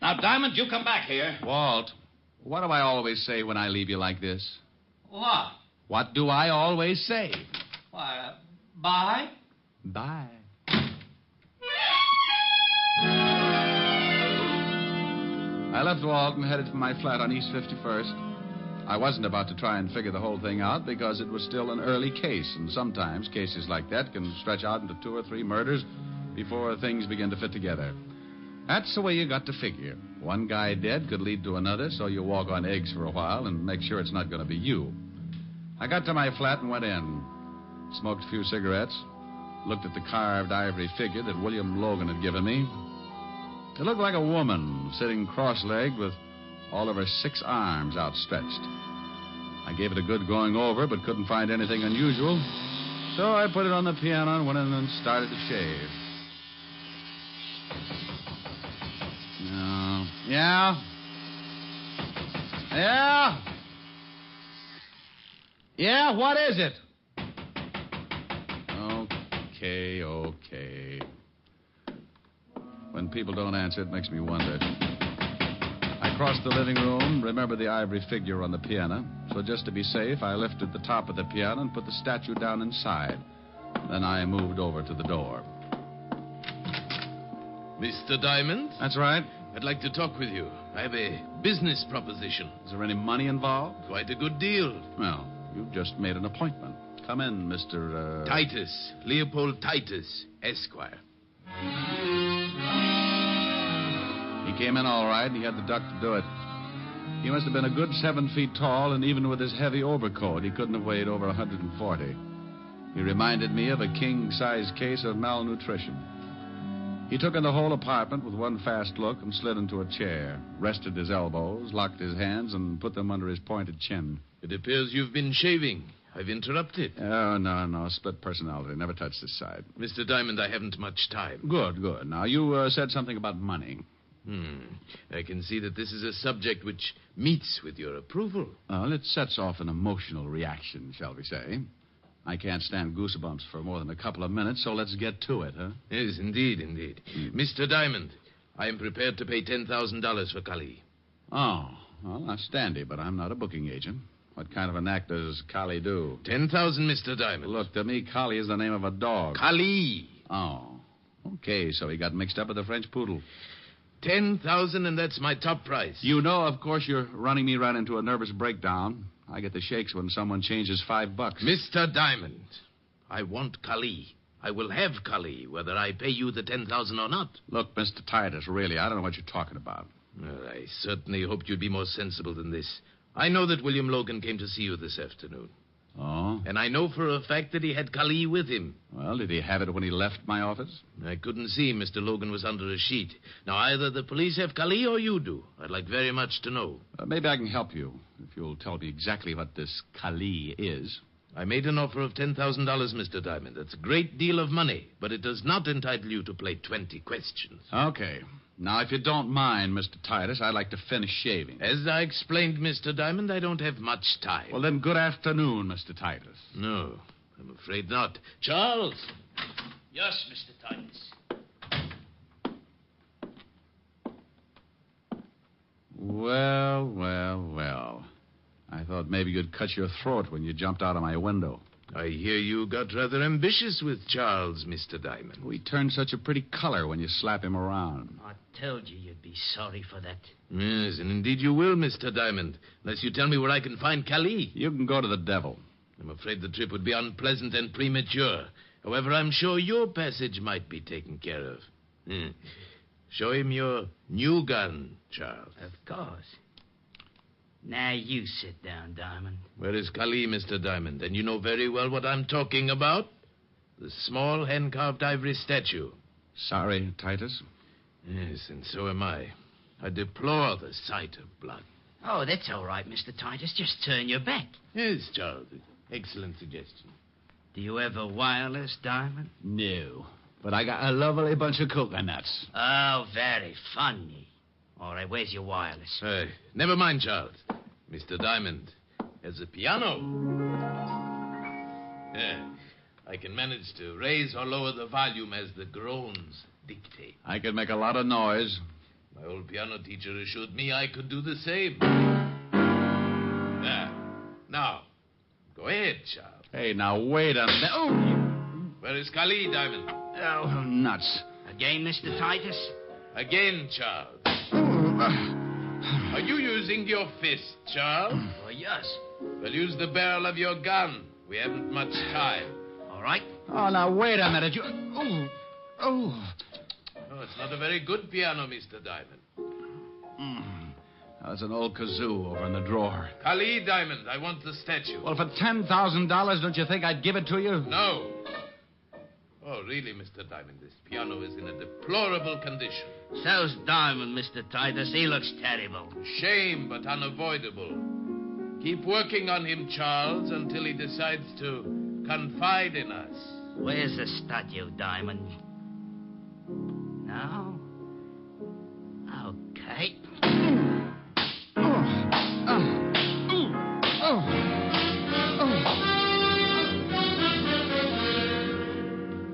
Now, Diamond, you come back here. Walt, what do I always say when I leave you like this? What? What do I always say? Why, bye? Bye. I left Walt and headed for my flat on East 51st. I wasn't about to try and figure the whole thing out because it was still an early case, and sometimes cases like that can stretch out into 2 or 3 murders before things begin to fit together. That's the way you got to figure. One guy dead could lead to another, so you walk on eggs for a while and make sure it's not going to be you. I got to my flat and went in. Smoked a few cigarettes. Looked at the carved ivory figure that William Logan had given me. It looked like a woman sitting cross-legged with all of her 6 arms outstretched. I gave it a good going over, but couldn't find anything unusual. So I put it on the piano and went in and started to shave. No. Yeah? Yeah? Yeah, what is it? Okay. When people don't answer, it makes me wonder. I crossed the living room, remembered the ivory figure on the piano. So just to be safe, I lifted the top of the piano and put the statue down inside. Then I moved over to the door. Mr. Diamond? That's right. I'd like to talk with you. I have a business proposition. Is there any money involved? Quite a good deal. Well, you've just made an appointment. Come in, Mr. Titus. Leopold Titus, Esquire. He came in all right, and he had the duck to do it. He must have been a good 7 feet tall, and even with his heavy overcoat, he couldn't have weighed over 140. He reminded me of a king-size case of malnutrition. He took in the whole apartment with one fast look and slid into a chair, rested his elbows, locked his hands, and put them under his pointed chin. It appears you've been shaving. I've interrupted. Oh, no. Split personality. Never touch this side. Mr. Diamond, I haven't much time. Good. Now, you said something about money. I can see that this is a subject which meets with your approval. Well, it sets off an emotional reaction, shall we say. I can't stand goosebumps for more than a couple of minutes, so let's get to it, huh? Yes, indeed. Mr. Diamond, I am prepared to pay $10,000 for Kali. Oh, well, that's dandy, but I'm not a booking agent. What kind of an act does Kali do? 10,000, Mr. Diamond. Look, to me, Kali is the name of a dog. Kali. Oh, okay, so he got mixed up with a French poodle. 10,000, and that's my top price. You know, of course, you're running me right into a nervous breakdown. I get the shakes when someone changes $5. Mr. Diamond, I want Kali. I will have Kali, whether I pay you the 10,000 or not. Look, Mr. Titus, really, I don't know what you're talking about. Well, I certainly hoped you'd be more sensible than this. I know that William Logan came to see you this afternoon. Oh? And I know for a fact that he had Kali with him. Well, did he have it when he left my office? I couldn't see. Mr. Logan was under a sheet. Now, either the police have Kali or you do. I'd like very much to know. Maybe I can help you, if you'll tell me exactly what this Kali is. I made an offer of $10,000, Mr. Diamond. That's a great deal of money, but it does not entitle you to play 20 questions. Okay. Now, if you don't mind, Mr. Titus, I'd like to finish shaving. As I explained, Mr. Diamond, I don't have much time. Well, then, good afternoon, Mr. Titus. No, I'm afraid not. Charles! Yes, Mr. Titus. Well, well, well. I thought maybe you'd cut your throat when you jumped out of my window. I hear you got rather ambitious with Charles, Mr. Diamond. He turned such a pretty color when you slap him around. I told you you'd be sorry for that. Yes, and indeed you will, Mr. Diamond, unless you tell me where I can find Kali. You can go to the devil. I'm afraid the trip would be unpleasant and premature. However, I'm sure your passage might be taken care of. Show him your new gun, Charles. Of course. Now you sit down, Diamond. Where is Kali, Mr. Diamond? And you know very well what I'm talking about. The small hand-carved ivory statue. Sorry, Titus. Yes, and so am I. I deplore the sight of blood. Oh, that's all right, Mr. Titus. Just turn your back. Yes, Charles. Excellent suggestion. Do you have a wireless, Diamond? No, but I got a lovely bunch of coconuts. Oh, very funny. All right, where's your wireless? Never mind, Charles. Mr. Diamond has a piano. I can manage to raise or lower the volume as the groans dictate. I could make a lot of noise. My old piano teacher assured me I could do the same. Now, go ahead, Charles. Hey, now, wait a minute. Oh! Where is Kali, Diamond? Oh, nuts. Again, Mr. Titus? Again, Charles. Are you using your fist, Charles? Oh, yes. Well, use the barrel of your gun. We haven't much time. All right. Oh, now, wait a minute. Oh, it's not a very good piano, Mr. Diamond. That's an old kazoo over in the drawer. Kali, Diamond, I want the statue. Well, for $10,000, don't you think I'd give it to you? No. Oh, really, Mr. Diamond, this piano is in a deplorable condition. So's Diamond, Mr. Titus. He looks terrible. Shame, but unavoidable. Keep working on him, Charles, until he decides to confide in us. Where's the statue, Diamond? No? Okay.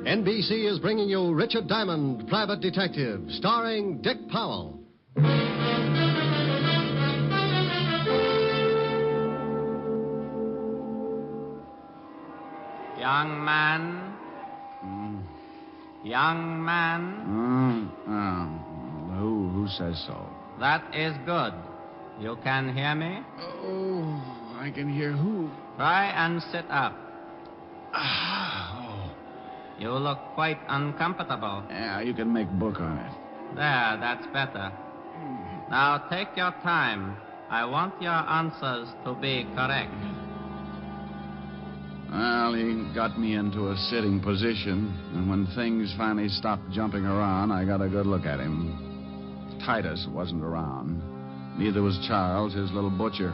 NBC is bringing you Richard Diamond, Private Detective, starring Dick Powell. Young man. Young man. Who says so? That is good. You can hear me? Oh, I can hear who? Try and sit up. You look quite uncomfortable. Yeah, you can make book on it. There, that's better. Now take your time. I want your answers to be correct. Well, he got me into a sitting position, and when things finally stopped jumping around, I got a good look at him. Titus wasn't around. Neither was Charles, his little butcher.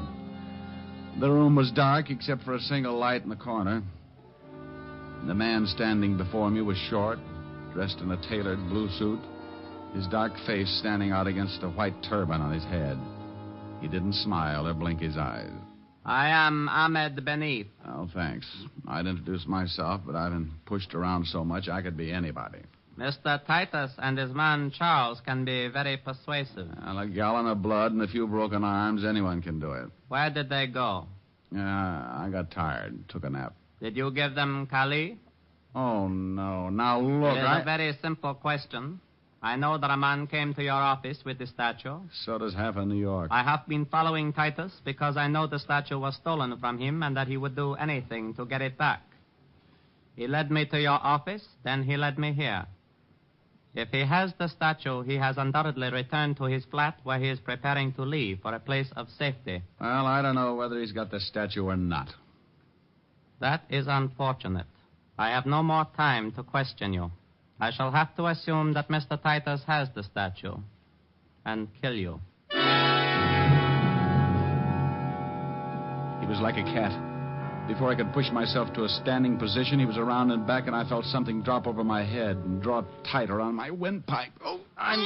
The room was dark except for a single light in the corner. The man standing before me was short, dressed in a tailored blue suit, his dark face standing out against a white turban on his head. He didn't smile or blink his eyes. I am Ahmed Benif. Oh, thanks. I'd introduce myself, but I've been pushed around so much I could be anybody. Mr. Titus and his man Charles can be very persuasive. Well, a gallon of blood and a few broken arms, anyone can do it. Where did they go? I got tired, took a nap. Did you give them Kali? Oh, no. Now, look, It is a very simple question. I know that a man came to your office with the statue. So does half of New York. I have been following Titus because I know the statue was stolen from him and that he would do anything to get it back. He led me to your office, then he led me here. If he has the statue, he has undoubtedly returned to his flat where he is preparing to leave for a place of safety. Well, I don't know whether he's got the statue or not. That is unfortunate. I have no more time to question you. I shall have to assume that Mr. Titus has the statue and kill you. He was like a cat. Before I could push myself to a standing position, he was around and back, and I felt something drop over my head and draw tight around my windpipe. Oh, I'm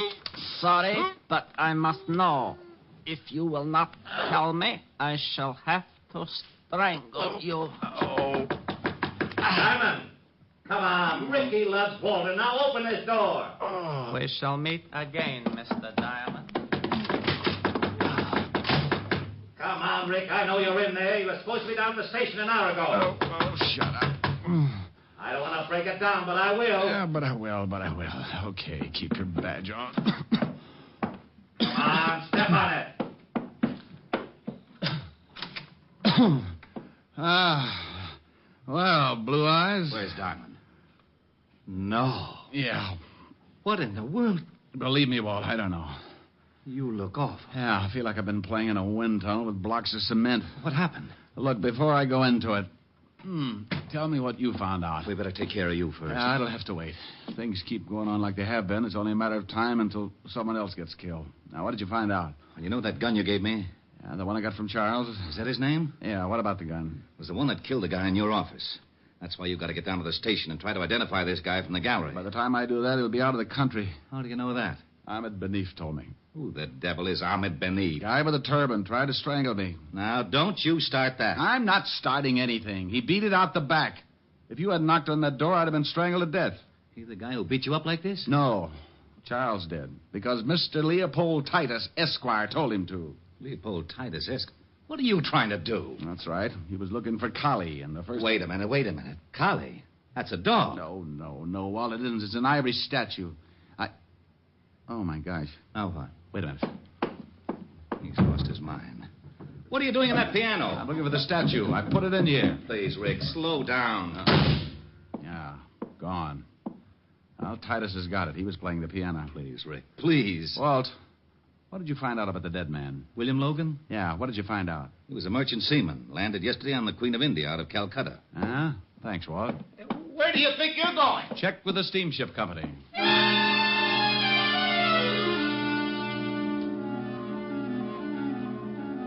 sorry, but I must know. If you will not tell me, I shall have to strangle you. Oh. Diamond! Come on. Ricky loves Walter. Now open this door. We shall meet again, Mr. Diamond. Come on, Rick. I know you're in there. You were supposed to be down at the station an hour ago. Oh, shut up. I don't want to break it down, but I will. Yeah, but I will. Okay, keep your badge on. Come on, step on it. Well, Blue Eyes. Where's Diamond? No. Yeah. What in the world? Believe me, Walt, I don't know. You look awful. Yeah, I feel like I've been playing in a wind tunnel with blocks of cement. What happened? Look, before I go into it, tell me what you found out. We better take care of you first. Yeah, it'll have to wait. Things keep going on like they have been. It's only a matter of time until someone else gets killed. Now, what did you find out? You know that gun you gave me? Yeah, the one I got from Charles. Is that his name? Yeah, what about the gun? It was the one that killed the guy in your office. That's why you've got to get down to the station and try to identify this guy from the gallery. By the time I do that, he'll be out of the country. How do you know that? Ahmed Benif told me. Who the devil is Ahmed Benif? Guy with a turban tried to strangle me. Now, don't you start that. I'm not starting anything. He beat it out the back. If you had knocked on that door, I'd have been strangled to death. He the guy who beat you up like this? No. Charles did. Because Mr. Leopold Titus, Esquire, told him to. Leopold Titus, Esquire? What are you trying to do? That's right. He was looking for Collie, and the first... Wait a minute. Collie? That's a dog. No, Walt, it isn't. It's an ivory statue. Oh, my gosh. Now what? Wait a minute. He's lost his mind. What are you doing in that piano? I'm looking for the statue. I put it in here. Please, Rick, slow down. Yeah, gone. Well, Titus has got it. He was playing the piano. Please, Rick, please. Walt, what did you find out about the dead man? William Logan? Yeah, what did you find out? He was a merchant seaman. Landed yesterday on the Queen of India out of Calcutta. Ah, thanks, Walt. Where do you think you're going? Check with the steamship company.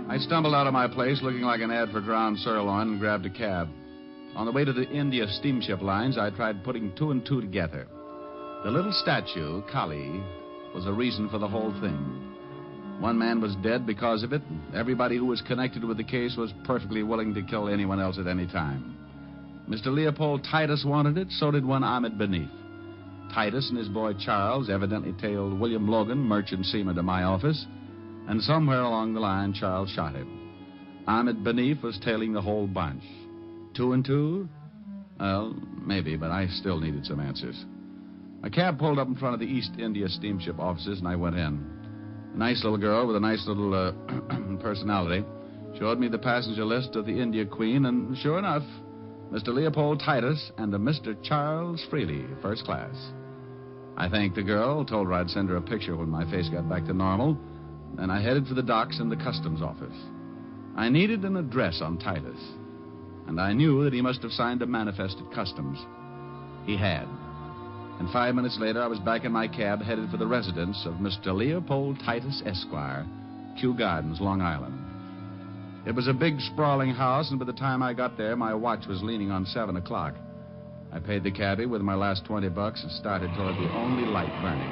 I stumbled out of my place looking like an ad for ground sirloin and grabbed a cab. On the way to the India steamship lines, I tried putting two and two together. The little statue, Kali, was a reason for the whole thing. One man was dead because of it, and everybody who was connected with the case was perfectly willing to kill anyone else at any time. Mr. Leopold Titus wanted it, so did one Ahmed Benif. Titus and his boy Charles evidently tailed William Logan, merchant seaman, to my office, and somewhere along the line, Charles shot him. Ahmed Benif was tailing the whole bunch. 2 and 2? Well, maybe, but I still needed some answers. A cab pulled up in front of the East India steamship offices, and I went in. A nice little girl with a nice little personality showed me the passenger list of the India Queen, and sure enough, Mr. Leopold Titus and a Mr. Charles Freely, first class. I thanked the girl, told her I'd send her a picture when my face got back to normal, and I headed for the docks and the customs office. I needed an address on Titus, and I knew that he must have signed a manifest at customs. He had. And 5 minutes later, I was back in my cab headed for the residence of Mr. Leopold Titus, Esquire, Kew Gardens, Long Island. It was a big, sprawling house, and by the time I got there, my watch was leaning on 7 o'clock. I paid the cabbie with my last $20 and started toward the only light burning.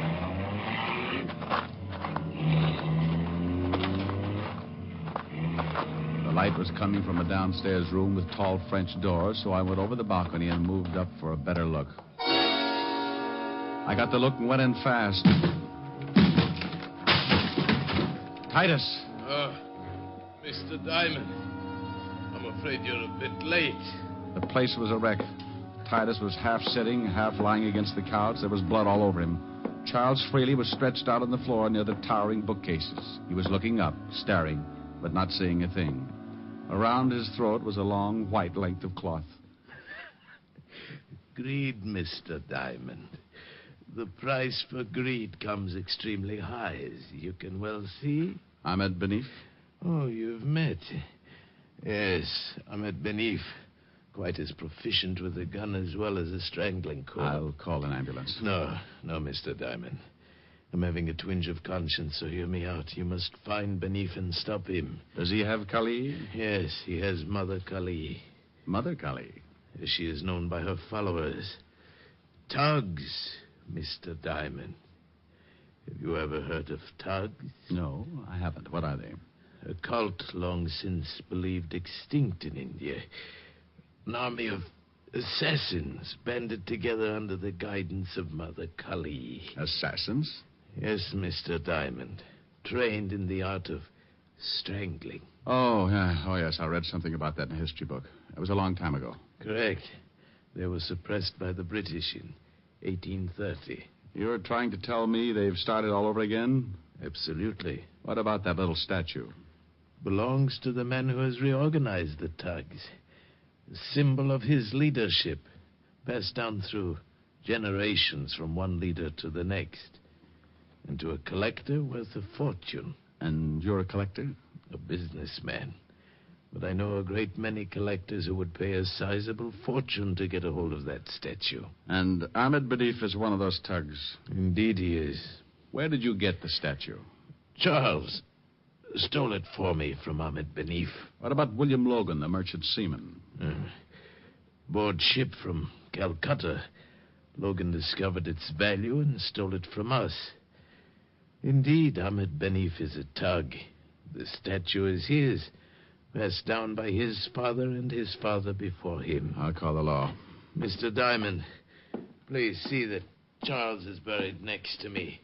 The light was coming from a downstairs room with tall French doors, so I went over the balcony and moved up for a better look. I got the look and went in fast. Titus. Mr. Diamond, I'm afraid you're a bit late. The place was a wreck. Titus was half sitting, half lying against the couch. There was blood all over him. Charles Freely was stretched out on the floor near the towering bookcases. He was looking up, staring, but not seeing a thing. Around his throat was a long, white length of cloth. Greed, Mr. Diamond. The price for greed comes extremely high, as you can well see. Ahmed Benif? Oh, you've met. Yes, Ahmed Benif. Quite as proficient with a gun as well as a strangling cord. I'll call an ambulance. No, Mr. Diamond. I'm having a twinge of conscience, so hear me out. You must find Benif and stop him. Does he have Kali? Yes, he has Mother Kali. Mother Kali? As she is known by her followers. Thugs, Mr. Diamond. Have you ever heard of thugs? No, I haven't. What are they? A cult long since believed extinct in India. An army of assassins banded together under the guidance of Mother Kali. Assassins? Yes, Mr. Diamond. Trained in the art of strangling. Oh, yeah. Oh, yes. I read something about that in a history book. It was a long time ago. Correct. They were suppressed by the British in 1830. You're trying to tell me they've started all over again? Absolutely. What about that little statue? Belongs to the man who has reorganized the thugs. A symbol of his leadership, passed down through generations from one leader to the next. And to a collector worth a fortune. And you're a collector? A businessman. But I know a great many collectors who would pay a sizable fortune to get a hold of that statue. And Ahmed Benif is one of those thugs? Indeed he is. Where did you get the statue? Charles stole it for me from Ahmed Benif. What about William Logan, the merchant seaman? Board ship from Calcutta. Logan discovered its value and stole it from us. Indeed, Ahmed Benif is a thug. The statue is his, passed down by his father and his father before him. I'll call the law. Mr. Diamond, please see that Charles is buried next to me.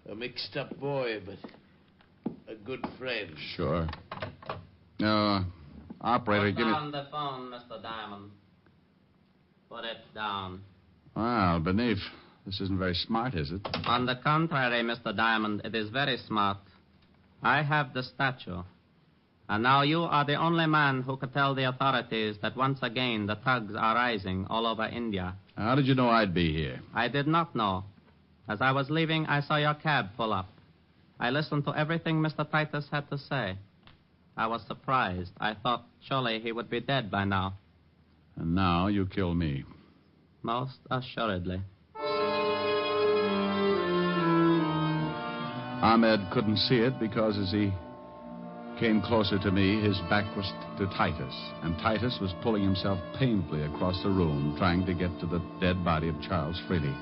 A mixed-up boy, but a good friend. Sure. Operator, Put give me... down the phone, Mr. Diamond. Put it down. Well, Benif, this isn't very smart, is it? On the contrary, Mr. Diamond, it is very smart. I have the statue. And now you are the only man who could tell the authorities that once again the thugs are rising all over India. How did you know I'd be here? I did not know. As I was leaving, I saw your cab pull up. I listened to everything Mr. Titus had to say. I was surprised. I thought surely he would be dead by now. And now you kill me. Most assuredly. Ahmed couldn't see it because as he came closer to me, his back was to Titus. And Titus was pulling himself painfully across the room, trying to get to the dead body of Charles Freely.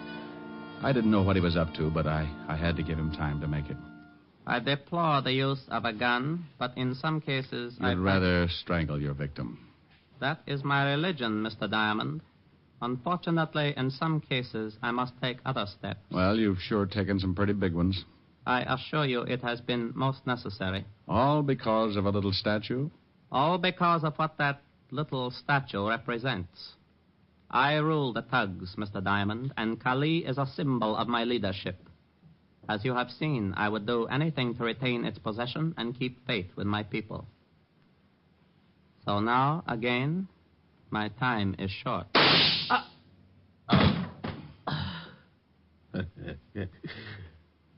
I didn't know what he was up to, but I had to give him time to make it. I deplore the use of a gun, but in some cases I'd rather strangle your victim. That is my religion, Mr. Diamond. Unfortunately, in some cases, I must take other steps. Well, you've sure taken some pretty big ones. I assure you it has been most necessary. All because of a little statue? All because of what that little statue represents. I rule the thugs, Mr. Diamond, and Kali is a symbol of my leadership. As you have seen, I would do anything to retain its possession and keep faith with my people. So now, again, my time is short.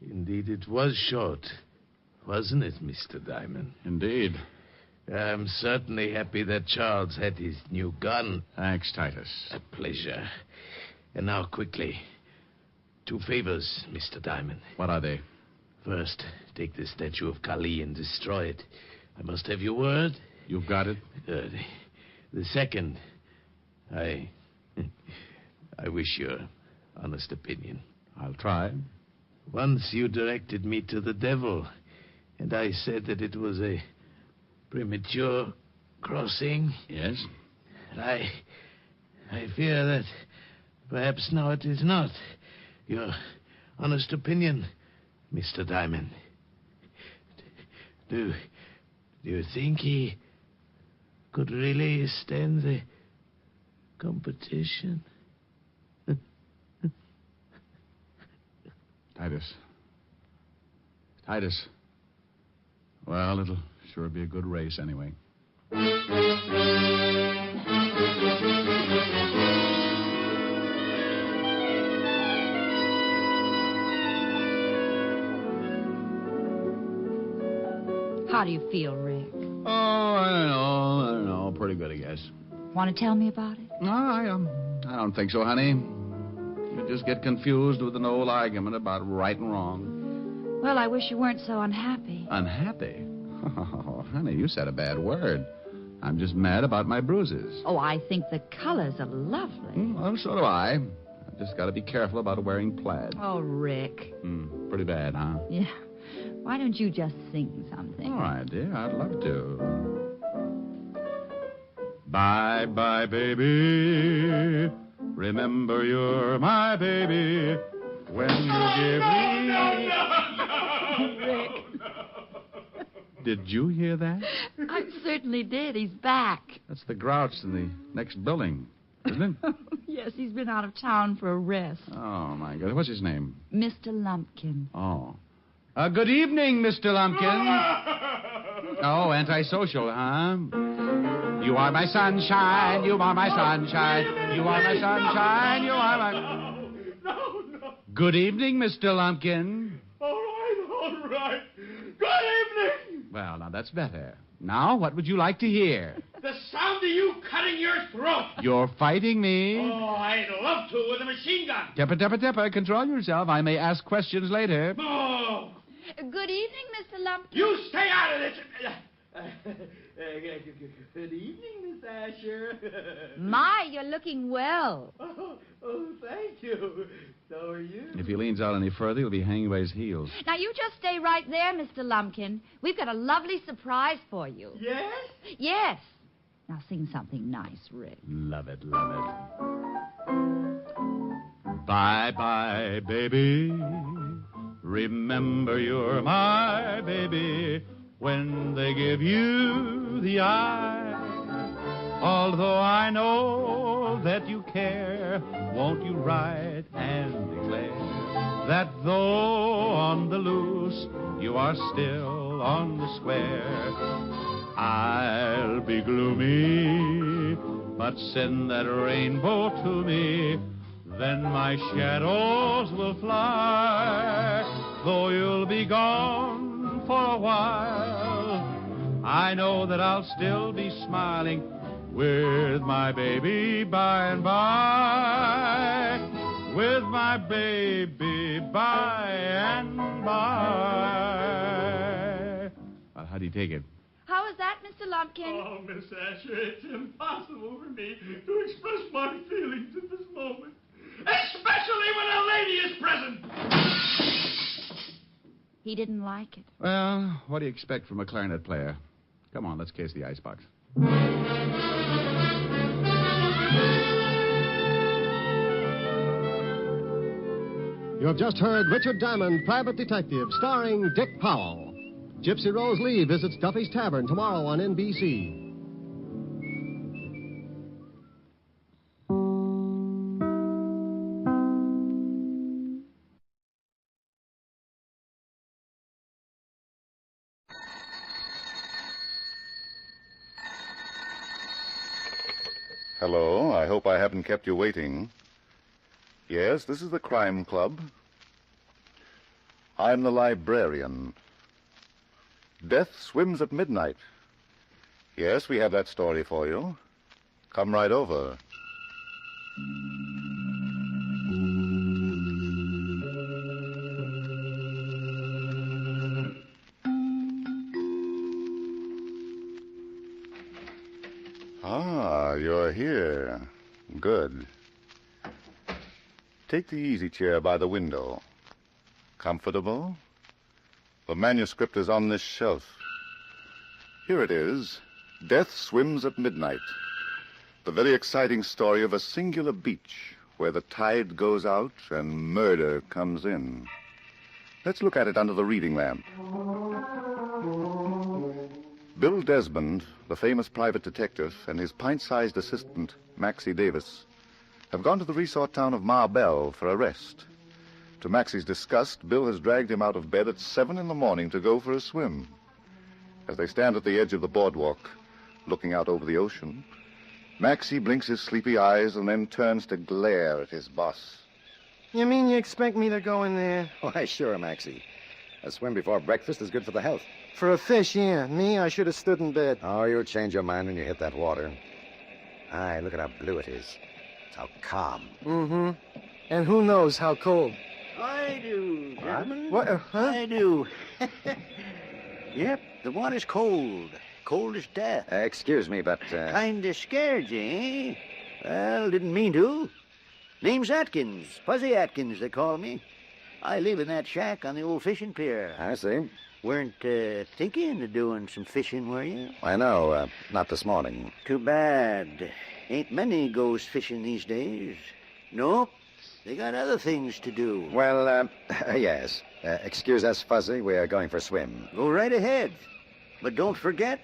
Indeed, it was short, wasn't it, Mr. Diamond? Indeed. I'm certainly happy that Charles had his new gun. Thanks, Titus. A pleasure. And now, quickly, 2 favors, Mr. Diamond. What are they? First, take the statue of Kali and destroy it. I must have your word. You've got it? Good. The second, I wish your honest opinion. I'll try. Once you directed me to the devil, and I said that it was a premature crossing. Yes? And I fear that perhaps now it is not. Your honest opinion, Mr. Diamond. Do you think he could really stand the competition? Titus. Well, it'll sure be a good race anyway. How do you feel, Rick? Oh, I don't know. Pretty good, I guess. Want to tell me about it? No, I don't think so, honey. You just get confused with an old argument about right and wrong. Well, I wish you weren't so unhappy. Unhappy? Oh, honey, you said a bad word. I'm just mad about my bruises. Oh, I think the colors are lovely. Well, so do I. I've just got to be careful about wearing plaid. Oh, Rick. Pretty bad, huh? Yeah. Why don't you just sing something? All right, dear. I'd love to. Bye-bye, baby. Remember you're my baby. When you give me... Rick. Did you hear that? I certainly did. He's back. That's the grouch in the next building, isn't it? Yes, he's been out of town for a rest. Oh, my God. What's his name? Mr. Lumpkin. Oh. Good evening, Mr. Lumpkin. Oh, antisocial, huh? You are my sunshine. You are my sunshine. You are my sunshine. You are my... No. Good evening, Mr. Lumpkin. All right. Good evening. Well, now that's better. Now, what would you like to hear? The sound of you cutting your throat. You're fighting me. Oh, I'd love to with a machine gun. Dipper. Control yourself. I may ask questions later. Oh. Good evening, Mr. Lumpkin. You stay out of this. Good evening, Miss Asher. My, you're looking well. Oh, thank you. So are you. If he leans out any further, he'll be hanging by his heels. Now, you just stay right there, Mr. Lumpkin. We've got a lovely surprise for you. Yes? Yes. Now, sing something nice, Rick. Love it. Bye-bye, baby. Remember you're my baby when they give you the eye. Although I know that you care, won't you write and declare that though on the loose you are still on the square? I'll be gloomy, but send that rainbow to me, then my shadows will fly. Though you'll be gone for a while, I know that I'll still be smiling with my baby by and by. With my baby by and by. How do you take it? How is that, Mr. Lumpkin? Oh, Miss Asher, it's impossible for me to express my feelings at this moment. Especially when a lady is present. He didn't like it. Well, what do you expect from a clarinet player? Come on, let's case the icebox. You have just heard Richard Diamond, Private Detective, starring Dick Powell. Gypsy Rose Lee visits Duffy's Tavern tomorrow on NBC. Hello, I hope I haven't kept you waiting. Yes, this is the Crime Club. I'm the librarian. Death swims at midnight. Yes, we have that story for you. Come right over. Ah, you're here. Good. Take the easy chair by the window. Comfortable? The manuscript is on this shelf. Here it is. Death Swims at Midnight. The very exciting story of a singular beach where the tide goes out and murder comes in. Let's look at it under the reading lamp. Bill Desmond, the famous private detective, and his pint-sized assistant, Maxie Davis, have gone to the resort town of Marbella for a rest. To Maxie's disgust, Bill has dragged him out of bed at 7 a.m. to go for a swim. As they stand at the edge of the boardwalk, looking out over the ocean, Maxie blinks his sleepy eyes and then turns to glare at his boss. You mean you expect me to go in there? Why, sure, Maxie. A swim before breakfast is good for the health. For a fish, yeah. Me, I should have stood in bed. Oh, you'll change your mind when you hit that water. Aye, look at how blue it is. It's how calm. Mm-hmm. And who knows how cold. I do, gentlemen. What? Huh? I do. Yep, the water's cold. Cold as death. Excuse me, but... Kinda scared you, eh? Well, didn't mean to. Name's Atkins. Fuzzy Atkins, they call me. I live in that shack on the old fishing pier. I see. Weren't thinking of doing some fishing, were you? I know, not this morning. Too bad. Ain't many goes fishing these days. Nope. They got other things to do. Well, yes. Excuse us, Fuzzy. We're going for a swim. Go right ahead. But don't forget,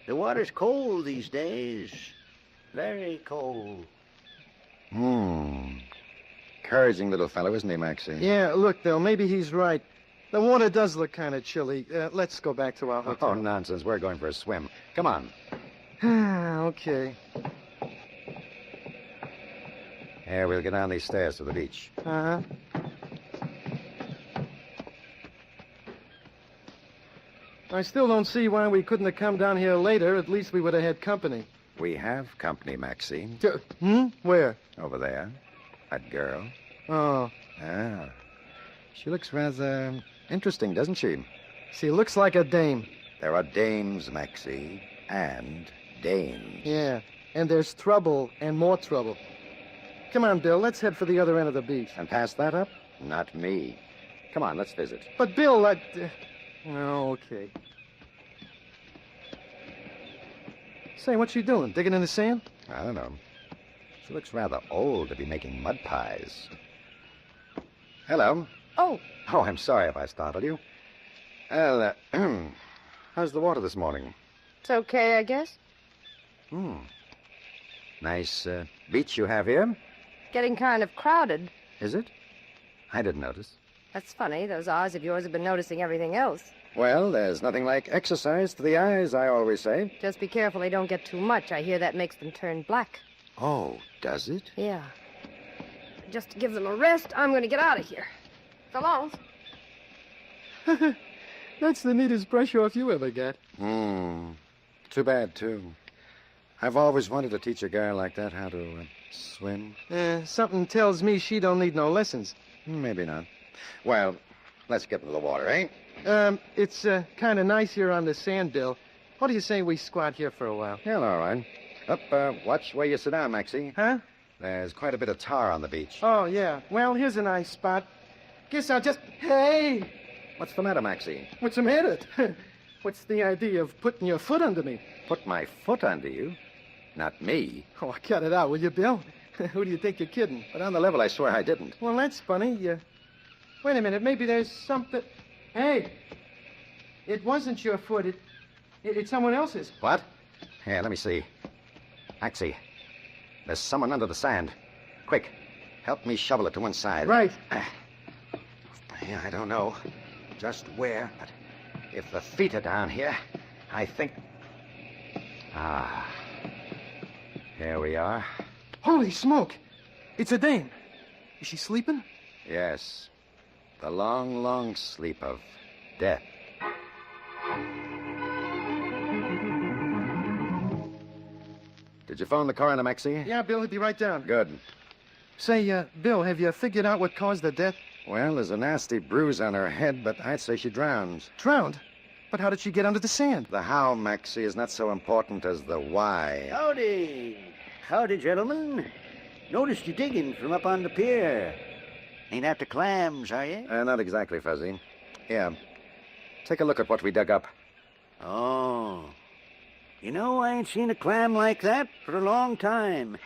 the water's cold these days. Very cold. Encouraging little fellow, isn't he, Maxie? Yeah, look, Bill, maybe he's right. The water does look kind of chilly. Let's go back to our hotel. Oh, nonsense. We're going for a swim. Come on. Okay. Here, we'll get down these stairs to the beach. Uh-huh. I still don't see why we couldn't have come down here later. At least we would have had company. We have company, Maxie. Where? Over there. That girl. Oh. Ah. She looks rather interesting, doesn't she? She looks like a dame. There are dames, Maxie, and dames. Yeah, and there's trouble and more trouble. Come on, Bill, let's head for the other end of the beach. And pass that up? Not me. Come on, let's visit. But, Bill, Oh, okay. Say, what's she doing? Digging in the sand? I don't know. She looks rather old to be making mud pies. Hello. Oh. Oh, I'm sorry if I startled you. Well, how's the water this morning? It's okay, I guess. Nice beach you have here. Getting kind of crowded. Is it? I didn't notice. That's funny. Those eyes of yours have been noticing everything else. Well, there's nothing like exercise to the eyes, I always say. Just be careful they don't get too much. I hear that makes them turn black. Oh, does it? Yeah. Just to give them a rest, I'm going to get out of here. So long. That's the neatest brush off you ever got. Too bad, too. I've always wanted to teach a girl like that how to swim. Something tells me she don't need no lessons. Maybe not. Well, let's get into the water, eh? It's kind of nice here on the sand, Bill. What do you say we squat here for a while? Yeah, all right. Watch where you sit down, Maxie. Huh? There's quite a bit of tar on the beach. Oh, yeah. Well, here's a nice spot. Guess I'll just... Hey! What's the matter, Maxie? What's the matter? What's the idea of putting your foot under me? Put my foot under you? Not me. Oh, cut it out, will you, Bill? Who do you think you're kidding? But on the level, I swear I didn't. Well, that's funny. Wait a minute. Maybe there's something... Hey! It wasn't your foot. It's someone else's. What? Here, let me see. Maxie, there's someone under the sand. Quick, help me shovel it to one side. Right. I don't know just where, but if the feet are down here, I think... Here we are. Holy smoke! It's a dame. Is she sleeping? Yes. The long, long sleep of death. Did you phone the coroner, Maxie? Yeah, Bill, he'll be right down. Good. Say, Bill, have you figured out what caused the death? Well, there's a nasty bruise on her head, but I'd say she drowned. Drowned? But how did she get under the sand? The how, Maxie, is not so important as the why. Howdy. Howdy, gentlemen. Noticed you digging from up on the pier. Ain't after clams, are you? Not exactly, Fuzzy. Here, take a look at what we dug up. Oh. You know, I ain't seen a clam like that for a long time.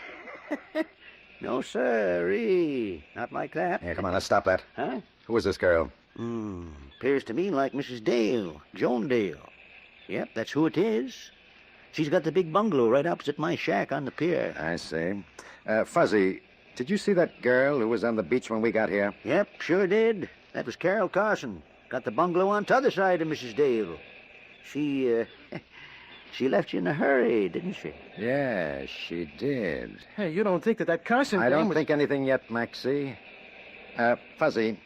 No, sirree. Not like that. Here, come on, let's stop that. Huh? Who is this girl? Appears to me like Mrs. Dale, Joan Dale. Yep, that's who it is. She's got the big bungalow right opposite my shack on the pier. I see. Fuzzy, did you see that girl who was on the beach when we got here? Yep, sure did. That was Carol Carson. Got the bungalow on t'other side of Mrs. Dale. She left you in a hurry, didn't she? Yeah, she did. Hey, you don't think that Carson... I don't think anything yet, Maxie. Fuzzy,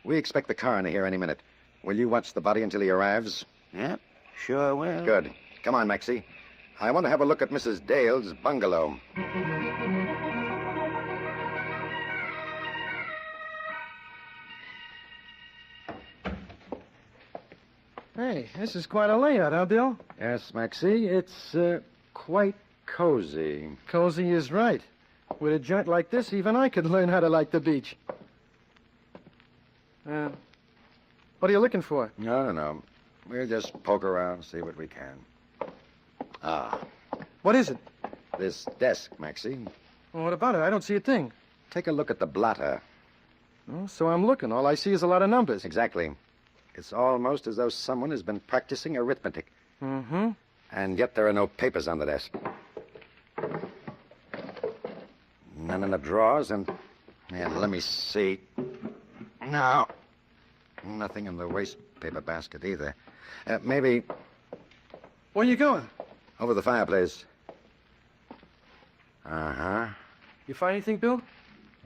we expect the coroner here any minute. Will you watch the body until he arrives? Yep, sure will. Good. Come on, Maxie. I want to have a look at Mrs. Dale's bungalow. Hey, this is quite a layout, huh, Bill? Yes, Maxie, it's quite cozy. Cozy is right. With a joint like this, even I could learn how to like the beach. What are you looking for? No. We'll just poke around, see what we can. Ah. What is it? This desk, Maxie. Well, what about it? I don't see a thing. Take a look at the blotter. Oh, so I'm looking. All I see is a lot of numbers. Exactly. It's almost as though someone has been practicing arithmetic. Mm-hmm. And yet there are no papers on the desk. None in the drawers, and let me see. No. Nothing in the waste paper basket either. Maybe... Where you going? Over the fireplace. Uh-huh. You find anything, Bill?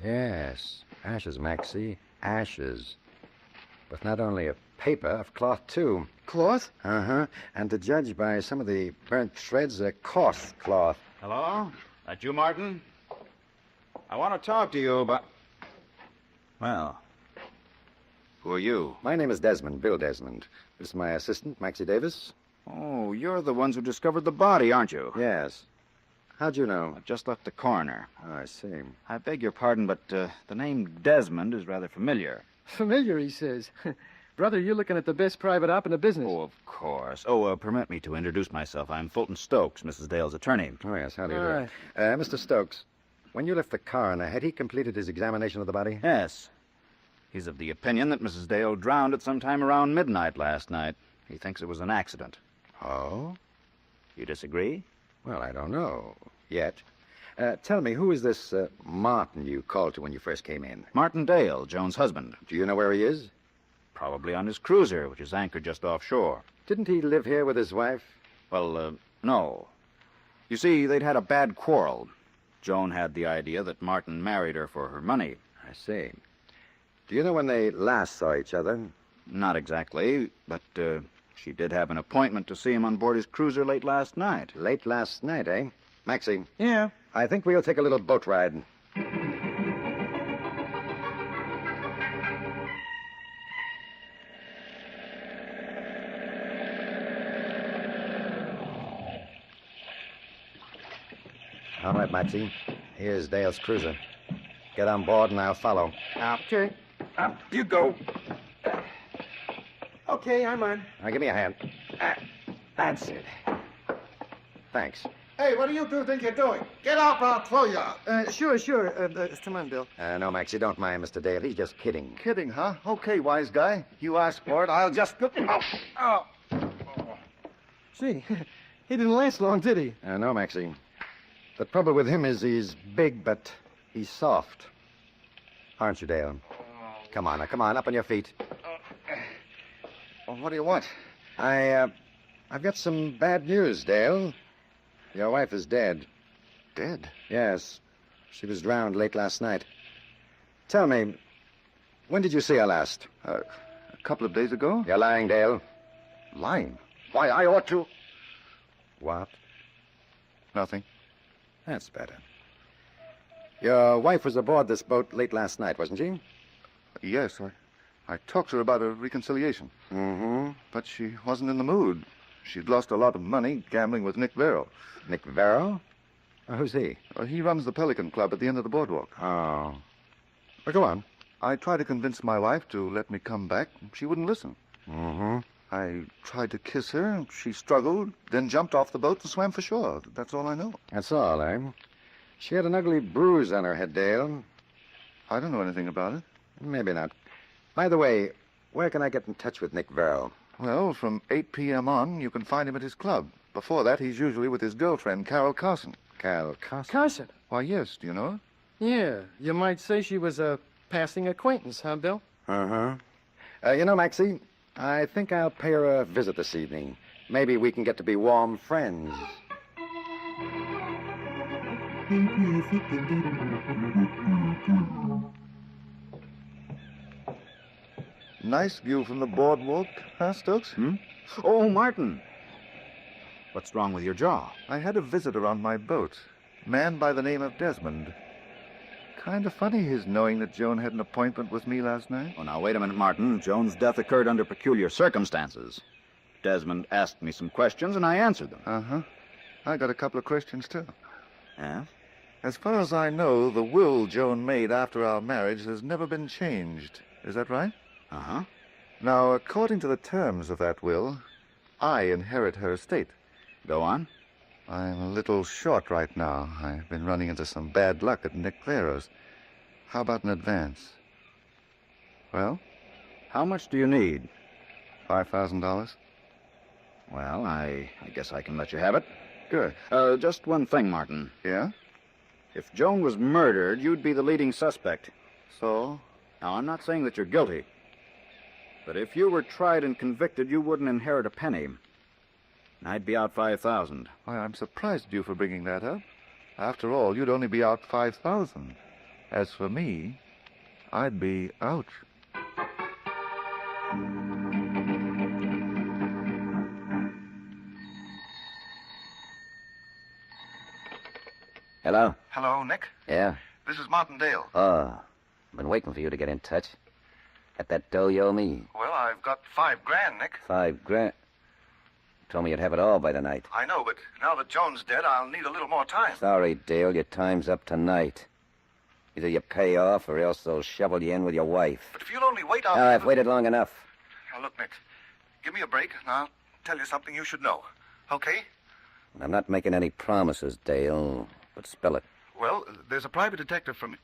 Yes. Ashes, Maxie. Ashes. But not only of paper, of cloth, too. Cloth? Uh-huh. And to judge by some of the burnt shreds, coarse cloth. Hello? That you, Martin? I want to talk to you about... Well, who are you? My name is Desmond, Bill Desmond. This is my assistant, Maxie Davis. Oh, you're the ones who discovered the body, aren't you? Yes. How'd you know? I just left the coroner. Oh, I see. I beg your pardon, but the name Desmond is rather familiar. Familiar, he says. Brother, you're looking at the best private op in the business. Oh, of course. Oh, permit me to introduce myself. I'm Fulton Stokes, Mrs. Dale's attorney. Oh, yes. How do you do? All right. Mr. Stokes, when you left the coroner, had he completed his examination of the body? Yes. He's of the opinion that Mrs. Dale drowned at some time around midnight last night. He thinks it was an accident. Oh? You disagree? Well, I don't know yet. Tell me, who is this Martin you called to when you first came in? Martin Dale, Joan's husband. Do you know where he is? Probably on his cruiser, which is anchored just offshore. Didn't he live here with his wife? Well, no. You see, they'd had a bad quarrel. Joan had the idea that Martin married her for her money. I see. Do you know when they last saw each other? Not exactly, but she did have an appointment to see him on board his cruiser late last night. Late last night, eh? Maxie? Yeah? I think we'll take a little boat ride. All right, Maxie. Here's Dale's cruiser. Get on board and I'll follow. Okay. Up you go. Okay, I'm on. Now, give me a hand. That's it. Thanks. Hey, what do you two think you're doing? Get up, I'll throw you out. Sure. Come on, Bill. No, Maxie, don't mind Mr. Dale. He's just kidding. Kidding, huh? Okay, wise guy. You asked for it. I'll just... Oh. See, he didn't last long, did he? No, Maxie. The trouble with him is he's big, but he's soft. Aren't you, Dale? Come on, up on your feet. Well, what do you want? I've got some bad news, Dale. Your wife is dead. Dead? Yes. She was drowned late last night. Tell me, when did you see her last? A couple of days ago. You're lying, Dale. Lying? Why, I ought to... What? Nothing. That's better. Your wife was aboard this boat late last night, wasn't she? Yes, I talked to her about a reconciliation. Mm-hmm. But she wasn't in the mood. She'd lost a lot of money gambling with Nick Verrill. Nick Verrill? Who's he? He runs the Pelican Club at the end of the boardwalk. Oh. Well, go on. I tried to convince my wife to let me come back. She wouldn't listen. Mm-hmm. I tried to kiss her. She struggled, then jumped off the boat and swam for shore. That's all I know. That's all, eh? She had an ugly bruise on her head, Dale. I don't know anything about it. Maybe not. By the way, where can I get in touch with Nick Verrill? Well, from 8 p.m. on, you can find him at his club. Before that, he's usually with his girlfriend, Carol Carson. Carol Carson? Carson? Why, yes. Do you know her? Yeah. You might say she was a passing acquaintance, huh, Bill? Uh-huh. You know, Maxie, I think I'll pay her a visit this evening. Maybe we can get to be warm friends. Nice view from the boardwalk, huh, Stokes? Oh, Martin. What's wrong with your jaw? I had a visitor on my boat, a man by the name of Desmond. Kind of funny his knowing that Joan had an appointment with me last night. Oh, now, wait a minute, Martin. Joan's death occurred under peculiar circumstances. Desmond asked me some questions, and I answered them. Uh-huh. I got a couple of questions, too. Yeah? As far as I know, the will Joan made after our marriage has never been changed. Is that right? Uh-huh. Now, according to the terms of that will, I inherit her estate. Go on. I'm a little short right now. I've been running into some bad luck at Nick Claro's. How about an advance? Well? How much do you need? $5,000. Well, I guess I can let you have it. Good. Just one thing, Martin. Yeah? If Joan was murdered, you'd be the leading suspect. So? Now, I'm not saying that you're guilty. But if you were tried and convicted, you wouldn't inherit a penny. I'd be out $5,000. Why, I'm surprised at you for bringing that up. After all, you'd only be out $5,000. As for me, I'd be out. Hello? Hello, Nick. Yeah? This is Martin Dale. Oh, I've been waiting for you to get in touch. Got that dough you owe me? Well, I've got $5,000, Nick. $5,000. Told me you'd have it all by tonight. I know, but now that Joan's dead, I'll need a little more time. Sorry, Dale, your time's up tonight. Either you pay off or else they'll shovel you in with your wife. But if you'll only wait, I'll... I've waited long enough. Now, look, Nick, give me a break, and I'll tell you something you should know. Okay? I'm not making any promises, Dale, but spell it. Well, there's a private detective from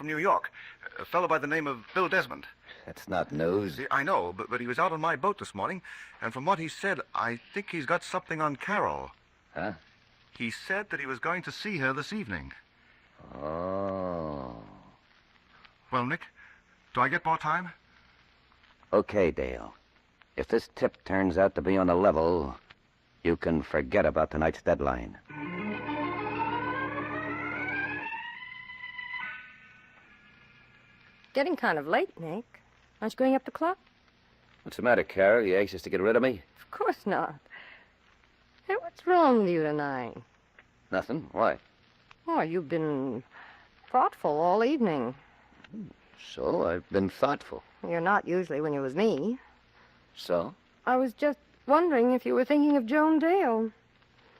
New York, a fellow by the name of Bill Desmond. That's not news. I know, but he was out on my boat this morning, and from what he said, I think he's got something on Carol. Huh? He said that he was going to see her this evening. Oh. Well, Nick, do I get more time? Okay, Dale. If this tip turns out to be on the level, you can forget about tonight's deadline. Getting kind of late, Nick. Aren't you going up the club? What's the matter, Carol? You anxious to get rid of me? Of course not. Hey, what's wrong with you tonight? Nothing. Why? Oh, you've been thoughtful all evening. So, I've been thoughtful. You're not usually when you're with me. So? I was just wondering if you were thinking of Joan Dale.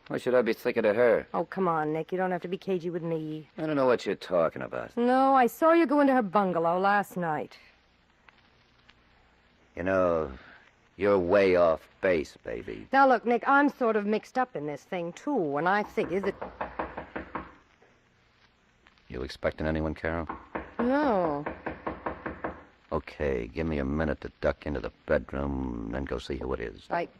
Why should I be thinking of her? Oh, come on, Nick. You don't have to be cagey with me. I don't know what you're talking about. No, I saw you go into her bungalow last night. You know, you're way off base, baby. Now, look, Nick, I'm sort of mixed up in this thing, too, and I figure that... You expecting anyone, Carol? No. Okay, give me a minute to duck into the bedroom and then go see who it is. Right.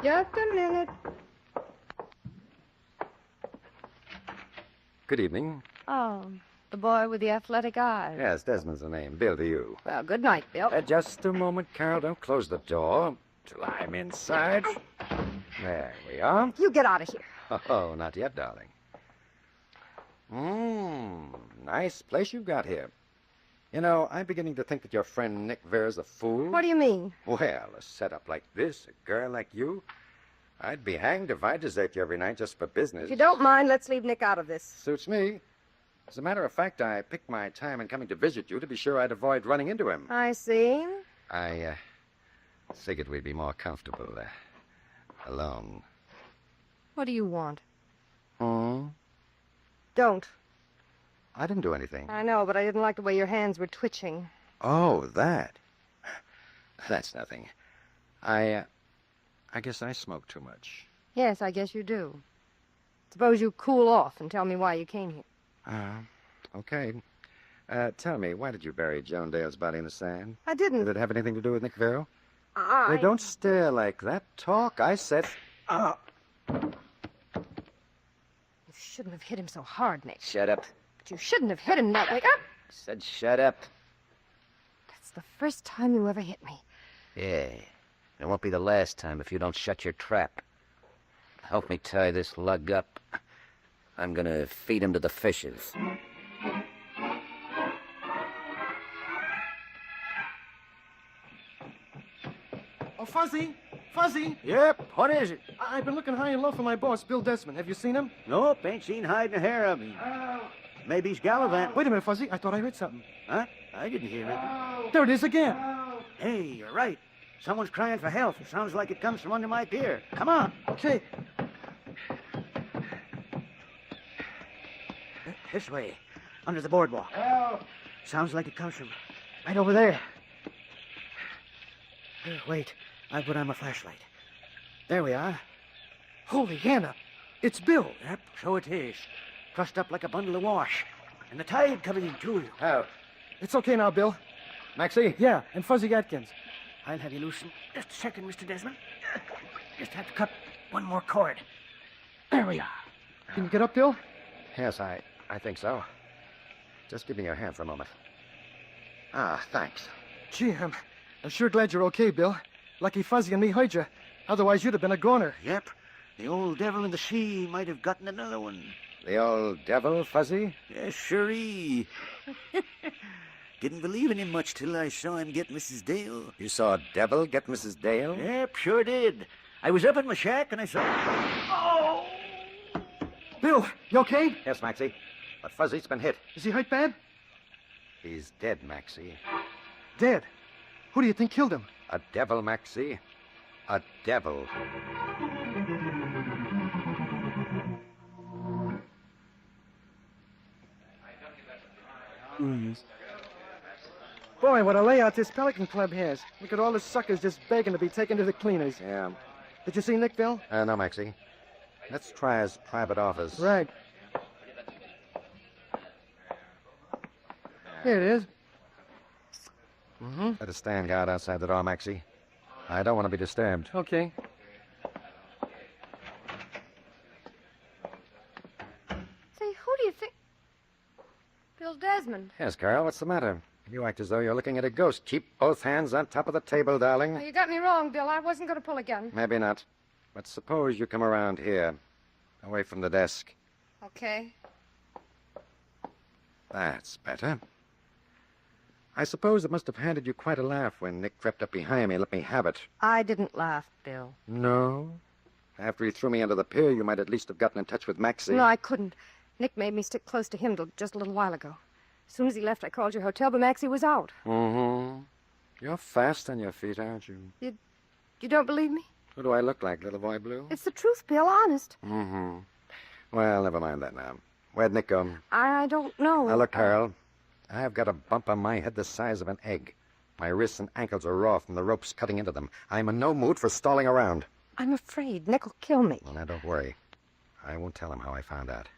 Just a minute. Good evening. Oh, the boy with the athletic eyes. Yes, Desmond's the name. Bill to you. Well, good night, Bill. Just a moment, Carol. Don't close the door till I'm inside. There we are. You get out of here. Oh, not yet, darling. Nice place you've got here. You know, I'm beginning to think that your friend Nick Vera's a fool. What do you mean? Well, a setup like this, a girl like you, I'd be hanged if I desert you every night just for business. If you don't mind, let's leave Nick out of this. Suits me. As a matter of fact, I picked my time in coming to visit you to be sure I'd avoid running into him. I see. I figured we'd be more comfortable alone. What do you want? Hmm? Don't. I didn't do anything. I know, but I didn't like the way your hands were twitching. Oh, that. That's nothing. I guess I smoke too much. Yes, I guess you do. Suppose you cool off and tell me why you came here. Okay. Tell me, why did you bury Joan Dale's body in the sand? I didn't. Did it have anything to do with Nick Vero? I... Don't stare like that. Talk. I said... You shouldn't have hit him so hard, Nick. Shut up. But you shouldn't have hit him that way. Up! Said shut up. That's the first time you ever hit me. Yeah. It won't be the last time if you don't shut your trap. Help me tie this lug up. I'm gonna feed him to the fishes. Fuzzy! Fuzzy! Yep, what is it? I've been looking high and low for my boss, Bill Desmond. Have you seen him? Nope, ain't seen hide nor hair of him. Maybe he's gallivanting. Wait a minute, Fuzzy. I thought I heard something. Huh? I didn't hear it. There it is again. Hey, you're right. Someone's crying for help. It sounds like it comes from under my pier. Come on. Okay. This way, under the boardwalk. Sounds like it comes from right over there. Wait, I'll put on my flashlight. There we are. Holy Hannah. It's Bill. Yep, so it is. Trussed up like a bundle of wash. And the tide coming in, too. Oh. It's okay now, Bill. Maxie? Yeah, and Fuzzy Atkins. I'll have you loosen. Just a second, Mr. Desmond. Just have to cut one more cord. There we are. Can you get up, Bill? Yes, I think so. Just give me your hand for a moment. Ah, thanks. Gee, I'm sure glad you're okay, Bill. Lucky Fuzzy and me heard you. Otherwise, you'd have been a goner. Yep. The old devil in the sea might have gotten another one. The old devil, Fuzzy? Yes, sure-ee. Didn't believe in him much till I saw him get Mrs. Dale. You saw a devil get Mrs. Dale? Yep, sure did. I was up in my shack and I saw... Oh! Bill, you okay? Yes, Maxie. But Fuzzy's been hit. Is he hurt bad? He's dead, Maxie. Dead? Who do you think killed him? A devil, Maxie. A devil. Boy, what a layout this Pelican Club has. Look at all the suckers just begging to be taken to the cleaners. Yeah. Did you see Nick, Bill? No, Maxie. Let's try his private office. Right. Here it is. Let us stand guard outside the door, Maxie. I don't want to be disturbed. Okay. Say, who do you think... Bill Desmond. Yes, Carol, what's the matter? You act as though you're looking at a ghost. Keep both hands on top of the table, darling. Oh, you got me wrong, Bill. I wasn't going to pull a gun. Maybe not. But suppose you come around here, away from the desk. Okay. That's better. I suppose it must have handed you quite a laugh when Nick crept up behind me and let me have it. I didn't laugh, Bill. No? After he threw me under the pier, you might at least have gotten in touch with Maxie. No, I couldn't. Nick made me stick close to him till just a little while ago. As soon as he left, I called your hotel, but Maxie was out. Mm-hmm. You're fast on your feet, aren't you? You don't believe me? Who do I look like, little boy blue? It's the truth, Bill, honest. Mm-hmm. Well, never mind that now. Where'd Nick go? I don't know. Now, look, Carol. I've got a bump on my head the size of an egg. My wrists and ankles are raw from the ropes cutting into them. I'm in no mood for stalling around. I'm afraid Nick will kill me. Well, now, don't worry. I won't tell him how I found out.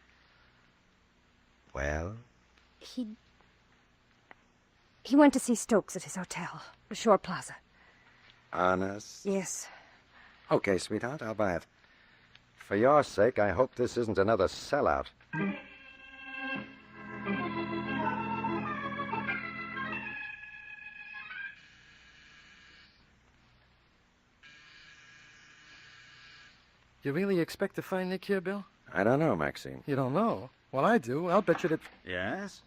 Well? He went to see Stokes at his hotel, the Shore Plaza. Honest? Yes. Okay, sweetheart, I'll buy it. For your sake, I hope this isn't another sellout. You really expect to find Nick here, Bill? I don't know, Maxine. You don't know? Well, I do. I'll bet you that... Yes?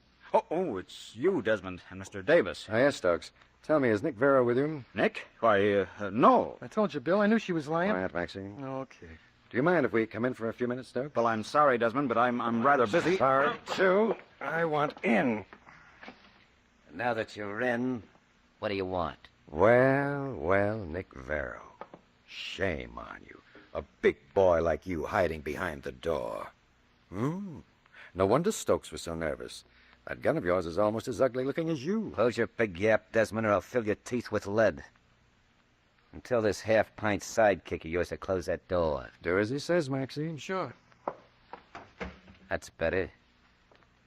Oh, it's you, Desmond, and Mr. Davis. Oh, yes, Stokes. Tell me, is Nick Vero with you? Nick? Why, no. I told you, Bill. I knew she was lying. Quiet, Maxine. Okay. Do you mind if we come in for a few minutes, Stokes? Well, I'm sorry, Desmond, but I'm rather busy. Sorry, too. I want in. Now that you're in, what do you want? Well, Nick Vero. Shame on you. A big boy like you hiding behind the door. No wonder Stokes was so nervous. That gun of yours is almost as ugly looking as you. Close your big yap, Desmond, or I'll fill your teeth with lead. And tell this half-pint sidekick of yours to close that door. Do as he says, Maxine. Sure. That's better.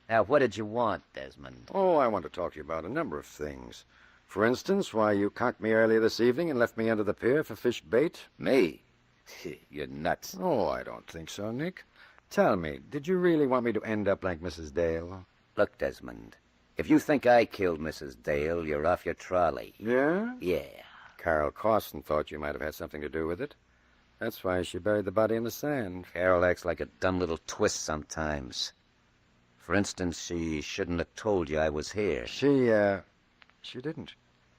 Now, what did you want, Desmond? Oh, I want to talk to you about a number of things. For instance, why you conked me earlier this evening and left me under the pier for fish bait. Me? You're nuts. Oh, I don't think so, Nick. Tell me, did you really want me to end up like Mrs. Dale? Look, Desmond, if you think I killed Mrs. Dale, you're off your trolley. Yeah? Yeah. Carol Carson thought you might have had something to do with it. That's why she buried the body in the sand. Carol acts like a dumb little twist sometimes. For instance, she shouldn't have told you I was here. She didn't.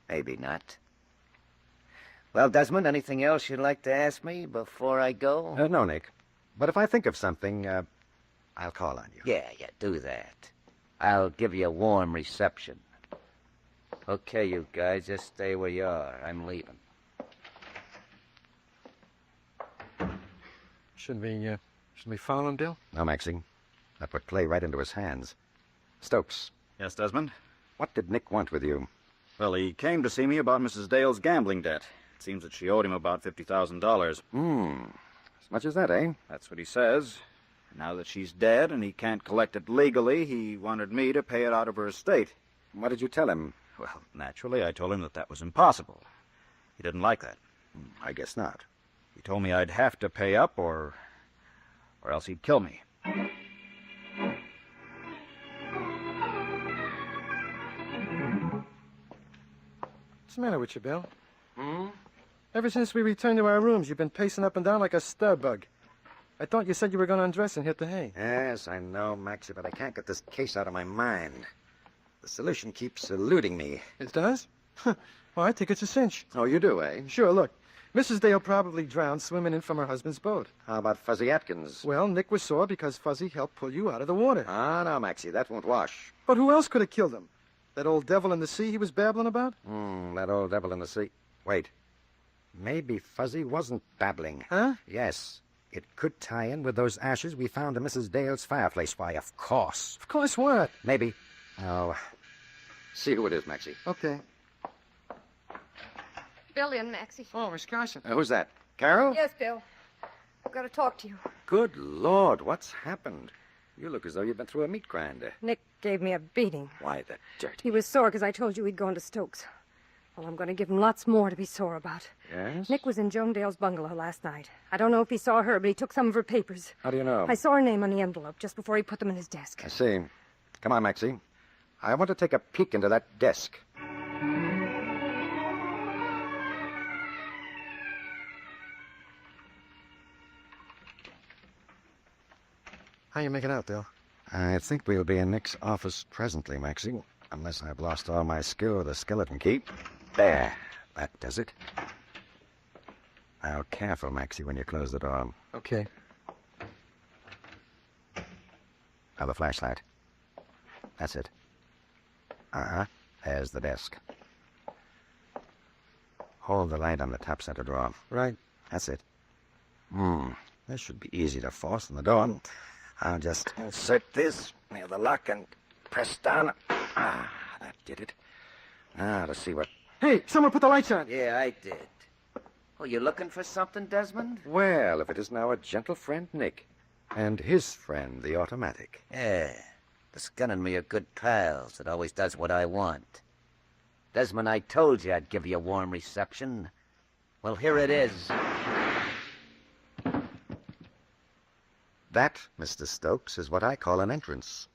Maybe not. Well, Desmond, anything else you'd like to ask me before I go? No, Nick. But if I think of something, I'll call on you. Yeah, do that. I'll give you a warm reception. Okay, you guys, just stay where you are. I'm leaving. Should we follow him, Bill? No, Maxie. That would play right into his hands. Stokes. Yes, Desmond? What did Nick want with you? Well, he came to see me about Mrs. Dale's gambling debt. It seems that she owed him about $50,000. As much as that, eh? That's what he says. Now that she's dead and he can't collect it legally, he wanted me to pay it out of her estate. What did you tell him? Well, naturally, I told him that was impossible. He didn't like that. I guess not. He told me I'd have to pay up or else he'd kill me. What's the matter with you, Bill? Ever since we returned to our rooms, you've been pacing up and down like a stir bug. I thought you said you were going to undress and hit the hay. Yes, I know, Maxie, but I can't get this case out of my mind. The solution keeps eluding me. It does? Well, I think it's a cinch. Oh, you do, eh? Sure, look. Mrs. Dale probably drowned swimming in from her husband's boat. How about Fuzzy Atkins? Well, Nick was sore because Fuzzy helped pull you out of the water. Ah, no, Maxie, that won't wash. But who else could have killed him? That old devil in the sea he was babbling about? That old devil in the sea. Wait. Maybe Fuzzy wasn't babbling. Huh? Yes. It could tie in with those ashes we found in Mrs. Dale's fireplace. Why, of course. Of course what? Maybe. Oh, see who it is, Maxie. Okay. Billy and Maxie. Oh, Miss Carson. Who's that? Carol? Yes, Bill. I've got to talk to you. Good Lord, what's happened? You look as though you've been through a meat grinder. Nick gave me a beating. Why, the dirt. He was sore because I told you he'd gone to Stokes. Well, I'm going to give him lots more to be sore about. Yes? Nick was in Joan Dale's bungalow last night. I don't know if he saw her, but he took some of her papers. How do you know? I saw her name on the envelope just before he put them in his desk. I see. Come on, Maxie. I want to take a peek into that desk. How you making out, Bill? I think we'll be in Nick's office presently, Maxie, unless I've lost all my skill with a skeleton key. There. That does it. Now, careful, Maxie, when you close the door. Okay. Now, the flashlight. That's it. Uh-huh. There's the desk. Hold the light on the top center drawer. Right. That's it. This should be easy to force on the door. I'll just insert this near the lock and press down. Ah, that did it. Now, to see what... Hey, someone put the lights on. Yeah, I did. Oh, you looking for something, Desmond? Well, if it is now a gentle friend, Nick, and his friend, the automatic. Yeah, this gun and me are good pals. It always does what I want. Desmond, I told you I'd give you a warm reception. Well, here it is. That, Mr. Stokes, is what I call an entrance.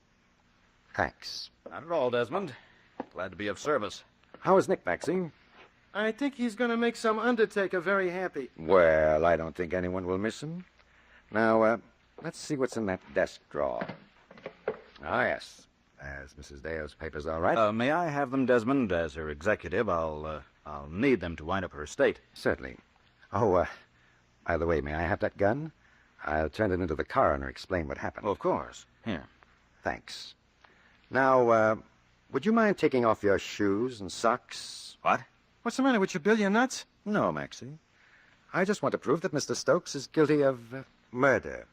Thanks. Not at all, Desmond. Glad to be of service. How is Nick, Maxie? I think he's going to make some undertaker very happy. Well, I don't think anyone will miss him. Now, let's see what's in that desk drawer. Ah, yes. As Mrs. Dale's papers all right? May I have them, Desmond? As her executive, I'll need them to wind up her estate. Certainly. Oh, by the way, may I have that gun? I'll turn it into the coroner, explain what happened. Oh, of course. Here. Thanks. Now, would you mind taking off your shoes and socks? What? What's the matter with you, Bill? You nuts? No, Maxie. I just want to prove that Mr. Stokes is guilty of murder.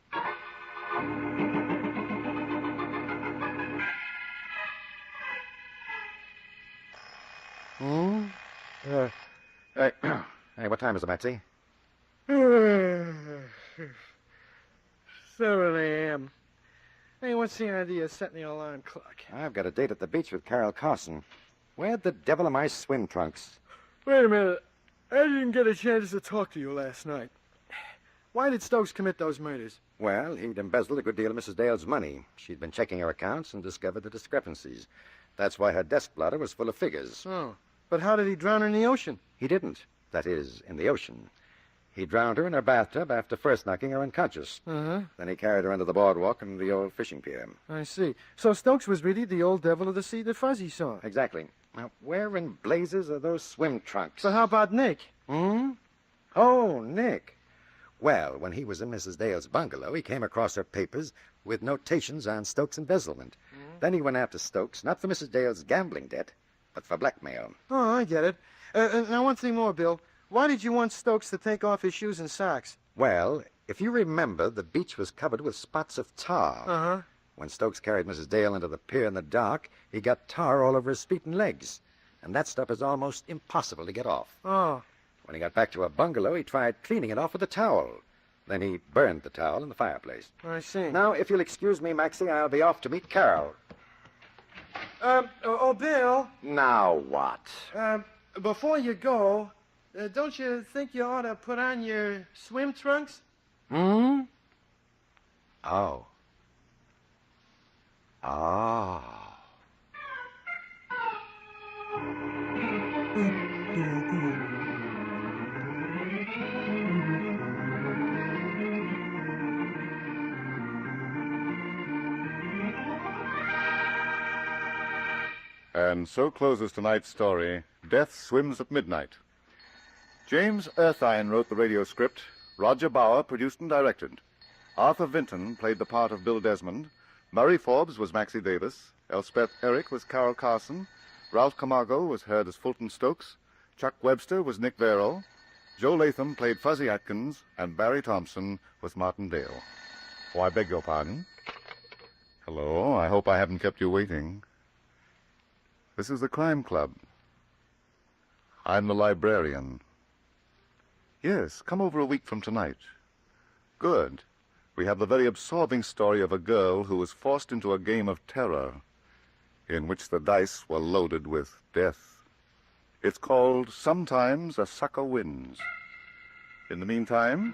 Hey, what time is it, Maxie? 7 a.m. Hey, what's the idea of setting the alarm clock? I've got a date at the beach with Carol Carson. Where the devil are my swim trunks? Wait a minute. I didn't get a chance to talk to you last night. Why did Stokes commit those murders? Well, he'd embezzled a good deal of Mrs. Dale's money. She'd been checking her accounts and discovered the discrepancies. That's why her desk blotter was full of figures. Oh, but how did he drown her in the ocean? He didn't. That is, in the ocean. He drowned her in her bathtub after first knocking her unconscious. Uh-huh. Then he carried her under the boardwalk and the old fishing pier. I see. So Stokes was really the old devil of the sea that Fuzzy saw. Exactly. Now, where in blazes are those swim trunks? But how about Nick? Hmm? Oh, Nick. Well, when he was in Mrs. Dale's bungalow, he came across her papers with notations on Stokes' embezzlement. Then he went after Stokes, not for Mrs. Dale's gambling debt, but for blackmail. Oh, I get it. Now, one thing more, Bill. Why did you want Stokes to take off his shoes and socks? Well, if you remember, the beach was covered with spots of tar. Uh-huh. When Stokes carried Mrs. Dale into the pier in the dark, he got tar all over his feet and legs. And that stuff is almost impossible to get off. Oh. When he got back to her bungalow, he tried cleaning it off with a towel. Then he burned the towel in the fireplace. I see. Now, if you'll excuse me, Maxie, I'll be off to meet Carol. Bill. Now what? Before you go, don't you think you ought to put on your swim trunks? Hmm? Oh. Oh. And so closes tonight's story, Death Swims at Midnight. James Erthine wrote the radio script. Roger Bauer produced and directed. Arthur Vinton played the part of Bill Desmond. Murray Forbes was Maxie Davis. Elspeth Eric was Carol Carson. Ralph Camargo was heard as Fulton Stokes. Chuck Webster was Nick Verrill. Joe Latham played Fuzzy Atkins. And Barry Thompson was Martin Dale. Oh, I beg your pardon. Hello, I hope I haven't kept you waiting. This is the Crime Club. I'm the librarian. Yes, come over a week from tonight. Good. We have the very absorbing story of a girl who was forced into a game of terror in which the dice were loaded with death. It's called Sometimes a Sucker Wins. In the meantime,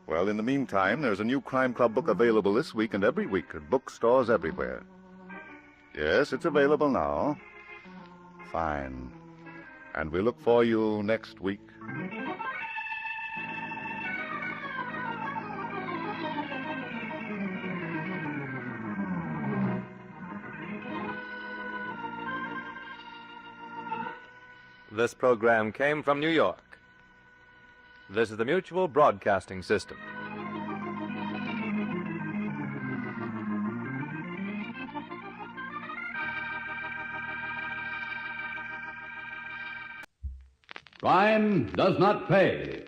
there's a new Crime Club book available this week and every week at bookstores everywhere. Yes, it's available now. Fine. And we look for you next week. This program came from New York. This is the Mutual Broadcasting System. Crime does not pay.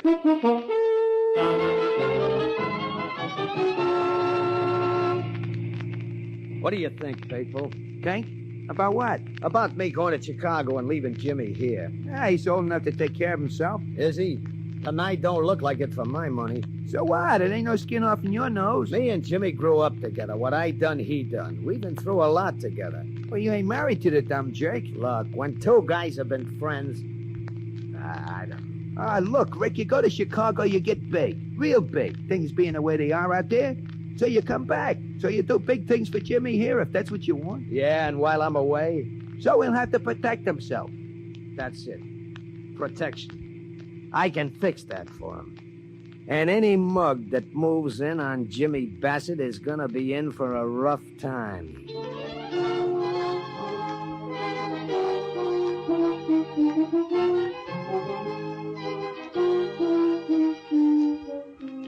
What do you think, faithful? Think? About what? About me going to Chicago and leaving Jimmy here. Yeah, he's old enough to take care of himself. Is he? Tonight don't look like it for my money. So what? It ain't no skin off in your nose. Me and Jimmy grew up together. What I done, he done. We've been through a lot together. Well, you ain't married to the dumb jerk. Look, when two guys have been friends, I don't... Look, Rick, you go to Chicago, you get big. Real big. Things being the way they are out there. So you come back. So you do big things for Jimmy here, if that's what you want. Yeah, and while I'm away? So he'll have to protect himself. That's it. Protection. I can fix that for him. And any mug that moves in on Jimmy Bassett is gonna be in for a rough time.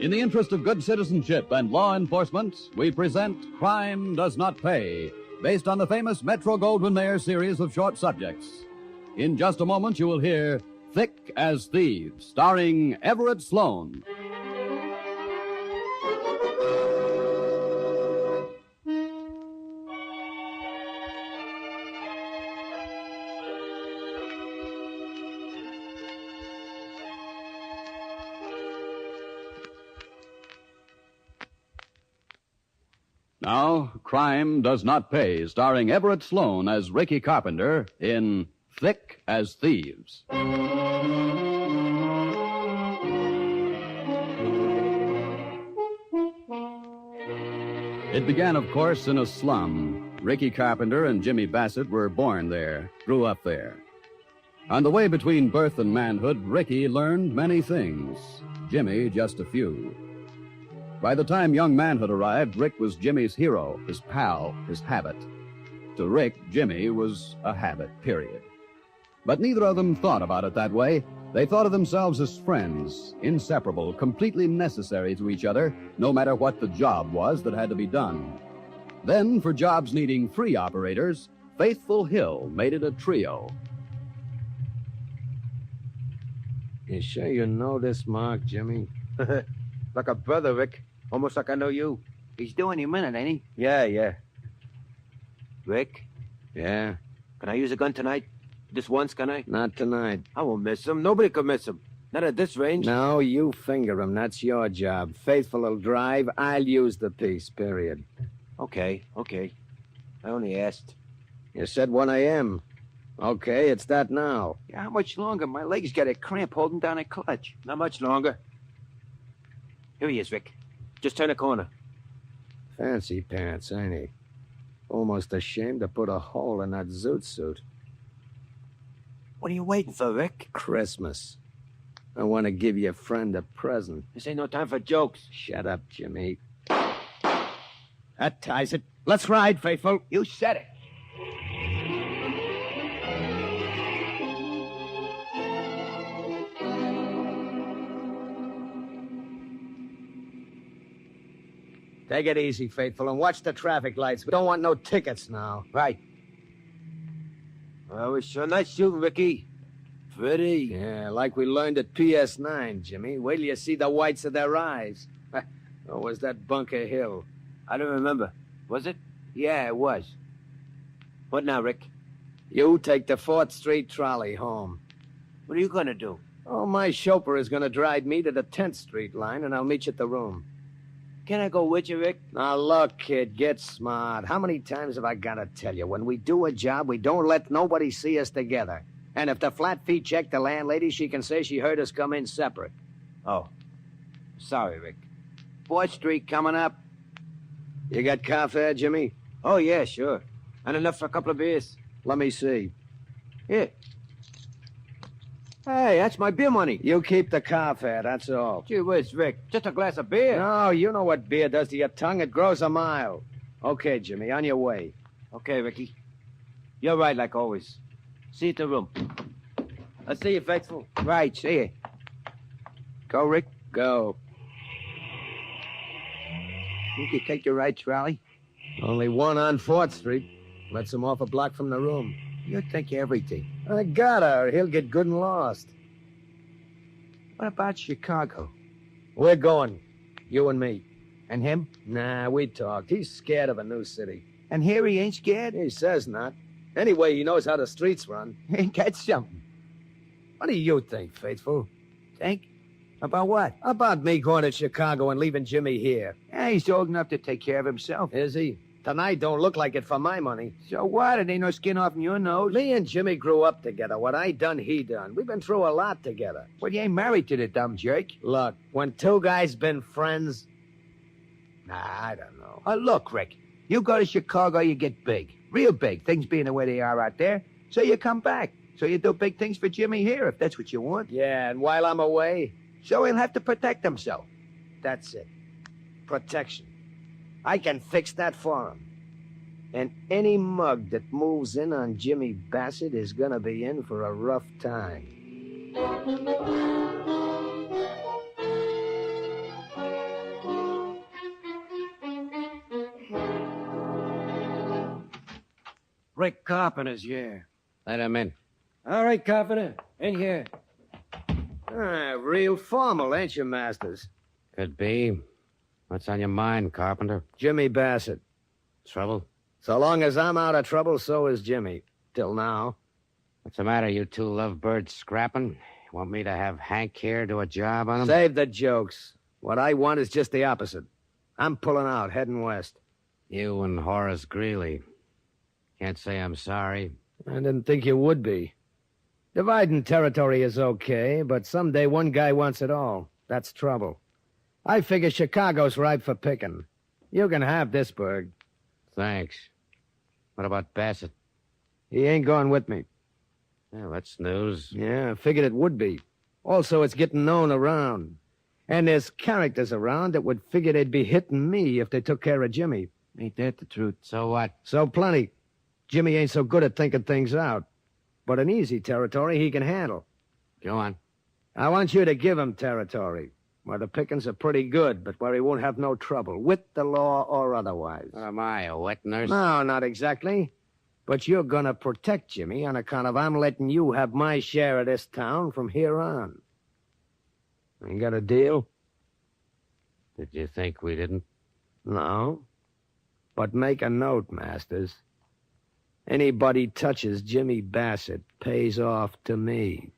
In the interest of good citizenship and law enforcement, we present Crime Does Not Pay, based on the famous Metro-Goldwyn-Mayer series of short subjects. In just a moment, you will hear Thick as Thieves, starring Everett Sloane. Now, Crime Does Not Pay, starring Everett Sloane as Ricky Carpenter in Thick as Thieves. It began, of course, in a slum. Ricky Carpenter and Jimmy Bassett were born there, grew up there. On the way between birth and manhood, Ricky learned many things, Jimmy just a few. By the time young manhood arrived, Rick was Jimmy's hero, his pal, his habit. To Rick, Jimmy was a habit, period. But neither of them thought about it that way. They thought of themselves as friends, inseparable, completely necessary to each other, no matter what the job was that had to be done. Then, for jobs needing free operators, Faithful Hill made it a trio. You sure you know this mark, Jimmy? Like a brother, Rick. Almost like I know you. He's doing your minute, ain't he? Yeah. Rick? Yeah? Can I use a gun tonight? Just once, can I? Not tonight. I won't miss him. Nobody could miss him. Not at this range. No, you finger him. That's your job. Faithful will drive. I'll use the piece, period. Okay. I only asked. You said 1 a.m. Okay, it's that now. Yeah, how much longer? My legs got a cramp holding down a clutch. Not much longer. Here he is, Rick. Just turn a corner. Fancy pants, ain't he? Almost ashamed to put a hole in that zoot suit. What are you waiting for, Rick? Christmas. I want to give your friend a present. This ain't no time for jokes. Shut up, Jimmy. That ties it. Let's ride, Faithful. You said it. Take it easy, Faithful, and watch the traffic lights. We don't want no tickets now. Right. Well, it was sure nice shooting, Ricky. Pretty. Yeah, like we learned at PS9, Jimmy. Wait till you see the whites of their eyes. Or was that Bunker Hill? I don't remember. Was it? Yeah, it was. What now, Rick? You take the 4th Street trolley home. What are you gonna do? Oh, my chauffeur is gonna drive me to the 10th Street line, and I'll meet you at the room. Can I go with you, Rick? Now, look, kid, get smart. How many times have I got to tell you? When we do a job, we don't let nobody see us together. And if the flat feet check the landlady, she can say she heard us come in separate. Oh. Sorry, Rick. 4th Street coming up. You got car fare, Jimmy? Oh, yeah, sure. And enough for a couple of beers. Let me see. Here. Hey, that's my beer money. You keep the car fare, that's all. Gee whiz, Rick. Just a glass of beer. No, you know what beer does to your tongue. It grows a mile. Okay, Jimmy, on your way. Okay, Ricky. You're right, like always. See you at the room. I'll see you, Faithful. Right, see you. Go, Rick. Go. Think you take your right trolley? Only one on 4th Street. Lets him off a block from the room. You think everything. I gotta, or he'll get good and lost. What about Chicago? We're going. You and me. And him? Nah, we talked. He's scared of a new city. And here he ain't scared? He says not. Anyway, he knows how the streets run. Ain't that something? What do you think, Faithful? Think? About what? About me going to Chicago and leaving Jimmy here. Yeah, he's old enough to take care of himself. Is he? Tonight don't look like it for my money. So what? It ain't no skin off your nose. Me and Jimmy grew up together. What I done, he done. We've been through a lot together. Well, you ain't married to the dumb jerk. Look, when two guys been friends... Nah, I don't know. Look, Rick. You go to Chicago, you get big. Real big. Things being the way they are out there. So you come back. So you do big things for Jimmy here, if that's what you want. Yeah, and while I'm away... So he'll have to protect himself. That's it. Protection. I can fix that for him. And any mug that moves in on Jimmy Bassett is gonna be in for a rough time. Rick Carpenter's here. Let him in. All right, Carpenter. In here. Real formal, ain't you, Masters? Could be. What's on your mind, Carpenter? Jimmy Bassett. Trouble? So long as I'm out of trouble, so is Jimmy. Till now. What's the matter, you two lovebirds scrapping? Want me to have Hank here do a job on him? Save the jokes. What I want is just the opposite. I'm pulling out, heading west. You and Horace Greeley. Can't say I'm sorry. I didn't think you would be. Dividing territory is okay, but someday one guy wants it all. That's trouble. I figure Chicago's ripe for picking. You can have this burg. Thanks. What about Bassett? He ain't going with me. Well, that's news. Yeah, I figured it would be. Also, it's getting known around. And there's characters around that would figure they'd be hitting me if they took care of Jimmy. Ain't that the truth? So what? So plenty. Jimmy ain't so good at thinking things out. But in easy territory, he can handle. Go on. I want you to give him territory, where the pickings are pretty good, but where he won't have no trouble, with the law or otherwise. What am I, a wet nurse? No, not exactly. But you're gonna protect Jimmy on account of I'm letting you have my share of this town from here on. You got a deal? Did you think we didn't? No. But make a note, Masters. Anybody touches Jimmy Bassett pays off to me.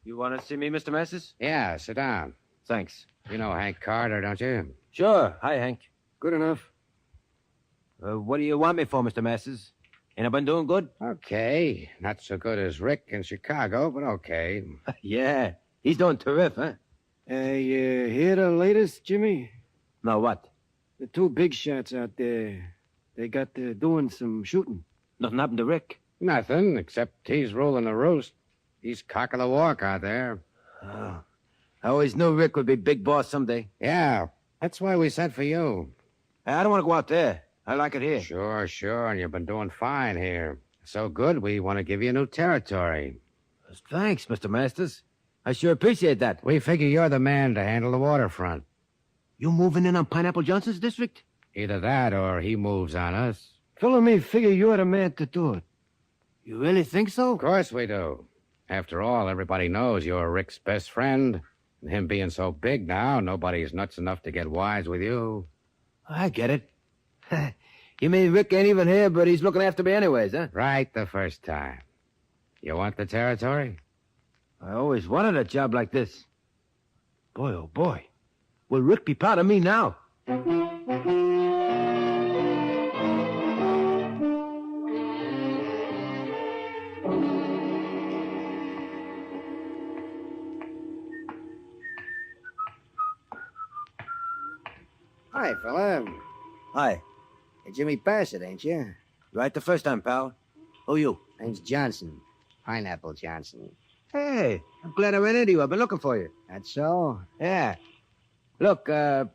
You want to see me, Mr. Masters? Yeah, sit down. Thanks. You know Hank Carter, don't you? Sure. Hi, Hank. Good enough. What do you want me for, Mr. Masters? Ain't I been doing good? Okay. Not so good as Rick in Chicago, but okay. Yeah. He's doing terrific, huh? You hear the latest, Jimmy? No, what? The two big shots out there. They got doing some shooting. Nothing happened to Rick? Nothing, except he's rolling the roost. He's cock of the walk out there. Oh. I always knew Rick would be big boss someday. Yeah, that's why we sent for you. I don't want to go out there. I like it here. Sure, and you've been doing fine here. So good, we want to give you new territory. Thanks, Mr. Masters. I sure appreciate that. We figure you're the man to handle the waterfront. You moving in on Pineapple Johnson's district? Either that or he moves on us. Phil and me figure you're the man to do it. You really think so? Of course we do. After all, everybody knows you're Rick's best friend. And him being so big now, nobody's nuts enough to get wise with you. I get it. You mean Rick ain't even here, but he's looking after me anyways, huh? Right the first time. You want the territory? I always wanted a job like this. Boy, oh boy. Will Rick be proud of me now? Hi, fella. Hi. You're Jimmy Bassett, ain't you? Right the first time, pal. Who you? Name's Johnson. Pineapple Johnson. Hey, I'm glad I ran into you. I've been looking for you. That's so? Yeah. Look, I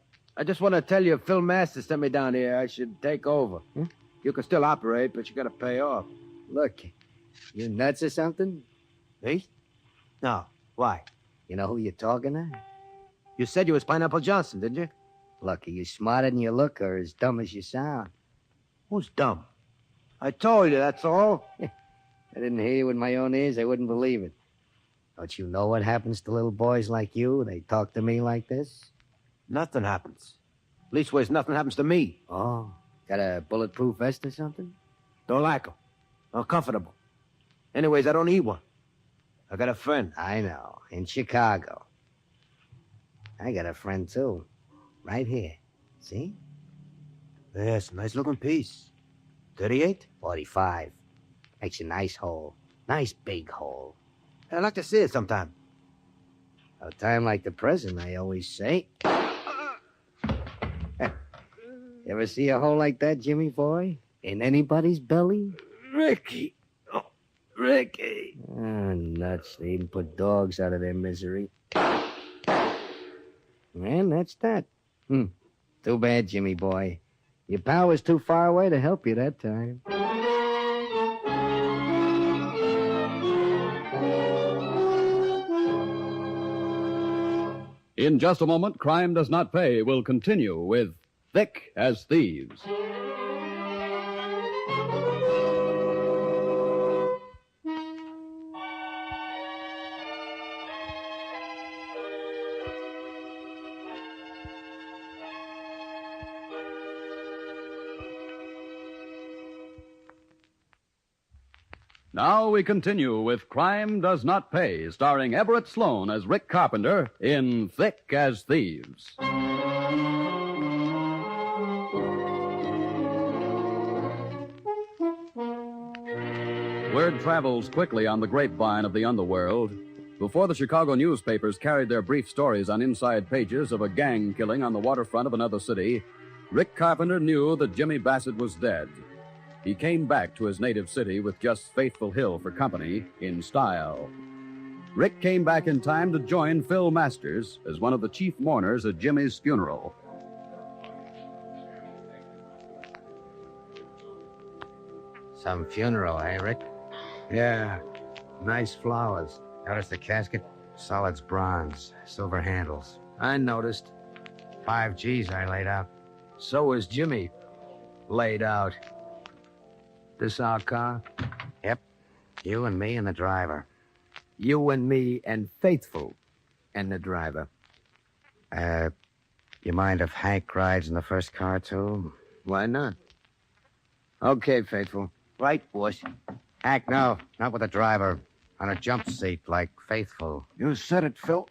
just want to tell you Phil Masters sent me down here. I should take over. You can still operate, but you got to pay off. Look, you nuts or something? Me? No. Why? You know who you're talking to? You said you was Pineapple Johnson, didn't you? Look, are you smarter than you look or as dumb as you sound? Who's dumb? I told you, that's all. I didn't hear you with my own ears. I wouldn't believe it. Don't you know what happens to little boys like you? They talk to me like this? Nothing happens. Leastways, nothing happens to me. Oh, got a bulletproof vest or something? Don't like them. Uncomfortable. Anyways, I don't need one. I got a friend. I know, in Chicago. I got a friend, too. Right here. See? Yes, nice-looking piece. 38? 45. Makes a nice hole. Nice big hole. I'd like to see it sometime. A time like the present, I always say. You ever see a hole like that, Jimmy boy? In anybody's belly? Ricky. Oh, Ricky. Oh, nuts. They even put dogs out of their misery. And that's that. Too bad, Jimmy boy. Your pal was too far away to help you that time. In just a moment, Crime Does Not Pay will continue with Thick as Thieves. Now we continue with Crime Does Not Pay, starring Everett Sloane as Rick Carpenter in Thick as Thieves. Word travels quickly on the grapevine of the underworld. Before the Chicago newspapers carried their brief stories on inside pages of a gang killing on the waterfront of another city, Rick Carpenter knew that Jimmy Bassett was dead. He came back to his native city with just Faithful Hill for company in style. Rick came back in time to join Phil Masters as one of the chief mourners at Jimmy's funeral. Some funeral, eh, Rick? Yeah. Nice flowers. Notice the casket? Solids bronze, silver handles. I noticed. 5 G's I laid out. So was Jimmy. Laid out. This our car? Yep. You and me and the driver. You and me and Faithful and the driver. You mind if Hank rides in the first car, too? Why not? Okay, Faithful. Right, boss. Hank, no. Not with the driver. On a jump seat, like Faithful. You said it, Phil.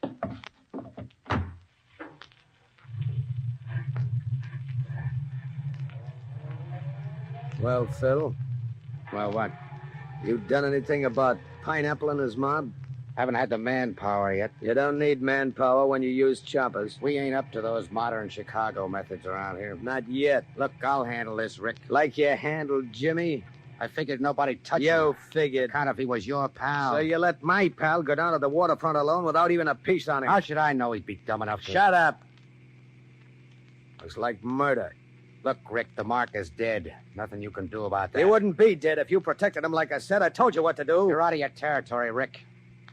Well, Phil? Well, what? You done anything about Pineapple and his mob? Haven't had the manpower yet. You don't need manpower when you use choppers. We ain't up to those modern Chicago methods around here. Not yet. Look, I'll handle this, Rick. Like you handled Jimmy? I figured nobody'd touch him. You figured. Kind of if he was your pal. So you let my pal go down to the waterfront alone without even a piece on him? How should I know he'd be dumb enough to... Shut up. Looks like murder. Look, Rick, the mark is dead. Nothing you can do about that. He wouldn't be dead if you protected him like I said. I told you what to do. You're out of your territory, Rick.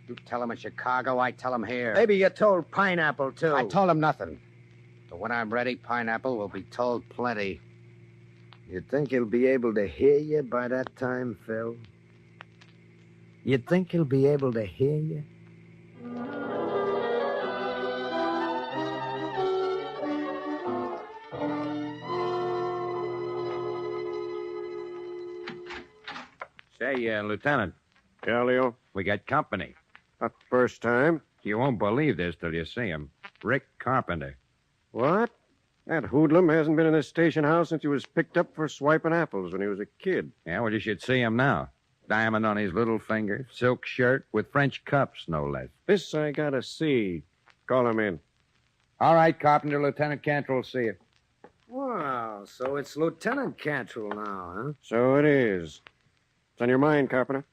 You tell him in Chicago, I tell him here. Maybe you told Pineapple, too. I told him nothing. But when I'm ready, Pineapple will be told plenty. You think he'll be able to hear you by that time, Phil? You think he'll be able to hear you? Say, Lieutenant. Yeah, Leo? We got company. Not the first time. You won't believe this till you see him. Rick Carpenter. What? That hoodlum hasn't been in this station house since he was picked up for swiping apples when he was a kid. Yeah, well, you should see him now. Diamond on his little finger, silk shirt with French cuffs, no less. This I gotta see. Call him in. All right, Carpenter. Lieutenant Cantrell will see you. Wow, so it's Lieutenant Cantrell now, huh? So it is. What's on your mind, Carpenter?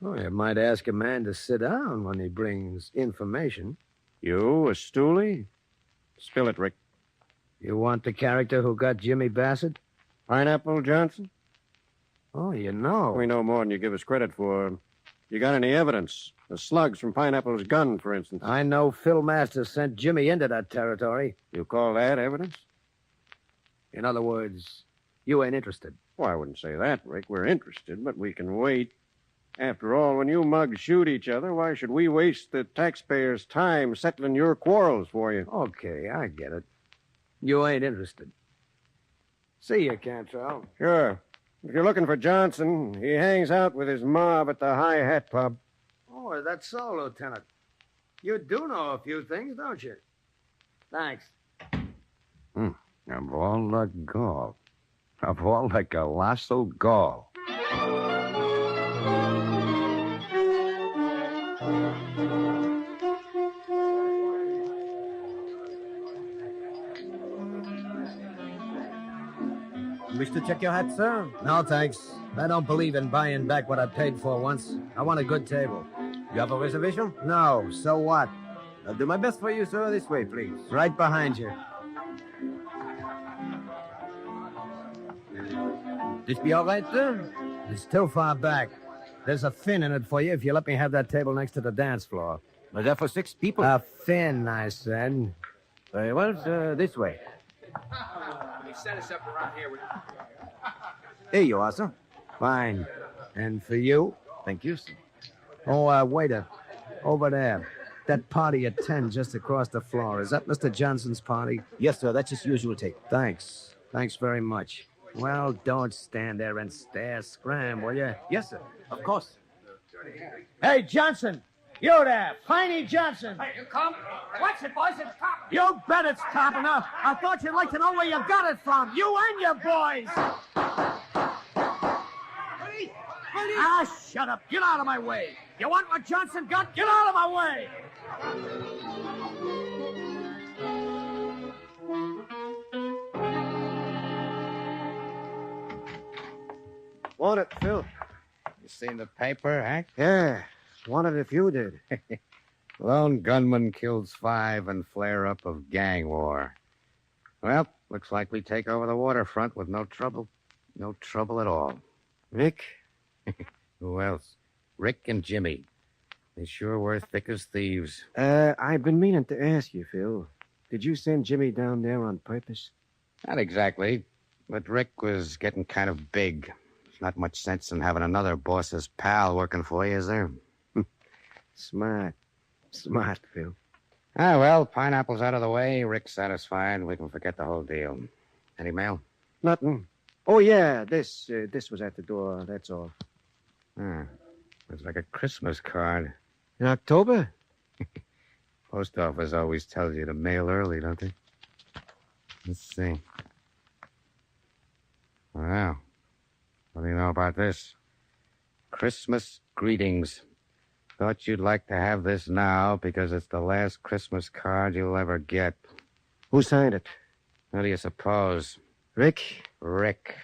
Oh, you might ask a man to sit down when he brings information. You, a stoolie? Spill it, Rick. You want the character who got Jimmy Bassett? Pineapple Johnson? Oh, you know. We know more than you give us credit for. You got any evidence? The slugs from Pineapple's gun, for instance. I know Phil Masters sent Jimmy into that territory. You call that evidence? In other words, you ain't interested. Well, I wouldn't say that, Rick. We're interested, but we can wait. After all, when you mugs shoot each other, why should we waste the taxpayers' time settling your quarrels for you? Okay, I get it. You ain't interested. See you, Cantrell. Sure. If you're looking for Johnson, he hangs out with his mob at the High Hat Pub. Oh, that's so, Lieutenant. You do know a few things, don't you? Thanks. Of all the gall. Of all the colossal gall. Wish to check your hat, sir? No, thanks. I don't believe in buying back what I paid for once. I want a good table. You have a reservation? No, so what? I'll do my best for you, sir. This way, please. Right behind you. This be all right, sir? It's too far back. There's a fin in it for you if you let me have that table next to the dance floor. Was that for 6 people? A fin, I said. Very well, sir. This way. You set us up around here. Here you are, sir. Fine. And for you? Thank you, sir. Oh, waiter. Over there. That party at 10 just across the floor. Is that Mr. Johnson's party? Yes, sir. That's his usual take. Thanks. Thanks very much. Well, don't stand there and stare. Scram, will you? Yes, sir. Of course. Hey, Johnson! You there! Piney Johnson! Hey, you come? What's it, boys? It's Carpenter. You bet it's Carpenter. I thought you'd like to know where you got it from. You and your boys! Ah, shut up. Get out of my way. You want what Johnson got? Get out of my way! Want it, Phil? You seen the paper, Hank? Yeah. Want it if you did. Lone gunman kills 5 in flare-up of gang war. Well, looks like we take over the waterfront with no trouble. No trouble at all. Rick? Who else? Rick and Jimmy. They sure were thick as thieves. I've been meaning to ask you, Phil. Did you send Jimmy down there on purpose? Not exactly, but Rick was getting kind of big. There's not much sense in having another boss's pal working for you, is there? Smart. Smart, Phil. Ah, well, pineapple's out of the way. Rick's satisfied. We can forget the whole deal. Any mail? Nothing. Oh, yeah, this was at the door, that's all. It's like a Christmas card. In October? Post office always tells you to mail early, don't they? Let's see. Wow. What do you know about this? Christmas greetings. Thought you'd like to have this now because it's the last Christmas card you'll ever get. Who signed it? Who do you suppose? Rick? Rick.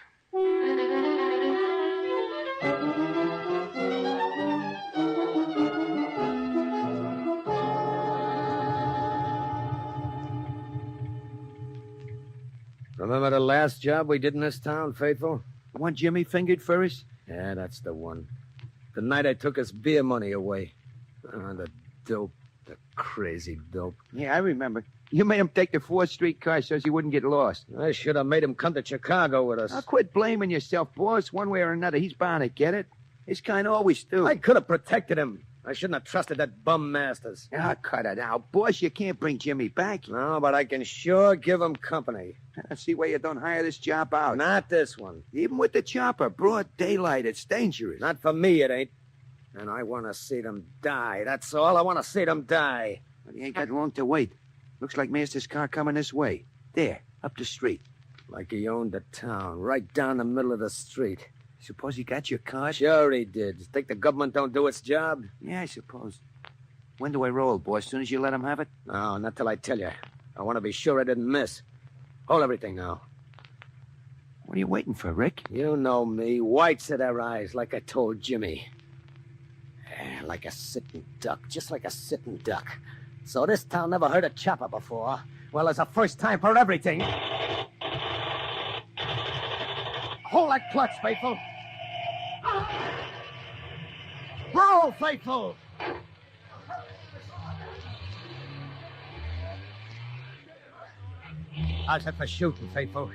Remember the last job we did in this town, Faithful? The one Jimmy fingered for us? Yeah, that's the one. The night I took his beer money away. The dope. The crazy dope. Yeah, I remember. You made him take the 4th Street car so he wouldn't get lost. I should have made him come to Chicago with us. Now, quit blaming yourself, boss. One way or another, he's bound to get it. His kind always do. I could have protected him. I shouldn't have trusted that bum Masters. Ah, cut it out. Boss, you can't bring Jimmy back. No, but I can sure give him company. See why you don't hire this job out. Not this one. Even with the chopper, broad daylight, it's dangerous. Not for me, it ain't. And I want to see them die. That's all. I want to see them die. But he ain't got long to wait. Looks like Master's car coming this way. There, up the street. Like he owned the town, right down the middle of the street. Suppose he got your card? Sure he did. Think the government don't do its job? Yeah, I suppose. When do I roll, boss? As soon as you let him have it? No, not till I tell you. I want to be sure I didn't miss. Hold everything now. What are you waiting for, Rick? You know me. Whites of their eyes, like I told Jimmy. Like a sitting duck, just like a sitting duck. So this town never heard a chopper before. Well, it's a first time for everything. Hold that clutch, Faithful. Roll, Faithful! I'll set for shooting, Faithful.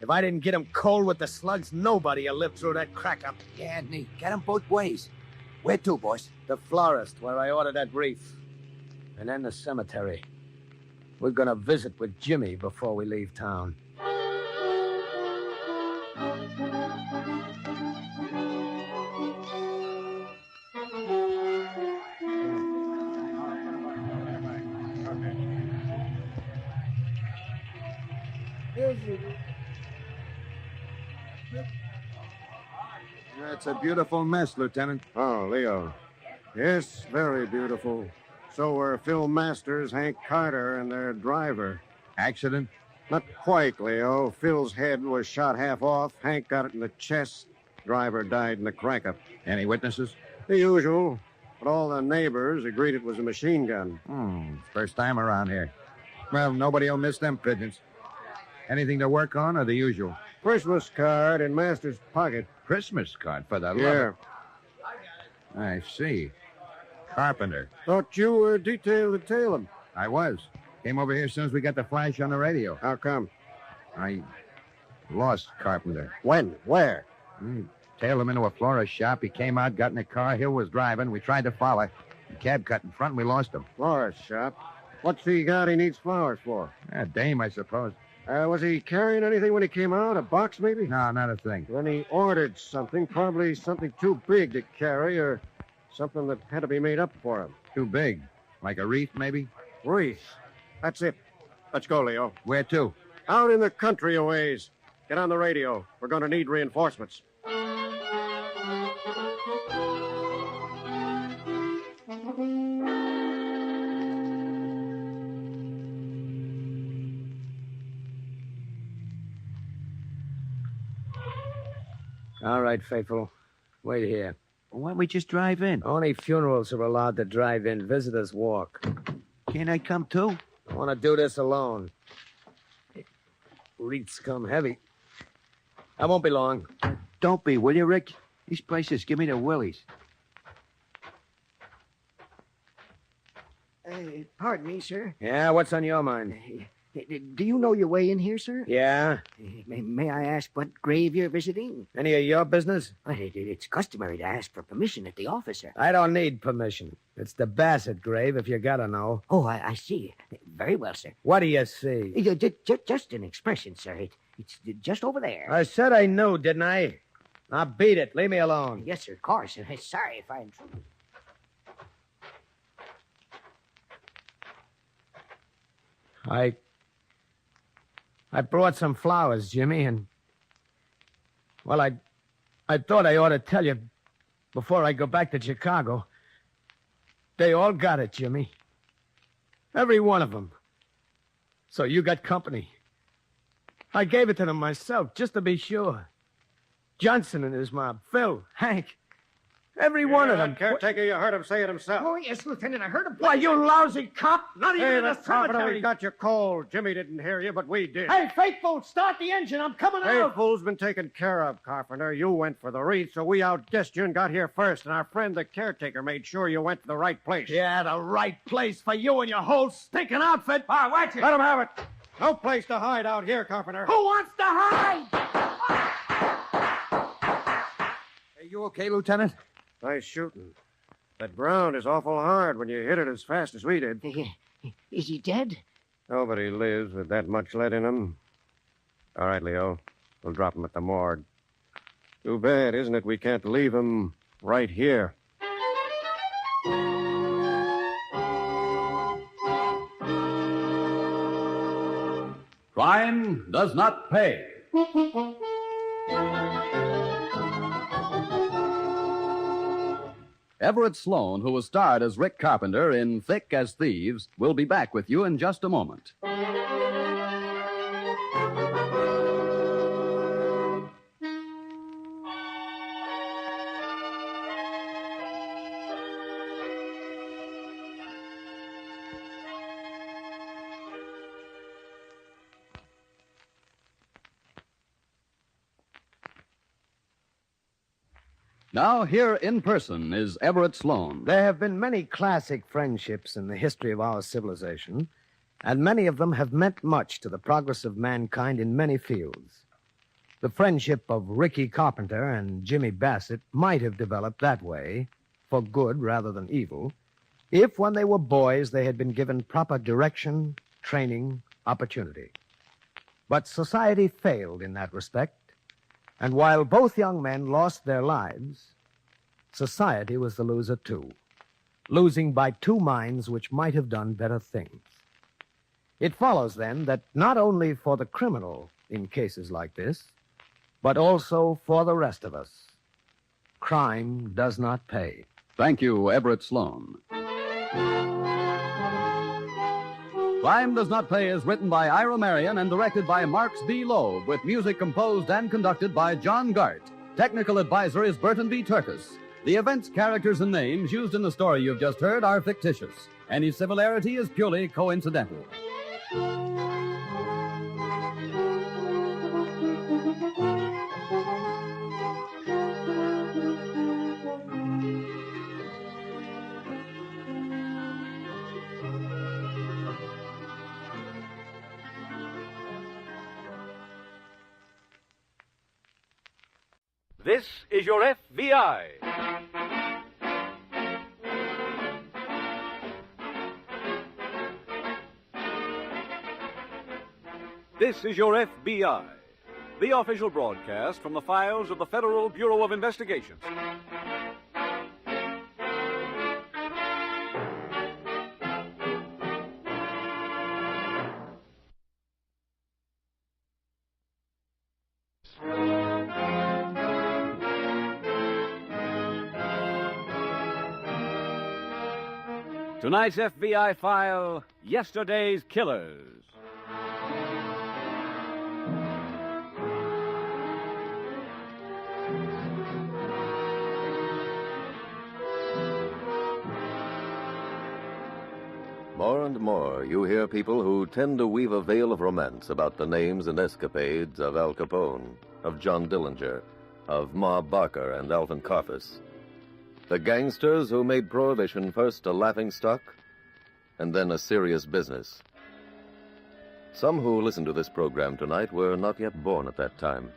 If I didn't get him cold with the slugs, nobody'll live through that crack-up. Yeah, neat. Get him both ways. Where to, boss? The florist, where I ordered that wreath. And then the cemetery. We're gonna visit with Jimmy before we leave town. That's a beautiful mess, Lieutenant. Oh, Leo. Yes, very beautiful. So were Phil Masters, Hank Carter, and their driver. Accident? Not quite, Leo. Phil's head was shot half off. Hank got it in the chest. Driver died in the crack-up. Any witnesses? The usual. But all the neighbors agreed it was a machine gun. First time around here. Well, nobody will miss them pigeons. Anything to work on or the usual? Christmas card in Master's pocket. Christmas card for the Yeah. I see. Carpenter. Thought you were detailed to tail him. I was. Came over here as soon as we got the flash on the radio. How come? I lost Carpenter. When? Where? Tailed him into a florist shop. He came out, got in a car. Hill was driving. We tried to follow. The cab cut in front, and we lost him. Florist shop? What's he got he needs flowers for? A dame, I suppose. Was he carrying anything when he came out? A box, maybe? No, not a thing. Then he ordered something, probably something too big to carry, or something that had to be made up for him. Too big. Like a wreath, maybe? Wreath. That's it. Let's go, Leo. Where to? Out in the country a ways. Get on the radio. We're going to need reinforcements. All right, Faithful. Wait here. Why don't we just drive in? Only funerals are allowed to drive in. Visitors walk. Can't I come too? I want to do this alone. Wreaths come heavy. I won't be long. Don't be, will you, Rick? These places give me the willies. Pardon me, sir. Yeah, what's on your mind? Do you know your way in here, sir? Yeah? May I ask what grave you're visiting? Any of your business? It's customary to ask for permission at the office, sir. I don't need permission. It's the Bassett grave, if you gotta know. Oh, I see. Very well, sir. What do you see? Just an expression, sir. It's just over there. I said I knew, didn't I? Now beat it. Leave me alone. Yes, sir, of course. Sorry if I intruded. I brought some flowers, Jimmy, and... Well, I thought I ought to tell you before I go back to Chicago. They all got it, Jimmy. Every one of them. So you got company. I gave it to them myself, just to be sure. Johnson and his mob, Phil, Hank, every one of them. Caretaker, you heard him say it himself. Oh, yes, Lieutenant, I heard him. Why, you lousy cop! Not even Hey, in the that's Carpenter, cemetery. we got you cold. Jimmy didn't hear you, but we did. Hey, Faithful, start the engine. I'm coming out. Faithful's been taken care of, Carpenter. You went for the wreath, so we outguessed you and got here first, and our friend the caretaker made sure you went to the right place. Yeah, the right place for you and your whole stinking outfit. Ah, watch it. Let him have it. No place to hide out here, Carpenter. Who wants to hide? Are you okay, Lieutenant? Nice shooting. That ground is awful hard when you hit it as fast as we did. Is he dead? Nobody lives with that much lead in him. All right, Leo. We'll drop him at the morgue. Too bad, isn't it? We can't leave him right here. Crime does not pay. Everett Sloan, who was starred as Rick Carpenter in Thick as Thieves, will be back with you in just a moment. Now, here in person is Everett Sloan. There have been many classic friendships in the history of our civilization, and many of them have meant much to the progress of mankind in many fields. The friendship of Ricky Carpenter and Jimmy Bassett might have developed that way, for good rather than evil, if when they were boys they had been given proper direction, training, opportunity. But society failed in that respect. And while both young men lost their lives, society was the loser too, losing by two minds which might have done better things. It follows, then, that not only for the criminal in cases like this, but also for the rest of us, crime does not pay. Thank you, Everett Sloan. Crime Does Not Pay is written by Ira Marion and directed by Marks B. Loeb, with music composed and conducted by John Gart. Technical advisor is Burton B. Turkis. The events, characters, and names used in the story you've just heard are fictitious. Any similarity is purely coincidental. This is your FBI. This is your FBI, the official broadcast from the files of the Federal Bureau of Investigations. Tonight's FBI file, Yesterday's Killers. More and more, you hear people who tend to weave a veil of romance about the names and escapades of Al Capone, of John Dillinger, of Ma Barker and Alvin Karfus. The gangsters who made Prohibition first a laughingstock and then a serious business. Some who listen to this program tonight were not yet born at that time,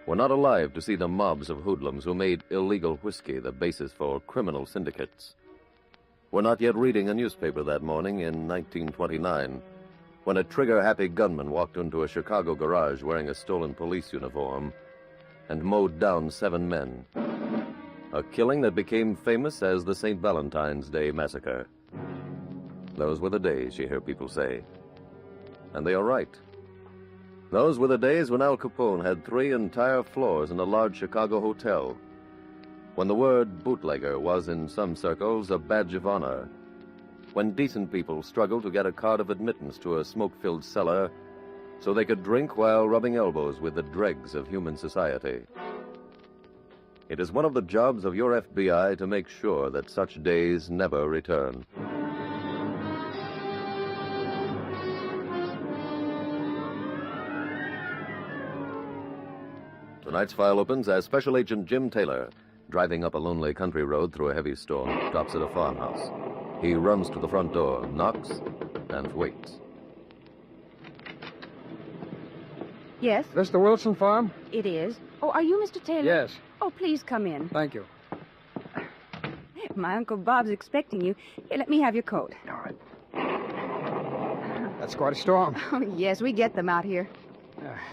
were not alive to see the mobs of hoodlums who made illegal whiskey the basis for criminal syndicates, were not yet reading a newspaper that morning in 1929 when a trigger-happy gunman walked into a Chicago garage wearing a stolen police uniform and mowed down 7 men. A killing that became famous as the St. Valentine's Day Massacre. Those were the days, you hear people say. And they are right. Those were the days when Al Capone had 3 entire floors in a large Chicago hotel, when the word bootlegger was in some circles a badge of honor, when decent people struggled to get a card of admittance to a smoke-filled cellar so they could drink while rubbing elbows with the dregs of human society. It is one of the jobs of your FBI to make sure that such days never return. Tonight's file opens as Special Agent Jim Taylor, driving up a lonely country road through a heavy storm, stops at a farmhouse. He runs to the front door, knocks, and waits. Yes? This the Wilson farm? It is. Oh, are you Mr. Taylor? Yes. Oh, please come in. Thank you. My Uncle Bob's expecting you. Here, let me have your coat. All right. That's quite a storm. Oh, yes, we get them out here.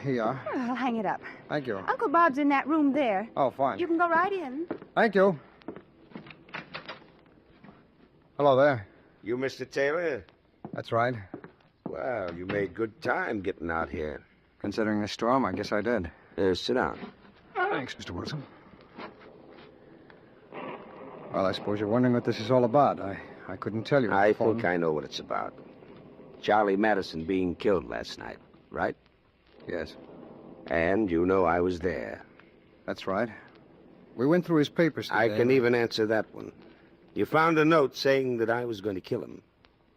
Here you are. Well, I'll hang it up. Thank you. Uncle Bob's in that room there. Oh, fine. You can go right in. Thank you. Hello there. You Mr. Taylor? That's right. Well, you made good time getting out here. Considering the storm, I guess I did. Sit down. Thanks, Mr. Wilson. Well, I suppose you're wondering what this is all about. I couldn't tell you. I think I know what it's about. Charlie Madison being killed last night, right? Yes. And you know I was there. That's right. We went through his papers today. I can even answer that one. You found a note saying that I was going to kill him.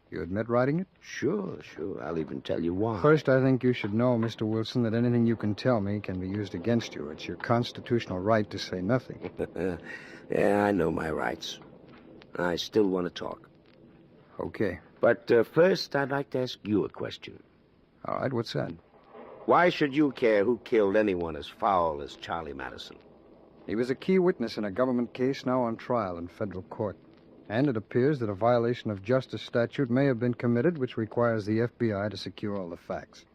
You admit writing it? Sure. I'll even tell you why. First, I think you should know, Mr. Wilson, that anything you can tell me can be used against you. It's your constitutional right to say nothing. Yeah, I know my rights. I still want to talk. Okay. But first, I'd like to ask you a question. All right, what's that? Why should you care who killed anyone as foul as Charlie Madison? He was a key witness in a government case now on trial in federal court. And it appears that a violation of justice statute may have been committed, which requires the FBI to secure all the facts.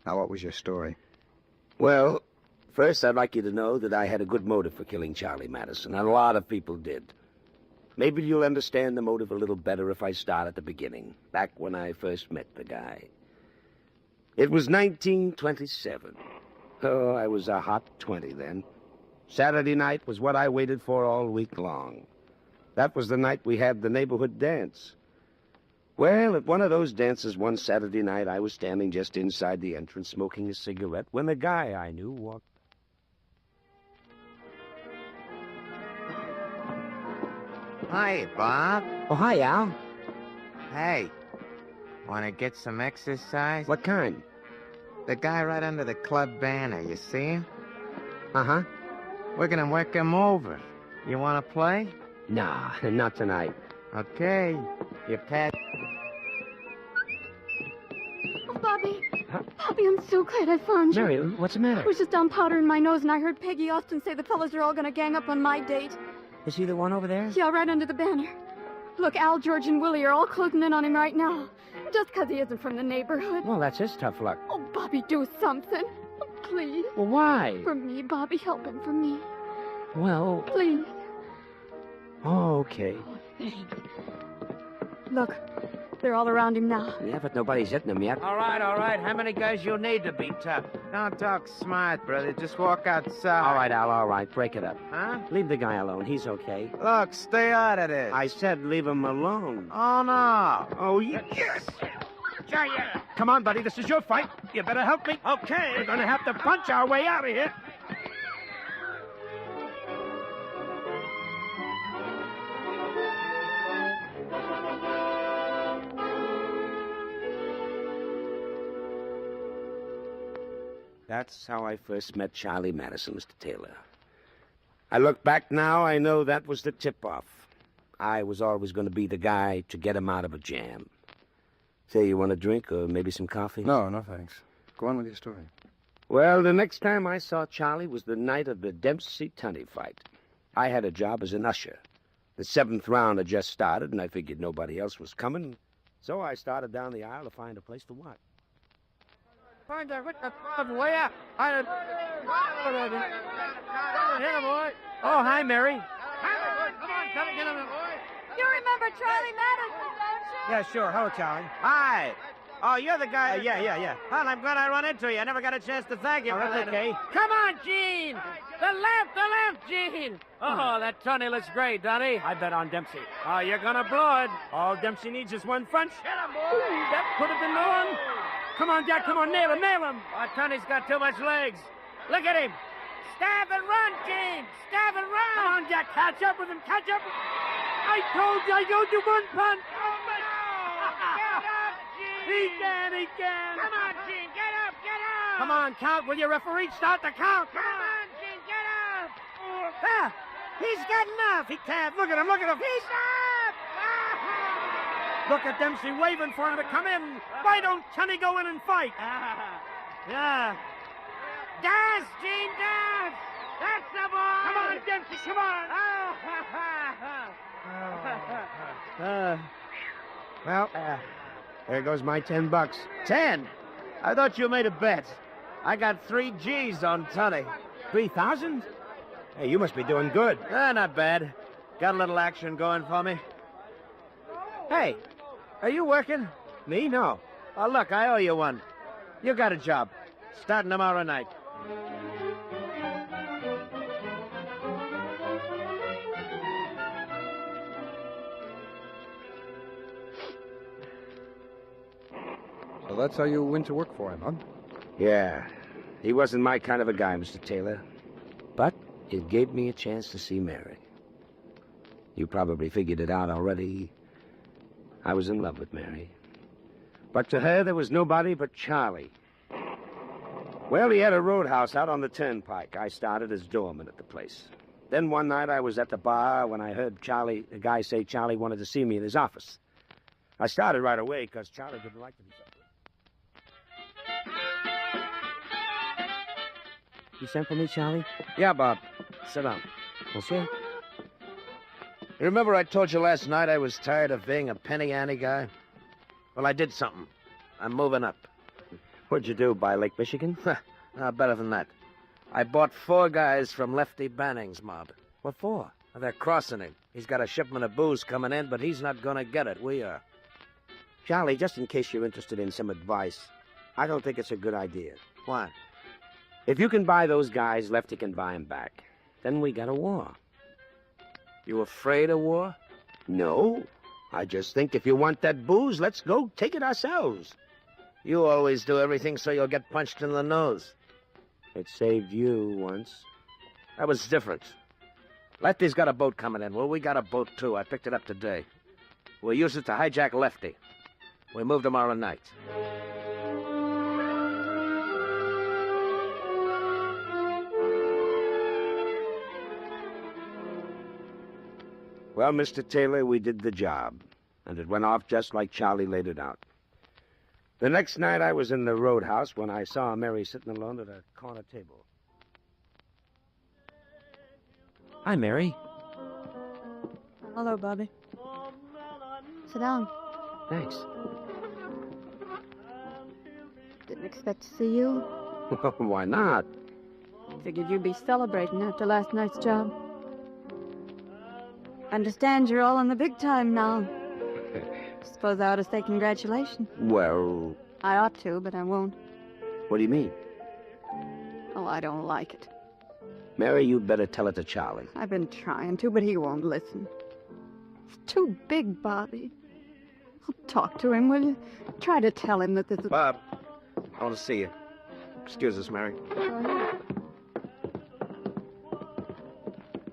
Now, what was your story? Well, first, I'd like you to know that I had a good motive for killing Charlie Madison, and a lot of people did. Maybe you'll understand the motive a little better if I start at the beginning, back when I first met the guy. It was 1927. Oh, I was a hot 20 then. Saturday night was what I waited for all week long. That was the night we had the neighborhood dance. Well, at one of those dances one Saturday night, I was standing just inside the entrance smoking a cigarette when a guy I knew walked. Hi, Bob. Oh, hi, Al. Hey, want to get some exercise? What kind? The guy right under the club banner, you see him? Uh-huh. We're going to work him over. You want to play? Nah, not tonight. Okay. You pat... Oh, Bobby. Bobby, I'm so glad I found you. Mary, what's the matter? I was just down powdering my nose, and I heard Peggy Austin say the fellas are all going to gang up on my date. Is he the one over there? Yeah, right under the banner. Look, Al, George, and Willie are all closing in on him right now. Just because he isn't from the neighborhood. Well, that's his tough luck. Oh, Bobby, do something. Please. Well, why? For me, Bobby. Help him for me. Well... Please. Oh, okay. Look, they're all around him now. Yeah, but nobody's hitting him yet. All right. How many guys you need to be tough? Don't talk smart, brother. Just walk outside. All right, Al, all right. Break it up. Huh? Leave the guy alone. He's okay. Look, stay out of this. I said leave him alone. Oh, no. Oh, yes. Come on, buddy. This is your fight. You better help me. Okay. We're going to have to punch our way out of here. That's how I first met Charlie Madison, Mr. Taylor. I look back now, I know that was the tip-off. I was always going to be the guy to get him out of a jam. Say, you want a drink or maybe some coffee? No, no thanks. Go on with your story. Well, the next time I saw Charlie was the night of the Dempsey-Tunney fight. I had a job as an usher. The 7th round had just started, and I figured nobody else was coming, so I started down the aisle to find a place to watch. Find the way up. Hit him, boy. Oh, hi, Mary. Come on, get him. You remember Charlie Madison, don't you? Yeah, sure. Hello, Charlie. Hi. Oh, you're the guy. Yeah. Well, I'm glad I run into you. I never got a chance to thank you. Oh, that's okay. Come on, Gene. The left, Gene. Oh, that Tunney looks great, Donnie. I bet on Dempsey. Oh, you're gonna blow it. All Dempsey needs is one punch. Get him, boy. That put it to no one. Come on, Jack. Come on, nail him. Oh, Tunney's got too much legs. Look at him. Stab and run, Gene. Stab and run. Come on, Jack. Catch up with him. I told you I don't do one punch. He can. Come on, Gene, get up. Come on, count. Will you, referee? Start the count. Come on, Gene, get up. Ah, he's got enough. He can't. Look at him. He's up. Look at Dempsey waving for him to come in. Why don't Tunney go in and fight? Yeah. Dance, Gene, dance. That's the boy. Come on, Dempsey, come on. Well, there goes my $10. 10? I thought you made a bet. I got 3 G's on Tunney. 3,000? Hey, you must be doing good. Not bad. Got a little action going for me. Hey, are you working? Me? No. Oh, look, I owe you one. You got a job. Starting tomorrow night. So that's how you went to work for him, huh? Yeah. He wasn't my kind of a guy, Mr. Taylor. But it gave me a chance to see Mary. You probably figured it out already. I was in love with Mary. But to her, there was nobody but Charlie. Well, he had a roadhouse out on the turnpike. I started as doorman at the place. Then one night I was at the bar when I heard the guy say Charlie wanted to see me in his office. I started right away because Charlie didn't like to be so. You sent for me, Charlie? Yeah, Bob. Sit down. Well, sir? You remember I told you last night I was tired of being a penny ante guy? Well, I did something. I'm moving up. What'd you do, buy Lake Michigan? Better than that. I bought 4 guys from Lefty Banning's mob. What for? Well, they're crossing him. He's got a shipment of booze coming in, but he's not gonna get it. We are. Charlie, just in case you're interested in some advice, I don't think it's a good idea. Why? If you can buy those guys, Lefty can buy them back. Then we got a war. You afraid of war? No. I just think if you want that booze, let's go take it ourselves. You always do everything so you'll get punched in the nose. It saved you once. That was different. Lefty's got a boat coming in. Well, we got a boat, too. I picked it up today. We'll use it to hijack Lefty. We move tomorrow night. Well, Mr. Taylor, we did the job, and it went off just like Charlie laid it out. The next night I was in the roadhouse when I saw Mary sitting alone at a corner table. Hi, Mary. Hello, Bobby. Sit down. Thanks. Didn't expect to see you. Why not? Figured you'd be celebrating after last night's job. Understand you're all in the big time now. Suppose I ought to say congratulations. Well... I ought to, but I won't. What do you mean? Oh, I don't like it. Mary, you'd better tell it to Charlie. I've been trying to, but he won't listen. It's too big, Bobby. I'll talk to him, will you? Try to tell him that this is... Bob, I want to see you. Excuse us, Mary.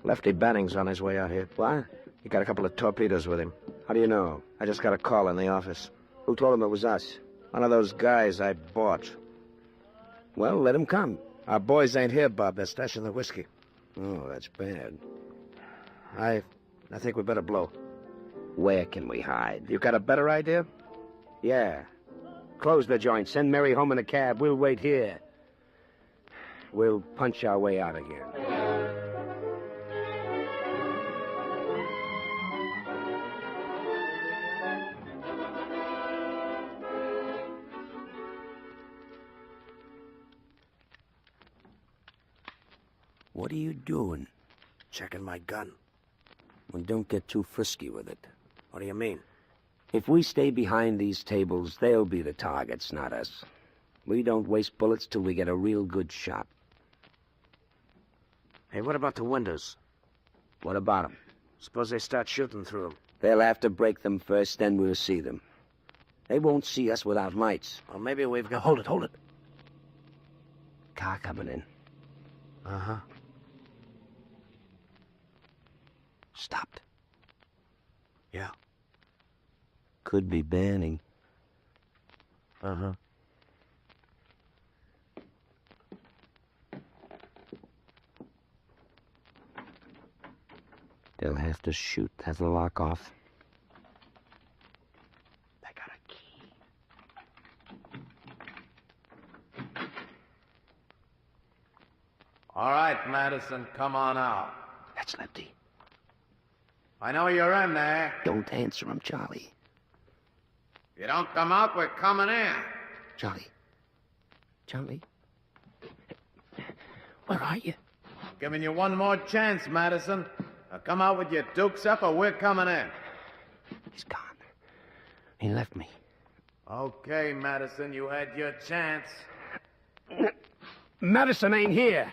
Lefty Banning's on his way out here. What? He got a couple of torpedoes with him. How do you know? I just got a call in the office. Who told him it was us? One of those guys I bought. Well, let him come. Our boys ain't here, Bob. They're stashing the whiskey. Oh, that's bad. I think we better blow. Where can we hide? You got a better idea? Yeah. Close the joint. Send Mary home in a cab. We'll wait here. We'll punch our way out again. What are you doing? Checking my gun. Well, don't get too frisky with it. What do you mean? If we stay behind these tables, they'll be the targets, not us. We don't waste bullets till we get a real good shot. Hey, what about the windows? What about them? Suppose they start shooting through them. They'll have to break them first, then we'll see them. They won't see us without lights. Well, maybe we've got... Hold it. Car coming in. Uh-huh. Stopped. Yeah. Could be Banning. Uh-huh. They'll have to shoot. Have the lock off. They got a key. All right, Madison, come on out. That's Lefty. I know you're in there. Don't answer him, Charlie. If you don't come out, we're coming in. Charlie. Where are you? Giving you one more chance, Madison. Now come out with your dukes up or we're coming in. He's gone. He left me. Okay, Madison, you had your chance. Madison ain't here.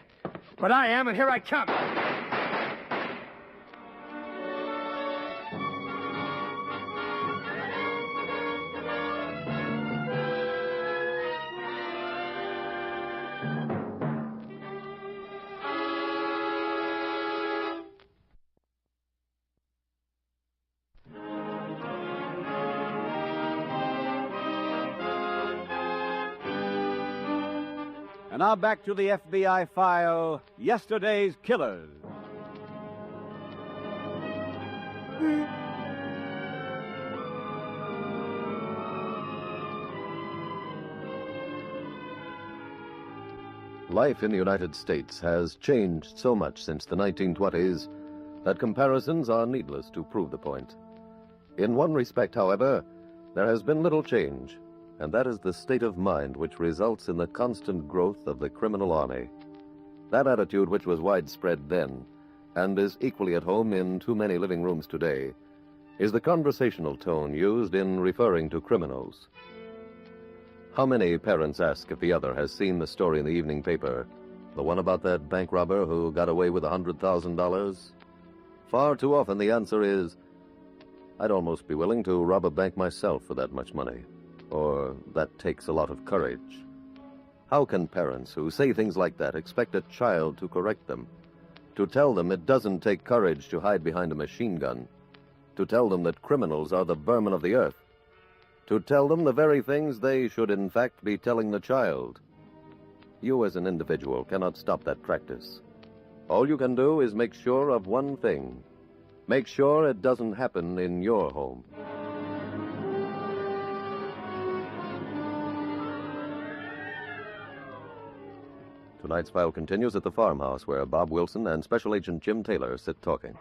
But I am, and here I come. And now back to the FBI file, Yesterday's Killers. Life in the United States has changed so much since the 1920s that comparisons are needless to prove the point. In one respect, however, there has been little change, and that is the state of mind which results in the constant growth of the criminal army. That attitude which was widespread then, and is equally at home in too many living rooms today, is the conversational tone used in referring to criminals. How many parents ask if the other has seen the story in the evening paper, the one about that bank robber who got away with $100,000? Far too often the answer is, I'd almost be willing to rob a bank myself for that much money. Or, that takes a lot of courage. How can parents who say things like that expect a child to correct them? To tell them it doesn't take courage to hide behind a machine gun? To tell them that criminals are the vermin of the earth? To tell them the very things they should in fact be telling the child? You as an individual cannot stop that practice. All you can do is make sure of one thing. Make sure it doesn't happen in your home. Tonight's file continues at the farmhouse where Bob Wilson and Special Agent Jim Taylor sit talking.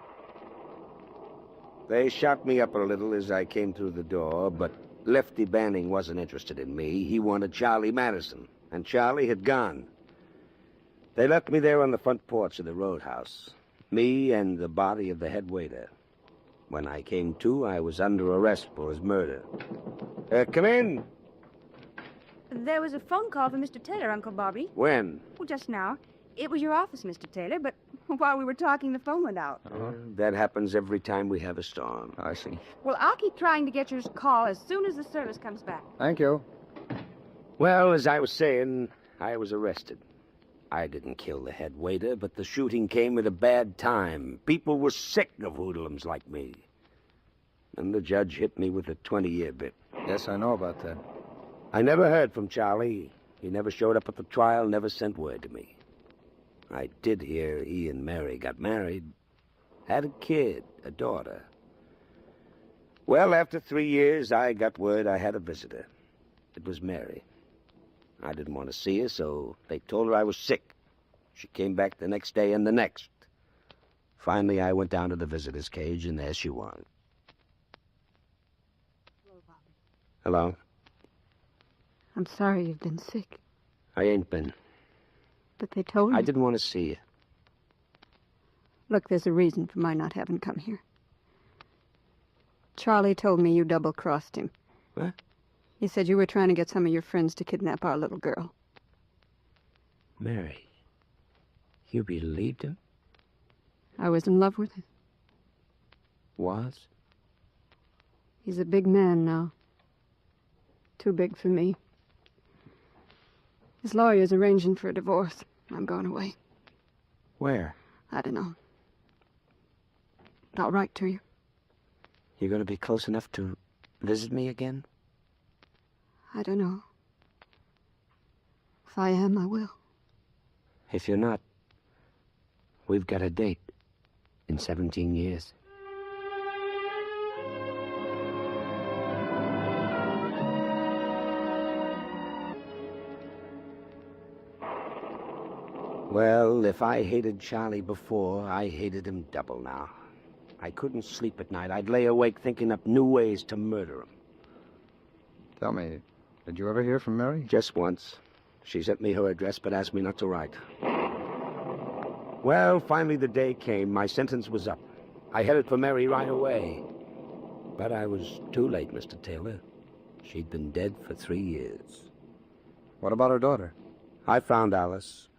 They shot me up a little as I came through the door, but Lefty Banning wasn't interested in me. He wanted Charlie Madison, and Charlie had gone. They left me there on the front porch of the roadhouse, me and the body of the head waiter. When I came to, I was under arrest for his murder. Come in. There was a phone call for Mr. Taylor, Uncle Bobby. When? Well, just now. It was your office, Mr. Taylor, but while we were talking, the phone went out. That happens every time we have a storm. I see. Well, I'll keep trying to get your call as soon as the service comes back. Thank you. Well, as I was saying, I was arrested. I didn't kill the head waiter, but the shooting came at a bad time. People were sick of hoodlums like me. And the judge hit me with a 20-year bit. Yes, I know about that. I never heard from Charlie. He never showed up at the trial, never sent word to me. I did hear he and Mary got married, had a kid, a daughter. Well, after 3 years, I got word I had a visitor. It was Mary. I didn't want to see her, so they told her I was sick. She came back the next day and the next. Finally, I went down to the visitor's cage, and there she was. Hello? I'm sorry you've been sick, I ain't been. but they told me. I didn't want to see you. Look, there's a reason for my not having come here. Charlie told me you double-crossed him. What? He said you were trying to get some of your friends to kidnap our little girl. Mary, you believed him? I was in love with him. Was? He's a big man now. Too big for me. His lawyer's arranging for a divorce. I'm going away. Where? I don't know. But I'll write to you. You're going to be close enough to visit me again? I don't know. If I am, I will. If you're not, we've got a date in 17 years. Well, if I hated Charlie before, I hated him double now. I couldn't sleep at night. I'd lay awake thinking up new ways to murder him. Tell me, did you ever hear from Mary? Just once. She sent me her address, but asked me not to write. Well, finally the day came. My sentence was up. I headed for Mary right away. But I was too late, Mr. Taylor. She'd been dead for 3 years. What about her daughter? I found Alice.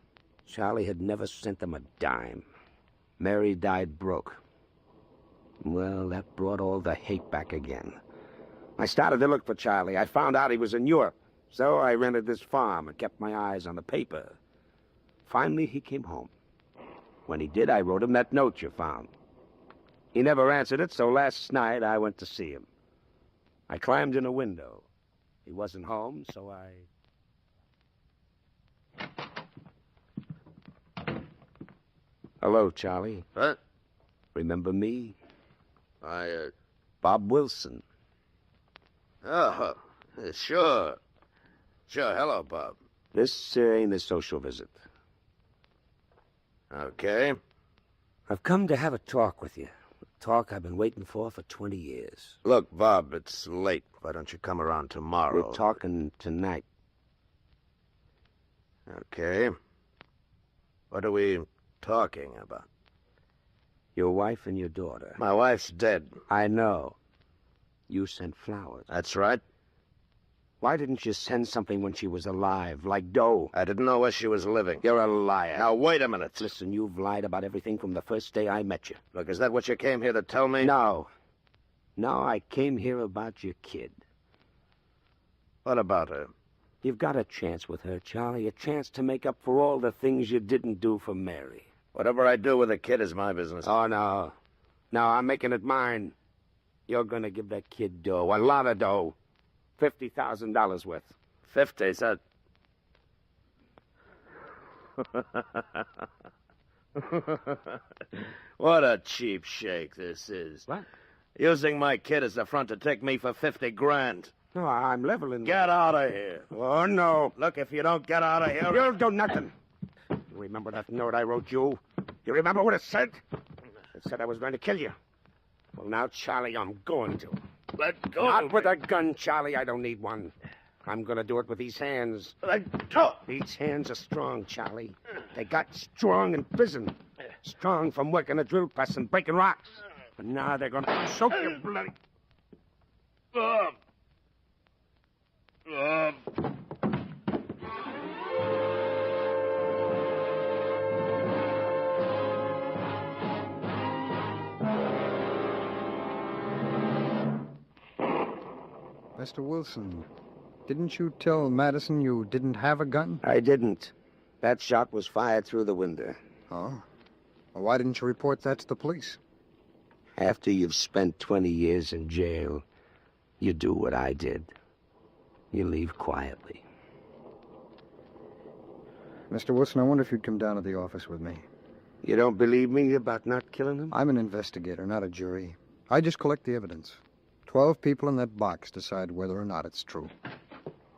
Charlie had never sent them a dime. Mary died broke. Well, that brought all the hate back again. I started to look for Charlie. I found out he was in Europe. So I rented this farm and kept my eyes on the paper. Finally, he came home. When he did, I wrote him that note you found. He never answered it, so last night I went to see him. I climbed in a window. He wasn't home, so I... Hello, Charlie. Huh? Remember me? Bob Wilson. Oh, sure. Sure, hello, Bob. This ain't a social visit. Okay. I've come to have a talk with you. A talk I've been waiting for 20 years. Look, Bob, it's late. Why don't you come around tomorrow? We're talking tonight. Okay. What are we talking about? Your wife and your daughter. My wife's dead. I know. You sent flowers. That's right. Why didn't you send something when she was alive, like dough? I didn't know where she was living. You're a liar. Now, wait a minute. Listen, you've lied about everything from the first day I met you. Look, is that what you came here to tell me? No. No, I came here about your kid. What about her? You've got a chance with her, Charlie. A chance to make up for all the things you didn't do for Mary. Whatever I do with the kid is my business. Oh, no. No, I'm making it mine. You're going to give that kid dough. A lot of dough. $50,000 worth. 50, that... What a cheap shake this is. What? Using my kid as a front to take me for 50 grand. No, I'm leveling. Get out of here. Oh, no. Look, if you don't get out of here... You'll do nothing. You remember that note I wrote you? You remember what it said? It said I was going to kill you. Well, now, Charlie, I'm going to. Let go. Not with a gun, Charlie. I don't need one. I'm going to do it with these hands. Let go. These hands are strong, Charlie. They got strong in prison. Strong from working a drill press and breaking rocks. But now they're going to choke you bloody... Bob. Mr. Wilson, didn't you tell Madison you didn't have a gun? I didn't. That shot was fired through the window. Oh? Well, why didn't you report that to the police? After you've spent 20 years in jail, you do what I did. You leave quietly. Mr. Wilson, I wonder if you'd come down to the office with me. You don't believe me about not killing him? I'm an investigator, not a jury. I just collect the evidence. 12 people in that box decide whether or not it's true.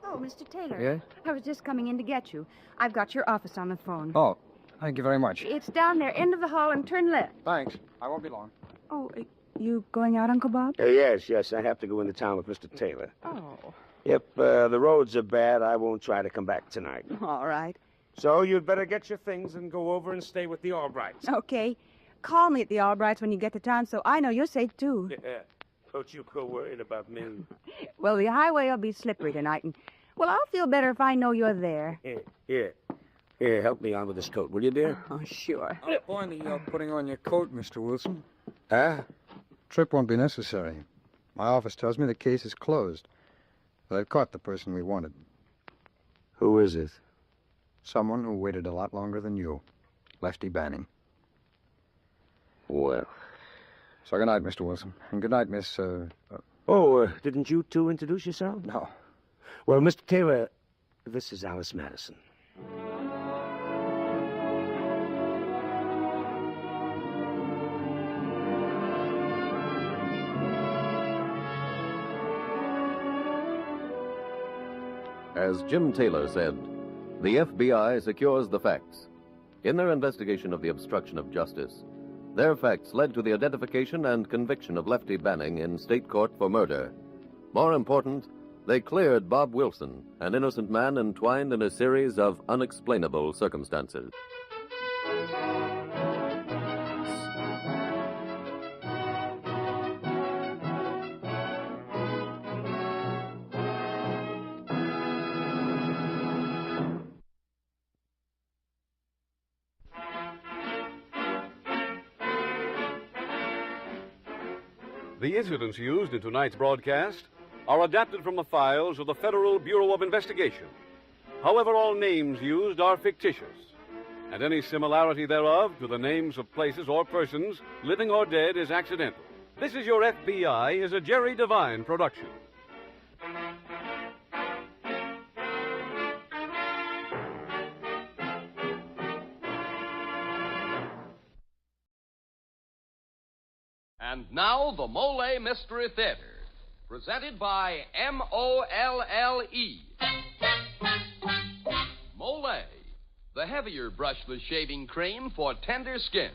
Oh, Mr. Taylor. Yeah? I was just coming in to get you. I've got your office on the phone. Oh, thank you very much. It's down there, end of the hall, and turn left. Thanks. I won't be long. Oh, you going out, Uncle Bob? Yes. I have to go into town with Mr. Taylor. Oh. If the roads are bad, I won't try to come back tonight. All right. So you'd better get your things and go over and stay with the Albrights. Okay. Call me at the Albrights when you get to town so I know you're safe, too. Yeah. Don't you go worrying about me. Well, the highway will be slippery tonight, and, well, I'll feel better if I know you're there. Here, help me on with this coat, will you, dear? Oh, sure. Finally, you're putting on your coat, Mr. Wilson. Huh? Trip won't be necessary. My office tells me the case is closed. They've caught the person we wanted. Who is it? Someone who waited a lot longer than you. Lefty Banning. Well. So good night, Mr. Wilson. And good night, Miss, Didn't you two introduce yourself? No. Well, Mr. Taylor, this is Alice Madison. As Jim Taylor said, the FBI secures the facts. In their investigation of the obstruction of justice, their facts led to the identification and conviction of Lefty Banning in state court for murder. More important, they cleared Bob Wilson, an innocent man entwined in a series of unexplainable circumstances. The incidents used in tonight's broadcast are adapted from the files of the Federal Bureau of Investigation. However, all names used are fictitious, and any similarity thereof to the names of places or persons, living or dead, is accidental. This Is Your FBI is a Jerry Devine production. And now, the MOLLE Mystery Theater, presented by MOLLE. MOLLE, the heavier brushless shaving cream for tender skins.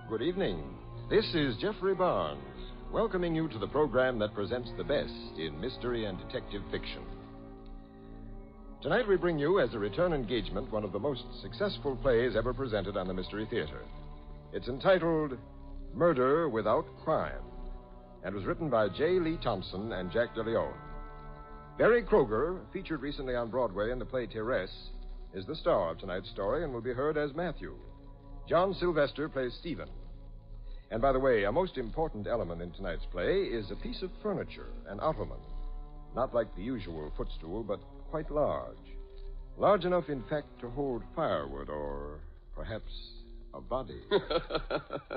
Good evening. This is Jeffrey Barnes, welcoming you to the program that presents the best in mystery and detective fiction. Tonight we bring you, as a return engagement, one of the most successful plays ever presented on the Mystery Theater. It's entitled Murder Without Crime, and was written by J. Lee Thompson and Jack DeLeon. Barry Kroger, featured recently on Broadway in the play Thérèse, is the star of tonight's story and will be heard as Matthew. John Sylvester plays Stephen. And by the way, a most important element in tonight's play is a piece of furniture, an ottoman. Not like the usual footstool, but quite large. Large enough, in fact, to hold firewood or perhaps a body.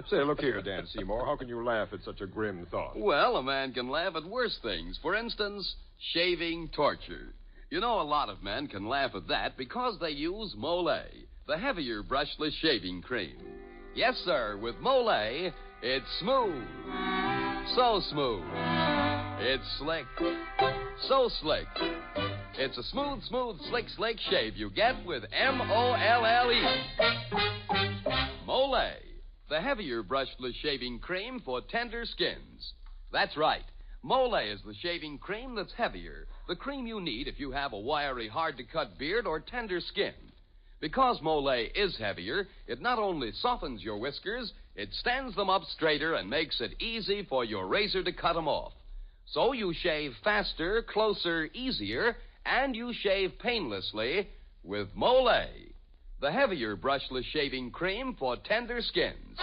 Say, look here, Dan Seymour. How can you laugh at such a grim thought? Well, a man can laugh at worse things. For instance, shaving torture. You know, a lot of men can laugh at that because they use MOLLE, the heavier brushless shaving cream. Yes, sir, with MOLLE, it's smooth. So smooth. It's slick. So slick. It's a smooth, slick shave you get with MOLLE. MOLLE, the heavier brushless shaving cream for tender skins. That's right. MOLLE is the shaving cream that's heavier, the cream you need if you have a wiry, hard-to-cut beard or tender skin. Because MOLLE is heavier, it not only softens your whiskers, it stands them up straighter and makes it easy for your razor to cut them off. So you shave faster, closer, easier, and you shave painlessly with MOLLE, the heavier brushless shaving cream for tender skins.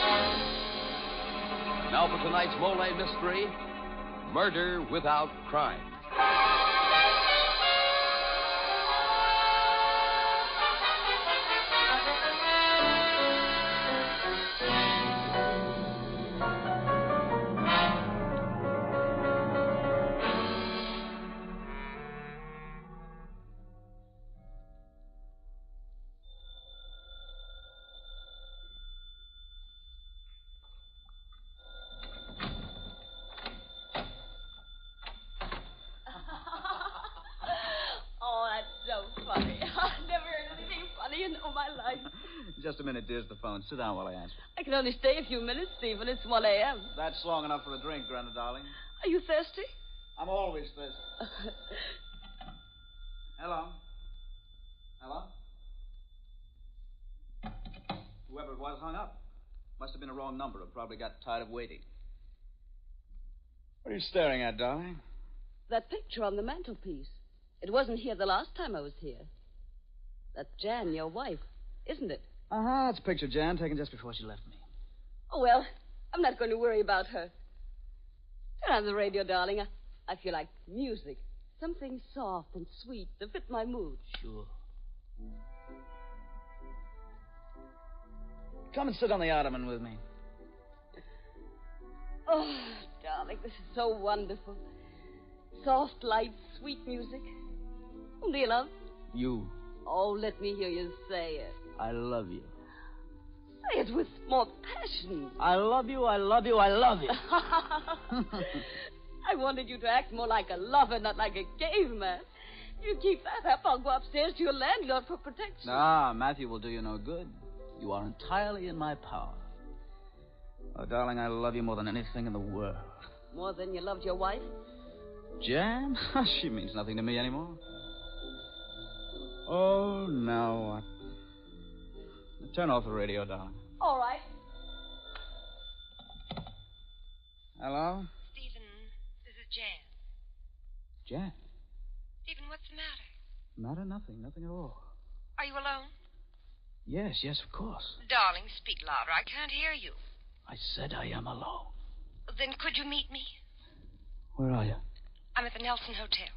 Now for tonight's MOLLE mystery, Murder Without Crime. Just a minute, dear's the phone. Sit down while I answer. I can only stay a few minutes, Stephen. It's 1 a.m. That's long enough for a drink, Grandma, darling. Are you thirsty? I'm always thirsty. Hello? Hello? Whoever it was hung up. Must have been a wrong number. It probably got tired of waiting. What are you staring at, darling? That picture on the mantelpiece. It wasn't here the last time I was here. That's Jan, your wife, isn't it? Uh-huh. It's a picture Jan taken just before she left me. Oh, well, I'm not going to worry about her. Turn on the radio, darling. I feel like music. Something soft and sweet to fit my mood. Sure. Come and sit on the ottoman with me. Oh, darling, this is so wonderful. Soft light, sweet music. Whom do you love? You. Oh, let me hear you say it. I love you. Say it with more passion. I love you, I love you, I love you. I wanted you to act more like a lover, not like a caveman. You keep that up, I'll go upstairs to your landlord for protection. Ah, Matthew will do you no good. You are entirely in my power. Oh, darling, I love you more than anything in the world. More than you loved your wife? Jan? She means nothing to me anymore. Oh, now what? Turn off the radio, darling. All right. Hello? Stephen, this is Jan. Jan? Stephen, what's the matter? Matter? Nothing at all. Are you alone? Yes, of course. Darling, speak louder. I can't hear you. I said I am alone. Then could you meet me? Where are you? I'm at the Nelson Hotel.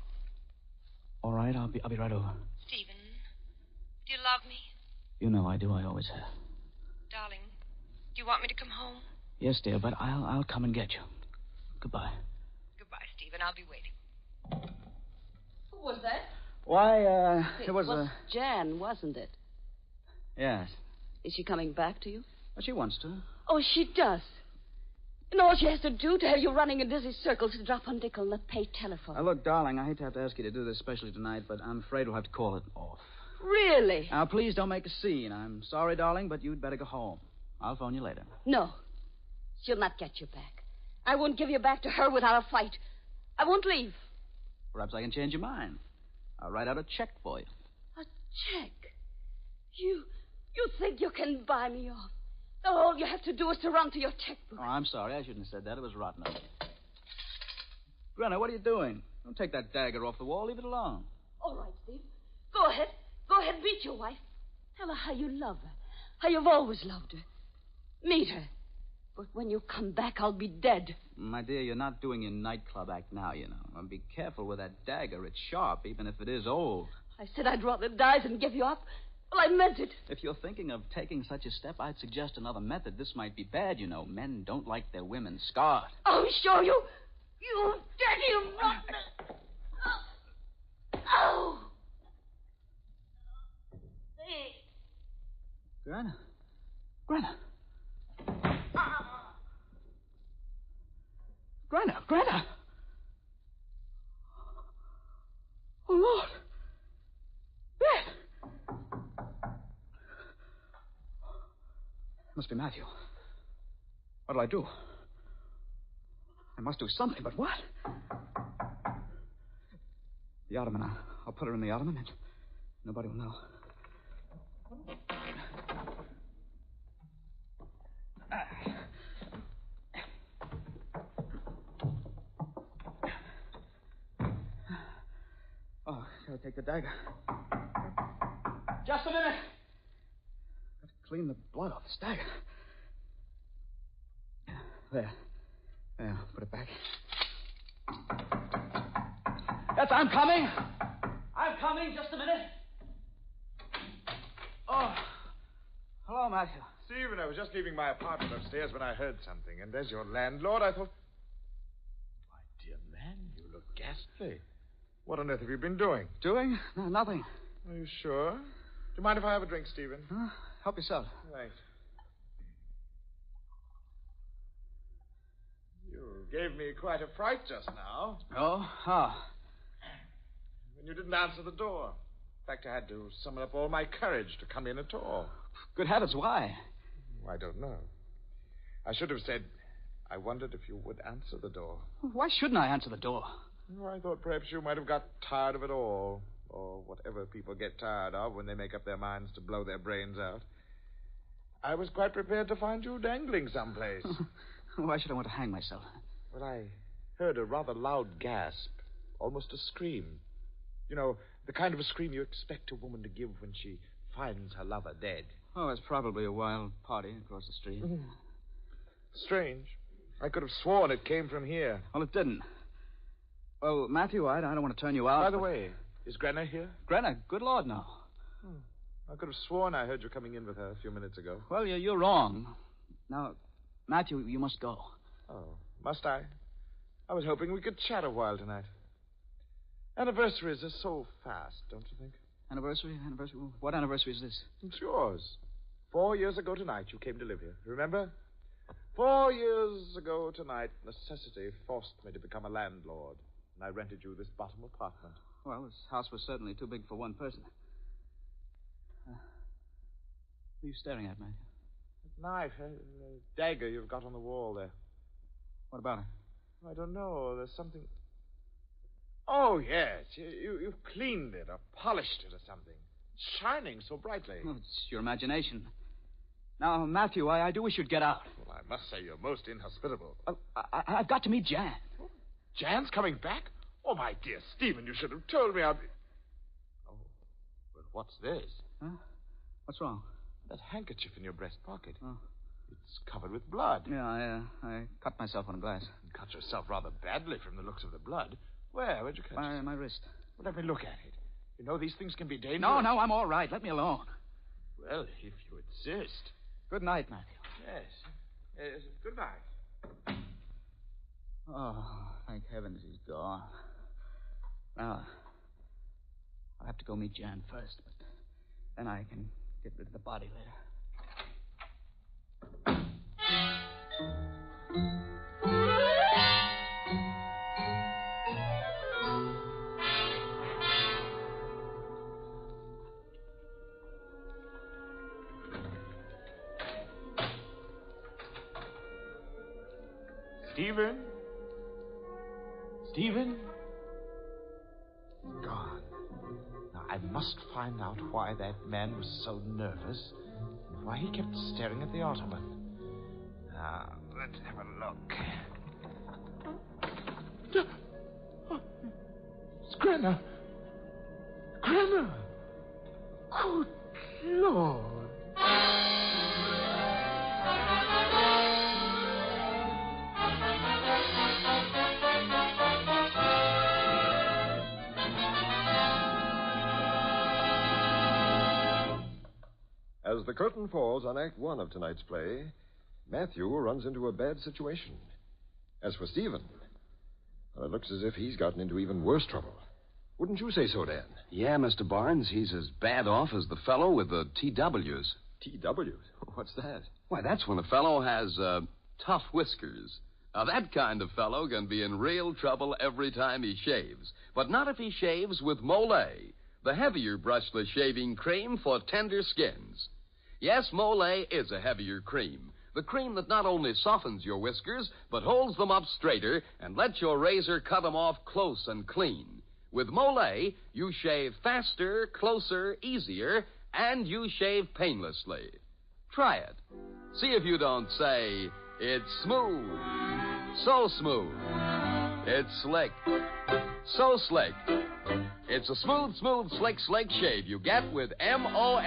All right, I'll be right over. Stephen, do you love me? You know I do. I always have. Darling, do you want me to come home? Yes, dear, but I'll come and get you. Goodbye. Goodbye, Stephen. I'll be waiting. Who was that? Why, it was Jan, wasn't it? Yes. Is she coming back to you? Well, she wants to. Oh, she does. And all she has to do to have you running in dizzy circles is drop a nickel on the pay telephone. Now, look, darling, I hate to have to ask you to do this especially tonight, but I'm afraid we'll have to call it off. Really? Now, please don't make a scene. I'm sorry, darling, but you'd better go home. I'll phone you later. No. She'll not get you back. I won't give you back to her without a fight. I won't leave. Perhaps I can change your mind. I'll write out a check for you. A check? You think you can buy me off? All you have to do is to run to your checkbook. Oh, I'm sorry. I shouldn't have said that. It was rotten of me. Brenner, what are you doing? Don't take that dagger off the wall. Leave it alone. All right, Steve. Go ahead. Go ahead, beat your wife. Tell her how you love her. How you've always loved her. Meet her. But when you come back, I'll be dead. My dear, you're not doing your nightclub act now, you know. And be careful with that dagger. It's sharp, even if it is old. I said I'd rather die than give you up. Well, I meant it. If you're thinking of taking such a step, I'd suggest another method. This might be bad, you know. Men don't like their women scarred. I'll show you. You dirty rotten. Oh. Greta. Oh, Lord. Beth. Must be Matthew. What'll I do? I must do something, but what? The ottoman. I'll put her in the ottoman, and nobody will know. Oh, gotta take the dagger. Just a minute. Gotta clean the blood off this dagger. There. Put it back. Yes, I'm coming. Just a minute. Oh. Hello, Matthew. Stephen, I was just leaving my apartment upstairs when I heard something, and as your landlord, I thought... My dear man, you look ghastly. What on earth have you been doing? Doing? No, nothing. Are you sure? Do you mind if I have a drink, Stephen? Help yourself. Thanks. You gave me quite a fright just now. Oh? How? When you didn't answer the door. In fact, I had to summon up all my courage to come in at all. Good heavens, why? I don't know. I should have said, I wondered if you would answer the door. Why shouldn't I answer the door? Oh, I thought perhaps you might have got tired of it all, or whatever people get tired of when they make up their minds to blow their brains out. I was quite prepared to find you dangling someplace. Why should I want to hang myself? Well, I heard a rather loud gasp, almost a scream. You know, the kind of a scream you expect a woman to give when she finds her lover dead. Oh, it's probably a wild party across the street. Strange. I could have sworn it came from here. Well, it didn't. Well, Matthew, I don't want to turn you out. By the way, is Grenna here? Grenna? Good Lord, no. I could have sworn I heard you coming in with her a few minutes ago. Well, you're wrong. Now, Matthew, you must go. Oh, must I? I was hoping we could chat a while tonight. Anniversaries are so fast, don't you think? Anniversary? What anniversary is this? It's yours. 4 years ago tonight, you came to live here. Remember? 4 years ago tonight, necessity forced me to become a landlord, and I rented you this bottom apartment. Well, this house was certainly too big for one person. What are you staring at, Matthew? That knife, a dagger you've got on the wall there. What about it? I don't know. There's something... Oh, yes. You've cleaned it or polished it or something. It's shining so brightly. Oh, it's your imagination. Now, Matthew, I do wish you'd get out. Well, I must say you're most inhospitable. I've got to meet Jan. Jan's coming back? Oh, my dear Stephen, you should have told me. Oh, but what's this? Huh? What's wrong? That handkerchief in your breast pocket. Oh. It's covered with blood. Yeah, I cut myself on a glass. You cut yourself rather badly from the looks of the blood. Where? Where'd you cut yourself? My wrist. Well, let me look at it. You know these things can be dangerous. No, I'm all right. Let me alone. Well, if you insist. Good night, Matthew. Yes. Good night. Oh, thank heavens he's gone. Now, I'll have to go meet Jan first, but then I can get rid of the body later. Stephen? Stephen? Gone. Now, I must find out why that man was so nervous and why he kept staring at the ottoman. Now, let's have a look. It's Grenna. Grenna! Good Lord. As the curtain falls on Act 1 of tonight's play, Matthew runs into a bad situation. As for Stephen, well, it looks as if he's gotten into even worse trouble. Wouldn't you say so, Dan? Yeah, Mr. Barnes, he's as bad off as the fellow with the TWs. TWs? What's that? Why, that's when a fellow has, tough whiskers. Now, that kind of fellow can be in real trouble every time he shaves. But not if he shaves with MOLLE, the heavier brushless shaving cream for tender skins. Yes, MOLLE is a heavier cream. The cream that not only softens your whiskers, but holds them up straighter and lets your razor cut them off close and clean. With MOLLE, you shave faster, closer, easier, and you shave painlessly. Try it. See if you don't say, it's smooth, so smooth. It's slick, so slick. It's a smooth, slick shave you get with MOLLE.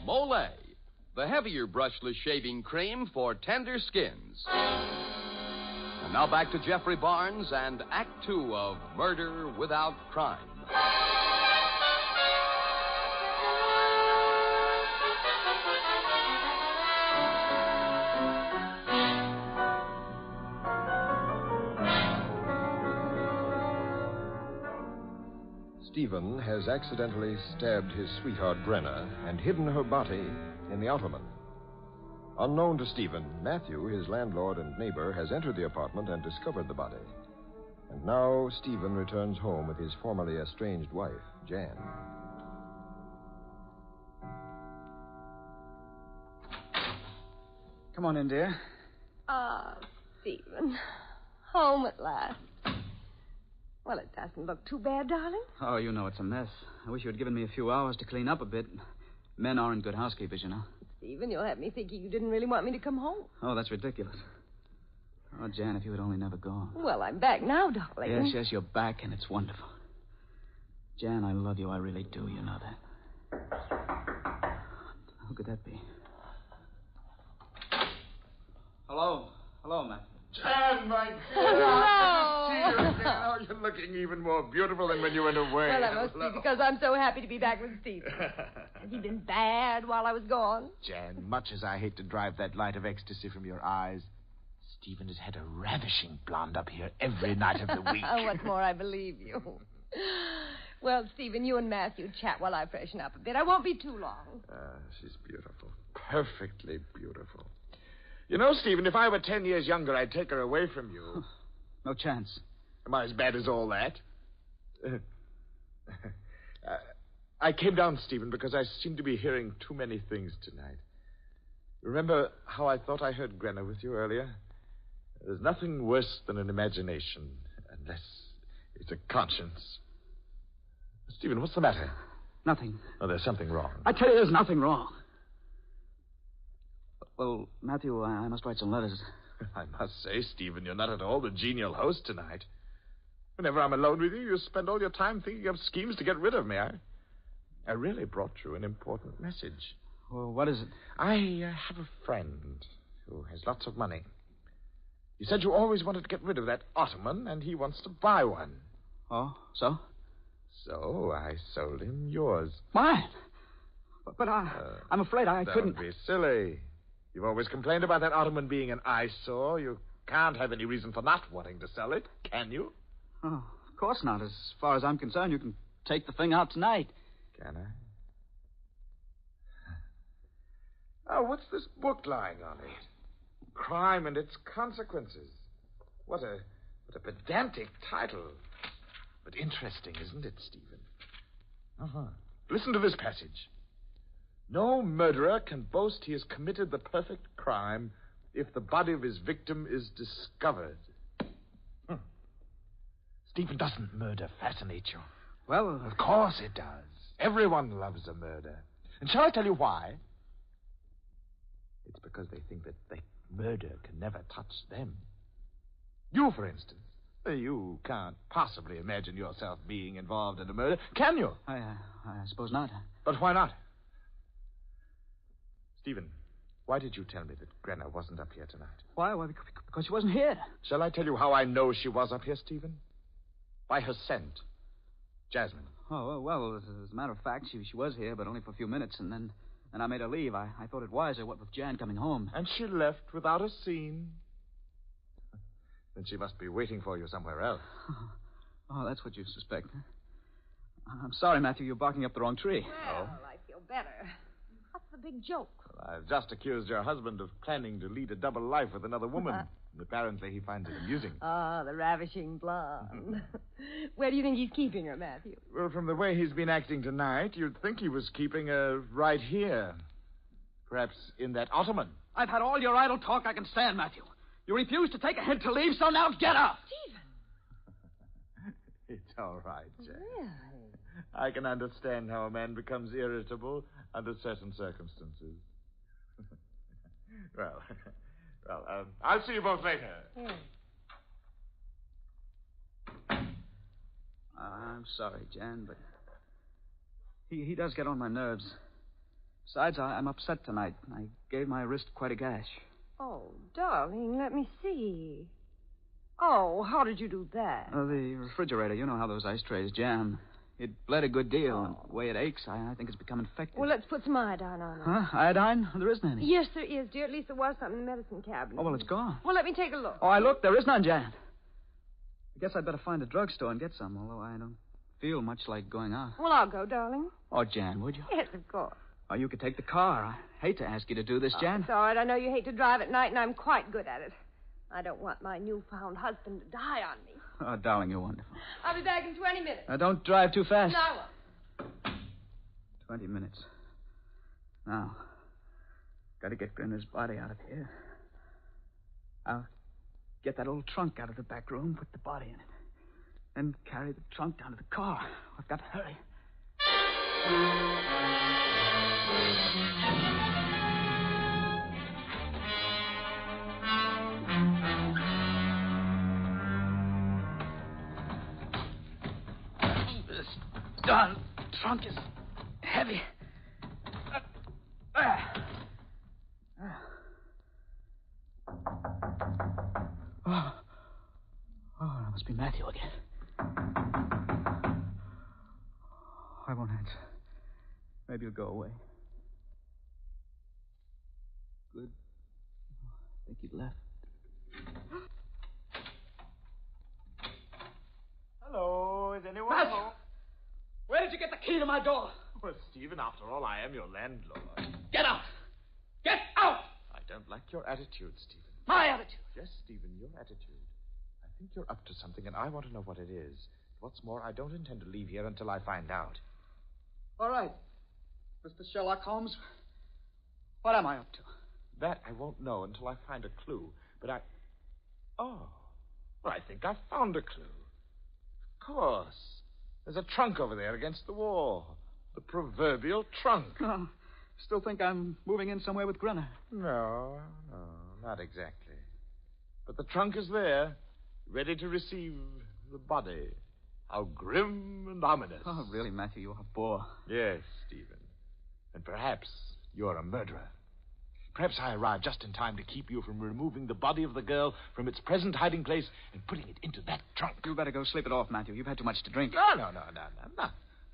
MOLLE, the heavier brushless shaving cream for tender skins. And now back to Jeffrey Barnes and Act 2 of Murder Without Crime. Stephen has accidentally stabbed his sweetheart Grenna and hidden her body in the ottoman. Unknown to Stephen, Matthew, his landlord and neighbor, has entered the apartment and discovered the body. And now Stephen returns home with his formerly estranged wife, Jan. Come on in, dear. Ah, Stephen. Home at last. Well, it doesn't look too bad, darling. Oh, you know it's a mess. I wish you had given me a few hours to clean up a bit. Men aren't good housekeepers, you know. Stephen, you'll have me thinking you didn't really want me to come home. Oh, that's ridiculous. Oh, Jan, if you had only never gone. Well, I'm back now, darling. Yes, you're back, and it's wonderful. Jan, I love you. I really do. You know that. Who could that be? Hello, Matt. Jan, my dear. Hello. Good to see you again. Oh, you're looking even more beautiful than when you went away. Well, that must be because I'm so happy to be back with Stephen. Has he been bad while I was gone? Jan, much as I hate to drive that light of ecstasy from your eyes, Stephen has had a ravishing blonde up here every night of the week. Oh, what's more, I believe you. Well, Stephen, you and Matthew chat while I freshen up a bit. I won't be too long. She's beautiful. Perfectly beautiful. You know, Stephen, if I were 10 years younger, I'd take her away from you. No chance. Am I as bad as all that? I came down, Stephen, because I seem to be hearing too many things tonight. Remember how I thought I heard Grenna with you earlier? There's nothing worse than an imagination, unless it's a conscience. Stephen, what's the matter? Nothing. Oh, there's something wrong. I tell you, there's nothing wrong. Well, Matthew, I must write some letters. I must say, Stephen, you're not at all the genial host tonight. Whenever I'm alone with you, you spend all your time thinking of schemes to get rid of me. I really brought you an important message. Well, what is it? I have a friend who has lots of money. He said you always wanted to get rid of that ottoman, and he wants to buy one. Oh, so? So I sold him yours. Mine? But I'm afraid I couldn't... Don't be silly. You've always complained about that ottoman being an eyesore. You can't have any reason for not wanting to sell it, can you? Oh, of course not. As far as I'm concerned, you can take the thing out tonight. Can I? Oh, what's this book lying on it? Crime and Its Consequences. What a pedantic title. But interesting, isn't it, Stephen? Uh-huh. Listen to this passage. No murderer can boast he has committed the perfect crime if the body of his victim is discovered. Stephen, doesn't murder fascinate you? Well... Of course it does. Everyone loves a murder. And shall I tell you why? It's because they think that murder can never touch them. You, for instance. You can't possibly imagine yourself being involved in a murder, can you? I suppose not. But why not? Stephen, why did you tell me that Grenna wasn't up here tonight? Why? Because she wasn't here. Shall I tell you how I know she was up here, Stephen? By her scent. Jasmine. Oh, well, as a matter of fact, she was here, but only for a few minutes, and then I made her leave. I thought it wiser, what with Jan coming home. And she left without a scene. Then she must be waiting for you somewhere else. Oh, that's what you suspect. I'm sorry, Matthew, you're barking up the wrong tree. Well, I feel better. What's the big joke? Well, I've just accused your husband of planning to lead a double life with another woman. And apparently he finds it amusing. Ah, the ravishing blonde. Where do you think he's keeping her, Matthew? Well, from the way he's been acting tonight, you'd think he was keeping her right here. Perhaps in that ottoman. I've had all your idle talk I can stand, Matthew. You refuse to take a hint to leave, so now get up. Stephen. It's all right, Jack. Really? I can understand how a man becomes irritable under certain circumstances. Well, I'll see you both later. I'm sorry, Jan, but he does get on my nerves. Besides, I'm upset tonight. I gave my wrist quite a gash. Oh, darling, let me see. Oh, how did you do that? The refrigerator. You know how those ice trays jam. It bled a good deal, and the way it aches, I think it's become infected. Well, let's put some iodine on it. Huh? Iodine? There isn't any. Yes, there is, dear. At least there was something in the medicine cabinet. Oh, well, it's gone. Well, let me take a look. Oh, I looked. There is none, Jan. I guess I'd better find a drugstore and get some, although I don't feel much like going out. Well, I'll go, darling. Oh, Jan, would you? Yes, of course. Oh, you could take the car. I hate to ask you to do this, Jan. It's all right. I know you hate to drive at night, and I'm quite good at it. I don't want my newfound husband to die on me. Oh, darling, you're wonderful. I'll be back in 20 minutes. Don't drive too fast. No, I won't. 20 minutes. Now, Gotta get Grinner's body out of here. I'll get that old trunk out of the back room, put the body in it. Then carry the trunk down to the car. I've got to hurry. This darn trunk is heavy. Oh, that must be Matthew again. I won't answer. Maybe he'll go away. Good. I think he left. Hello, is anyone Matthew! home? Where did you get the key to my door? Well, Stephen, after all, I am your landlord. Get out! Get out! I don't like your attitude, Stephen. My attitude? Yes, Stephen, your attitude. I think you're up to something, and I want to know what it is. What's more, I don't intend to leave here until I find out. All right. Mr. Sherlock Holmes, what am I up to? That I won't know until I find a clue. But Oh. Well, I think I've found a clue. Of course. There's a trunk over there against the wall. The proverbial trunk. Oh, still think I'm moving in somewhere with Grinner. No, not exactly. But the trunk is there, ready to receive the body. How grim and ominous. Oh, really, Matthew, you're a bore. Yes, Stephen. And perhaps you're a murderer. Perhaps I arrived just in time to keep you from removing the body of the girl from its present hiding place and putting it into that trunk. You better go sleep it off, Matthew. You've had too much to drink. No.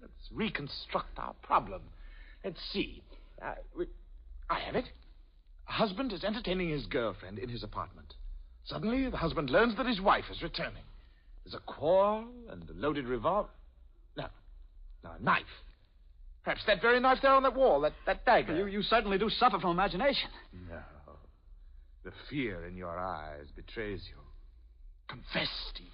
Let's reconstruct our problem. Let's see. I have it. A husband is entertaining his girlfriend in his apartment. Suddenly, the husband learns that his wife is returning. There's a quarrel and a loaded revolver. No, a knife. Perhaps that very knife there on that wall, that dagger. You certainly do suffer from imagination. No. The fear in your eyes betrays you. Confess, Stephen.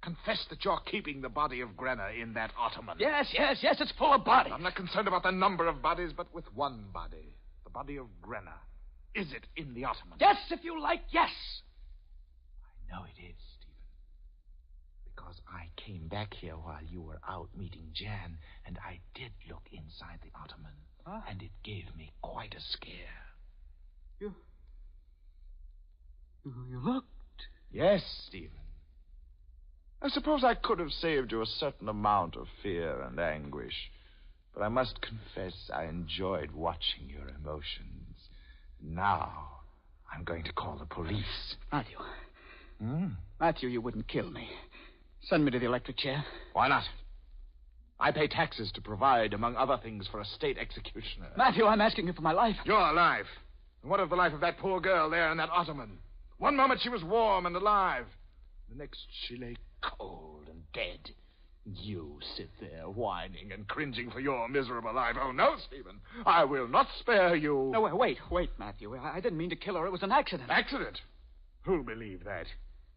Confess that you're keeping the body of Grenner in that ottoman. Yes, it's full of bodies. I'm not concerned about the number of bodies, but with one body. The body of Grenner. Is it in the ottoman? Yes, if you like, yes. I know it is, Stephen. Because I came back here while you were out meeting Jan, and I did look inside the ottoman. Huh? And it gave me quite a scare. You looked? Yes, Stephen. I suppose I could have saved you a certain amount of fear and anguish, but I must confess I enjoyed watching your emotions. Now, I'm going to call the police. Matthew. Matthew, you wouldn't kill me. Send me to the electric chair. Why not? I pay taxes to provide, among other things, for a state executioner. Matthew, I'm asking you for my life. You're alive. And what of the life of that poor girl there in that ottoman? One moment she was warm and alive. The next she lay cold and dead. You sit there whining and cringing for your miserable life. Oh, no, Stephen. I will not spare you. No, wait, Matthew. I didn't mean to kill her. It was an accident. Accident? Who'll believe that?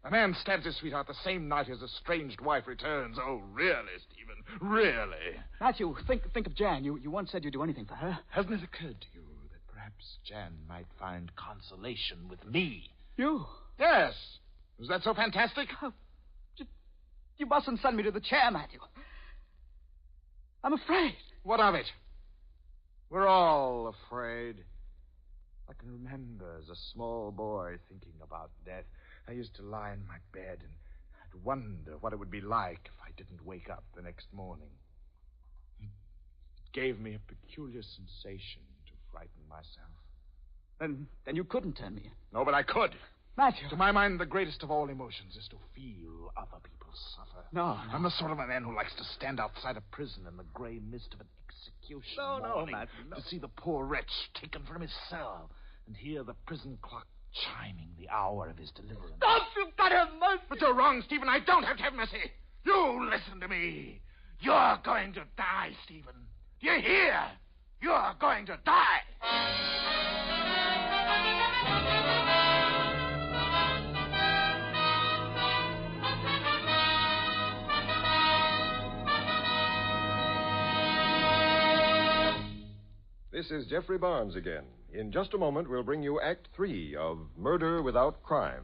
A man stabs his sweetheart the same night his estranged wife returns. Oh, really, Stephen? Really? Matthew, think of Jan. You once said you'd do anything for her. Hasn't it occurred to you that perhaps Jan might find consolation with me? You? Yes. Was that so fantastic? You mustn't send me to the chair, Matthew. I'm afraid. What of it? We're all afraid. I can remember as a small boy thinking about death. I used to lie in my bed and I'd wonder what it would be like if I didn't wake up the next morning. It gave me a peculiar sensation to frighten myself. Then you couldn't turn me in. No, but I could. Matthew. To my mind, the greatest of all emotions is to feel other people suffer. No. I'm the sort of a man who likes to stand outside a prison in the gray mist of an execution morning, Matthew, no. to see the poor wretch taken from his cell and hear the prison clock chiming the hour of his deliverance. Stop! You've got to have mercy! But you're wrong, Stephen. I don't have to have mercy. You listen to me. You're going to die, Stephen. Do you hear? You're going to die. This is Jeffrey Barnes again. In just a moment, we'll bring you Act 3 of Murder Without Crime.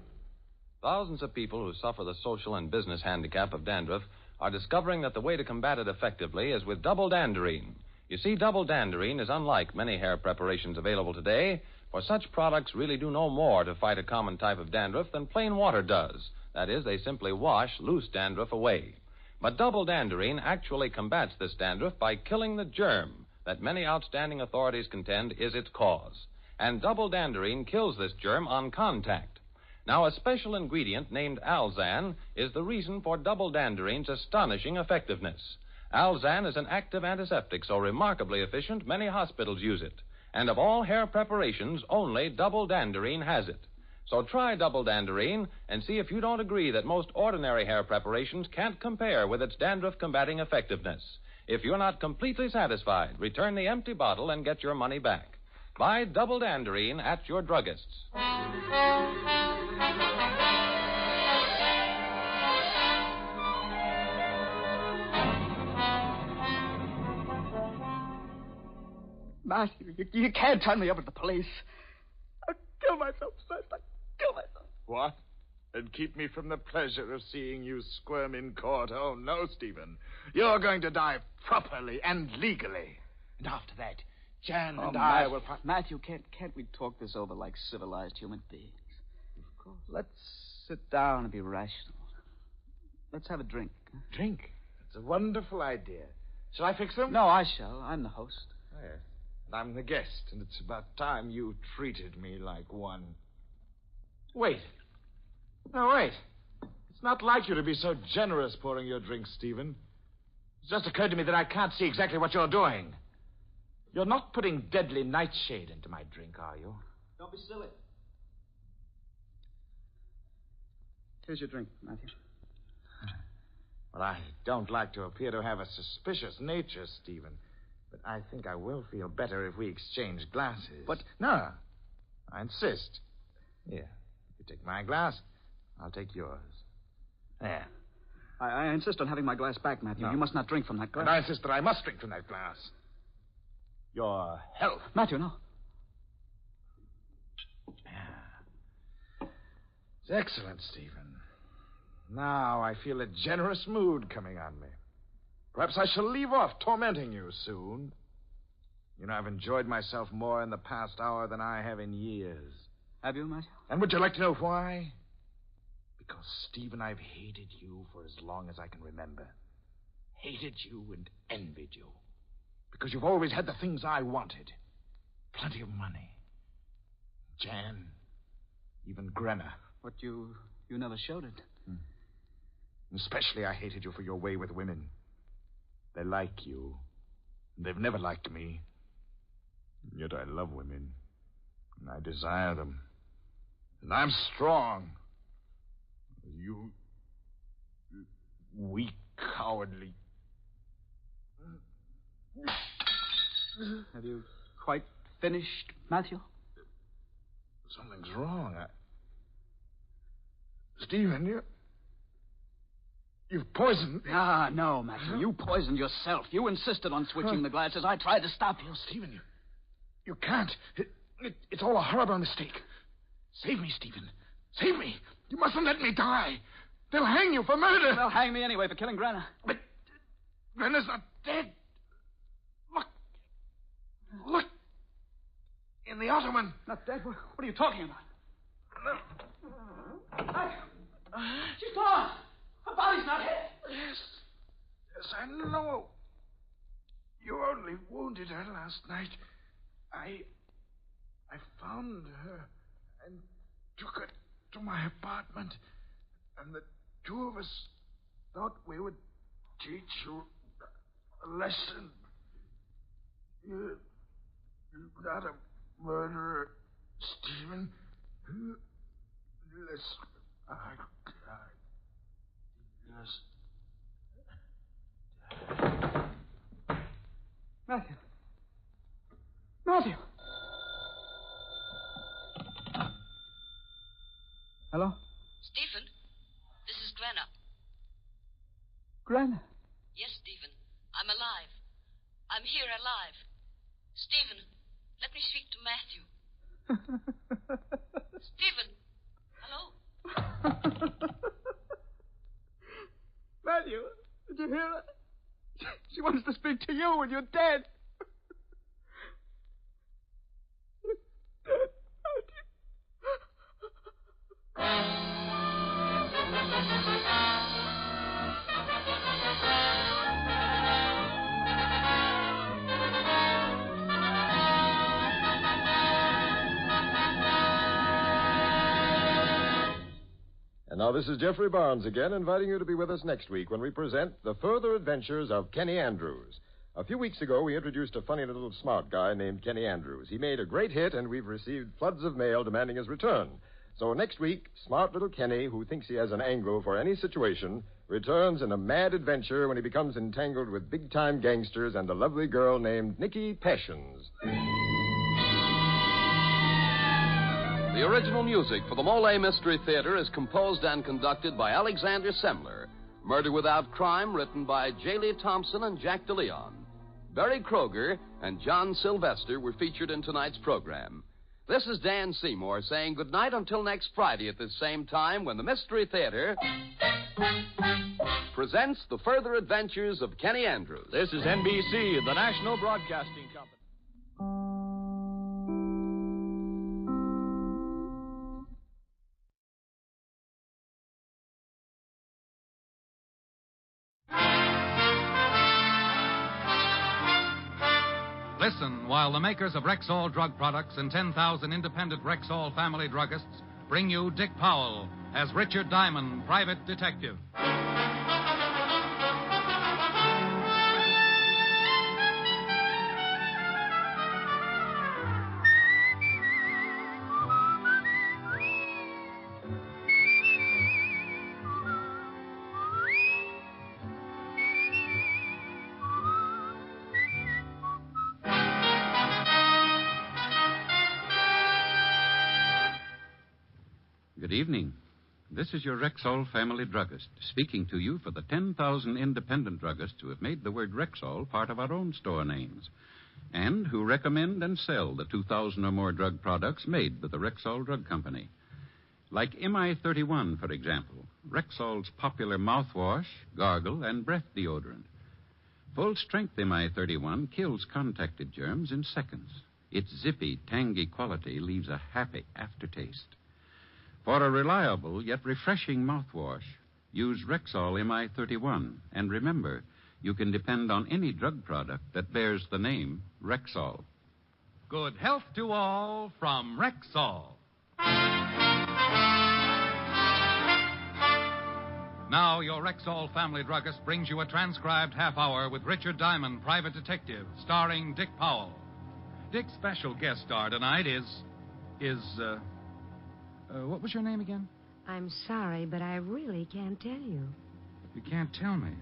Thousands of people who suffer the social and business handicap of dandruff are discovering that the way to combat it effectively is with double danderine. You see, double danderine is unlike many hair preparations available today, for such products really do no more to fight a common type of dandruff than plain water does. That is, they simply wash loose dandruff away. But double danderine actually combats this dandruff by killing the germ that many outstanding authorities contend is its cause. And double danderine kills this germ on contact. Now, a special ingredient named Alzan is the reason for double danderine's astonishing effectiveness. Alzan is an active antiseptic so remarkably efficient, many hospitals use it. And of all hair preparations, only double danderine has it. So try double danderine and see if you don't agree that most ordinary hair preparations can't compare with its dandruff-combating effectiveness. If you're not completely satisfied, return the empty bottle and get your money back. Buy double danderine at your druggist's. Matthew, you can't turn me over to the police. I'll kill myself first. I'll kill myself. What? And keep me from the pleasure of seeing you squirm in court? Oh, no, Stephen. You're going to die properly and legally. And after that, Jan and I will... Matthew, can't we talk this over like civilized human beings? Of course. Let's sit down and be rational. Let's have a drink. Drink? That's a wonderful idea. Shall I fix them? No, I shall. I'm the host. Oh, yes. And I'm the guest, and it's about time you treated me like one. Wait. No, wait. It's not like you to be so generous pouring your drinks, Stephen. It's just occurred to me that I can't see exactly what you're doing. You're not putting deadly nightshade into my drink, are you? Don't be silly. Here's your drink, Matthew. Well, I don't like to appear to have a suspicious nature, Stephen, but I think I will feel better if we exchange glasses. But... No, I insist. Here, you take my glass, I'll take yours. There. I insist on having my glass back, Matthew. No. You must not drink from that glass. And I insist that I must drink from that glass. Your health. Matthew, no. It's excellent, Stephen. Now I feel a generous mood coming on me. Perhaps I shall leave off tormenting you soon. You know, I've enjoyed myself more in the past hour than I have in years. Have you, Matthew? And would you like to know why? Because, Stephen, I've hated you for as long as I can remember. Hated you and envied you. Because you've always had the things I wanted. Plenty of money. Jan. Even Grenna. But you never showed it. Especially I hated you for your way with women. They like you. And they've never liked me. And yet I love women. And I desire them. And I'm strong. You weak, cowardly... Have you quite finished, Matthew? Something's wrong. Stephen, you've poisoned me. Ah, no, Matthew. You poisoned yourself. You insisted on switching the glasses. I tried to stop you. Stephen, you can't. It's all a horrible mistake. Save me, Stephen. Save me. You mustn't let me die. They'll hang you for murder. They'll hang me anyway for killing Grenna. But Grenna's not dead. Look. In the ottoman. Not dead? What are you talking about? She's gone. Her body's not hit. Yes, I know. You only wounded her last night. I found her and took her to my apartment. And the two of us thought we would teach you a lesson. You're not a murderer, Stephen. Listen, Matthew. Matthew. Hello? Stephen, this is Grenna. Grenna? Yes, Stephen. I'm alive. I'm here alive. Stephen, you when you're dead. And now this is Jeffrey Barnes again, inviting you to be with us next week when we present The Further Adventures of Kenny Andrews. A few weeks ago, we introduced a funny little smart guy named Kenny Andrews. He made a great hit, and we've received floods of mail demanding his return. So next week, smart little Kenny, who thinks he has an angle for any situation, returns in a mad adventure when he becomes entangled with big-time gangsters and a lovely girl named Nikki Passions. The original music for the Mole Mystery Theater is composed and conducted by Alexander Semler. Murder Without Crime, written by J. Lee Thompson and Jack DeLeon. Barry Kroger and John Sylvester were featured in tonight's program. This is Dan Seymour saying goodnight until next Friday at this same time when the Mystery Theater presents The Further Adventures of Kenny Andrews. This is NBC, the National Broadcasting Company. Listen while the makers of Rexall drug products and 10,000 independent Rexall family druggists bring you Dick Powell as Richard Diamond, private detective. Good evening. This is your Rexall family druggist, speaking to you for the 10,000 independent druggists who have made the word Rexall part of our own store names, and who recommend and sell the 2,000 or more drug products made by the Rexall Drug Company. Like MI-31, for example, Rexall's popular mouthwash, gargle, and breath deodorant. Full-strength MI-31 kills contacted germs in seconds. Its zippy, tangy quality leaves a happy aftertaste. For a reliable yet refreshing mouthwash, use Rexall MI-31. And remember, you can depend on any drug product that bears the name Rexall. Good health to all from Rexall. Now, your Rexall family druggist brings you a transcribed half hour with Richard Diamond, private detective, starring Dick Powell. Dick's special guest star tonight is what was your name again? I'm sorry, but I really can't tell you. You can't tell me.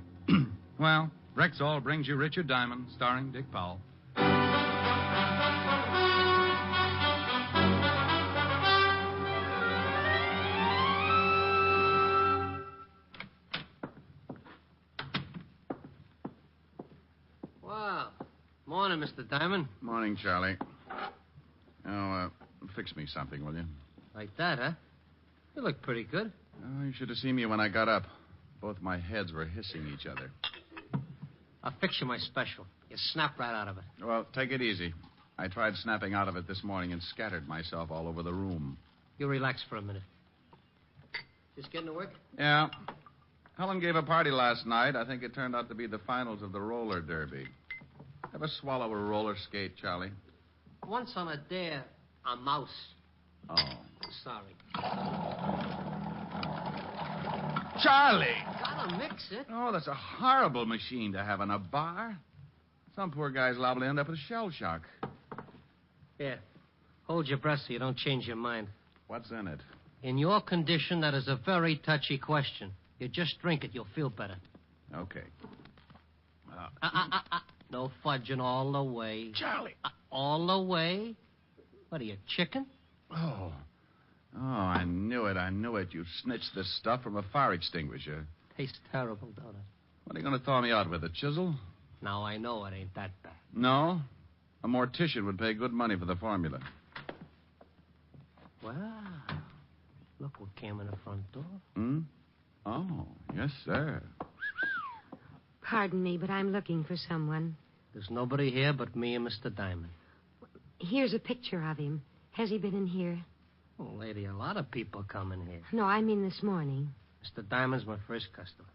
Well, Rexall brings you Richard Diamond, starring Dick Powell. Wow. Morning, Mr. Diamond. Morning, Charlie. Oh, fix me something, will you? Like that, huh? You look pretty good. Oh, you should have seen me when I got up. Both my heads were hissing each other. I'll fix you my special. You snap right out of it. Well, take it easy. I tried snapping out of it this morning and scattered myself all over the room. You relax for a minute. Just getting to work? Yeah. Helen gave a party last night. I think it turned out to be the finals of the roller derby. Ever swallow a roller skate, Charlie? Once on a dare, a mouse. Oh. Sorry. Charlie! Gotta mix it. Oh, that's a horrible machine to have in a bar. Some poor guy's liable to end up with shell shock. Here. Hold your breath so you don't change your mind. What's in it? In your condition, that is a very touchy question. You just drink it, you'll feel better. Okay. No fudging all the way. Charlie! All the way? What are you, chicken? Oh, I knew it. You snitched this stuff from a fire extinguisher. Tastes terrible, don't it? What are you going to thaw me out with, a chisel? Now, I know it ain't that bad. No? A mortician would pay good money for the formula. Well, look what came in the front door. Hmm? Oh, yes, sir. Pardon me, but I'm looking for someone. There's nobody here but me and Mr. Diamond. Here's a picture of him. Has he been in here? Oh, lady, a lot of people come in here. No, I mean this morning. Mr. Diamond's my first customer.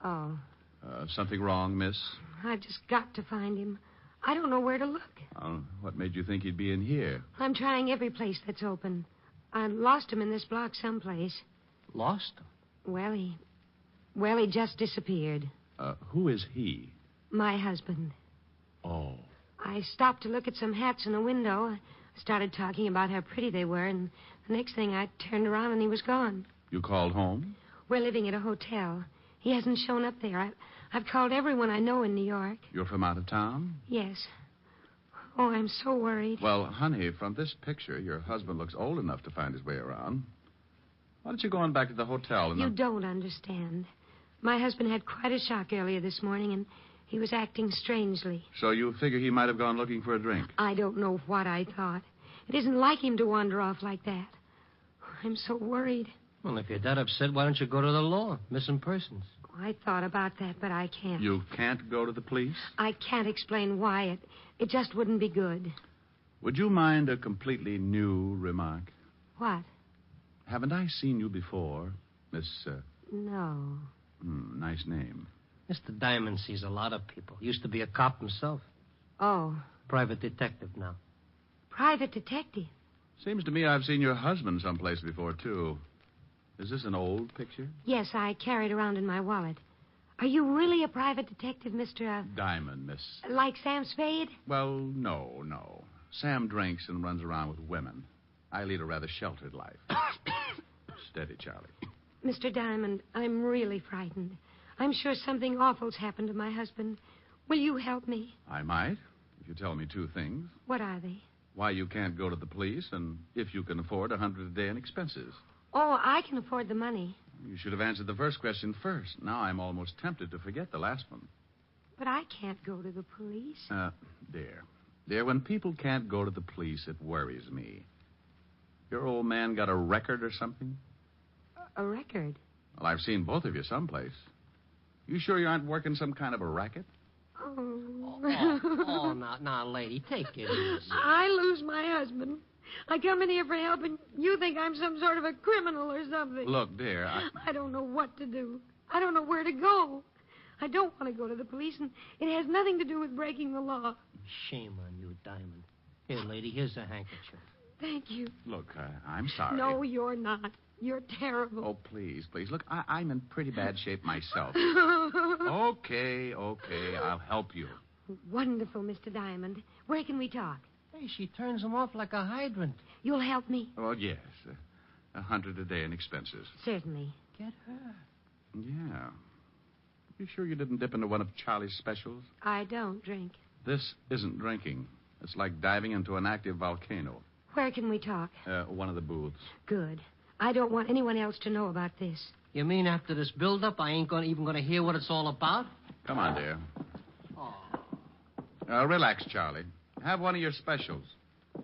Oh, Something wrong, miss? I've just got to find him. I don't know where to look. What made you think he'd be in here? I'm trying every place that's open. I lost him in this block someplace. Lost him? Well, he just disappeared. Who is he? My husband. Oh. I stopped to look at some hats in a window. I started talking about how pretty they were, and the next thing I turned around and he was gone. You called home? We're living at a hotel. He hasn't shown up there. I've called everyone I know in New York. You're from out of town? Yes. Oh, I'm so worried. Well, honey, from this picture, your husband looks old enough to find his way around. Why don't you go on back to the hotel and... You don't understand. My husband had quite a shock earlier this morning, and he was acting strangely. So you figure he might have gone looking for a drink? I don't know what I thought. It isn't like him to wander off like that. I'm so worried. Well, if you're that upset, why don't you go to the law? Missing persons. I thought about that, but I can't. You can't go to the police? I can't explain why. It just wouldn't be good. Would you mind a completely new remark? What? Haven't I seen you before, Miss... No. Nice name. Mr. Diamond sees a lot of people. Used to be a cop himself. Oh. Private detective now. Private detective? Seems to me I've seen your husband someplace before, too. Is this an old picture? Yes, I carry it around in my wallet. Are you really a private detective, Mr. Diamond, Miss... Like Sam Spade? Well, no. Sam drinks and runs around with women. I lead a rather sheltered life. Steady, Charlie. Mr. Diamond, I'm really frightened. I'm sure something awful's happened to my husband. Will you help me? I might, if you tell me two things. What are they? Why you can't go to the police, and if you can afford $100 a day in expenses. Oh, I can afford the money. You should have answered the first question first. Now I'm almost tempted to forget the last one. But I can't go to the police. Dear, when people can't go to the police, it worries me. Your old man got a record or something? A record? Well, I've seen both of you someplace. You sure you aren't working some kind of a racket? Oh, now, lady, take it easy. I lose my husband. I come in here for help, and you think I'm some sort of a criminal or something. Look, dear, I don't know what to do. I don't know where to go. I don't want to go to the police, and it has nothing to do with breaking the law. Shame on you, Diamond. Here, lady, here's a handkerchief. Thank you. Look, I'm sorry. No, you're not. You're terrible. Oh, please. Look, I'm in pretty bad shape myself. Okay, I'll help you. Wonderful, Mr. Diamond. Where can we talk? Hey, she turns him off like a hydrant. You'll help me? Oh, yes. $100 a day in expenses. Certainly. Get her. Yeah. You sure you didn't dip into one of Charlie's specials? I don't drink. This isn't drinking. It's like diving into an active volcano. Where can we talk? One of the booths. Good. I don't want anyone else to know about this. You mean after this build-up, I ain't even going to hear what it's all about? Come on, dear. Relax, Charlie. Have one of your specials.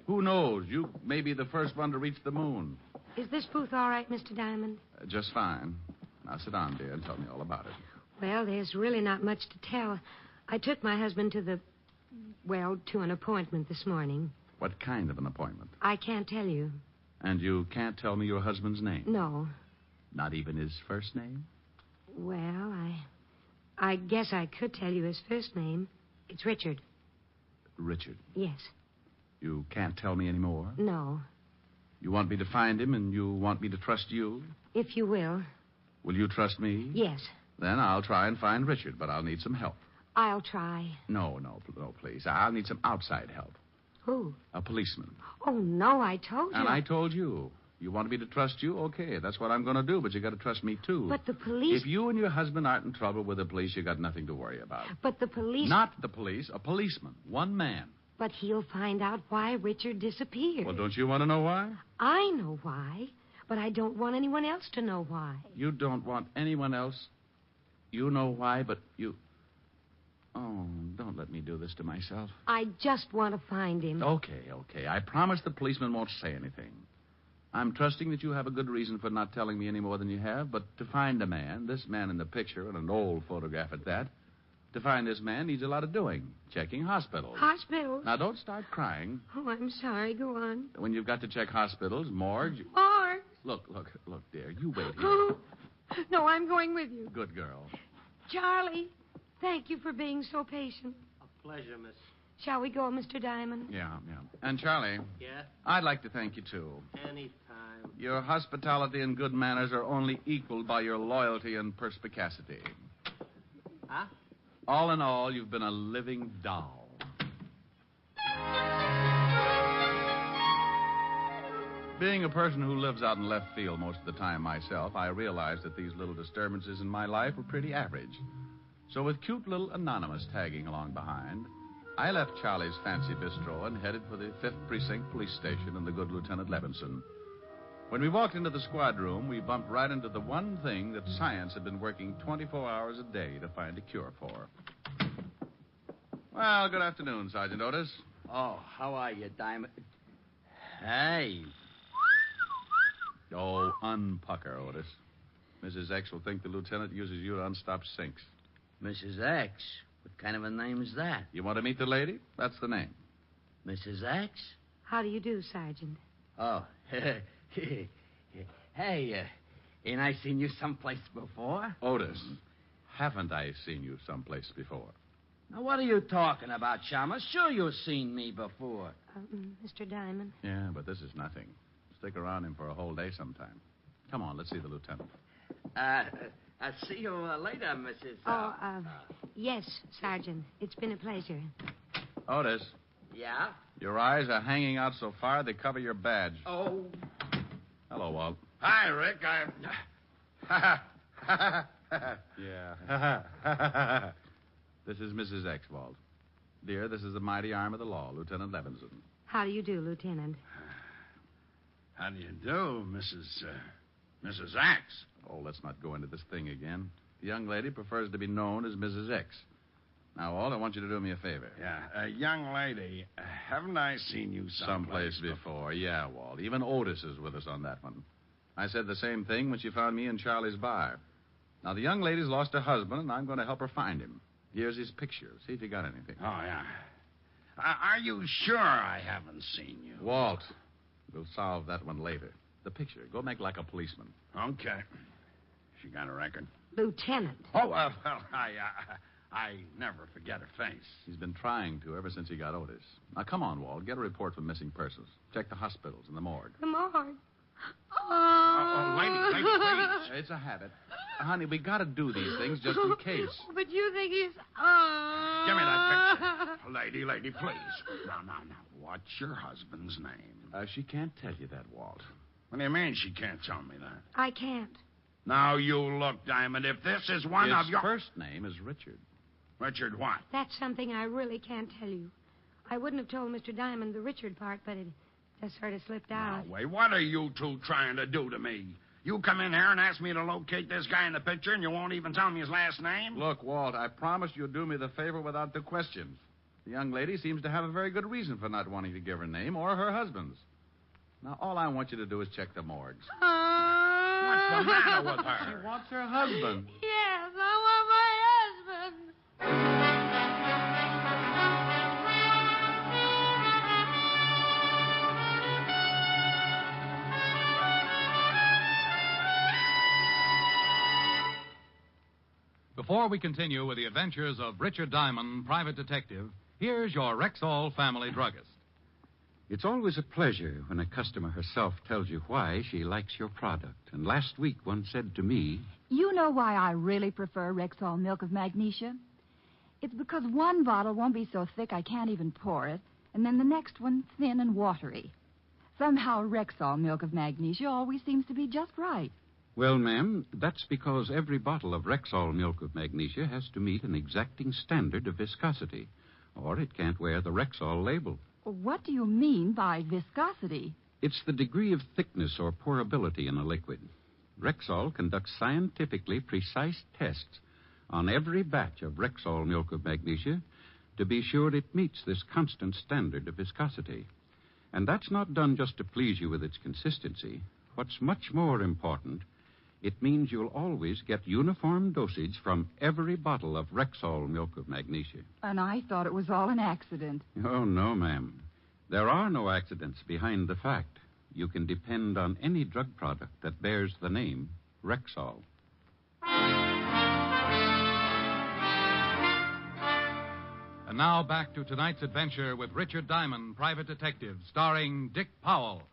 Who knows? You may be the first one to reach the moon. Is this booth all right, Mr. Diamond? Just fine. Now sit down, dear, and tell me all about it. Well, there's really not much to tell. I took my husband to an appointment this morning. What kind of an appointment? I can't tell you. And you can't tell me your husband's name? No. Not even his first name? Well, I guess I could tell you his first name. It's Richard. Richard? Yes. You can't tell me any more? No. You want me to find him, and you want me to trust you? If you will. Will you trust me? Yes. Then I'll try and find Richard, but I'll need some help. I'll try. No, please. I'll need some outside help. Who? A policeman. Oh, no, I told you. And I told you. You want me to trust you? Okay, that's what I'm going to do, but you got to trust me, too. But the police... If you and your husband aren't in trouble with the police, you got nothing to worry about. But the police... Not the police, a policeman. One man. But he'll find out why Richard disappeared. Well, don't you want to know why? I know why, but I don't want anyone else to know why. You don't want anyone else? You know why, but you... Oh, don't let me do this to myself. I just want to find him. Okay. I promise the policeman won't say anything. I'm trusting that you have a good reason for not telling me any more than you have, but to find a man, this man in the picture, and an old photograph at that, To find this man needs a lot of doing. Checking hospitals. Hospitals? Now, don't start crying. Oh, I'm sorry. Go on. When you've got to check hospitals, morgues... Morgue? Look, dear. You wait here. Oh, no, I'm going with you. Good girl. Charlie, thank you for being so patient. A pleasure, miss. Shall we go, Mr. Diamond? Yeah. And, Charlie... Yeah? I'd like to thank you, too. Anytime. Your hospitality and good manners are only equaled by your loyalty and perspicacity. Huh? All in all, you've been a living doll. Being a person who lives out in left field most of the time myself, I realized that these little disturbances in my life were pretty average. So with cute little Anonymous tagging along behind, I left Charlie's fancy bistro and headed for the 5th Precinct Police Station and the good Lieutenant Levinson. When we walked into the squad room, we bumped right into the one thing that science had been working 24 hours a day to find a cure for. Well, good afternoon, Sergeant Otis. Oh, how are you, Diamond? Hey. Oh, unpucker, Otis. Mrs. X will think the lieutenant uses you to unstop sinks. Mrs. X? What kind of a name is that? You want to meet the lady? That's the name. Mrs. X? How do you do, Sergeant? Oh, hey, ain't I seen you someplace before? Otis, haven't I seen you someplace before? Now, what are you talking about, Chalmers? Sure you've seen me before. Mr. Diamond? Yeah, but this is nothing. Stick around him for a whole day sometime. Come on, let's see the lieutenant. I'll see you later, Mrs. Yes, Sergeant. It's been a pleasure. Otis. Yeah? Your eyes are hanging out so far they cover your badge. Oh. Hello, Walt. Hi, Rick. Yeah. This is Mrs. X, Walt. Dear, this is the mighty arm of the law, Lieutenant Levinson. How do you do, Lieutenant? How do you do, Mrs. X? Oh, let's not go into this thing again. The young lady prefers to be known as Mrs. X. Now, Walt, I want you to do me a favor. Yeah, young lady, haven't I seen you someplace before? Yeah, Walt. Even Otis is with us on that one. I said the same thing when she found me in Charlie's bar. Now, the young lady's lost her husband, and I'm going to help her find him. Here's his picture. See if you got anything. Oh, yeah. Are you sure I haven't seen you? Walt, we'll solve that one later. The picture. Go make like a policeman. Okay. She got a record? Lieutenant. Oh, well, I never forget her face. He's been trying to ever since he got Otis. Now, come on, Walt. Get a report for missing persons. Check the hospitals and the morgue. The morgue? Lady, please. It's a habit. Honey, we got to do these things just in case. But you think he's... Give me that picture. Lady, please. Now. What's your husband's name? She can't tell you that, Walt. What do you mean she can't tell me that? I can't. Now, you look, Diamond. If this is one of your... His first name is Richard. Richard what? That's something I really can't tell you. I wouldn't have told Mr. Diamond the Richard part, but it just sort of slipped out. No, wait. What are you two trying to do to me? You come in here and ask me to locate this guy in the picture, and you won't even tell me his last name? Look, Walt, I promise you'll do me the favor without the questions. The young lady seems to have a very good reason for not wanting to give her name or her husband's. Now, all I want you to do is check the morgues. What's the matter with her? She wants her husband. Yes, I want my husband. Before we continue with the adventures of Richard Diamond, private detective, here's your Rexall family druggist. It's always a pleasure when a customer herself tells you why she likes your product. And last week, one said to me... You know why I really prefer Rexall milk of magnesia? It's because one bottle won't be so thick I can't even pour it, and then the next one thin and watery. Somehow Rexall milk of magnesia always seems to be just right. Well, ma'am, that's because every bottle of Rexall milk of magnesia has to meet an exacting standard of viscosity, or it can't wear the Rexall label. What do you mean by viscosity? It's the degree of thickness or pourability in a liquid. Rexall conducts scientifically precise tests on every batch of Rexall milk of magnesia to be sure it meets this constant standard of viscosity. And that's not done just to please you with its consistency. What's much more important, It means you'll always get uniform dosage from every bottle of Rexall milk of magnesia. And I thought it was all an accident. Oh, no, ma'am. There are no accidents behind the fact. You can depend on any drug product that bears the name Rexall. And now back to tonight's adventure with Richard Diamond, Private Detective, starring Dick Powell.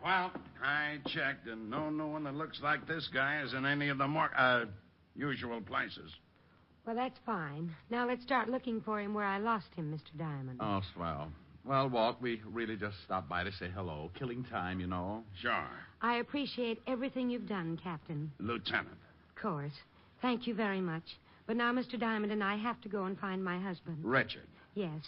Well, I checked, and no one that looks like this guy is in any of the more usual places. Well, that's fine. Now let's start looking for him where I lost him, Mr. Diamond. Oh, swell. Well, Walt, we really just stopped by to say hello. Killing time, you know. Sure. I appreciate everything you've done, Captain. Lieutenant. Of course. Thank you very much. But now Mr. Diamond and I have to go and find my husband. Richard. Yes.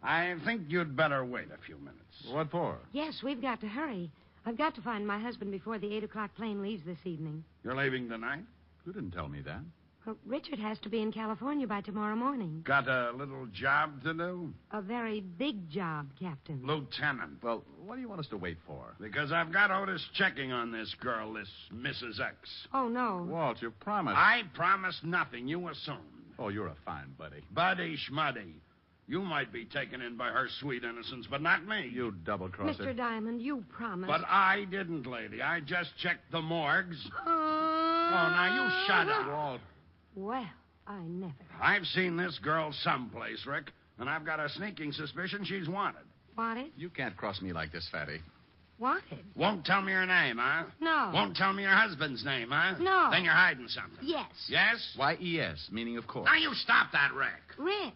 I think you'd better wait a few minutes. What for? Yes, we've got to hurry. I've got to find my husband before the 8 o'clock plane leaves this evening. You're leaving tonight? You didn't tell me that. Well, Richard has to be in California by tomorrow morning. Got a little job to do? A very big job, Captain. Lieutenant. Well, what do you want us to wait for? Because I've got Otis checking on this girl, this Mrs. X. Oh, no. Walt, you promised. I promised nothing. You assumed. Oh, you're a fine buddy. Buddy schmuddy. You might be taken in by her sweet innocence, but not me. You double-crosser. Mr. Diamond, you promised. But I didn't, lady. I just checked the morgues. Oh, now you shut up. Walt. Well, I never. I've seen this girl someplace, Rick, and I've got a sneaking suspicion she's wanted. Wanted? You can't cross me like this, Fatty. Wanted? Won't tell me her name, huh? No. Won't tell me your husband's name, huh? No. Then you're hiding something. Yes. Yes? Why, yes, meaning of course. Now you stop that, Rick. Rick.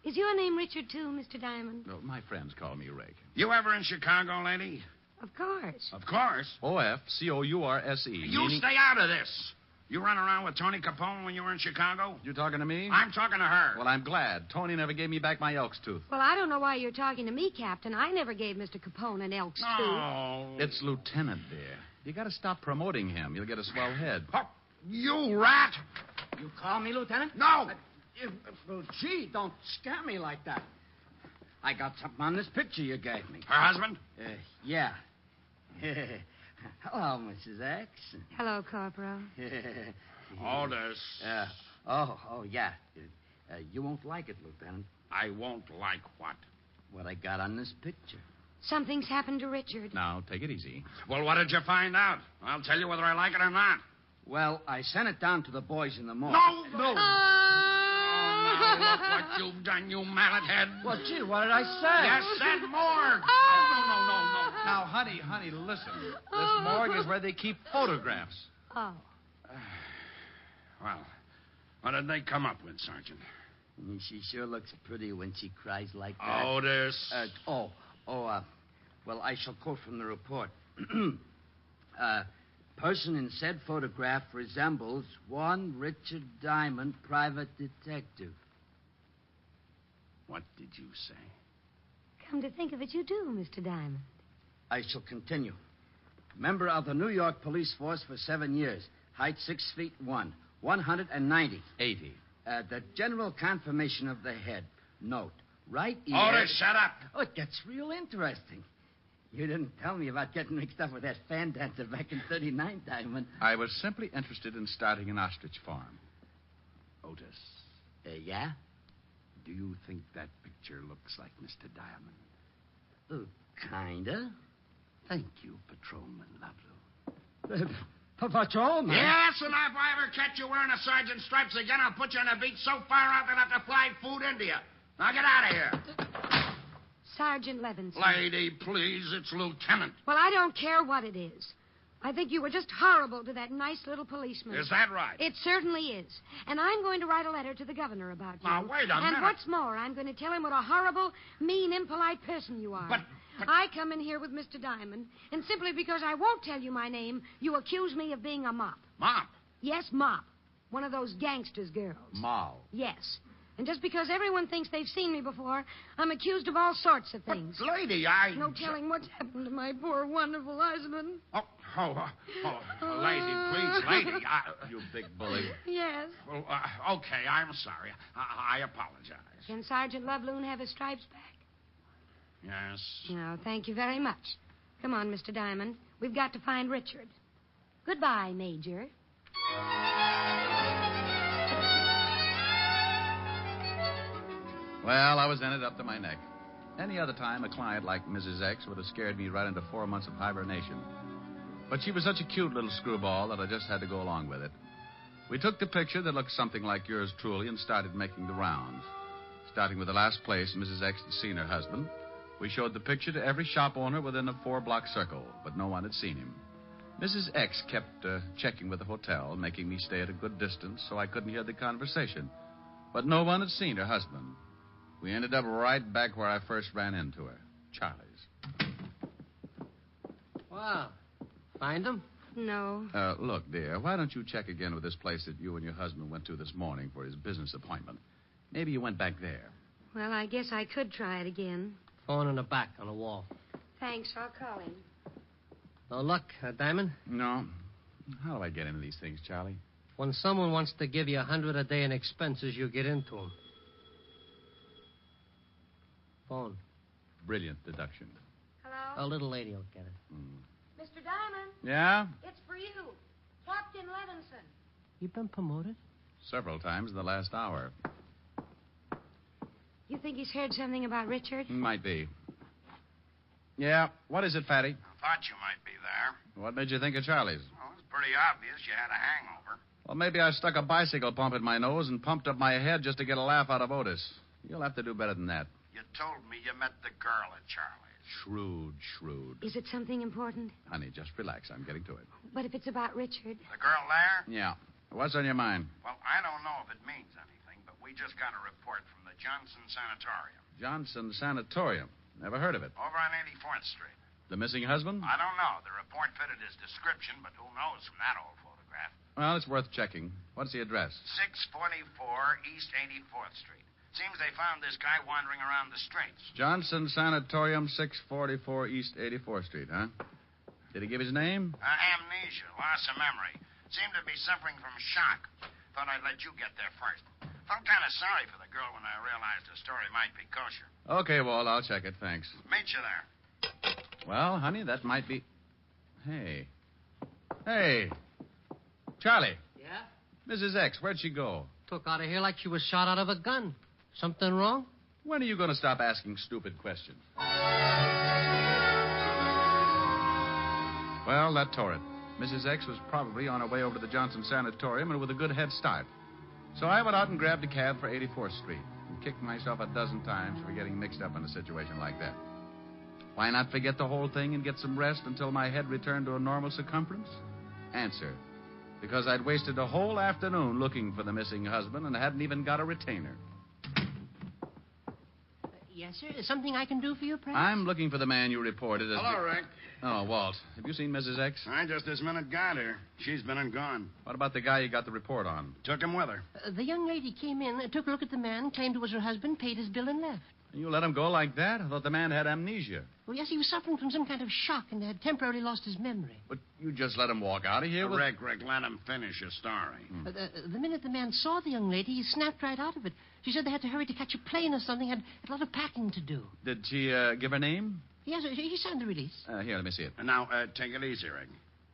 Is your name Richard, too, Mr. Diamond? No, my friends call me Rick. You ever in Chicago, lady? Of course. Of course. O-F-C-O-U-R-S-E. You meaning... stay out of this. You run around with Tony Capone when you were in Chicago? You talking to me? I'm talking to her. Well, I'm glad. Tony never gave me back my elk's tooth. Well, I don't know why you're talking to me, Captain. I never gave Mr. Capone an elk's tooth. Oh. It's Lieutenant, dear. You got to stop promoting him. You'll get a swell head. Oh, you rat! You call me, Lieutenant? No! Well, gee, don't scare me like that. I got something on this picture you gave me. Her husband? Yeah. Hello, Mrs. X. Hello, Corporal. Otis. Yeah. You won't like it, Lieutenant. I won't like what? What I got on this picture. Something's happened to Richard. Now, take it easy. Well, what did you find out? I'll tell you whether I like it or not. Well, I sent it down to the boys in the morgue. No! Now look what you've done, you mallet head. Well, gee, what did I say? You said morgue. Oh, no. Now, honey, listen. This morgue is where they keep photographs. Oh. Well, what did they come up with, Sergeant? She sure looks pretty when she cries like that. Otis. Well, I shall quote from the report. Person in said photograph resembles one Richard Diamond, private detective. What did you say? Come to think of it, you do, Mr. Diamond. I shall continue. Member of the New York police force for 7 years. Height 6'1", 190. 80. The general conformation of the head. Note. Right ear... Otis, shut up. Oh, it gets real interesting. You didn't tell me about getting mixed up with that fan dancer back in 39, Diamond. I was simply interested in starting an ostrich farm. Otis. Yeah? Do you think that picture looks like Mr. Diamond? Kinda. Thank you, Patrolman Lovelow. Patrolman? Yes, and if I ever catch you wearing a sergeant's stripes again, I'll put you on a beach so far out that I'll have to fly food into you. Now get out of here. Sergeant Levinson. Lady, please, it's Lieutenant. Well, I don't care what it is. I think you were just horrible to that nice little policeman. Is that right? It certainly is. And I'm going to write a letter to the governor about you. Now, wait a minute. And what's more, I'm going to tell him what a horrible, mean, impolite person you are. But I come in here with Mr. Diamond, and simply because I won't tell you my name, you accuse me of being a mop. Mop? Yes, mop. One of those gangsters' girls. Moll. Yes. And just because everyone thinks they've seen me before, I'm accused of all sorts of things. But, lady, No telling what's happened to my poor, wonderful husband. Oh, Lady, please, lady. You big bully. Yes. Well, okay, I'm sorry. I apologize. Can Sergeant Loveloon have his stripes back? Yes. No, thank you very much. Come on, Mr. Diamond. We've got to find Richard. Goodbye, Major. Well, I was in it up to my neck. Any other time, a client like Mrs. X would have scared me right into 4 months of hibernation. But she was such a cute little screwball that I just had to go along with it. We took the picture that looked something like yours truly and started making the rounds. Starting with the last place Mrs. X had seen her husband, we showed the picture to every shop owner within a 4-block circle, but no one had seen him. Mrs. X kept checking with the hotel, making me stay at a good distance so I couldn't hear the conversation. But no one had seen her husband. We ended up right back where I first ran into her, Charlie's. Wow. Find him? No. Look, dear, why don't you check again with this place that you and your husband went to this morning for his business appointment? Maybe you went back there. Well, I guess I could try it again. Phone in the back on the wall. Thanks, I'll call him. No luck, Diamond? No. How do I get into these things, Charlie? When someone wants to give you $100 a day in expenses, you get into them. Phone. Brilliant deduction. Hello? A little lady will get it. Mr. Diamond? Yeah? It's for you. Captain Levinson. You been promoted? Several times in the last hour. You think he's heard something about Richard? Might be. Yeah, what is it, Fatty? I thought you might be there. What made you think of Charlie's? Well, it's pretty obvious you had a hangover. Well, maybe I stuck a bicycle pump in my nose and pumped up my head just to get a laugh out of Otis. You'll have to do better than that. You told me you met the girl at Charlie's. Shrewd. Is it something important? Honey, just relax. I'm getting to it. But if it's about Richard... The girl there? Yeah. What's on your mind? Well, I don't know if it means anything, but we just got a report from the Johnson Sanatorium. Johnson Sanatorium. Never heard of it. Over on 84th Street. The missing husband? I don't know. The report fitted his description, but who knows from that old photograph. Well, it's worth checking. What's the address? 644 East 84th Street. Seems they found this guy wandering around the streets. Johnson Sanatorium, 644 East 84th Street, huh? Did he give his name? Amnesia, loss of memory. Seemed to be suffering from shock. Thought I'd let you get there first. Felt kind of sorry for the girl when I realized the story might be kosher. Okay, Walt, I'll check it, thanks. Meet you there. Well, honey, that might be... Hey. Charlie. Yeah? Mrs. X, where'd she go? Took out of here like she was shot out of a gun. Something wrong? When are you going to stop asking stupid questions? Well, that tore it. Mrs. X was probably on her way over to the Johnson Sanatorium and with a good head start. So I went out and grabbed a cab for 84th Street and kicked myself a dozen times for getting mixed up in a situation like that. Why not forget the whole thing and get some rest until my head returned to a normal circumference? Answer. Because I'd wasted a whole afternoon looking for the missing husband and hadn't even got a retainer. Yes, sir. Is something I can do for you, perhaps? I'm looking for the man you reported as... Hello, Rick. Oh, Walt. Have you seen Mrs. X? I just this minute got her. She's been and gone. What about the guy you got the report on? Took him with her. The young lady came in, took a look at the man, claimed it was her husband, paid his bill, and left. You let him go like that? I thought the man had amnesia. Well, yes, he was suffering from some kind of shock and had temporarily lost his memory. But you just let him walk out of here with... Rick, let him finish his story. The minute the man saw the young lady, he snapped right out of it. She said they had to hurry to catch a plane or something, had a lot of packing to do. Did she give her name? Yes, he signed the release. Here, let me see it. Now, take it easy, Rick.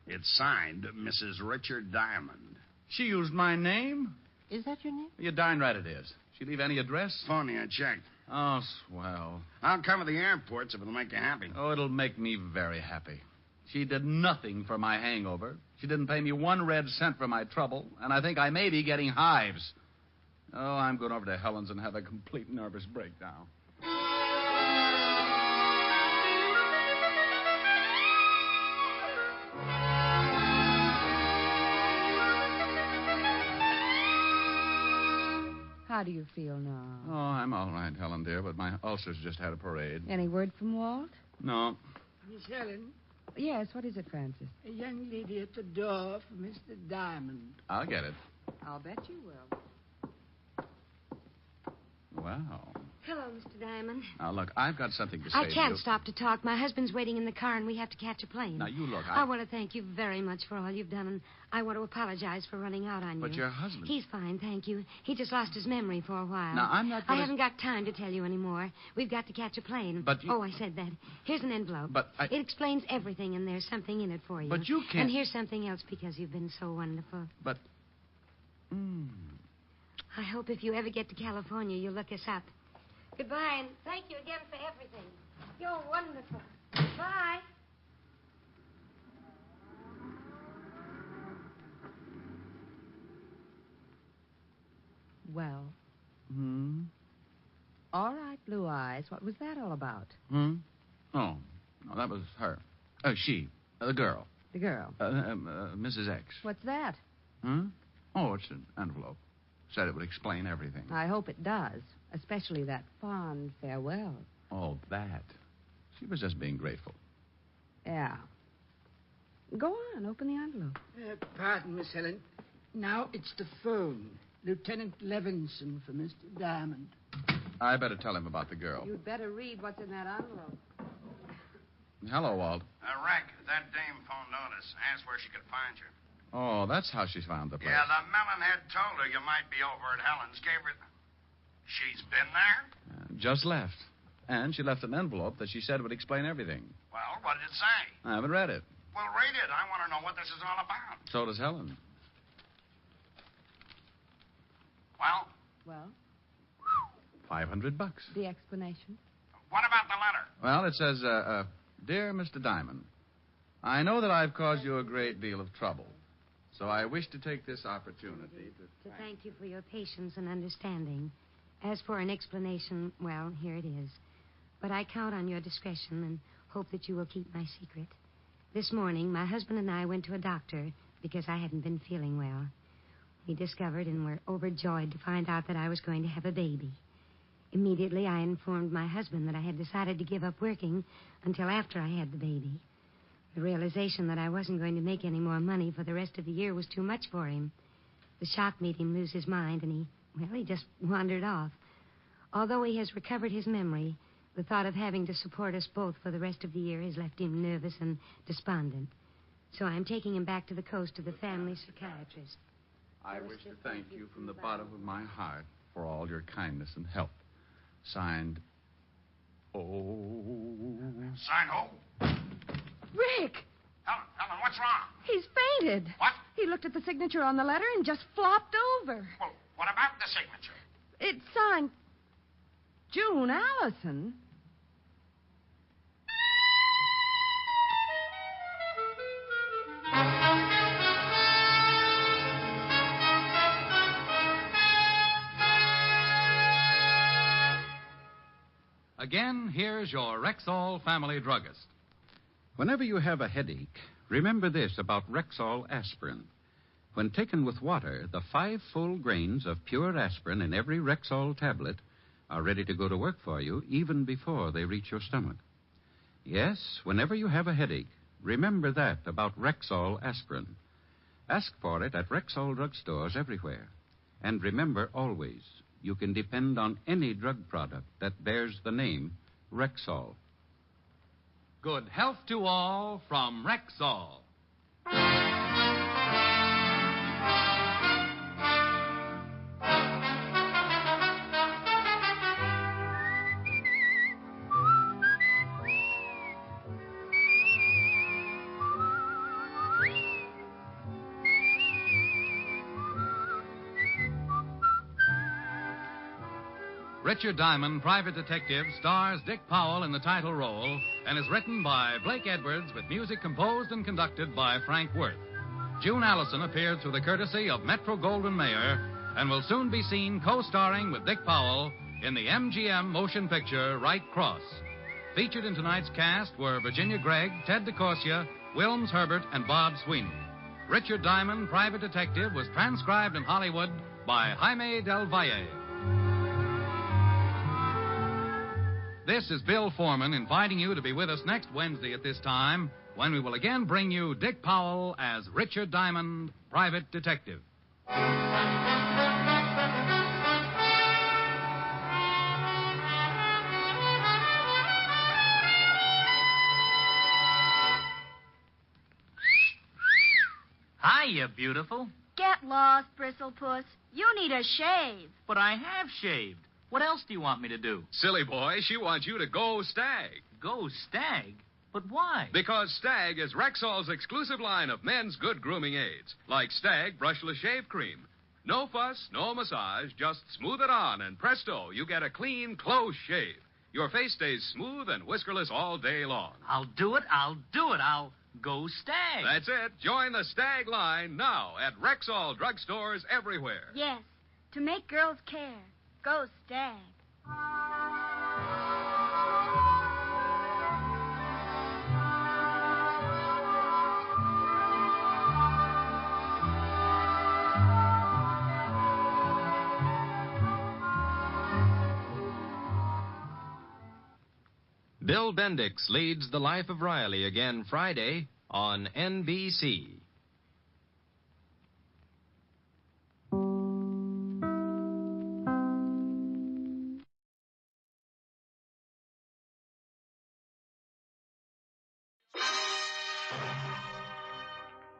It's signed Mrs. Richard Diamond. She used my name? Is that your name? You're darn right it is. She leave any address? Phony, I checked. Oh, swell. I'll cover the airports if it'll make you happy. Oh, it'll make me very happy. She did nothing for my hangover. She didn't pay me 1 red cent for my trouble, and I think I may be getting hives. Oh, I'm going over to Helen's and have a complete nervous breakdown. How do you feel now? Oh, I'm all right, Helen, dear, but my ulcers just had a parade. Any word from Walt? No. Miss Helen, Yes, what is it, Francis? a young lady at the door for Mr. Diamond. I'll get it. I'll bet you will. Wow. Hello, Mr. Diamond. Now, look, I've got something to say I to can't you. stop to talk. My husband's waiting in the car, and we have to catch a plane. Now, you look, I want to thank you very much for all you've done, and I want to apologize for running out on you. But your husband... He's fine, thank you. He just lost his memory for a while. Now, I'm not I going haven't got time to tell you anymore. We've got to catch a plane. But you... Oh, I said that. Here's an envelope. But It explains everything, and there's something in it for you. But you can't... And here's something else because you've been so wonderful. But... I hope if you ever get to California, you'll look us up. Goodbye, and thank you again for everything. You're wonderful. Bye. Well, Hmm? all right, Blue Eyes. What was that all about? Oh, no, that was her. She. The girl. The girl. Mrs. X. What's that? Oh, it's an envelope. Said it would explain everything. I hope it does, especially that fond farewell. Oh, that. She was just being grateful. Yeah. Go on, open the envelope. Pardon, Miss Helen. Now it's the phone. Lieutenant Levinson for Mr. Diamond. I better tell him about the girl. You'd better read what's in that envelope. Hello, Walt. Rick, that dame phoned Otis. Asked where she could find you. Oh, that's how she found the place. Yeah, the melonhead told her you might be over at Helen's. Gave her... She's been there? Just left. And she left an envelope that she said would explain everything. Well, what did it say? I haven't read it. Well, read it. I want to know what this is all about. So does Helen. Well? $500. The explanation? What about the letter? Well, it says, Dear Mr. Diamond, I know that I've caused you a great deal of trouble, so I wish to take this opportunity To thank you for your patience and understanding. As for an explanation, well, here it is. But I count on your discretion and hope that you will keep my secret. This morning, my husband and I went to a doctor because I hadn't been feeling well. We discovered and were overjoyed to find out that I was going to have a baby. Immediately, I informed my husband that I had decided to give up working until after I had the baby. The realization that I wasn't going to make any more money for the rest of the year was too much for him. The shock made him lose his mind, and he just wandered off. Although he has recovered his memory, the thought of having to support us both for the rest of the year has left him nervous and despondent. So I'm taking him back to the coast to the family psychiatrist. I wish to thank you from the bottom of my heart for all your kindness and help. Signed, Sign who? Rick! Helen, what's wrong? He's fainted. What? He looked at the signature on the letter and just flopped over. Well, what about the signature? It's signed June Allison. Again, here's your Rexall family druggist. Whenever you have a headache, remember this about Rexall aspirin. When taken with water, the 5 full grains of pure aspirin in every Rexall tablet are ready to go to work for you even before they reach your stomach. Yes, whenever you have a headache, remember that about Rexall aspirin. Ask for it at Rexall drugstores everywhere. And remember always, you can depend on any drug product that bears the name Rexall. Good health to all from Rexall. Richard Diamond, Private Detective, stars Dick Powell in the title role and is written by Blake Edwards with music composed and conducted by Frank Worth. June Allison appeared through the courtesy of Metro-Goldwyn-Mayer and will soon be seen co-starring with Dick Powell in the MGM motion picture Right Cross. Featured in tonight's cast were Virginia Gregg, Ted DeCorsia, Wilms Herbert, and Bob Sweeney. Richard Diamond, Private Detective, was transcribed in Hollywood by Jaime Del Valle. This is Bill Foreman inviting you to be with us next Wednesday at this time when we will again bring you Dick Powell as Richard Diamond, Private Detective. Hiya, beautiful. Get lost, Bristlepuss. You need a shave. But I have shaved. What else do you want me to do? Silly boy, she wants you to go Stag. Go Stag? But why? Because Stag is Rexall's exclusive line of men's good grooming aids, like Stag Brushless Shave Cream. No fuss, no massage, just smooth it on, and presto, you get a clean, close shave. Your face stays smooth and whiskerless all day long. I'll do it. I'll go Stag. That's it. Join the Stag line now at Rexall drugstores everywhere. Yes, to make girls care. Go Stag. Bill Bendix leads The Life of Riley again Friday on NBC.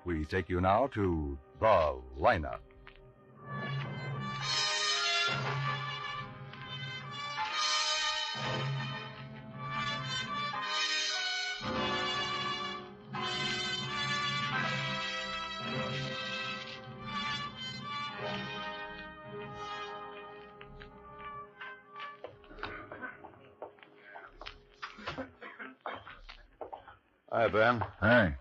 We take you now to the lineup. Hi, Ben. Hey.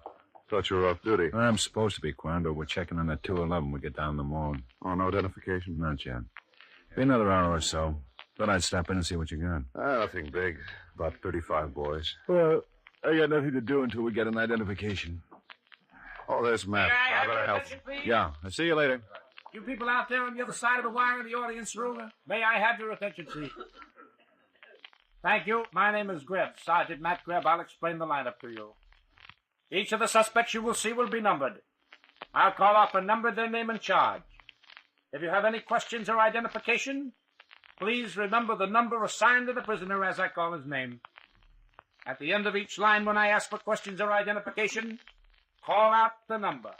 Thought you were off duty. I'm supposed to be, Quan, but we're checking on that 211 when we get down the morning. Oh, no identification? Not yet. Be another hour or so. Thought I'd stop in and see what you got. Nothing big. About 35 boys. Well, I got nothing to do until we get an identification. Oh, there's Matt. I better help you. Yeah, I'll see you later. You people out there on the other side of the wire in the audience room, may I have your attention, please? Thank you. My name is Greb, Sergeant Matt Greb. I'll explain the lineup to you. Each of the suspects you will see will be numbered. I'll call off a number, their name, and charge. If you have any questions or identification, please remember the number assigned to the prisoner as I call his name. At the end of each line, when I ask for questions or identification, call out the number.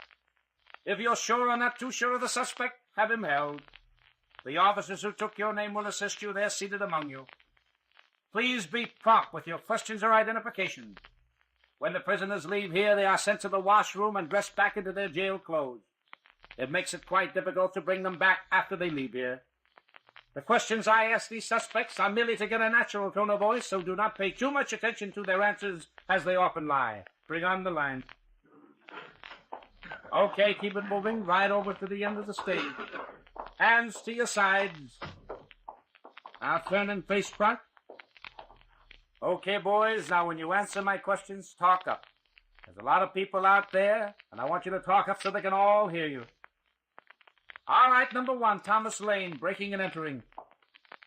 If you're sure or not too sure of the suspect, have him held. The officers who took your name will assist you. They're seated among you. Please be prompt with your questions or identification. When the prisoners leave here, they are sent to the washroom and dressed back into their jail clothes. It makes it quite difficult to bring them back after they leave here. The questions I ask these suspects are merely to get a natural tone of voice, so do not pay too much attention to their answers, as they often lie. Bring on the line. Okay, keep it moving right over to the end of the stage. Hands to your sides. Now turn and face front. Okay, boys, now when you answer my questions, talk up. There's a lot of people out there, and I want you to talk up so they can all hear you. All right, number one, Thomas Lane, breaking and entering.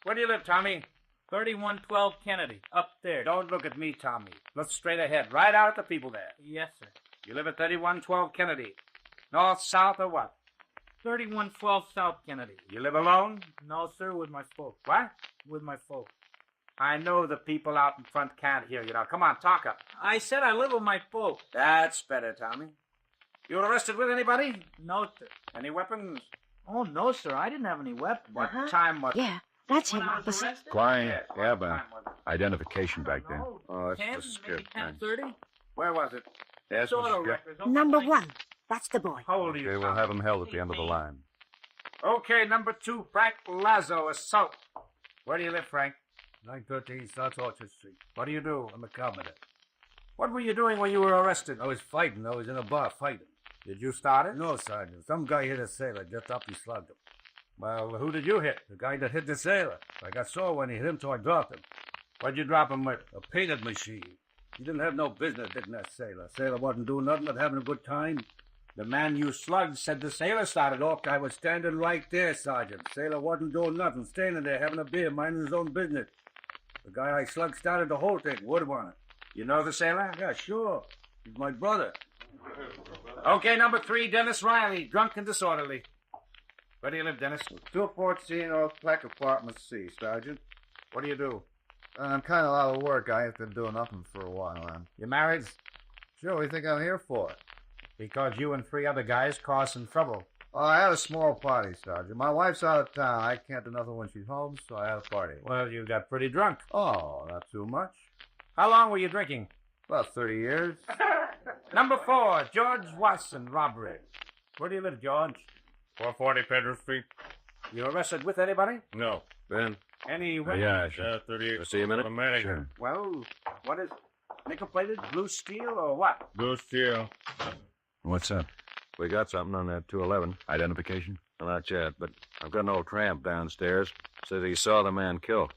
Where do you live, Tommy? 3112 Kennedy, up there. Don't look at me, Tommy. Look straight ahead, right out at the people there. Yes, sir. You live at 3112 Kennedy. North, south, or what? 3112 South Kennedy. You live alone? No, sir, with my folks. What? With my folks. I know the people out in front can't hear you now. Come on, talk up. I said I live with my folks. That's better, Tommy. You were arrested with anybody? No, sir. Any weapons? Oh, no, sir. I didn't have any weapons. What time was it? Yeah, that's him, officer. Quiet. Yeah, Ben. Identification back there. Oh, that's 10, the skip. maybe 30? Where was it? Yes, Sort Mr. of Skip. records. Number one. That's the boy. How old are you? Okay, we'll have him held at the end of the line. Okay, number two, Frank Lazo, assault. Where do you live, Frank? 913 South Orchard Street. What do you do? I'm a carpenter. What were you doing when you were arrested? I was fighting. I was in a bar fighting. Did you start it? No, Sergeant. Some guy hit a sailor. Just up, he slugged him. Well, who did you hit? The guy that hit the sailor. I got sore when he hit him, so I dropped him. What'd you drop him with? A painted machine. He didn't have no business hitting that sailor. Sailor wasn't doing nothing but having a good time. The man you slugged said the sailor started off. I was standing right there, Sergeant. Sailor wasn't doing nothing, standing there having a beer, minding his own business. The guy I slugged started the whole thing. Would want it. You know the sailor? Yeah, sure. He's my brother. Okay, number three, Dennis Riley, drunk and disorderly. Where do you live, Dennis? 214 Oak Black Apartment C, Sergeant. What do you do? I'm kind of out of work. I ain't been doing nothing for a while. You married? Sure, what do you think I'm here for? Because you and 3 other guys caused some trouble. Oh, I had a small party, Sergeant. My wife's out of town. I can't do nothing when she's home, so I had a party. Well, you got pretty drunk. Oh, not too much. How long were you drinking? About 30 years. Number 4, George Watson, robbery. Where do you live, George? 440 Pedro Street. You arrested with anybody? No. Ben? Any Yeah, sure. 38. I'll see you a minute. Sure. Well, what is nickel-plated, blue steel, or what? Blue steel. What's up? We got something on that 211. Identification? Well, not yet, but I've got an old tramp downstairs. Says he saw the man killed.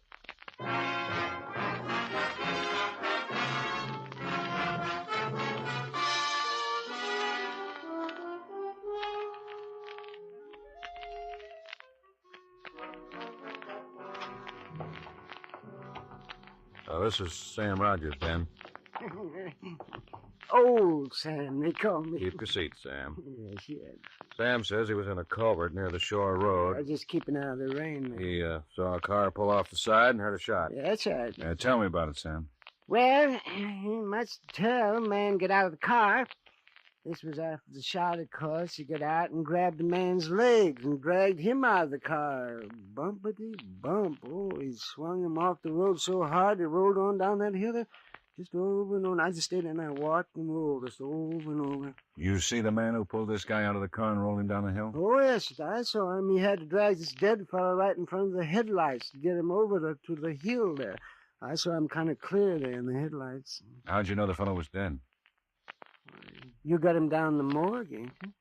This is Sam Rogers, Ben. Old Sam, they call me. Keep your seat, Sam. Yes, yes. Sam says he was in a culvert near the shore road. I'm just keeping out of the rain. He saw a car pull off the side and heard a shot. Yeah, that's right. Tell me about it, Sam. Well, ain't much to tell. Man get out of the car. This was after the shot, of course. He got out and grabbed the man's legs and dragged him out of the car. Bumpity bump. Oh, he swung him off the road so hard he rolled on down that hill there. Just over and over. I just stayed there and I watched him roll just over and over. You see the man who pulled this guy out of the car and rolled him down the hill? Oh, yes, I saw him. He had to drag this dead fellow right in front of the headlights to get him over to the hill there. I saw him kind of clear there in the headlights. How'd you know the fellow was dead? You got him down the morgue, ain't you?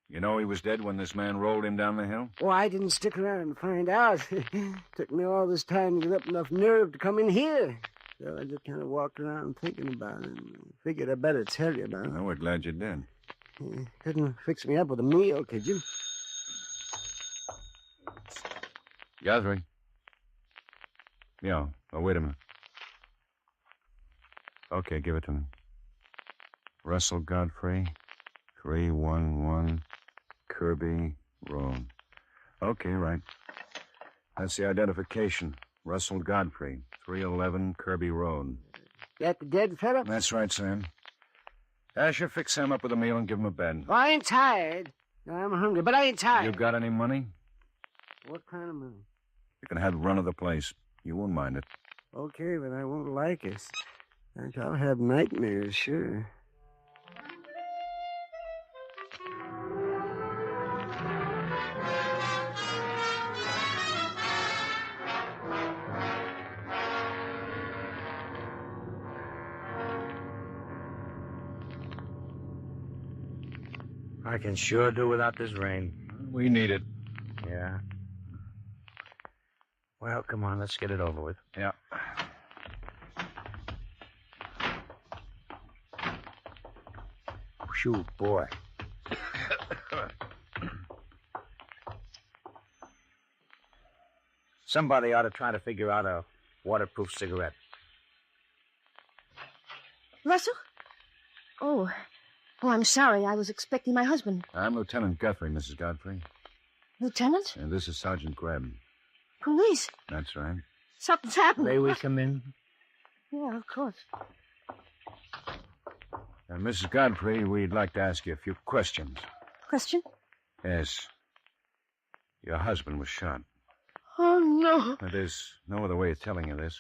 You know he was dead when this man rolled him down the hill? Oh, I didn't stick around and find out. Took me all this time to get up enough nerve to come in here. So I just kind of walked around thinking about it and figured I better tell you about it. Well, we're glad you did. You couldn't fix me up with a meal, could you? Guthrie. Yeah. Oh, wait a minute. Okay, give it to me. Russell Godfrey, 311 Kirby Road. Okay, right. That's the identification. Russell Godfrey, 311 Kirby Road. That the dead fella? That's right, Sam. Asher, fix Sam up with a meal and give him a bed. Oh, I ain't tired. No, I'm hungry, but I ain't tired. You got any money? What kind of money? You can have run of the place. You won't mind it. Okay, but I won't like it. I'll have nightmares, sure. I can sure do without this rain. We need it. Yeah. Well, come on, let's get it over with. Yeah. Shoot, boy. Somebody ought to try to figure out a waterproof cigarette. Russell? Oh, I'm sorry. I was expecting my husband. I'm Lieutenant Guthrie, Mrs. Godfrey. Lieutenant? And this is Sergeant Grebb. Police? That's right. Something's happened. May we come in? Yeah, of course. Mrs. Godfrey, we'd like to ask you a few questions. Question? Yes. Your husband was shot. Oh, no. There's no other way of telling you this.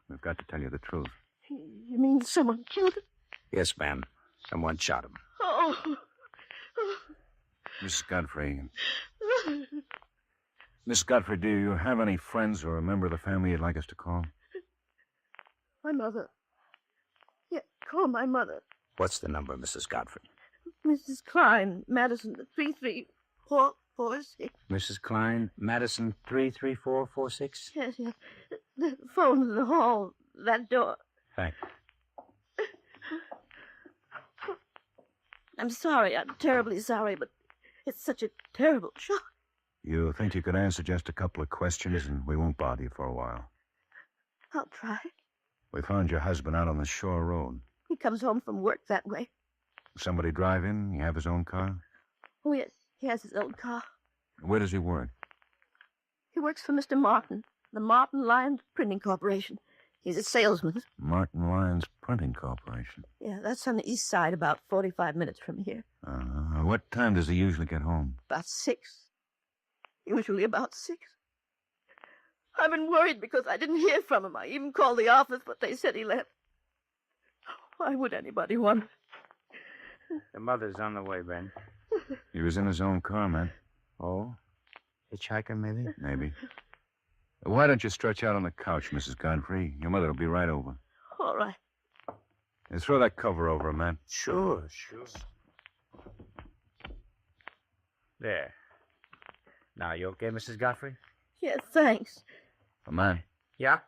We've got to tell you the truth. You mean someone killed him? Yes, ma'am. Someone shot him. Oh. Mrs. Godfrey. Miss Godfrey, do you have any friends or a member of the family you'd like us to call? My mother. Yeah, call my mother. What's the number, Mrs. Godfrey? Mrs. Klein, Madison 33446. Mrs. Klein, Madison 33446? Yes, yes. The phone in the hall. That door. Thank you. I'm sorry. I'm terribly sorry, but it's such a terrible shock. You think you could answer just a couple of questions and we won't bother you for a while? I'll try. We found your husband out on the shore road. He comes home from work that way. Somebody drive in? He have his own car? Oh, yes. He has his own car. Where does he work? He works for Mr. Martin, the Martin Lyons Printing Corporation. He's a salesman. Martin Lyons Printing Corporation. Yeah, that's on the east side, about 45 minutes from here. What time does he usually get home? About 6. Usually about 6. I've been worried because I didn't hear from him. I even called the office, but they said he left. Why would anybody want... The mother's on the way, Ben. He was in his own car, man. Oh? Hitchhiker, maybe? Maybe. Why don't you stretch out on the couch, Mrs. Godfrey? Your mother will be right over. All right. And throw that cover over her, man. Sure. There. Now, you okay, Mrs. Godfrey? Yes, thanks. Oh, man. Yeah?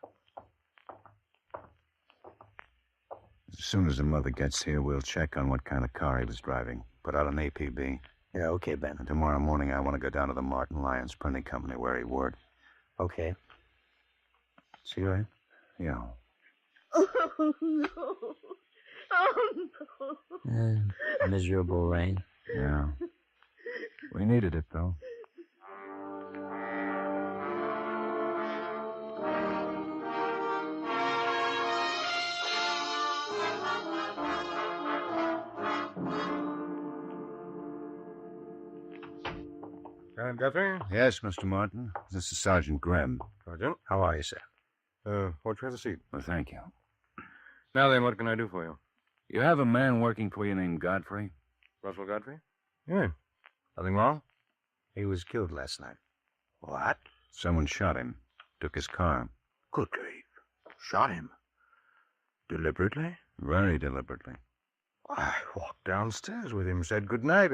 As soon as the mother gets here, we'll check on what kind of car he was driving. Put out an APB. Yeah, okay, Ben. And tomorrow morning, I want to go down to the Martin Lyons Printing Company where he worked. Okay. Cigarette? Yeah. Oh, no. Oh, no. Miserable rain. Yeah. We needed it, though. Sergeant Guthrie? Yes, Mr. Martin. This is Sergeant Graham. Sergeant? How are you, sir? Won't you have a seat? Well, thank you. Now then, what can I do for you? You have a man working for you named Godfrey? Russell Godfrey? Yeah. Nothing wrong? He was killed last night. What? Someone shot him. Took his car. Good grief. Shot him? Deliberately? Very deliberately. I walked downstairs with him, said good night.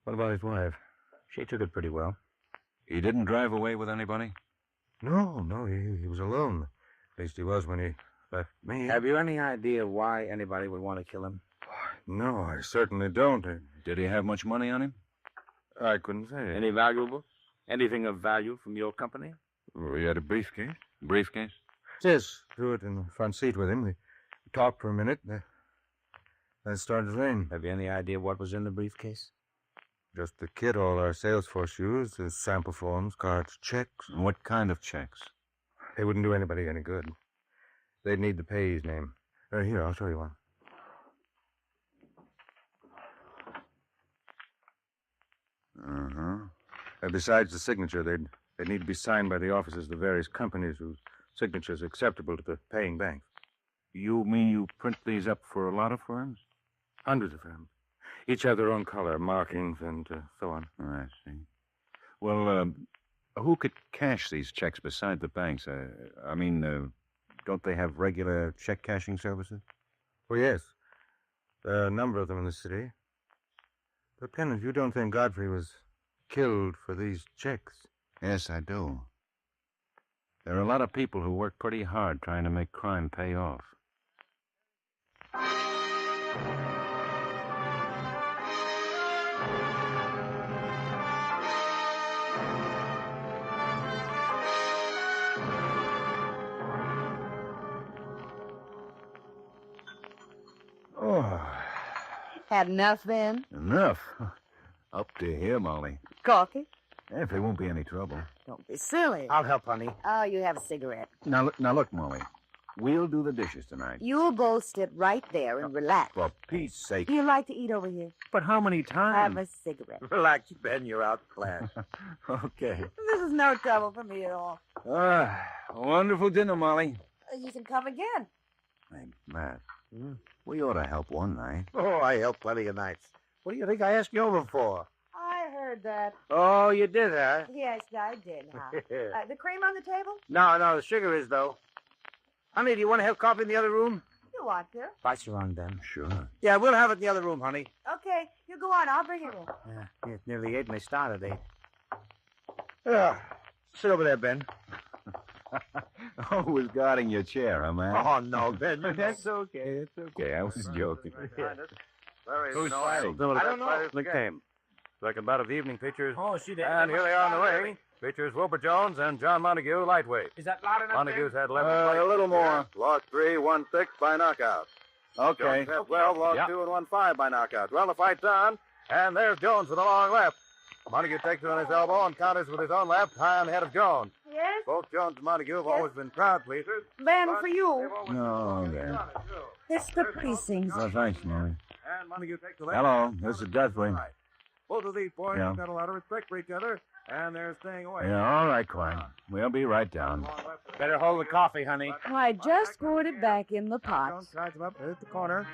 What about his wife? She took it pretty well. He didn't drive away with anybody? No, he was alone. At least he was when he left me. Have you any idea why anybody would want to kill him? No, I certainly don't. Did he have much money on him? I couldn't say. Any valuables? Anything of value from your company? He had a briefcase. Briefcase? Yes, threw it in the front seat with him. We talked for a minute. Then it started to rain. Have you any idea what was in the briefcase? Just the kit all our sales force used, the sample forms, cards, checks. And what kind of checks? They wouldn't do anybody any good. They'd need the payee's name. Here, I'll show you one. Besides the signature, they'd need to be signed by the officers of the various companies whose signatures are acceptable to the paying banks. You mean you print these up for a lot of firms? Hundreds of firms. Each have their own color, markings, and so on. Oh, I see. Well, who could cash these checks beside the banks? Don't they have regular check cashing services? Oh, yes. There are a number of them in the city. But, Kenneth, you don't think Godfrey was killed for these checks? Yes, I do. There are a lot of people who work pretty hard trying to make crime pay off. Had enough then? Enough? Up to here, Molly. Coffee? If there won't be any trouble. Don't be silly. I'll help, honey. Oh, you have a cigarette. Now look, Molly. We'll do the dishes tonight. You'll both sit right there and relax. For Pete's sake. Do you like to eat over here? But how many times? Have a cigarette. Relax, Ben. You're outclassed. Okay. This is no trouble for me at all. A wonderful dinner, Molly. You can come again. Hey, Matt. We ought to help one night. Oh, I help plenty of nights. What do you think I asked you over for? I heard that. Oh, you did, huh? Yes, I did, huh? The cream on the table? No, the sugar is, though. Honey, do you want to have coffee in the other room? You want to? Pass you on, Ben. Sure. Yeah, we'll have it in the other room, honey. Okay, you go on. I'll bring it in. Yeah, it's nearly 8 and they start at 8. Yeah. Sit over there, Ben. Always guarding your chair, huh, man? Oh, no, Ben. That's okay. It's okay. I was joking. Who's fighting? I don't know. They came. Second bout of the evening pictures. Oh, see that? And here they are on the way. Pictures Wilbur Jones and John Montague, lightweight. Is that loud enough? Montague's had 11 a little more. Log 3, 1-6 by knockout. Okay. Jones had 12, log 2 and 1-5 by knockout. Well, the fight's on, and there's Jones with a long left. Montague takes it on his elbow and counters with his own left, high on the head of Jones. Yeah, Yes? Both Jones and Montague have always been crowd pleasers. Ben, for you. No, there. It's the precinct. Well, thanks, Mary. And Montague takes the left. Hello, this is Guthrie. Both of these boys Yeah. have got a lot of respect for each other, and they're staying away. Yeah, all right, Quine. We'll be right down. Better hold the coffee, honey. I just poured it back in the pot. Jones tries them up at the corner.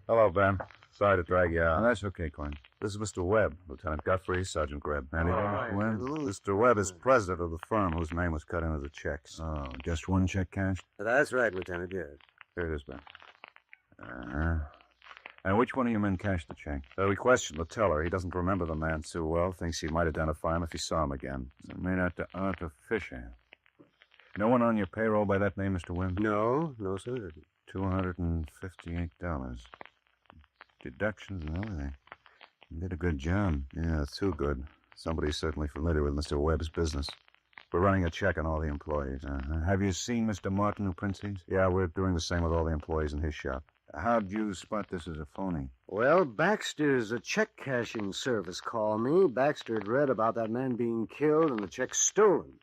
Hello, Ben. Sorry to drag you out. That's okay, Quine. This is Mr. Webb, Lieutenant Guthrie, Sergeant Greb. Anything? Webb? Mr. Webb is president of the firm whose name was cut into the checks. Oh, just one check cashed? That's right, Lieutenant, yes. Here it is, Ben. And which one of you men cashed the check? We questioned the teller. He doesn't remember the man too well. Thinks he might identify him if he saw him again. It made out to Arthur Fisher. No one on your payroll by that name, Mr. Webb? No, sir. $258. Deductions and everything. You did a good job. Yeah, too good. Somebody's certainly familiar with Mr. Webb's business. We're running a check on all the employees. Have you seen Mr. Martin who prints these? Yeah, we're doing the same with all the employees in his shop. How'd you spot this as a phony? Well, Baxter's a check-cashing service called me. Baxter had read about that man being killed and the check stolen.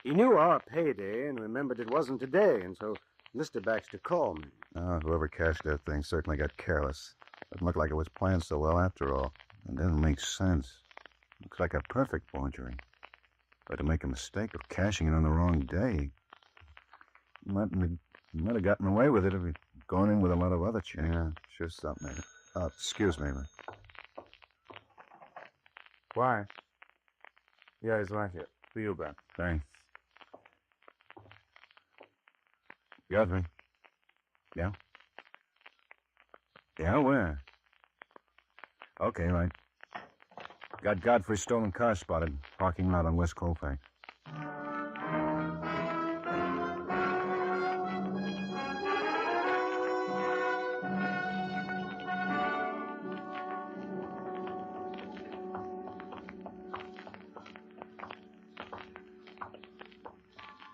He knew our payday and remembered it wasn't today, and so Mr. Baxter called me. Whoever cashed that thing certainly got careless. Doesn't look like it was planned so well after all. It doesn't make sense. Looks like a perfect forgery. But to make a mistake of cashing it on the wrong day, he might have gotten away with it if he'd gone in with a lot of other checks. Yeah, sure something. Excuse me. Why? Yeah, he's right here. For you, Ben. Thanks. Guthrie. Yeah? Yeah, where? Okay, right. Got Godfrey's stolen car spotted. Parking lot on West Colfax.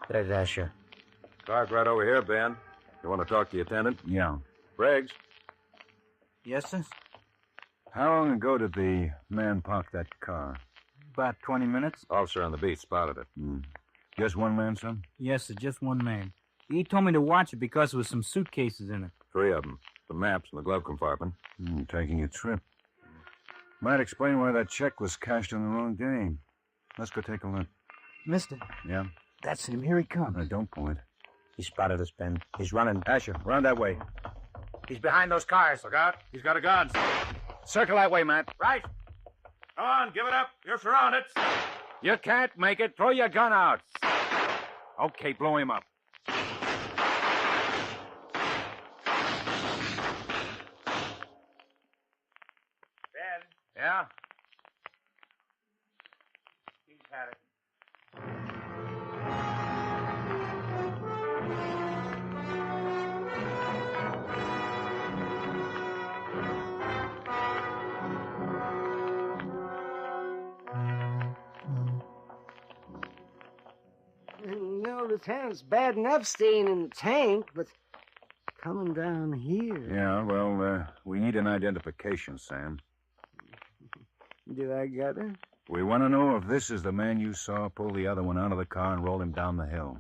There's Asher. Car's right over here, Ben. You want to talk to the attendant? Yeah. Briggs? Yes, sir? How long ago did the man park that car? About 20 minutes. Officer on the beat spotted it. Just one man, son? Yes, sir, just one man. He told me to watch it because there was some suitcases in it. 3 of them. The maps in the glove compartment. Taking a trip. Might explain why that check was cashed on the wrong day. Let's go take a look. Mister. Yeah? That's him. Here he comes. Don't point. He spotted us, Ben. He's running. Asher, round that way. He's behind those cars. Look out. He's got a gun. Circle that way, Matt. Right. Come on, give it up. You're surrounded. You can't make it. Throw your gun out. Okay, blow him up. Ben. Yeah? He's had it. No, Lieutenant, bad enough staying in the tank, but coming down here. Yeah, well, we need an identification, Sam. Do I got it? We want to know if this is the man you saw pull the other one out of the car and roll him down the hill.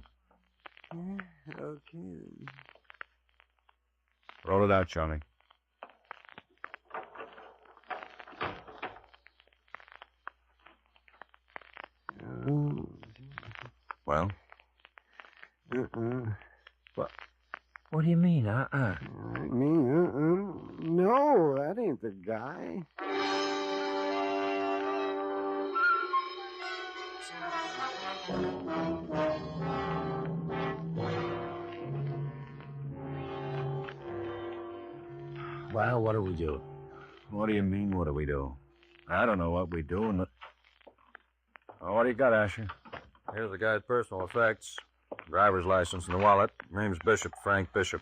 Yeah, okay. Roll it out, Charlie. Oh. Well? What do you mean, No, that ain't the guy. Well, what do we do? What do you mean, what do we do? I don't know what we do, and... Oh, what do you got, Asher? Here's the guy's personal effects. Driver's license in the wallet. Name's Bishop, Frank Bishop.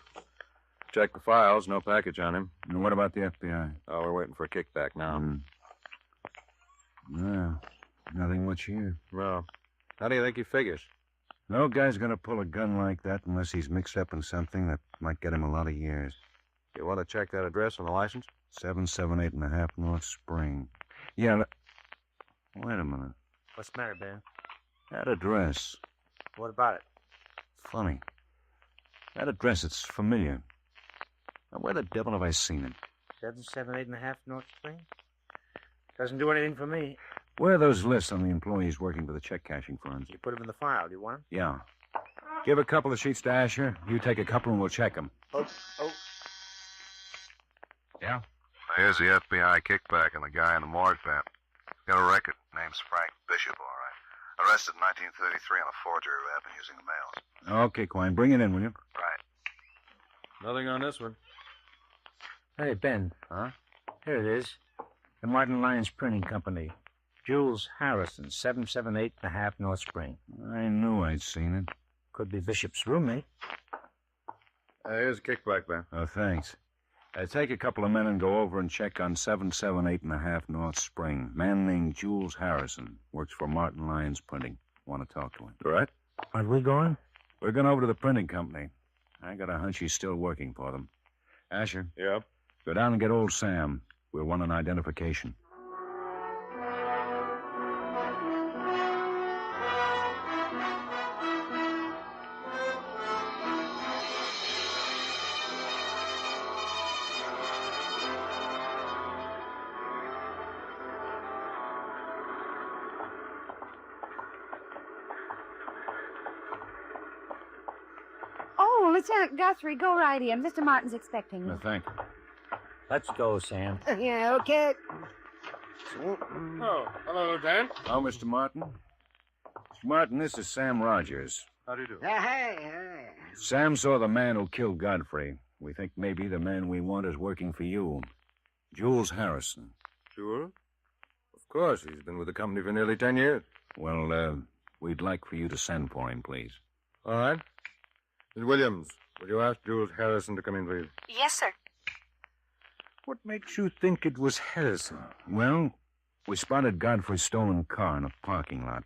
Check the files. No package on him. And what about the FBI? Oh, we're waiting for a kickback now. No, nothing much here. No. How do you think he figures? No guy's gonna pull a gun like that unless he's mixed up in something that might get him a lot of years. You want to check that address on the license? 778.5 North Spring. Yeah, wait a minute. What's the matter, Ben? That address. What about it? Funny. That address, it's familiar. Now, where the devil have I seen it? 778.5 North Spring? Doesn't do anything for me. Where are those lists on the employees working for the check cashing firms? You put them in the file. Do you want them? Yeah. Give a couple of sheets to Asher. You take a couple and we'll check them. Oh. Yeah? Here's the FBI kickback on the guy in the morgue van. Got a record. Name's Frank Bishop, all right. Arrested in 1933 on a forgery weapon using the mails. Okay, Quine. Bring it in, will you? Right. Nothing on this one. Hey, Ben. Huh? Here it is. The Martin Lyons Printing Company. Jules Harrison, 778.5 North Spring. I knew I'd seen it. Could be Bishop's roommate. Here's a kickback, Ben. Oh, thanks. Take a couple of men and go over and check on 778.5 North Spring. Man named Jules Harrison. Works for Martin Lyons Printing. Want to talk to him. All right. Are we going? We're going over to the printing company. I got a hunch he's still working for them. Asher? Yep. Go down and get old Sam. We'll want an identification. Oh, Lieutenant Guthrie, go right in. Mr. Martin's expecting you. Thank you. Let's go, Sam. Yeah, okay. Oh, hello, Dan. Oh, Mr. Martin. Mr. Martin, this is Sam Rogers. How do you do? Hey. Sam saw the man who killed Godfrey. We think maybe the man we want is working for you. Jules Harrison. Sure. Of course, he's been with the company for nearly 10 years. Well, we'd like for you to send for him, please. All right. Miss Williams, would you ask Jules Harrison to come in, please? Yes, sir. What makes you think it was Harrison? Well, we spotted Godfrey's stolen car in a parking lot.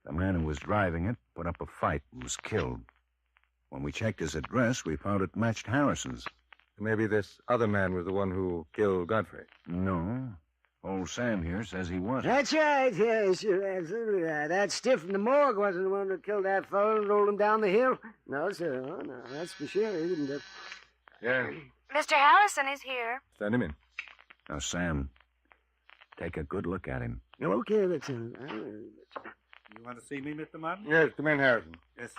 The man who was driving it put up a fight and was killed. When we checked his address, we found it matched Harrison's. Maybe this other man was the one who killed Godfrey. No. Old Sam here says he wasn't. That's right. Yes, you're absolutely right. That stiff in the morgue wasn't the one who killed that fellow and rolled him down the hill. No, sir. Oh, no, that's for sure. He didn't do it. Yeah. Mr. Harrison is here. Send him in. Now, Sam, take a good look at him. Okay, Lieutenant. You want to see me, Mr. Martin? Yes, come in, Harrison. Yes.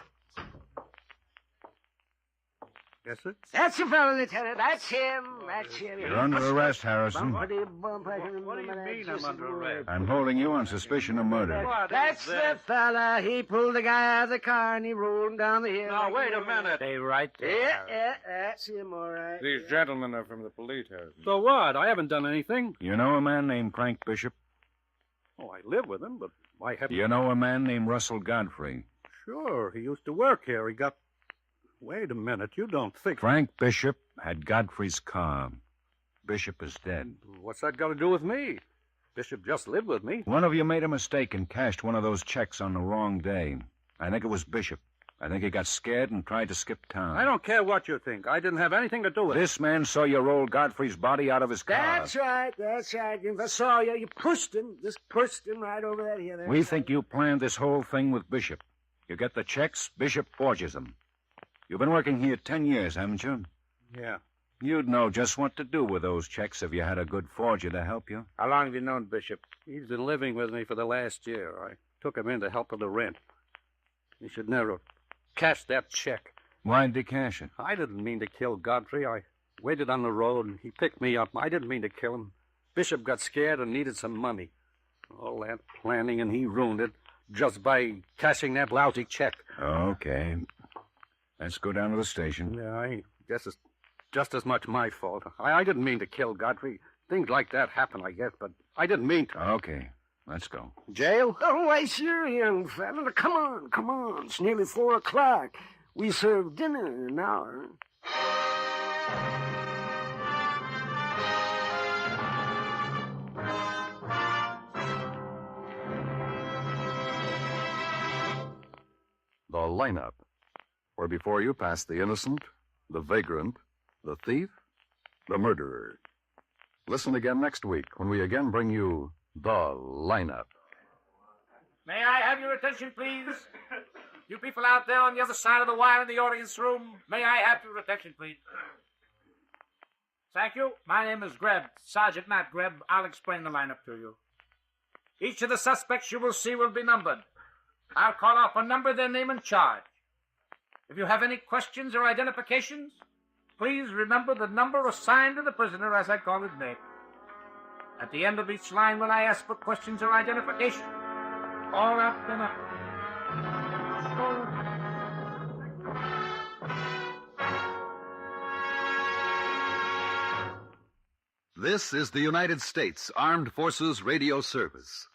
Yes, sir? That's the fellow, Lieutenant. That's him. That's him. You're under arrest, Harrison. What do you mean I'm under arrest? I'm holding you on suspicion of murder. That's the fella. He pulled the guy out of the car and he rolled him down the hill. Now, wait a minute. Stay right there. Yeah, that's him, all right. These gentlemen are from the police, Harrison. So what? I haven't done anything. You know a man named Frank Bishop? Oh, I live with him, but I haven't... You know a man named Russell Godfrey? Sure, he used to work here. He got... Wait a minute, you don't think... Frank Bishop had Godfrey's car. Bishop is dead. What's that got to do with me? Bishop just lived with me. One of you made a mistake and cashed one of those checks on the wrong day. I think it was Bishop. I think he got scared and tried to skip town. I don't care what you think. I didn't have anything to do with it. This man saw you roll Godfrey's body out of his car. That's right. I saw you. You pushed him. Just pushed him right over that hill. We think you planned this whole thing with Bishop. You get the checks, Bishop forges them. You've been working here 10 years, haven't you? Yeah. You'd know just what to do with those checks if you had a good forger to help you. How long have you known Bishop? He's been living with me for the last year. I took him in to help with the rent. He should never have cashed that check. Why'd they cash it? I didn't mean to kill Godfrey. I waited on the road, and he picked me up. I didn't mean to kill him. Bishop got scared and needed some money. All that planning, and he ruined it just by cashing that lousy check. Okay. Let's go down to the station. Yeah, I guess it's just as much my fault. I didn't mean to kill Godfrey. Things like that happen, I guess, but I didn't mean to. Okay, let's go. Jail? Oh, why, sure, young fella. Come on. It's nearly 4 o'clock. We serve dinner in an hour. lineup, where before you pass the innocent, the vagrant, the thief, the murderer. Listen again next week when we again bring you the lineup. May I have your attention, please? You people out there on the other side of the wire in the audience room, may I have your attention, please? Thank you. My name is Greb, Sergeant Matt Greb. I'll explain the lineup to you. Each of the suspects you will see will be numbered. I'll call off a number, their name, and charge. If you have any questions or identifications, please remember the number assigned to the prisoner as I call his name. At the end of each line, when I ask for questions or identification, all up and up. This is the United States Armed Forces Radio Service.